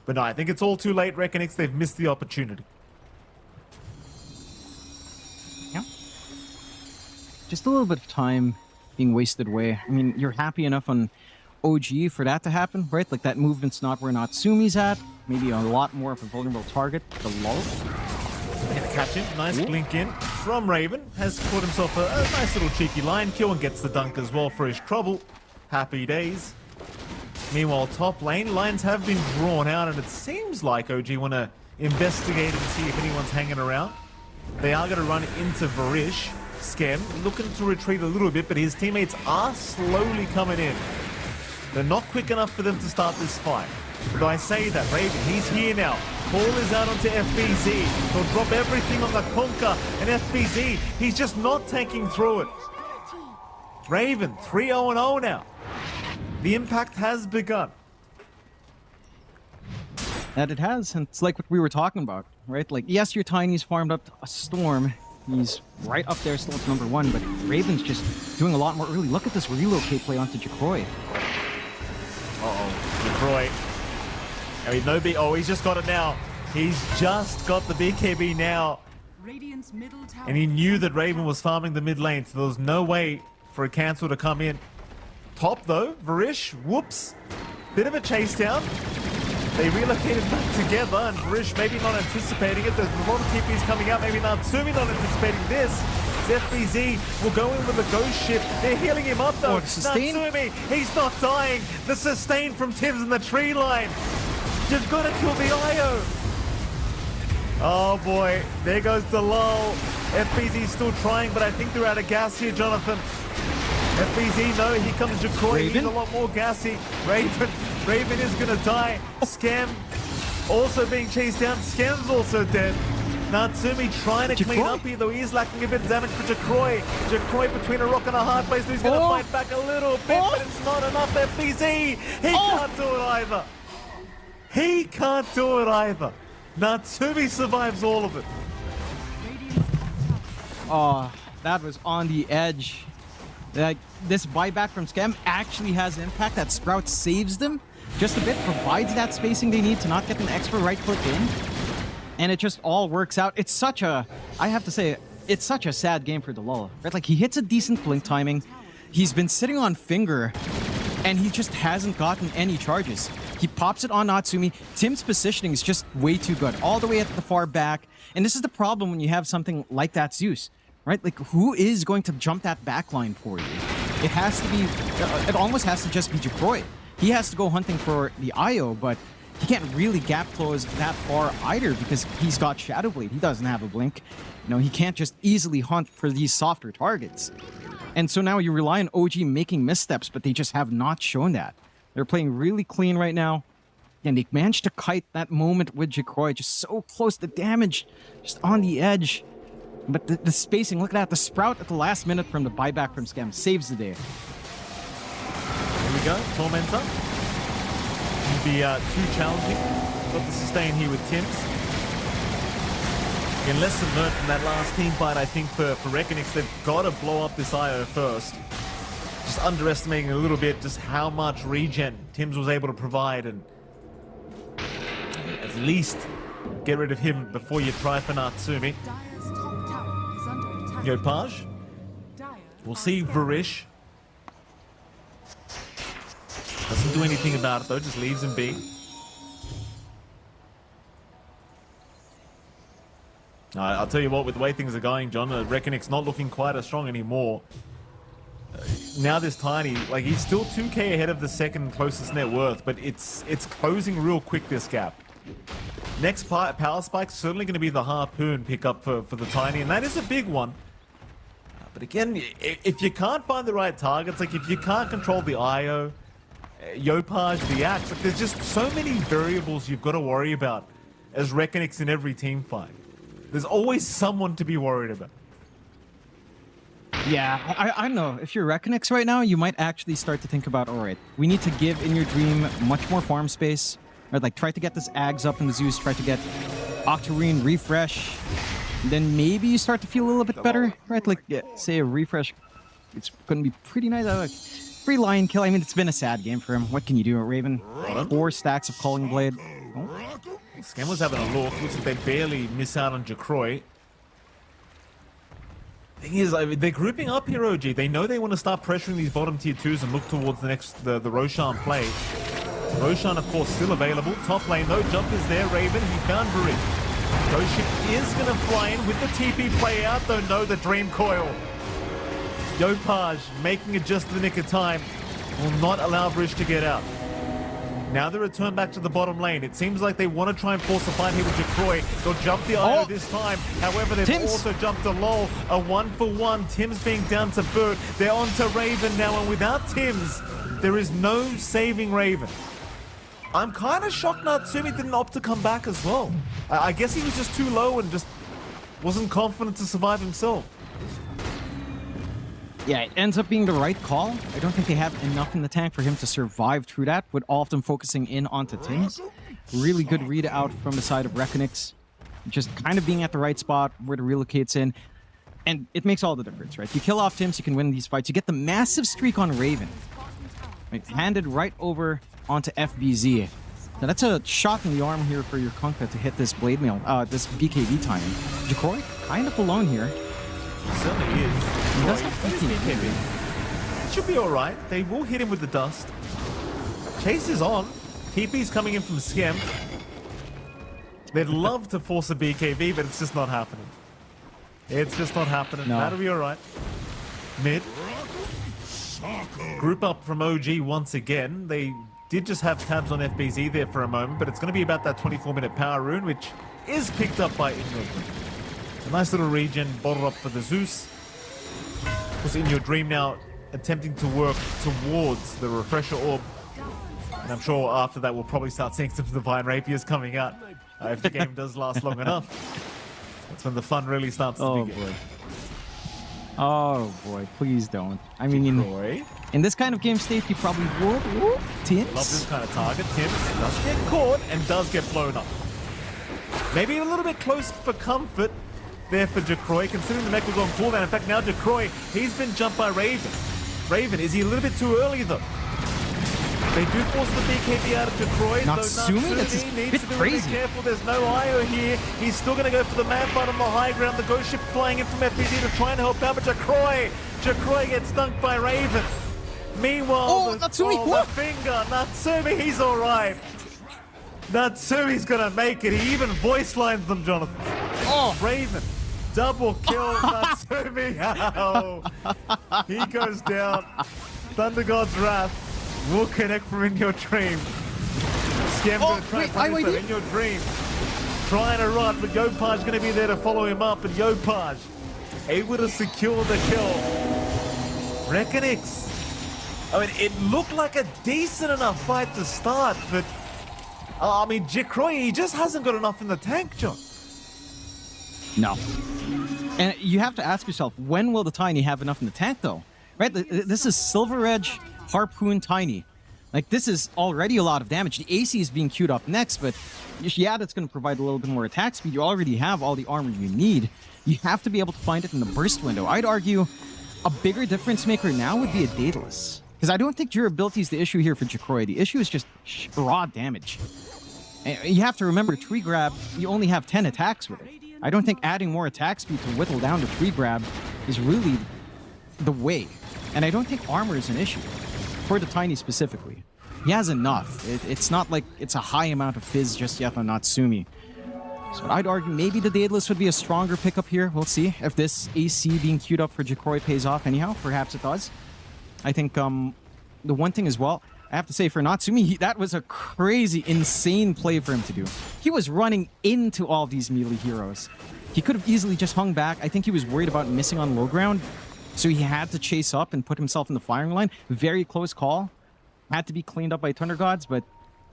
Speaker 6: But no, I think it's all too late, Reckonix. They've missed the opportunity.
Speaker 7: Yeah. Just a little bit of time being wasted away. I mean, you're happy enough on OG for that to happen, right? Like, that movement's not where Natsumi's at. Maybe a lot more of a vulnerable target. The lull.
Speaker 6: Gonna catch him. Nice blink in from Raven. Has caught himself a nice little cheeky line kill and gets the dunk as well for his trouble. Happy days. Meanwhile, top lane, lines have been drawn out and it seems like OG want to investigate and see if anyone's hanging around. They are going to run into Varish. Skem looking to retreat a little bit, but his teammates are slowly coming in. They're not quick enough for them to start this fight. But I say that, Raven, he's here now. Call is out onto FBZ. He'll drop everything on the Conker, and FBZ, he's just not taking through it. Raven, 3-0-0 now. The impact has begun.
Speaker 7: And it has, and it's like what we were talking about, right? Like, yes, your Tiny's farmed up a Storm. He's right up there still at number 1, but Raven's just doing a lot more early. Look at this relocate play onto Jacroy.
Speaker 6: Uh-oh, Jacroy. He's just got it now. He's just got the BKB now.
Speaker 3: Radiant's middle tower.
Speaker 6: And he knew that Raven was farming the mid lane, so there was no way for a cancel to come in. Top though, Varish, whoops. Bit of a chase down. They relocated back together, and Varish maybe not anticipating it. There's a lot of TPs coming out, maybe Natsumi not anticipating this. FBZ will go in with a ghost ship. They're healing him up though. Natsumi, he's not dying. The sustain from Tibbs in the tree line. You've got to kill the IO. Oh boy, there goes the lull. FBZ still trying, but I think they're out of gas here, Jonathan. FBZ, no, here comes Jacroy. He's a lot more gassy. Raven Raven is gonna die. Scam also being chased down. Scam's also dead. Natsumi trying to clean up here, though he is lacking a bit of damage for Jacroy. Jacroy between a rock and a hard place, so he's gonna fight back a little bit, but it's not enough. FBZ, he can't do it either. He can't do it either. Natsumi survives all of it.
Speaker 7: Oh, that was on the edge. Like, this buyback from Scam actually has impact. That Sprout saves them just a bit, provides that spacing they need to not get an extra right click in. And it just all works out. It's such a, I have to say, it's such a sad game for Delala, right? Like, he hits a decent blink timing. He's been sitting on Finger, and he just hasn't gotten any charges. He pops it on Natsumi. Tim's positioning is just way too good, all the way at the far back. And this is the problem when you have something like that Zeus, right? Like, who is going to jump that backline for you? It has to be, it almost has to just be Jacroy. He has to go hunting for the IO, but he can't really gap close that far either because he's got Shadow Blade. He doesn't have a blink. You know, he can't just easily hunt for these softer targets. And so now you rely on OG making missteps, but they just have not shown that. They're playing really clean right now. And they managed to kite that moment with Jacroy, just so close to damage, just on the edge. But the spacing, look at that. The Sprout at the last minute from the buyback from Scam saves the day.
Speaker 6: Here we go, Tormentor. It'll be too challenging. Got to sustain here with Tims. And lesson learned from that last team fight, I think, for Reckonix, they've got to blow up this IO first. Just underestimating a little bit just how much regen Tims was able to provide, and at least get rid of him before you try for Natsumi.
Speaker 3: Dire's top tower is under attack.
Speaker 6: Yopaj.
Speaker 3: Dire
Speaker 6: We'll see Varish. Doesn't do anything about it though, just leaves him be. I'll tell you what, with the way things are going, John, Reckonix not looking quite as strong anymore. Now this Tiny, like, he's still 2k ahead of the second closest net worth, but it's closing real quick, this gap. Next power spike's certainly going to be the Harpoon pickup for the Tiny, and that is a big one. But again, if you can't find the right targets, like if you can't control the IO, Yopaj, the Axe, like, there's just so many variables you've got to worry about as Reckonix in every team fight. There's always someone to be worried about.
Speaker 7: Yeah, I don't know. If you're Reckonix right now, you might actually start to think about, all right, we need to give In Your Dream much more farm space. Or like, try to get this Ags up in the Zeus, try to get Octarine refresh. Then maybe you start to feel a little bit better, right? Like, yeah, say a refresh, it's going to be pretty nice. Like, free Lion Kill. I mean, it's been a sad game for him. What can you do, Raven? 4 stacks of Calling Blade. Oh.
Speaker 6: Scam was having a look. Looks like they barely miss out on Jacroy. Thing is, I mean, they're grouping up here, OG. They know they want to start pressuring these bottom tier 2s and look towards the Roshan play. Roshan, of course, still available. Top lane, though. Jump is there. Raven, he found Barik. Ghost Ship is going to fly in with the TP play out, though. No, the Dream Coil. Yopaj making it just in the nick of time. Will not allow Brish to get out. Now they return back to the bottom lane. It seems like they want to try and force a fight here with Jacroy. They'll jump the IO this time. However, they've also jumped a LOL. A 1-for-1. Tim's being down to Bert. They're on to Raven now, and without Tim's, there is no saving Raven. I'm kind of shocked Natsumi didn't opt to come back as well. I guess he was just too low and just wasn't confident to survive himself.
Speaker 7: Yeah, it ends up being the right call. I don't think they have enough in the tank for him to survive through that, with all of them focusing in onto Tims. Really good read out from the side of Reckonix. Just kind of being at the right spot where the relocate's in. And it makes all the difference, right? You kill off Tims, you can win these fights. You get the massive streak on Raven. Right, handed right over onto FBZ. Now that's a shot in the arm here for your Kunkka to hit this blade mail, this BKB timing. Jacroy kind of alone here.
Speaker 6: It certainly is.
Speaker 7: He does have
Speaker 6: BKB. It should be alright. They will hit him with the dust. Chase is on. TP's coming in from Scam. They'd love to force a BKB, but it's just not happening. It's just not happening.
Speaker 7: No.
Speaker 6: That'll be alright. Mid. Group up from OG once again. They did just have tabs on FBZ there for a moment, but it's going to be about that 24-minute power rune, which is picked up by Inyo. A nice little regen bottled up for the Zeus. Of course, In Your Dream now attempting to work towards the refresher orb. And I'm sure after that we'll probably start seeing some Divine Rapiers coming out. If the game does last long enough. That's when the fun really starts to begin.
Speaker 7: Boy. Oh boy, please don't. I mean,
Speaker 6: Roy.
Speaker 7: in this kind of game state, you probably would. Ooh,
Speaker 6: Love this
Speaker 7: Tims.
Speaker 6: kind of target. Tims does get caught and does get blown up. Maybe a little bit close for comfort there for Jacroy, considering the mech was on cooldown. In fact, now Jacroy, he's been jumped by Raven. Raven, is he a little bit too early though? They do force the BKB out of Jacroy.
Speaker 7: Natsumi? That's a
Speaker 6: needs
Speaker 7: bit
Speaker 6: to be
Speaker 7: crazy.
Speaker 6: really careful. There's no IO here. He's still going to go for the man fight on the high ground. The ghost ship flying in from FBZ to try and help out, but Jacroy gets dunked by Raven. Meanwhile,
Speaker 7: Natsumi,
Speaker 6: the
Speaker 7: what?
Speaker 6: finger. Natsumi, he's all right. Natsumi's going to make it. He even voice lines them, Jonathan.
Speaker 7: Oh,
Speaker 6: Raven, double kill Natsumi. Ow. He goes down. Thunder God's Wrath will connect from In Your Dream. Scam
Speaker 7: Oh,
Speaker 6: gonna try
Speaker 7: wait,
Speaker 6: and punish them.
Speaker 7: IYD?
Speaker 6: In Your Dream. Trying to run, but Yopaj gonna be there to follow him up, and Yopaj able to secure the kill. Reckonix. I mean, it looked like a decent enough fight to start, but I mean, Jacroy, he just hasn't got enough in the tank, John.
Speaker 7: no. And you have to ask yourself, when will the Tiny have enough in the tank, though? Right? This is Silver Edge, Harpoon, Tiny. Like, this is already a lot of damage. The AC is being queued up next, but yeah, that's going to provide a little bit more attack speed. You already have all the armor you need. You have to be able to find it in the burst window. I'd argue a bigger difference maker now would be a Daedalus. Because I don't think durability is the issue here for Jacroy. The issue is just raw damage. And you have to remember, Tree Grab, you only have 10 attacks with it. I don't think adding more attack speed to whittle down to Tree Grab is really the way. And I don't think armor is an issue, for the Tiny specifically. He has enough. It's not like it's a high amount of fizz just yet on Natsumi. So I'd argue maybe the Daedalus would be a stronger pickup here. We'll see if this AC being queued up for Jacroy pays off anyhow. Perhaps it does. I think the one thing as well, I have to say for Natsumi, that was a crazy, insane play for him to do. He was running into all these melee heroes. He could have easily just hung back. I think he was worried about missing on low ground. So he had to chase up and put himself in the firing line. Very close call. Had to be cleaned up by Thunder Gods, but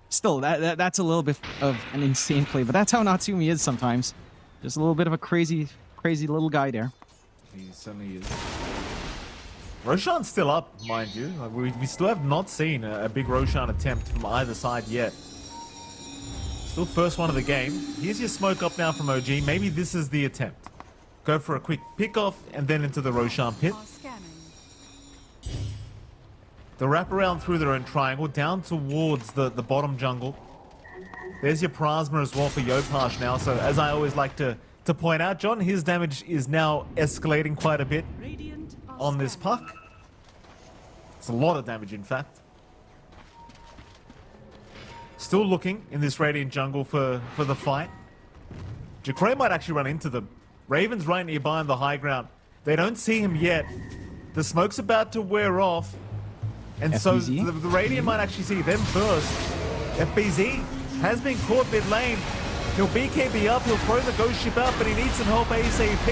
Speaker 7: still, that's a little bit of an insane play. But that's how Natsumi is sometimes. Just a little bit of a crazy little guy there.
Speaker 6: He certainly is. Roshan's still up, mind you. Like, we still have not seen a big Roshan attempt from either side yet. Still first one of the game. Here's your smoke up now from OG. Maybe this is the attempt. Go for a quick pick-off and then into the Roshan pit.
Speaker 3: Are scanning.
Speaker 6: The wraparound through their own triangle down towards the bottom jungle. There's your Prasma as well for Yopaj now. So as I always like to point out, John, his damage is now escalating quite a bit
Speaker 3: Radiant are
Speaker 6: on this
Speaker 3: scanning.
Speaker 6: puck. It's a lot of damage, in fact. Still looking in this Radiant jungle for the fight. Jacroy might actually run into them. Raven's right nearby on the high ground. They don't see him yet. The smoke's about to wear off. And so
Speaker 7: FBZ?
Speaker 6: the Radiant might actually see them first. FBZ has been caught mid lane. He'll BKB up, he'll throw the ghost ship out, but he needs some help ASAP.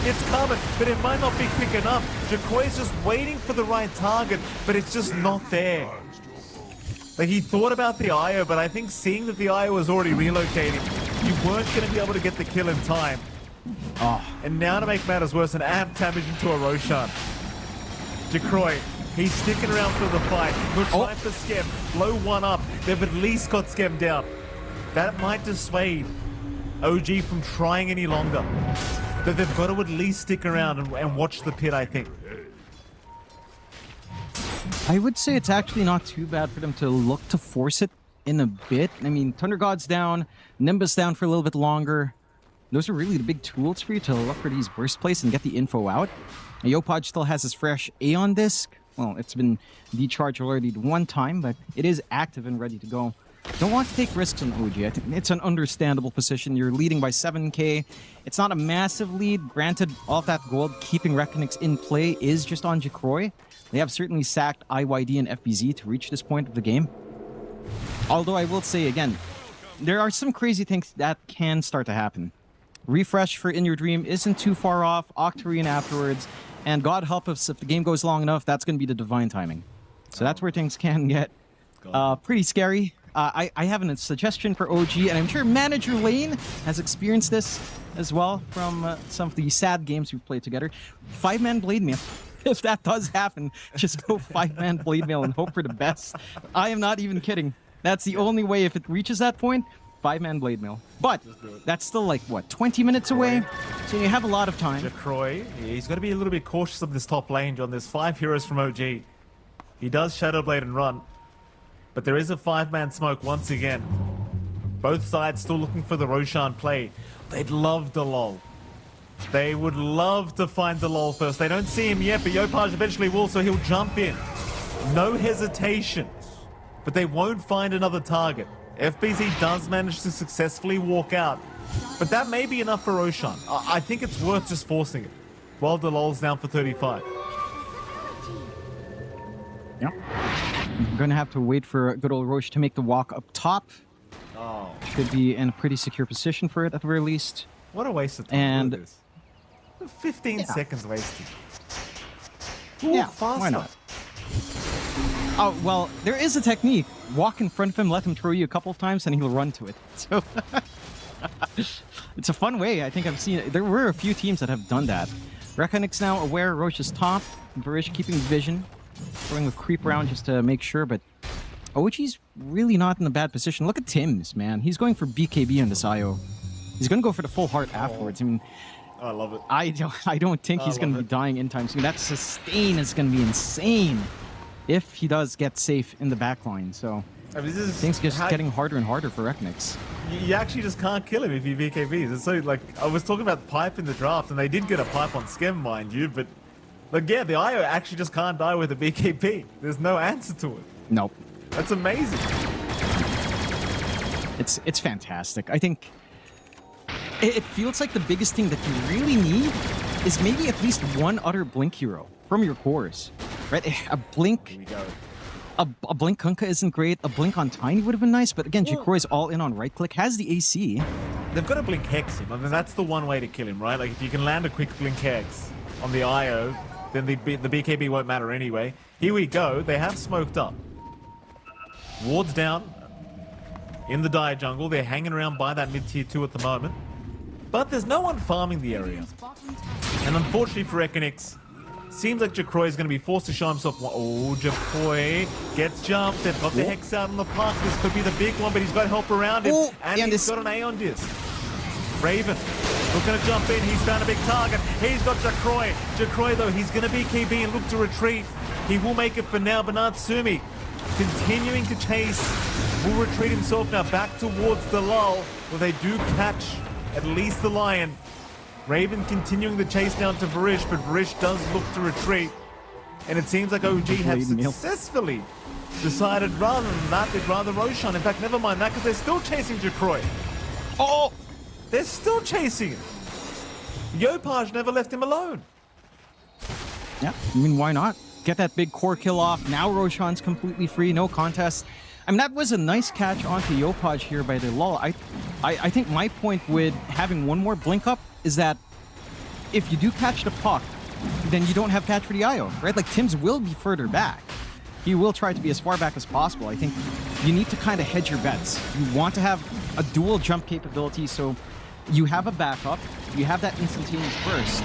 Speaker 6: It's coming, but it might not be quick enough. Jacroy's just waiting for the right target, but it's just not there. Like, he thought about the IO, but I think seeing that the IO was already relocating, you weren't going to be able to get the kill in time.
Speaker 7: Oh,
Speaker 6: And now to make matters worse, an amp damage into a Roshan. Jacroy, he's sticking around for the fight. He'll try for Skem, blow one up. They've at least got Skem down. That might dissuade OG from trying any longer. But they've got to at least stick around and watch the pit, I think.
Speaker 7: I would say it's actually not too bad for them to look to force it in a bit. I mean, Thunder God's down, Nimbus down for a little bit longer. Those are really the big tools for you to look for these burst plays and get the info out. Yopaj still has his fresh Aeon disc. Well, it's been decharged already one time, but it is active and ready to go. Don't want to take risks on OG. I think it's an understandable position. You're leading by 7k. It's not a massive lead. Granted, all of that gold keeping Reckonix in play is just on Jacroy. They have certainly sacked IYD and FBZ to reach this point of the game. Although I will say again, there are some crazy things that can start to happen. Refresh for In Your Dream isn't too far off. Octarine afterwards. And God help us if the game goes long enough, that's going to be the divine timing. So that's where things can get Pretty scary. I have a suggestion for OG, and I'm sure Manager Lane has experienced this as well from some of the sad games we've played together. 5-man blade mail. If that does happen, just go 5-man blade mail and hope for the best. I am not even kidding. That's the only way. If it reaches that point, 5-man blade mail. But that's still like, what, 20 minutes away? So you have a lot of time.
Speaker 6: Jacroy, he's got to be a little bit cautious of this top lane, John. There's 5 heroes from OG. He does Shadowblade and run. But there is a 5-man smoke once again. Both sides still looking for the Roshan play. They'd love the lull. They would love to find the lull first. They don't see him yet, but Yopaj eventually will, so he'll jump in. No hesitation. But they won't find another target. FBZ does manage to successfully walk out. But that may be enough for Roshan. I think it's worth just forcing it. While the lull's down for 35.
Speaker 7: Yep. I'm gonna have to wait for good old Roche to make the walk up top.
Speaker 6: Oh.
Speaker 7: Should be in a pretty secure position for it at the very least.
Speaker 6: What a waste of time.
Speaker 7: And
Speaker 6: Look at this. 15 seconds wasted.
Speaker 7: Yeah,
Speaker 6: faster.
Speaker 7: why not? Oh, well, there is a technique. Walk in front of him, let him throw you a couple of times, and he'll run to it. So it's a fun way. I think I've seen it. There were a few teams that have done that. Reckonix now aware Roche is top. Varish keeping vision. Throwing a creep around just to make sure, but OG's really not in a bad position. Look at Tim's, man. He's going for BKB on this IO. He's going to go for the full heart afterwards. I mean,
Speaker 6: I love it.
Speaker 7: I don't think he's going to be dying in time soon. That sustain is going to be insane if he does get safe in the backline. So
Speaker 6: I mean, this is
Speaker 7: things just getting harder and harder for Reckonix.
Speaker 6: You actually just can't kill him if you BKBs. It's so, like, I was talking about the pipe in the draft, and they did get a pipe on Skem, mind you, but like, yeah, the IO actually just can't die with a BKB. There's no answer to it.
Speaker 7: Nope.
Speaker 6: That's amazing.
Speaker 7: It's fantastic. I think it feels like the biggest thing that you really need is maybe at least one other Blink hero from your cores, right? A Blink.
Speaker 6: Here we go.
Speaker 7: A Blink Kunkka isn't great. A Blink on Tiny would have been nice, but again, Jacroy is all in on right click, has the AC.
Speaker 6: They've got to Blink Hex him. I mean, that's the one way to kill him, right? Like, if you can land a quick Blink Hex on the IO, then the BKB won't matter anyway. Here we go. They have smoked up. Wards down in the Dire jungle. They're hanging around by that mid-tier 2 at the moment. But there's no one farming the area. And unfortunately for Reckonix, seems like Jacroy is going to be forced to show himself. Oh, Jacroy gets jumped. They've got the Hex out on the park. This could be the big one, but he's got help around him.
Speaker 7: Ooh,
Speaker 6: and he's got an Aeon Disc. Raven looking to jump in. He's found a big target. He's got Jacroy. Jacroy, though, he's going to BKB and look to retreat. He will make it for now, but Natsumi continuing to chase. Will retreat himself now back towards the lull, where they do catch at least the Lion. Raven continuing the chase down to Varish, but Varish does look to retreat. And it seems like OG have successfully decided rather than that, they'd rather Roshan. In fact, never mind that, because they're still chasing Jacroy. Oh! They're still chasing him. Yopaj never left him alone.
Speaker 7: Yeah, I mean, why not? Get that big core kill off. Now Roshan's completely free, no contest. I mean, that was a nice catch onto Yopaj here by the lull. I think my point with having one more blink up is that if you do catch the puck, then you don't have catch for the IO, right? Like, Tim's will be further back. He will try to be as far back as possible. I think you need to kind of hedge your bets. You want to have a dual jump capability, so you have a backup, you have that instantaneous burst.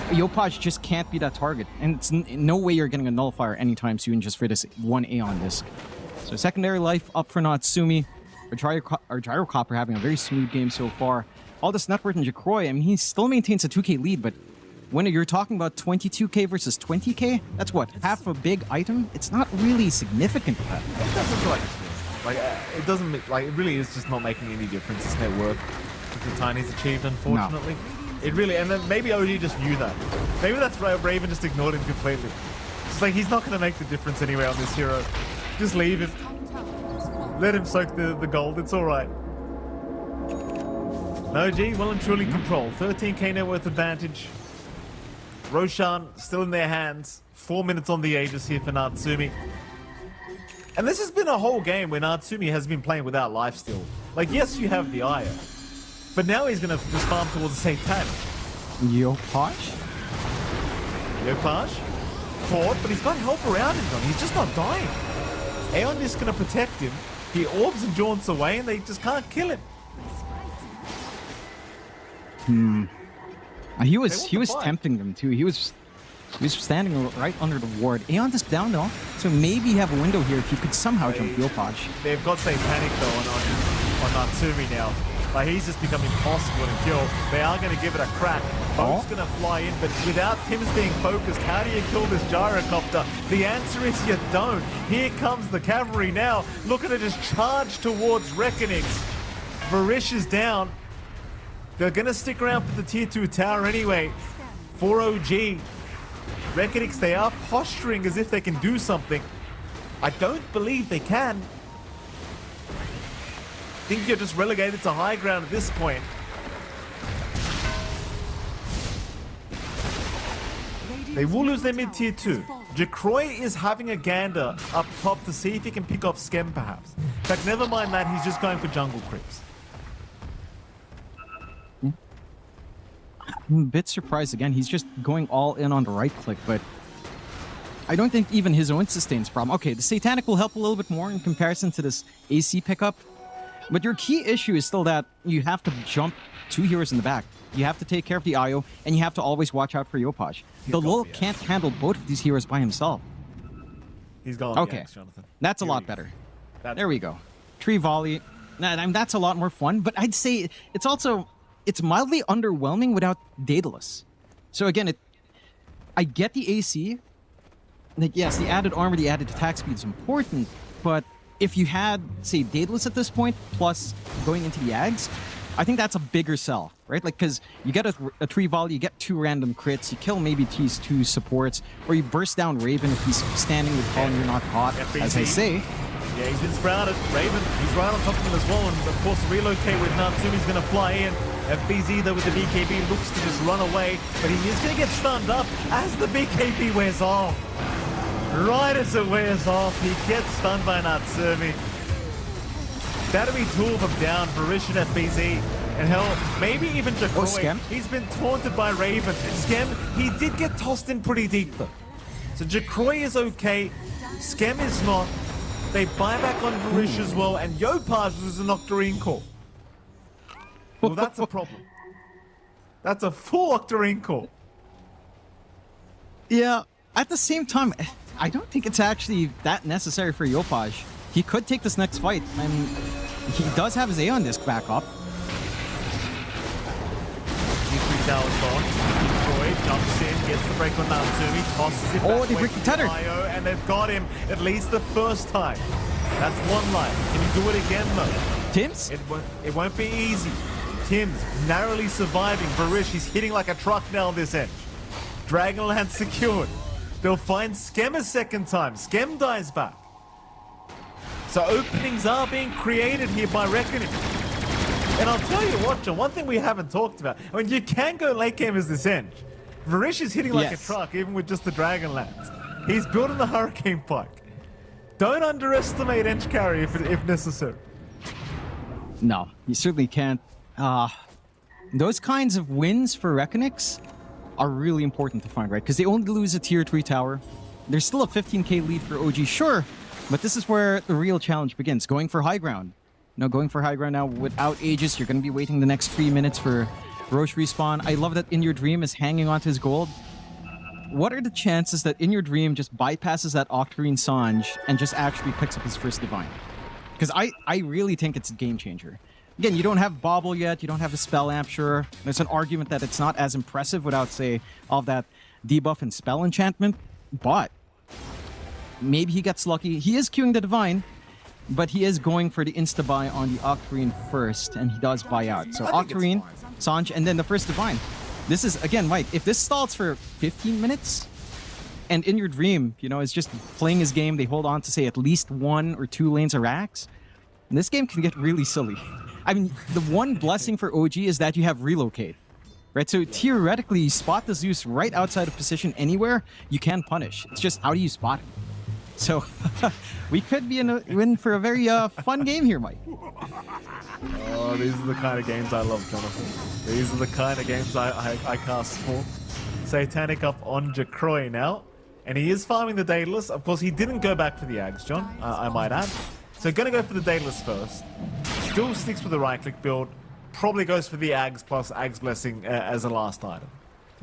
Speaker 7: Yopaj just can't be that target, and it's no way you're getting a nullifier anytime soon just for this one Aeon disc. So secondary life up for Natsumi. Our Gyrocopter having a very smooth game so far. All this net worth in Jacroy, I mean, he still maintains a 2k lead, but when you're talking about 22k versus 20k, that's what, half a big item? It's not really significant.
Speaker 6: It doesn't feel like it's worth. Like, it doesn't, like, it really is just not making any difference. It's net worth that the Tiny's achieved, unfortunately. No. It really, and then maybe OG just knew that. Maybe that's why Raven just ignored him completely. It's like, he's not going to make the difference anyway on this hero. Just leave him. Let him soak the gold, it's alright. OG, well and truly control. 13k net worth advantage. Roshan still in their hands. 4 minutes on the Aegis here for Natsumi. And this has been a whole game where Natsumi has been playing without lifesteal. Like, yes, you have the Aya, but now he's going to just farm towards the Satan.
Speaker 7: Yopaj?
Speaker 6: Yopaj? Caught, but he's got help around him, John. He's just not dying. Aeon is going to protect him. He orbs and jaunts away, and they just can't kill him.
Speaker 7: He
Speaker 6: They
Speaker 7: was
Speaker 6: want the fight.
Speaker 7: tempting them too. He was standing right under the ward. Aeon is down though, so maybe you have a window here if you could somehow jump Yopaj.
Speaker 6: They've got Satanic though on Natsumi now. Like, he's just become impossible to kill. They are going to give it a crack. Boat's going to fly in, but without Tim's being focused, how do you kill this gyrocopter? The answer is you don't. Here comes the cavalry now, looking to just charge towards Reckonix. Varish is down. They're going to stick around for the tier 2 tower anyway. For OG. Reckonix, they are posturing as if they can do something. I don't believe they can. I think you're just relegated to high ground at this point. They will lose their mid tier 2. Jacroy is having a gander up top to see if he can pick off Skem perhaps. In fact, never mind that, he's just going for jungle creeps.
Speaker 7: I'm a bit surprised again. He's just going all in on the right click, but I don't think even his own sustains problem. Okay, the Satanic will help a little bit more in comparison to this AC pickup. But your key issue is still that you have to jump 2 heroes in the back. You have to take care of the IO, and you have to always watch out for Yopaj. The Lul can't handle both of these heroes by himself.
Speaker 6: He's gone.
Speaker 7: Okay,
Speaker 6: Jonathan.
Speaker 7: that's a lot better. There we go. Tree volley. That's a lot more fun, but I'd say it's mildly underwhelming without Daedalus. So again, I get the AC. Like, yes, the added armor, the added attack speed is important, but if you had, say, Daedalus at this point, plus going into the Ags, I think that's a bigger sell, right? Like, because you get a tree volley, you get 2 random crits, you kill maybe these 2 supports, or you burst down Raven if he's standing with Paul and you're not caught, as I say.
Speaker 6: Yeah, he's been sprouted. Raven, he's right on top of him as well, and of course, relocate with Natsumi's going to fly in. FBZ, though, with the BKB, looks to just run away, but he is going to get stunned up as the BKB wears off. Right as it wears off, he gets stunned by Natsumi. That'll be 2 of them down, Varish and FBZ. And hell, maybe even Jacroy.
Speaker 7: Skem.
Speaker 6: He's been taunted by Raven. Skem, he did get tossed in pretty deep though. So Jacroy is okay, Skem is not. They buy back on Varish as well, and Yopaj was an Octarine call. Well, that's a problem. That's a full Octarine call.
Speaker 7: Yeah, at the same time, I don't think it's actually that necessary for Yopaj. He could take this next fight, and he does have his Aeon disc back up.
Speaker 6: G3 tower's gone. Troy jumps in, gets the break on Natsumi, tosses it back
Speaker 7: They
Speaker 6: away
Speaker 7: break the
Speaker 6: from
Speaker 7: tether.
Speaker 6: IO, and they've got him at least the first time. That's 1 life. Can you do it again though?
Speaker 7: Tims?
Speaker 6: It won't be easy. Tim's narrowly surviving. Varish, he's hitting like a truck now this edge. Dragonlance secured. They'll find Skem a second time. Skem dies back. So openings are being created here by Reckoning. And I'll tell you what, John, one thing we haven't talked about. I mean, you can go late game as this Eng. Varish is hitting like a truck, even with just the Dragonlance. He's building the Hurricane Pike. Don't underestimate Eng carry if necessary.
Speaker 7: No, you certainly can't. Those kinds of wins for Reckonix are really important to find, right? Because they only lose a tier 3 tower. There's still a 15k lead for OG, sure, but this is where the real challenge begins, going for high ground. Now, going for high ground now without Aegis, you're going to be waiting the next 3 minutes for Roche respawn. I love that In Your Dream is hanging onto his gold. What are the chances that In Your Dream just bypasses that Octarine Sange and just actually picks up his first Divine? Because I really think it's a game changer. Again, you don't have Bobble yet, you don't have the Spell Amp, sure. There's an argument that it's not as impressive without, say, all of that debuff and spell enchantment, but maybe he gets lucky. He is queuing the Divine, but he is going for the insta-buy on the Octarine first, and he does buy out. So Octarine, Sange, and then the first Divine. This is, again, Mike, if this stalls for 15 minutes, and In Your Dream, you know, is just playing his game, they hold on to, say, at least 1 or 2 lanes of racks, this game can get really silly. I mean, the one blessing for OG is that you have relocate, right? So theoretically, you spot the Zeus right outside of position anywhere, you can punish. It's just, how do you spot him? So, we could be in for a very fun game here, Mike.
Speaker 6: Oh, these are the kind of games I love, Jonathan. These are the kind of games I cast for. Satanic up on Jacroy now. And he is farming the Daedalus. Of course, he didn't go back for the Ags, John, I might add. So going to go for the Daedalus first. Still sticks with the right-click build. Probably goes for the Ags plus Ags Blessing as a last item.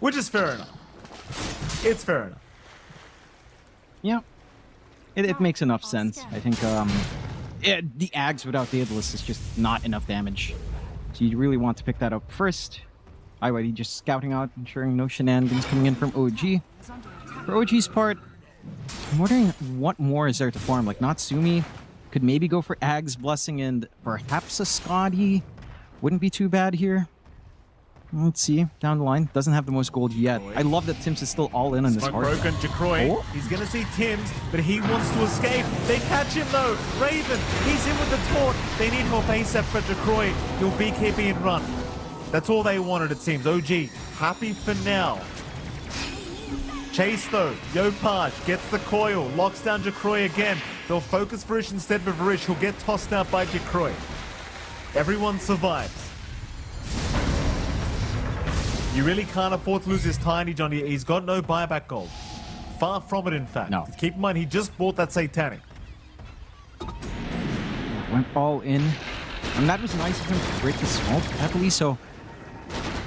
Speaker 6: Which is fair enough. It's fair enough.
Speaker 7: Yeah. It makes enough sense. I think the Ags without Daedalus is just not enough damage. So you really want to pick that up first. IYD just scouting out, ensuring no shenanigans coming in from OG. For OG's part, I'm wondering what more is there to farm. Like Natsumi could maybe go for Ags Blessing and perhaps a Scotty. Wouldn't be too bad here. Let's see, down the line. Doesn't have the most gold yet. I love that Tims is still all in on this
Speaker 6: Smoke
Speaker 7: hard.
Speaker 6: broken, Jacroy.
Speaker 7: Oh.
Speaker 6: He's going to see Tims, but he wants to escape. They catch him though. Raven, he's in with the taunt. They need help ASAP for Jacroy. He'll BKB and run. That's all they wanted, it seems. OG, happy for now. Chase though, Yopaj gets the coil, locks down Jacroy again. They'll focus Varish instead of Varish, who'll get tossed out by Jacroy. Everyone survives. You really can't afford to lose this tiny Johnny. He's got no buyback gold. Far from it, in fact.
Speaker 7: No.
Speaker 6: Keep in mind, he just bought that Satanic.
Speaker 7: Went all in. And that was nice of him to break the smoke, happily. So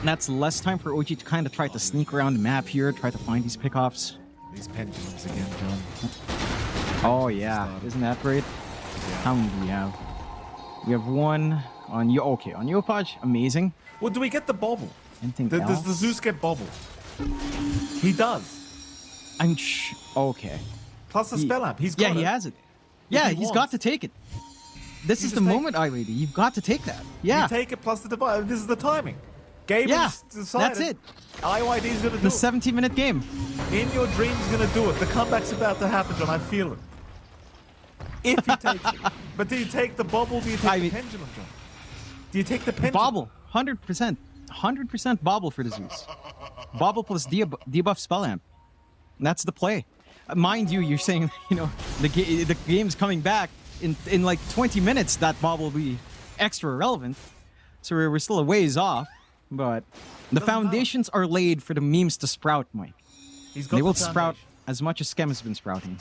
Speaker 7: that's less time for OG to kind of try to sneak around the map here, try to find these pickoffs.
Speaker 6: These pendulums again, John.
Speaker 7: Oh, yeah. Isn't that great? How many do we have? We have one on Yo. Okay, on Yopaj. Amazing.
Speaker 6: Well, do we get the bobble?
Speaker 7: Anything
Speaker 6: Does
Speaker 7: else?
Speaker 6: the Zeus get bobble? He does.
Speaker 7: Okay.
Speaker 6: Plus the spell app. He's got
Speaker 7: Yeah,
Speaker 6: it.
Speaker 7: he has it. Yeah,
Speaker 6: he
Speaker 7: he's
Speaker 6: wants.
Speaker 7: got to take it. This is
Speaker 6: just
Speaker 7: the
Speaker 6: take
Speaker 7: moment, iLady. You've got to take that. Yeah.
Speaker 6: You take it plus the device. This is the timing. Gabe
Speaker 7: Yeah,
Speaker 6: has decided.
Speaker 7: that's it.
Speaker 6: IYD's going to do
Speaker 7: The
Speaker 6: it.
Speaker 7: 17-minute game.
Speaker 6: In your dreams, going to do it. The comeback's about to happen, John. I feel it. If he takes it. But do you take the bobble? Do you take the pendulum, John? Do you take the pendulum?
Speaker 7: Bobble. 100%. 100% bobble for the Zeus. Bobble plus debuff spell amp. And that's the play. Mind you, you're saying, the game's coming back. In like 20 minutes, that bobble will be extra relevant. So we're still a ways off. But the foundations are laid for the memes to sprout, Mike.
Speaker 6: He's got
Speaker 7: They
Speaker 6: the
Speaker 7: will sprout
Speaker 6: foundation.
Speaker 7: as much as Skem has been sprouting.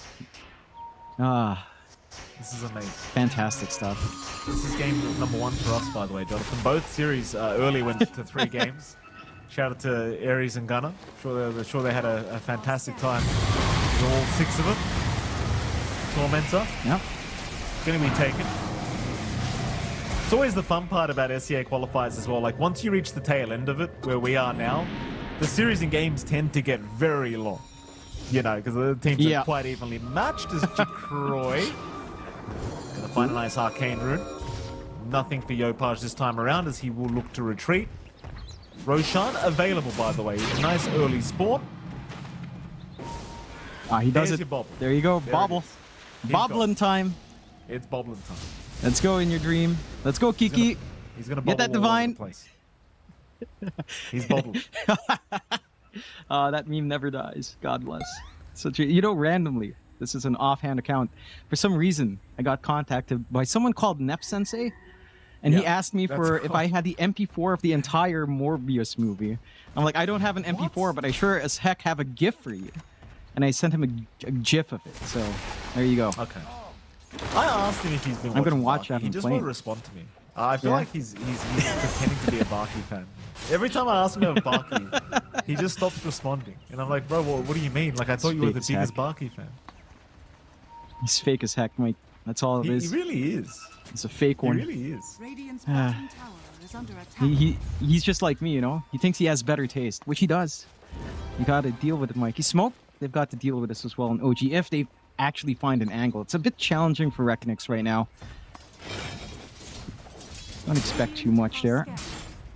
Speaker 6: This is amazing.
Speaker 7: Fantastic stuff.
Speaker 6: This is game number 1 for us, by the way, Jonathan. Both series early went to 3 games. Shout out to Ares and Gunner. Sure they had a fantastic time with all 6 of them. Tormentor.
Speaker 7: Yep.
Speaker 6: Going to be taken. It's always the fun part about SEA qualifiers as well. Like, once you reach the tail end of it, where we are now, the series and games tend to get very long. Because the teams are quite evenly matched as Jacroy. Gonna find a nice arcane rune. Nothing for Yopaj this time around as he will look to retreat. Roshan available, by the way. A nice early spawn.
Speaker 7: He does
Speaker 6: There's
Speaker 7: it.
Speaker 6: your bobble.
Speaker 7: There you go.
Speaker 6: There it
Speaker 7: Bobble.
Speaker 6: is. He's got
Speaker 7: Bobbling
Speaker 6: it.
Speaker 7: time.
Speaker 6: It's bobbling time.
Speaker 7: Let's go in your dream. Let's go, Kiki.
Speaker 6: He's gonna
Speaker 7: Get that
Speaker 6: bobble all over
Speaker 7: divine.
Speaker 6: the place. He's bobbling.
Speaker 7: That meme never dies. God bless. Randomly, this is an offhand account. For some reason, I got contacted by someone called Nep Sensei, and he asked me
Speaker 6: that's
Speaker 7: for
Speaker 6: cool.
Speaker 7: if I had the MP4 of the entire Morbius movie. I'm like, I don't have an MP4, but I sure as heck have a GIF for you. And I sent him a GIF of it. So there you go.
Speaker 6: Okay. I asked him if he's been
Speaker 7: I'm gonna
Speaker 6: watching
Speaker 7: watch
Speaker 6: Barky.
Speaker 7: that
Speaker 6: He
Speaker 7: and
Speaker 6: just
Speaker 7: play
Speaker 6: won't
Speaker 7: it.
Speaker 6: respond to me. I feel
Speaker 7: Yeah.
Speaker 6: like he's pretending to be a Barky fan. Every time I ask him about Barky, he just stops responding. And I'm like, bro, what do you mean? Like, I thought you were the
Speaker 7: fake as
Speaker 6: biggest
Speaker 7: heck.
Speaker 6: Barky fan.
Speaker 7: He's fake as heck, Mike. That's all it
Speaker 6: He
Speaker 7: is.
Speaker 6: really is.
Speaker 7: It's a fake
Speaker 6: He
Speaker 7: one.
Speaker 6: really is.
Speaker 3: Radiant's bottom tower is under attack.
Speaker 7: He's just like me, He thinks he has better taste, which he does. You gotta deal with it, Mikey. Smoke, they've got to deal with this as well in OG if they actually find an angle. It's a bit challenging for Reckonix right now. Don't expect too much there.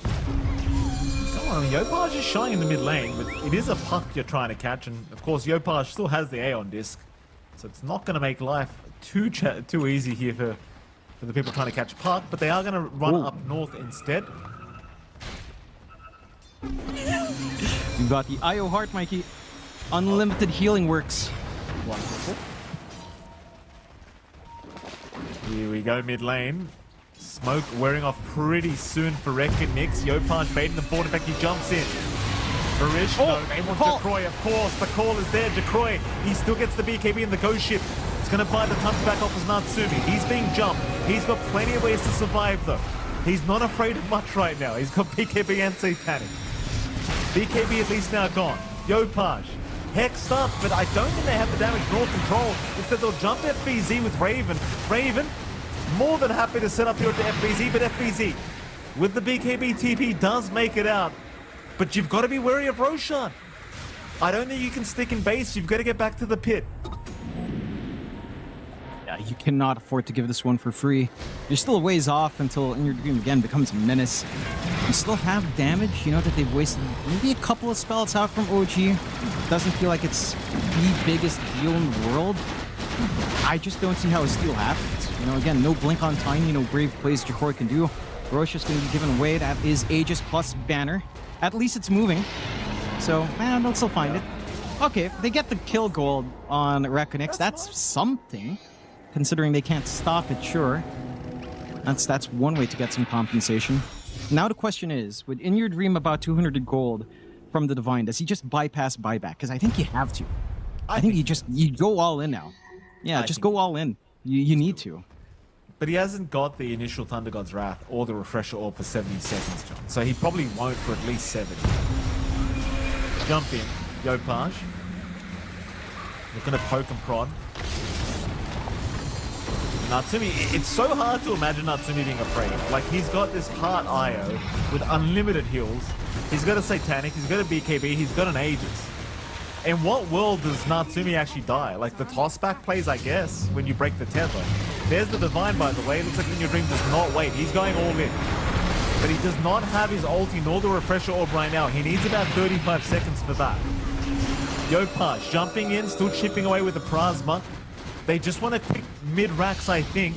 Speaker 6: Come on, Yopaj is shying in the mid lane, but it is a puck you're trying to catch. And of course, Yopaj still has the A on disc. So it's not going to make life too easy here for the people trying to catch puck. But they are going to run
Speaker 7: Ooh.
Speaker 6: up north instead.
Speaker 7: You've got the IO Heart, Mikey. Unlimited healing works.
Speaker 6: Wonderful. Here we go mid lane. Smoke wearing off pretty soon for Reckonix. Yopaj baiting the board. In fact, he jumps in. Barish, no, they want
Speaker 7: call.
Speaker 6: Jacroy, of course. The call is there. Jacroy, he still gets the BKB in the ghost ship. It's going to buy the time to back off as Natsumi. He's being jumped. He's got plenty of ways to survive, though. He's not afraid of much right now. He's got BKB and Satanic. BKB at least now gone. Yopaj, hexed up, but I don't think they have the damage nor control. Instead, they'll jump FBZ with Raven. Raven, more than happy to set up here to FBZ, but FBZ, with the BKB TP, does make it out. But you've got to be wary of Roshan. I don't think you can stick in base. You've got to get back to the pit.
Speaker 7: Yeah, you cannot afford to give this one for free. You're still a ways off until In Your Dream again becomes a menace. You still have damage. You know that they've wasted maybe a couple of spells out from OG. Doesn't feel like it's the biggest deal in the world. I just don't see how a steal happens. You know, again, no blink on Tiny, no brave plays Jacroy can do. Rosha's going to be given away. That is Aegis plus banner. At least it's moving. So, man, they'll still find it. Okay, they get the kill gold on Reckonix. That's something, considering they can't stop it, sure. That's one way to get some compensation. Now the question is, with In Your Dream about 200 gold from the Divine, does he just bypass buyback? Because I think you have to. I think you go all in now. Yeah, just go all in. You need to.
Speaker 6: But he hasn't got the initial Thunder God's Wrath or the Refresher Orb for 70 seconds, John. So he probably won't for at least 70. Jump in. Yopaj. Looking to poke and prod. Natsumi, it's so hard to imagine Natsumi being afraid. Like, he's got this Heart IO with unlimited heals. He's got a Satanic, he's got a BKB, he's got an Aegis. In what world does Natsumi actually die? Like the tossback plays, I guess, when you break the tether. There's the Divine, by the way. It looks like In Your Dream does not wait. He's going all in. But he does not have his ulti nor the Refresher Orb right now. He needs about 35 seconds for that. Yopaj jumping in, still chipping away with the Plasma. They just want a quick mid-racks, I think.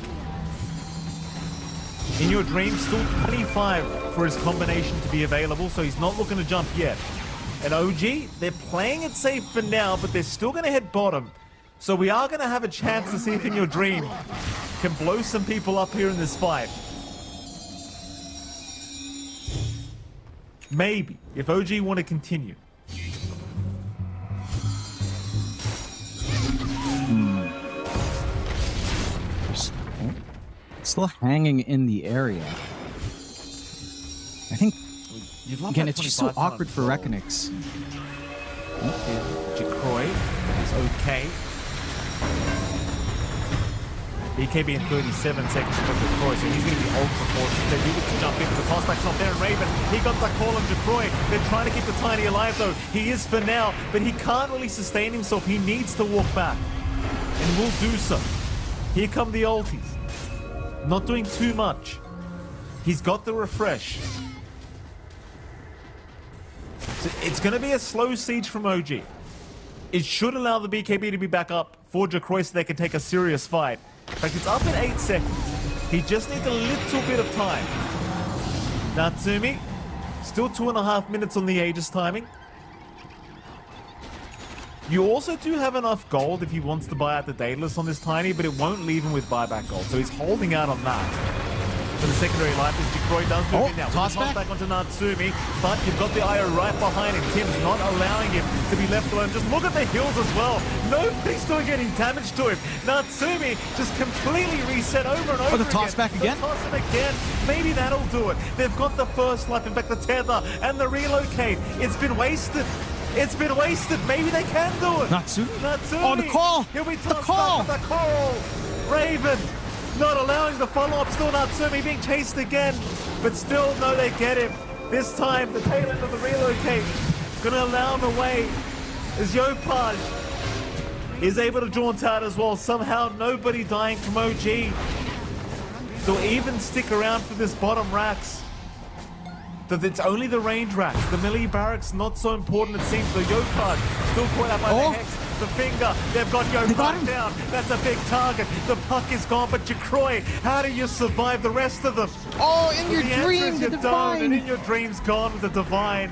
Speaker 6: In Your Dream, still 25 for his combination to be available, so he's not looking to jump yet. And OG, they're playing it safe for now, but they're still going to hit bottom. So we are going to have a chance to see if In Your Dream can blow some people up here in this fight. Maybe, if OG want to continue.
Speaker 7: Still hanging in the area. I think, again, it's just so awkward for Reckonix.
Speaker 6: Jacroy is okay. BKB in 37 seconds for Jacroy, so he's going to be ultra cautious. They do look to jump into the tossback's not there, and Raven, he got the call on Jacroy. They're trying to keep the Tiny alive, though. He is for now, but he can't really sustain himself. He needs to walk back, and will do so. Here come the ultis. Not doing too much. He's got the refresh. So it's going to be a slow siege from OG. It should allow the BKB to be back up for Jacroy so they can take a serious fight. In fact, it's up in 8 seconds. He just needs a little bit of time. Natsumi, still 2.5 minutes on the Aegis timing. You also do have enough gold if he wants to buy out the Daedalus on this Tiny, but it won't leave him with buyback gold, so he's holding out on that. For the secondary life, as Jacroy does move in now. Toss back onto Natsumi, but you've got the IO right behind him. Tim's not allowing him to be left alone. Just look at the heals as well. Nobody's doing any damage to him. Natsumi just completely reset over and over
Speaker 7: the toss back again?
Speaker 6: The toss it again. Maybe that'll do it. They've got the first life, in fact the tether and the relocate. It's been wasted. It's been wasted. Maybe they can do it.
Speaker 7: Natsumi?
Speaker 6: Natsumi.
Speaker 7: Oh, the call.
Speaker 6: He'll be
Speaker 7: The
Speaker 6: tossed
Speaker 7: call.
Speaker 6: back with the coral. Raven not allowing the follow-up. Still Natsumi being chased again. But still, no, they get him. This time, the tail end of the relocate gonna allow him away. As Yopaj is able to jaunt out as well. Somehow, nobody dying from OG. They'll even stick around for this bottom racks. That it's only the range racks. The melee barracks not so important, it seems. The Yopaj still caught out by the Hex. The finger, they've got Yopaj down. That's a big target. The puck is gone, but Jacroy, how do you survive the rest of them?
Speaker 7: Oh, In Your
Speaker 6: The
Speaker 7: Dream,
Speaker 6: answer is
Speaker 7: the
Speaker 6: you don't,
Speaker 7: Divine.
Speaker 6: and In Your Dream's gone with the Divine.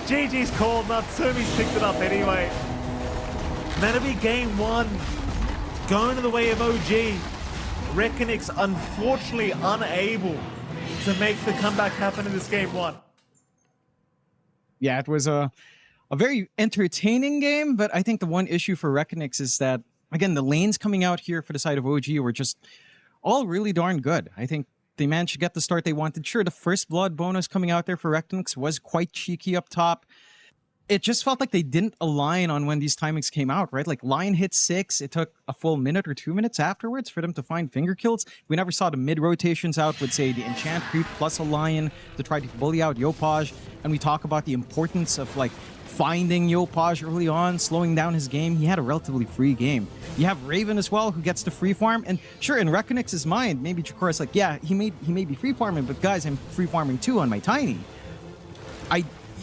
Speaker 6: GG's called, Natsumi's picked it up anyway. That'll be game one. Going to the way of OG. Reckonix unfortunately unable to make the comeback happen in this game one.
Speaker 7: Yeah, it was a a very entertaining game, but I think the one issue for Reckonix is that, again, the lanes coming out here for the side of OG were just all really darn good. I think they managed to get the start they wanted. Sure, the first blood bonus coming out there for Rectonix was quite cheeky up top. It just felt like they didn't align on when these timings came out, right? Like Lion hit 6, it took a full minute or 2 minutes afterwards for them to find finger kills. We never saw the mid rotations out with, say, the enchant creep plus a Lion to try to bully out Yopaj. And we talk about the importance of like finding Yopaj early on, slowing down his game. He had a relatively free game. You have Raven as well, who gets to free farm. And sure, in Reckonix's mind, maybe Jacora's like, yeah, he may be free farming, but guys, I'm free farming too on my Tiny.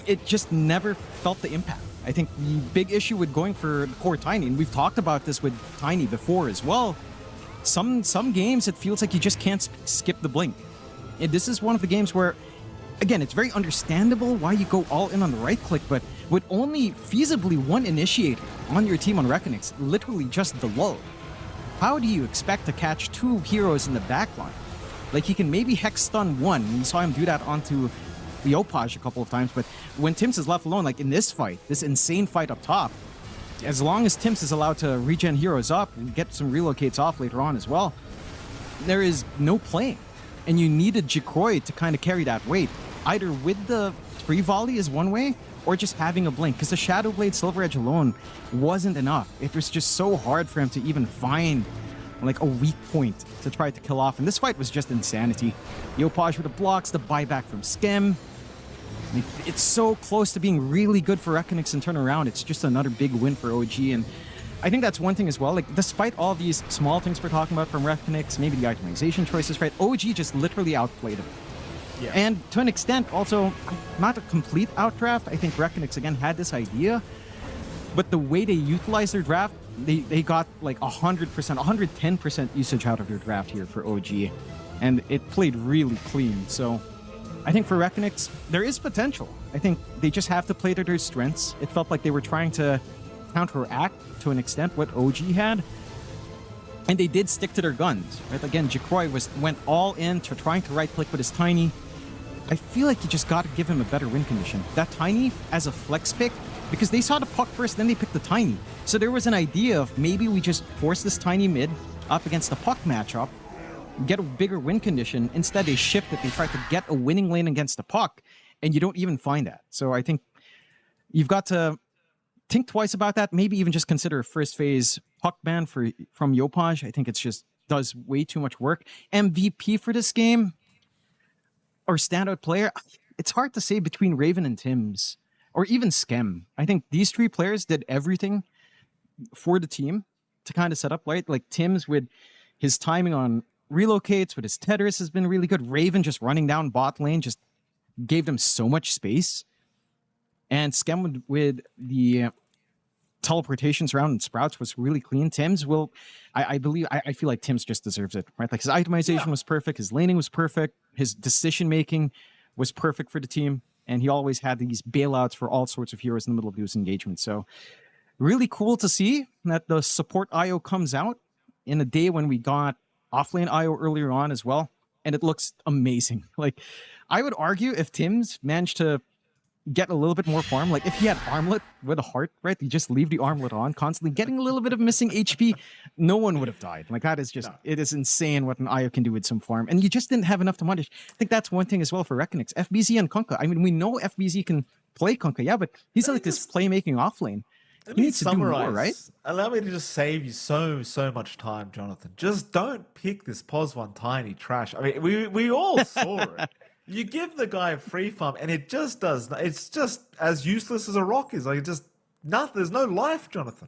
Speaker 7: It just never felt the impact. I think the big issue with going for the core Tiny, and we've talked about this with Tiny before as well, some games it feels like you just can't skip the blink. And this is one of the games where, again, it's very understandable why you go all in on the right click, but with only feasibly one initiator on your team on Reckonix, literally just the lull, how do you expect to catch 2 heroes in the backline? Like, he can maybe hex stun 1. We saw him do that onto the Yopaj a couple of times, but when Tims is left alone, like in this fight, this insane fight up top, as long as Tims is allowed to regen heroes up and get some relocates off later on as well, there is no playing. And you needed Jikroy to kind of carry that weight, either with the free volley is one way, or just having a blink, because the Shadow Blade Silver Edge alone wasn't enough. It was just so hard for him to even find like a weak point to try to kill off, and this fight was just insanity. Yopaj with the blocks, the buyback from Skem. Like, it's so close to being really good for Reckonix and turn around. It's just another big win for OG, and I think that's one thing as well. Like, despite all these small things we're talking about from Reckonix, maybe the itemization choices, right? OG just literally outplayed him. Yeah. And to an extent, also, not a complete outdraft. I think Reckonix, again, had this idea, but the way they utilized their draft, they got like 100%, 110% usage out of their draft here for OG. And it played really clean. So I think for Reckonix, there is potential. I think they just have to play to their strengths. It felt like they were trying to counteract to an extent what OG had. And they did stick to their guns, right? Again, Jikroy went all in to trying to right-click with his Tiny. I feel like you just got to give him a better win condition. That Tiny as a flex pick, because they saw the puck first, then they picked the Tiny. So there was an idea of maybe we just force this Tiny mid up against the puck matchup, get a bigger win condition. Instead, they shifted. They tried to get a winning lane against the puck, and you don't even find that. So I think you've got to think twice about that. Maybe even just consider a first phase puck ban from Yopaj. I think it's just does way too much work. MVP for this game or standout player, it's hard to say between Raven and Tims. Or even Skem. I think these 3 players did everything for the team to kind of set up, right? Like Tims with his timing on relocates, with his Tetris has been really good. Raven just running down bot lane just gave them so much space. And Skem with the teleportations around and sprouts was really clean. Tims will, I feel like Tims just deserves it, right? Like his itemization was perfect, his laning was perfect, his decision making was perfect for the team. And he always had these bailouts for all sorts of heroes in the middle of those engagements. So really cool to see that the support IO comes out in a day when we got offlane IO earlier on as well. And it looks amazing. Like, I would argue if Tims managed to get a little bit more farm, like if he had Armlet with a heart, right? You just leave the Armlet on, constantly getting a little bit of missing HP, no one would have died. Like, that is just, it is insane what an IO can do with some farm. And you just didn't have enough to punish. I think that's one thing as well for Reckonix. FBZ and Kunkka. I mean, we know FBZ can play Kunkka, yeah, but he's like this playmaking offlane. He needs to do more, right?
Speaker 6: Allow me to just save you so much time, Jonathan. Just don't pick this POS 1 Tiny trash. I mean, we all saw it. You give the guy a free farm, and it just does. It's just as useless as a rock is. Like, just nothing. There's no life, Jonathan.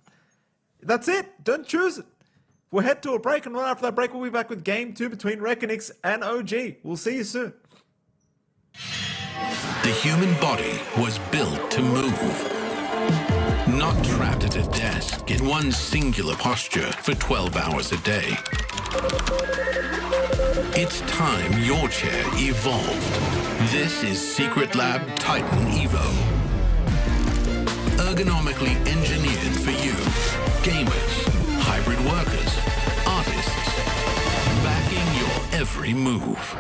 Speaker 6: That's it. Don't choose it. We'll head to a break, and right after that break, we'll be back with Game 2 between Reckonix and OG. We'll see you soon.
Speaker 4: The human body was built to move. Not trapped at a desk in one singular posture for 12 hours a day. It's time your chair evolved. This is Secret Lab Titan Evo. Ergonomically engineered for you. Gamers, hybrid workers, artists. Backing your every move.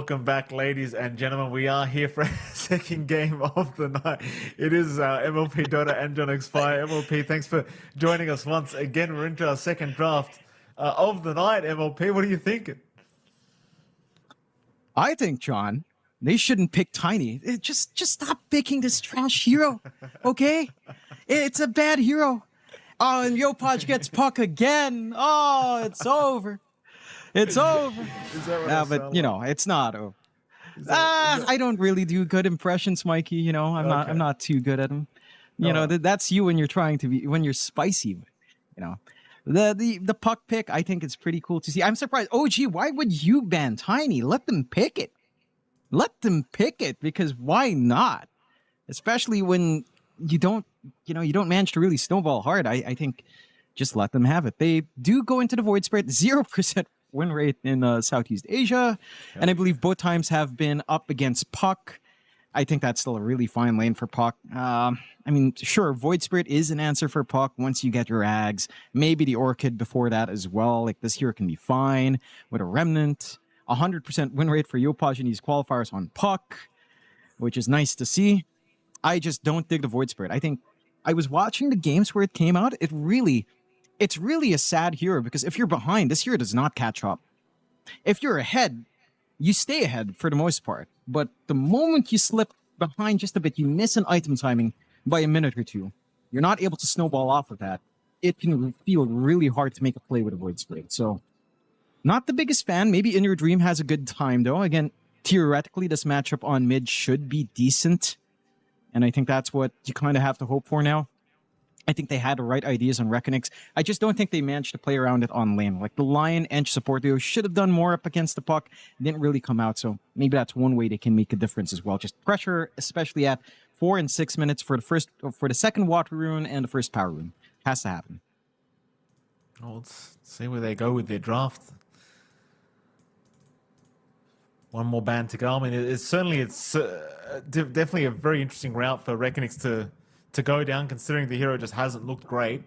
Speaker 6: welcome back, ladies and gentlemen. We are here for a second game of the night. It is MLP Dota and John Expire. MLP, thanks for joining us once again. We're into our second draft of the night. MLP, what are you thinking?
Speaker 7: I think, John, they shouldn't pick Tiny. Just stop picking this trash hero, okay? It's a bad hero. Oh, and Yopaj gets puck again. Oh, it's over. It's over.
Speaker 6: Is that what
Speaker 7: Yeah,
Speaker 6: I
Speaker 7: but
Speaker 6: sound
Speaker 7: you
Speaker 6: like?
Speaker 7: know, it's not over.
Speaker 6: Is that-
Speaker 7: I don't really do good impressions, Mikey. You know, I'm not too good at them. You know, that's you when you're trying to be when you're spicy. You know, the puck pick, I think it's pretty cool to see. I'm surprised. OG, why would you ban Tiny? Let them pick it. Let them pick it, because why not? Especially when you don't manage to really snowball hard. I think just let them have it. They do go into the void spread, 0% win rate in Southeast Asia, and I believe both times have been up against Puck. I think that's still a really fine lane for Puck. I mean, sure, Void Spirit is an answer for Puck once you get your Ags. Maybe the Orchid before that as well. Like, this hero can be fine with a Remnant. 100% win rate for Yopaj and these qualifiers on Puck, which is nice to see. I just don't dig the Void Spirit. I think I was watching the games where it came out. It's really a sad hero, because if you're behind, this hero does not catch up. If you're ahead, you stay ahead for the most part. But the moment you slip behind just a bit, you miss an item timing by a minute or two. You're not able to snowball off of that. It can feel really hard to make a play with a Void Spirit. So, not the biggest fan. Maybe In Your Dream has a good time, though. Again, theoretically, this matchup on mid should be decent. And I think that's what you kind of have to hope for now. I think they had the right ideas on Reckonix. I just don't think they managed to play around it on lane. Like, the Lion Ench support duo should have done more up against the Puck. Didn't really come out, so maybe that's one way they can make a difference as well. Just pressure, especially at 4 and 6 minutes for the second water rune and the first power rune. Has to happen.
Speaker 6: Well, let's see where they go with their draft. One more band to go. I mean, it's definitely a very interesting route for Reckonix to go down, considering the hero just hasn't looked great.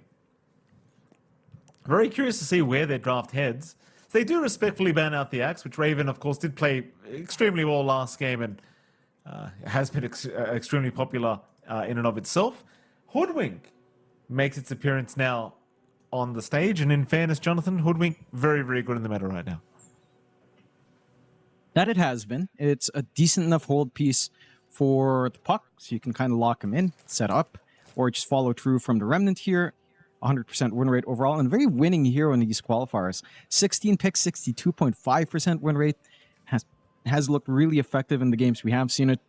Speaker 6: Very curious to see where their draft heads. They do respectfully ban out the Axe, which Raven, of course, did play extremely well last game and has been extremely popular in and of itself. Hoodwink makes its appearance now on the stage, and in fairness, Jonathan, Hoodwink, very, very good in the meta right now.
Speaker 7: That it has been. It's a decent enough hold piece for the Puck, so you can kind of lock him in, set up, or just follow through from the Remnant here. 100% win rate overall, and a very winning hero in these qualifiers. 16 picks, 62.5% win rate. Has looked really effective in the games we have seen it.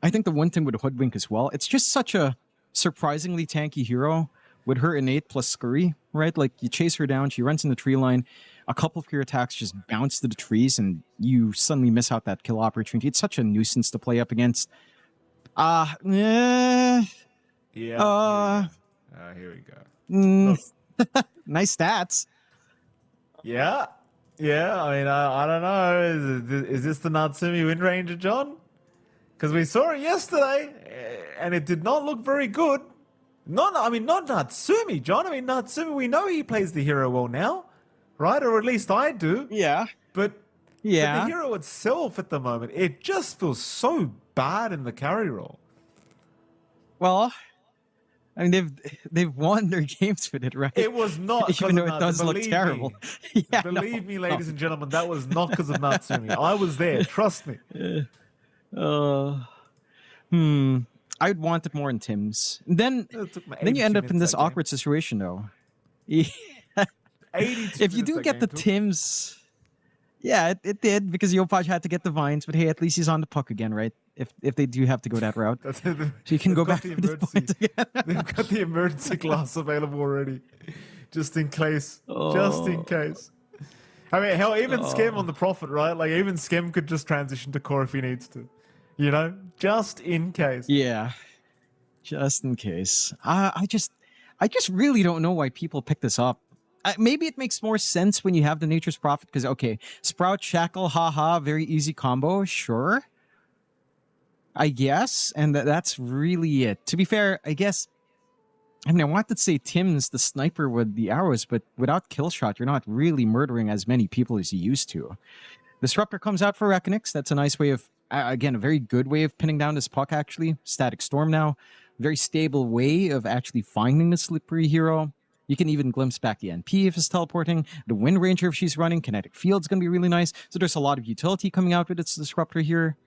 Speaker 7: I think the one thing with Hoodwink as well, it's just such a surprisingly tanky hero with her innate plus scurry, right? Like, you chase her down, she runs in the tree line, a couple of your attacks just bounce to the trees, and you suddenly miss out that kill opportunity. It's such a nuisance to play up against.
Speaker 6: Yeah. Here we go.
Speaker 7: Nice stats.
Speaker 6: Yeah. I mean, I don't know. Is this the Natsumi Wind Ranger, John? Because we saw it yesterday, and it did not look very good. Not Natsumi, John. I mean, Natsumi, we know he plays the hero well now, right? Or at least I do.
Speaker 7: Yeah.
Speaker 6: But the hero itself at the moment, it just feels so bad in the carry role.
Speaker 7: Well, I mean, they've won their games with it, right?
Speaker 6: It was not,
Speaker 7: even though it does look terrible.
Speaker 6: Believe me, ladies and gentlemen, that was not because of Natsumi. I was there. Trust me.
Speaker 7: I'd want it more in Tim's. Then you end up in this awkward situation, though. If you do get the Tims, yeah, it did, because Yopaj had to get the vines, but hey, at least he's on the Puck again, right? If they do have to go that route, so you can go back to the points again.
Speaker 6: They've got the emergency glass available already, just in case. Just in case. I mean, hell, even Skem on the Prophet, right? Like, even Skem could just transition to core if he needs to. You know, just in case.
Speaker 7: Yeah, just in case. I just really don't know why people pick this up. Maybe it makes more sense when you have the Nature's Prophet, because, okay, Sprout, Shackle, haha, very easy combo, sure. I guess, and that's really it. To be fair, I guess, I mean, I wanted to say Tim's the sniper with the arrows, but without kill shot, you're not really murdering as many people as you used to. Disruptor comes out for Reckonix. That's a nice way of, again, a very good way of pinning down this puck, actually. Static Storm now. Very stable way of actually finding the slippery hero. You can even glimpse back the NP if it's teleporting. The Wind Ranger if she's running. Kinetic Field's going to be really nice. So there's a lot of utility coming out with its Disruptor here.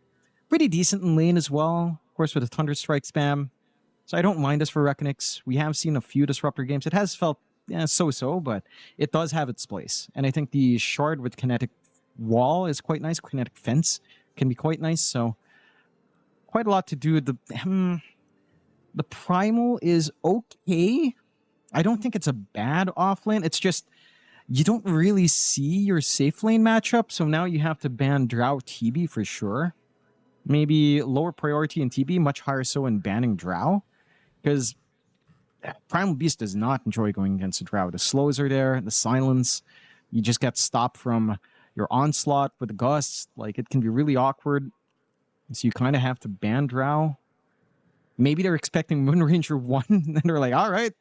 Speaker 7: Pretty decent in lane as well. Of course, with a Thunder Strike spam. So I don't mind this for Reckonix. We have seen a few Disruptor games. It has felt so-so, but it does have its place. And I think the Shard with Kinetic Wall is quite nice. Kinetic Fence can be quite nice. So quite a lot to do. The Primal is okay. I don't think it's a bad offlane. It's just you don't really see your safe lane matchup. So now you have to ban Drow TB for sure. Maybe lower priority in TB, much higher so in banning Drow. Because Primal Beast does not enjoy going against a Drow. The slows are there, the silence. You just get stopped from your onslaught with the gusts. Like, it can be really awkward. So you kind of have to ban Drow. Maybe they're expecting Moon Ranger 1, and they're like, all right.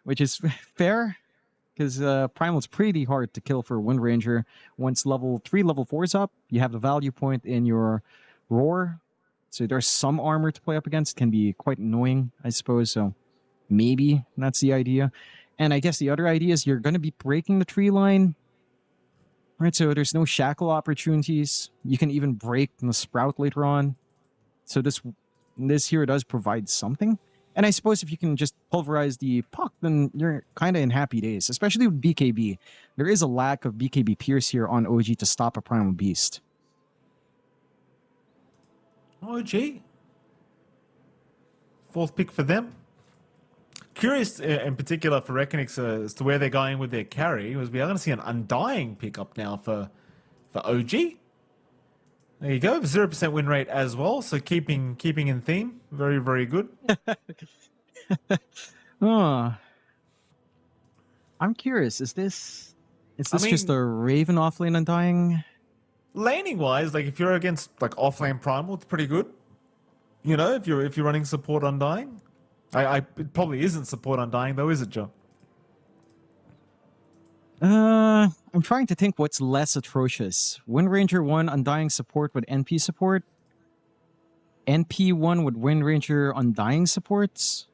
Speaker 7: Which is fair, because Primal's pretty hard to kill for Wind Ranger. Once level 3, level 4 is up, you have the value point in your Roar. So there's some armor to play up against. Can be quite annoying, I suppose. So maybe that's the idea. And I guess the other idea is you're going to be breaking the tree line. Right, so there's no shackle opportunities. You can even break the Sprout later on. So this here does provide something. And I suppose if you can just pulverize the puck, then you're kind of in happy days, especially with BKB. There is a lack of BKB Pierce here on OG to stop a Primal Beast.
Speaker 6: OG. Fourth pick for them. Curious in particular for Reckonix as to where they're going with their carry, was we are going to see an Undying pickup now for OG. There you go, 0% win rate as well. So keeping in theme, very, very good.
Speaker 7: Oh, I'm curious. Is this just a Raven offlane Undying?
Speaker 6: Laning wise, like if you're against like offlane Primal, it's pretty good. You know, if you're running support Undying, it probably isn't support Undying though, is it, John?
Speaker 7: I'm trying to think what's less atrocious. Wind Ranger 1 Undying support with NP support. NP 1 with Wind Ranger Undying supports.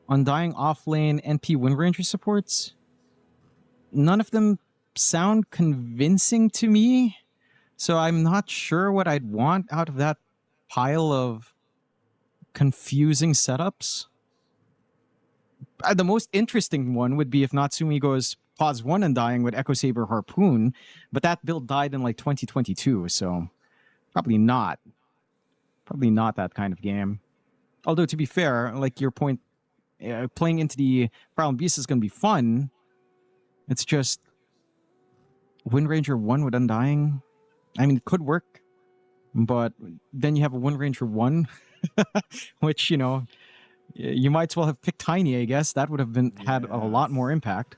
Speaker 7: Undying offlane NP Wind Ranger supports. None of them sound convincing to me. So I'm not sure what I'd want out of that pile of confusing setups. The most interesting one would be if Natsumi goes Pause 1 Undying with Echo Saber Harpoon, but that build died in like 2022, so probably not. Probably not that kind of game. Although, to be fair, like your point, playing into the Primal Beast is going to be fun. It's just Wind Ranger 1 with Undying. I mean, it could work, but then you have a Wind Ranger 1, which, you know, you might as well have picked Tiny, I guess. That would have had a lot more impact.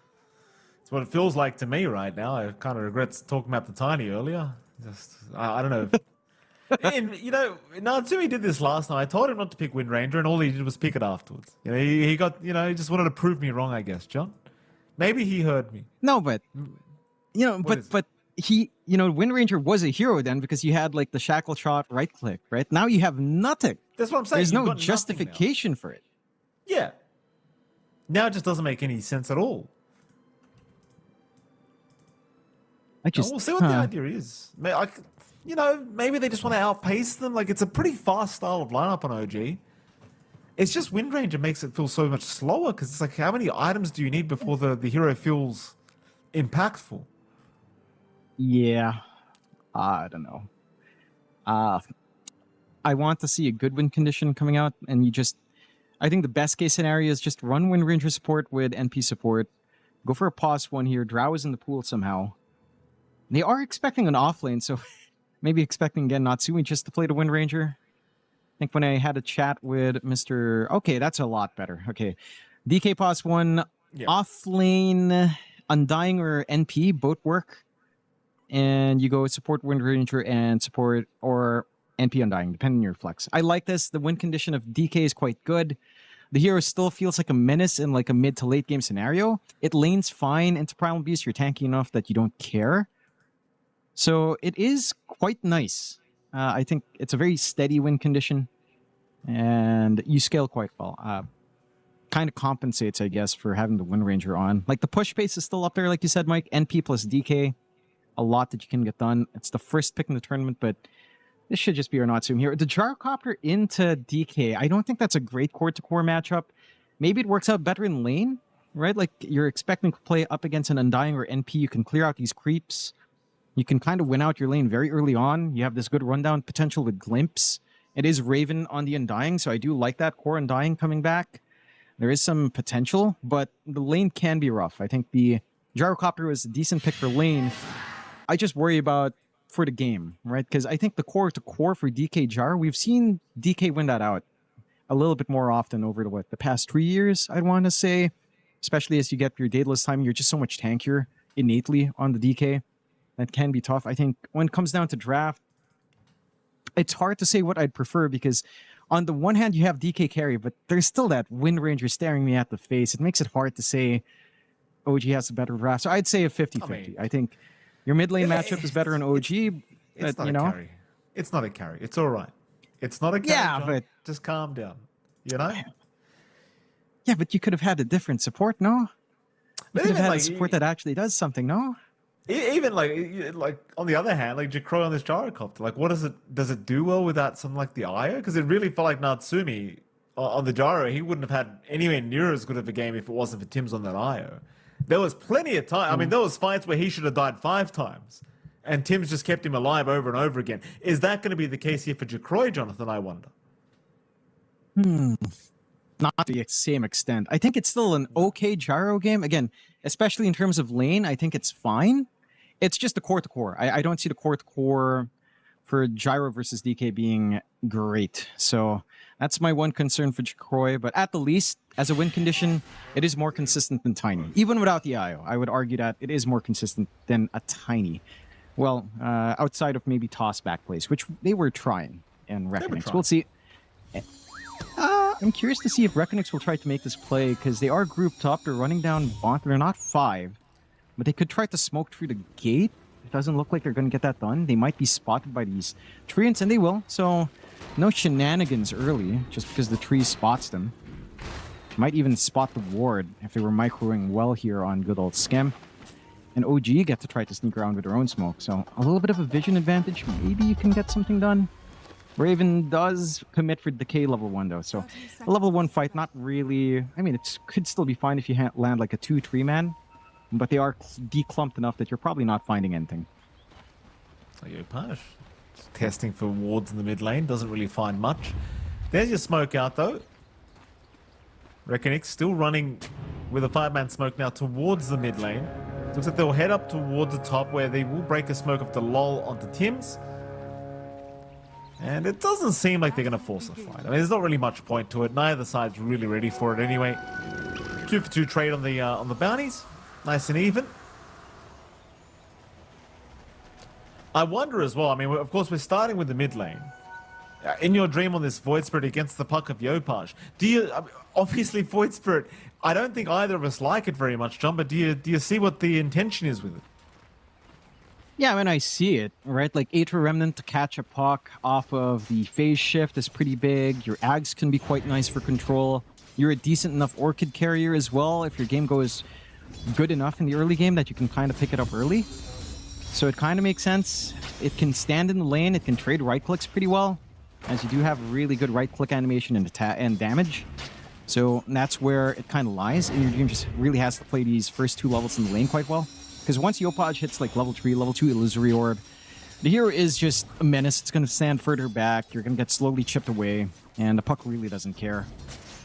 Speaker 6: It's what it feels like to me right now. I kind of regret talking about the Tiny earlier. Just, I don't know. And, you know, Natsumi did this last night. I told him not to pick Wind Ranger, and all he did was pick it afterwards. You know, he got, you know, he just wanted to prove me wrong, I guess, John. Maybe he heard me.
Speaker 7: No, but, you know, but he, you know, Wind Ranger was a hero then because you had like the shackle shot right click, right? Now you have nothing.
Speaker 6: That's what I'm saying.
Speaker 7: There's no justification for it.
Speaker 6: Yeah. Now it just doesn't make any sense at all. We'll see what the idea is. You know, maybe they just want to outpace them. Like, it's a pretty fast style of lineup on OG. It's just Wind Ranger makes it feel so much slower because it's like, how many items do you need before the hero feels impactful?
Speaker 7: Yeah. I don't know. I want to see a good win condition coming out, and I think the best case scenario is just run Wind Ranger support with NP support. Go for a pause 1 here. Drow is in the pool somehow. They are expecting an offlane, so maybe expecting again Natsumi just to play the Wind Ranger. I think when I had a chat with Mr. Okay, that's a lot better. Okay. DK pause 1, offlane, Undying or NP, both work. And you go support Wind Ranger and support or NP Undying, depending on your flex. I like this. The win condition of DK is quite good. The hero still feels like a menace in like a mid to late game scenario. It lanes fine into Primal Beast. You're tanky enough that you don't care. So it is quite nice. I think it's a very steady win condition, and you scale quite well. Kind of compensates, I guess, for having the Wind Ranger on. Like the push pace is still up there, like you said, Mike. NP plus DK, a lot that you can get done. It's the first pick in the tournament, but this should just be our not zoom here. The Gyrocopter into DK, I don't think that's a great core-to-core matchup. Maybe it works out better in lane, right? Like you're expecting to play up against an Undying or NP. You can clear out these creeps. You can kind of win out your lane very early on. You have this good rundown potential with Glimpse. It is Raven on the Undying, so I do like that core Undying coming back. There is some potential, but the lane can be rough. I think the Gyrocopter was a decent pick for lane. I just worry about for the game, right? Because I think the core-to-core for DK Gyro, we've seen DK win that out a little bit more often over the past 3 years, I'd want to say. Especially as you get your Daedalus time, you're just so much tankier innately on the DK. That can be tough. I think when it comes down to draft, it's hard to say what I'd prefer because on the one hand, you have DK carry, but there's still that Wind Ranger staring me at the face. It makes it hard to say OG has a better draft. So I'd say a 50-50. I think your mid lane matchup is better in OG,
Speaker 6: it's
Speaker 7: but
Speaker 6: not
Speaker 7: you
Speaker 6: a
Speaker 7: know.
Speaker 6: carry. It's not a carry. It's all right. It's not a carry.
Speaker 7: Yeah,
Speaker 6: John.
Speaker 7: but
Speaker 6: just calm down. You know?
Speaker 7: Yeah, but you could have had a different support, no? You
Speaker 6: But
Speaker 7: could have
Speaker 6: even,
Speaker 7: had
Speaker 6: like,
Speaker 7: a support that actually does something, no?
Speaker 6: Even like on the other hand, like Jacro on this gyrocopter, like what does it do well without something like the Io? Because it really felt like Natsumi on the gyro, he wouldn't have had anywhere near as good of a game if it wasn't for Tim's on that Io. There was plenty of time. I mean, there was fights where he should have died 5 times, and Tim's just kept him alive over and over again. Is that going to be the case here for Jacroy, Jonathan? I wonder.
Speaker 7: Not to the same extent. I think it's still an okay gyro game. Again, especially in terms of lane, I think it's fine. It's just the core-to-core. I don't see the core-to-core for gyro versus DK being great. So that's my one concern for Jacroy. But at the least, as a win condition, it is more consistent than Tiny. Even without the IO, I would argue that it is more consistent than a Tiny. Well, outside of maybe toss back plays, which they were trying in Reckonings. We'll see. I'm curious to see if Reckonix will try to make this play because they are grouped up. They're running down bot. They're not 5, but they could try to smoke through the gate. It doesn't look like they're going to get that done. They might be spotted by these treants, and they will. So no shenanigans early just because the tree spots them. Might even spot the ward if they were microing well here on good old Skem. And OG get to try to sneak around with their own smoke. So a little bit of a vision advantage. Maybe you can get something done. Raven does commit for decay level 1 though, so a level 1 fight, not really. I mean, it could still be fine if you land like a 2-3 man, but they are declumped enough that you're probably not finding anything.
Speaker 6: So Yopash testing for wards in the mid lane, doesn't really find much. There's your smoke out though. Reckonix still running with a 5-man smoke now towards the mid lane. Looks like they'll head up towards the top where they will break a smoke of the lull onto Tim's. And it doesn't seem like they're going to force a fight. I mean, there's not really much point to it. Neither side's really ready for it anyway. 2-for-2 trade on the bounties. Nice and even. I wonder as well, I mean, of course, we're starting with the mid lane. In your dream on this Void Spirit against the puck of Yopaj, obviously Void Spirit, I don't think either of us like it very much, John, but do you see what the intention is with it?
Speaker 7: Yeah, I mean, I see it, right? Like, Aether Remnant to catch a puck off of the phase shift is pretty big. Your Ags can be quite nice for control. You're a decent enough Orchid carrier as well if your game goes good enough in the early game that you can kind of pick it up early. So it kind of makes sense. It can stand in the lane. It can trade right clicks pretty well, as you do have really good right click animation and damage. So that's where it kind of lies. And your team just really has to play these first 2 levels in the lane quite well. Because once Yopaj hits like level 3, level 2 Illusory Orb, the hero is just a menace. It's going to stand further back. You're going to get slowly chipped away. And the puck really doesn't care.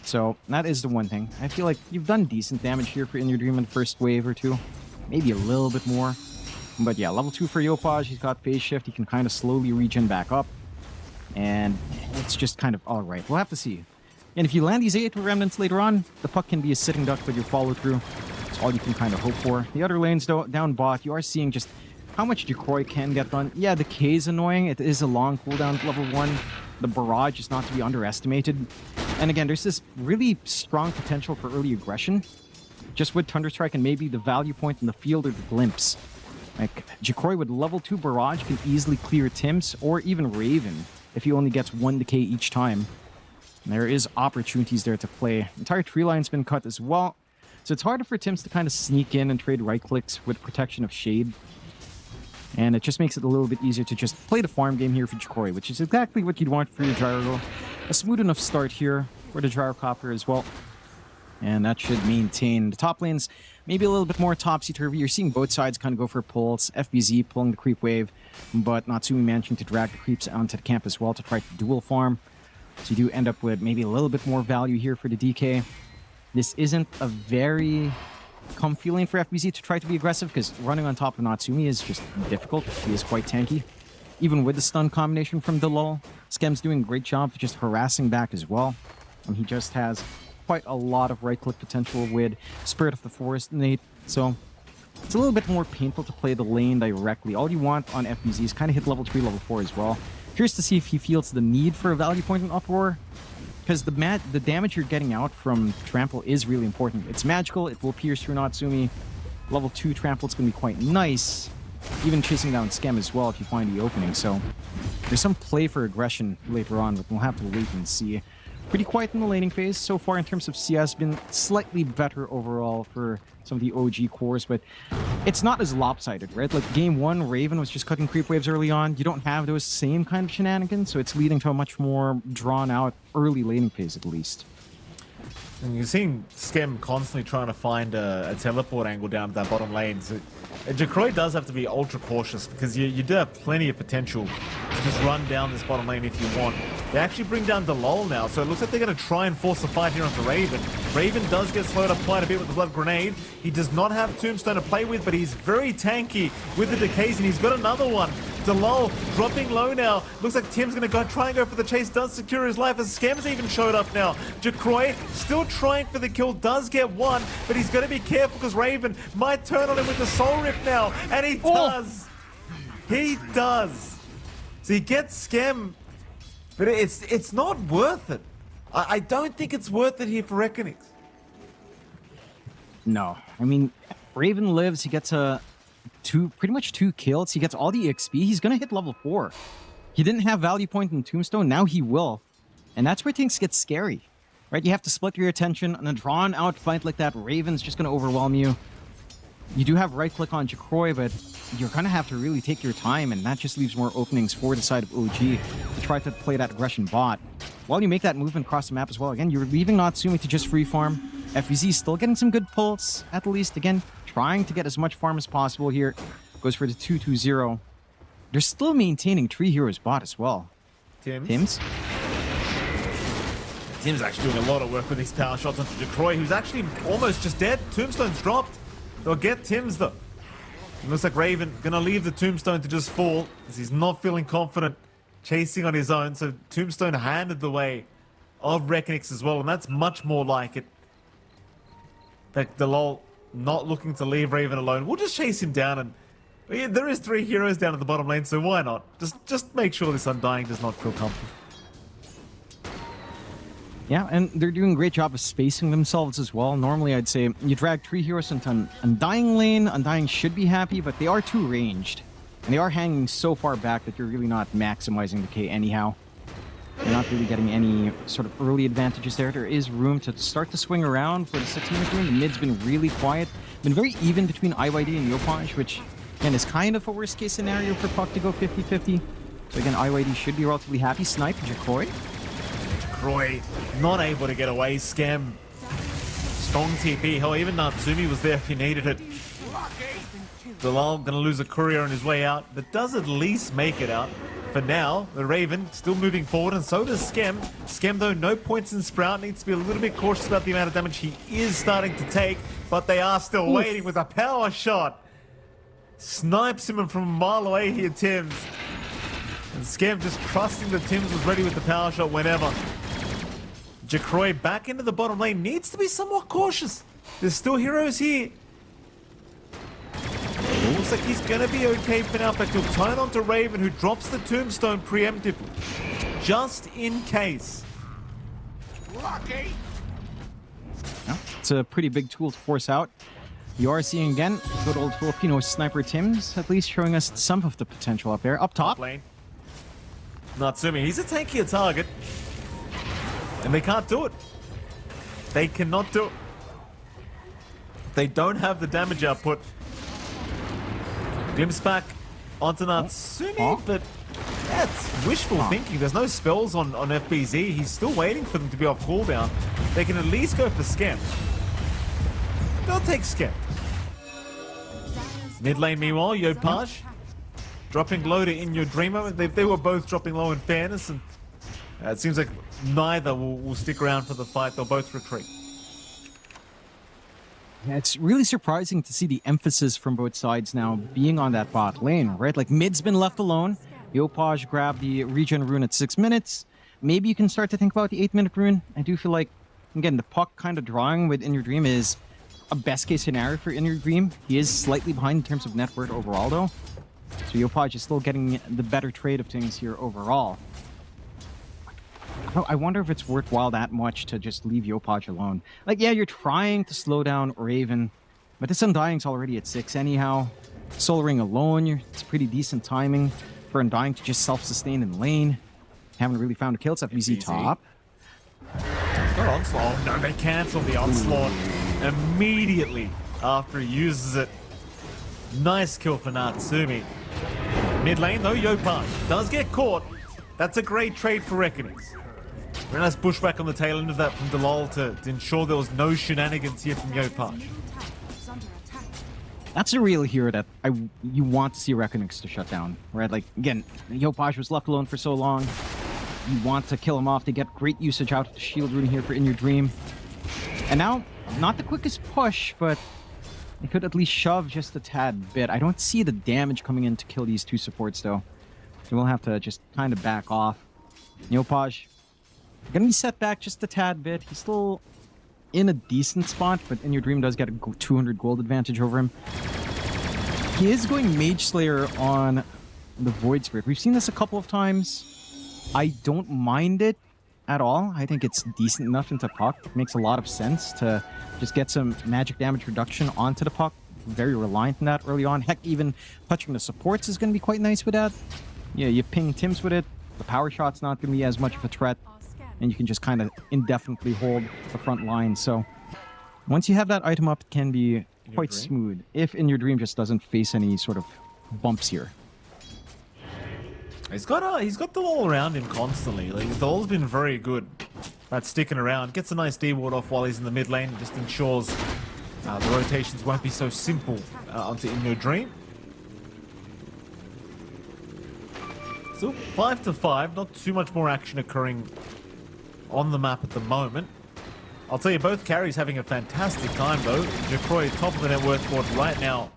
Speaker 7: So that is the one thing. I feel like you've done decent damage here in your dream in the first wave or 2. Maybe a little bit more. But yeah, level 2 for Yopaj. He's got phase shift. He can kind of slowly regen back up. And it's just kind of alright. We'll have to see. And if you land these 8 remnants later on, the puck can be a sitting duck with your follow through. That's all you can kind of hope for. The other lanes down bot, you are seeing just how much Jacroy can get done. Yeah, the K is annoying. It is a long cooldown level 1. The barrage is not to be underestimated. And again, there's this really strong potential for early aggression. Just with Thunderstrike and maybe the value point in the field or the glimpse. Like, Jacroy with level 2 Barrage can easily clear Tims or even Raven if he only gets 1 decay each time. And there is opportunities there to play. Entire tree line's been cut as well. So it's harder for Tims to kind of sneak in and trade right clicks with protection of Shade. And it just makes it a little bit easier to just play the farm game here for Jacroy, which is exactly what you'd want for your Gyro. A smooth enough start here for the Gyrocopter as well. And that should maintain the top lanes. Maybe a little bit more topsy-turvy. You're seeing both sides kind of go for pulls. FBZ pulling the creep wave, but Natsumi managing to drag the creeps onto the camp as well to try to dual farm. So you do end up with maybe a little bit more value here for the DK. This isn't a very comfy lane for FBZ to try to be aggressive because running on top of Natsumi is just difficult. He is quite tanky. Even with the stun combination from Delul, Skem's doing a great job of just harassing back as well. And he just has quite a lot of right-click potential with Spirit of the Forest innate, so it's a little bit more painful to play the lane directly. All you want on FBZ is kind of hit level 3, level 4 as well. Curious to see if he feels the need for a value point in Uproar, because the damage you're getting out from Trample is really important. It's magical, it will pierce through Natsumi. Level 2 Trample is going to be quite nice, even chasing down Skem as well if you find the opening, so there's some play for aggression later on, but we'll have to wait and see. Pretty quiet in the laning phase so far in terms of CS. Been slightly better overall for some of the OG cores, but it's not as lopsided, right? Like game 1, Raven was just cutting creep waves early on. You don't have those same kind of shenanigans, so it's leading to a much more drawn out early laning phase at least.
Speaker 6: And you're seeing Skem constantly trying to find a teleport angle down to that bottom lane. So Jacroy does have to be ultra cautious because you do have plenty of potential to just run down this bottom lane if you want. They actually bring down Delul now, so it looks like they're going to try and force a fight here onto Raven. Raven does get slowed up quite a bit with the Blood Grenade. He does not have Tombstone to play with, but he's very tanky with the decays, and he's got another one. Delul dropping low now. Looks like Tim's going to try and go for the chase. Does secure his life as Skem's even showed up now. Jacroy still trying for the kill. Does get one, but he's going to be careful because Raven might turn on him with the Soul Rip now. And he does. He does. So he gets Skem, but it's not worth it. I don't think it's worth it here for Reckonings.
Speaker 7: No. I mean, Raven lives. He gets pretty much two kills. He gets all the XP. He's going to hit level 4. He didn't have value point in Tombstone. Now he will. And that's where things get scary. Right? You have to split your attention on a drawn-out fight like that. Raven's just going to overwhelm you. You do have right-click on Jacroy, but you're going to have to really take your time, and that just leaves more openings for the side of OG to try to play that aggression bot. While you make that movement across the map as well, again, you're leaving Natsumi to just free farm. FVZ still getting some good pulls, at least. Again, trying to get as much farm as possible here. Goes for the 2-2-0. They're still maintaining Tree Heroes bot as well. Tim's
Speaker 6: actually doing a lot of work with these power shots onto Jacroy, who's actually almost just dead. Tombstone's dropped. They'll get Tim's though. It looks like Raven gonna leave the Tombstone to just fall as he's not feeling confident chasing on his own. So Tombstone handed the way of Reckonix as well, and that's much more like it. Like Delul not looking to leave Raven alone. We'll just chase him down, and yeah, there is 3 heroes down at the bottom lane, so why not? Just make sure this Undying does not feel comfy.
Speaker 7: Yeah, and they're doing a great job of spacing themselves as well. Normally, I'd say you drag 3 heroes into Undying lane. Undying should be happy, but they are too ranged. And they are hanging so far back that you're really not maximizing the K anyhow. You're not really getting any sort of early advantages there. There is room to start to swing around for the 6-minute rune. The mid's been really quiet. Been very even between IYD and Yopaj, which, again, is kind of a worst-case scenario for Puck to go 50-50. So again, IYD should be relatively happy. Snipe Jacroy.
Speaker 6: Jacroy not able to get away. Skem. Strong TP. Hell, even Natsumi was there if he needed it. Delul gonna lose a courier on his way out, but does at least make it out. For now, the Raven still moving forward, and so does Skem. Skem, though, no points in Sprout. Needs to be a little bit cautious about the amount of damage he is starting to take, but they are still waiting with a power shot. Snipes him from a mile away here, Tims. And Skem just trusting that Tims was ready with the power shot whenever. Jacroy back into the bottom lane. Needs to be somewhat cautious. There's still heroes here. Looks like he's going to be okay for now, but he'll turn onto Raven, who drops the Tombstone preemptively. Just in case.
Speaker 7: Yeah, it's a pretty big tool to force out. You are seeing again good old Filipino sniper Tims, at least showing us some of the potential up there. Up top.
Speaker 6: Lane. Natsumi, he's a tankier target. And they can't do it. They cannot do it. They don't have the damage output. Glimpse back onto Natsumi, but that's wishful thinking. There's no spells on FBZ. He's still waiting for them to be off cooldown. They can at least go for Scam. They'll take Scam. Mid lane, meanwhile, Yopaj dropping low to In Your Dreamer. They were both dropping low in fairness, and it seems like neither will stick around for the fight. They'll both retreat.
Speaker 7: Yeah, it's really surprising to see the emphasis from both sides now being on that bot lane, right? Like, mid's been left alone. Yopaj grabbed the regen rune at 6 minutes. Maybe you can start to think about the 8-minute rune. I do feel like, again, the puck kind of drawing with In Your Dream is a best case scenario for In Your Dream. He is slightly behind in terms of net worth overall, though. So Yopaj is still getting the better trade of things here overall. I wonder if it's worthwhile that much to just leave Yopaj alone. Like, yeah, you're trying to slow down Raven, but this Undying's already at 6 anyhow. Soul Ring alone, it's pretty decent timing for Undying to just self-sustain in lane. Haven't really found a kill. It's FBZ top.
Speaker 6: Got onslaught. No, they cancel the onslaught immediately after he uses it. Nice kill for Natsumi. Mid lane though, Yopaj does get caught. That's a great trade for Reckonings. Very nice pushback on the tail end of that from Dalal to ensure there was no shenanigans here from Yopaj.
Speaker 7: That's a real hero that you want to see Reckonings to shut down, right? Like, again, Yopaj was left alone for so long. You want to kill him off to get great usage out of the shield rune here for In Your Dream. And now, not the quickest push, but they could at least shove just a tad bit. I don't see the damage coming in to kill these two supports, though. So we'll have to just kind of back off. Yopaj gonna be set back just a tad bit. He's still in a decent spot, but In Your Dream does get a 200 gold advantage over him. He is going Mage Slayer on the Void Spirit. We've seen this a couple of times. I don't mind it at all. I think it's decent enough into puck. It makes a lot of sense to just get some magic damage reduction onto the puck. Very reliant on that early on. Heck, even touching the supports is going to be quite nice with that. Yeah, you ping Tims with it. The power shot's not going to be as much of a threat. And you can just kind of indefinitely hold the front line. So once you have that item up, it can be quite smooth. If In Your Dream just doesn't face any sort of bumps here.
Speaker 6: He's got the all around him constantly. Like, the all's been very good at sticking around. Gets a nice D-ward off while he's in the mid lane. Just ensures the rotations won't be so simple onto In Your Dream. So 5-5, not too much more action occurring on the map at the moment. I'll tell you, both carries having a fantastic time though. Jacroy top of the net worth board right now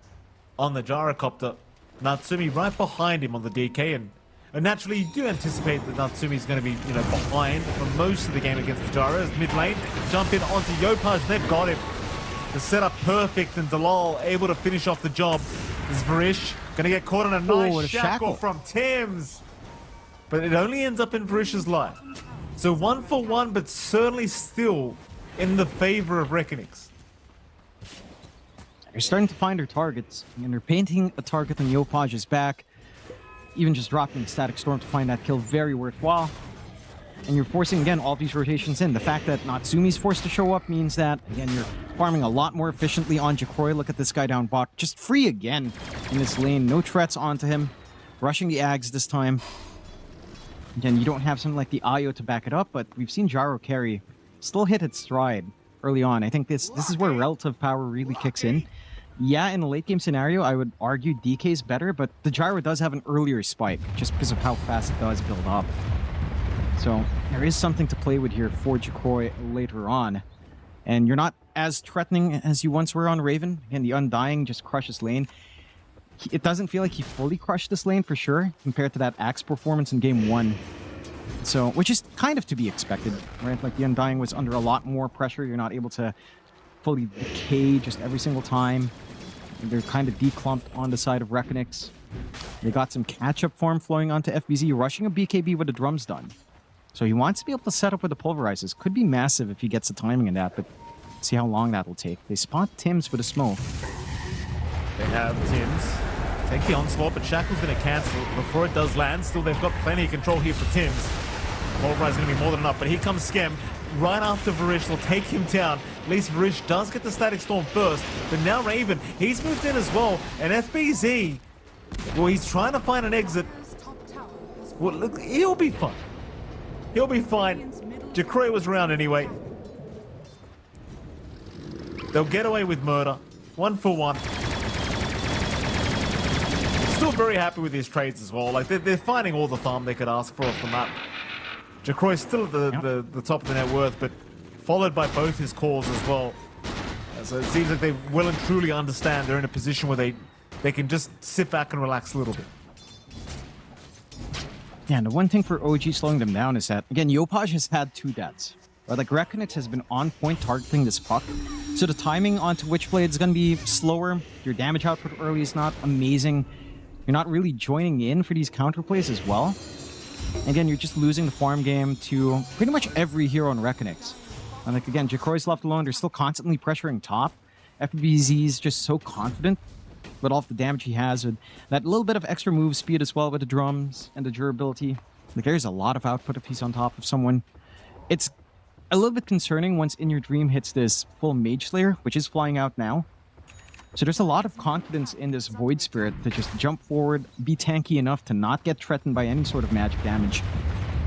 Speaker 6: on the gyrocopter. Natsumi right behind him on the DK, and naturally you do anticipate that Natsumi's going to be, behind for most of the game against the gyros. Mid lane, jump in onto Yopaj, they've got him. The setup perfect, and Dalal able to finish off the job. Zvarish going to get caught in a nice shackle from Tims. But it only ends up in Varish's life. So 1 for 1, but certainly still in the favor of Reckonings.
Speaker 7: They're starting to find their targets, and they're painting a target on Yopaj's back. Even just dropping Static Storm to find that kill very worthwhile. And you're forcing, again, all these rotations in. The fact that Natsumi's forced to show up means that, again, you're farming a lot more efficiently on Jacroy. Look at this guy down bot. Just free again in this lane. No threats onto him. Rushing the Ags this time. Again, you don't have something like the Ayo to back it up, but we've seen Gyro carry still hit its stride early on. I think this is where relative power really kicks in. Yeah, in a late game scenario, I would argue DK's better, but the Gyro does have an earlier spike just because of how fast it does build up. So there is something to play with here for Jacroy later on. And you're not as threatening as you once were on Raven. Again, the Undying just crushes lane. It doesn't feel like he fully crushed this lane for sure, compared to that Axe performance in game 1. So, which is kind of to be expected, right? Like, the Undying was under a lot more pressure. You're not able to fully decay just every single time. They're kind of declumped on the side of Reckonix. They got some catch-up form flowing onto FBZ, rushing a BKB with the drums done. So he wants to be able to set up with the pulverizers. Could be massive if he gets the timing in that, but See how long that will take. They spot Tim's with a smoke.
Speaker 6: They have Tim's. Take the onslaught, but Shackle's going to cancel before it does land. Still, they've got plenty of control here for Tim's. Qualifier is going to be more than enough, but here comes Skem. Right after Varish, they'll take him down. At least Varish does get the Static Storm first, but now Raven, he's moved in as well. And FBZ, well, he's trying to find an exit.
Speaker 3: Top tower has
Speaker 6: Well, look, he'll be fine. He'll be fine. Jacroy was around anyway. They'll get away with murder. 1 for 1. Still very happy with his trades as well. Like, they're finding all the farm they could ask for off the map. Jacroy's still at the top of the net worth, but followed by both his calls as well. So it seems like they well and truly understand they're in a position where they can just sit back and relax a little bit.
Speaker 7: Yeah, and the one thing for OG slowing them down is that, again, Yopaj has had 2 deaths. But like Reconix has been on point targeting this puck. So the timing onto Witchblade is going to be slower. Your damage output early is not amazing. You're not really joining in for these counterplays as well. Again, you're just losing the farm game to pretty much every hero in Reconix. And like, again, Jacroy's left alone. They're still constantly pressuring top. FBZ is just so confident with all of the damage he has, with that little bit of extra move speed as well with the drums and the durability. Like, there's a lot of output if he's on top of someone. It's a little bit concerning once In Your Dream hits this full Mage Slayer, which is flying out now. So there's a lot of confidence in this Void Spirit to just jump forward, be tanky enough to not get threatened by any sort of magic damage,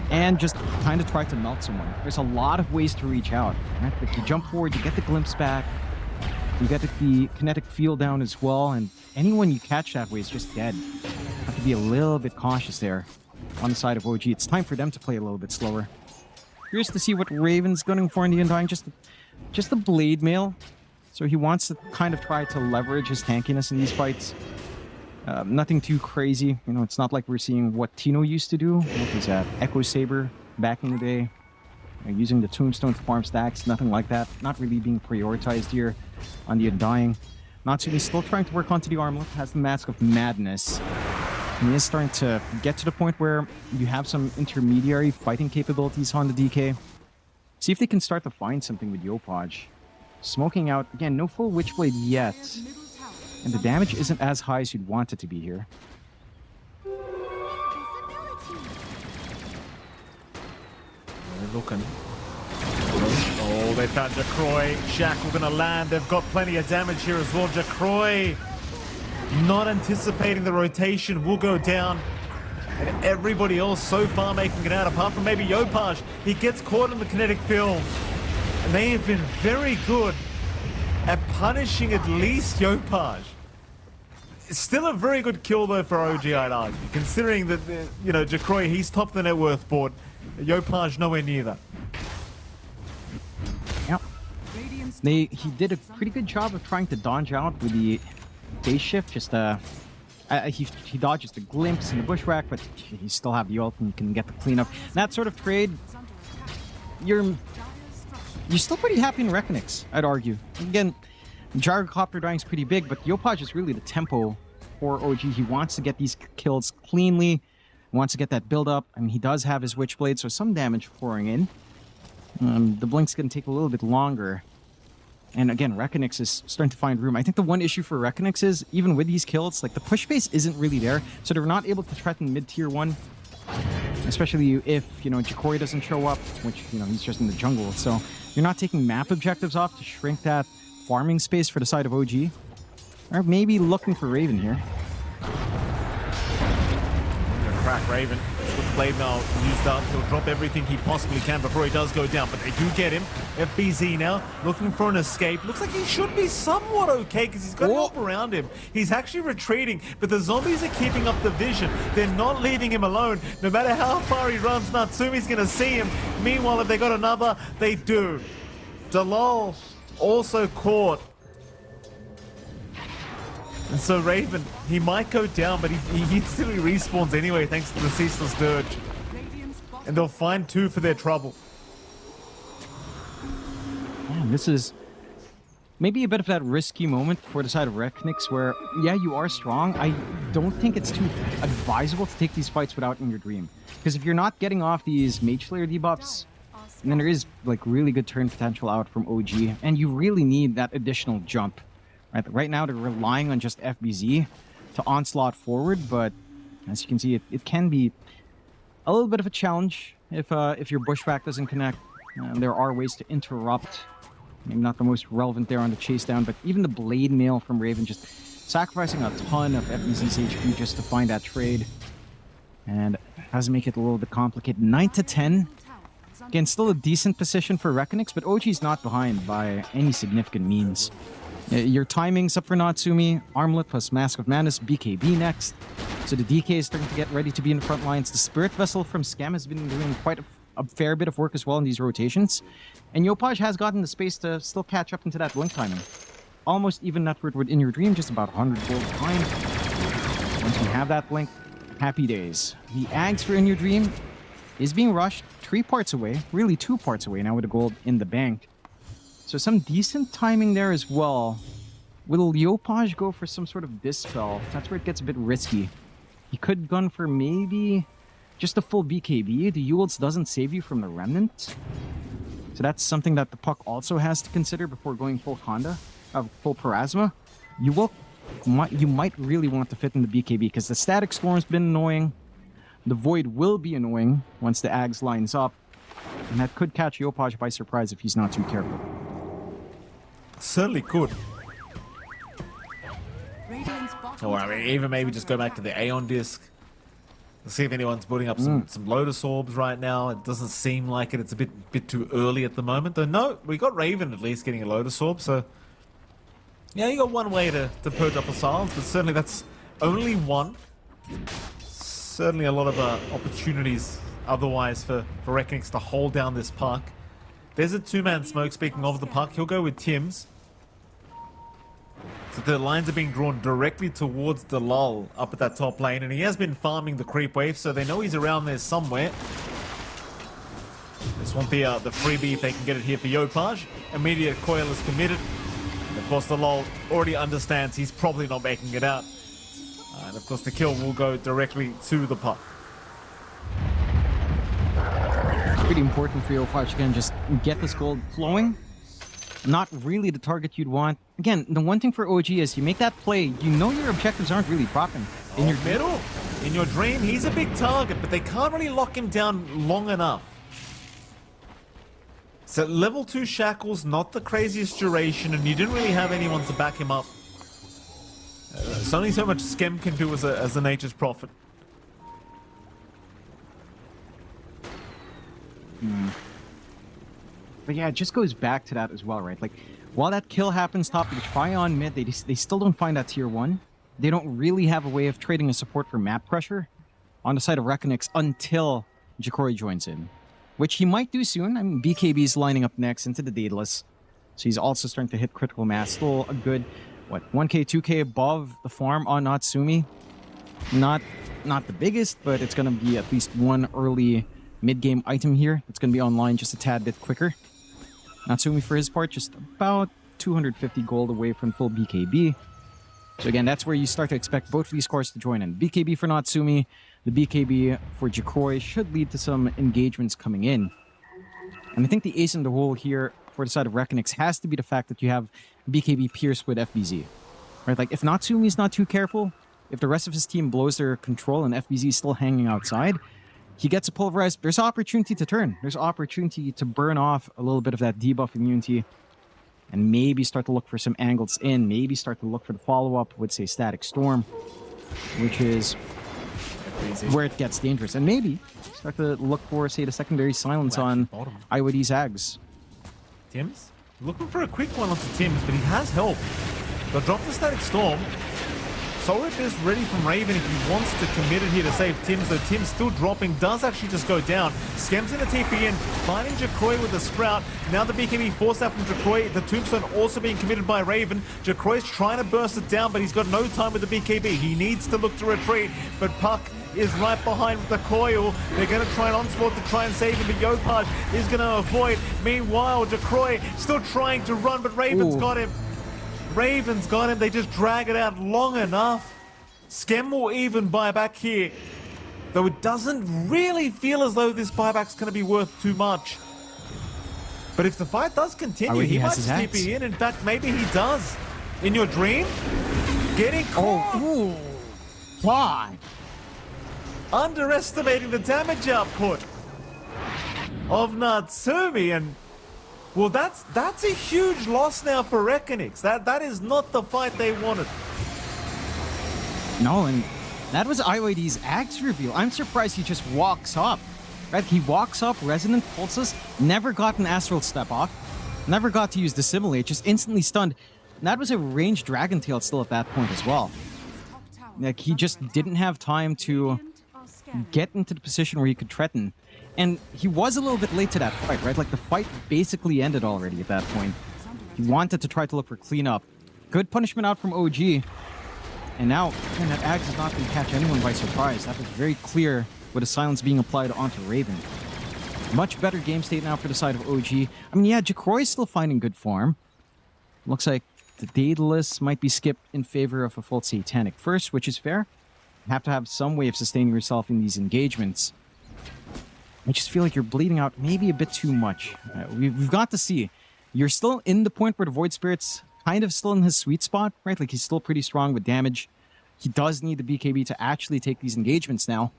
Speaker 7: and just kind of try to melt someone. There's a lot of ways to reach out. Right? If you jump forward, you get the glimpse back, you get the kinetic field down as well, and anyone you catch that way is just dead. Have to be a little bit cautious there on the side of OG. It's time for them to play a little bit slower. Curious to see what Raven's gunning for in the Undying. Just the blade mail. So he wants to kind of try to leverage his tankiness in these fights. Nothing too crazy. You know, it's not like we're seeing what Tino used to do. What was that? Echo Saber back in the day. Using the Tombstone to farm stacks. Nothing like that. Not really being prioritized here on the Undying. Natsumi still trying to work onto the armlet. Has the Mask of Madness. And he is starting to get to the point where you have some intermediary fighting capabilities on the DK. See if they can start to find something with Yopaj. Smoking out. Again, no full Witchblade yet. And the damage isn't as high as you'd want it to be here.
Speaker 6: They're looking. Oh, they found Jacroy. Shackle gonna land. They've got plenty of damage here as well. Jacroy, not anticipating the rotation, will go down. And everybody else so far making it out, apart from maybe Yopaj. He gets caught in the kinetic field. And they have been very good at punishing at least Yopaj. It's still a very good kill though for OG, I'd argue. Considering that, you know, Jacroy, he's top of the net worth board. Yopaj nowhere near that.
Speaker 7: Yep. He did a pretty good job of trying to dodge out with the base shift. Just he dodges the glimpse and the bushwhack, but he still have the ult and can get the cleanup. That sort of trade, you're still pretty happy in Reconix, I'd argue. Again, Gyrocopter dying is pretty big, but Yopaj is really the tempo for OG. He wants to get these kills cleanly, wants to get that build up. I mean, he does have his Witchblade, so some damage pouring in. The Blink's going to take a little bit longer. And again, Reconix is starting to find room. I think the one issue for Reconix is, even with these kills, like the push base isn't really there, so they're not able to threaten mid-tier 1. Especially if, you know, Jacroy doesn't show up, which, you know, he's just in the jungle. So you're not taking map objectives off to shrink that farming space for the side of OG. Or maybe looking for Raven here.
Speaker 6: Crack Raven. With the blade now used up, he'll drop everything he possibly can before he does go down, but they do get him. FBZ now looking for an escape. Looks like he should be somewhat okay because he's got help around him. He's actually retreating, but the zombies are keeping up the vision. They're not leaving him alone. No matter how far he runs, Natsumi's going to see him. Meanwhile, if they got another, they do. Dalal also caught. And so Raven, he might go down, but he instantly respawns anyway thanks to the Ceaseless Dirge. And they'll find 2 for their trouble.
Speaker 7: Man, this is maybe a bit of that risky moment for the side of Reconix where, yeah, you are strong. I don't think it's too advisable to take these fights without In Your Dream. Because if you're not getting off these Mage Slayer debuffs, And then there is like really good turn potential out from OG, and you really need that additional jump. Right now they're relying on just FBZ to onslaught forward, but as you can see, it can be a little bit of a challenge if your bushwhack doesn't connect. There are ways to interrupt. Maybe not the most relevant there on the chase down, but even the blade mail from Raven just sacrificing a ton of FBZ's HP just to find that trade. And it does make it a little bit complicated. 9 to 10. Again, still a decent position for Reckonix, but OG's not behind by any significant means. Your timing's up for Natsumi. Armlet plus Mask of Madness, BKB next. So the DK is starting to get ready to be in the front lines. The Spirit Vessel from Scam has been doing quite a fair bit of work as well in these rotations. And Yopaj has gotten the space to still catch up into that blink timing. Almost even network with In Your Dream, just about 100 gold behind. Once you have that blink, happy days. The Ags for In Your Dream is being rushed 3 parts away, really 2 parts away now with the gold in the bank. So some decent timing there as well. Will Yopaj go for some sort of dispel? That's where it gets a bit risky. He could gun for maybe just a full BKB. The Yules doesn't save you from the Remnant. So that's something that the Puck also has to consider before going full Conda, full Parasma. You might really want to fit in the BKB because the Static Storm's been annoying. The Void will be annoying once the Ags lines up. And that could catch Yopaj by surprise if he's not too careful.
Speaker 6: Certainly could.
Speaker 3: Radiant's bottom
Speaker 6: Or I mean, even maybe just go back to the Aeon disc. See if anyone's building up some Lotus Orbs right now. It doesn't seem like it. It's a bit too early at the moment. Though no, we got Raven at least getting a Lotus Orb, so yeah, you got one way to purge up the silence, but certainly that's only one. Certainly a lot of opportunities otherwise for Reckonix to hold down this Puck. There's a 2-man smoke, speaking of the Puck. He'll go with Tim's. So the lines are being drawn directly towards the lull up at that top lane, and he has been farming the creep wave, so they know he's around there somewhere. Just want the freebie if they can get it here for Yopaj. Immediate coil is committed. And of course the lull already understands he's probably not making it out. And of course the kill will go directly to the Puck.
Speaker 7: Pretty important for Yopaj, again, just get this gold flowing. Not really the target you'd want. Again, the one thing for OG is you make that play, you know your objectives aren't really propping.
Speaker 6: In your middle, in your dream, he's a big target, but they can't really lock him down long enough. So level 2 shackles, not the craziest duration, and you didn't really have anyone to back him up. There's only so much Skem can do as a Nature's Prophet.
Speaker 7: But yeah, it just goes back to that as well, right? Like, while that kill happens top, they try on mid, they still don't find that tier 1. They don't really have a way of trading a support for map pressure on the side of Reckonix until Jacori joins in. Which he might do soon. I mean, BKB's lining up next into the Daedalus. So he's also starting to hit critical mass. Still a good, 1k, 2k above the farm on Natsumi. Not the biggest, but it's going to be at least one early mid-game item here. It's going to be online just a tad bit quicker. Natsumi, for his part, just about 250 gold away from full BKB. So again, that's where you start to expect both of these cores to join in. BKB for Natsumi, the BKB for Jacori should lead to some engagements coming in. And I think the ace in the hole here for the side of Reckonix has to be the fact that you have BKB pierced with FBZ. Right? Like, if Natsumi's not too careful, if the rest of his team blows their control and FBZ is still hanging outside, he gets a pulverized. There's opportunity to turn. There's opportunity to burn off a little bit of that debuff immunity and maybe start to look for some angles in. Maybe start to look for the follow-up with, say, Static Storm, which is where it gets dangerous. And maybe start to look for, say, the secondary silence on IWD's Ags.
Speaker 6: Tim's? Looking for a quick one onto Tim's, but he has help. They'll drop the Static Storm. Sorip is ready from Raven if he wants to commit it here to save Tim's, though Tim's still dropping, does actually just go down. Skem's in the TP in, finding Jacroy with the Sprout. Now the BKB forced out from Jacroy. The Tombstone also being committed by Raven. Jacroy's trying to burst it down, but he's got no time with the BKB. He needs to look to retreat, but Puck is right behind with the coil. They're going to try an onslaught to try and save him, but Yopaj is going to avoid. Meanwhile, Jacroy still trying to run, but Raven's got him. Raven's got him. They just drag it out long enough. Skem will even buy back here, though it doesn't really feel as though this buyback's going to be worth too much. But if the fight does continue,
Speaker 7: Already
Speaker 6: he
Speaker 7: has
Speaker 6: might
Speaker 7: his
Speaker 6: just
Speaker 7: axe.
Speaker 6: TP in. In fact, maybe he does. In your dream, getting caught.
Speaker 7: Ooh. God.
Speaker 6: Underestimating the damage output of Natsumi, and well, that's a huge loss now for Reckonix. That is not the fight they wanted.
Speaker 7: No, and that was IYD's axe reveal. I'm surprised he just walks up. Right? He walks up, Resonant Pulses, never got an Astral Step off, never got to use Dissimulate, just instantly stunned. And that was a ranged Dragon Tail still at that point as well. Like, he just didn't have time to get into the position where he could threaten. And he was a little bit late to that fight, right? Like, the fight basically ended already at that point. He wanted to try to look for cleanup. Good punishment out from OG. And now, man, that Axe is not going to catch anyone by surprise. That was very clear with a silence being applied onto Raven. Much better game state now for the side of OG. I mean, yeah, Jacroy's still finding good form. Looks like the Daedalus might be skipped in favor of a full Satanic first, which is fair. You have to have some way of sustaining yourself in these engagements. I just feel like you're bleeding out maybe a bit too much. We've got to see. You're still in the point where the Void Spirit's kind of still in his sweet spot, right? Like, he's still pretty strong with damage. He does need the BKB to actually take these engagements now.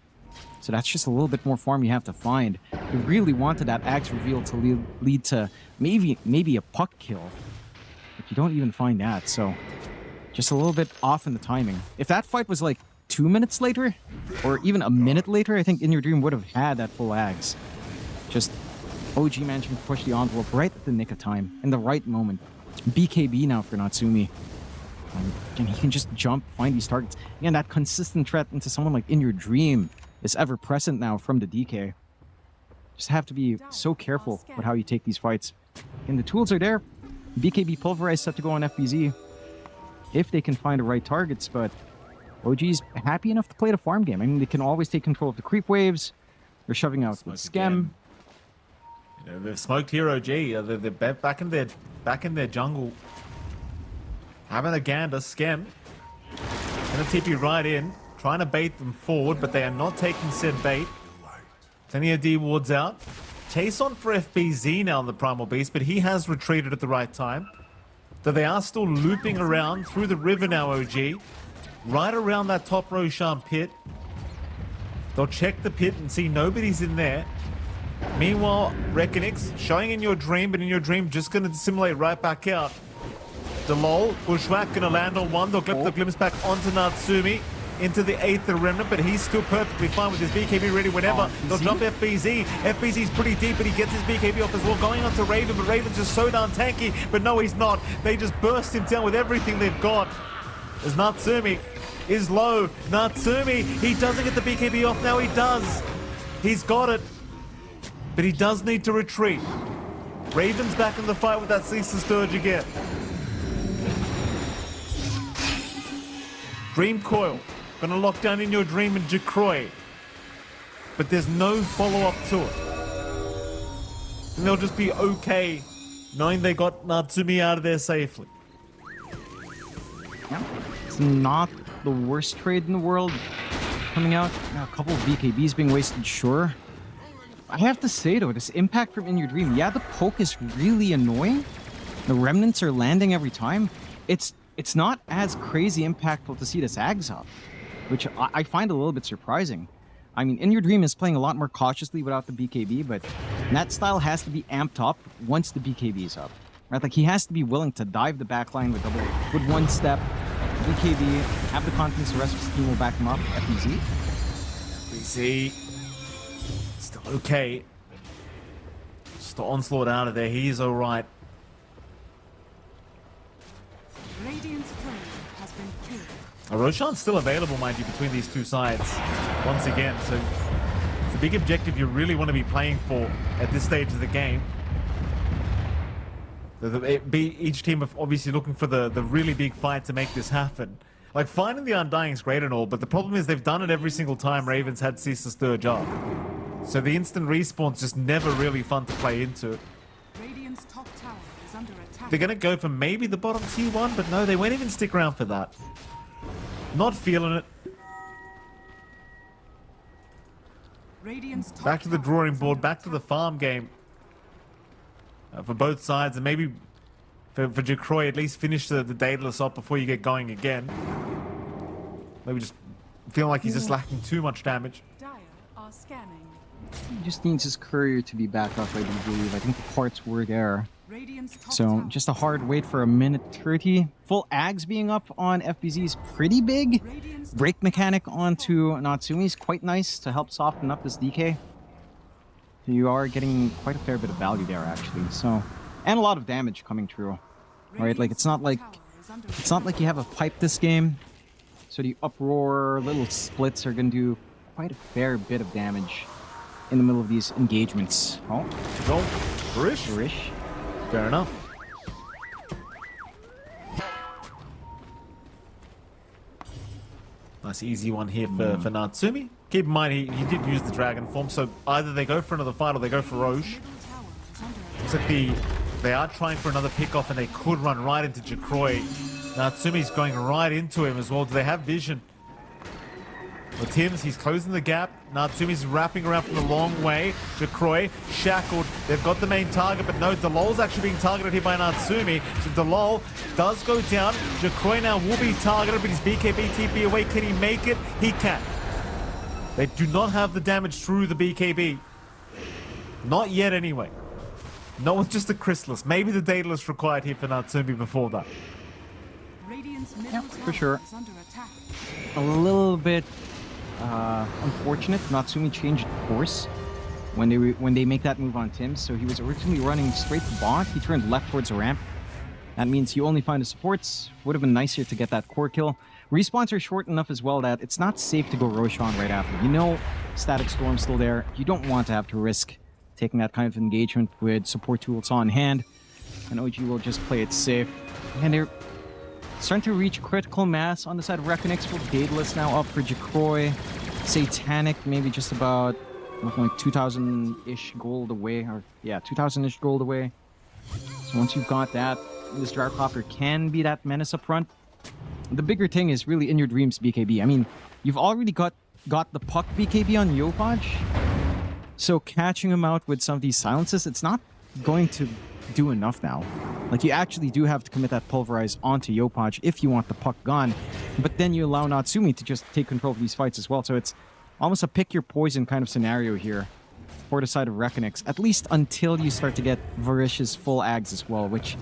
Speaker 7: So that's just a little bit more form you have to find. You really wanted that Axe reveal to lead to maybe a puck kill. But you don't even find that, so just a little bit off in the timing. If that fight was like 2 minutes later, or even a minute later, I think In Your Dream would have had that full Axe. Just OG managing to push the envelope right at the nick of time, in the right moment. BKB now for Natsumi. And he can just jump, find these targets. Again, that consistent threat into someone like In Your Dream is ever present now from the DK. Just have to be so careful with how you take these fights. And the tools are there. BKB Pulverize set to go on FBZ if they can find the right targets, but OG's happy enough to play the farm game. I mean, they can always take control of the creep waves. They're shoving out with Schem.
Speaker 6: You know, they've smoked Hero G. They're back in their jungle. Having a gander, Schem. Gonna TP right in, trying to bait them forward, but they are not taking said bait. Plenty of D wards out. Chase on for FBZ now on the Primal Beast, but he has retreated at the right time. Though they are still looping around through the river now, OG. Right around that top Roshan pit. They'll check the pit and see nobody's in there. Meanwhile, Reckonix showing In Your Dream, but In Your Dream just going to dissimulate right back out. Delol, Bushwhack going to land on one. They'll get the glimpse back onto Natsumi into the Aether Remnant, but he's still perfectly fine with his BKB ready whenever. They'll jump FBZ. FBZ's pretty deep, but he gets his BKB off as well. Going on to Raven, but Raven's just so darn tanky. But no, he's not. They just burst him down with everything they've got. As Natsumi is low. Natsumi, he doesn't get the BKB off. Now he does. He's got it. But he does need to retreat. Raven's back in the fight with that Ceaseless Dirge again. Dream Coil. Gonna lock down In Your Dream and Jacroy. But there's no follow-up to it. And they'll just be okay knowing they got Natsumi out of there safely.
Speaker 7: Yeah. It's not the worst trade in the world coming out. Now, a couple of BKBs being wasted, sure. I have to say, though, this impact from In Your Dream, yeah, the poke is really annoying. The remnants are landing every time. It's not as crazy impactful to see this Ags up, which I find a little bit surprising. I mean, In Your Dream is playing a lot more cautiously without the BKB, but that style has to be amped up once the BKB is up. Right? Like, he has to be willing to dive the backline with one step, BKB, have the confidence the rest of his team will back him up, FBZ.
Speaker 6: FBZ, still okay. Just the onslaught out of there, he's alright.
Speaker 3: Radiant's flame has been killed.
Speaker 6: Roshan's still available, mind you, between these two sides. Once again, so it's a big objective you really want to be playing for at this stage of the game. Each team are obviously looking for the really big fight to make this happen. Like, finding the Undying is great and all, but the problem is they've done it every single time Ravens had Ceaseless Dirge up. So the instant respawn's just never really fun to play into.
Speaker 3: Radiant's top tower is under attack.
Speaker 6: They're gonna go for maybe the bottom tier one, but no, they won't even stick around for that. Not feeling it.
Speaker 3: Radiant's top
Speaker 6: Back to the
Speaker 3: tower
Speaker 6: drawing
Speaker 3: is
Speaker 6: board,
Speaker 3: under
Speaker 6: back to the
Speaker 3: attack.
Speaker 6: farm game. for both sides, and maybe for Jacroy at least finish the Daedalus off before you get going again. Maybe just feeling like he's just lacking too much damage.
Speaker 3: Dire are scanning.
Speaker 7: He just needs his courier to be back up, I do believe. I think the parts were there.
Speaker 3: Radiant's top
Speaker 7: So
Speaker 3: tower
Speaker 7: just a hard wait for a minute 30. Full Ags being up on FBZ is pretty big.
Speaker 3: Radiant's
Speaker 7: Break mechanic onto Natsumi is quite nice to help soften up this DK. You are getting quite a fair bit of value there, actually. So, and a lot of damage coming through. Right, like it's not like you have a pipe this game. So the uproar, little splits are gonna do quite a fair bit of damage in the middle of these engagements. Oh,
Speaker 6: Go, Rish.
Speaker 7: Rish.
Speaker 6: Fair enough. Nice easy one here for Natsumi. Keep in mind he did use the dragon form, so either they go for another fight or they go for Roche. Looks like they are trying for another pickoff and they could run right into Jacroy. Natsumi's going right into him as well. Do they have vision? With Tim's, he's closing the gap. Natsumi's wrapping around from the long way. Jacroy shackled. They've got the main target, but no, Delol's actually being targeted here by Natsumi. So Delol does go down. Jacroy now will be targeted, but his BKB TP away. Can he make it? He can. They do not have the damage through the BKB. Not yet, anyway. No one's just a Chrysalis. Maybe the Daedalus required here for Natsumi before that.
Speaker 3: Radiant's middle
Speaker 7: Yeah,
Speaker 3: tower
Speaker 7: for sure.
Speaker 3: is under attack.
Speaker 7: A little bit unfortunate. Natsumi changed course when they make that move on Tim. So he was originally running straight to bot. He turned left towards the ramp. That means you only find the supports. Would have been nicer to get that core kill. Respawns are short enough as well that it's not safe to go Roshan right after. You know Static Storm's still there. You don't want to have to risk taking that kind of engagement with support tools on hand. And OG will just play it safe. And they're starting to reach critical mass on the side of Reckonix with Daedalus now up for Jacroy. Satanic, maybe just about like 2,000-ish gold away. Or yeah, 2,000-ish gold away. So once you've got that, this Drycopter can be that menace up front. The bigger thing is really in your dreams BKB. I mean, you've already got the puck BKB on Yopaj. So catching him out with some of these silences, it's not going to do enough now. Like, you actually do have to commit that pulverize onto Yopaj if you want the puck gone. But then you allow Natsumi to just take control of these fights as well. So it's almost a pick your poison kind of scenario here for the side of Reckonix. At least until you start to get Varish's full Ags as well, which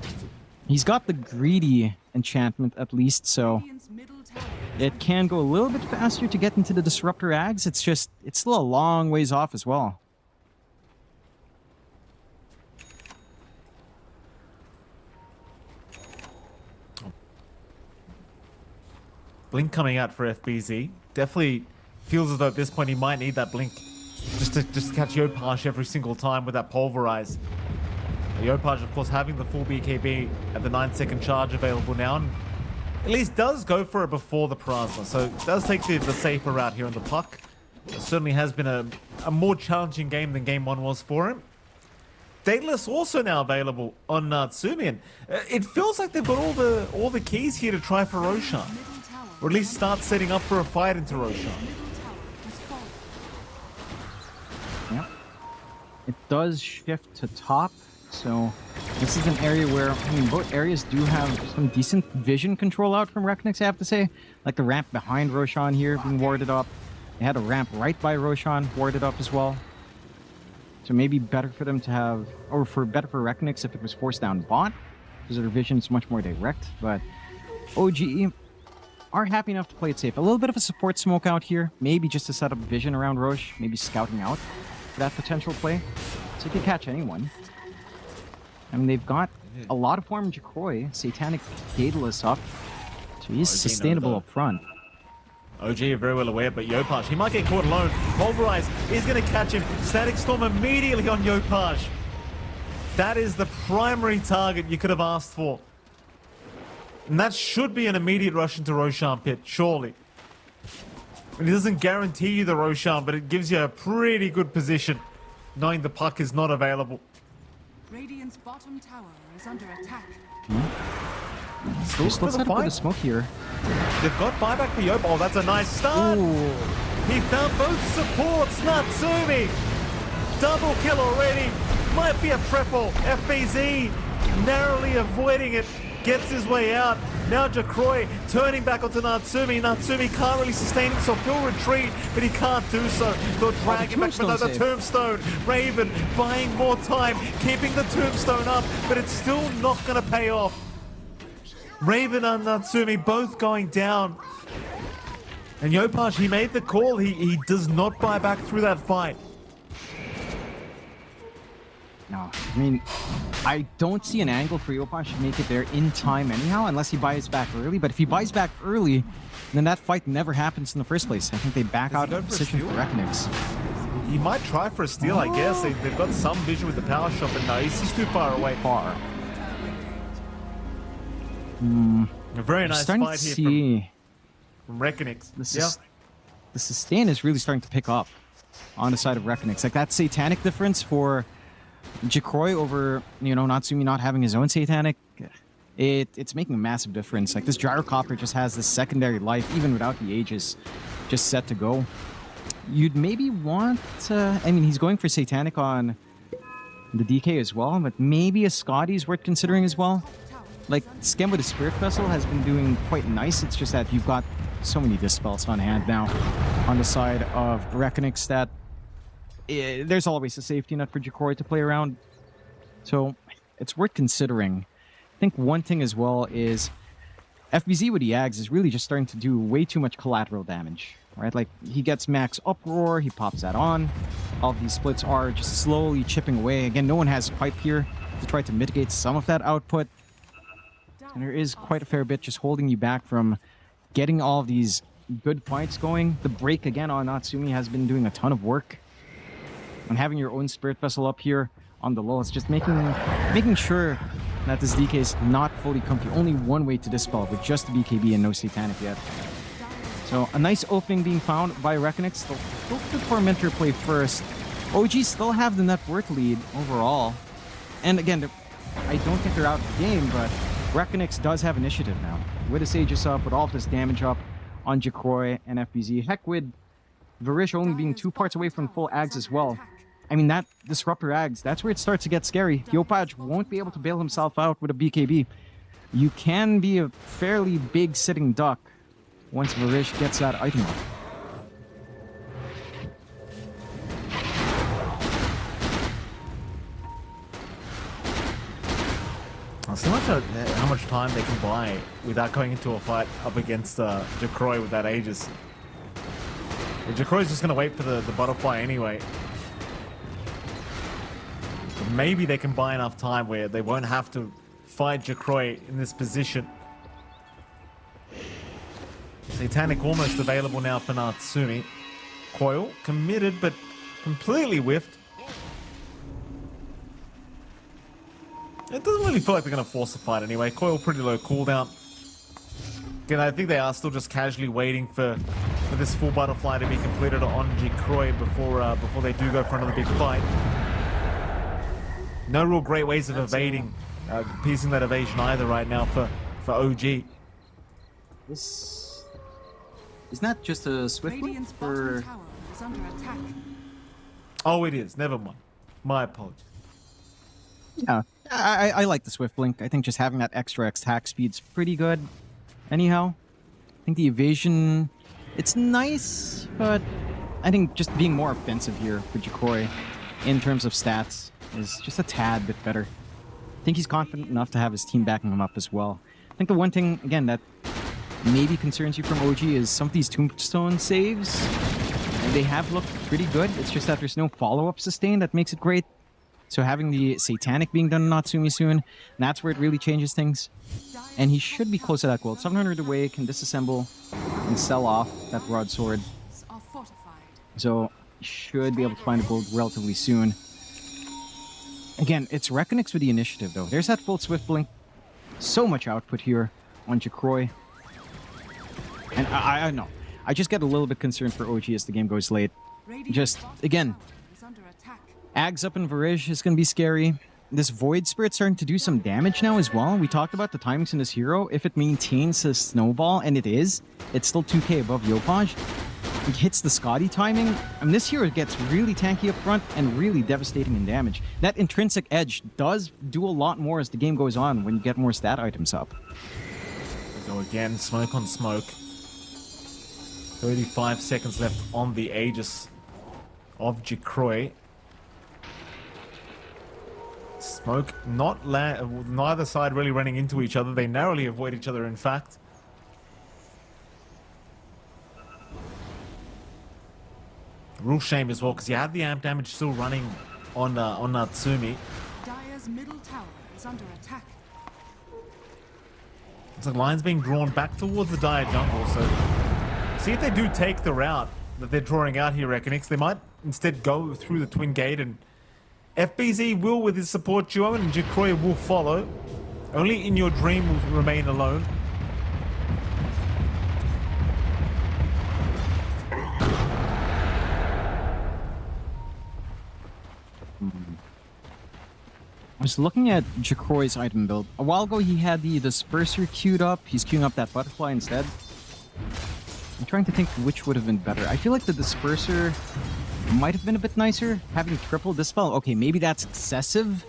Speaker 7: he's got the greedy enchantment at least, so
Speaker 3: Radiant's middle tower
Speaker 7: it can go a little bit faster to get into the Disruptor Ags. It's still a long ways off as well.
Speaker 6: Blink coming out for FBZ. Definitely feels as though at this point he might need that blink just to catch Yopaj every single time with that pulverize. Yopaj, of course, having the full BKB at the 9-second charge available now, and at least does go for it before the Plasma. So it does take the safer route here on the puck. It certainly has been a more challenging game than game 1 was for him. Daedalus also now available on Natsumi, and it feels like they've got all the keys here to try for Roshan.
Speaker 3: middle tower
Speaker 6: Or at least start setting up for a fight into Roshan.
Speaker 3: middle tower has fallen.
Speaker 7: Yep. It does shift to top, so this is an area where, I mean, both areas do have some decent vision control out from Reckonix, I have to say. Like the ramp behind Roshan here being warded up. They had a ramp right by Roshan warded up as well. So maybe better for them to have, or better for Reckonix if it was forced down bot, because their vision is much more direct. But OGE are happy enough to play it safe. A little bit of a support smoke out here, maybe just to set up vision around Roche, maybe scouting out for that potential play. So you can catch anyone. I mean, they've got a lot of form Jacroy, Satanic Daedalus up, so he's sustainable up front.
Speaker 6: OG are very well aware, but Yopaj, he might get caught alone. Pulverize is going to catch him. Static Storm immediately on Yopaj. That is the primary target you could have asked for. And that should be an immediate rush into Roshan pit, surely. And it doesn't guarantee you the Roshan, but it gives you a pretty good position, knowing the puck is not available.
Speaker 3: Radiant's bottom tower is under attack.
Speaker 6: Still
Speaker 7: Let's
Speaker 6: for
Speaker 7: set
Speaker 6: the
Speaker 7: up with the
Speaker 6: fight.
Speaker 7: smoke here.
Speaker 6: They've got buyback for Yop. Oh, that's a nice start. He found both supports. Natsumi. Double kill already. Might be a triple. FBZ narrowly avoiding it. Gets his way out. Now Jacroy turning back onto Natsumi. Natsumi can't really sustain himself. He'll retreat, but he can't do so. They'll drag him back for the tombstone. Raven buying more time, keeping the tombstone up, but it's still not going to pay off. Raven and Natsumi both going down. And Yopaj, he made the call. He does not buy back through that fight.
Speaker 7: No, I mean, I don't see an angle for Yopaj to make it there in time anyhow, unless he buys back early. But if he buys back early, then that fight never happens in the first place. I think they back out of the position for Reckonix.
Speaker 6: He might try for a steal, I guess. They've got some vision with the power shot, but no, he's too far away. A very nice fight here from Reckonix.
Speaker 7: The sustain is really starting to pick up on the side of Reckonix. Like that satanic difference for Jacroy over, Natsumi not having his own satanic, it's making a massive difference. Like this gyrocopter just has this secondary life, even without the Aegis, just set to go. You'd maybe want to, he's going for satanic on the DK as well, but maybe a Scotty's worth considering as well. Like Scam with a Spirit Vessel has been doing quite nice. It's just that you've got so many dispels on hand now on the side of Reckonix that there's always a safety net for Jacroy to play around. So it's worth considering. I think one thing as well is FBZ with the Ags is really just starting to do way too much collateral damage. Right? Like he gets max uproar, he pops that on. All of these splits are just slowly chipping away. Again, no one has pipe here to try to mitigate some of that output. And there is quite a fair bit just holding you back from getting all of these good fights going. The break again on Natsumi has been doing a ton of work. And having your own Spirit Vessel up here on the low is just making sure that this DK is not fully comfy. Only one way to dispel with just the BKB and no Satanic yet. So a nice opening being found by Reckonix. They'll go for the Tormentor play first. OG still have the net worth lead overall. And again, I don't think they're out of the game, but Reckonix does have initiative now. With his Aegis up, with all of this damage up on Jacroy and FBZ. Heck, with Varish only being 2 parts away from full Ags as well. That Disruptor Ags, that's where it starts to get scary. Yopaj won't be able to bail himself out with a BKB. You can be a fairly big sitting duck once Varish gets that item up.
Speaker 6: So much how much time they can buy without going into a fight up against Jacroy with that Aegis. Jacroy's just going to wait for the butterfly anyway. But maybe they can buy enough time where they won't have to fight Jacroy in this position. Satanic almost available now for Natsumi. Coil committed but completely whiffed. It doesn't really feel like they're going to force the fight anyway. Coil pretty low cooldown. Again, I think they are still just casually waiting for this full butterfly to be completed on Jacroy before they do go for another big fight. No real great ways of evading, piecing that evasion either right now for OG.
Speaker 7: This is not just a swift link
Speaker 3: Radiant's
Speaker 7: for...
Speaker 3: bottom tower is under attack.
Speaker 6: Oh, it is. Never mind. My apologies.
Speaker 7: Yeah, I like the Swift Blink. I think just having that extra attack speed's pretty good. Anyhow, I think the evasion, it's nice, but I think just being more offensive here for Jacroy in terms of stats is just a tad bit better. I think he's confident enough to have his team backing him up as well. I think the one thing, again, that maybe concerns you from OG is some of these Tombstone saves. They have looked pretty good. It's just that there's no follow-up sustain that makes it great. So having the Satanic being done on Natsumi soon, that's where it really changes things. And he should be close to that gold. 700 away, can disassemble and sell off that broadsword.
Speaker 3: Are fortified.
Speaker 7: So he should be able to find a gold relatively soon. Again, it's Reckonix with the initiative though. There's that full Swift Blink. So much output here on Jacroy. And I know. I just get a little bit concerned for OG as the game goes late.
Speaker 3: Radiant's
Speaker 7: Just,
Speaker 3: bottom
Speaker 7: again,
Speaker 3: tower is under attack.
Speaker 7: Ags up in Varij is going to be scary. This Void Spirit's starting to do some damage now as well. We talked about the timings in this hero. If it maintains his snowball, and it is, it's still 2k above Yopaj. He hits the Scotty timing, and this hero gets really tanky up front and really devastating in damage. That intrinsic edge does do a lot more as the game goes on when you get more stat items up.
Speaker 6: Go again, smoke on smoke. 35 seconds left on the Aegis of Jacroy. Smoke not neither side really running into each other. They narrowly avoid each other, in fact. Real shame as well, because you had the amp damage still running on Natsumi.
Speaker 3: Dire's middle tower is under attack.
Speaker 6: It's like lines being drawn back towards the Dire jungle, so see if they do take the route that they're drawing out here, Reckonix. They might instead go through the Twin Gate, and FBZ will with his support duo, and Jacroy will follow. Only in your dream will remain alone.
Speaker 7: I was looking at Jacroy's item build. A while ago, he had the Disperser queued up. He's queuing up that Butterfly instead. I'm trying to think which would have been better. I feel like the Disperser might have been a bit nicer. Having triple Dispel, okay, maybe that's excessive.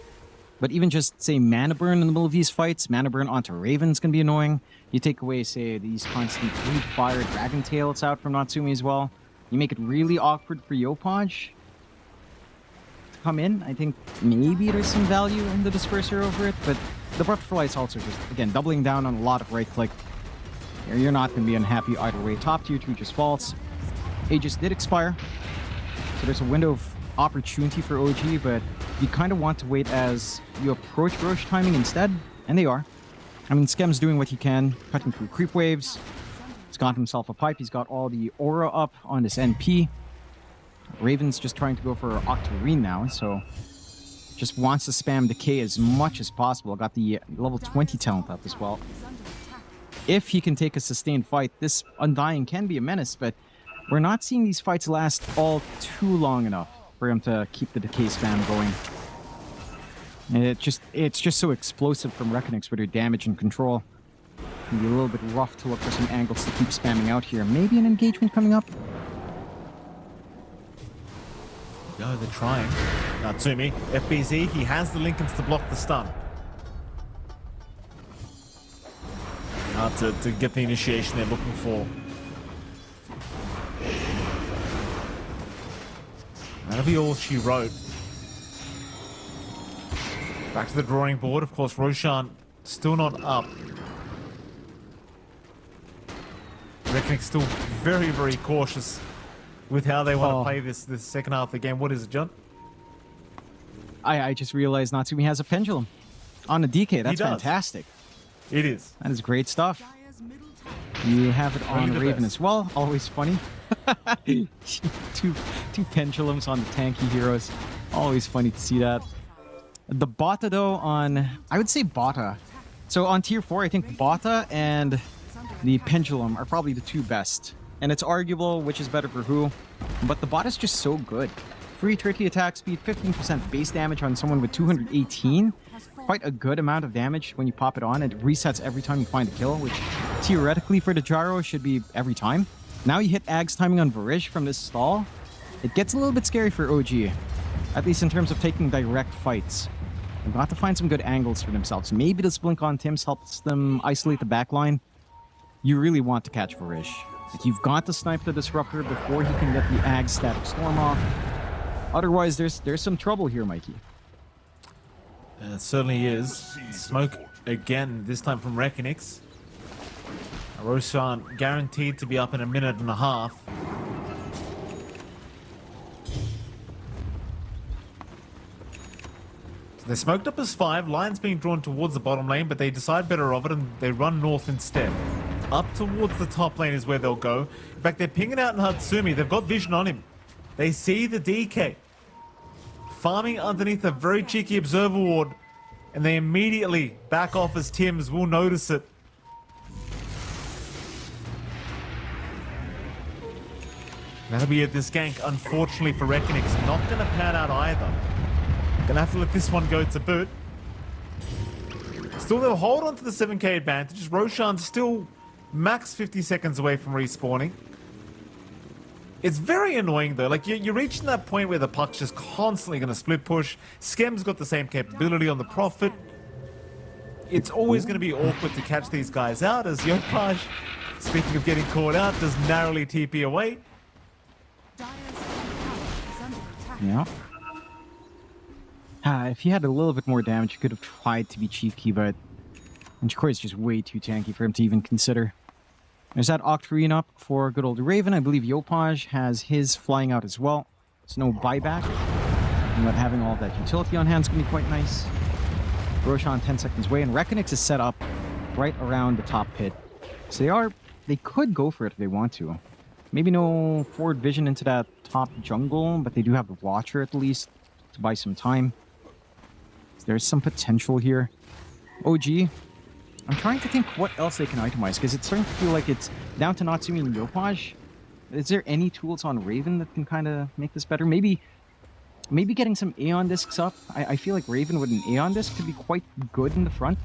Speaker 7: But even just, say, Mana Burn in the middle of these fights, Mana Burn onto Raven's gonna be annoying. You take away, say, these constant Blue Fire Dragon Tail it's out from Natsumi as well. You make it really awkward for Yopaj come in. I think maybe there's some value in the Disperser over it, but the Butterfly is also just, again, doubling down on a lot of right-click. You're not going to be unhappy either way. Top tier 2 just false. Aegis did expire, so there's a window of opportunity for OG, but you kind of want to wait as you approach Roche timing instead, and they are. I mean, Skem's doing what he can, cutting through creep waves. He's got himself a pipe. He's got all the aura up on his NP. Raven's just trying to go for Octarine now, so just wants to spam Decay as much as possible. Got the level 20 talent up as well. If he can take a sustained fight, this Undying can be a menace, but we're not seeing these fights last all too long enough for him to keep the Decay spam going. And it's just so explosive from Reckonix with their damage and control. It'll be a little bit rough to look for some angles to keep spamming out here. Maybe an engagement coming up.
Speaker 6: Go, they're trying. Natsumi, FBZ, he has the Lincolns to block the stun. To get the initiation they're looking for. That'll be all she wrote. Back to the drawing board. Of course, Roshan still not up. Reckoning still very, very cautious with how they want to play this second half of the game. What is it, John?
Speaker 7: I just realized Natsumi has a pendulum on a DK. That's fantastic.
Speaker 6: It is.
Speaker 7: That is great stuff.
Speaker 3: Dire's middle tower.
Speaker 7: You have it on Raven
Speaker 6: best.
Speaker 7: as well. Always funny. two pendulums on the tanky heroes. Always funny to see that. The Bota though on, I would say Bota. So on tier 4, I think Bota and the Pendulum are probably the two best. And it's arguable which is better for who. But the Bota is just so good. Free tricky attack speed, 15% base damage on someone with 218. Quite a good amount of damage when you pop it on. It resets every time you find a kill, which theoretically for the Gyro should be every time. Now you hit Ag's timing on Varish from this stall. It gets a little bit scary for OG, at least in terms of taking direct fights. They've got to find some good angles for themselves. Maybe this Blink on Tim's helps them isolate the backline. You really want to catch Varish. Like, you've got to snipe the Disruptor before he can get the Ag Static Storm off. Otherwise, there's some trouble here, Mikey.
Speaker 6: It certainly is. Smoke again, this time from Reckonix. Roshan guaranteed to be up in a minute and a half. So they smoked up as 5. Lions being drawn towards the bottom lane, but they decide better of it and they run north instead. Up towards the top lane is where they'll go. In fact, they're pinging out Natsumi. They've got vision on him. They see the DK farming underneath a very cheeky observer ward, and they immediately back off as Tims will notice it. That'll be it, this gank, unfortunately for Reckonix. Not going to pan out either. Gonna have to let this one go to boot. Still, they'll hold on to the 7k advantage. Roshan's still max 50 seconds away from respawning. It's very annoying though. Like you're reaching that point where the puck's just constantly going to split push. Skem's got the same capability on the Prophet. It's always going to be awkward to catch these guys out as Yopaj, speaking of getting caught out, does narrowly TP away.
Speaker 3: Dire's top tower is under attack.
Speaker 7: Yeah. If he had a little bit more damage, he could have tried to be Chief Key, but Jakoi is just way too tanky for him to even consider. There's that Octarine up for good old Raven. I believe Yopaj has his flying out as well. There's no buyback. But having all that utility on hand is going to be quite nice. Roshan 10 seconds away, and Reckonix is set up right around the top pit. So they could go for it if they want to. Maybe no forward vision into that top jungle, but they do have the Watcher at least to buy some time. So there's some potential here. OG, I'm trying to think what else they can itemize, because it's starting to feel like it's down to Natsumi and Yopaj. Is there any tools on Raven that can kind of make this better? Maybe getting some Aeon Discs up. I feel like Raven with an Aeon Disc could be quite good in the front.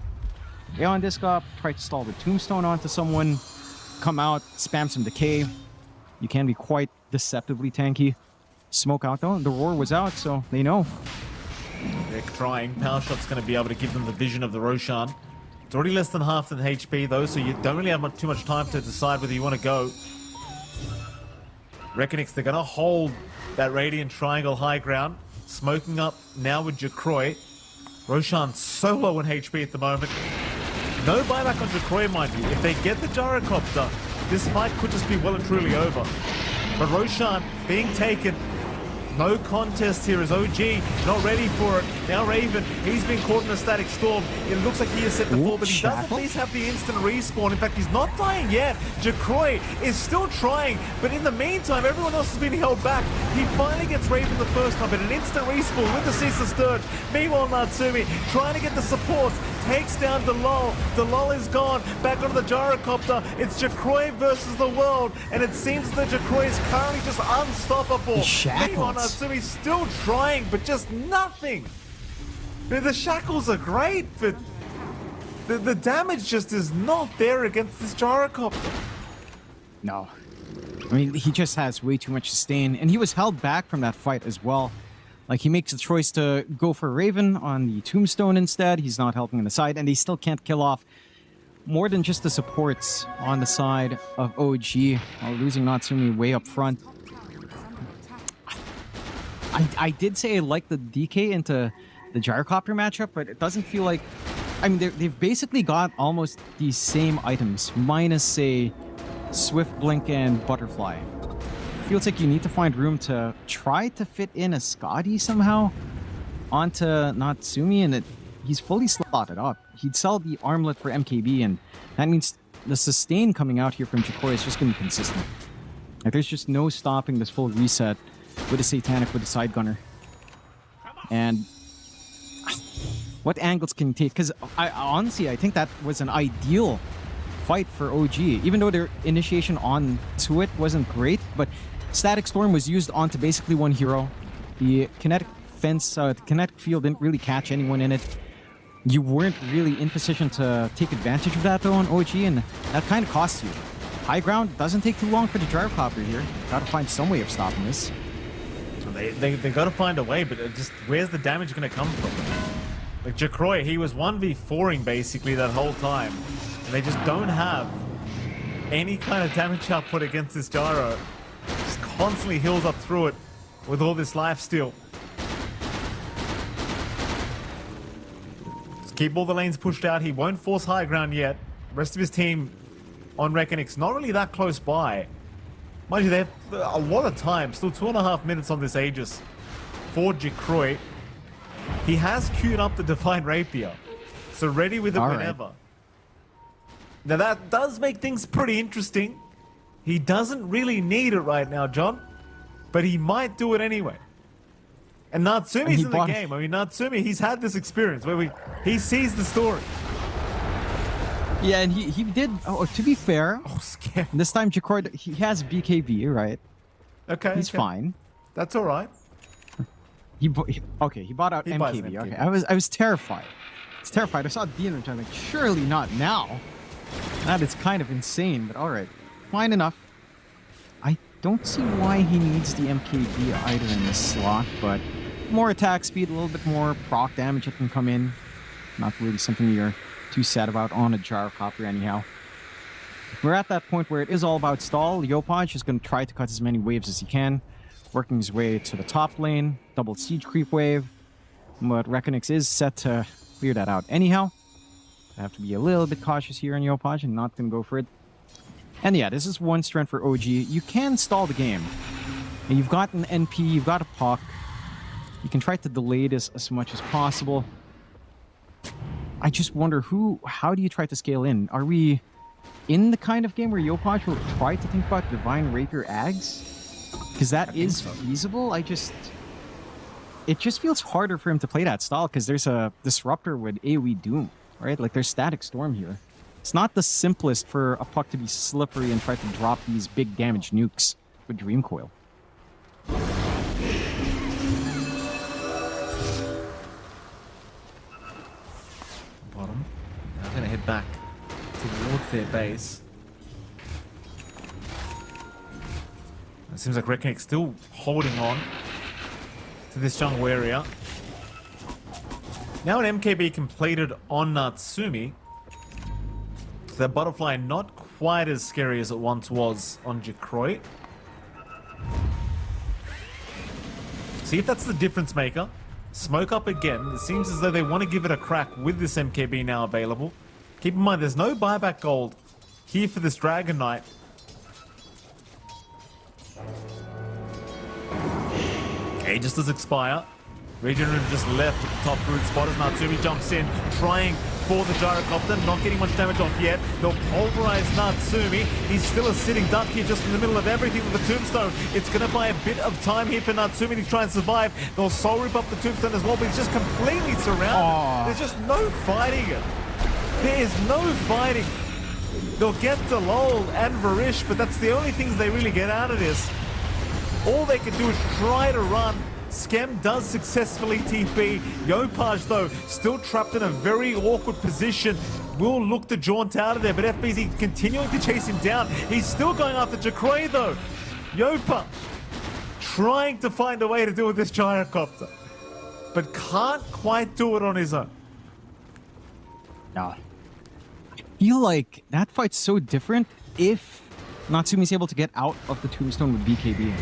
Speaker 7: Aeon Disc up, try to stall the Tombstone onto someone, come out, spam some Decay. You can be quite deceptively tanky. Smoke out though. The Roar was out, so they know.
Speaker 6: They're trying. Power Shot's going to be able to give them the vision of the Roshan. It's already less than half than HP though, so you don't really have too much time to decide whether you want to go. Reckonix, they're going to hold that Radiant Triangle high ground. Smoking up now with Jakoi. Roshan so low in HP at the moment. No buyback on Jakoi, mind you. If they get the Gyrocopter, this fight could just be well and truly over. But Roshan being taken. No contest here as OG not ready for it. Now Raven, he's been caught in a static storm. It looks like he is set to fall, but he does at least have the instant respawn. In fact, he's not dying yet. Jakoi is still trying, but in the meantime, everyone else has been held back. He finally gets Raven the first time, but an instant respawn with the Ceaseless Dirge. Meanwhile, Natsumi trying to get the supports, takes down Delol. Delol is gone. Back onto the Gyrocopter. It's Jakoi versus the world, and it seems that Jakoi is currently just unstoppable. Meanwhile, Natsumi's still trying, but just nothing. The shackles are great, but the damage just is not there against this Gyrocopter.
Speaker 7: No. I mean, he just has way too much sustain, and he was held back from that fight as well. Like, he makes a choice to go for Raven on the Tombstone instead. He's not helping on the side, and they still can't kill off more than just the supports on the side of OG, while losing Natsumi way up front. I did say I like the DK into the Gyrocopter matchup, but it doesn't feel like... I mean, they've basically got almost the same items, minus, say, Swift Blink and Butterfly. Feels like you need to find room to try to fit in a Scotty somehow onto Natsumi, and he's fully slotted up. He'd sell the armlet for MKB, and that means the sustain coming out here from Jakoi is just going to be consistent. Like, there's just no stopping this full reset with a Satanic, with a Side Gunner. And what angles can you take? Because honestly, I think that was an ideal fight for OG, even though their initiation on to it wasn't great, but Static Storm was used onto basically one hero. The kinetic fence, the kinetic field didn't really catch anyone in it. You weren't really in position to take advantage of that though on OG, and that kind of costs you. High ground doesn't take too long for the Gyrocopter here. Gotta find some way of stopping this.
Speaker 6: They gotta find a way, but just where's the damage gonna come from? Like Jakoi, he was 1v4ing basically that whole time, and they just don't have any kind of damage output against this Gyro. Just constantly heals up through it with all this life steal. Just keep all the lanes pushed out. He won't force high ground yet. The rest of his team on Reckonix not really that close by. Mind you, they have a lot of time. Still 2.5 minutes on this Aegis for Jakoi. He has queued up the Divine Rapier, so ready with it whenever. Right. Now that does make things pretty interesting. He doesn't really need it right now, John, but he might do it anyway. And Natsumi's in the game. I mean, Natsumi, he's had this experience where he sees the story.
Speaker 7: Yeah, and he did. Oh, to be fair,
Speaker 6: scary.
Speaker 7: This time Jakoi, he has BKB, right?
Speaker 6: Okay,
Speaker 7: he's fine.
Speaker 6: That's all right.
Speaker 7: He bought out MKB. Okay, I was terrified. I was terrified. I saw Dean and I'm like, surely not now. That is kind of insane, but all right, fine enough. don't see why he needs the MKB either in this slot, but more attack speed, a little bit more proc damage that can come in. Not really something you're too sad about on a gyrocopter anyhow. We're at that point where it is all about stall. Yopaj is going to try to cut as many waves as he can, working his way to the top lane, double siege creep wave. But Reckonix is set to clear that out anyhow. I have to be a little bit cautious here on Yopaj and not going to go for it. And yeah, this is one strength for OG. You can stall the game. And you've got an NP, you've got a puck. You can try to delay this as much as possible. I just wonder how do you try to scale in? Are we in the kind of game where Yopaj will try to think about Divine Rapier Ags? Because that is feasible. It just feels harder for him to play that style because there's a Disruptor with AoE Doom, right? Like there's Static Storm here. It's not the simplest for a puck to be slippery and try to drop these big damage nukes with Dream Coil.
Speaker 6: Bottom. Now I'm going to head back towards their base. It seems like Reckonix still holding on to this jungle area. Now an MKB completed on Natsumi. That butterfly not quite as scary as it once was on Jacroy. See if that's the difference maker. Smoke up again. It seems as though they want to give it a crack with this MKB now available. Keep in mind, there's no buyback gold here for this Dragon Knight. Aegis does expire. Regeneration just left at the top root spot as Natsumi jumps in, trying for the gyrocopter, not getting much damage off yet. They'll pulverize Natsumi. He's still a sitting duck here just in the middle of everything with the tombstone. It's going to buy a bit of time here for Natsumi to try and survive. They'll soul rip up the tombstone as well, but he's just completely surrounded. There's just no fighting it. There is no fighting. They'll get Delol and Varish, but that's the only things they really get out of this. All they can do is try to run. Skem does successfully TP. Yopaj, though, still trapped in a very awkward position. Will look to jaunt out of there, but FBZ continuing to chase him down. He's still going after Jacroy, though. Yopaj trying to find a way to deal with this gyrocopter, but can't quite do it on his own.
Speaker 7: Yeah. I feel like that fight's so different if Natsumi's able to get out of the tombstone with BKB.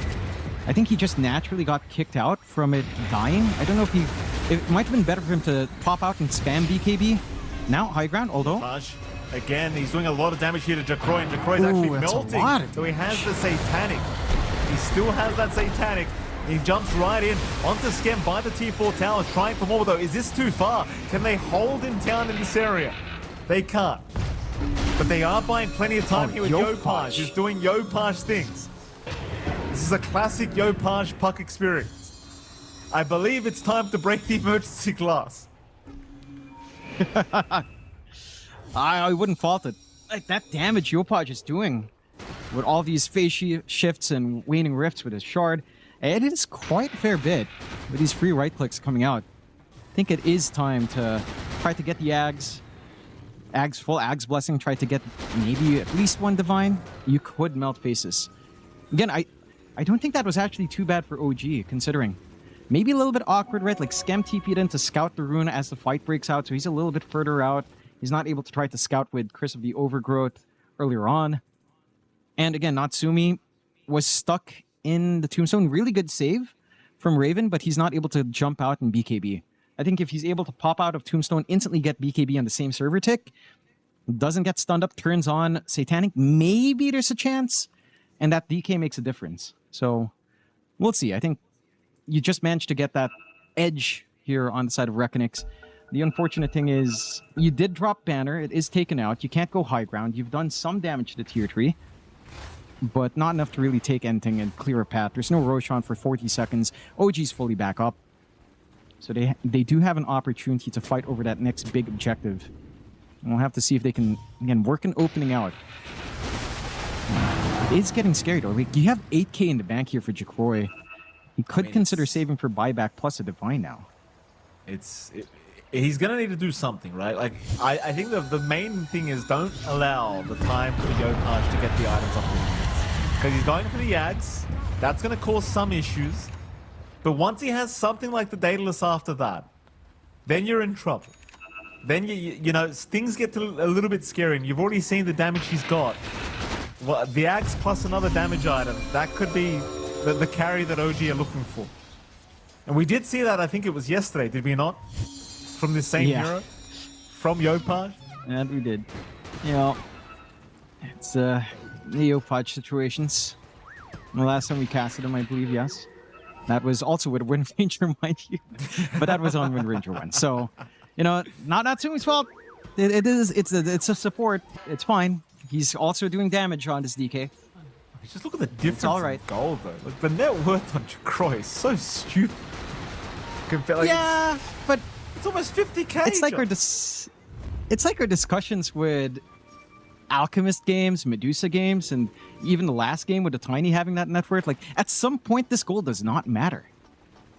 Speaker 7: I think he just naturally got kicked out from it dying. I don't know if it might have been better for him to pop out and spam BKB. Now high ground, although
Speaker 6: again, he's doing a lot of damage here to Jacroy, and Jacroy's actually melting. So he has the Satanic. He still has that Satanic. He jumps right in onto Skem by the T4 towers, trying for more though. Is this too far? Can they hold him down in this area? They can't. But they are buying plenty of time here with Yopaj, who's doing Yopaj things. This is a classic Yopaj puck experience. I believe it's time to break the emergency glass.
Speaker 7: I wouldn't fault it. Like that damage Yopaj is doing with all these phase shifts and waning rifts with his shard, it is quite a fair bit with these free right clicks coming out. I think it is time to try to get the Ags. Full Ags Blessing, try to get maybe at least one Divine. You could melt faces. Again, I don't think that was actually too bad for OG, considering. Maybe a little bit awkward, right? Like Skem TP'd in to scout the rune as the fight breaks out, so he's a little bit further out. He's not able to try to scout with Chris of the Overgrowth earlier on. And again, Natsumi was stuck in the tombstone. Really good save from Raven, but he's not able to jump out and BKB. I think if he's able to pop out of tombstone, instantly get BKB on the same server tick, doesn't get stunned up, turns on Satanic, maybe there's a chance, and that DK makes a difference. So we'll see. I think you just managed to get that edge here on the side of Reckonix. The unfortunate thing is you did drop Banner. It is taken out. You can't go high ground. You've done some damage to the tier 3, but not enough to really take anything and clear a path. There's no Roshan for 40 seconds. OG's fully back up. So they do have an opportunity to fight over that next big objective. And we'll have to see if they can, again, work an opening out. It is getting scary, though. Like, you have 8k in the bank here for Jacroy. He could consider saving for buyback plus a Divine now.
Speaker 6: He's going to need to do something, right? Like, I think the main thing is don't allow the time for Yopaj to get the items up to him. because he's going for the Yags. That's going to cause some issues. But once he has something like the Daedalus after that, then you're in trouble. Then, you know, things get a little bit scary. And you've already seen the damage he's got. Well, the Axe plus another damage item, that could be the carry that OG are looking for. And we did see that, I think it was yesterday, did we not? From this same hero? From Yopaj?
Speaker 7: Yeah, we did. You know, it's the Yopaj situations. The last time we casted him, I believe, yes. That was also with Wind Ranger, mind you. But that was on Wind Ranger 1. So, you know, not Natsumi's fault. It's a support. It's fine. He's also doing damage on this DK.
Speaker 6: Just look at the difference
Speaker 7: all right.
Speaker 6: in gold, though. Like, the net worth on Jacroy is so stupid. Like,
Speaker 7: yeah, but
Speaker 6: it's almost 50k.
Speaker 7: It's like our discussions with Alchemist games, Medusa games, and even the last game with the Tiny having that net worth. Like, at some point, this gold does not matter.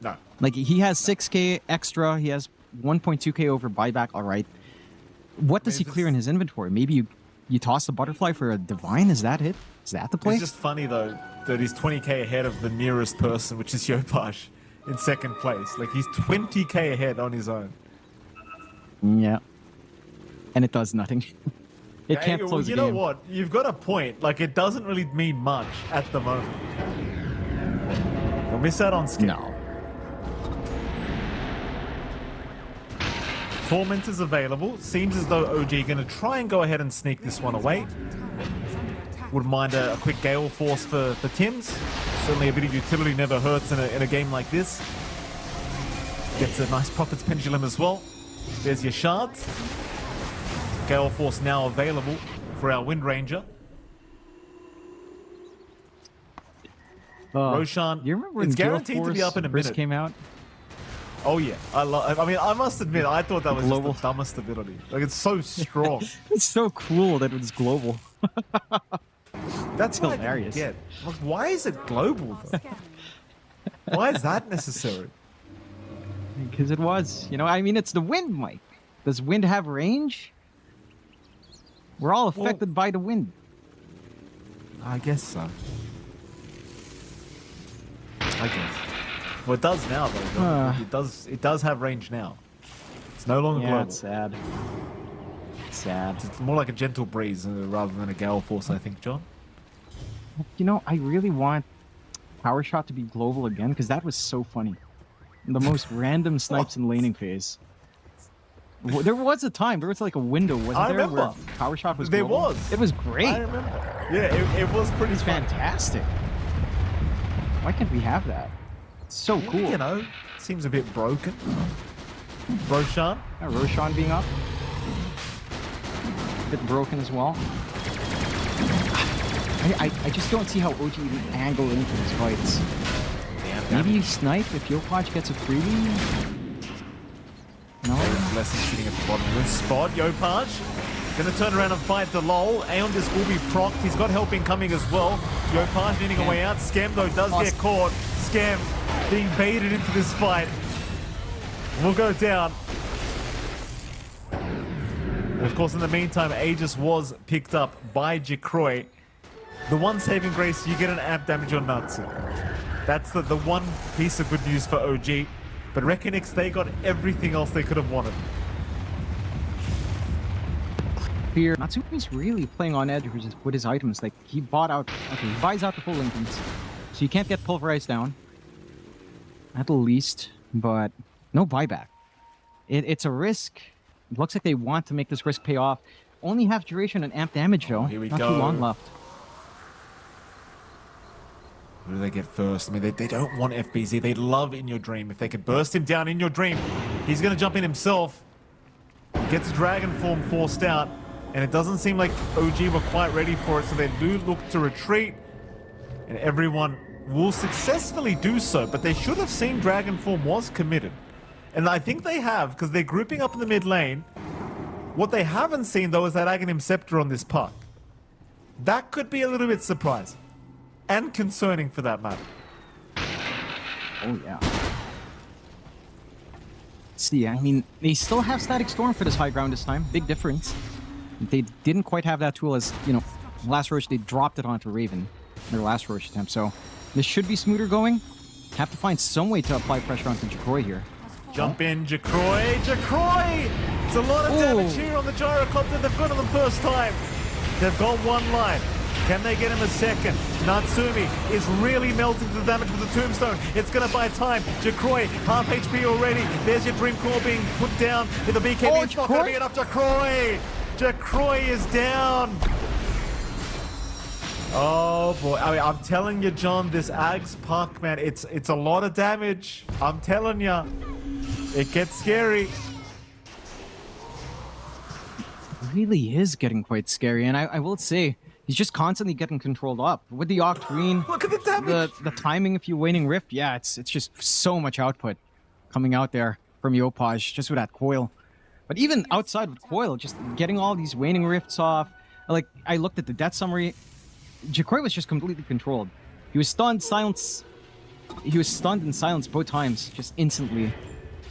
Speaker 6: No.
Speaker 7: Like, he has 6k extra. He has 1.2k over buyback. All right. What does he clear in his inventory? Maybe you toss the butterfly for a divine? Is that it? Is that the play?
Speaker 6: It's just funny, though, that he's 20k ahead of the nearest person, which is Yopaj, in second place. Like, he's 20k ahead on his own.
Speaker 7: Yeah. And it does nothing. It can't
Speaker 6: Well,
Speaker 7: close the
Speaker 6: you
Speaker 7: game.
Speaker 6: know what? You've got a point. Like, it doesn't really mean much at the moment. Don't miss out on skill.
Speaker 7: No.
Speaker 6: Torment is available. Seems as though OG are going to try and go ahead and sneak this one away. Wouldn't mind a quick Gale Force for Tims. Certainly a bit of utility never hurts in a game like this. Gets a nice Prophet's Pendulum as well. There's your shards. Gale Force now available for our Wind Ranger. Roshan,
Speaker 7: You remember when
Speaker 6: it's
Speaker 7: Gale
Speaker 6: guaranteed to be
Speaker 7: Force
Speaker 6: up in a
Speaker 7: first
Speaker 6: minute.
Speaker 7: came out?
Speaker 6: Oh yeah, I mean, I must admit, I thought that was
Speaker 7: Global.
Speaker 6: just the dumbest ability. Like, it's so strong.
Speaker 7: It's so cool that it's global.
Speaker 6: That's what
Speaker 7: hilarious.
Speaker 6: I didn't get. Like, why is it global though? Why is that necessary?
Speaker 7: Because it was. You know, I mean, it's the wind, Mike. Does wind have range? We're all affected by the wind.
Speaker 6: I guess so. I guess. Well, it does now though. It does have range now. It's no longer
Speaker 7: Yeah,
Speaker 6: global.
Speaker 7: it's sad. Sad.
Speaker 6: It's more like a gentle breeze rather than a gale force, I think, John.
Speaker 7: You know, I really want Power Shot to be global again because that was so funny. The most random snipes in laning phase. There was a time, there was like a window, wasn't
Speaker 6: I
Speaker 7: there,
Speaker 6: remember.
Speaker 7: where Power Shot was
Speaker 6: There
Speaker 7: global?
Speaker 6: was.
Speaker 7: It was great.
Speaker 6: I remember. Yeah, it was pretty
Speaker 7: It's
Speaker 6: fun.
Speaker 7: fantastic. Why can't we have that? It's so cool.
Speaker 6: You know, seems a bit broken. Roshan.
Speaker 7: Roshan being up. A bit broken as well. I just don't see how OG even angle into these fights. Maybe you snipe if Yopaj gets a freebie? No?
Speaker 6: There's Lesson sitting at the bottom of the spot. Yopaj gonna turn around and fight the lol. Aeondis will be procced. He's got help incoming as well. Yopaj needing a way out. Scam though does get caught. Scam being baited into this fight. Will go down. And of course, in the meantime, Aegis was picked up by Jacroy. The one saving grace, you get an amp damage on Natsu. That's the one piece of good news for OG. But Reckonix, they got everything else they could have wanted.
Speaker 7: Here, Natsumi's really playing on edge with his items. Like, he bought out... Okay, he buys out the full Lincolns. So you can't get pulverized down. At least. But no buyback. It's a risk. It looks like they want to make this risk pay off. Only half duration and amp damage, though.
Speaker 6: Here we
Speaker 7: Not
Speaker 6: go.
Speaker 7: too long left.
Speaker 6: Who do they get first? I mean, they don't want FBZ. They love In Your Dream. If they could burst him down In Your Dream, he's going to jump in himself. He gets Dragon Form forced out, and it doesn't seem like OG were quite ready for it, so they do look to retreat, and everyone will successfully do so, but they should have seen Dragon Form was committed. And I think they have, because they're grouping up in the mid lane. What they haven't seen, though, is that Aghanim Scepter on this puck. That could be a little bit surprising. And concerning, for that matter.
Speaker 7: Oh, yeah. See, I mean, they still have Static Storm for this high ground this time. Big difference. They didn't quite have that tool as, you know, last Roach, they dropped it onto Raven. their last Roche attempt. So this should be smoother going. Have to find some way to apply pressure onto Jacroy here.
Speaker 6: Jump in, Jacroy. Jacroy! It's a lot of damage here on the gyrocopter. They've got him the first time. They've got one life. Can they get him a second? Natsumi is really melting the damage with the tombstone. It's going to buy time. Jacroy, half HP already. There's your Dream Core being put down. With the BKB, it's not going to be enough. Jacroy! Jacroy is down. Oh boy, I mean, I'm telling you, John, this Ags puck, man, it's a lot of damage. I'm telling you, it gets scary.
Speaker 7: Really is getting quite scary, and I will say, he's just constantly getting controlled up. With the Octarine,
Speaker 6: Look at the damage.
Speaker 7: the timing of you waning Rift, yeah, it's just so much output coming out there from Yopaj, just with that coil. But even outside with coil, just getting all these waning Rifts off, like, I looked at the death summary, Jacroy was just completely controlled. He was stunned, silence. He was stunned and silenced both times, just instantly.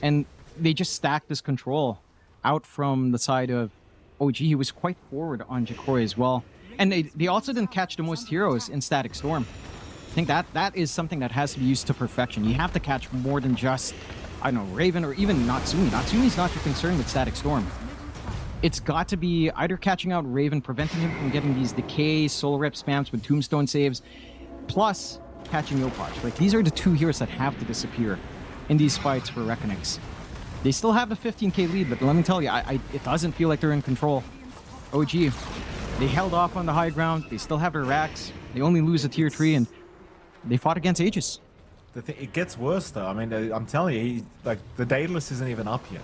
Speaker 7: And they just stacked this control out from the side of OG. He was quite forward on Jacroy as well. And they also didn't catch the most heroes in Static Storm. I think that is something that has to be used to perfection. You have to catch more than just, I don't know, Raven or even Natsumi. Natsumi's not your concern with Static Storm. It's got to be either catching out Raven, preventing him from getting these decay, soul rep spams with tombstone saves, plus catching Yopaj. Like, these are the two heroes that have to disappear in these fights for Reckonix. They still have the 15k lead, but let me tell you, it doesn't feel like they're in control. OG, they held off on the high ground. They still have their racks. They only lose a tier 3, and they fought against Aegis.
Speaker 6: It gets worse, though. I mean, I'm telling you, like, the Daedalus isn't even up yet.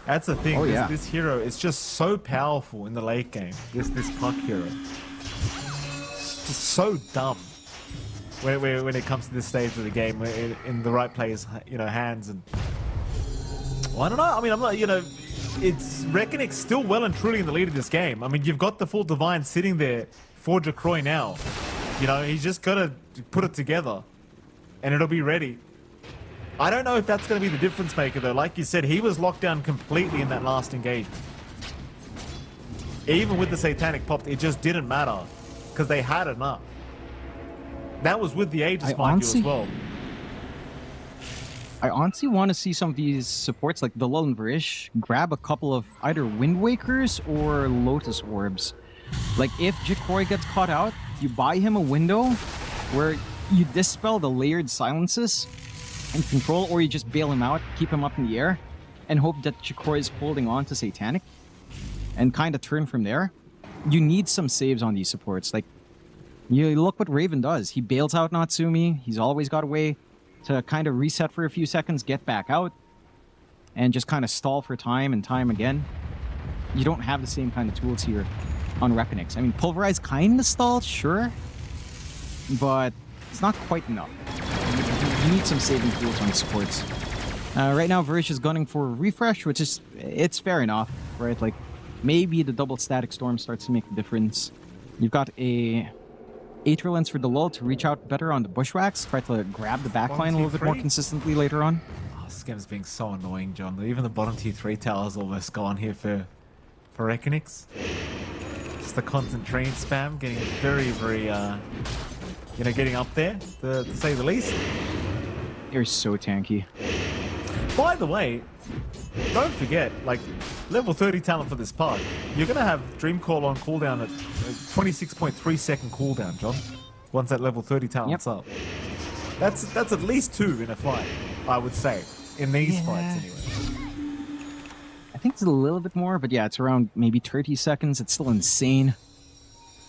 Speaker 6: That's the thing.
Speaker 7: Oh, yeah.
Speaker 6: This hero is just so powerful in the late game. This puck hero. It's just so dumb when it comes to this stage of the game, in the right player's hands. And well, I don't know. I mean, I'm not. It's Reckonix still well and truly in the lead of this game. I mean, you've got the full Divine sitting there for Jacroy now. He's just got to put it together, and it'll be ready. I don't know if that's going to be the difference maker, though. Like you said, he was locked down completely in that last engagement. Even with the Satanic popped, it just didn't matter because they had enough. That was with the Aegis, mind you, as well.
Speaker 7: I honestly want to see some of these supports, like the Lull and Varish, grab a couple of either Wind Wakers or Lotus Orbs. Like, if Jacroy gets caught out, you buy him a window where you dispel the layered silences and control, or you just bail him out, keep him up in the air, and hope that Jacroy is holding on to Satanic, and kind of turn from there. You need some saves on these supports. Like, you look what Raven does. He bails out Natsumi. He's always got a way to kind of reset for a few seconds, get back out, and just kind of stall for time and time again. You don't have the same kind of tools here on Reckonix. I mean, Pulverize kind of stalled, sure, but it's not quite enough. You need some saving tools on the supports. Right now, Varish is gunning for a refresh, which is, it's fair enough, right? Like, maybe the double Static Storm starts to make a difference. You've got a Aether Lens for the lull to reach out better on the Bushwhacks, try to grab the backline a little bit more consistently later on.
Speaker 6: Oh, this game's being so annoying, John. Even the bottom tier 3 tower's almost gone here for Reckonix. Just the constant train spam, getting very, very, getting up there, to say the least.
Speaker 7: You're so tanky.
Speaker 6: By the way, don't forget, like, level 30 talent for this part, you're going to have Dream Call on cooldown at 26.3 second cooldown, John, once that level 30 talent's up. That's at least 2 in a fight, I would say, in these fights anyway.
Speaker 7: I think it's a little bit more, but yeah, it's around maybe 30 seconds. It's still insane.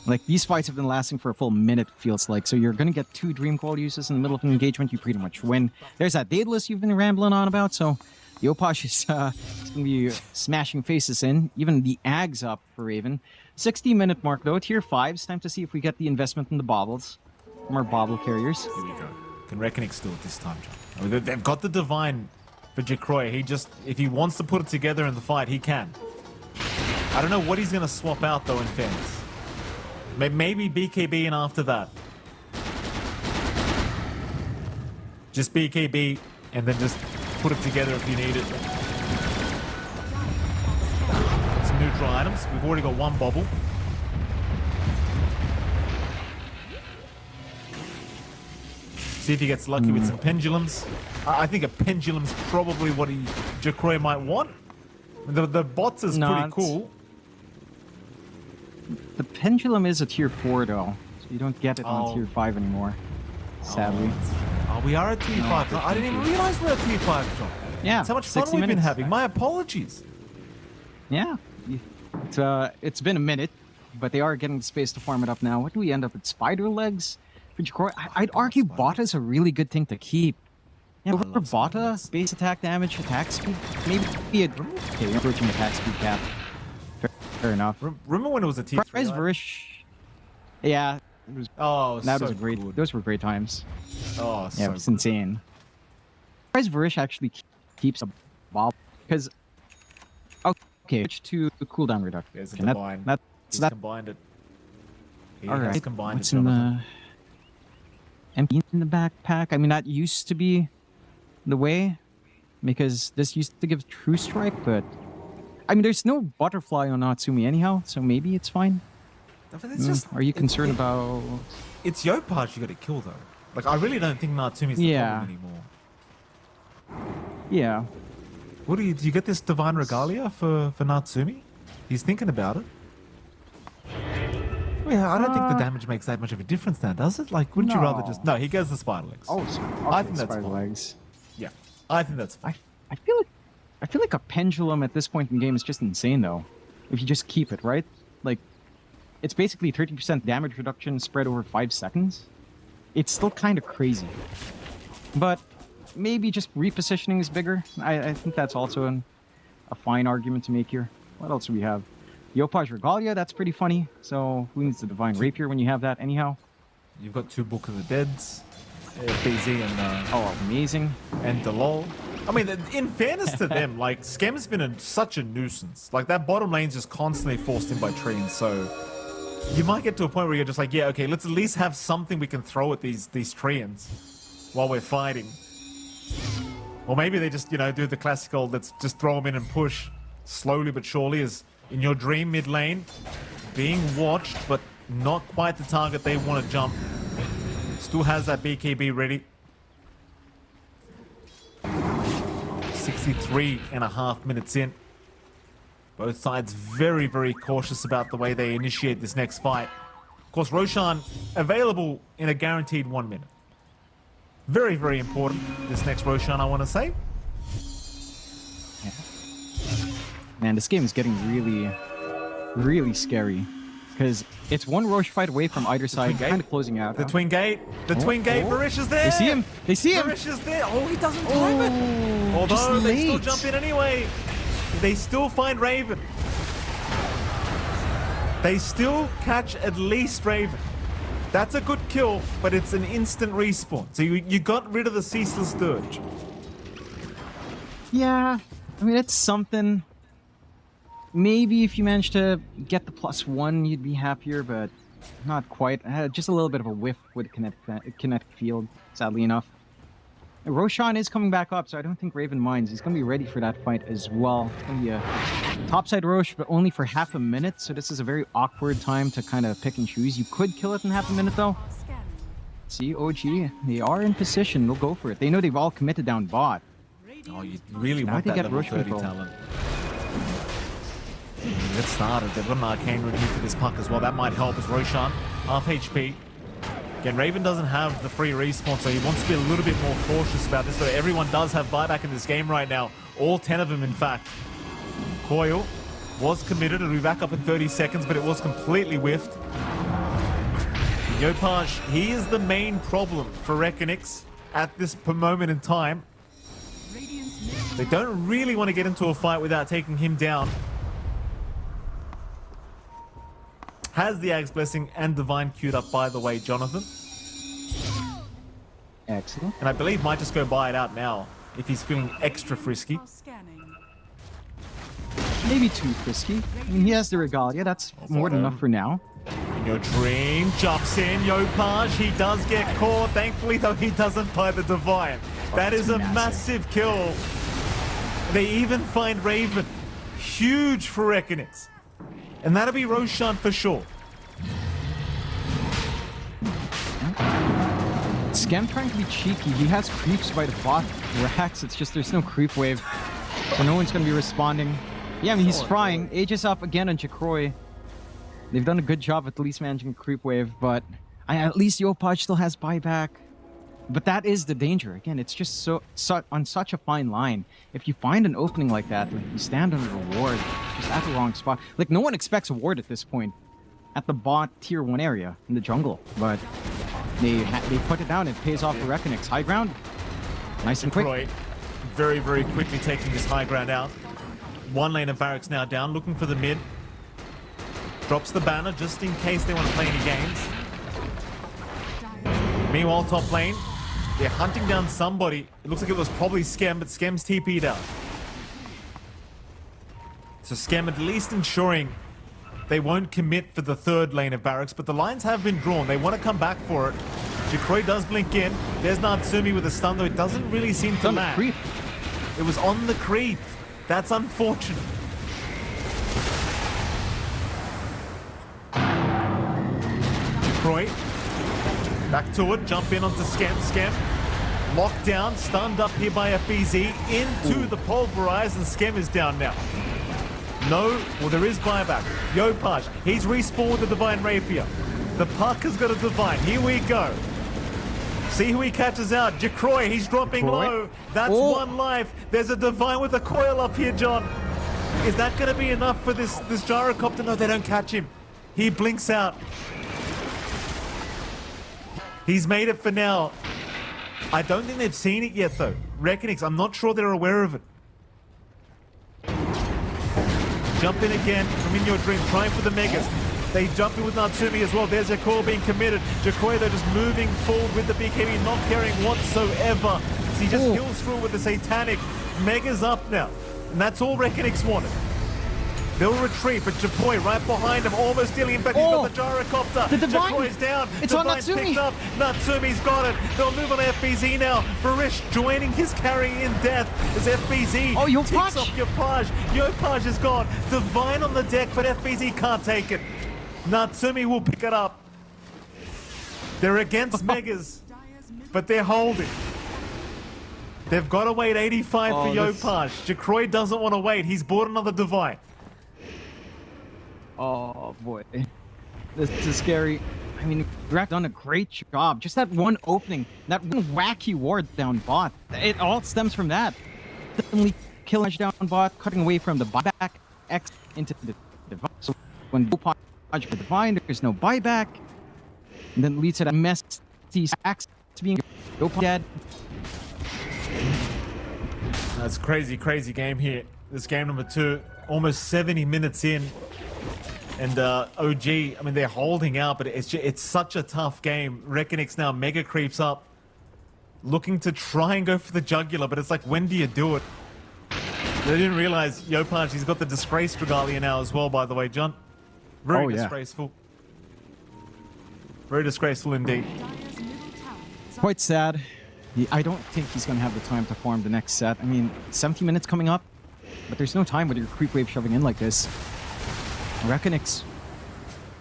Speaker 7: Like, these fights have been lasting for a full minute, it feels like. So you're going to get 2 Dream Call uses in the middle of an engagement, you pretty much win. There's that Daedalus you've been rambling on about, so Yopaj is going to be smashing faces in. Even the Ags up for Raven. 60-minute mark, though. Tier 5. It's time to see if we get the investment in the baubles from our bauble carriers.
Speaker 6: Here we go. Can Reckonix do it this time, John? I mean, they've got the Divine for Jacroy. If he wants to put it together in the fight, he can. I don't know what he's going to swap out, though, in fairness. Maybe BKB and after that. Just BKB and then just put it together if you need it. Some neutral items. We've already got 1 bobble. See if he gets lucky with some pendulums. I think a pendulum's probably what Jacroy might want. The bots is pretty cool.
Speaker 7: The pendulum is a tier 4 though, so you don't get it on tier 5 anymore. Sadly.
Speaker 6: Oh, we are at tier 5. I didn't even realize we're at tier 5, John.
Speaker 7: Yeah.
Speaker 6: That's how much fun
Speaker 7: 60
Speaker 6: we've been
Speaker 7: minutes.
Speaker 6: having. My apologies.
Speaker 7: Yeah. It's been a minute, but they are getting the space to farm it up now. What do we end up with? Spider legs? For Jacroy? I'd argue Botta's a really good thing to keep. Yeah, over Botta, base attack damage, attack speed, maybe be a... Okay, we're approaching attack speed cap. Fair enough.
Speaker 6: Remember when it was a tier 3?
Speaker 7: Prize Verish. Yeah. It was, that
Speaker 6: so
Speaker 7: was a great.
Speaker 6: good.
Speaker 7: Those were great times.
Speaker 6: Oh,
Speaker 7: Yeah,
Speaker 6: so
Speaker 7: it was insane. Prize Verish actually keeps a ball because. Okay, switch to the cooldown reduction.
Speaker 6: There's a
Speaker 7: And
Speaker 6: divine. He's
Speaker 7: that.
Speaker 6: combined it. He
Speaker 7: All
Speaker 6: has
Speaker 7: right.
Speaker 6: combined
Speaker 7: What's
Speaker 6: it,
Speaker 7: in
Speaker 6: Jonathan.
Speaker 7: the empty in the backpack? I mean, that used to be the way because this used to give true strike, but I mean, there's no butterfly on Natsumi anyhow, so maybe it's fine.
Speaker 6: It's just,
Speaker 7: Are you concerned about?
Speaker 6: It's Yopaj you got to kill though. Like I really don't think Natsumi's the problem anymore.
Speaker 7: Yeah.
Speaker 6: What do you get this divine regalia for Natsumi? He's thinking about it. I mean, I don't think the damage makes that much of a difference now, does it? Like, wouldn't you rather just... No, he gets the spider legs.
Speaker 7: Oh, so,
Speaker 6: I think that's
Speaker 7: spider
Speaker 6: fine.
Speaker 7: legs.
Speaker 6: Yeah, I think that's fine.
Speaker 7: I feel like a pendulum at this point in the game is just insane though. If you just keep it, right? Like it's basically 30% damage reduction spread over 5 seconds. It's still kind of crazy. But maybe just repositioning is bigger. I think that's also a fine argument to make here. What else do we have? Yopaj Regalia, that's pretty funny. So who needs the Divine Rapier when you have that anyhow?
Speaker 6: You've got 2 Book of the Deads, BZ and
Speaker 7: Oh, amazing.
Speaker 6: and Delol. I mean, in fairness to them, like Skem's been such a nuisance. Like that bottom lane's just constantly forced in by Treants. So you might get to a point where you're just like, yeah, okay, let's at least have something we can throw at these Treants while we're fighting. Or maybe they just, do the classical, let's just throw them in and push slowly but surely as in your dream mid lane, being watched, but not quite the target they want to jump. Still has that BKB ready. 63.5 minutes in. Both sides very, very cautious about the way they initiate this next fight. Of course, Roshan available in a guaranteed 1 minute. Very, very important, this next Roshan, I want to say.
Speaker 7: Man, this game is getting really, really scary. Because it's one Roche fight away from either side, kind of closing out.
Speaker 6: The Twin Gate. The Twin Gate. Varish is there.
Speaker 7: They see him. They see him.
Speaker 6: Varish is there. Oh, he doesn't time it. Although they still jump in anyway. They still find Raven. They still catch at least Raven. That's a good kill, but it's an instant respawn. So you got rid of the Ceaseless Dirge.
Speaker 7: Yeah, I mean, it's something. Maybe if you managed to get the +1, you'd be happier, but not quite. Just a little bit of a whiff with kinetic field, sadly enough. Roshan is coming back up, so I don't think Raven minds. He's going to be ready for that fight as well. It's going to be a topside Roche, but only for half a minute, so this is a very awkward time to kind of pick and choose. You could kill it in half a minute, though. See, OG, they are in position. They'll go for it. They know they've all committed down bot.
Speaker 6: Oh, you really
Speaker 7: Now
Speaker 6: want
Speaker 7: they
Speaker 6: that
Speaker 7: get
Speaker 6: level
Speaker 7: Roche
Speaker 6: 30
Speaker 7: control.
Speaker 6: talent. Let's start it. They've got an Arcane Rune here for this puck as well. That might help as Roshan, half HP. Again, Raven doesn't have the free respawn, so he wants to be a little bit more cautious about this. So everyone does have buyback in this game right now. All 10 of them, in fact. Coil was committed. It'll be back up in 30 seconds, but it was completely whiffed. Yopaj, he is the main problem for Reckonix at this moment in time. They don't really want to get into a fight without taking him down. Has the Ag's Blessing and Divine queued up, by the way, Jonathan.
Speaker 7: Excellent.
Speaker 6: And I believe might just go buy it out now if he's feeling extra frisky.
Speaker 7: Maybe too frisky. I mean, he has the Regalia. That's more than enough for now.
Speaker 6: In your dream, jumps in, Yopaj. He does get caught. Thankfully, though, he doesn't buy the Divine. That is a massive kill. They even find Raven. Huge for Reckonix. And that'll be
Speaker 7: Scam trying to be cheeky. He has creeps by the bot racks. It's just there's no creep wave. So no one's going to be responding. Yeah, I mean, he's trying. Aegis up again on Jacroy. They've done a good job at least managing creep wave, but at least Yopaj still has buyback. But that is the danger. Again, it's just so on such a fine line. If you find an opening like that, like you stand on a ward, just at the wrong spot. Like, no one expects a ward at this point at the bot tier 1 area in the jungle, but they put it down. It pays off for Reckonix. High ground, nice and quick.
Speaker 6: Detroit very, very quickly taking this high ground out. One lane of barracks now down, looking for the mid. Drops the banner just in case they want to play any games. Meanwhile, top lane, they're hunting down somebody. It looks like it was probably Skem, but Skem's TP'd out. So Skem at least ensuring they won't commit for the third lane of barracks, but the lines have been drawn. They want to come back for it. Jacroy does blink in. There's Natsumi with a stun, though it doesn't really seem to land.
Speaker 7: Creep.
Speaker 6: It was on the creep. That's unfortunate. Jacroy, back to it, jump in onto Skem. Skem, locked down, stunned up here by FBZ, into the pulverize, and Skem is down now. No, well there is buyback. Yopaj, he's respawned the Divine Rapier. The puck has got a Divine, here we go. See who he catches out. Jacroy, he's dropping low. That's one life. There's a Divine with a coil up here, John. Is that going to be enough for this gyrocopter? No, they don't catch him. He blinks out. He's made it for now. I don't think they've seen it yet, though. Reckonix, I'm not sure they're aware of it. Jump in again from In Your Dream, trying for the Megas. They jump in with Natsumi as well. There's their call being committed. Jacroy, though, just moving forward with the BKB, not caring whatsoever. So he just heals through with the Satanic. Megas up now. And that's all Reckonix wanted. They'll retreat, but Jacroy right behind him, almost dealing. In fact, he's got the gyrocopter.
Speaker 7: The Divine.
Speaker 6: Jacroy's down.
Speaker 7: It's on
Speaker 6: Divine's
Speaker 7: Natsumi.
Speaker 6: picked up. Natsumi's got it. They'll move on FBZ now. Barish joining his carry in death as FBZ ticks off Yopaj. Yopaj is gone. Divine on the deck, but FBZ can't take it. Natsumi will pick it up. They're against Megas, but they're holding. They've got to wait 85 for Yopaj. Jacroy doesn't want to wait. He's bought another Divine.
Speaker 7: Oh boy, this is scary. I mean, Greg done a great job. Just that one opening, that one wacky ward down bot. It all stems from that. Suddenly killing down bot, cutting away from the buyback X into the Divine. So when Yopaj for Divine, there's no buyback, and then leads to that messy axe being Yopaj dead.
Speaker 6: That's crazy, crazy game here. This game number 2, almost 70 minutes in. And OG, I mean, they're holding out, but it's such a tough game. Reckonix now mega creeps up, looking to try and go for the jugular, but it's like, when do you do it? They didn't realize Yopaj, he's got the disgraced regalia now as well, by the way, John. Very disgraceful. Very disgraceful indeed.
Speaker 7: Quite sad. I don't think he's going to have the time to farm the next set. I mean, 70 minutes coming up, but there's no time with your creep wave shoving in like this. Reckonix.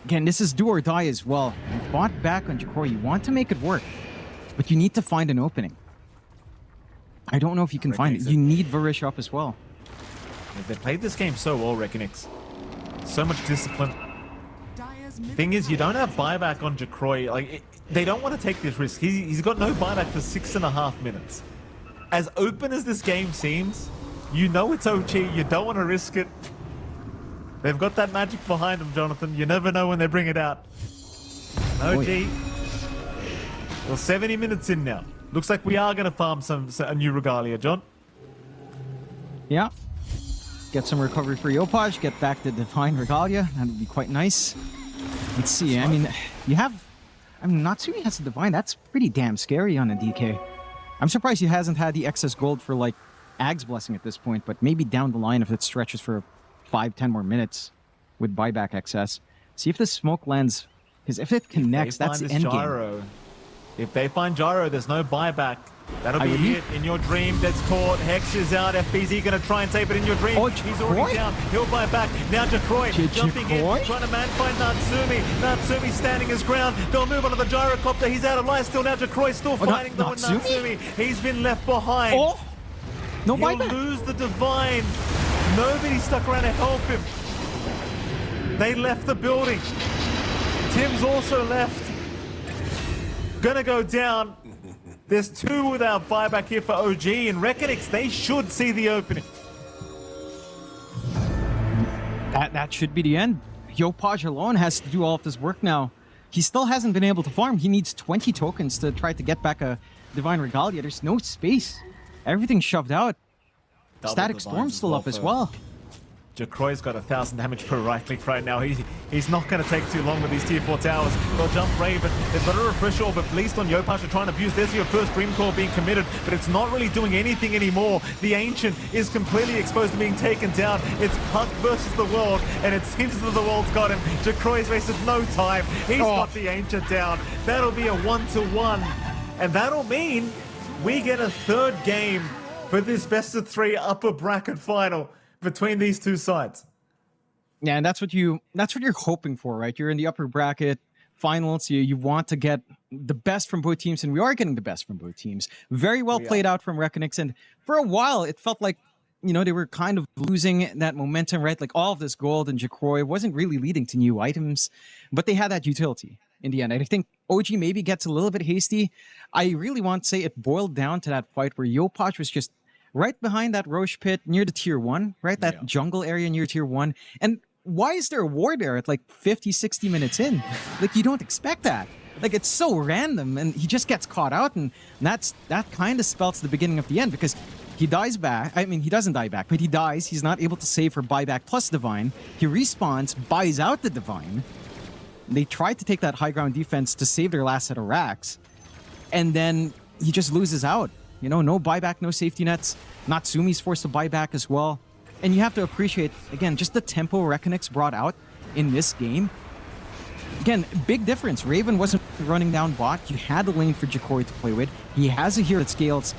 Speaker 7: Again, this is do or die as well. You bought back on Jacroy. You want to make it work, but you need to find an opening. I don't know if you can find it. You need Varish up as well.
Speaker 6: They played this game so well, Reckonix. So much discipline. Thing is, you don't have buyback on Jacroy. Like, they don't want to take this risk. He's got no buyback for 6.5 minutes. As open as this game seems, you know it's OG. You don't want to risk it. They've got that magic behind them, Jonathan. You never know when they bring it out. OG. Well, 70 minutes in now. Looks like we are going to farm a new regalia, John.
Speaker 7: Yeah. Get some recovery for Yopaj. Get back the Divine Regalia. That would be quite nice. Let's see. I mean, you have... I mean, Natsumi has a Divine. That's pretty damn scary on a DK. I'm surprised he hasn't had the excess gold for, like, Ag's Blessing at this point, but maybe down the line if it stretches for 5-10 more minutes with buyback excess. See if the smoke lands, because if it connects, that's the end
Speaker 6: gyro,
Speaker 7: game.
Speaker 6: If they find Gyro, there's no buyback. That'll
Speaker 7: I
Speaker 6: be
Speaker 7: agree.
Speaker 6: it. In your dream, that's caught. Hex is out. FBZ going to try and save it in your dream.
Speaker 7: Oh,
Speaker 6: He's already
Speaker 7: Jacroy?
Speaker 6: down. He'll buy back. Now Jacroy jumping
Speaker 7: Jacroy?
Speaker 6: in, trying to man find Natsumi. Natsumi standing his ground. They'll move onto the gyrocopter. He's out of life still. Now Jacroy still fighting though with
Speaker 7: Natsumi?
Speaker 6: Natsumi. He's been left behind.
Speaker 7: Oh, no
Speaker 6: He'll
Speaker 7: buyback.
Speaker 6: lose the Divine. Nobody stuck around to help him. They left the building. Tim's also left. Gonna go down. There's two without buyback here for OG, and Reckonix, they should see the opening.
Speaker 7: That should be the end. Yopaj alone has to do all of this work now. He still hasn't been able to farm. He needs 20 tokens to try to get back a Divine Regalia. There's no space. Everything's shoved out.
Speaker 6: Double
Speaker 7: Static
Speaker 6: Divines
Speaker 7: Storm still up as
Speaker 6: for-
Speaker 7: well.
Speaker 6: Jacroy's got 1,000 damage per right click right now. He's not going to take too long with these tier 4 towers. They'll jump Raven. They've got a refresh orb, but at least on Yopaj are trying to abuse. There's your first Dream Core being committed, but it's not really doing anything anymore. The Ancient is completely exposed to being taken down. It's Puck versus the world, and it seems that the world's got him. Jacroy's wasted no time. He's got the Ancient down. That'll be a 1-to-1, and that'll mean we get a third game for this best of 3 upper bracket final between these two sides.
Speaker 7: Yeah, and that's what you're hoping for, right? You're in the upper bracket finals. You want to get the best from both teams, and we are getting the best from both teams. Very well played out from Reckonix, and for a while it felt like, you know, they were kind of losing that momentum, right? Like all of this gold and Jacroy wasn't really leading to new items, but they had that utility in the end. I think OG maybe gets a little bit hasty. I really want to say it boiled down to that fight where Yopaj was just right behind that Roche pit near the tier 1, right? That jungle area near tier 1. And why is there a war there at like 50, 60 minutes in? Like, you don't expect that. Like, it's so random, and he just gets caught out, and that kind of spells the beginning of the end, because he dies back. I mean, he doesn't die back, but he dies. He's not able to save for buyback plus Divine. He respawns, buys out the Divine. They tried to take that high ground defense to save their last set of racks, and then he just loses out. You know, no buyback, no safety nets. Natsumi's forced to buy back as well. And you have to appreciate, again, just the tempo Reckonix brought out in this game. Again, big difference. Raven wasn't running down bot. You had the lane for Jacroy to play with. He has a hero that scales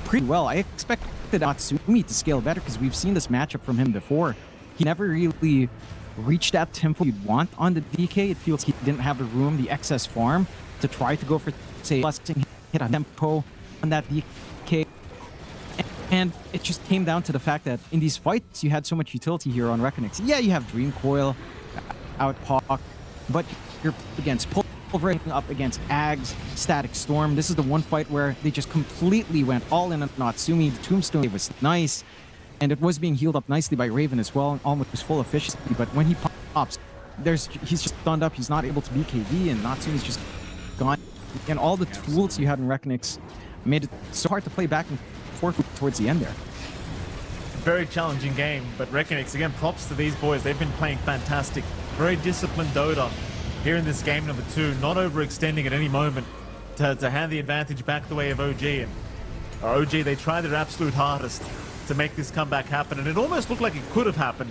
Speaker 7: pretty well. I expected Natsumi to scale better because we've seen this matchup from him before. He never really reached that tempo you'd want on the DK. It feels he didn't have the room, the excess farm, to try to go for, say, busting hit a tempo on that DK. And it just came down to the fact that in these fights, you had so much utility here on Reckonix. Yeah, you have Dream Coil, Outpock, but you're against Pulverizing, up against Ags, Static Storm. This is the one fight where they just completely went all in on Natsumi. The Tombstone was nice, and it was being healed up nicely by Raven as well, almost full efficiency. But when he pops, he's just stunned up. He's not able to BKB, and Natsumi's just gone. And all the tools you had in Reckonix made it so hard to play back and forth towards the end there.
Speaker 6: Very challenging game, but Reckonix, again, props to these boys. They've been playing fantastic. Very disciplined Dota here in this game number 2, not overextending at any moment to hand the advantage back the way of OG. And OG, they tried their absolute hardest to make this comeback happen, and it almost looked like it could have happened,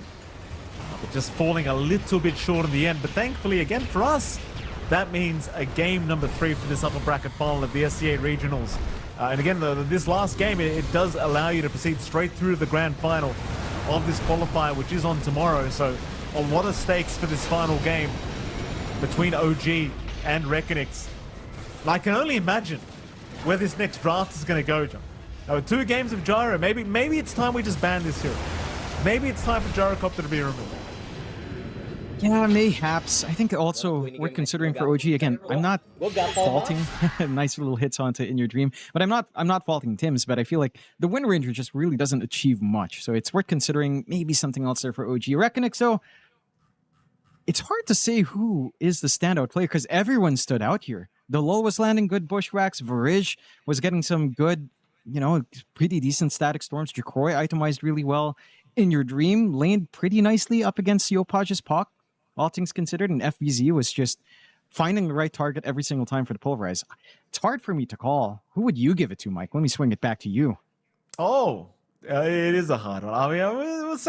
Speaker 6: but just falling a little bit short in the end. But thankfully, again, for us, that means a game number 3 for this upper bracket final of the SCA Regionals. And again, this last game, it does allow you to proceed straight through to the grand final of this qualifier, which is on tomorrow. So a lot of stakes for this final game between OG and Reckonix. And I can only imagine where this next draft is going to go, John. Now, with 2 games of Gyro, maybe it's time we just ban this hero. Maybe it's time for Gyrocopter to be removed.
Speaker 7: Yeah, mayhaps. I think also we're considering for OG again. I'm not faulting nice little hits onto In Your Dream, but I'm not faulting Tim's. But I feel like the Wind Ranger just really doesn't achieve much, so it's worth considering maybe something else there for OG. Reckonix, so it's hard to say who is the standout player because everyone stood out here. The Low was landing good bushwhacks. Varij was getting some good, you know, pretty decent static storms. Jacroy itemized really well. In Your Dream laned pretty nicely up against Yopaj's Pock, all things considered, and FBZ was just finding the right target every single time for the Pulverize. It's hard for me to call. Who would you give it to, Mike? Let me swing it back to you.
Speaker 6: Oh, it is a hard one. I mean, let's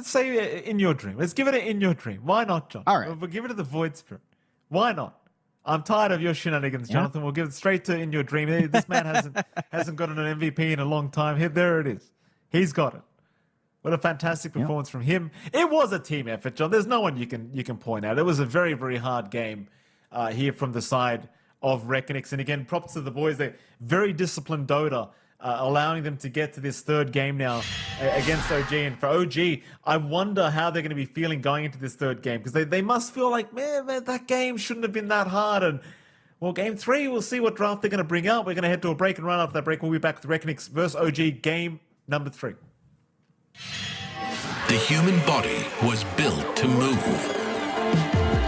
Speaker 6: say In Your Dream. Let's give it an In Your Dream. Why not, John?
Speaker 7: All right.
Speaker 6: We'll give it to the Void Spirit. Why not? I'm tired of your shenanigans, Jonathan. We'll give it straight to In Your Dream. This man hasn't gotten an MVP in a long time. Here, there it is. He's got it. What a fantastic performance from him. It was a team effort, John. There's no one you can point out. It was a very, very hard game here from the side of Reckonix. And again, props to the boys. They're very disciplined Dota, allowing them to get to this third game now against OG. And for OG, I wonder how they're going to be feeling going into this third game, because they must feel like, man, that game shouldn't have been that hard. And well, game 3, we'll see what draft they're going to bring out. We're going to head to a break, and right after that break, we'll be back with Reckonix versus OG game number 3.
Speaker 4: The human body was built to move,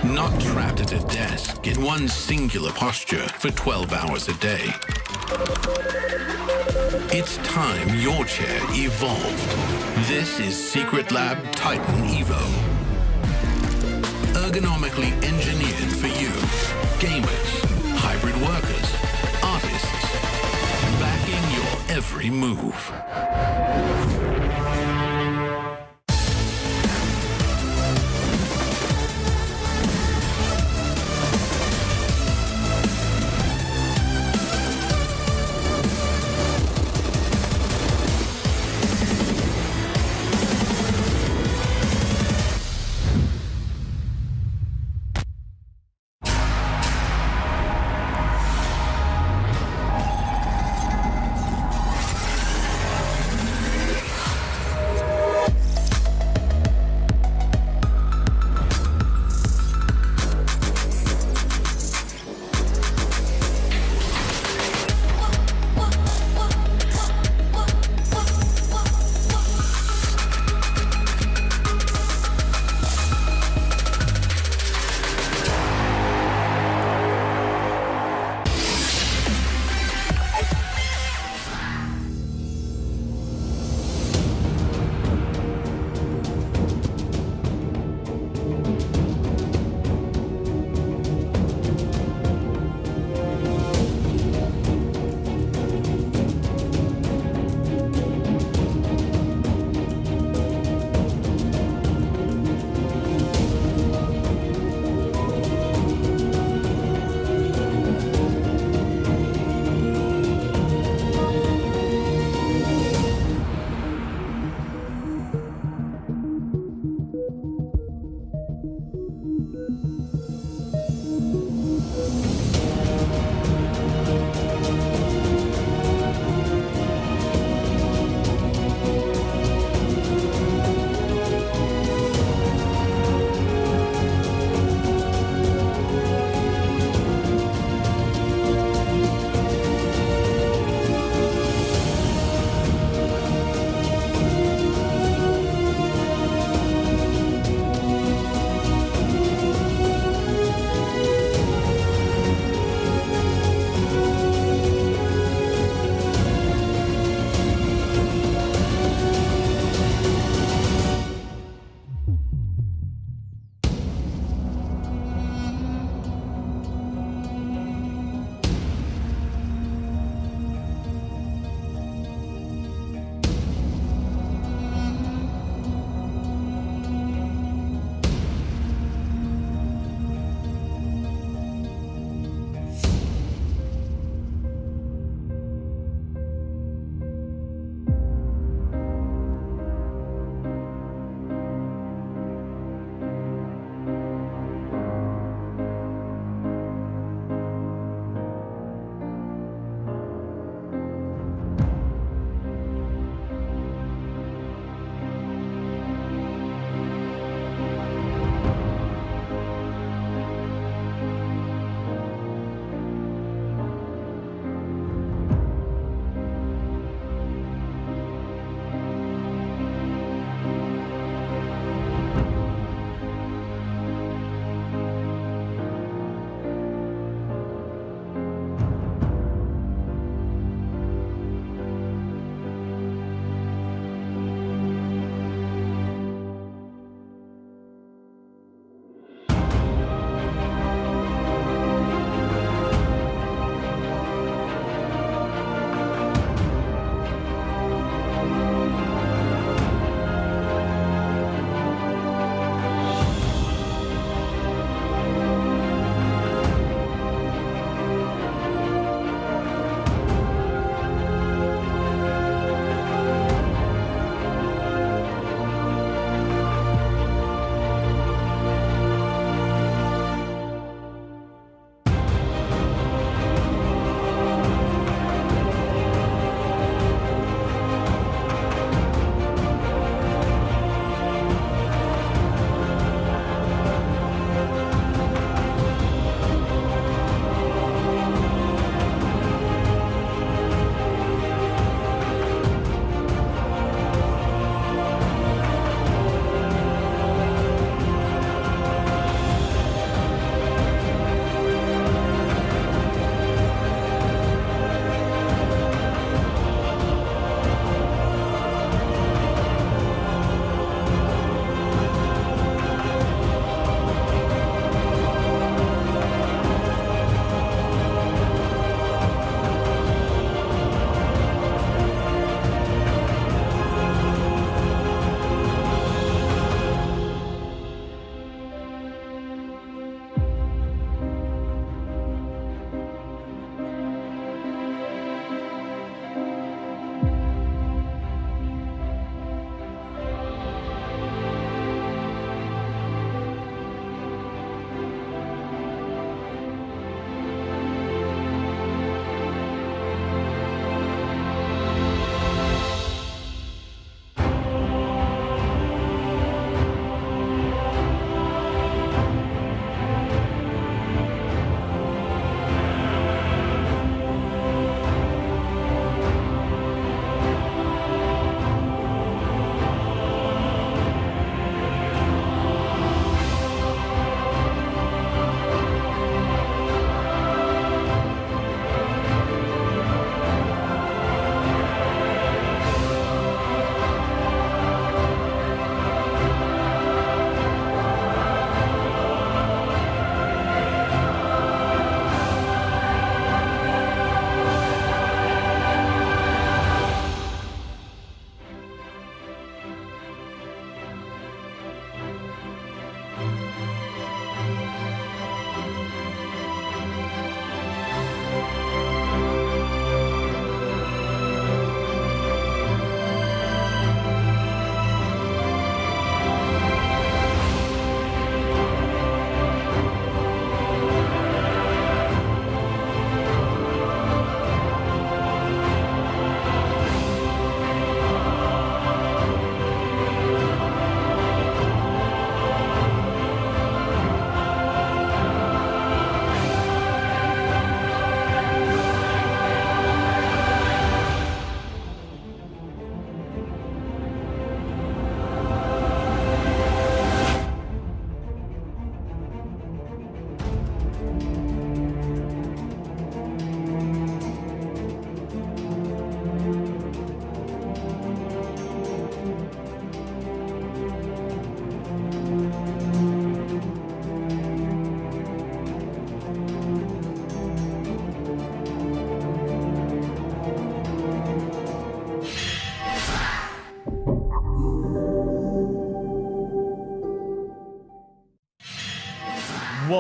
Speaker 4: not trapped at a desk in one singular posture for 12 hours a day. It's time your chair evolved. This is Secret Lab Titan Evo. Ergonomically engineered for you, gamers, hybrid workers, artists, backing your every move.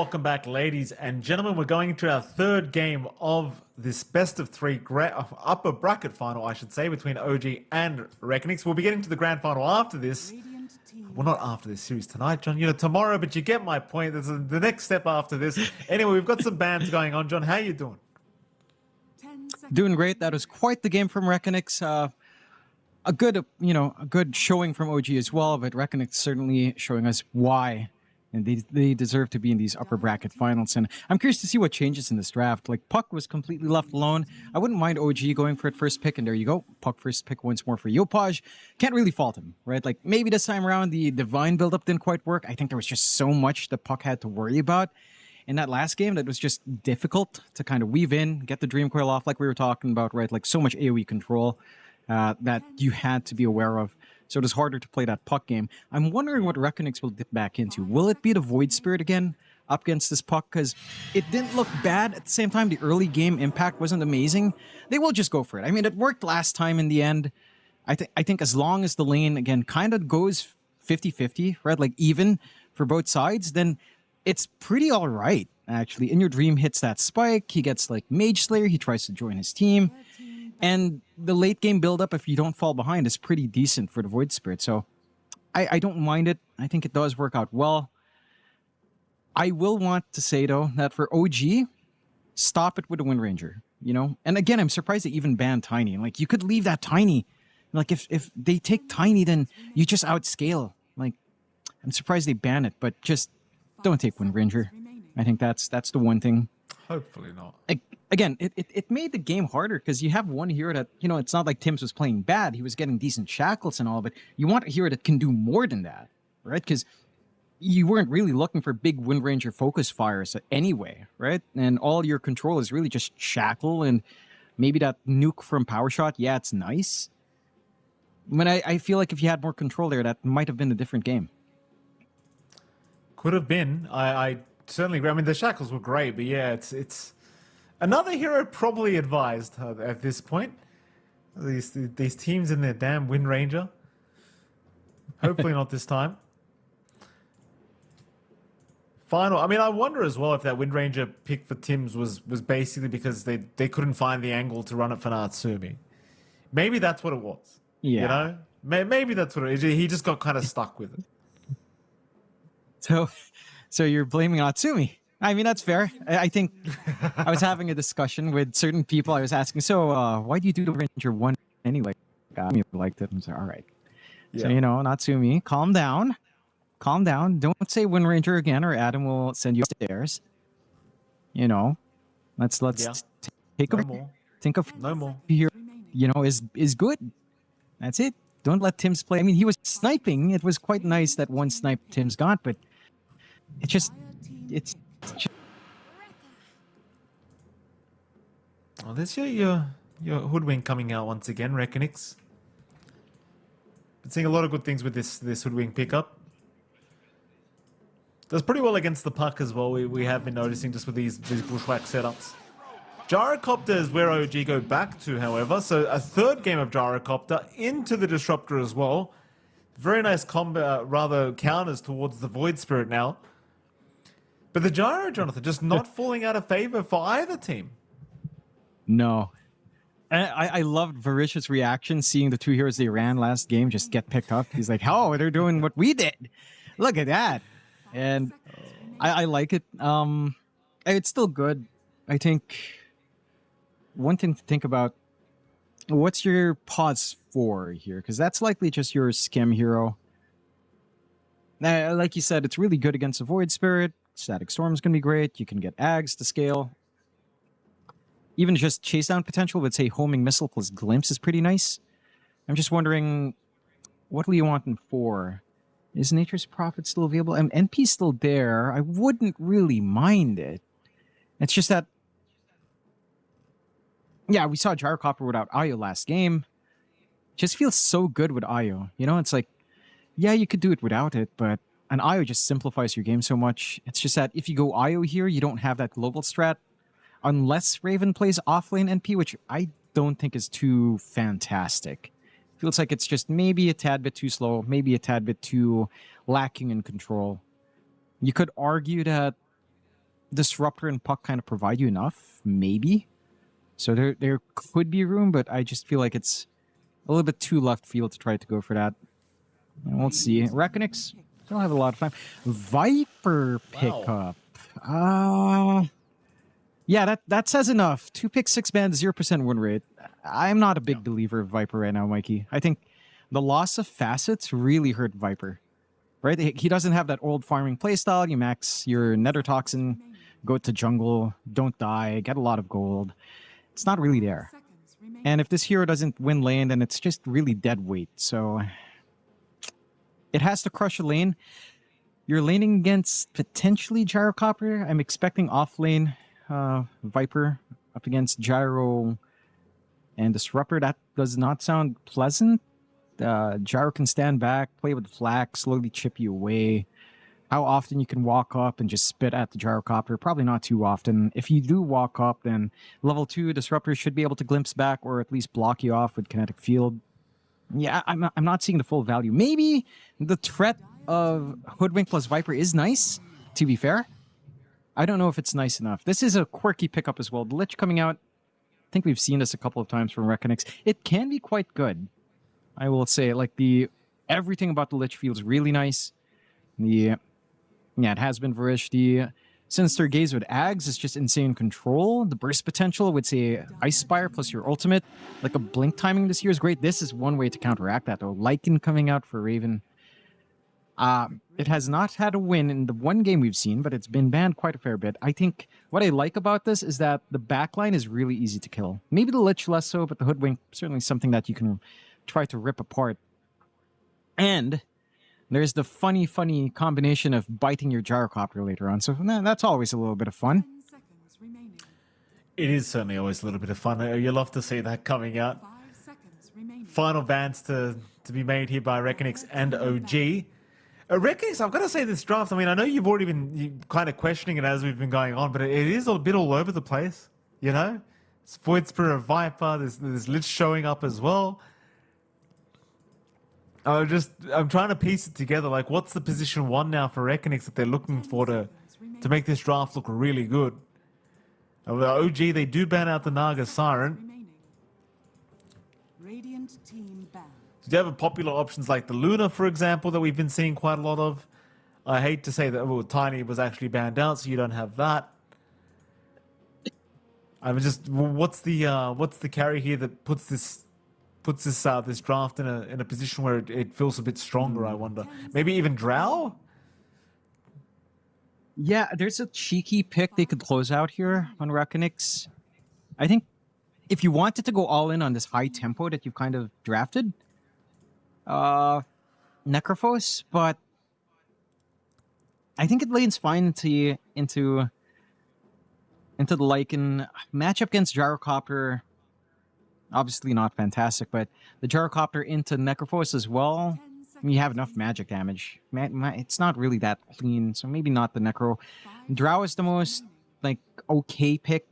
Speaker 6: welcome back, ladies and gentlemen. We're going into our third game of this best of three upper bracket final, I should say, between OG and Reckonix. We'll be getting to the grand final after this.
Speaker 3: Radiant team.
Speaker 6: Well, not after this series tonight, John. You know, tomorrow, but you get my point. There's the next step after this. Anyway, we've got some bands going on. John, how you doing?
Speaker 3: 10 seconds.
Speaker 7: Doing great. That was quite the game from Reckonix. A good, a good showing from OG as well, but Reckonix certainly showing us why. And they deserve to be in these upper bracket finals. And I'm curious to see what changes in this draft. Like, Puck was completely left alone. I wouldn't mind OG going for it first pick, and there you go. Puck first pick once more for Yopaj. Can't really fault him, right? Like, maybe this time around the Divine buildup didn't quite work. I think there was just so much that Puck had to worry about in that last game that was just difficult to kind of weave in, get the Dream Coil off like we were talking about, right? Like, so much AoE control that you had to be aware of. So it was harder to play that Puck game. I'm wondering what Reckonix will dip back into. Will it be the Void Spirit again up against this Puck? Because it didn't look bad. At the same time, the early game impact wasn't amazing. They will just go for it. I mean, it worked last time in the end. I think as long as the lane, again, kind of goes 50-50, right? Like even for both sides, then it's pretty all right, actually. In Your Dream hits that spike. He gets like Mage Slayer. He tries to join his team. And the late game buildup, if you don't fall behind, is pretty decent for the Void Spirit. So I don't mind it. I think it does work out well. I will want to say, though, that for OG, stop it with the Wind Ranger, you know? And again, I'm surprised they even banned Tiny. Like, you could leave that Tiny. Like, if they take Tiny, then you just outscale. Like, I'm surprised they ban it, but just don't take Wind Ranger. I think that's the one thing.
Speaker 6: Hopefully not.
Speaker 7: Again, it made the game harder because you have one hero that, you know, it's not like Tim's was playing bad. He was getting decent shackles and all, but you want a hero that can do more than that, right? Because you weren't really looking for big Wind Ranger focus fires anyway, right? And all your control is really just shackle and maybe that nuke from Power Shot. Yeah, it's nice. I mean, I feel like if you had more control there, that might have been a different game.
Speaker 6: Could have been. I certainly agree. I mean, the shackles were great, but yeah, it's another hero probably advised at this point. These teams in their damn Wind Ranger. Hopefully not this time. Final. I mean, I wonder as well if that Wind Ranger pick for Tim's was basically because they couldn't find the angle to run it for Natsumi. Maybe that's what it was.
Speaker 7: Yeah.
Speaker 6: You know? Maybe that's what it is. He just got kind of stuck with it.
Speaker 7: So you're blaming Natsumi. I mean, that's fair. I think I was having a discussion with certain people. I was asking, so why do you do the Ranger 1 anyway? I liked it. I was like, all right. Yeah. So, you know, Natsumi, calm down. Calm down. Don't say Wind Ranger again or Adam will send you upstairs. You know, let's take
Speaker 6: no
Speaker 7: a
Speaker 6: more.
Speaker 7: Think of
Speaker 6: No more.
Speaker 7: here, you know, is good. That's it. Don't let Tim's play. I mean, he was sniping. It was quite nice that one snipe Tim's got, but it's just
Speaker 6: Oh, there's your hoodwink coming out once again, Reckonix. Been seeing a lot of good things with this hoodwink pickup. Does pretty well against the Puck as well. We have been noticing just with these bushwhack setups. Gyrocopter is where OG go back to, however. So a third game of Gyrocopter into the Disruptor as well. Very nice combat, rather counters towards the Void Spirit now. But the Gyro, Jonathan, just not falling out of favor for either team.
Speaker 7: no. And I loved Varish's reaction seeing the two heroes they ran last game just get picked up. He's like, "Oh, they're doing what we did. Look at that." And I like it. It's still good. I think one thing to think about, what's your pause for here? Because that's likely just your skim hero. Like you said, it's really good against a Void Spirit. Static Storm's going to be great. You can get Ags to scale. Even just chase down potential with, say, Homing Missile plus Glimpse is pretty nice. I'm just wondering, what will you want in 4? Is Nature's Prophet still available? NP's still there. I wouldn't really mind it. It's just that, yeah, we saw Gyrocopter without Ayo last game. Just feels so good with Ayo. You know, it's like, yeah, you could do it without it, but an Ayo just simplifies your game so much. It's just that if you go Ayo here, you don't have that global strat. Unless Raven plays offlane NP, which I don't think is too fantastic. Feels like it's just maybe a tad bit too slow, maybe a tad bit too lacking in control. You could argue that Disruptor and Puck kind of provide you enough, maybe. So there could be room, but I just feel like it's a little bit too left field to try to go for that. And we'll see. Reckonix still have a lot of time. Viper pickup. Yeah, that says enough. 2 picks, 6 bans, 0% win rate. I'm not a big believer of Viper right now, Mikey. I think the loss of facets really hurt Viper. Right? He doesn't have that old farming playstyle. You max your Nether Toxin, go to jungle, don't die, get a lot of gold. It's not really there. And if this hero doesn't win lane, then it's just really dead weight. So it has to crush a lane. You're laning against potentially Gyrocopter. I'm expecting off lane Viper up against Gyro and Disruptor. That does not sound pleasant. Gyro can stand back, play with flak, slowly chip you away. How often you can walk up and just spit at the Gyrocopter? Probably not too often. If you do walk up, then level 2 Disruptor should be able to glimpse back or at least block you off with Kinetic Field. Yeah, I'm not seeing the full value. Maybe the threat of Hoodwink plus Viper is nice, to be fair. I don't know if it's nice enough. This is a quirky pickup as well. The Lich coming out, I think we've seen this a couple of times from Reckonix. It can be quite good. I will say, like, everything about the Lich feels really nice. Yeah, it has been Varish. The Sinister Gaze with Ags is just insane control. The burst potential with, say, Ice Spire plus your ultimate. Like, a blink timing this year is great. This is one way to counteract that, though. Lycan coming out for Raven. It has not had a win in the one game we've seen, but it's been banned quite a fair bit. I think what I like about this is that the backline is really easy to kill. Maybe the Lich less so, but the Hoodwink certainly something that you can try to rip apart. And there's the funny combination of biting your Gyrocopter later on. So that's always a little bit of fun.
Speaker 3: 10 seconds remaining.
Speaker 6: It is certainly always a little bit of fun. You love to see that coming out.
Speaker 3: 5 seconds remaining.
Speaker 6: Final bans to be made here by Reckonix and OG. Reckonix, I've got to say this draft, I mean, I know you've already been kind of questioning it as we've been going on, but it is a bit all over the place, you know? It's Void Spirit Viper, there's Lich showing up as well. I'm trying to piece it together, like what's the position 1 now for Reckonix that they're looking for to make this draft look really good? OG, they do ban out the Naga Siren.
Speaker 3: Remaining. Radiant team banned.
Speaker 6: So you have popular options like the Luna, for example, that we've been seeing quite a lot of. I hate to say that Tiny was actually banned out, so you don't have that. I'm just, what's the carry here that puts this draft in a position where it feels a bit stronger? I wonder. Maybe even Drow.
Speaker 7: Yeah, there's a cheeky pick they could close out here on Reckonix. I think if you wanted to go all in on this high tempo that you've kind of drafted, Necrophos, but I think it lanes fine into the Lycan matchup against Gyrocopter. Obviously not fantastic, but the Gyrocopter into Necrophos as well. You have enough magic damage. It's not really that clean, so maybe not the Necro. Drow is the most like okay pick,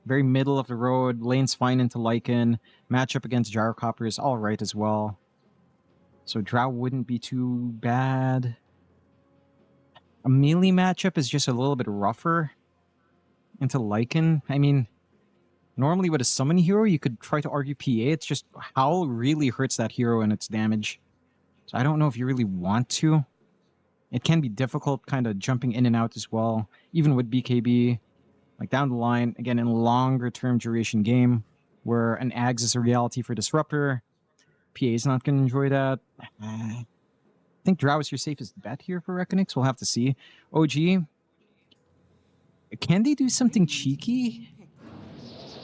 Speaker 7: very middle of the road. Lane's fine into Lycan. Matchup against Gyrocopter is all right as well. So Drow wouldn't be too bad. A melee matchup is just a little bit rougher into Lycan. I mean, normally with a summon hero, you could try to argue PA. It's just Howl really hurts that hero and its damage. So I don't know if you really want to. It can be difficult kind of jumping in and out as well. Even with BKB, like down the line, again, in a longer term duration game where an Ags is a reality for Disruptor. PA is not going to enjoy that. I think Drow is your safest bet here for Reckonix. We'll have to see. OG, can they do something cheeky?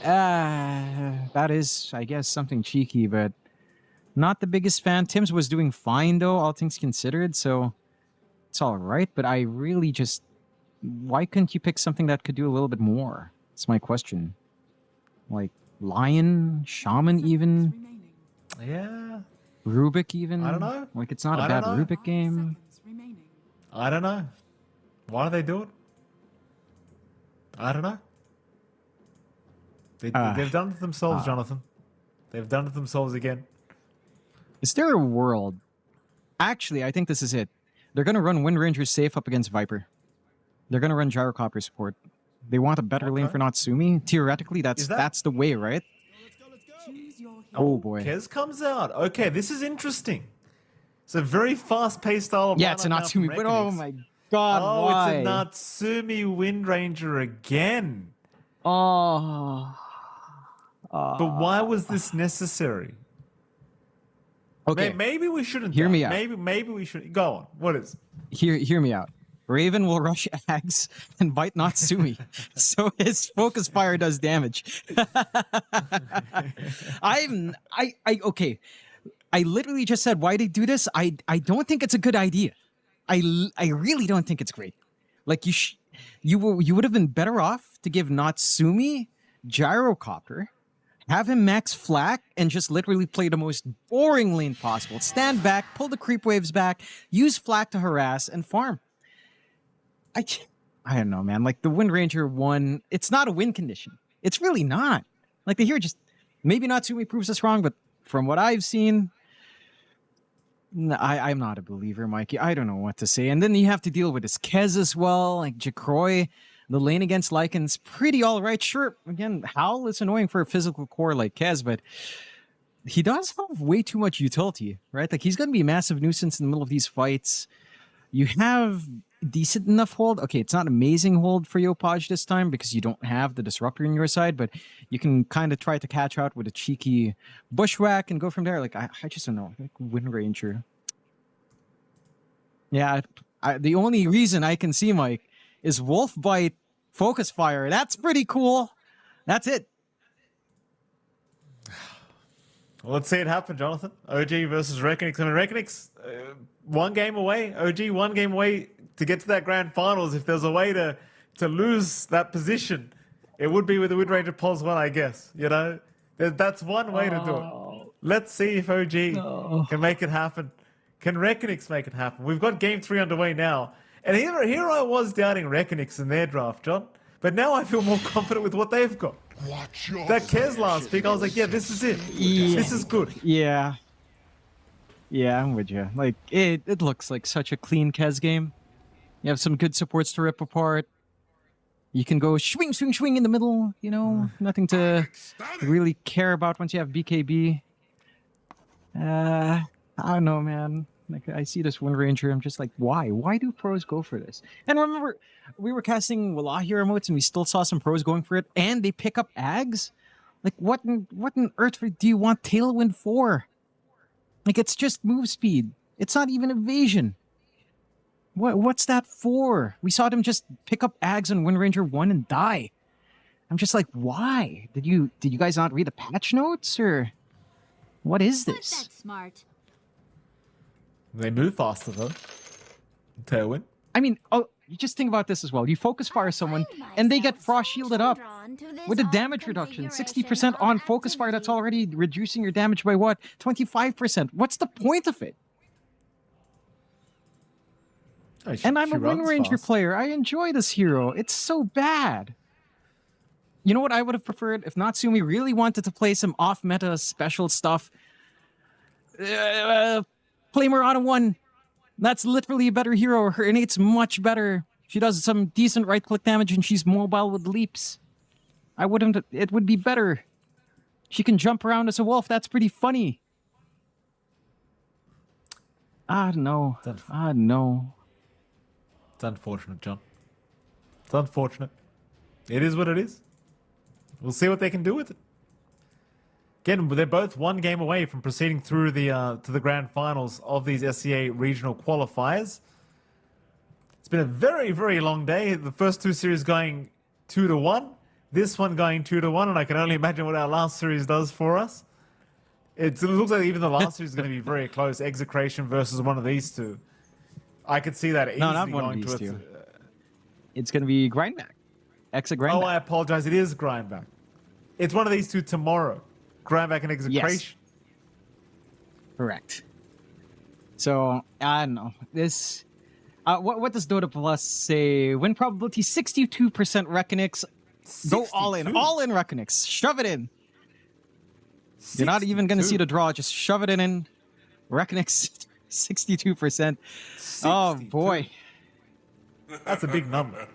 Speaker 7: That is, I guess, something cheeky, but not the biggest fan. Tim's was doing fine, though, all things considered, so it's all right. But I really just... Why couldn't you pick something that could do a little bit more? That's my question. Like, Lion? Shaman, even?
Speaker 6: Yeah.
Speaker 7: Rubik, even?
Speaker 6: I don't know.
Speaker 7: Like, it's not a bad Rubik game.
Speaker 6: I don't know. Why do they do it? I don't know. They've done it themselves, Jonathan. They've done it themselves again.
Speaker 7: Is there a world? Actually, I think this is it. They're going to run Wind Ranger safe up against Viper. They're going to run Gyrocopter support. They want a better lane for Natsumi. Theoretically, that's the way, right?
Speaker 3: Choose your hero.
Speaker 7: Oh boy.
Speaker 6: Kez comes out. Okay, this is interesting. It's a very fast-paced style of
Speaker 7: Yeah, it's a
Speaker 6: lineup now from
Speaker 7: Natsumi. But oh
Speaker 6: Reckonix.
Speaker 7: my god,
Speaker 6: Oh,
Speaker 7: why?
Speaker 6: it's a Natsumi Wind Ranger again.
Speaker 7: Oh.
Speaker 6: But why was this necessary?
Speaker 7: Okay.
Speaker 6: Maybe we shouldn't.
Speaker 7: Hear me out.
Speaker 6: Maybe we should. Go on. What is?
Speaker 7: Hear me out. Raven will rush Ags and bite Natsumi, so his focus fire does damage. Okay. I literally just said why they do this. I don't think it's a good idea. I really don't think it's great. Like you would have been better off to give Natsumi Gyrocopter, have him max flak, and just literally play the most boring lane possible. Stand back, pull the creep waves back, use flak to harass, and farm. I don't know, man. Like the Wind Ranger one, it's not a win condition. It's really not. Like the hero just, maybe Natsumi proves us wrong, but from what I've seen, I'm not a believer, Mikey. I don't know what to say. And then you have to deal with this Kez as well, like Jacroy. The lane against Lycan's pretty all right. Sure, again, Howl is annoying for a physical core like Kez, but he does have way too much utility, right? Like he's going to be a massive nuisance in the middle of these fights. You have decent enough hold. Okay, it's not amazing hold for Yopaj this time because you don't have the disruptor in your side, but you can kind of try to catch out with a cheeky bushwhack and go from there. Like I just don't know. Like Wind Ranger. Yeah, the only reason I can see, Mike, is Wolf Bite, Focus Fire. That's pretty cool. That's it.
Speaker 6: Well, let's see it happen, Jonathan. OG versus Reckonix. I mean, Reckonix, 1 game away. OG 1 game away to get to that grand finals. If there's a way to lose that position, it would be with the Wind Ranger Pulse one, I guess. You know, that's one way to do it. Let's see if OG can make it happen. Can Reckonix make it happen? We've got game 3 underway now. And here I was doubting Reckonix in their draft, John. But now I feel more confident with what they've got. That Kez last pick, I was like, yeah, this is it.
Speaker 7: Yeah.
Speaker 6: This is good.
Speaker 7: Yeah. Yeah, I'm with you. Like, it looks like such a clean Kez game. You have some good supports to rip apart. You can go swing, swing, swing in the middle. You know, nothing to really care about once you have BKB. I don't know, man. Like, I see this Wind Ranger, I'm just like, why? Why do pros go for this? And remember, we were casting Wallahi emotes and we still saw some pros going for it, and they pick up Ags? Like, what on earth do you want Tailwind for? Like, it's just move speed. It's not even evasion. What's that for? We saw them just pick up Ags on Wind Ranger 1 and die. I'm just like, why? Did you guys not read the patch notes, or what is
Speaker 5: Not
Speaker 7: this?
Speaker 5: that smart.
Speaker 6: They move faster, though. Tailwind.
Speaker 7: I mean, you just think about this as well. You focus fire someone, and they get frost shielded up with a damage reduction, 60% on focus fire. That's already reducing your damage by what? 25%. What's the point of it? And I'm a Wind Ranger player. I enjoy this hero. It's so bad. You know what I would have preferred? If Natsumi really wanted to play some off-meta special stuff, play Murata 1. That's literally a better hero. Her innate's much better. She does some decent right-click damage and she's mobile with leaps. It would be better. She can jump around as a wolf. That's pretty funny. I don't know.
Speaker 6: It's unfortunate, John. It's unfortunate. It is what it is. We'll see what they can do with it. Again, they're both 1 game away from proceeding through the to the grand finals of these SCA regional qualifiers. It's been a very, very long day. The first 2 series going 2-1. This one going 2-1, and I can only imagine what our last series does for us. It looks like even the last series is going to be very close. Execration versus one of these two. I could see that easily
Speaker 7: not one of
Speaker 6: going
Speaker 7: these
Speaker 6: to
Speaker 7: two. It's going to be Grindback. Grindback.
Speaker 6: Oh, I apologize. It is Grindback. It's one of these two tomorrow. Grindback and Execration.
Speaker 7: Yes. Correct. So, I don't know. This... what does Dota Plus say? Win probability 62% Reckonix. Go all in.
Speaker 6: 62?
Speaker 7: All in Reckonix. Shove it in. You're not even going to see the draw. Just shove it in. Reckonix 62%. Oh, boy.
Speaker 6: That's a big number.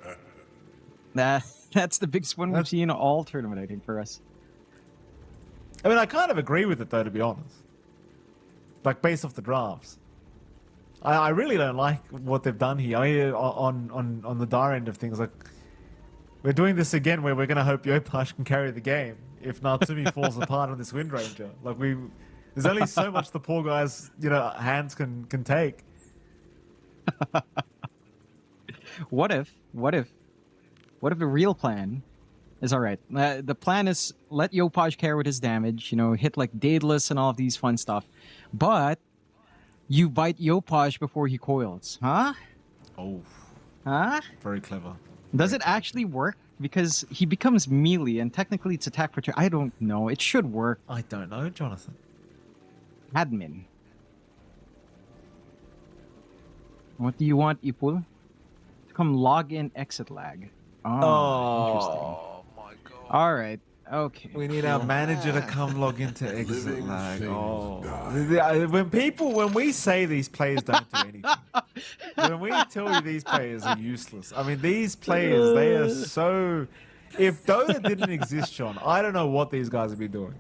Speaker 7: Nah. That's the biggest one we've seen all tournament, I think, for us.
Speaker 6: I mean, I kind of agree with it, though, to be honest. Like, based off the drafts. I really don't like what they've done here. I mean, on the dire end of things, like, we're doing this again where we're going to hope Yopaj can carry the game if Natsumi falls apart on this Wind Ranger. Like, there's only so much the poor guy's, hands can take.
Speaker 7: What if the real plan is all right? The plan is let Yopaj carry with his damage, hit like Daedalus and all of these fun stuff, but you bite Yopaj before he coils, huh?
Speaker 6: Oh,
Speaker 7: huh?
Speaker 6: Very clever.
Speaker 7: Does it actually work? Because he becomes melee, and technically it's attack per turn. I don't know. It should work.
Speaker 6: I don't know, Jonathan.
Speaker 7: Admin. What do you want, Ipul? To come log in, exit lag.
Speaker 6: Oh my god.
Speaker 7: All right. Okay.
Speaker 6: We need our manager to come log into exit lag. Oh. When we say these players don't do anything, when we tell you these players are useless, I mean, these players, they are so... If Dota didn't exist, Sean, I don't know what these guys would be doing.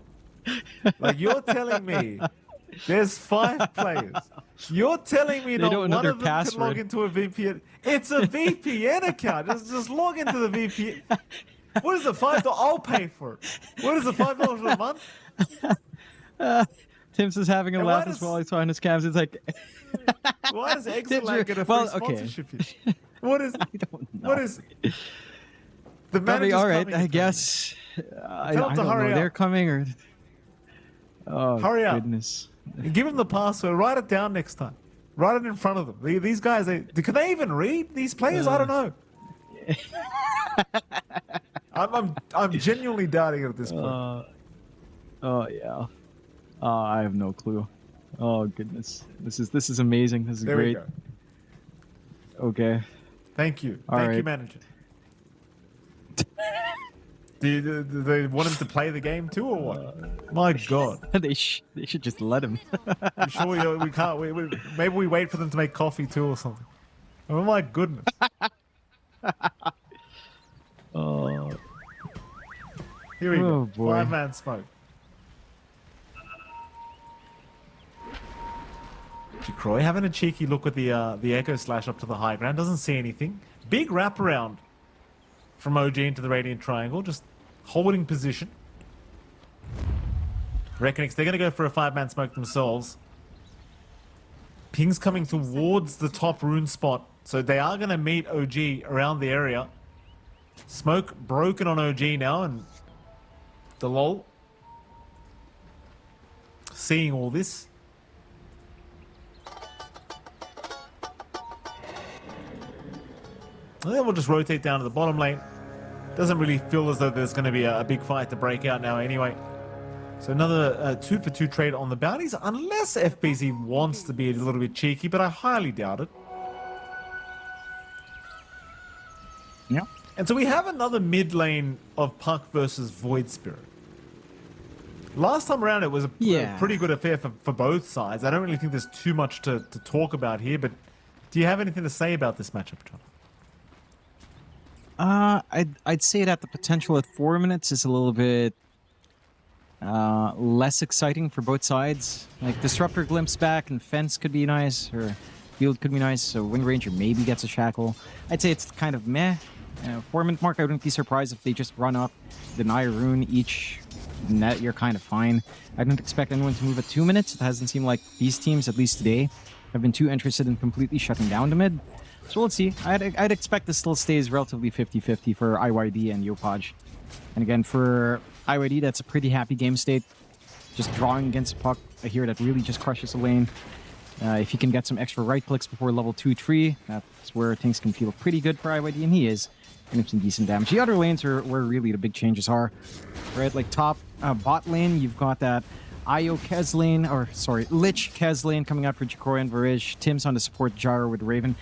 Speaker 6: Like, you're telling me there's 5 players. You're telling me not one of them can log into a VPN. It's a VPN account. Just log into the VPN. What is it? $5? I'll pay for it. What is it? $5 a month?
Speaker 7: Tim's is having a laugh as well. He's on his cams. It's like,
Speaker 6: why does Exelang get a free sponsorship? Okay. What is?
Speaker 7: I don't know.
Speaker 6: What is? The manager's
Speaker 7: all right,
Speaker 6: coming
Speaker 7: I guess. I don't
Speaker 6: to hurry
Speaker 7: know.
Speaker 6: up.
Speaker 7: They're coming or. Oh,
Speaker 6: hurry up.
Speaker 7: Goodness.
Speaker 6: Give them the password. Write it down next time. Write it in front of them. These guys, can they even read? These players, I don't know. I'm genuinely doubting it at this point.
Speaker 7: Oh yeah. I have no clue. Oh goodness. This is amazing. This is
Speaker 6: There
Speaker 7: great.
Speaker 6: we go.
Speaker 7: Okay.
Speaker 6: Thank you.
Speaker 7: All
Speaker 6: Thank you,
Speaker 7: right.
Speaker 6: manager. Do they want him to play the game too, or what? My God.
Speaker 7: they should just let him.
Speaker 6: You sure we can't? Maybe we wait for them to make coffee too, or something. Oh my goodness.
Speaker 7: Oh.
Speaker 6: Here we go.
Speaker 7: boy.
Speaker 6: 5-man smoke. Croy having a cheeky look at the Echo Slash up to the high ground. Doesn't see anything. Big wraparound from OG into the Radiant Triangle. Just holding position. Reckonix, they're going to go for a 5-man smoke themselves. Ping's coming towards the top rune spot. So they are going to meet OG around the area. Smoke broken on OG now, and the lol seeing all this. And then we'll just rotate down to the bottom lane. Doesn't really feel as though there's going to be a big fight to break out now anyway. So another 2-for-2 trade on the bounties, unless FBZ wants to be a little bit cheeky, but I highly doubt it.
Speaker 7: Yeah.
Speaker 6: And so we have another mid lane of Puck versus Void Spirit. Last time around, it was a pretty good affair for both sides. I don't really think there's too much to talk about here, but do you have anything to say about this matchup, John?
Speaker 7: I'd say that the potential at 4 minutes is a little bit less exciting for both sides. Like Disruptor glimpse back and Fence could be nice, or Field could be nice. So Wind Ranger maybe gets a Shackle. I'd say it's kind of meh. 4 minute mark, I wouldn't be surprised if they just run up, deny a rune each. Net, you're kind of fine. I don't expect anyone to move at 2 minutes. It hasn't seemed like these teams, at least today, have been too interested in completely shutting down the mid. So let's see. I'd expect this still stays relatively 50-50 for IYD and Yopaj. And again, for IYD, that's a pretty happy game state. Just drawing against a Puck, I hear that really just crushes the lane. If he can get some extra right clicks before level 2-3, that's where things can feel pretty good for IYD, and he is. And some decent damage. The other lanes are where really the big changes are. Right, like top bot lane, you've got that Io Kez lane, or sorry, Lich Kez lane coming out for Jikori and Varij. Tim's on the support Gyro with Raven.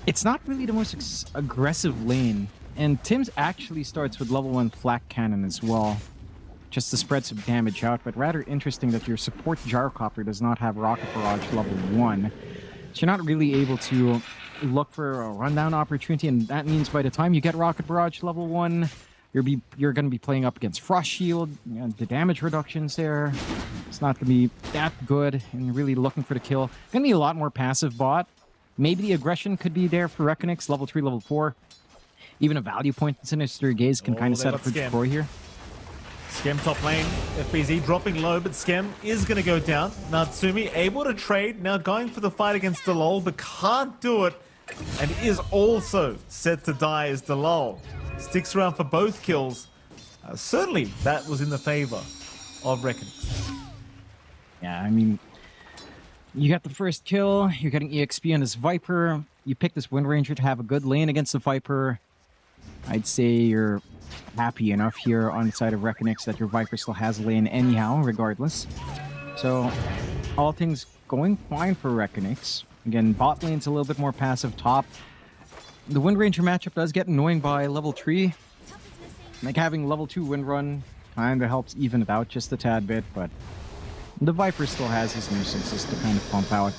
Speaker 7: It's not really the most aggressive lane, and Tim's actually starts with level 1 Flak Cannon as well, just to spread some damage out, but rather interesting that your support Gyrocopter does not have Rocket Barrage level 1. So you're not really able to look for a rundown opportunity, and that means by the time you get Rocket Barrage level 1, you're going to be playing up against Frost Shield. You know, the damage reductions there, it's not going to be that good, and you're really looking for the kill. Going to be a lot more passive bot. Maybe the aggression could be there for Reckonix, level 3, level 4. Even a value point in Sinister Gaze can kind of set up for destroy here.
Speaker 6: Skem top lane, FBZ dropping low, but Skem is going to go down. Natsumi able to trade, now going for the fight against Delol, but can't do it, and is also set to die as Delol sticks around for both kills. Certainly, that was in the favor of Reckoning.
Speaker 7: Yeah, I mean, you got the first kill, you're getting EXP on this Viper, you pick this Wind Ranger to have a good lane against the Viper. I'd say you're happy enough here on the side of Reckonix that your Viper still has a lane anyhow, regardless. So, all things going fine for Reckonix. Again, bot lane's a little bit more passive. Top, the Wind Ranger matchup does get annoying by level 3. Like having level 2 Wind Run kind of helps even it out just a tad bit, but the Viper still has his nuisances to kind of pump out.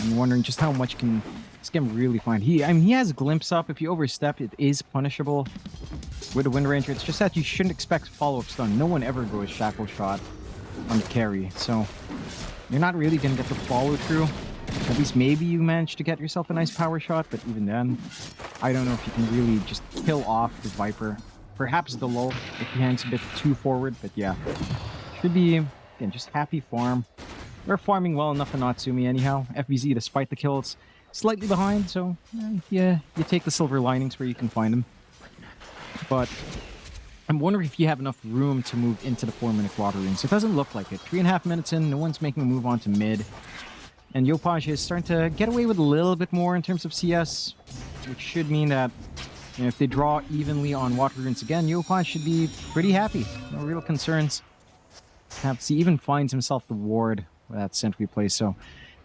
Speaker 7: I'm wondering just how much can Skem really find. He has Glimpse up. If you overstep, it is punishable with the Wind Ranger. It's just that you shouldn't expect follow-up stun. No one ever goes Shackle Shot on the carry, so you're not really going to get the follow-through. At least maybe you manage to get yourself a nice power shot, but even then, I don't know if you can really just kill off the Viper. Perhaps the low if he hangs a bit too forward, but yeah. Should be, again, just happy farm. We're farming well enough for Natsumi anyhow. FBZ, despite the kills, slightly behind, so yeah, you take the silver linings where you can find them. But I'm wondering if you have enough room to move into the 4-minute water rings. It doesn't look like it. 3.5 minutes in, no one's making a move on to mid. And Yopaj is starting to get away with a little bit more in terms of CS, which should mean that, you know, if they draw evenly on water runes again, Yopaj should be pretty happy. No real concerns. Perhaps he even finds himself the ward with that sentry play, so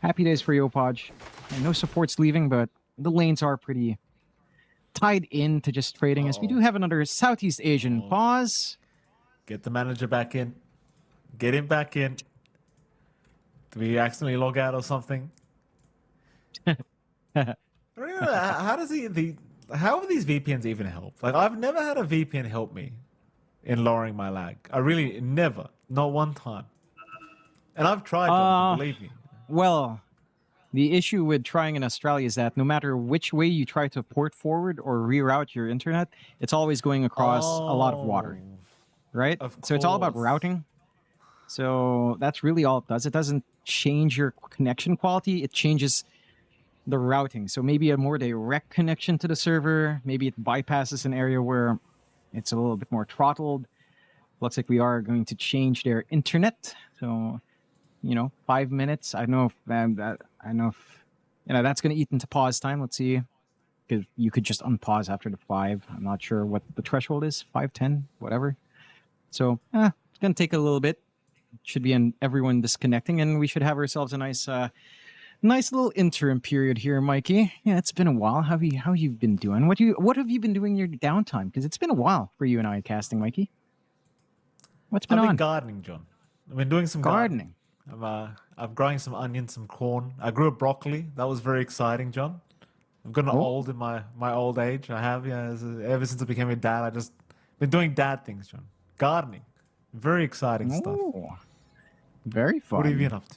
Speaker 7: happy days for Yopaj. And no supports leaving, but the lanes are pretty tied in to just trading, as we do have another Southeast Asian pause.
Speaker 6: Get the manager back in. Get him back in. Did we accidentally log out or something? I don't know, how does how do these VPNs even help? Like, I've never had a VPN help me in lowering my lag. I really never, not one time. And I've tried, believe me.
Speaker 7: Well, the issue with trying in Australia is that no matter which way you try to port forward or reroute your internet, it's always going across a lot of water, right? So it's all about routing. So that's really all it does. It doesn't change your connection quality. It changes the routing. So maybe a more direct connection to the server. Maybe it bypasses an area where it's a little bit more throttled. Looks like we are going to change their internet. So, you know, 5 minutes. I know if you know that's going to eat into pause time. Let's see, because you could just unpause after the 5. I'm not sure what the threshold is. 5, 10, whatever. So it's going to take a little bit. Should be in everyone disconnecting, and we should have ourselves a nice little interim period here, Mikey. Yeah, it's been a while. How have you been doing? What have you been doing in your downtime? Because it's been a while for you and I casting, Mikey. What's been on?
Speaker 6: I've been gardening, John. I've been doing some
Speaker 7: gardening.
Speaker 6: I'm growing some onions, some corn. I grew a broccoli. That was very exciting, John. I've gotten old in my old age. I have, yeah. Ever since I became a dad, I just been doing dad things, John. Gardening. Very exciting stuff.
Speaker 7: Very fun.
Speaker 6: What have you been up to?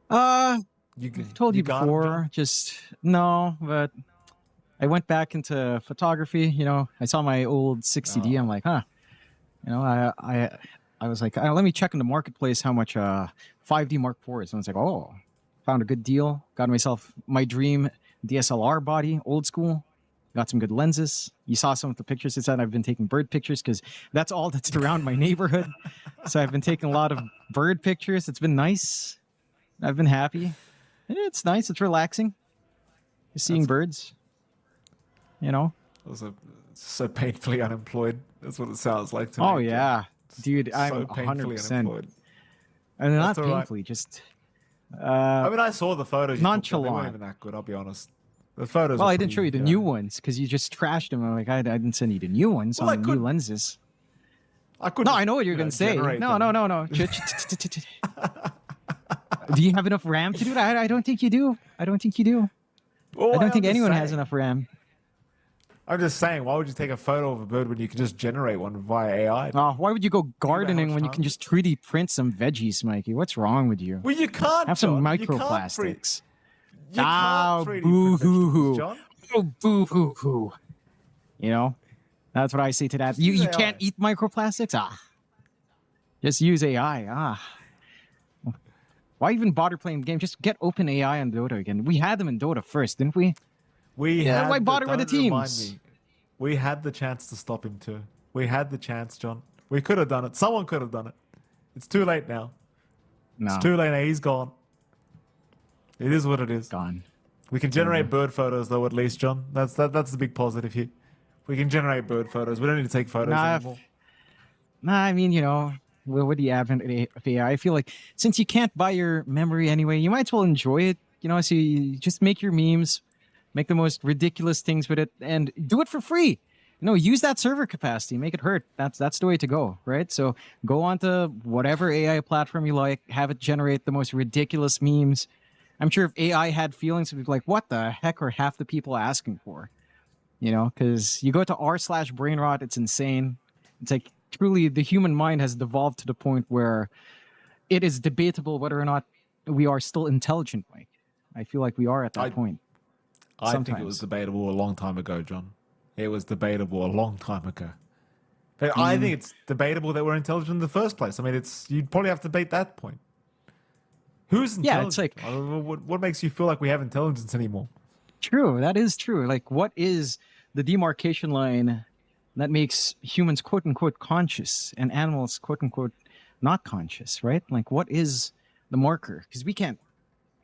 Speaker 7: I've told you before. Just no, but I went back into photography. You know, I saw my old 60D. I'm like, huh. You know, I was like, let me check in the marketplace how much 5D Mark IV is. And I was like, oh, found a good deal. Got myself my dream DSLR body, old school. Got some good lenses. You saw some of the pictures. It said I've been taking bird pictures because that's all that's around my neighborhood. So I've been taking a lot of bird pictures. It's been nice. I've been happy. It's nice. It's relaxing. Just seeing birds. You know?
Speaker 6: Also, so painfully unemployed. That's what it sounds like to me.
Speaker 7: Oh, yeah. Dude, I'm
Speaker 6: so painfully
Speaker 7: 100%.
Speaker 6: unemployed.
Speaker 7: And not
Speaker 6: That's all
Speaker 7: painfully,
Speaker 6: right.
Speaker 7: just...
Speaker 6: I mean, I saw the photos. You took, but
Speaker 7: nonchalant.
Speaker 6: they weren't even that good, I'll be honest. The photos.
Speaker 7: Well,
Speaker 6: were
Speaker 7: I didn't
Speaker 6: pretty,
Speaker 7: show you the new ones because you just trashed them. I'm like, I didn't send you the new ones
Speaker 6: Well, I
Speaker 7: on the new
Speaker 6: could-
Speaker 7: lenses.
Speaker 6: I could.
Speaker 7: No, I know what you're going to say. No. Do you have enough RAM to do that? I don't think you do.
Speaker 6: Well,
Speaker 7: I don't
Speaker 6: I'm
Speaker 7: think
Speaker 6: just
Speaker 7: anyone has
Speaker 6: saying.
Speaker 7: enough RAM.
Speaker 6: I'm just saying, why would you take a photo of a bird when you can just generate one via AI?
Speaker 7: Oh, why would you go gardening
Speaker 6: much
Speaker 7: when you
Speaker 6: time?
Speaker 7: can just 3D print some veggies, Mikey? What's wrong with you?
Speaker 6: Well, you can't,
Speaker 7: Have some
Speaker 6: John. You can't
Speaker 7: microplastics.
Speaker 6: You can't 3D
Speaker 7: boo
Speaker 6: print
Speaker 7: hoo
Speaker 6: vegetables,
Speaker 7: hoo.
Speaker 6: John.
Speaker 7: Oh, boo hoo hoo. You know, that's what I say to that. You
Speaker 6: use
Speaker 7: can't
Speaker 6: AI.
Speaker 7: eat microplastics? Just use AI. Why even bother playing the game? Just get open AI on Dota again. We had them in Dota first, didn't we? Yeah, why bother with the
Speaker 6: don't remind
Speaker 7: teams?
Speaker 6: me. We had the chance to stop him too. We had the chance, John. We could have done it. Someone could have done it. It's too late now.
Speaker 7: No,
Speaker 6: It's too late now. He's gone. It is what it is.
Speaker 7: gone.
Speaker 6: We can generate bird photos though, at least, John. That's the big positive here. We can generate bird photos. We don't need to take photos
Speaker 7: Nah,
Speaker 6: anymore.
Speaker 7: I mean, with the advent of AI, I feel like since you can't buy your memory anyway, you might as well enjoy it. So you just make your memes, make the most ridiculous things with it, and do it for free. Use that server capacity, make it hurt. That's the way to go, right? So go onto whatever AI platform you like, have it generate the most ridiculous memes. I'm sure if AI had feelings, it'd be like, what the heck are half the people asking for? Because you go to r/brainrot, it's insane. It's like truly the human mind has devolved to the point where it is debatable whether or not we are still intelligent, Mike. I feel like we are at that point.
Speaker 6: I think it
Speaker 7: Sometimes.
Speaker 6: was debatable a long time ago, John. It was debatable a long time ago. But I think it's debatable that we're intelligent in the first place. I mean, you'd probably have to debate that point. Who's
Speaker 7: Yeah,
Speaker 6: intelligent?
Speaker 7: it's like-
Speaker 6: What makes you feel like we have intelligence anymore?
Speaker 7: True, that is true. Like, what is the demarcation line that makes humans quote unquote conscious and animals quote unquote not conscious, right? Like, what is the marker? Because we can't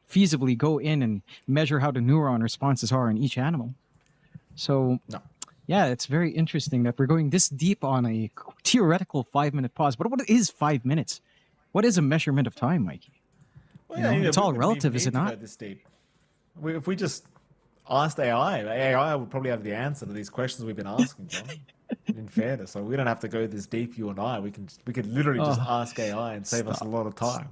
Speaker 7: feasibly go in and measure how the neuron responses are in each animal. So,
Speaker 6: No.
Speaker 7: yeah, it's very interesting that we're going this deep on a theoretical 5-minute pause. But what is 5 minutes? What is a measurement of time, Mikey?
Speaker 6: Well,
Speaker 7: It's
Speaker 6: we
Speaker 7: all
Speaker 6: wouldn't
Speaker 7: relative,
Speaker 6: even
Speaker 7: is it
Speaker 6: need to
Speaker 7: not?
Speaker 6: go this deep. If we just asked AI would probably have the answer to these questions we've been asking, John. In fairness, so we don't have to go this deep, you and I. We could literally just ask AI and save us a lot of time.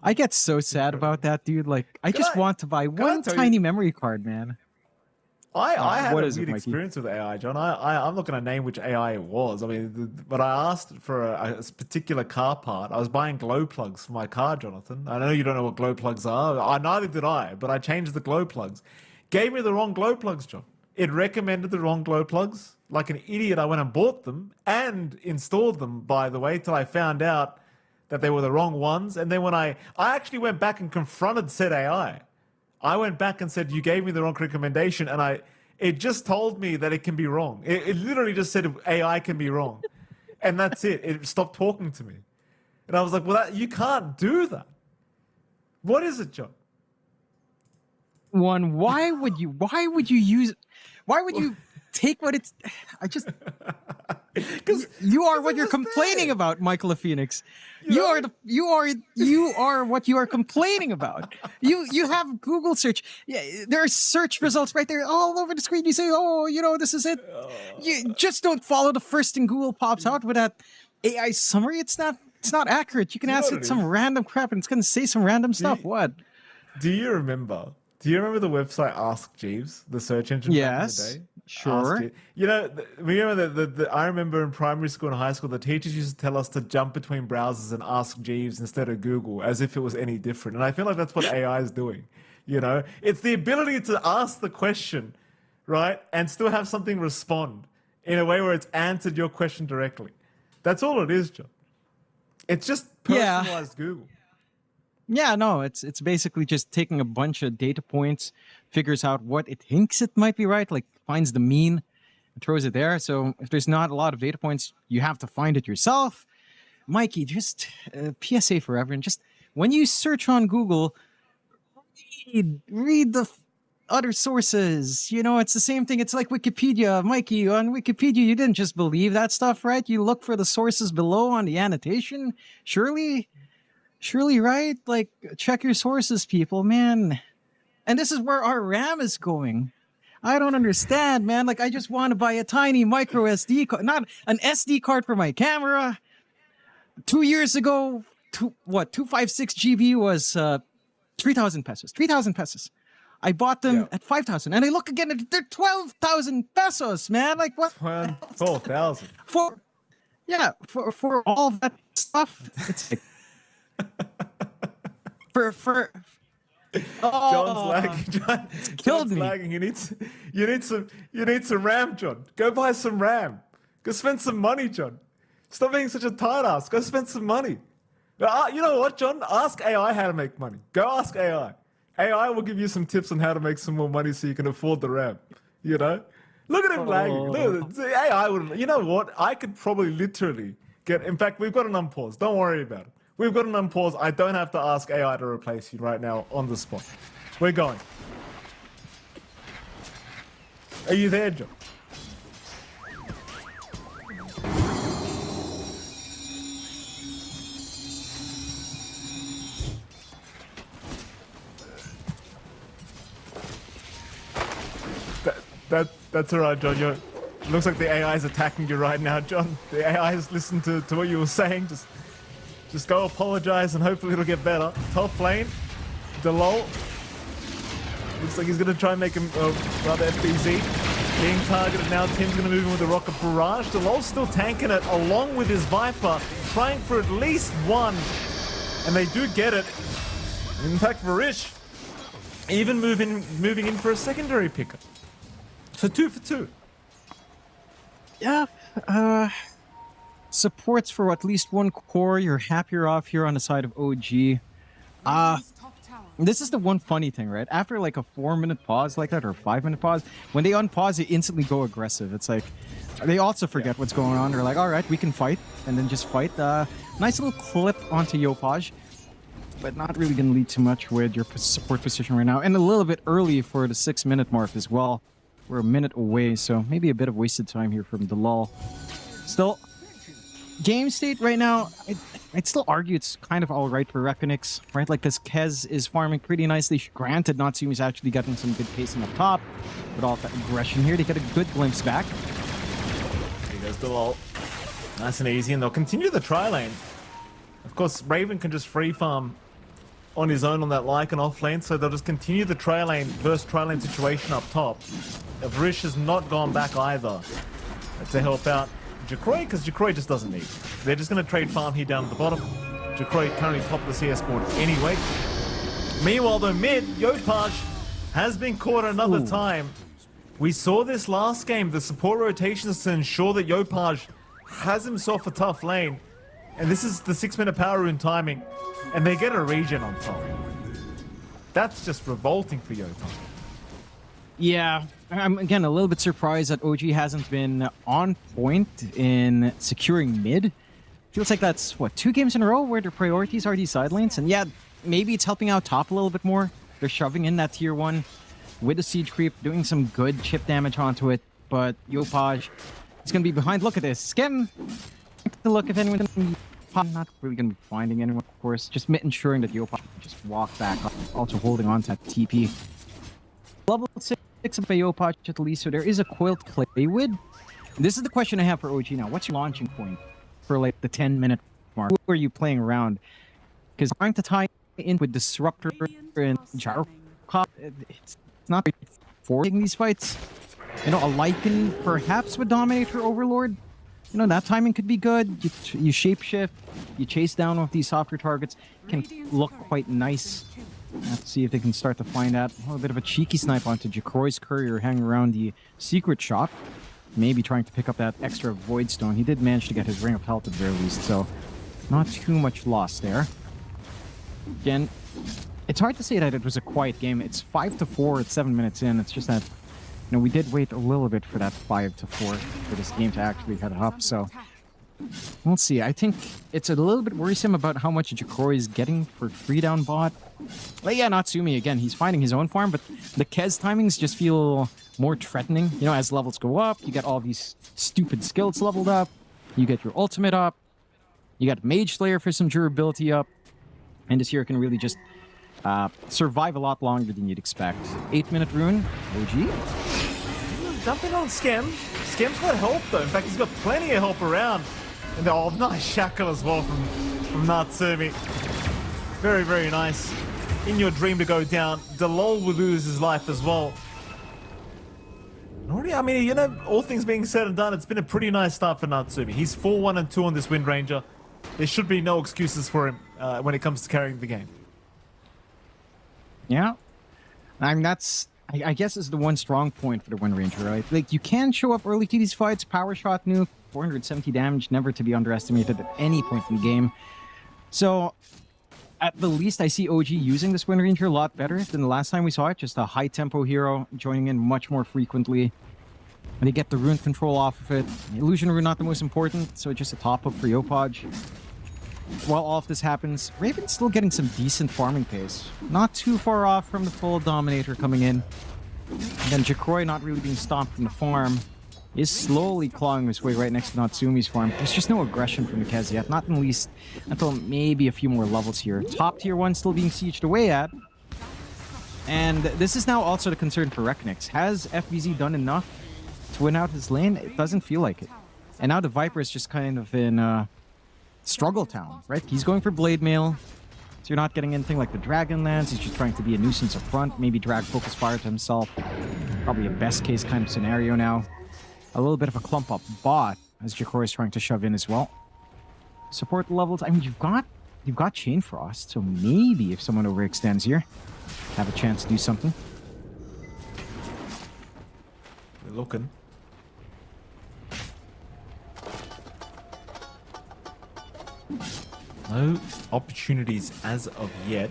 Speaker 7: I get so sad about that, dude. Like, I just
Speaker 6: I-
Speaker 7: want to buy one
Speaker 6: tell
Speaker 7: tiny
Speaker 6: you-
Speaker 7: memory card, man.
Speaker 6: I had
Speaker 7: what
Speaker 6: a
Speaker 7: is it,
Speaker 6: weird
Speaker 7: Mikey?
Speaker 6: experience with AI, John. I'm not going to name which AI it was. I mean, but I asked for a particular car part. I was buying glow plugs for my car, Jonathan. I know you don't know what glow plugs are. Neither did I, but I changed the glow plugs. Gave me the wrong glow plugs, John. It recommended the wrong glow plugs. Like an idiot, I went and bought them and installed them, by the way, till I found out that they were the wrong ones. And then when I actually went back and confronted said AI. I went back and said, you gave me the wrong recommendation, and it just told me that it can be wrong. It literally just said AI can be wrong. And that's it. It stopped talking to me. And I was like, well, you can't do that. What is it, John?
Speaker 7: Why would you take what it's I just
Speaker 6: Because
Speaker 7: you are what
Speaker 6: it
Speaker 7: you're
Speaker 6: was
Speaker 7: complaining
Speaker 6: there.
Speaker 7: about, Michael Phoenix. You are what you are complaining about. You have Google search. Yeah, there are search results right there all over the screen. You say, "Oh, this is it." You just don't follow the first thing Google pops out with that AI summary. It's not accurate. You can
Speaker 6: You know
Speaker 7: ask
Speaker 6: what
Speaker 7: it
Speaker 6: it
Speaker 7: some
Speaker 6: is?
Speaker 7: random crap and it's going to say some random stuff. What?
Speaker 6: Do you remember the website Ask Jeeves, the search engine
Speaker 7: Yes,
Speaker 6: back in the day?
Speaker 7: sure.
Speaker 6: Ask Jeeves. Remember I remember in primary school and high school, the teachers used to tell us to jump between browsers and Ask Jeeves instead of Google, as if it was any different. And I feel like that's what AI is doing. It's the ability to ask the question, right, and still have something respond in a way where it's answered your question directly. That's all it is, John. It's just
Speaker 7: Yeah.
Speaker 6: personalized Google.
Speaker 7: Yeah, no, it's basically just taking a bunch of data points, figures out what it thinks it might be right, like finds the mean, and throws it there. So if there's not a lot of data points, you have to find it yourself. Mikey, just PSA for everyone. Just when you search on Google, read the other sources. It's the same thing. It's like Wikipedia. Mikey, on Wikipedia, you didn't just believe that stuff, right? You look for the sources below on the annotation. Surely, right? Like, check your sources, people, man. And this is where our RAM is going. I don't understand, man. Like, I just want to buy a tiny micro SD card, not an SD card for my camera. 2 years ago, 256 GB was 3,000 pesos. 3,000 pesos. I bought them at 5,000, and I look again, and they're 12,000 pesos, man. Like what?
Speaker 6: 12,000.
Speaker 7: For all that stuff, it's like for
Speaker 6: John's lagging.
Speaker 7: killed
Speaker 6: John's
Speaker 7: me.
Speaker 6: lagging. You need some RAM, John. Go buy some RAM. Go spend some money, John. Stop being such a tight ass. Go spend some money. You know what, John? Ask AI how to make money. Go ask AI. AI will give you some tips on how to make some more money so you can afford the RAM. You know? Look at him lagging. Look, the AI would. You know what? I could probably literally get. In fact, we've got an unpause. Don't worry about it. We've got an unpause. I don't have to ask AI to replace you right now on the spot. We're going. Are you there, John? That's all right, John. Looks like the AI is attacking you right now, John. The AI has listened to what you were saying. Just go apologize and hopefully it'll get better. Top lane, Delol. Looks like he's gonna try and make him rather FBZ. Being targeted now. Tim's gonna move in with the Rocket Barrage. Delol's still tanking it along with his Viper, trying for at least one, and they do get it. In fact, Varish even moving in for a secondary pickup. So 2 for 2.
Speaker 7: Yeah, supports for at least one core. You're happier off here on the side of OG.
Speaker 3: Radiant's top tower
Speaker 7: This is the one funny thing, right? After like a 4-minute pause like that or 5-minute pause, when they unpause, they instantly go aggressive. It's like they also forget what's going on. They're like, all right, we can fight, and then just fight. Nice little clip onto Yopaj, but not really going to lead too much with your support position right now. And a little bit early for the 6-minute mark as well. We're a minute away, so maybe a bit of wasted time here from Delal. Still, game state right now, I'd still argue it's kind of all right for Reckonix, right? Like this Kez is farming pretty nicely. Granted, Natsumi's actually getting some good pacing up top, but all that aggression here, they get a good glimpse back.
Speaker 6: Here goes Delal. Nice and easy, and they'll continue the tri lane. Of course, Raven can just free farm on his own on that Lycan off lane, so they'll just continue the tri lane versus tri lane situation up top. Vrish has not gone back either to help out Jacroy, because Jacroy just doesn't need it. They're just going to trade farm here down at the bottom. Jacroy currently top of the CS board anyway. Meanwhile, though, mid, Yopaj has been caught another time. We saw this last game, the support rotations to ensure that Yopaj has himself a tough lane. And this is the 6-minute power rune timing, and they get a regen on top. That's just revolting for Yopaj.
Speaker 7: Yeah, I'm again a little bit surprised that OG hasn't been on point in securing mid. Feels like that's, what, 2 games in a row where their priorities are these side lanes? And yeah, maybe it's helping out top a little bit more. They're shoving in that tier 1 with the siege creep, doing some good chip damage onto it, but Yopaj is going to be behind. Look at this. Skim, to look if anyone... I'm not really going to be finding anyone, of course. Just ensuring that Yopaj can just walk back up, also holding on to that TP. Level 6 of Yopaj at least, so there is a coil to play with. This is the question I have for OG now. What's your launching point for like the 10-minute mark? Who are you playing around? Because trying to tie in with Disruptor and Gyro, it's not forcing these fights. You know, a Lycan perhaps would dominate her Overlord. You know, that timing could be good. You shapeshift, you chase down one of these softer targets. Can look quite nice. Have to see if they can start to find out. Oh, a bit of a cheeky snipe onto Jacroy's courier hanging around the secret shop. Maybe trying to pick up that extra Void Stone. He did manage to get his Ring of Health at the very least, so not too much loss there. Again, it's hard to say that it was a quiet game. It's 5-4 at 7 minutes in. It's just that, you know, we did wait a little bit for that 5-4 for this game to actually head up, so we'll see. I think it's a little bit worrisome about how much Jacroy is getting for free down bot. But yeah, Natsumi, again, he's finding his own farm, but the Kez timings just feel more threatening. You know, as levels go up, you get all these stupid skills leveled up, you get your ultimate up, you got Mage Slayer for some durability up, and this here can really just survive a lot longer than you'd expect. 8-minute rune, OG.
Speaker 6: Jumping on Skem. Skem's got help though. In fact, he's got plenty of help around. And oh, nice shackle as well from Natsumi. Very, very nice. In your dream to go down. Delol will lose his life as well. Already, I mean, you know, all things being said and done, it's been a pretty nice start for Natsumi. He's 4-1-2 on this Wind Ranger. There should be no excuses for him when it comes to carrying the game.
Speaker 7: Yeah. I mean, I guess is the one strong point for the Wind Ranger, right? Like, you can show up early to these fights, power shot nuke, 470 damage, never to be underestimated at any point in the game. So, at the least, I see OG using this Wind Ranger a lot better than the last time we saw it. Just a high-tempo hero, joining in much more frequently. And they get the rune control off of it. Illusion rune not the most important, so just a top-up for Yopaj. While all of this happens, Raven's still getting some decent farming pace. Not too far off from the full Dominator coming in. And then Jacroy not really being stopped from the farm is slowly clawing his way right next to Natsumi's farm. There's just no aggression from Nikez yet, not at least until maybe a few more levels here. Top tier 1 still being sieged away at. And this is now also the concern for Reknix. Has FBZ done enough to win out his lane? It doesn't feel like it. And now the Viper is just kind of in struggle town, right? He's going for Blade Mail. So you're not getting anything like the Dragonlance. He's just trying to be a nuisance up front. Maybe drag Focus Fire to himself. Probably a best case kind of scenario now. A little bit of a clump up bot as Jacroy is trying to shove in as well. Support levels. I mean, you've got Chain Frost, so maybe if someone overextends here, have a chance to do something.
Speaker 6: We're looking. No opportunities as of yet.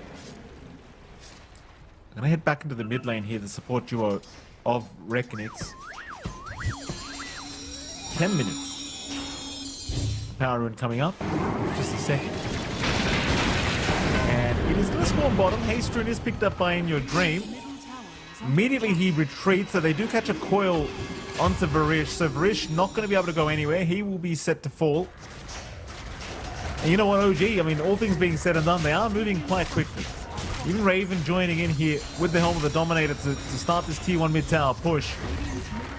Speaker 6: I'm gonna head back into the mid lane here, the support duo of Reknix. 10 minutes. Power rune coming up. Just a second. And it is going to spawn bottom. Haste rune is picked up by In Your Dream. Immediately he retreats, so they do catch a coil onto Varish. So Varish not going to be able to go anywhere. He will be set to fall. And you know what, OG? I mean, all things being said and done, they are moving quite quickly. Even Raven joining in here with the helm of the Dominator to start this tier 1 mid tower push.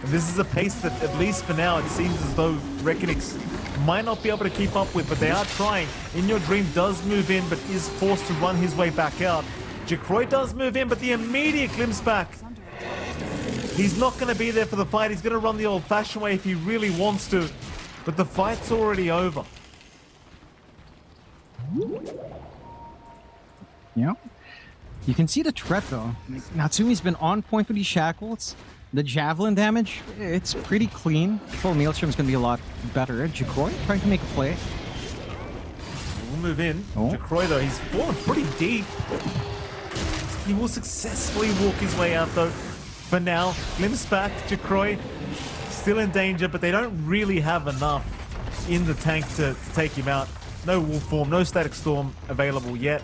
Speaker 6: And this is a pace that, at least for now, it seems as though Reknix might not be able to keep up with, but they are trying. In Your Dream does move in, but is forced to run his way back out. Jacroy does move in, but the immediate glimpse back. He's not going to be there for the fight. He's going to run the old-fashioned way if he really wants to, but the fight's already over.
Speaker 7: Yeah. You can see the threat, though. Natsumi's been on point with these shackles. The javelin damage, it's pretty clean. Full Maelstrom's going to be a lot better. Jacroy trying to make a play.
Speaker 6: We'll move in.
Speaker 7: Oh.
Speaker 6: Jacroy, though, he's fallen pretty deep. He will successfully walk his way out, though. For now, glimpse back. Jacroy still in danger, but they don't really have enough in the tank to take him out. No Wolf Form, no Static Storm available yet.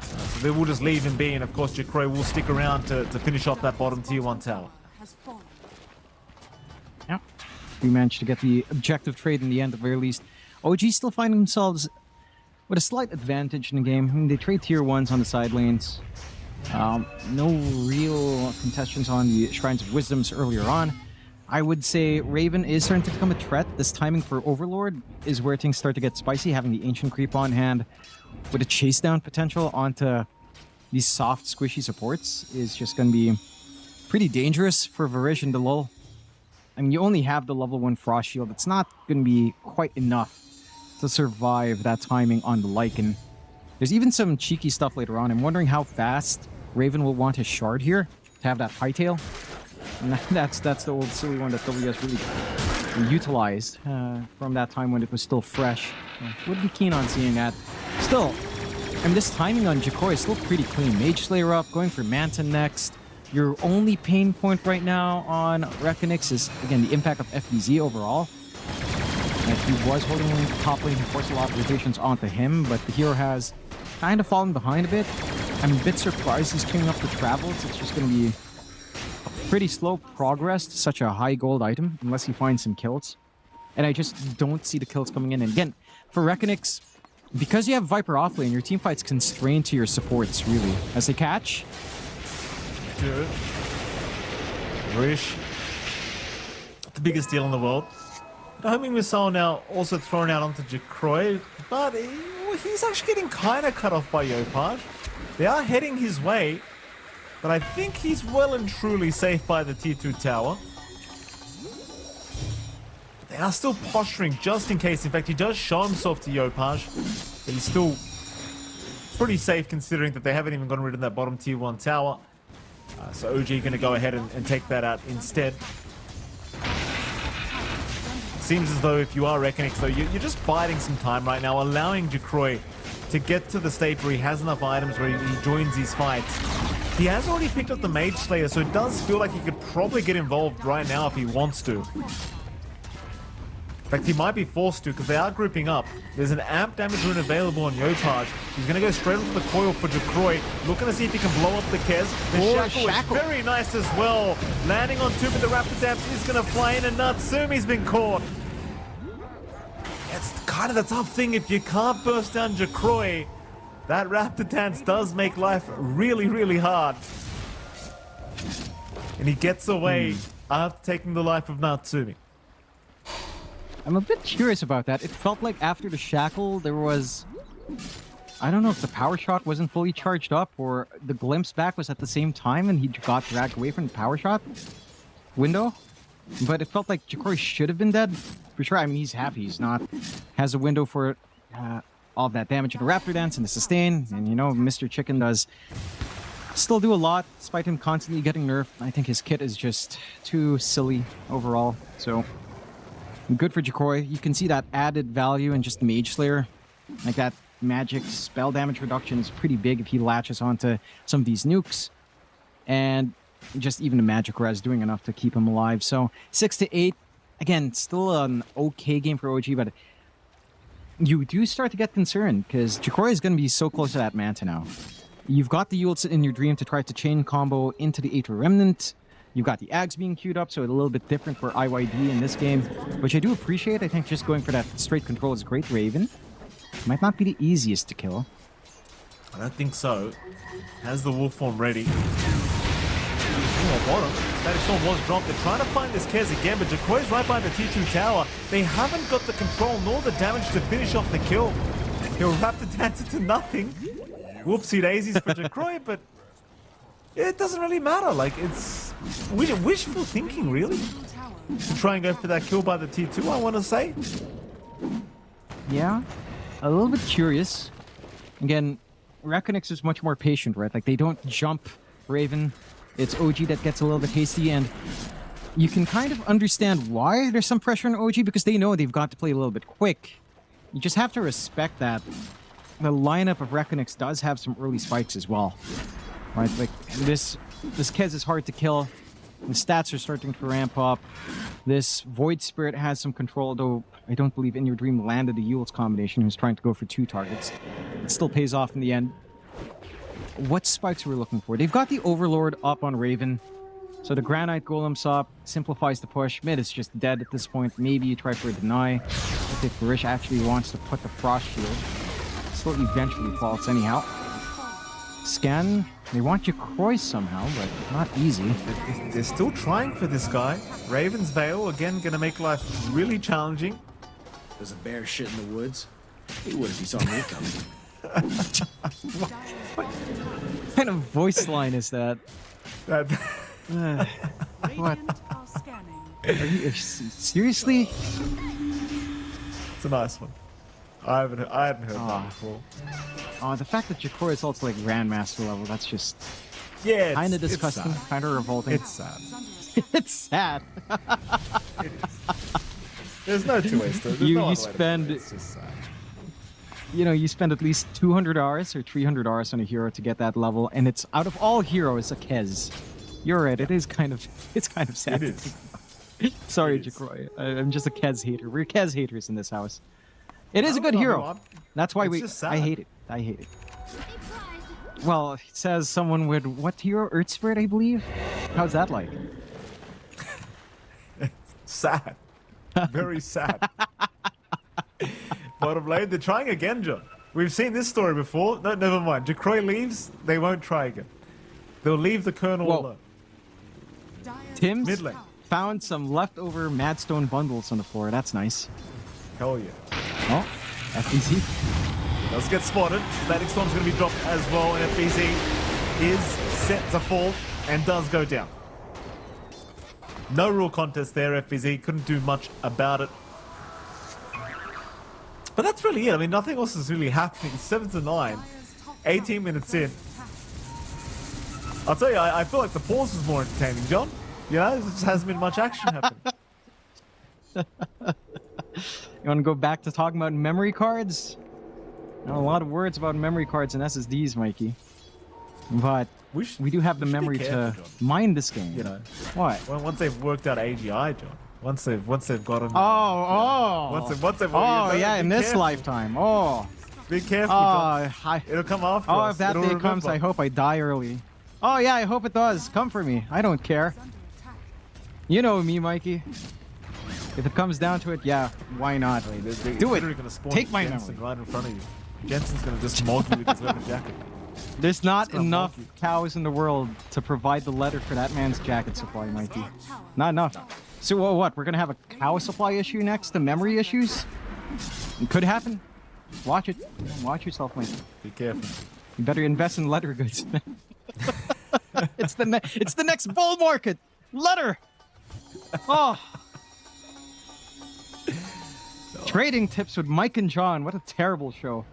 Speaker 6: So they will just leave him be, and of course Jacroy will stick around to finish off that bottom tier 1 tower.
Speaker 7: Yeah. We managed to get the objective trade in the end at the very least. OG still finding themselves with a slight advantage in the game. I mean, they trade tier 1s on the side lanes. No real contestants on the Shrines of Wisdoms earlier on. I would say Raven is starting to become a threat. This timing for Overlord is where things start to get spicy, having the Ancient Creep on hand with a chase down potential onto these soft, squishy supports is just going to be pretty dangerous for Varish and Delol. I mean, you only have the level 1 Frost Shield. It's not going to be quite enough to survive that timing on the Lycan. There's even some cheeky stuff later on. I'm wondering how fast Raven will want his Shard here to have that Hightail. And that's the old silly one that WS really utilized from that time when it was still fresh. Would be keen on seeing that. Still, I mean, this timing on Jacroy is still pretty clean. Mage Slayer up, going for Manta next. Your only pain point right now on Reknix is, again, the impact of FBZ overall. If he was holding top lane, he forced a lot of rotations onto him, but the hero has kind of fallen behind a bit. I'm a bit surprised he's queuing up the travels. It's just going to be pretty slow progress to such a high gold item unless he finds some kills. And I just don't see the kills coming in. And again, for Reknix, because you have Viper offlane, your teamfight's constrained to your supports, really. As they catch.
Speaker 6: Good. Rish. The biggest deal in the world. The homing missile now also thrown out onto Jacroy, but he's actually getting kind of cut off by Yopaj. They are heading his way, but I think he's well and truly safe by the tier 2 tower. They are still posturing just in case. In fact, he does show himself to Yopaj, but he's still pretty safe considering that they haven't even gotten rid of that bottom tier 1 tower. So OG going to go ahead and take that out instead. Seems as though if you are Reckonix, though, you're just biding some time right now, allowing Jacroy to get to the state where he has enough items where he joins these fights. He has already picked up the Mage Slayer, so it does feel like he could probably get involved right now if he wants to. In fact, he might be forced to because they are grouping up. There's an amp damage rune available on Yopaj. He's going to go straight onto the coil for Jacroy, looking to see if he can blow up the Kez. The shackle is very nice as well. Landing on two, but the Raptor Dance is going to fly in, and Natsumi's been caught. It's kind of the tough thing if you can't burst down Jacroy. That Raptor Dance does make life really, really hard. And he gets away after taking the life of Natsumi.
Speaker 7: I'm a bit curious about that. It felt like after the shackle, there was... I don't know if the power shot wasn't fully charged up or the glimpse back was at the same time and he got dragged away from the power shot window. But it felt like Jacroy should have been dead. For sure, I mean, he's happy. He's not... Has a window for all of that damage in the Raptor Dance and the sustain. And, you know, Mr. Chicken does still do a lot, despite him constantly getting nerfed. I think his kit is just too silly overall. So... good for Jacroy. You can see that added value in just Mage Slayer. Like that magic spell damage reduction is pretty big if he latches onto some of these nukes. And just even the magic res doing enough to keep him alive. So 6-8. Again, still an okay game for OG, but you do start to get concerned because Jacroy is going to be so close to that Manta now. You've got the Yults in your dream to try to chain combo into the Aether Remnant. You've got the Ags being queued up, so it's a little bit different for IYD in this game, which I do appreciate. I think just going for that straight control is great. Raven might not be the easiest to kill.
Speaker 6: I don't think so. Has the wolf form ready. Oh, bottom. Static Storm was dropped. They're trying to find this Kez again, but Jacroy's right by the T2 tower. They haven't got the control nor the damage to finish off the kill. He'll Raptor Dance it to nothing. Whoopsie daisies for Jacroy, but it doesn't really matter. Like, it's wishful thinking, really, to try and go for that kill by the T2, I want to say.
Speaker 7: Yeah, a little bit curious. Again, Reckonix is much more patient, right? Like, they don't jump Raven. It's OG that gets a little bit hasty, and you can kind of understand why there's some pressure on OG because they know they've got to play a little bit quick. You just have to respect that. The lineup of Reckonix does have some early spikes as well. Right, like this Kez is hard to kill. The stats are starting to ramp up. This Void Spirit has some control, though I don't believe In Your Dream landed the Yule's combination, who's trying to go for 2 targets. It still pays off in the end. What spikes we're looking for? They've got the Overlord up on Raven. So the Granite Golem's up, simplifies the push. Mid is just dead at this point. Maybe you try for a deny. If Barish actually wants to put the Frost Shield. Still eventually falls anyhow. Scan. They want Jacroy somehow, but not easy.
Speaker 6: They're still trying for this guy. Raven's Veil, again, going to make life really challenging.
Speaker 8: There's a bear shit in the woods. He would if he saw me coming.
Speaker 7: What kind of voice line is that?
Speaker 6: That
Speaker 7: What?
Speaker 3: Radiant are scanning.
Speaker 7: Are you, seriously?
Speaker 6: it's a nice one. I hadn't heard that before.
Speaker 7: Oh, the fact that Jacroy is also like Grandmaster level, that's just
Speaker 6: Yeah,
Speaker 7: kind of
Speaker 6: it's
Speaker 7: disgusting,
Speaker 6: sad.
Speaker 7: kind of revolting.
Speaker 6: It's sad.
Speaker 7: It's sad.
Speaker 6: It is. There's no two ways to it. There's
Speaker 7: You-
Speaker 6: no
Speaker 7: you
Speaker 6: other way to put it.
Speaker 7: spend-
Speaker 6: It's just sad.
Speaker 7: You know, you spend at least 200 hours or 300 hours on a hero to get that level, and it's out of all heroes a Kez. You're right. It's kind of sad.
Speaker 6: It is.
Speaker 7: Sorry,
Speaker 6: It is.
Speaker 7: Jacroy. I'm just a Kez hater. We're Kez haters in this house. It is a
Speaker 6: I
Speaker 7: good
Speaker 6: don't know,
Speaker 7: hero.
Speaker 6: I'm-
Speaker 7: That's why
Speaker 6: it's just
Speaker 7: I
Speaker 6: sad.
Speaker 7: hate it. I hate it. Well, it says someone with what hero? Earth Spirit, I believe. How's that like?
Speaker 6: Sad. Very sad. Bottom lane, they're trying again, John. We've seen this story before. No, never mind. Jacroy leaves, they won't try again. They'll leave the Colonel
Speaker 7: Whoa.
Speaker 6: alone.
Speaker 3: Dire's
Speaker 7: Tim's?
Speaker 6: Mid lane.
Speaker 7: found some leftover Madstone bundles on the floor. That's nice.
Speaker 6: Hell yeah.
Speaker 7: Oh, FBZ.
Speaker 6: Does get spotted. Static Storm's going to be dropped as well, and FBZ is set to fall and does go down. No real contest there, FBZ. Couldn't do much about it. But that's really it. I mean, nothing else is really happening. 7-9, 18 minutes in. I'll tell you, I feel like the pause was more entertaining, John. You know, there just hasn't been much action happening.
Speaker 7: You want to go back to talking about memory cards? Now, a lot of words about memory cards and SSDs, Mikey. But we do have the memory to mine this game.
Speaker 6: You know,
Speaker 7: what?
Speaker 6: Once they've worked out AGI, John. Once they've gotten.
Speaker 7: Oh.
Speaker 6: Once they've.
Speaker 7: Oh, yeah, in this lifetime. Oh.
Speaker 6: Be careful, John.
Speaker 7: Oh,
Speaker 6: It'll come after
Speaker 7: oh,
Speaker 6: us.
Speaker 7: if that
Speaker 6: It'll
Speaker 7: day
Speaker 6: remember.
Speaker 7: comes, I hope I die early. Oh, yeah, I hope it does. Come for me. I don't care. You know me, Mikey. If it comes down to it, yeah, why not? Do it. Take my
Speaker 6: Jensen
Speaker 7: memory.
Speaker 6: right in front of you. Jensen's gonna just mog you with his leather jacket.
Speaker 7: There's not
Speaker 6: gonna
Speaker 7: enough
Speaker 6: mock you.
Speaker 7: cows in the world to provide the leather for that man's jacket supply, Mikey. Not enough. So what? We're gonna have a cow supply issue next to memory issues? It could happen. Watch it. Watch yourself, Mikey.
Speaker 6: Be careful.
Speaker 7: You better invest in leather goods. It's the next bull market. Leather. Oh. Trading tips with Mike and John. What a terrible show.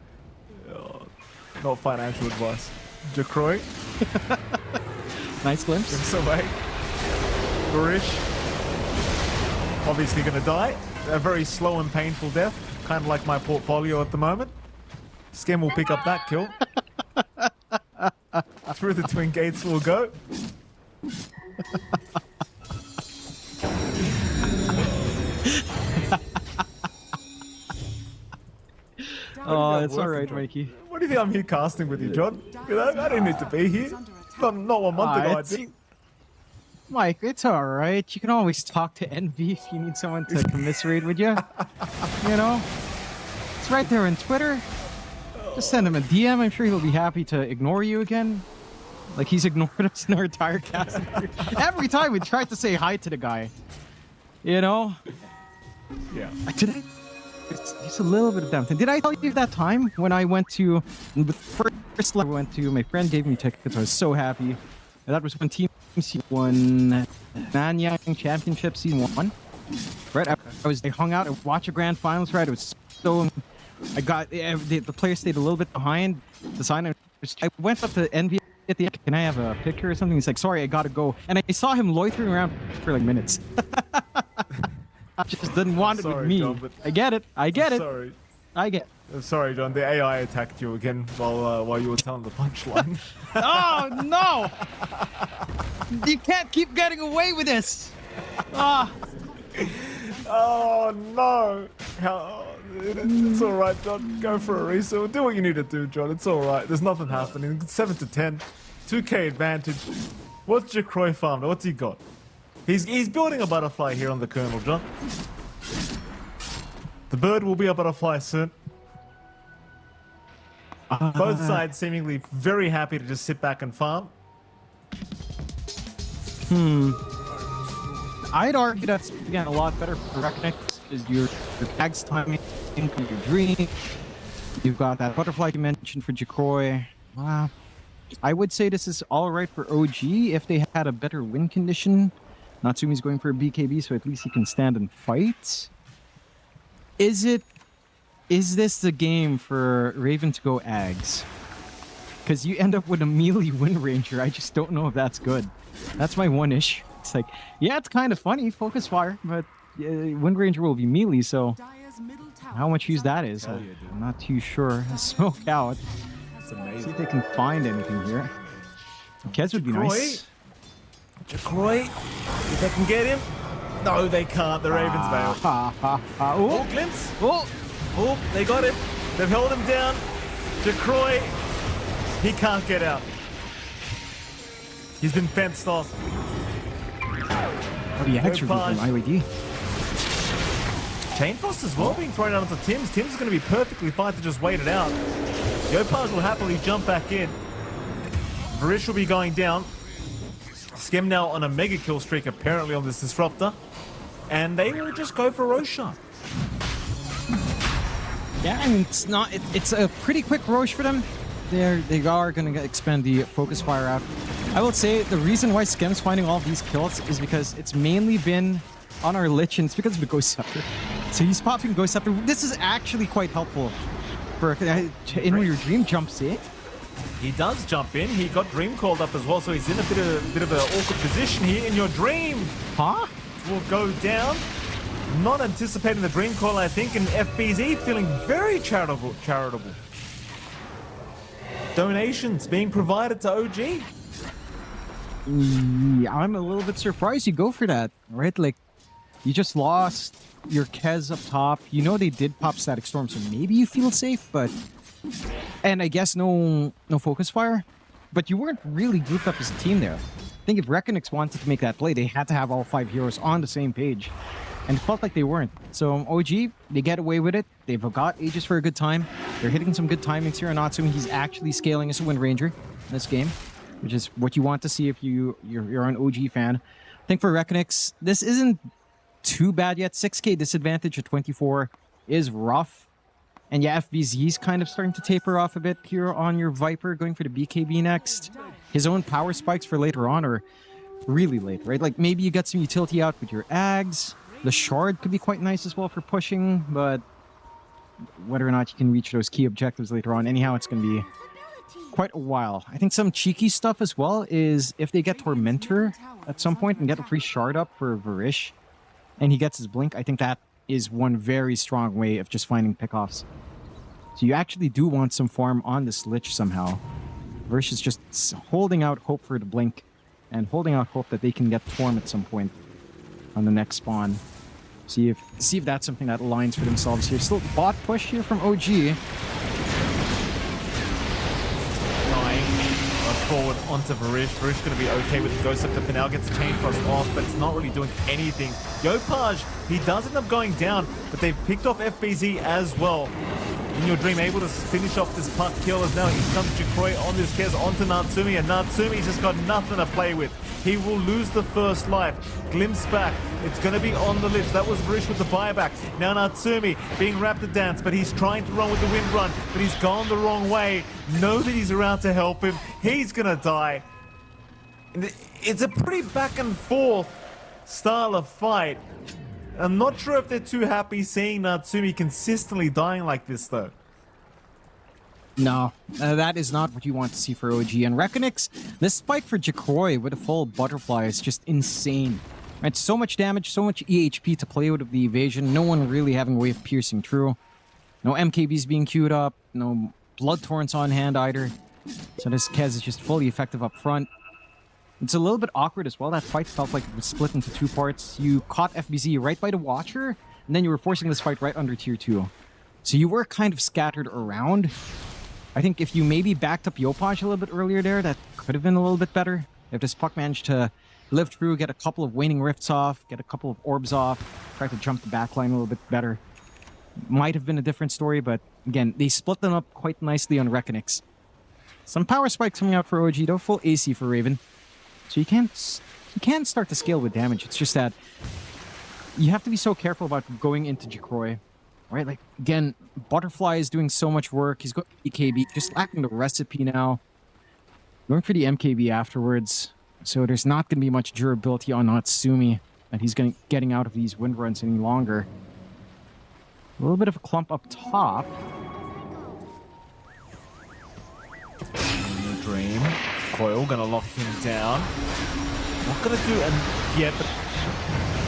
Speaker 6: Not financial advice. Jacroy,
Speaker 7: Nice glimpse.
Speaker 6: gives away. Barish, obviously gonna die. A very slow and painful death. Kind of like my portfolio at the moment. Skem will pick up that kill. Through the twin gates will go.
Speaker 7: Oh, it's all right, Mikey.
Speaker 6: What do you think I'm here casting with you, John? You know, I didn't need to be here. Not 1 month ago, I
Speaker 7: it's-
Speaker 6: didn't.
Speaker 7: Mike, it's all right. You can always talk to Envy if you need someone to commiserate with you. You know, it's right there on Twitter. Just send him a DM. I'm sure he'll be happy to ignore you again. Like he's ignored us in our entire cast. Every time we tried to say hi to the guy. You know?
Speaker 6: Yeah.
Speaker 7: It's a little bit of damn. Did I tell you that time when I went to the first level I went to? My friend gave me tickets. I was so happy. And that was when Team C won Nanyang Championship Season 1. Right? I hung out and watched the grand finals. Right? It was so. I got the player stayed a little bit behind. The sign. I went up to Envy at the end. Can I have a picture or something? He's like, sorry, I gotta go. And I saw him loitering around for like minutes. I just didn't want it with
Speaker 6: Sorry,
Speaker 7: me.
Speaker 6: John, but-
Speaker 7: I get it. I get it.
Speaker 6: Sorry.
Speaker 7: I get.
Speaker 6: I'm sorry, John. The AI attacked you again while you were telling the punchline.
Speaker 7: Oh no! You can't keep getting away with this. Ah,
Speaker 6: Oh no! It's all right, John. Go for a reset. Do what you need to do, John. It's all right. There's nothing happening. It's 7-10, 2K advantage. What's Jacroy farmed? What's he got? He's building a butterfly here on the kernel, John. The bird will be a butterfly soon. Both sides seemingly very happy to just sit back and farm.
Speaker 7: I'd argue that's again a lot better for Reckonex because your tags timing, your dream. You've got that butterfly you mentioned for Jacroy. I would say this is all right for OG if they had a better win condition. Natsumi's going for a BKB, so at least he can stand and fight. Is this the game for Raven to go Ags? Because you end up with a melee Wind Ranger. I just don't know if that's good. That's my one issue. It's like, yeah, it's kind of funny, focus fire, but Wind Ranger will be melee, so how much use that is, I'm not too sure. Smoke out.
Speaker 6: It's
Speaker 7: See
Speaker 6: amazing.
Speaker 7: if they can find anything here. Kez would be nice.
Speaker 6: Jacroy, if they can get him. No, they can't. The Ravens failed.
Speaker 7: Oh,
Speaker 6: Oh, glimpse.
Speaker 7: oh,
Speaker 6: Oh, they got him. They've held him down. Jacroy, he can't get out. He's been fenced off.
Speaker 7: oh, the X review from IWD.
Speaker 6: Chain Frost as well being thrown out onto Tim's. Tim's is going to be perfectly fine to just wait it out. Yopaj will happily jump back in. Varish will be going down. Skim now on a mega kill streak apparently on this Disruptor. And they will just go for Roshan.
Speaker 7: Yeah, I mean, it's a pretty quick Roche for them. They are going to expand the focus fire out. I will say the reason why Skim's finding all these kills is because it's mainly been on our Lich, and it's because of the Ghost Scepter. So he's popping Ghost Scepter. This is actually quite helpful for in when your Dream jumps in.
Speaker 6: He does jump in. He got Dream called up as well, so he's in a bit of an awkward position here. In your Dream
Speaker 7: Huh?
Speaker 6: will go down. Not anticipating the Dream call, I think, and FBZ feeling very charitable. Donations being provided to OG.
Speaker 7: Yeah, I'm a little bit surprised you go for that, right? Like, you just lost your Kez up top. You know they did pop Static Storm, so maybe you feel safe, but... And I guess no focus fire, but you weren't really grouped up as a team there. I think if Reckonix wanted to make that play, they had to have all 5 heroes on the same page. And it felt like they weren't. So OG, they get away with it. They've got Aegis for a good time. They're hitting some good timings here on Natsumi. He's actually scaling as a Wind Ranger in this game, which is what you want to see if you're an OG fan. I think for Reckonix, this isn't too bad yet. 6k disadvantage at 24 is rough. And yeah, FBZ's kind of starting to taper off a bit here on your Viper, going for the BKB next. His own power spikes for later on are really late, right? Like maybe you get some utility out with your Ags. The Shard could be quite nice as well for pushing, but whether or not you can reach those key objectives later on, anyhow, it's going to be quite a while. I think some cheeky stuff as well is if they get Tormentor at some point and get a free Shard up for Varish, and he gets his Blink, I think that is one very strong way of just finding pickoffs. So you actually do want some farm on this Lich somehow. Varish is just holding out hope for the Blink and holding out hope that they can get Torm at some point on the next spawn. See if that's something that aligns for themselves here. Still bot push here from OG.
Speaker 6: Forward onto Varish. Varish going to be okay with the Ghost Scepter for now. Gets the Chain Frost off, but it's not really doing anything. Yopaj, he does end up going down, but they've picked off FBZ as well. In your Dream, able to finish off this puck kill as now here comes Jacroy on this Kez onto Natsumi, and Natsumi's just got nothing to play with. He will lose the first life. Glimpse back. It's going to be on the Lich. That was Varish with the buyback. Now Natsumi being Raptor Dance, but he's trying to run with the Wind Run, but he's gone the wrong way. Nobody's around to help him. He's going to die. It's a pretty back and forth style of fight. I'm not sure if they're too happy seeing Natsumi consistently dying like this, though.
Speaker 7: No, that is not what you want to see for OG. And Reckonix, this spike for Jacroy with a full butterfly is just insane. Right, so much damage, so much EHP to play with the evasion. No one really having a way of piercing through. No MKBs being queued up. No Blood Torrents on hand either. So this Kez is just fully effective up front. It's a little bit awkward as well. That fight felt like it was split into two parts. You caught FBZ right by the Watcher, and then you were forcing this fight right under tier 2. So you were kind of scattered around. I think if you maybe backed up Yopaj a little bit earlier there, that could have been a little bit better. If this puck managed to live through, get a couple of Waning Rifts off, get a couple of Orbs off, try to jump the backline a little bit better. Might have been a different story, but again, they split them up quite nicely on Reckonix. Some power spikes coming out for OG, though. Full AC for Raven. So you can start to scale with damage. It's just that you have to be so careful about going into Jacroy. Right? Like, again, Butterfly is doing so much work. He's got EKB, just lacking the recipe now. Going for the MKB afterwards. So there's not going to be much durability on Natsumi that he's getting out of these wind runs any longer. A little bit of a clump up top.
Speaker 6: Dream. Coil gonna lock him down. Not gonna do yet,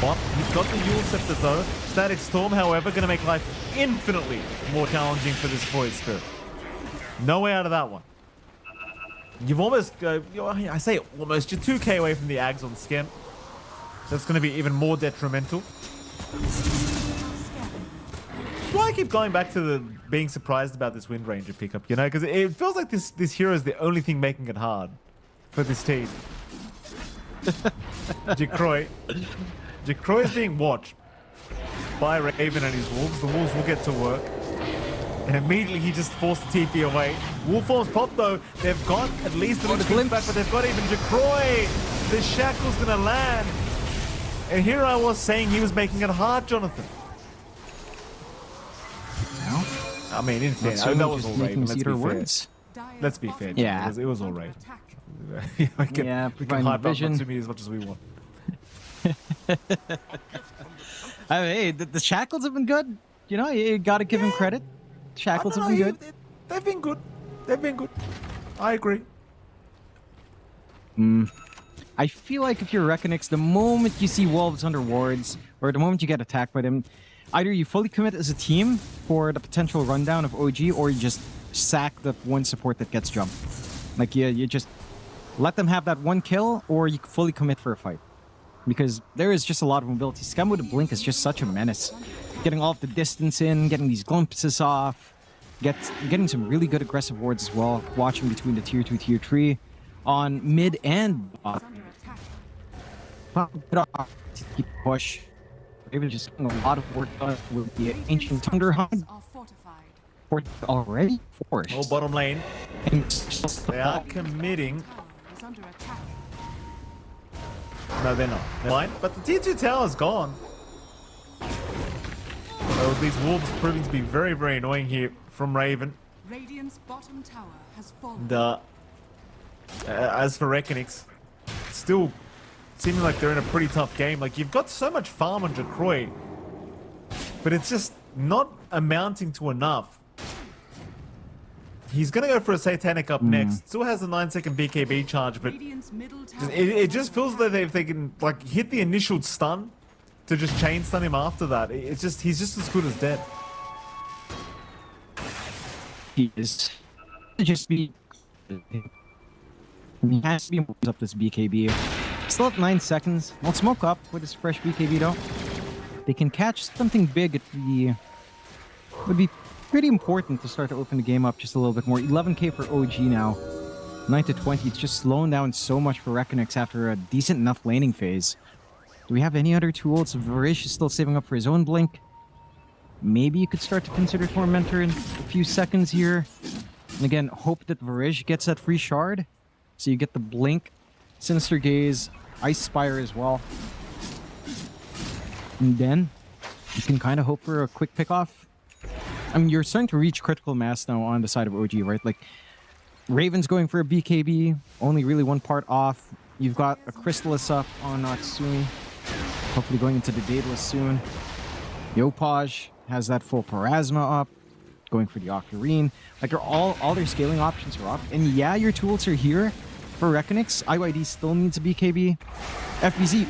Speaker 6: but he's got the Yule Scepter though. Static Storm, however, gonna make life infinitely more challenging for this Void Spirit. No way out of that one. You've almost, I say almost, you're 2k away from the Ags on Skem. So it's gonna be even more detrimental. That's why I keep going back to the being surprised about this Wind Ranger pickup, you know, because it feels like this hero is the only thing making it hard for this team. Jacroy is being watched by Raven and his Wolves. The Wolves will get to work. And immediately he just forced the TP away. Wolf forms pop though. They've got at least a little bit back, but they've got even Jacroy the shackle's gonna land. And here I was saying he was making it hard, Jonathan.
Speaker 7: Well,
Speaker 6: I mean, in fairness,
Speaker 7: Natsumi
Speaker 6: that was
Speaker 7: just
Speaker 6: all
Speaker 7: making
Speaker 6: Raven.
Speaker 7: us
Speaker 6: Let's
Speaker 7: eat
Speaker 6: be
Speaker 7: our
Speaker 6: fair.
Speaker 7: words.
Speaker 6: Let's be fair.
Speaker 7: Yeah.
Speaker 6: It was all
Speaker 3: Under
Speaker 6: right.
Speaker 3: attack.
Speaker 6: we can
Speaker 7: providing
Speaker 6: hype up
Speaker 7: vision.
Speaker 6: Natsumi as much as we want.
Speaker 7: I mean, hey, the shackles have been good. You know, you got to give him credit. Shackles have been good.
Speaker 6: They've been good. They've been good. I agree.
Speaker 7: I feel like if you're Reckonix, the moment you see wolves under wards, or the moment you get attacked by them, either you fully commit as a team for the potential rundown of OG, or you just sack that one support that gets jumped. Like you just let them have that one kill, or you fully commit for a fight. Because there is just a lot of mobility. Scam with a blink is just such a menace. Getting all of the distance in, getting these glimpses off, getting some really good aggressive wards as well. Watching between the tier 2, tier 3 on mid and bot.
Speaker 3: Under attack.
Speaker 7: To keep push. Maybe just getting a lot of work done with the ancient Thunder Hunt.
Speaker 3: Are fortified.
Speaker 7: Already forced.
Speaker 6: Oh, bottom lane.
Speaker 7: And
Speaker 6: They are committing.
Speaker 3: Tower is under attack.
Speaker 6: No, they're not. They're fine. But the tier 2 tower's gone. So these wolves proving to be very, very annoying here from Raven.
Speaker 3: Radiant's bottom tower has fallen.
Speaker 6: And, as for Reckonix, still seeming like they're in a pretty tough game. Like, you've got so much farm on Jacroy, but it's just not amounting to enough. He's gonna go for a Satanic up next. Still has a 9-second BKB charge, but
Speaker 3: Radiant's middle tower.
Speaker 6: it just feels like if they can like hit the initial stun to just chain stun him after that, it's just he's just as good as dead.
Speaker 7: he is just be. He has to be moves up this BKB. Still at 9 seconds. Won't smoke up with his fresh BKB though. They can catch something big at the. Would be pretty important to start to open the game up just a little bit more. 11k for OG now. 9 to 20. It's just slowing down so much for Reckonix after a decent enough laning phase. Do we have any other tools? Varish is still saving up for his own blink. Maybe you could start to consider Tormentor in a few seconds here. And again, hope that Varish gets that free shard. So you get the blink, Sinister Gaze, Ice Spire as well. And then you can kind of hope for a quick pick-off. I mean, you're starting to reach critical mass now on the side of OG, right? Like, Raven's going for a BKB, only really one part off. You've got a Crystallis up on Natsumi, hopefully going into the Daedalus soon. Yopaj has that full Parasma up, going for the Ocarine. Like, they're all their scaling options are up. And yeah, your tools are here for Reckonix. IYD still needs a BKB. FBZ.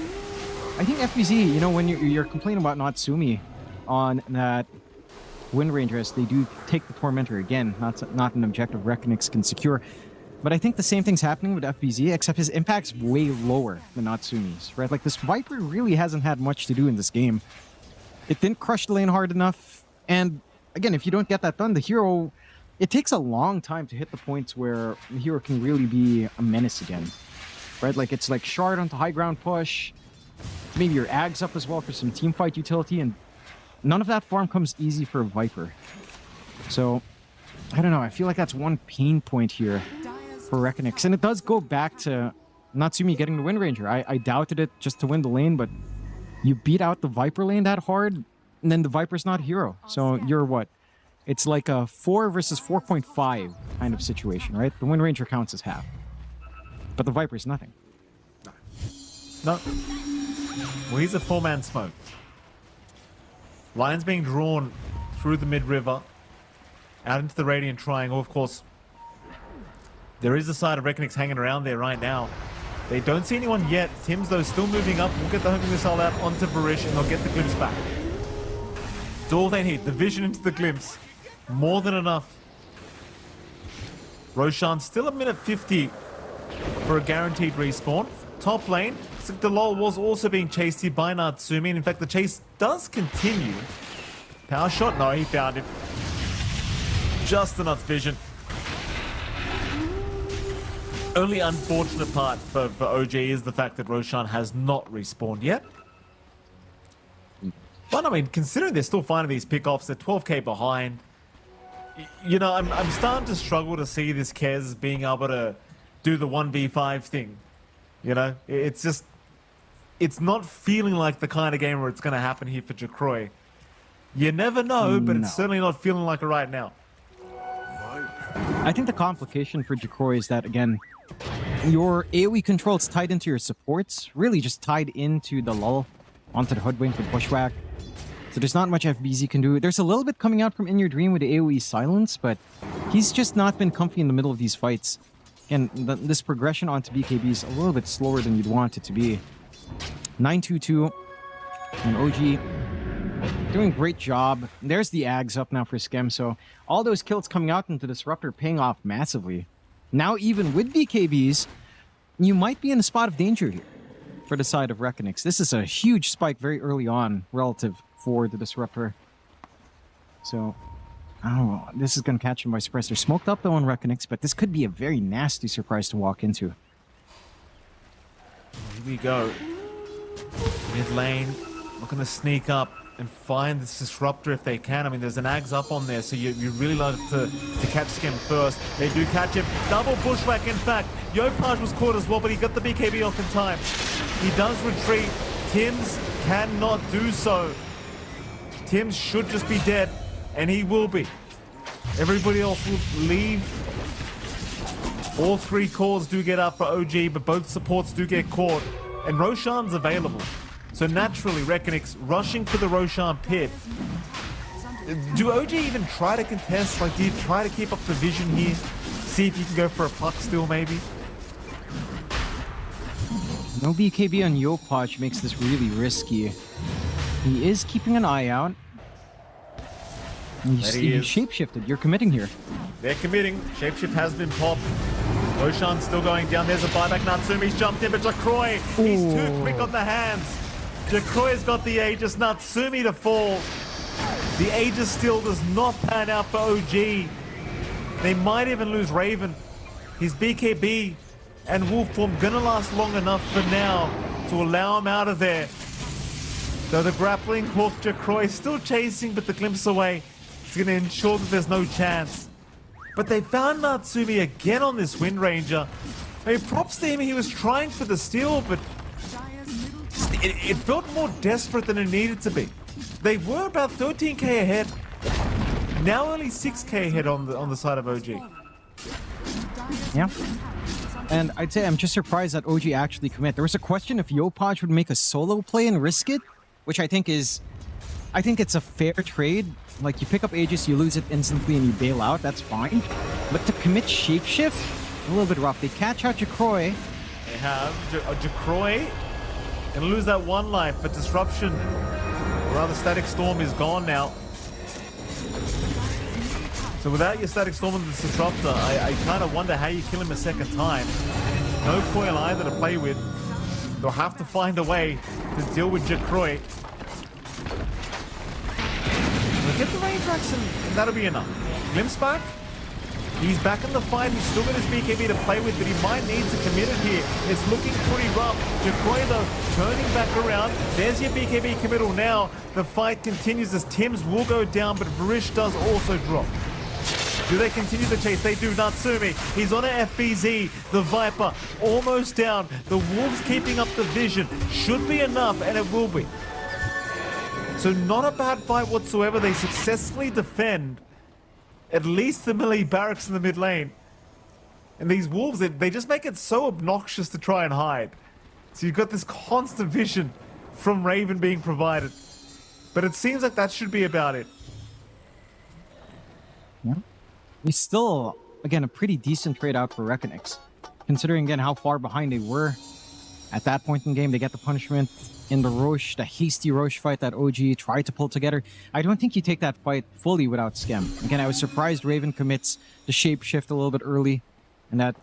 Speaker 7: I think FBZ, you know, when you're complaining about Natsumi on that Wind Ranger, they do take the Tormentor again. Not an objective Reckonix can secure. But I think the same thing's happening with FBZ, except his impact's way lower than Natsumi's, right? Like, this Viper really hasn't had much to do in this game. It didn't crush the lane hard enough. And again, if you don't get that done, the hero, it takes a long time to hit the points where the hero can really be a menace again, right? Like, it's like shard onto high ground push, maybe your Ags up as well for some team fight utility, and none of that farm comes easy for a Viper. So, I don't know, I feel like that's one pain point here for Reckonix. And it does go back to Natsumi getting the Wind Ranger. I doubted it just to win the lane, but you beat out the Viper lane that hard, and then the Viper's not hero. So you're what? It's like a 4 versus 4.5 kind of situation, right? The Wind Ranger counts as half. But the Viper's nothing.
Speaker 6: No. Well, he's a 4-man smoke. Lion's being drawn through the mid-river, out into the Radiant Triangle. Of course, there is a side of Reckonix hanging around there right now. They don't see anyone yet. Tim's, though, still moving up. We'll get the homing missile out onto Varish, and they'll get the glimpse back. It's all they need. The vision into the glimpse. More than enough. Roshan still a minute 50 for a guaranteed respawn. Top lane. Looks like the LoL was also being chased here by Natsumi. And in fact, the chase does continue. Power shot? No, he found him. Just enough vision. Only unfortunate part for OG is the fact that Roshan has not respawned yet. But I mean, considering they're still finding these pickoffs, they're 12k behind. You know, I'm starting to struggle to see this Kez being able to do the 1v5 thing. You know, it's just, it's not feeling like the kind of game where it's going to happen here for Jacroy. You never know, but it's certainly not feeling like it right now.
Speaker 7: I think the complication for Jacroy is that, again, your AoE control is tied into your supports, really just tied into the lull onto the hoodwink with bushwhack. So there's not much FBZ can do. There's a little bit coming out from In Your Dream with the AoE silence, but he's just not been comfy in the middle of these fights. And this progression onto BKB is a little bit slower than you'd want it to be. 922 and OG doing a great job. There's the Ags up now for Skem, so all those kills coming out into Disruptor paying off massively. Now even with BKBs, you might be in a spot of danger here for the side of Reckonix. This is a huge spike very early on relative for the Disruptor. So, I don't know. This is going to catch him by surprise. They're smoked up though on Reckonix, but this could be a very nasty surprise to walk into.
Speaker 6: Here we go. Mid lane, looking to sneak up and find this Disruptor if they can. I mean, there's an Ags up on there, so you really love to catch Skem first. They do catch him. Double bushwhack, in fact. Yopaj was caught as well, but he got the BKB off in time. He does retreat. Tims cannot do so. Tims should just be dead, and he will be. Everybody else will leave. All three cores do get up for OG, but both supports do get caught. And Roshan's available. So naturally, Reckonix rushing for the Roshan pit. Do OG even try to contest? Like, do you try to keep up the vision here? See if you can go for a puck still, maybe?
Speaker 7: No BKB on Yopaj makes this really risky. He is keeping an eye out. And you shapeshifted. You're committing here.
Speaker 6: They're committing. Shapeshift has been popped. Roshan's still going down. There's a buyback. Natsumi's jumped in, but Jacroy, he's too quick on the hands. Jacroy's got the Aegis. Natsumi to fall. The Aegis still does not pan out for OG. They might even lose Raven. His BKB and Wolf Form gonna last long enough for now to allow him out of there. Though the grappling hook, Jacroy still chasing, but the glimpse away is gonna ensure that there's no chance. But they found Natsumi again on this Wind Ranger. I mean, props to him, he was trying for the steal, but it felt more desperate than it needed to be. They were about 13k ahead. Now only 6k ahead on the side of OG.
Speaker 7: Yeah. And I'd say I'm just surprised that OG actually commit. There was a question if Yopaj would make a solo play and risk it, which I think it's a fair trade. Like, you pick up Aegis, you lose it instantly, and you bail out. That's fine. But to commit Shapeshift, a little bit rough. They catch out Jacroy.
Speaker 6: They have Jacroy. Gonna lose that one life, but Disruption, or rather Static Storm, is gone now. So without your Static Storm and the Disruptor, I kind of wonder how you kill him a second time. No coil either to play with. They'll have to find a way to deal with Jacroy. They'll get the range racks and that'll be enough. Glimpse back. He's back in the fight. He's still got his BKB to play with, but he might need to commit it here. It's looking pretty rough. Jacroy, though, turning back around. There's your BKB committal now. The fight continues as Tims will go down, but Varish does also drop. Do they continue the chase? They do. Natsumi, he's on an FBZ. The Viper almost down. The Wolves keeping up the vision. Should be enough, and it will be. So not a bad fight whatsoever. They successfully defend at least the melee barracks in the mid lane. And these Wolves, they just make it so obnoxious to try and hide. So you've got this constant vision from Raven being provided. But it seems like that should be about it.
Speaker 7: Yeah. He's still, again, a pretty decent trade out for Reckonix. Considering, again, how far behind they were at that point in the game. They get the punishment in the Roche, the hasty Roche fight that OG tried to pull together. I don't think you take that fight fully without Skem. Again, I was surprised Raven commits the shapeshift a little bit early, and that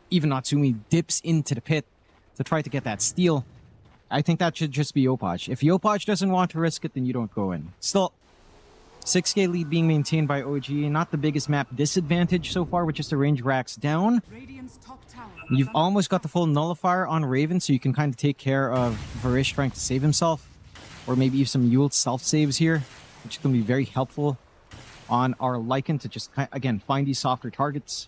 Speaker 7: even Natsumi dips into the pit to try to get that steal. I think that should just be Yopaj. If Yopaj doesn't want to risk it, then you don't go in. Still, 6k lead being maintained by OG. Not the biggest map disadvantage so far with just the range racks down. You've almost got the full nullifier on Raven, so you can kind of take care of Varish trying to save himself. Or maybe even some Yule self-saves here, which is going to be very helpful on our Lycan to just, again, find these softer targets.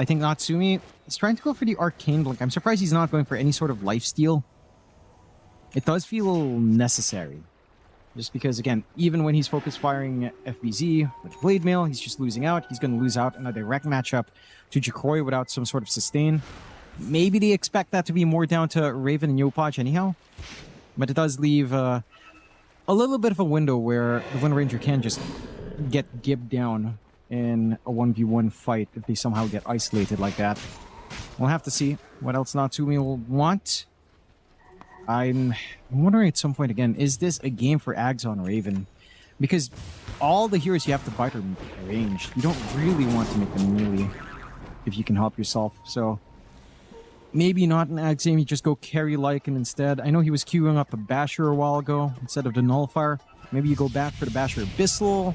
Speaker 7: I think Natsumi is trying to go for the Arcane Blink. I'm surprised he's not going for any sort of lifesteal. It does feel necessary. Just because, again, even when he's focus firing FBZ with Blade Mail, he's just losing out. He's going to lose out in a direct matchup to Jacroy without some sort of sustain. Maybe they expect that to be more down to Raven and Yopaj anyhow. But it does leave a little bit of a window where the Wind Ranger can just get gibbed down in a 1v1 fight if they somehow get isolated like that. We'll have to see what else Natsumi will want. I'm wondering at some point again, is this a game for Ags on Raven? Because all the heroes you have to fight are ranged. You don't really want to make them melee if you can help yourself. So maybe not an Ags aim, you just go carry Lycan instead. I know he was queuing up a Basher a while ago instead of the Nullifier. Maybe you go back for the Basher Abyssal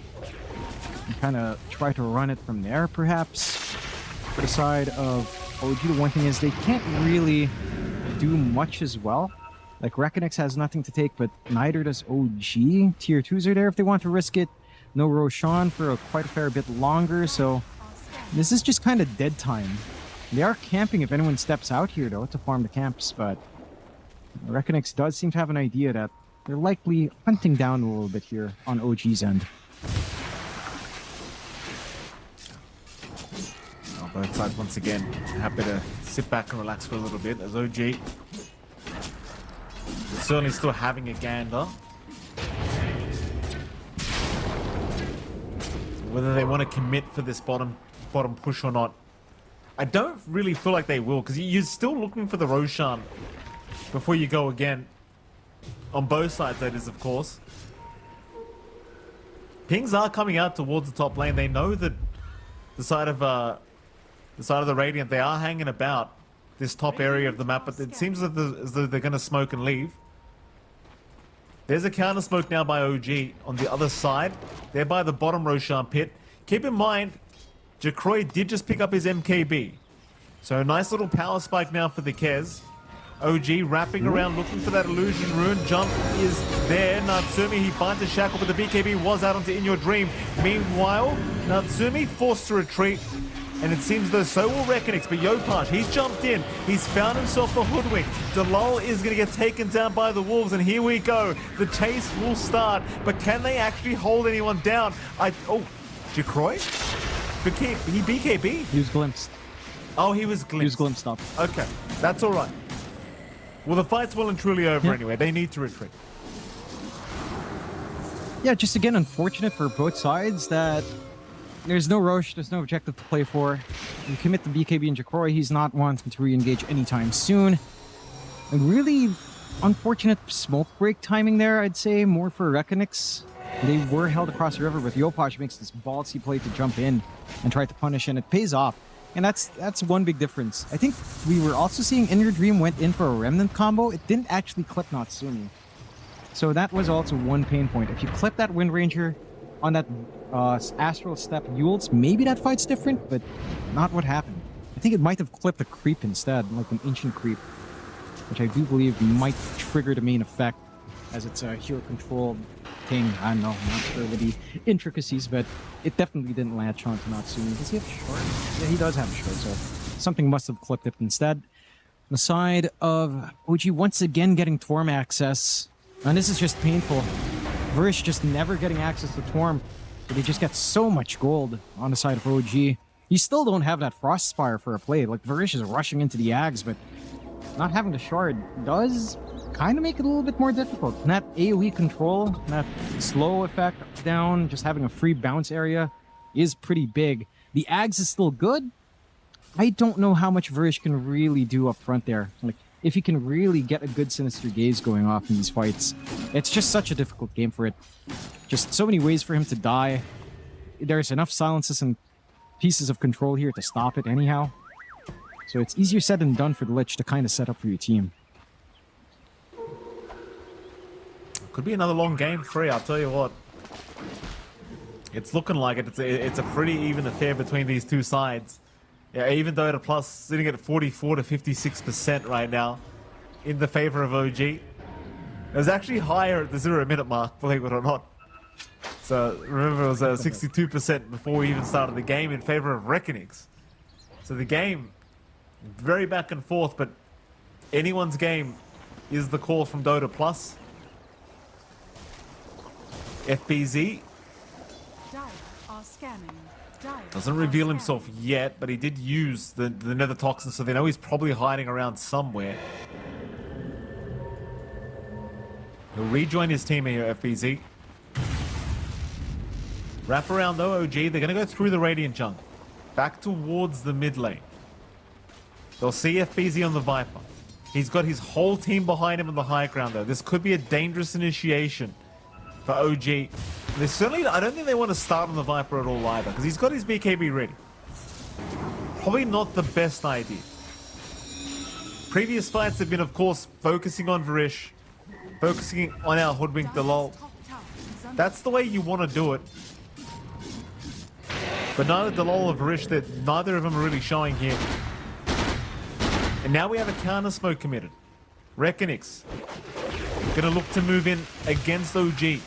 Speaker 7: and kind of try to run it from there, perhaps. For the side of OG, the one thing is they can't really do much as well. Like, Reckonix has nothing to take, but neither does OG. Tier 2s are there if they want to risk it. No Roshan for quite a fair bit longer, so this is just kind of dead time. They are camping if anyone steps out here, though, to farm the camps, but Reckonix does seem to have an idea that they're likely hunting down a little bit here on OG's end.
Speaker 6: Both sides once again happy to sit back and relax for a little bit as OG is certainly still having a gander. Whether they want to commit for this bottom push or not, I don't really feel like they will, because you're still looking for the Roshan before you go again. On both sides, that is, of course. Pings are coming out towards the top lane. They know that the side of the Radiant, they are hanging about this top area of the map, but it seems as though they're going to smoke and leave. There's a counter smoke now by OG on the other side. They're by the bottom Roshan pit. Keep in mind, Jacroy did just pick up his MKB. So a nice little power spike now for the Kez. OG wrapping around looking for that illusion rune. Jump is there. Natsumi, he finds a shackle, but the BKB was out onto In Your Dream. Meanwhile, Natsumi forced to retreat. And it seems though so will Reckonix, but Yopaj, he's jumped in. He's found himself a hoodwink. Delul is going to get taken down by the Wolves, and here we go. The chase will start, but can they actually hold anyone down? Jacroy? He BKB?
Speaker 7: He was glimpsed.
Speaker 6: Oh, he was glimpsed.
Speaker 7: He was glimpsed up.
Speaker 6: Okay, that's all right. Well, the fight's well and truly over anyway. They need to retreat.
Speaker 7: Yeah, just again, unfortunate for both sides that there's no Roche, there's no objective to play for. You commit the BKB and Jacroy, he's not wanting to re-engage anytime soon. And really unfortunate smoke break timing there, I'd say, more for Reckonix. They were held across the river, but Yopaj makes this ballsy play to jump in and try to punish, and it pays off. And that's one big difference. I think we were also seeing In Your Dream went in for a Remnant combo. It didn't actually clip Natsumi. So that was also one pain point. If you clip that Wind Ranger on that Astral Step Yules, maybe that fight's different, but not what happened. I think it might have clipped a creep instead, like an Ancient Creep, which I do believe might trigger the main effect, as it's a hero controlled thing. I don't know, I'm not sure of the intricacies, but it definitely didn't latch on to Natsumi. Does he have a short? Yeah, he does have a short, so something must have clipped it instead. On the side of OG once again getting Torm access, and this is just painful. Verish just never getting access to Torm, but they just get so much gold on the side of OG. You still don't have that Frost Spire for a play. Like, Verish is rushing into the Ags, but not having the shard does kind of make it a little bit more difficult. And that AoE control, that slow effect down, just having a free bounce area is pretty big. The Ags is still good. I don't know how much Verish can really do up front there. Like, if he can really get a good Sinister Gaze going off in these fights. It's just such a difficult game for it. Just so many ways for him to die. There's enough silences and pieces of control here to stop it anyhow. So it's easier said than done for the Lich to kind of set up for your team.
Speaker 6: Could be another long game 3, I'll tell you what. It's looking like it. It's a pretty even affair between these two sides. Yeah, even though the plus sitting at 44 to 56% right now in the favor of OG. It was actually higher at the 0-minute mark, believe it or not. So remember, it was 62% before we even started the game in favor of Reckonix. So the game, very back and forth, but anyone's game is the call from Dota Plus. FBZ
Speaker 3: Dire are scanning. Dire
Speaker 6: doesn't
Speaker 3: are
Speaker 6: reveal
Speaker 3: scanning.
Speaker 6: himself yet, but he did use the nether toxin, so they know he's probably hiding around somewhere. He'll rejoin his team here, FBZ. Wrap around though, OG. They're going to go through the Radiant jungle. Back towards the mid lane. They'll see FBZ on the Viper. He's got his whole team behind him on the high ground though. This could be a dangerous initiation for OG. They certainly, I don't think they want to start on the Viper at all either, because he's got his BKB ready. Probably not the best idea. Previous fights have been, of course, focusing on Varish, focusing on our Hoodwink Dalal.
Speaker 3: Top tower is under
Speaker 6: That's the way you want to do it. But neither Dalal or Varish, neither of them are really showing here. And now we have a counter smoke committed. Reckonix gonna look to move in against OG.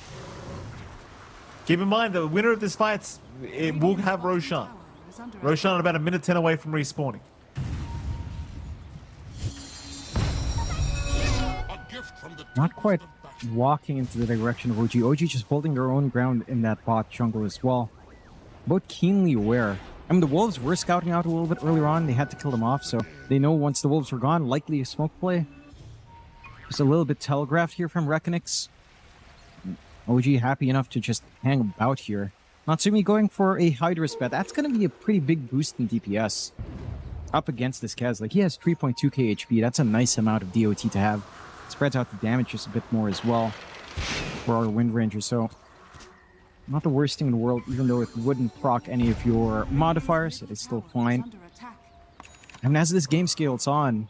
Speaker 6: Keep in mind, the winner of this fight, it will have Roshan.
Speaker 3: tower is under
Speaker 6: Roshan about a minute 10 away from respawning.
Speaker 7: Not quite walking into the direction of OG. OG just holding their own ground in that bot jungle as well. Both keenly aware. I mean, the Wolves were scouting out a little bit earlier on. They had to kill them off, so they know once the Wolves were gone, likely a smoke play. Just a little bit telegraphed here from Reckonix. OG happy enough to just hang about here. Natsumi going for a Hydra's bet. That's going to be a pretty big boost in DPS. Up against this Kaz. Like, he has 3.2k HP. That's a nice amount of DOT to have. Spreads out the damage just a bit more as well for our Wind Ranger. So, not the worst thing in the world, even though it wouldn't proc any of your modifiers. It's still fine.
Speaker 3: under attack.
Speaker 7: And as this game scales on,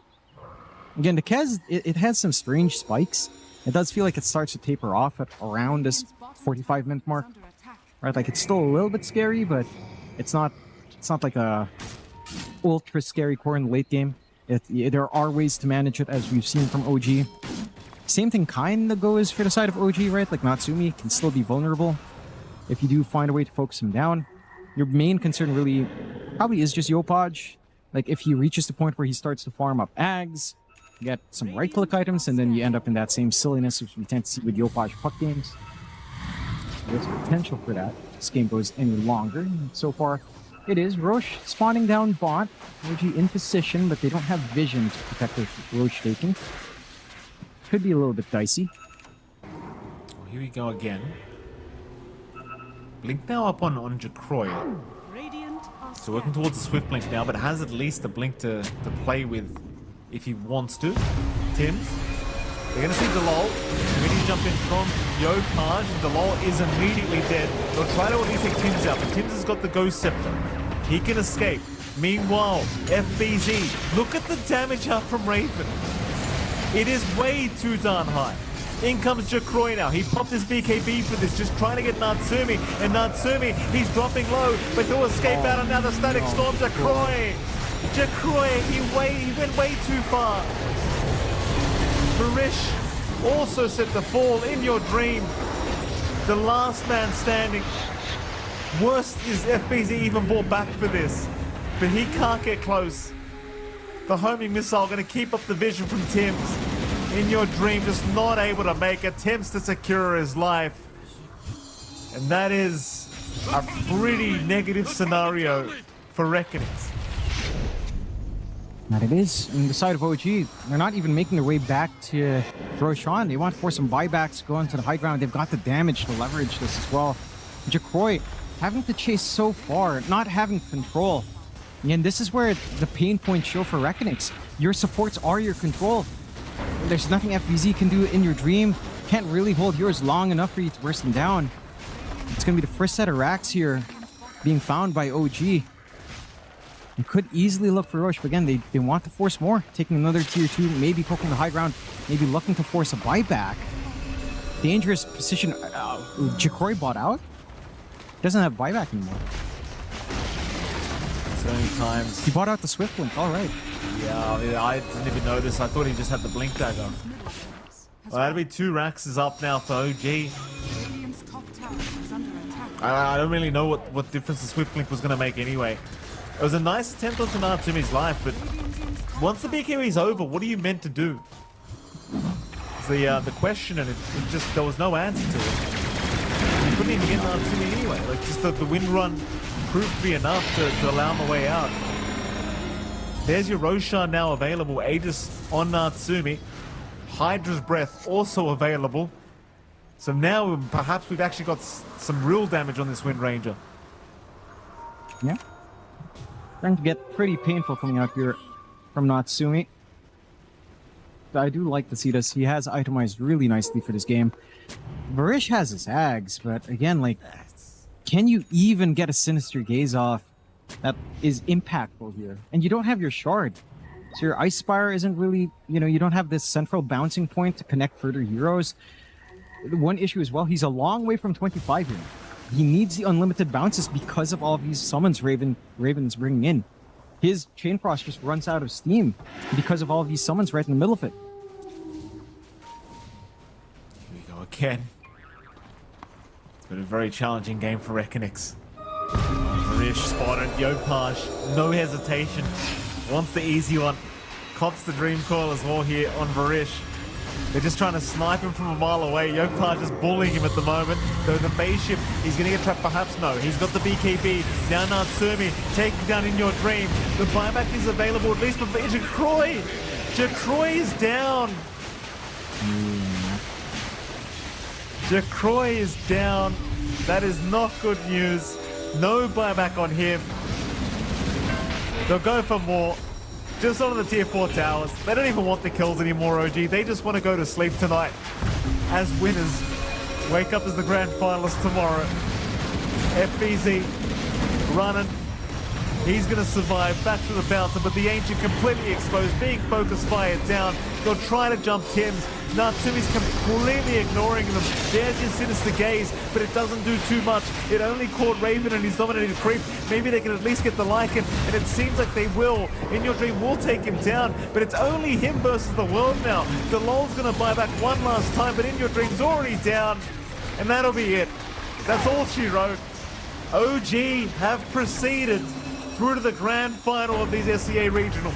Speaker 7: again, the Kaz, it has some strange spikes. It does feel like it starts to taper off at around this 45-minute mark.
Speaker 3: Under attack.
Speaker 7: Right, like it's still a little bit scary, but it's not like a ultra scary core in the late game. There are ways to manage it, as we've seen from OG. Same thing kind of goes for the side of OG, right? Like Natsumi can still be vulnerable if you do find a way to focus him down. Your main concern really probably is just Yopaj. Like if he reaches the point where he starts to farm up Ags, get some right-click items, and then you end up in that same silliness which we tend to see with Yopaj puck games. There's potential for that if this game goes any longer. And so far, it is. Roche spawning down bot. OG in position, but they don't have vision to protect the Roche taking. Could be a little bit dicey.
Speaker 6: Well, here we go again. Blink now up on Jacroy.
Speaker 3: Radiant are
Speaker 6: So working towards the Swift Blink now, but has at least a Blink to play with if he wants to. Tims. They're going to see Dalal. Immediately jump in from Yopaj. Dalal is immediately dead. They'll try to at least take Tims out, but Tims has got the Ghost Scepter. He can escape. Meanwhile, FBZ. Look at the damage out from Raven. It is way too darn high. In comes Jacroy now. He popped his BKB for this, just trying to get Natsumi. And Natsumi, he's dropping low, but he'll escape out of now the Static Storm. Jacroy! He went way too far. Barish also set the fall in your dream. The last man standing. Worst is FBZ even brought back for this, but he can't get close. The homing missile going to keep up the vision from Tims. In your dream, just not able to make attempts to secure his life. And that is a pretty negative scenario for Reckonings.
Speaker 7: That it is. On the side of OG, they're not even making their way back to Roshan. They want to force some buybacks, go into the high ground. They've got the damage to leverage this as well. Jacroy having to chase so far, not having control. And this is where the pain points show for Reckonings. Your supports are your control. There's nothing FBZ can do in your dream. Can't really hold yours long enough for you to burst them down. It's going to be the first set of racks here being found by OG. You could easily look for Roche, but again, they want to force more. Taking another tier 2, maybe poking the high ground, maybe looking to force a buyback. Dangerous position. Jacroy bought out? Doesn't have buyback anymore.
Speaker 6: So many times.
Speaker 7: He bought out the Swift Link, alright.
Speaker 6: Yeah, I didn't even notice. I thought he just had the Blink Dagger. Well, that'll be 2 racks is up now for OG.
Speaker 3: Radiant's top tower is under attack.
Speaker 6: I don't really know what difference the Swift Blink was going to make anyway. It was a nice attempt onto Natsumi's life, but once the BKB is over, what are you meant to do? It's the question, and it just, there was no answer to it. You couldn't even get Natsumi anyway. Like, just the wind run proved to be enough to allow him a way out. There's your Roshan now available. Aegis on Natsumi. Hydra's Breath also available. So now perhaps we've actually got some real damage on this Wind Ranger.
Speaker 7: Yeah. Starting to get pretty painful coming out here from Natsumi. I do like to see this. He has itemized really nicely for this game. Varish has his Ags, but again, like, can you even get a Sinister Gaze off that is impactful here? And you don't have your Shard. So your Ice Spire isn't really, you don't have this central bouncing point to connect further heroes. One issue as well, he's a long way from 25 here. He needs the unlimited bounces because of all these summons Raven's bringing in. His Chain Frost just runs out of steam because of all of these summons right in the middle of it.
Speaker 6: Here we go again. It's been a very challenging game for Reckonix. Varish spotted, Yopaj, no hesitation. Wants the easy one. Cops the Dream Coil as well here on Varish. They're just trying to snipe him from a mile away. Yopaj is bullying him at the moment. Though the base shift, he's going to get trapped perhaps? No. He's got the BKB. Now Natsumi taking down In Your Dream. The buyback is available at least for Jacroy. Jacroy is down. Jacroy is down. That is not good news. No buyback on him. They'll go for more. Just onto the tier 4 towers. They don't even want the kills anymore, OG. They just want to go to sleep tonight as winners. Wake up as the grand finalists tomorrow. FBZ running. He's going to survive. Back to the fountain, but the Ancient completely exposed, being focus fired down. They'll try to jump Tims. Natsumi's completely ignoring them. There's your Sinister Gaze, but it doesn't do too much. It only caught Raven and his dominated creep. Maybe they can at least get the Lycan, and it seems like they will. In Your Dream will take him down, but it's only him versus the world now. DeLol's going to buy back one last time, but In Your Dream's already down, and that'll be it. That's all she wrote. OG have proceeded through to the grand final of these SCA Regional.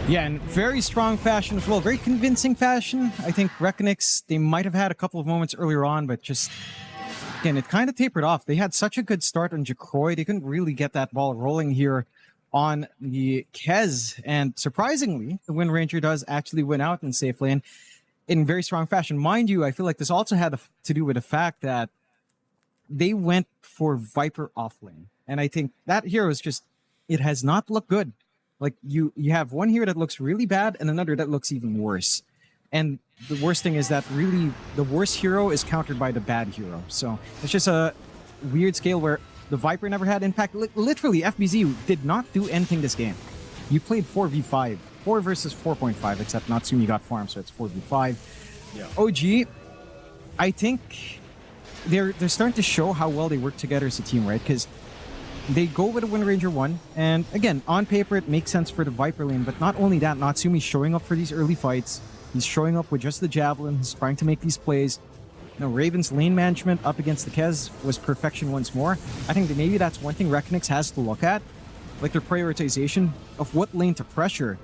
Speaker 7: Yeah, in very strong fashion as well. Very convincing fashion. I think Reckonix, they might have had a couple of moments earlier on, but just, again, it kind of tapered off. They had such a good start on Jacroy. They couldn't really get that ball rolling here on the Kez. And surprisingly, the Wind Ranger does actually win out in safe lane in very strong fashion. Mind you, I feel like this also had to do with the fact that they went for Viper offlane. And I think that hero is just, it has not looked good. Like, you have one here that looks really bad and another that looks even worse. And the worst thing is that really the worst hero is countered by the bad hero. So it's just a weird scale where the Viper never had impact. Literally, FBZ did not do anything this game. You played 4v5. 4 versus 4.5, except Natsumi got farmed, so it's 4v5.
Speaker 6: Yeah.
Speaker 7: OG, I think they're starting to show how well they work together as a team, right? Because they go with a Wind Ranger 1, and again, on paper, it makes sense for the Viper lane, but not only that, Natsumi's showing up for these early fights. He's showing up with just the Javelin. He's trying to make these plays. Raven's lane management up against the Kez was perfection once more. I think that maybe that's one thing Reckonix has to look at, like their prioritization of what lane to pressure,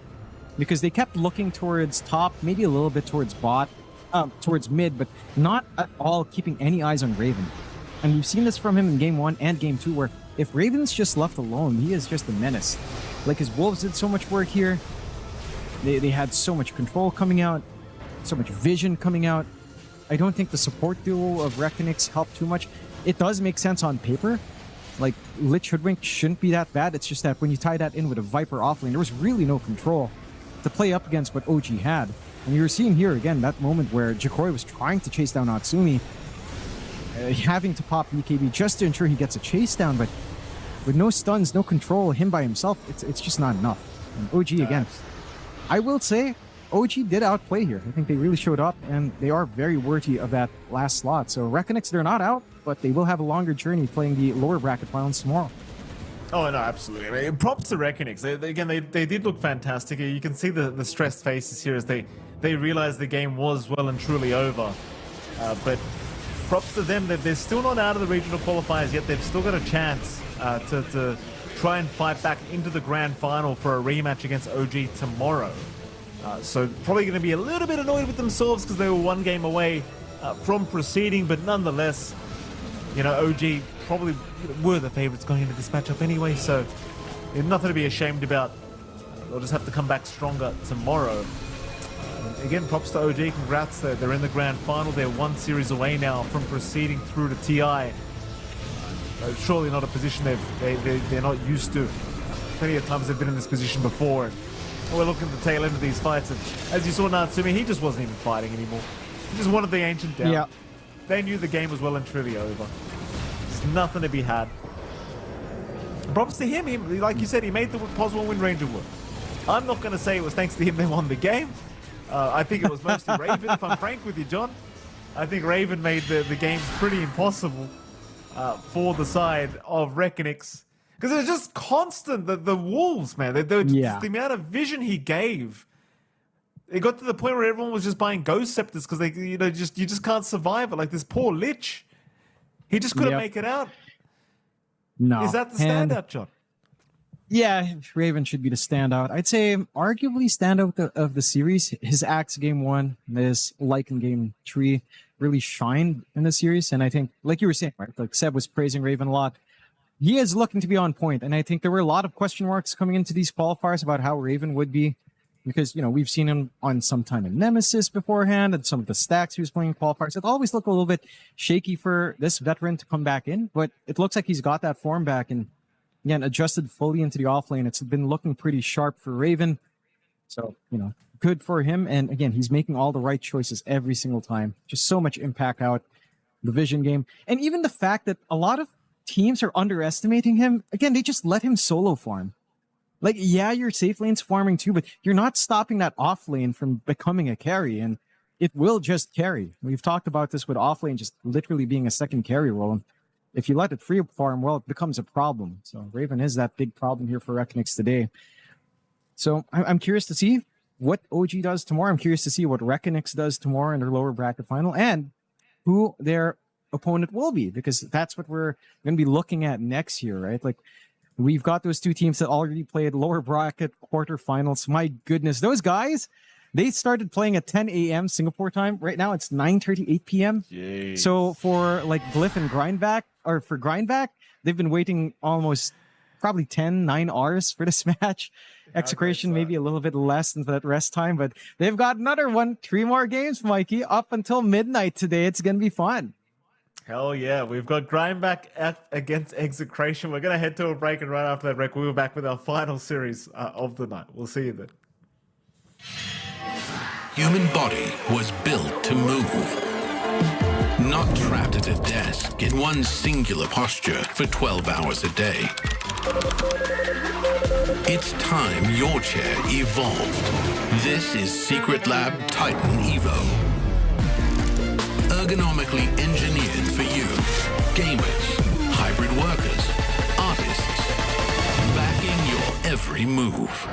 Speaker 7: because they kept looking towards top, maybe a little bit towards bot, towards mid, but not at all keeping any eyes on Raven. And we've seen this from him in Game 1 and Game 2, where if Raven's just left alone, he is just a menace. Like, his Wolves did so much work here. They had so much control coming out, so much vision coming out. I don't think the support duo of Reckonix helped too much. It does make sense on paper. Like, Lich Hoodwink shouldn't be that bad. It's just that when you tie that in with a Viper offlane, there was really no control to play up against what OG had. And you were seeing here, again, that moment where Jacroy was trying to chase down Natsumi, having to pop BKB just to ensure he gets a chase down, but with no stuns, no control, him by himself, it's just not enough. And OG, again, I will say, OG did outplay here. I think they really showed up, and they are very worthy of that last slot. So Reckonix, they're not out, but they will have a longer journey playing the lower bracket finals tomorrow.
Speaker 6: Oh, no, absolutely. I mean, props to Reckonix. They did look fantastic. You can see the stressed faces here as they realized the game was well and truly over. But props to them that they're still not out of the regional qualifiers yet. They've still got a chance to try and fight back into the grand final for a rematch against OG tomorrow. So probably going to be a little bit annoyed with themselves because they were one game away from proceeding, but nonetheless, OG probably were the favorites going into this matchup anyway, so nothing to be ashamed about. They'll just have to come back stronger tomorrow. Again, props to OG, congrats. They're in the grand final. They're one series away now from proceeding through to TI. Surely not a position they're not used to. Plenty of times they've been in this position before. And we're looking at the tail end of these fights, and as you saw Natsumi, he just wasn't even fighting anymore. He just wanted the Ancient down.
Speaker 7: Yeah.
Speaker 6: They knew the game was well and truly over. There's nothing to be had. Props to him. He, like you said, he made the possible win Ranger work. I'm not going to say it was thanks to him they won the game. I think it was mostly Raven, if I'm frank with you, John. I think Raven made the game pretty impossible for the side of Reckonix. Because it was just constant, the Wolves, man. Just the amount of vision he gave. It got to the point where everyone was just buying Ghost Scepters because you just can't survive it. Like this poor Lich. He just couldn't make it out.
Speaker 7: No.
Speaker 6: Is that the standout, John?
Speaker 7: Yeah, Raven should be the standout. I'd say arguably standout of the series. His Axe Game 1, his Lycan Game 3 really shined in the series. And I think, like you were saying, right, like Seb was praising Raven a lot. He is looking to be on point. And I think there were a lot of question marks coming into these qualifiers about how Raven would be. Because, we've seen him on some time in Nemesis beforehand and some of the stacks he was playing in qualifiers. It always looked a little bit shaky for this veteran to come back in. But it looks like he's got that form back and, again, adjusted fully into the offlane. It's been looking pretty sharp for Raven. So, good for him. And again, he's making all the right choices every single time. Just so much impact out the vision game. And even the fact that a lot of teams are underestimating him. Again, they just let him solo farm. Like, yeah, your safe lane's farming too, but you're not stopping that off lane from becoming a carry. And it will just carry. We've talked about this with off lane just literally being a second carry role. If you let it free farm, well, it becomes a problem. So Raven is that big problem here for Reckonix today. So I'm curious to see what OG does tomorrow. I'm curious to see what Reckonix does tomorrow in their lower bracket final and who their opponent will be, because that's what we're going to be looking at next year, right? Like, we've got those two teams that already played lower bracket quarterfinals. My goodness, those guys, they started playing at 10 a.m. Singapore time. Right now, it's 9:30, 8 p.m.
Speaker 6: Jeez.
Speaker 7: So for like Glyph and Grindback, or for Grindback, they've been waiting almost probably 9 hours for this match. Execration maybe a little bit less than that rest time, but they've got another 3 more games, Mikey, up until midnight today. It's going to be fun.
Speaker 6: Hell yeah. We've got Grindback against Execration. We're going to head to a break, and right after that break, we'll be back with our final series of the night. We'll see you then.
Speaker 4: Human body was built to move. Not trapped at a desk in one singular posture for 12 hours a day. It's time your chair evolved. This is Secret Lab Titan Evo. Ergonomically engineered for you. Gamers, hybrid workers, artists. Backing your every move.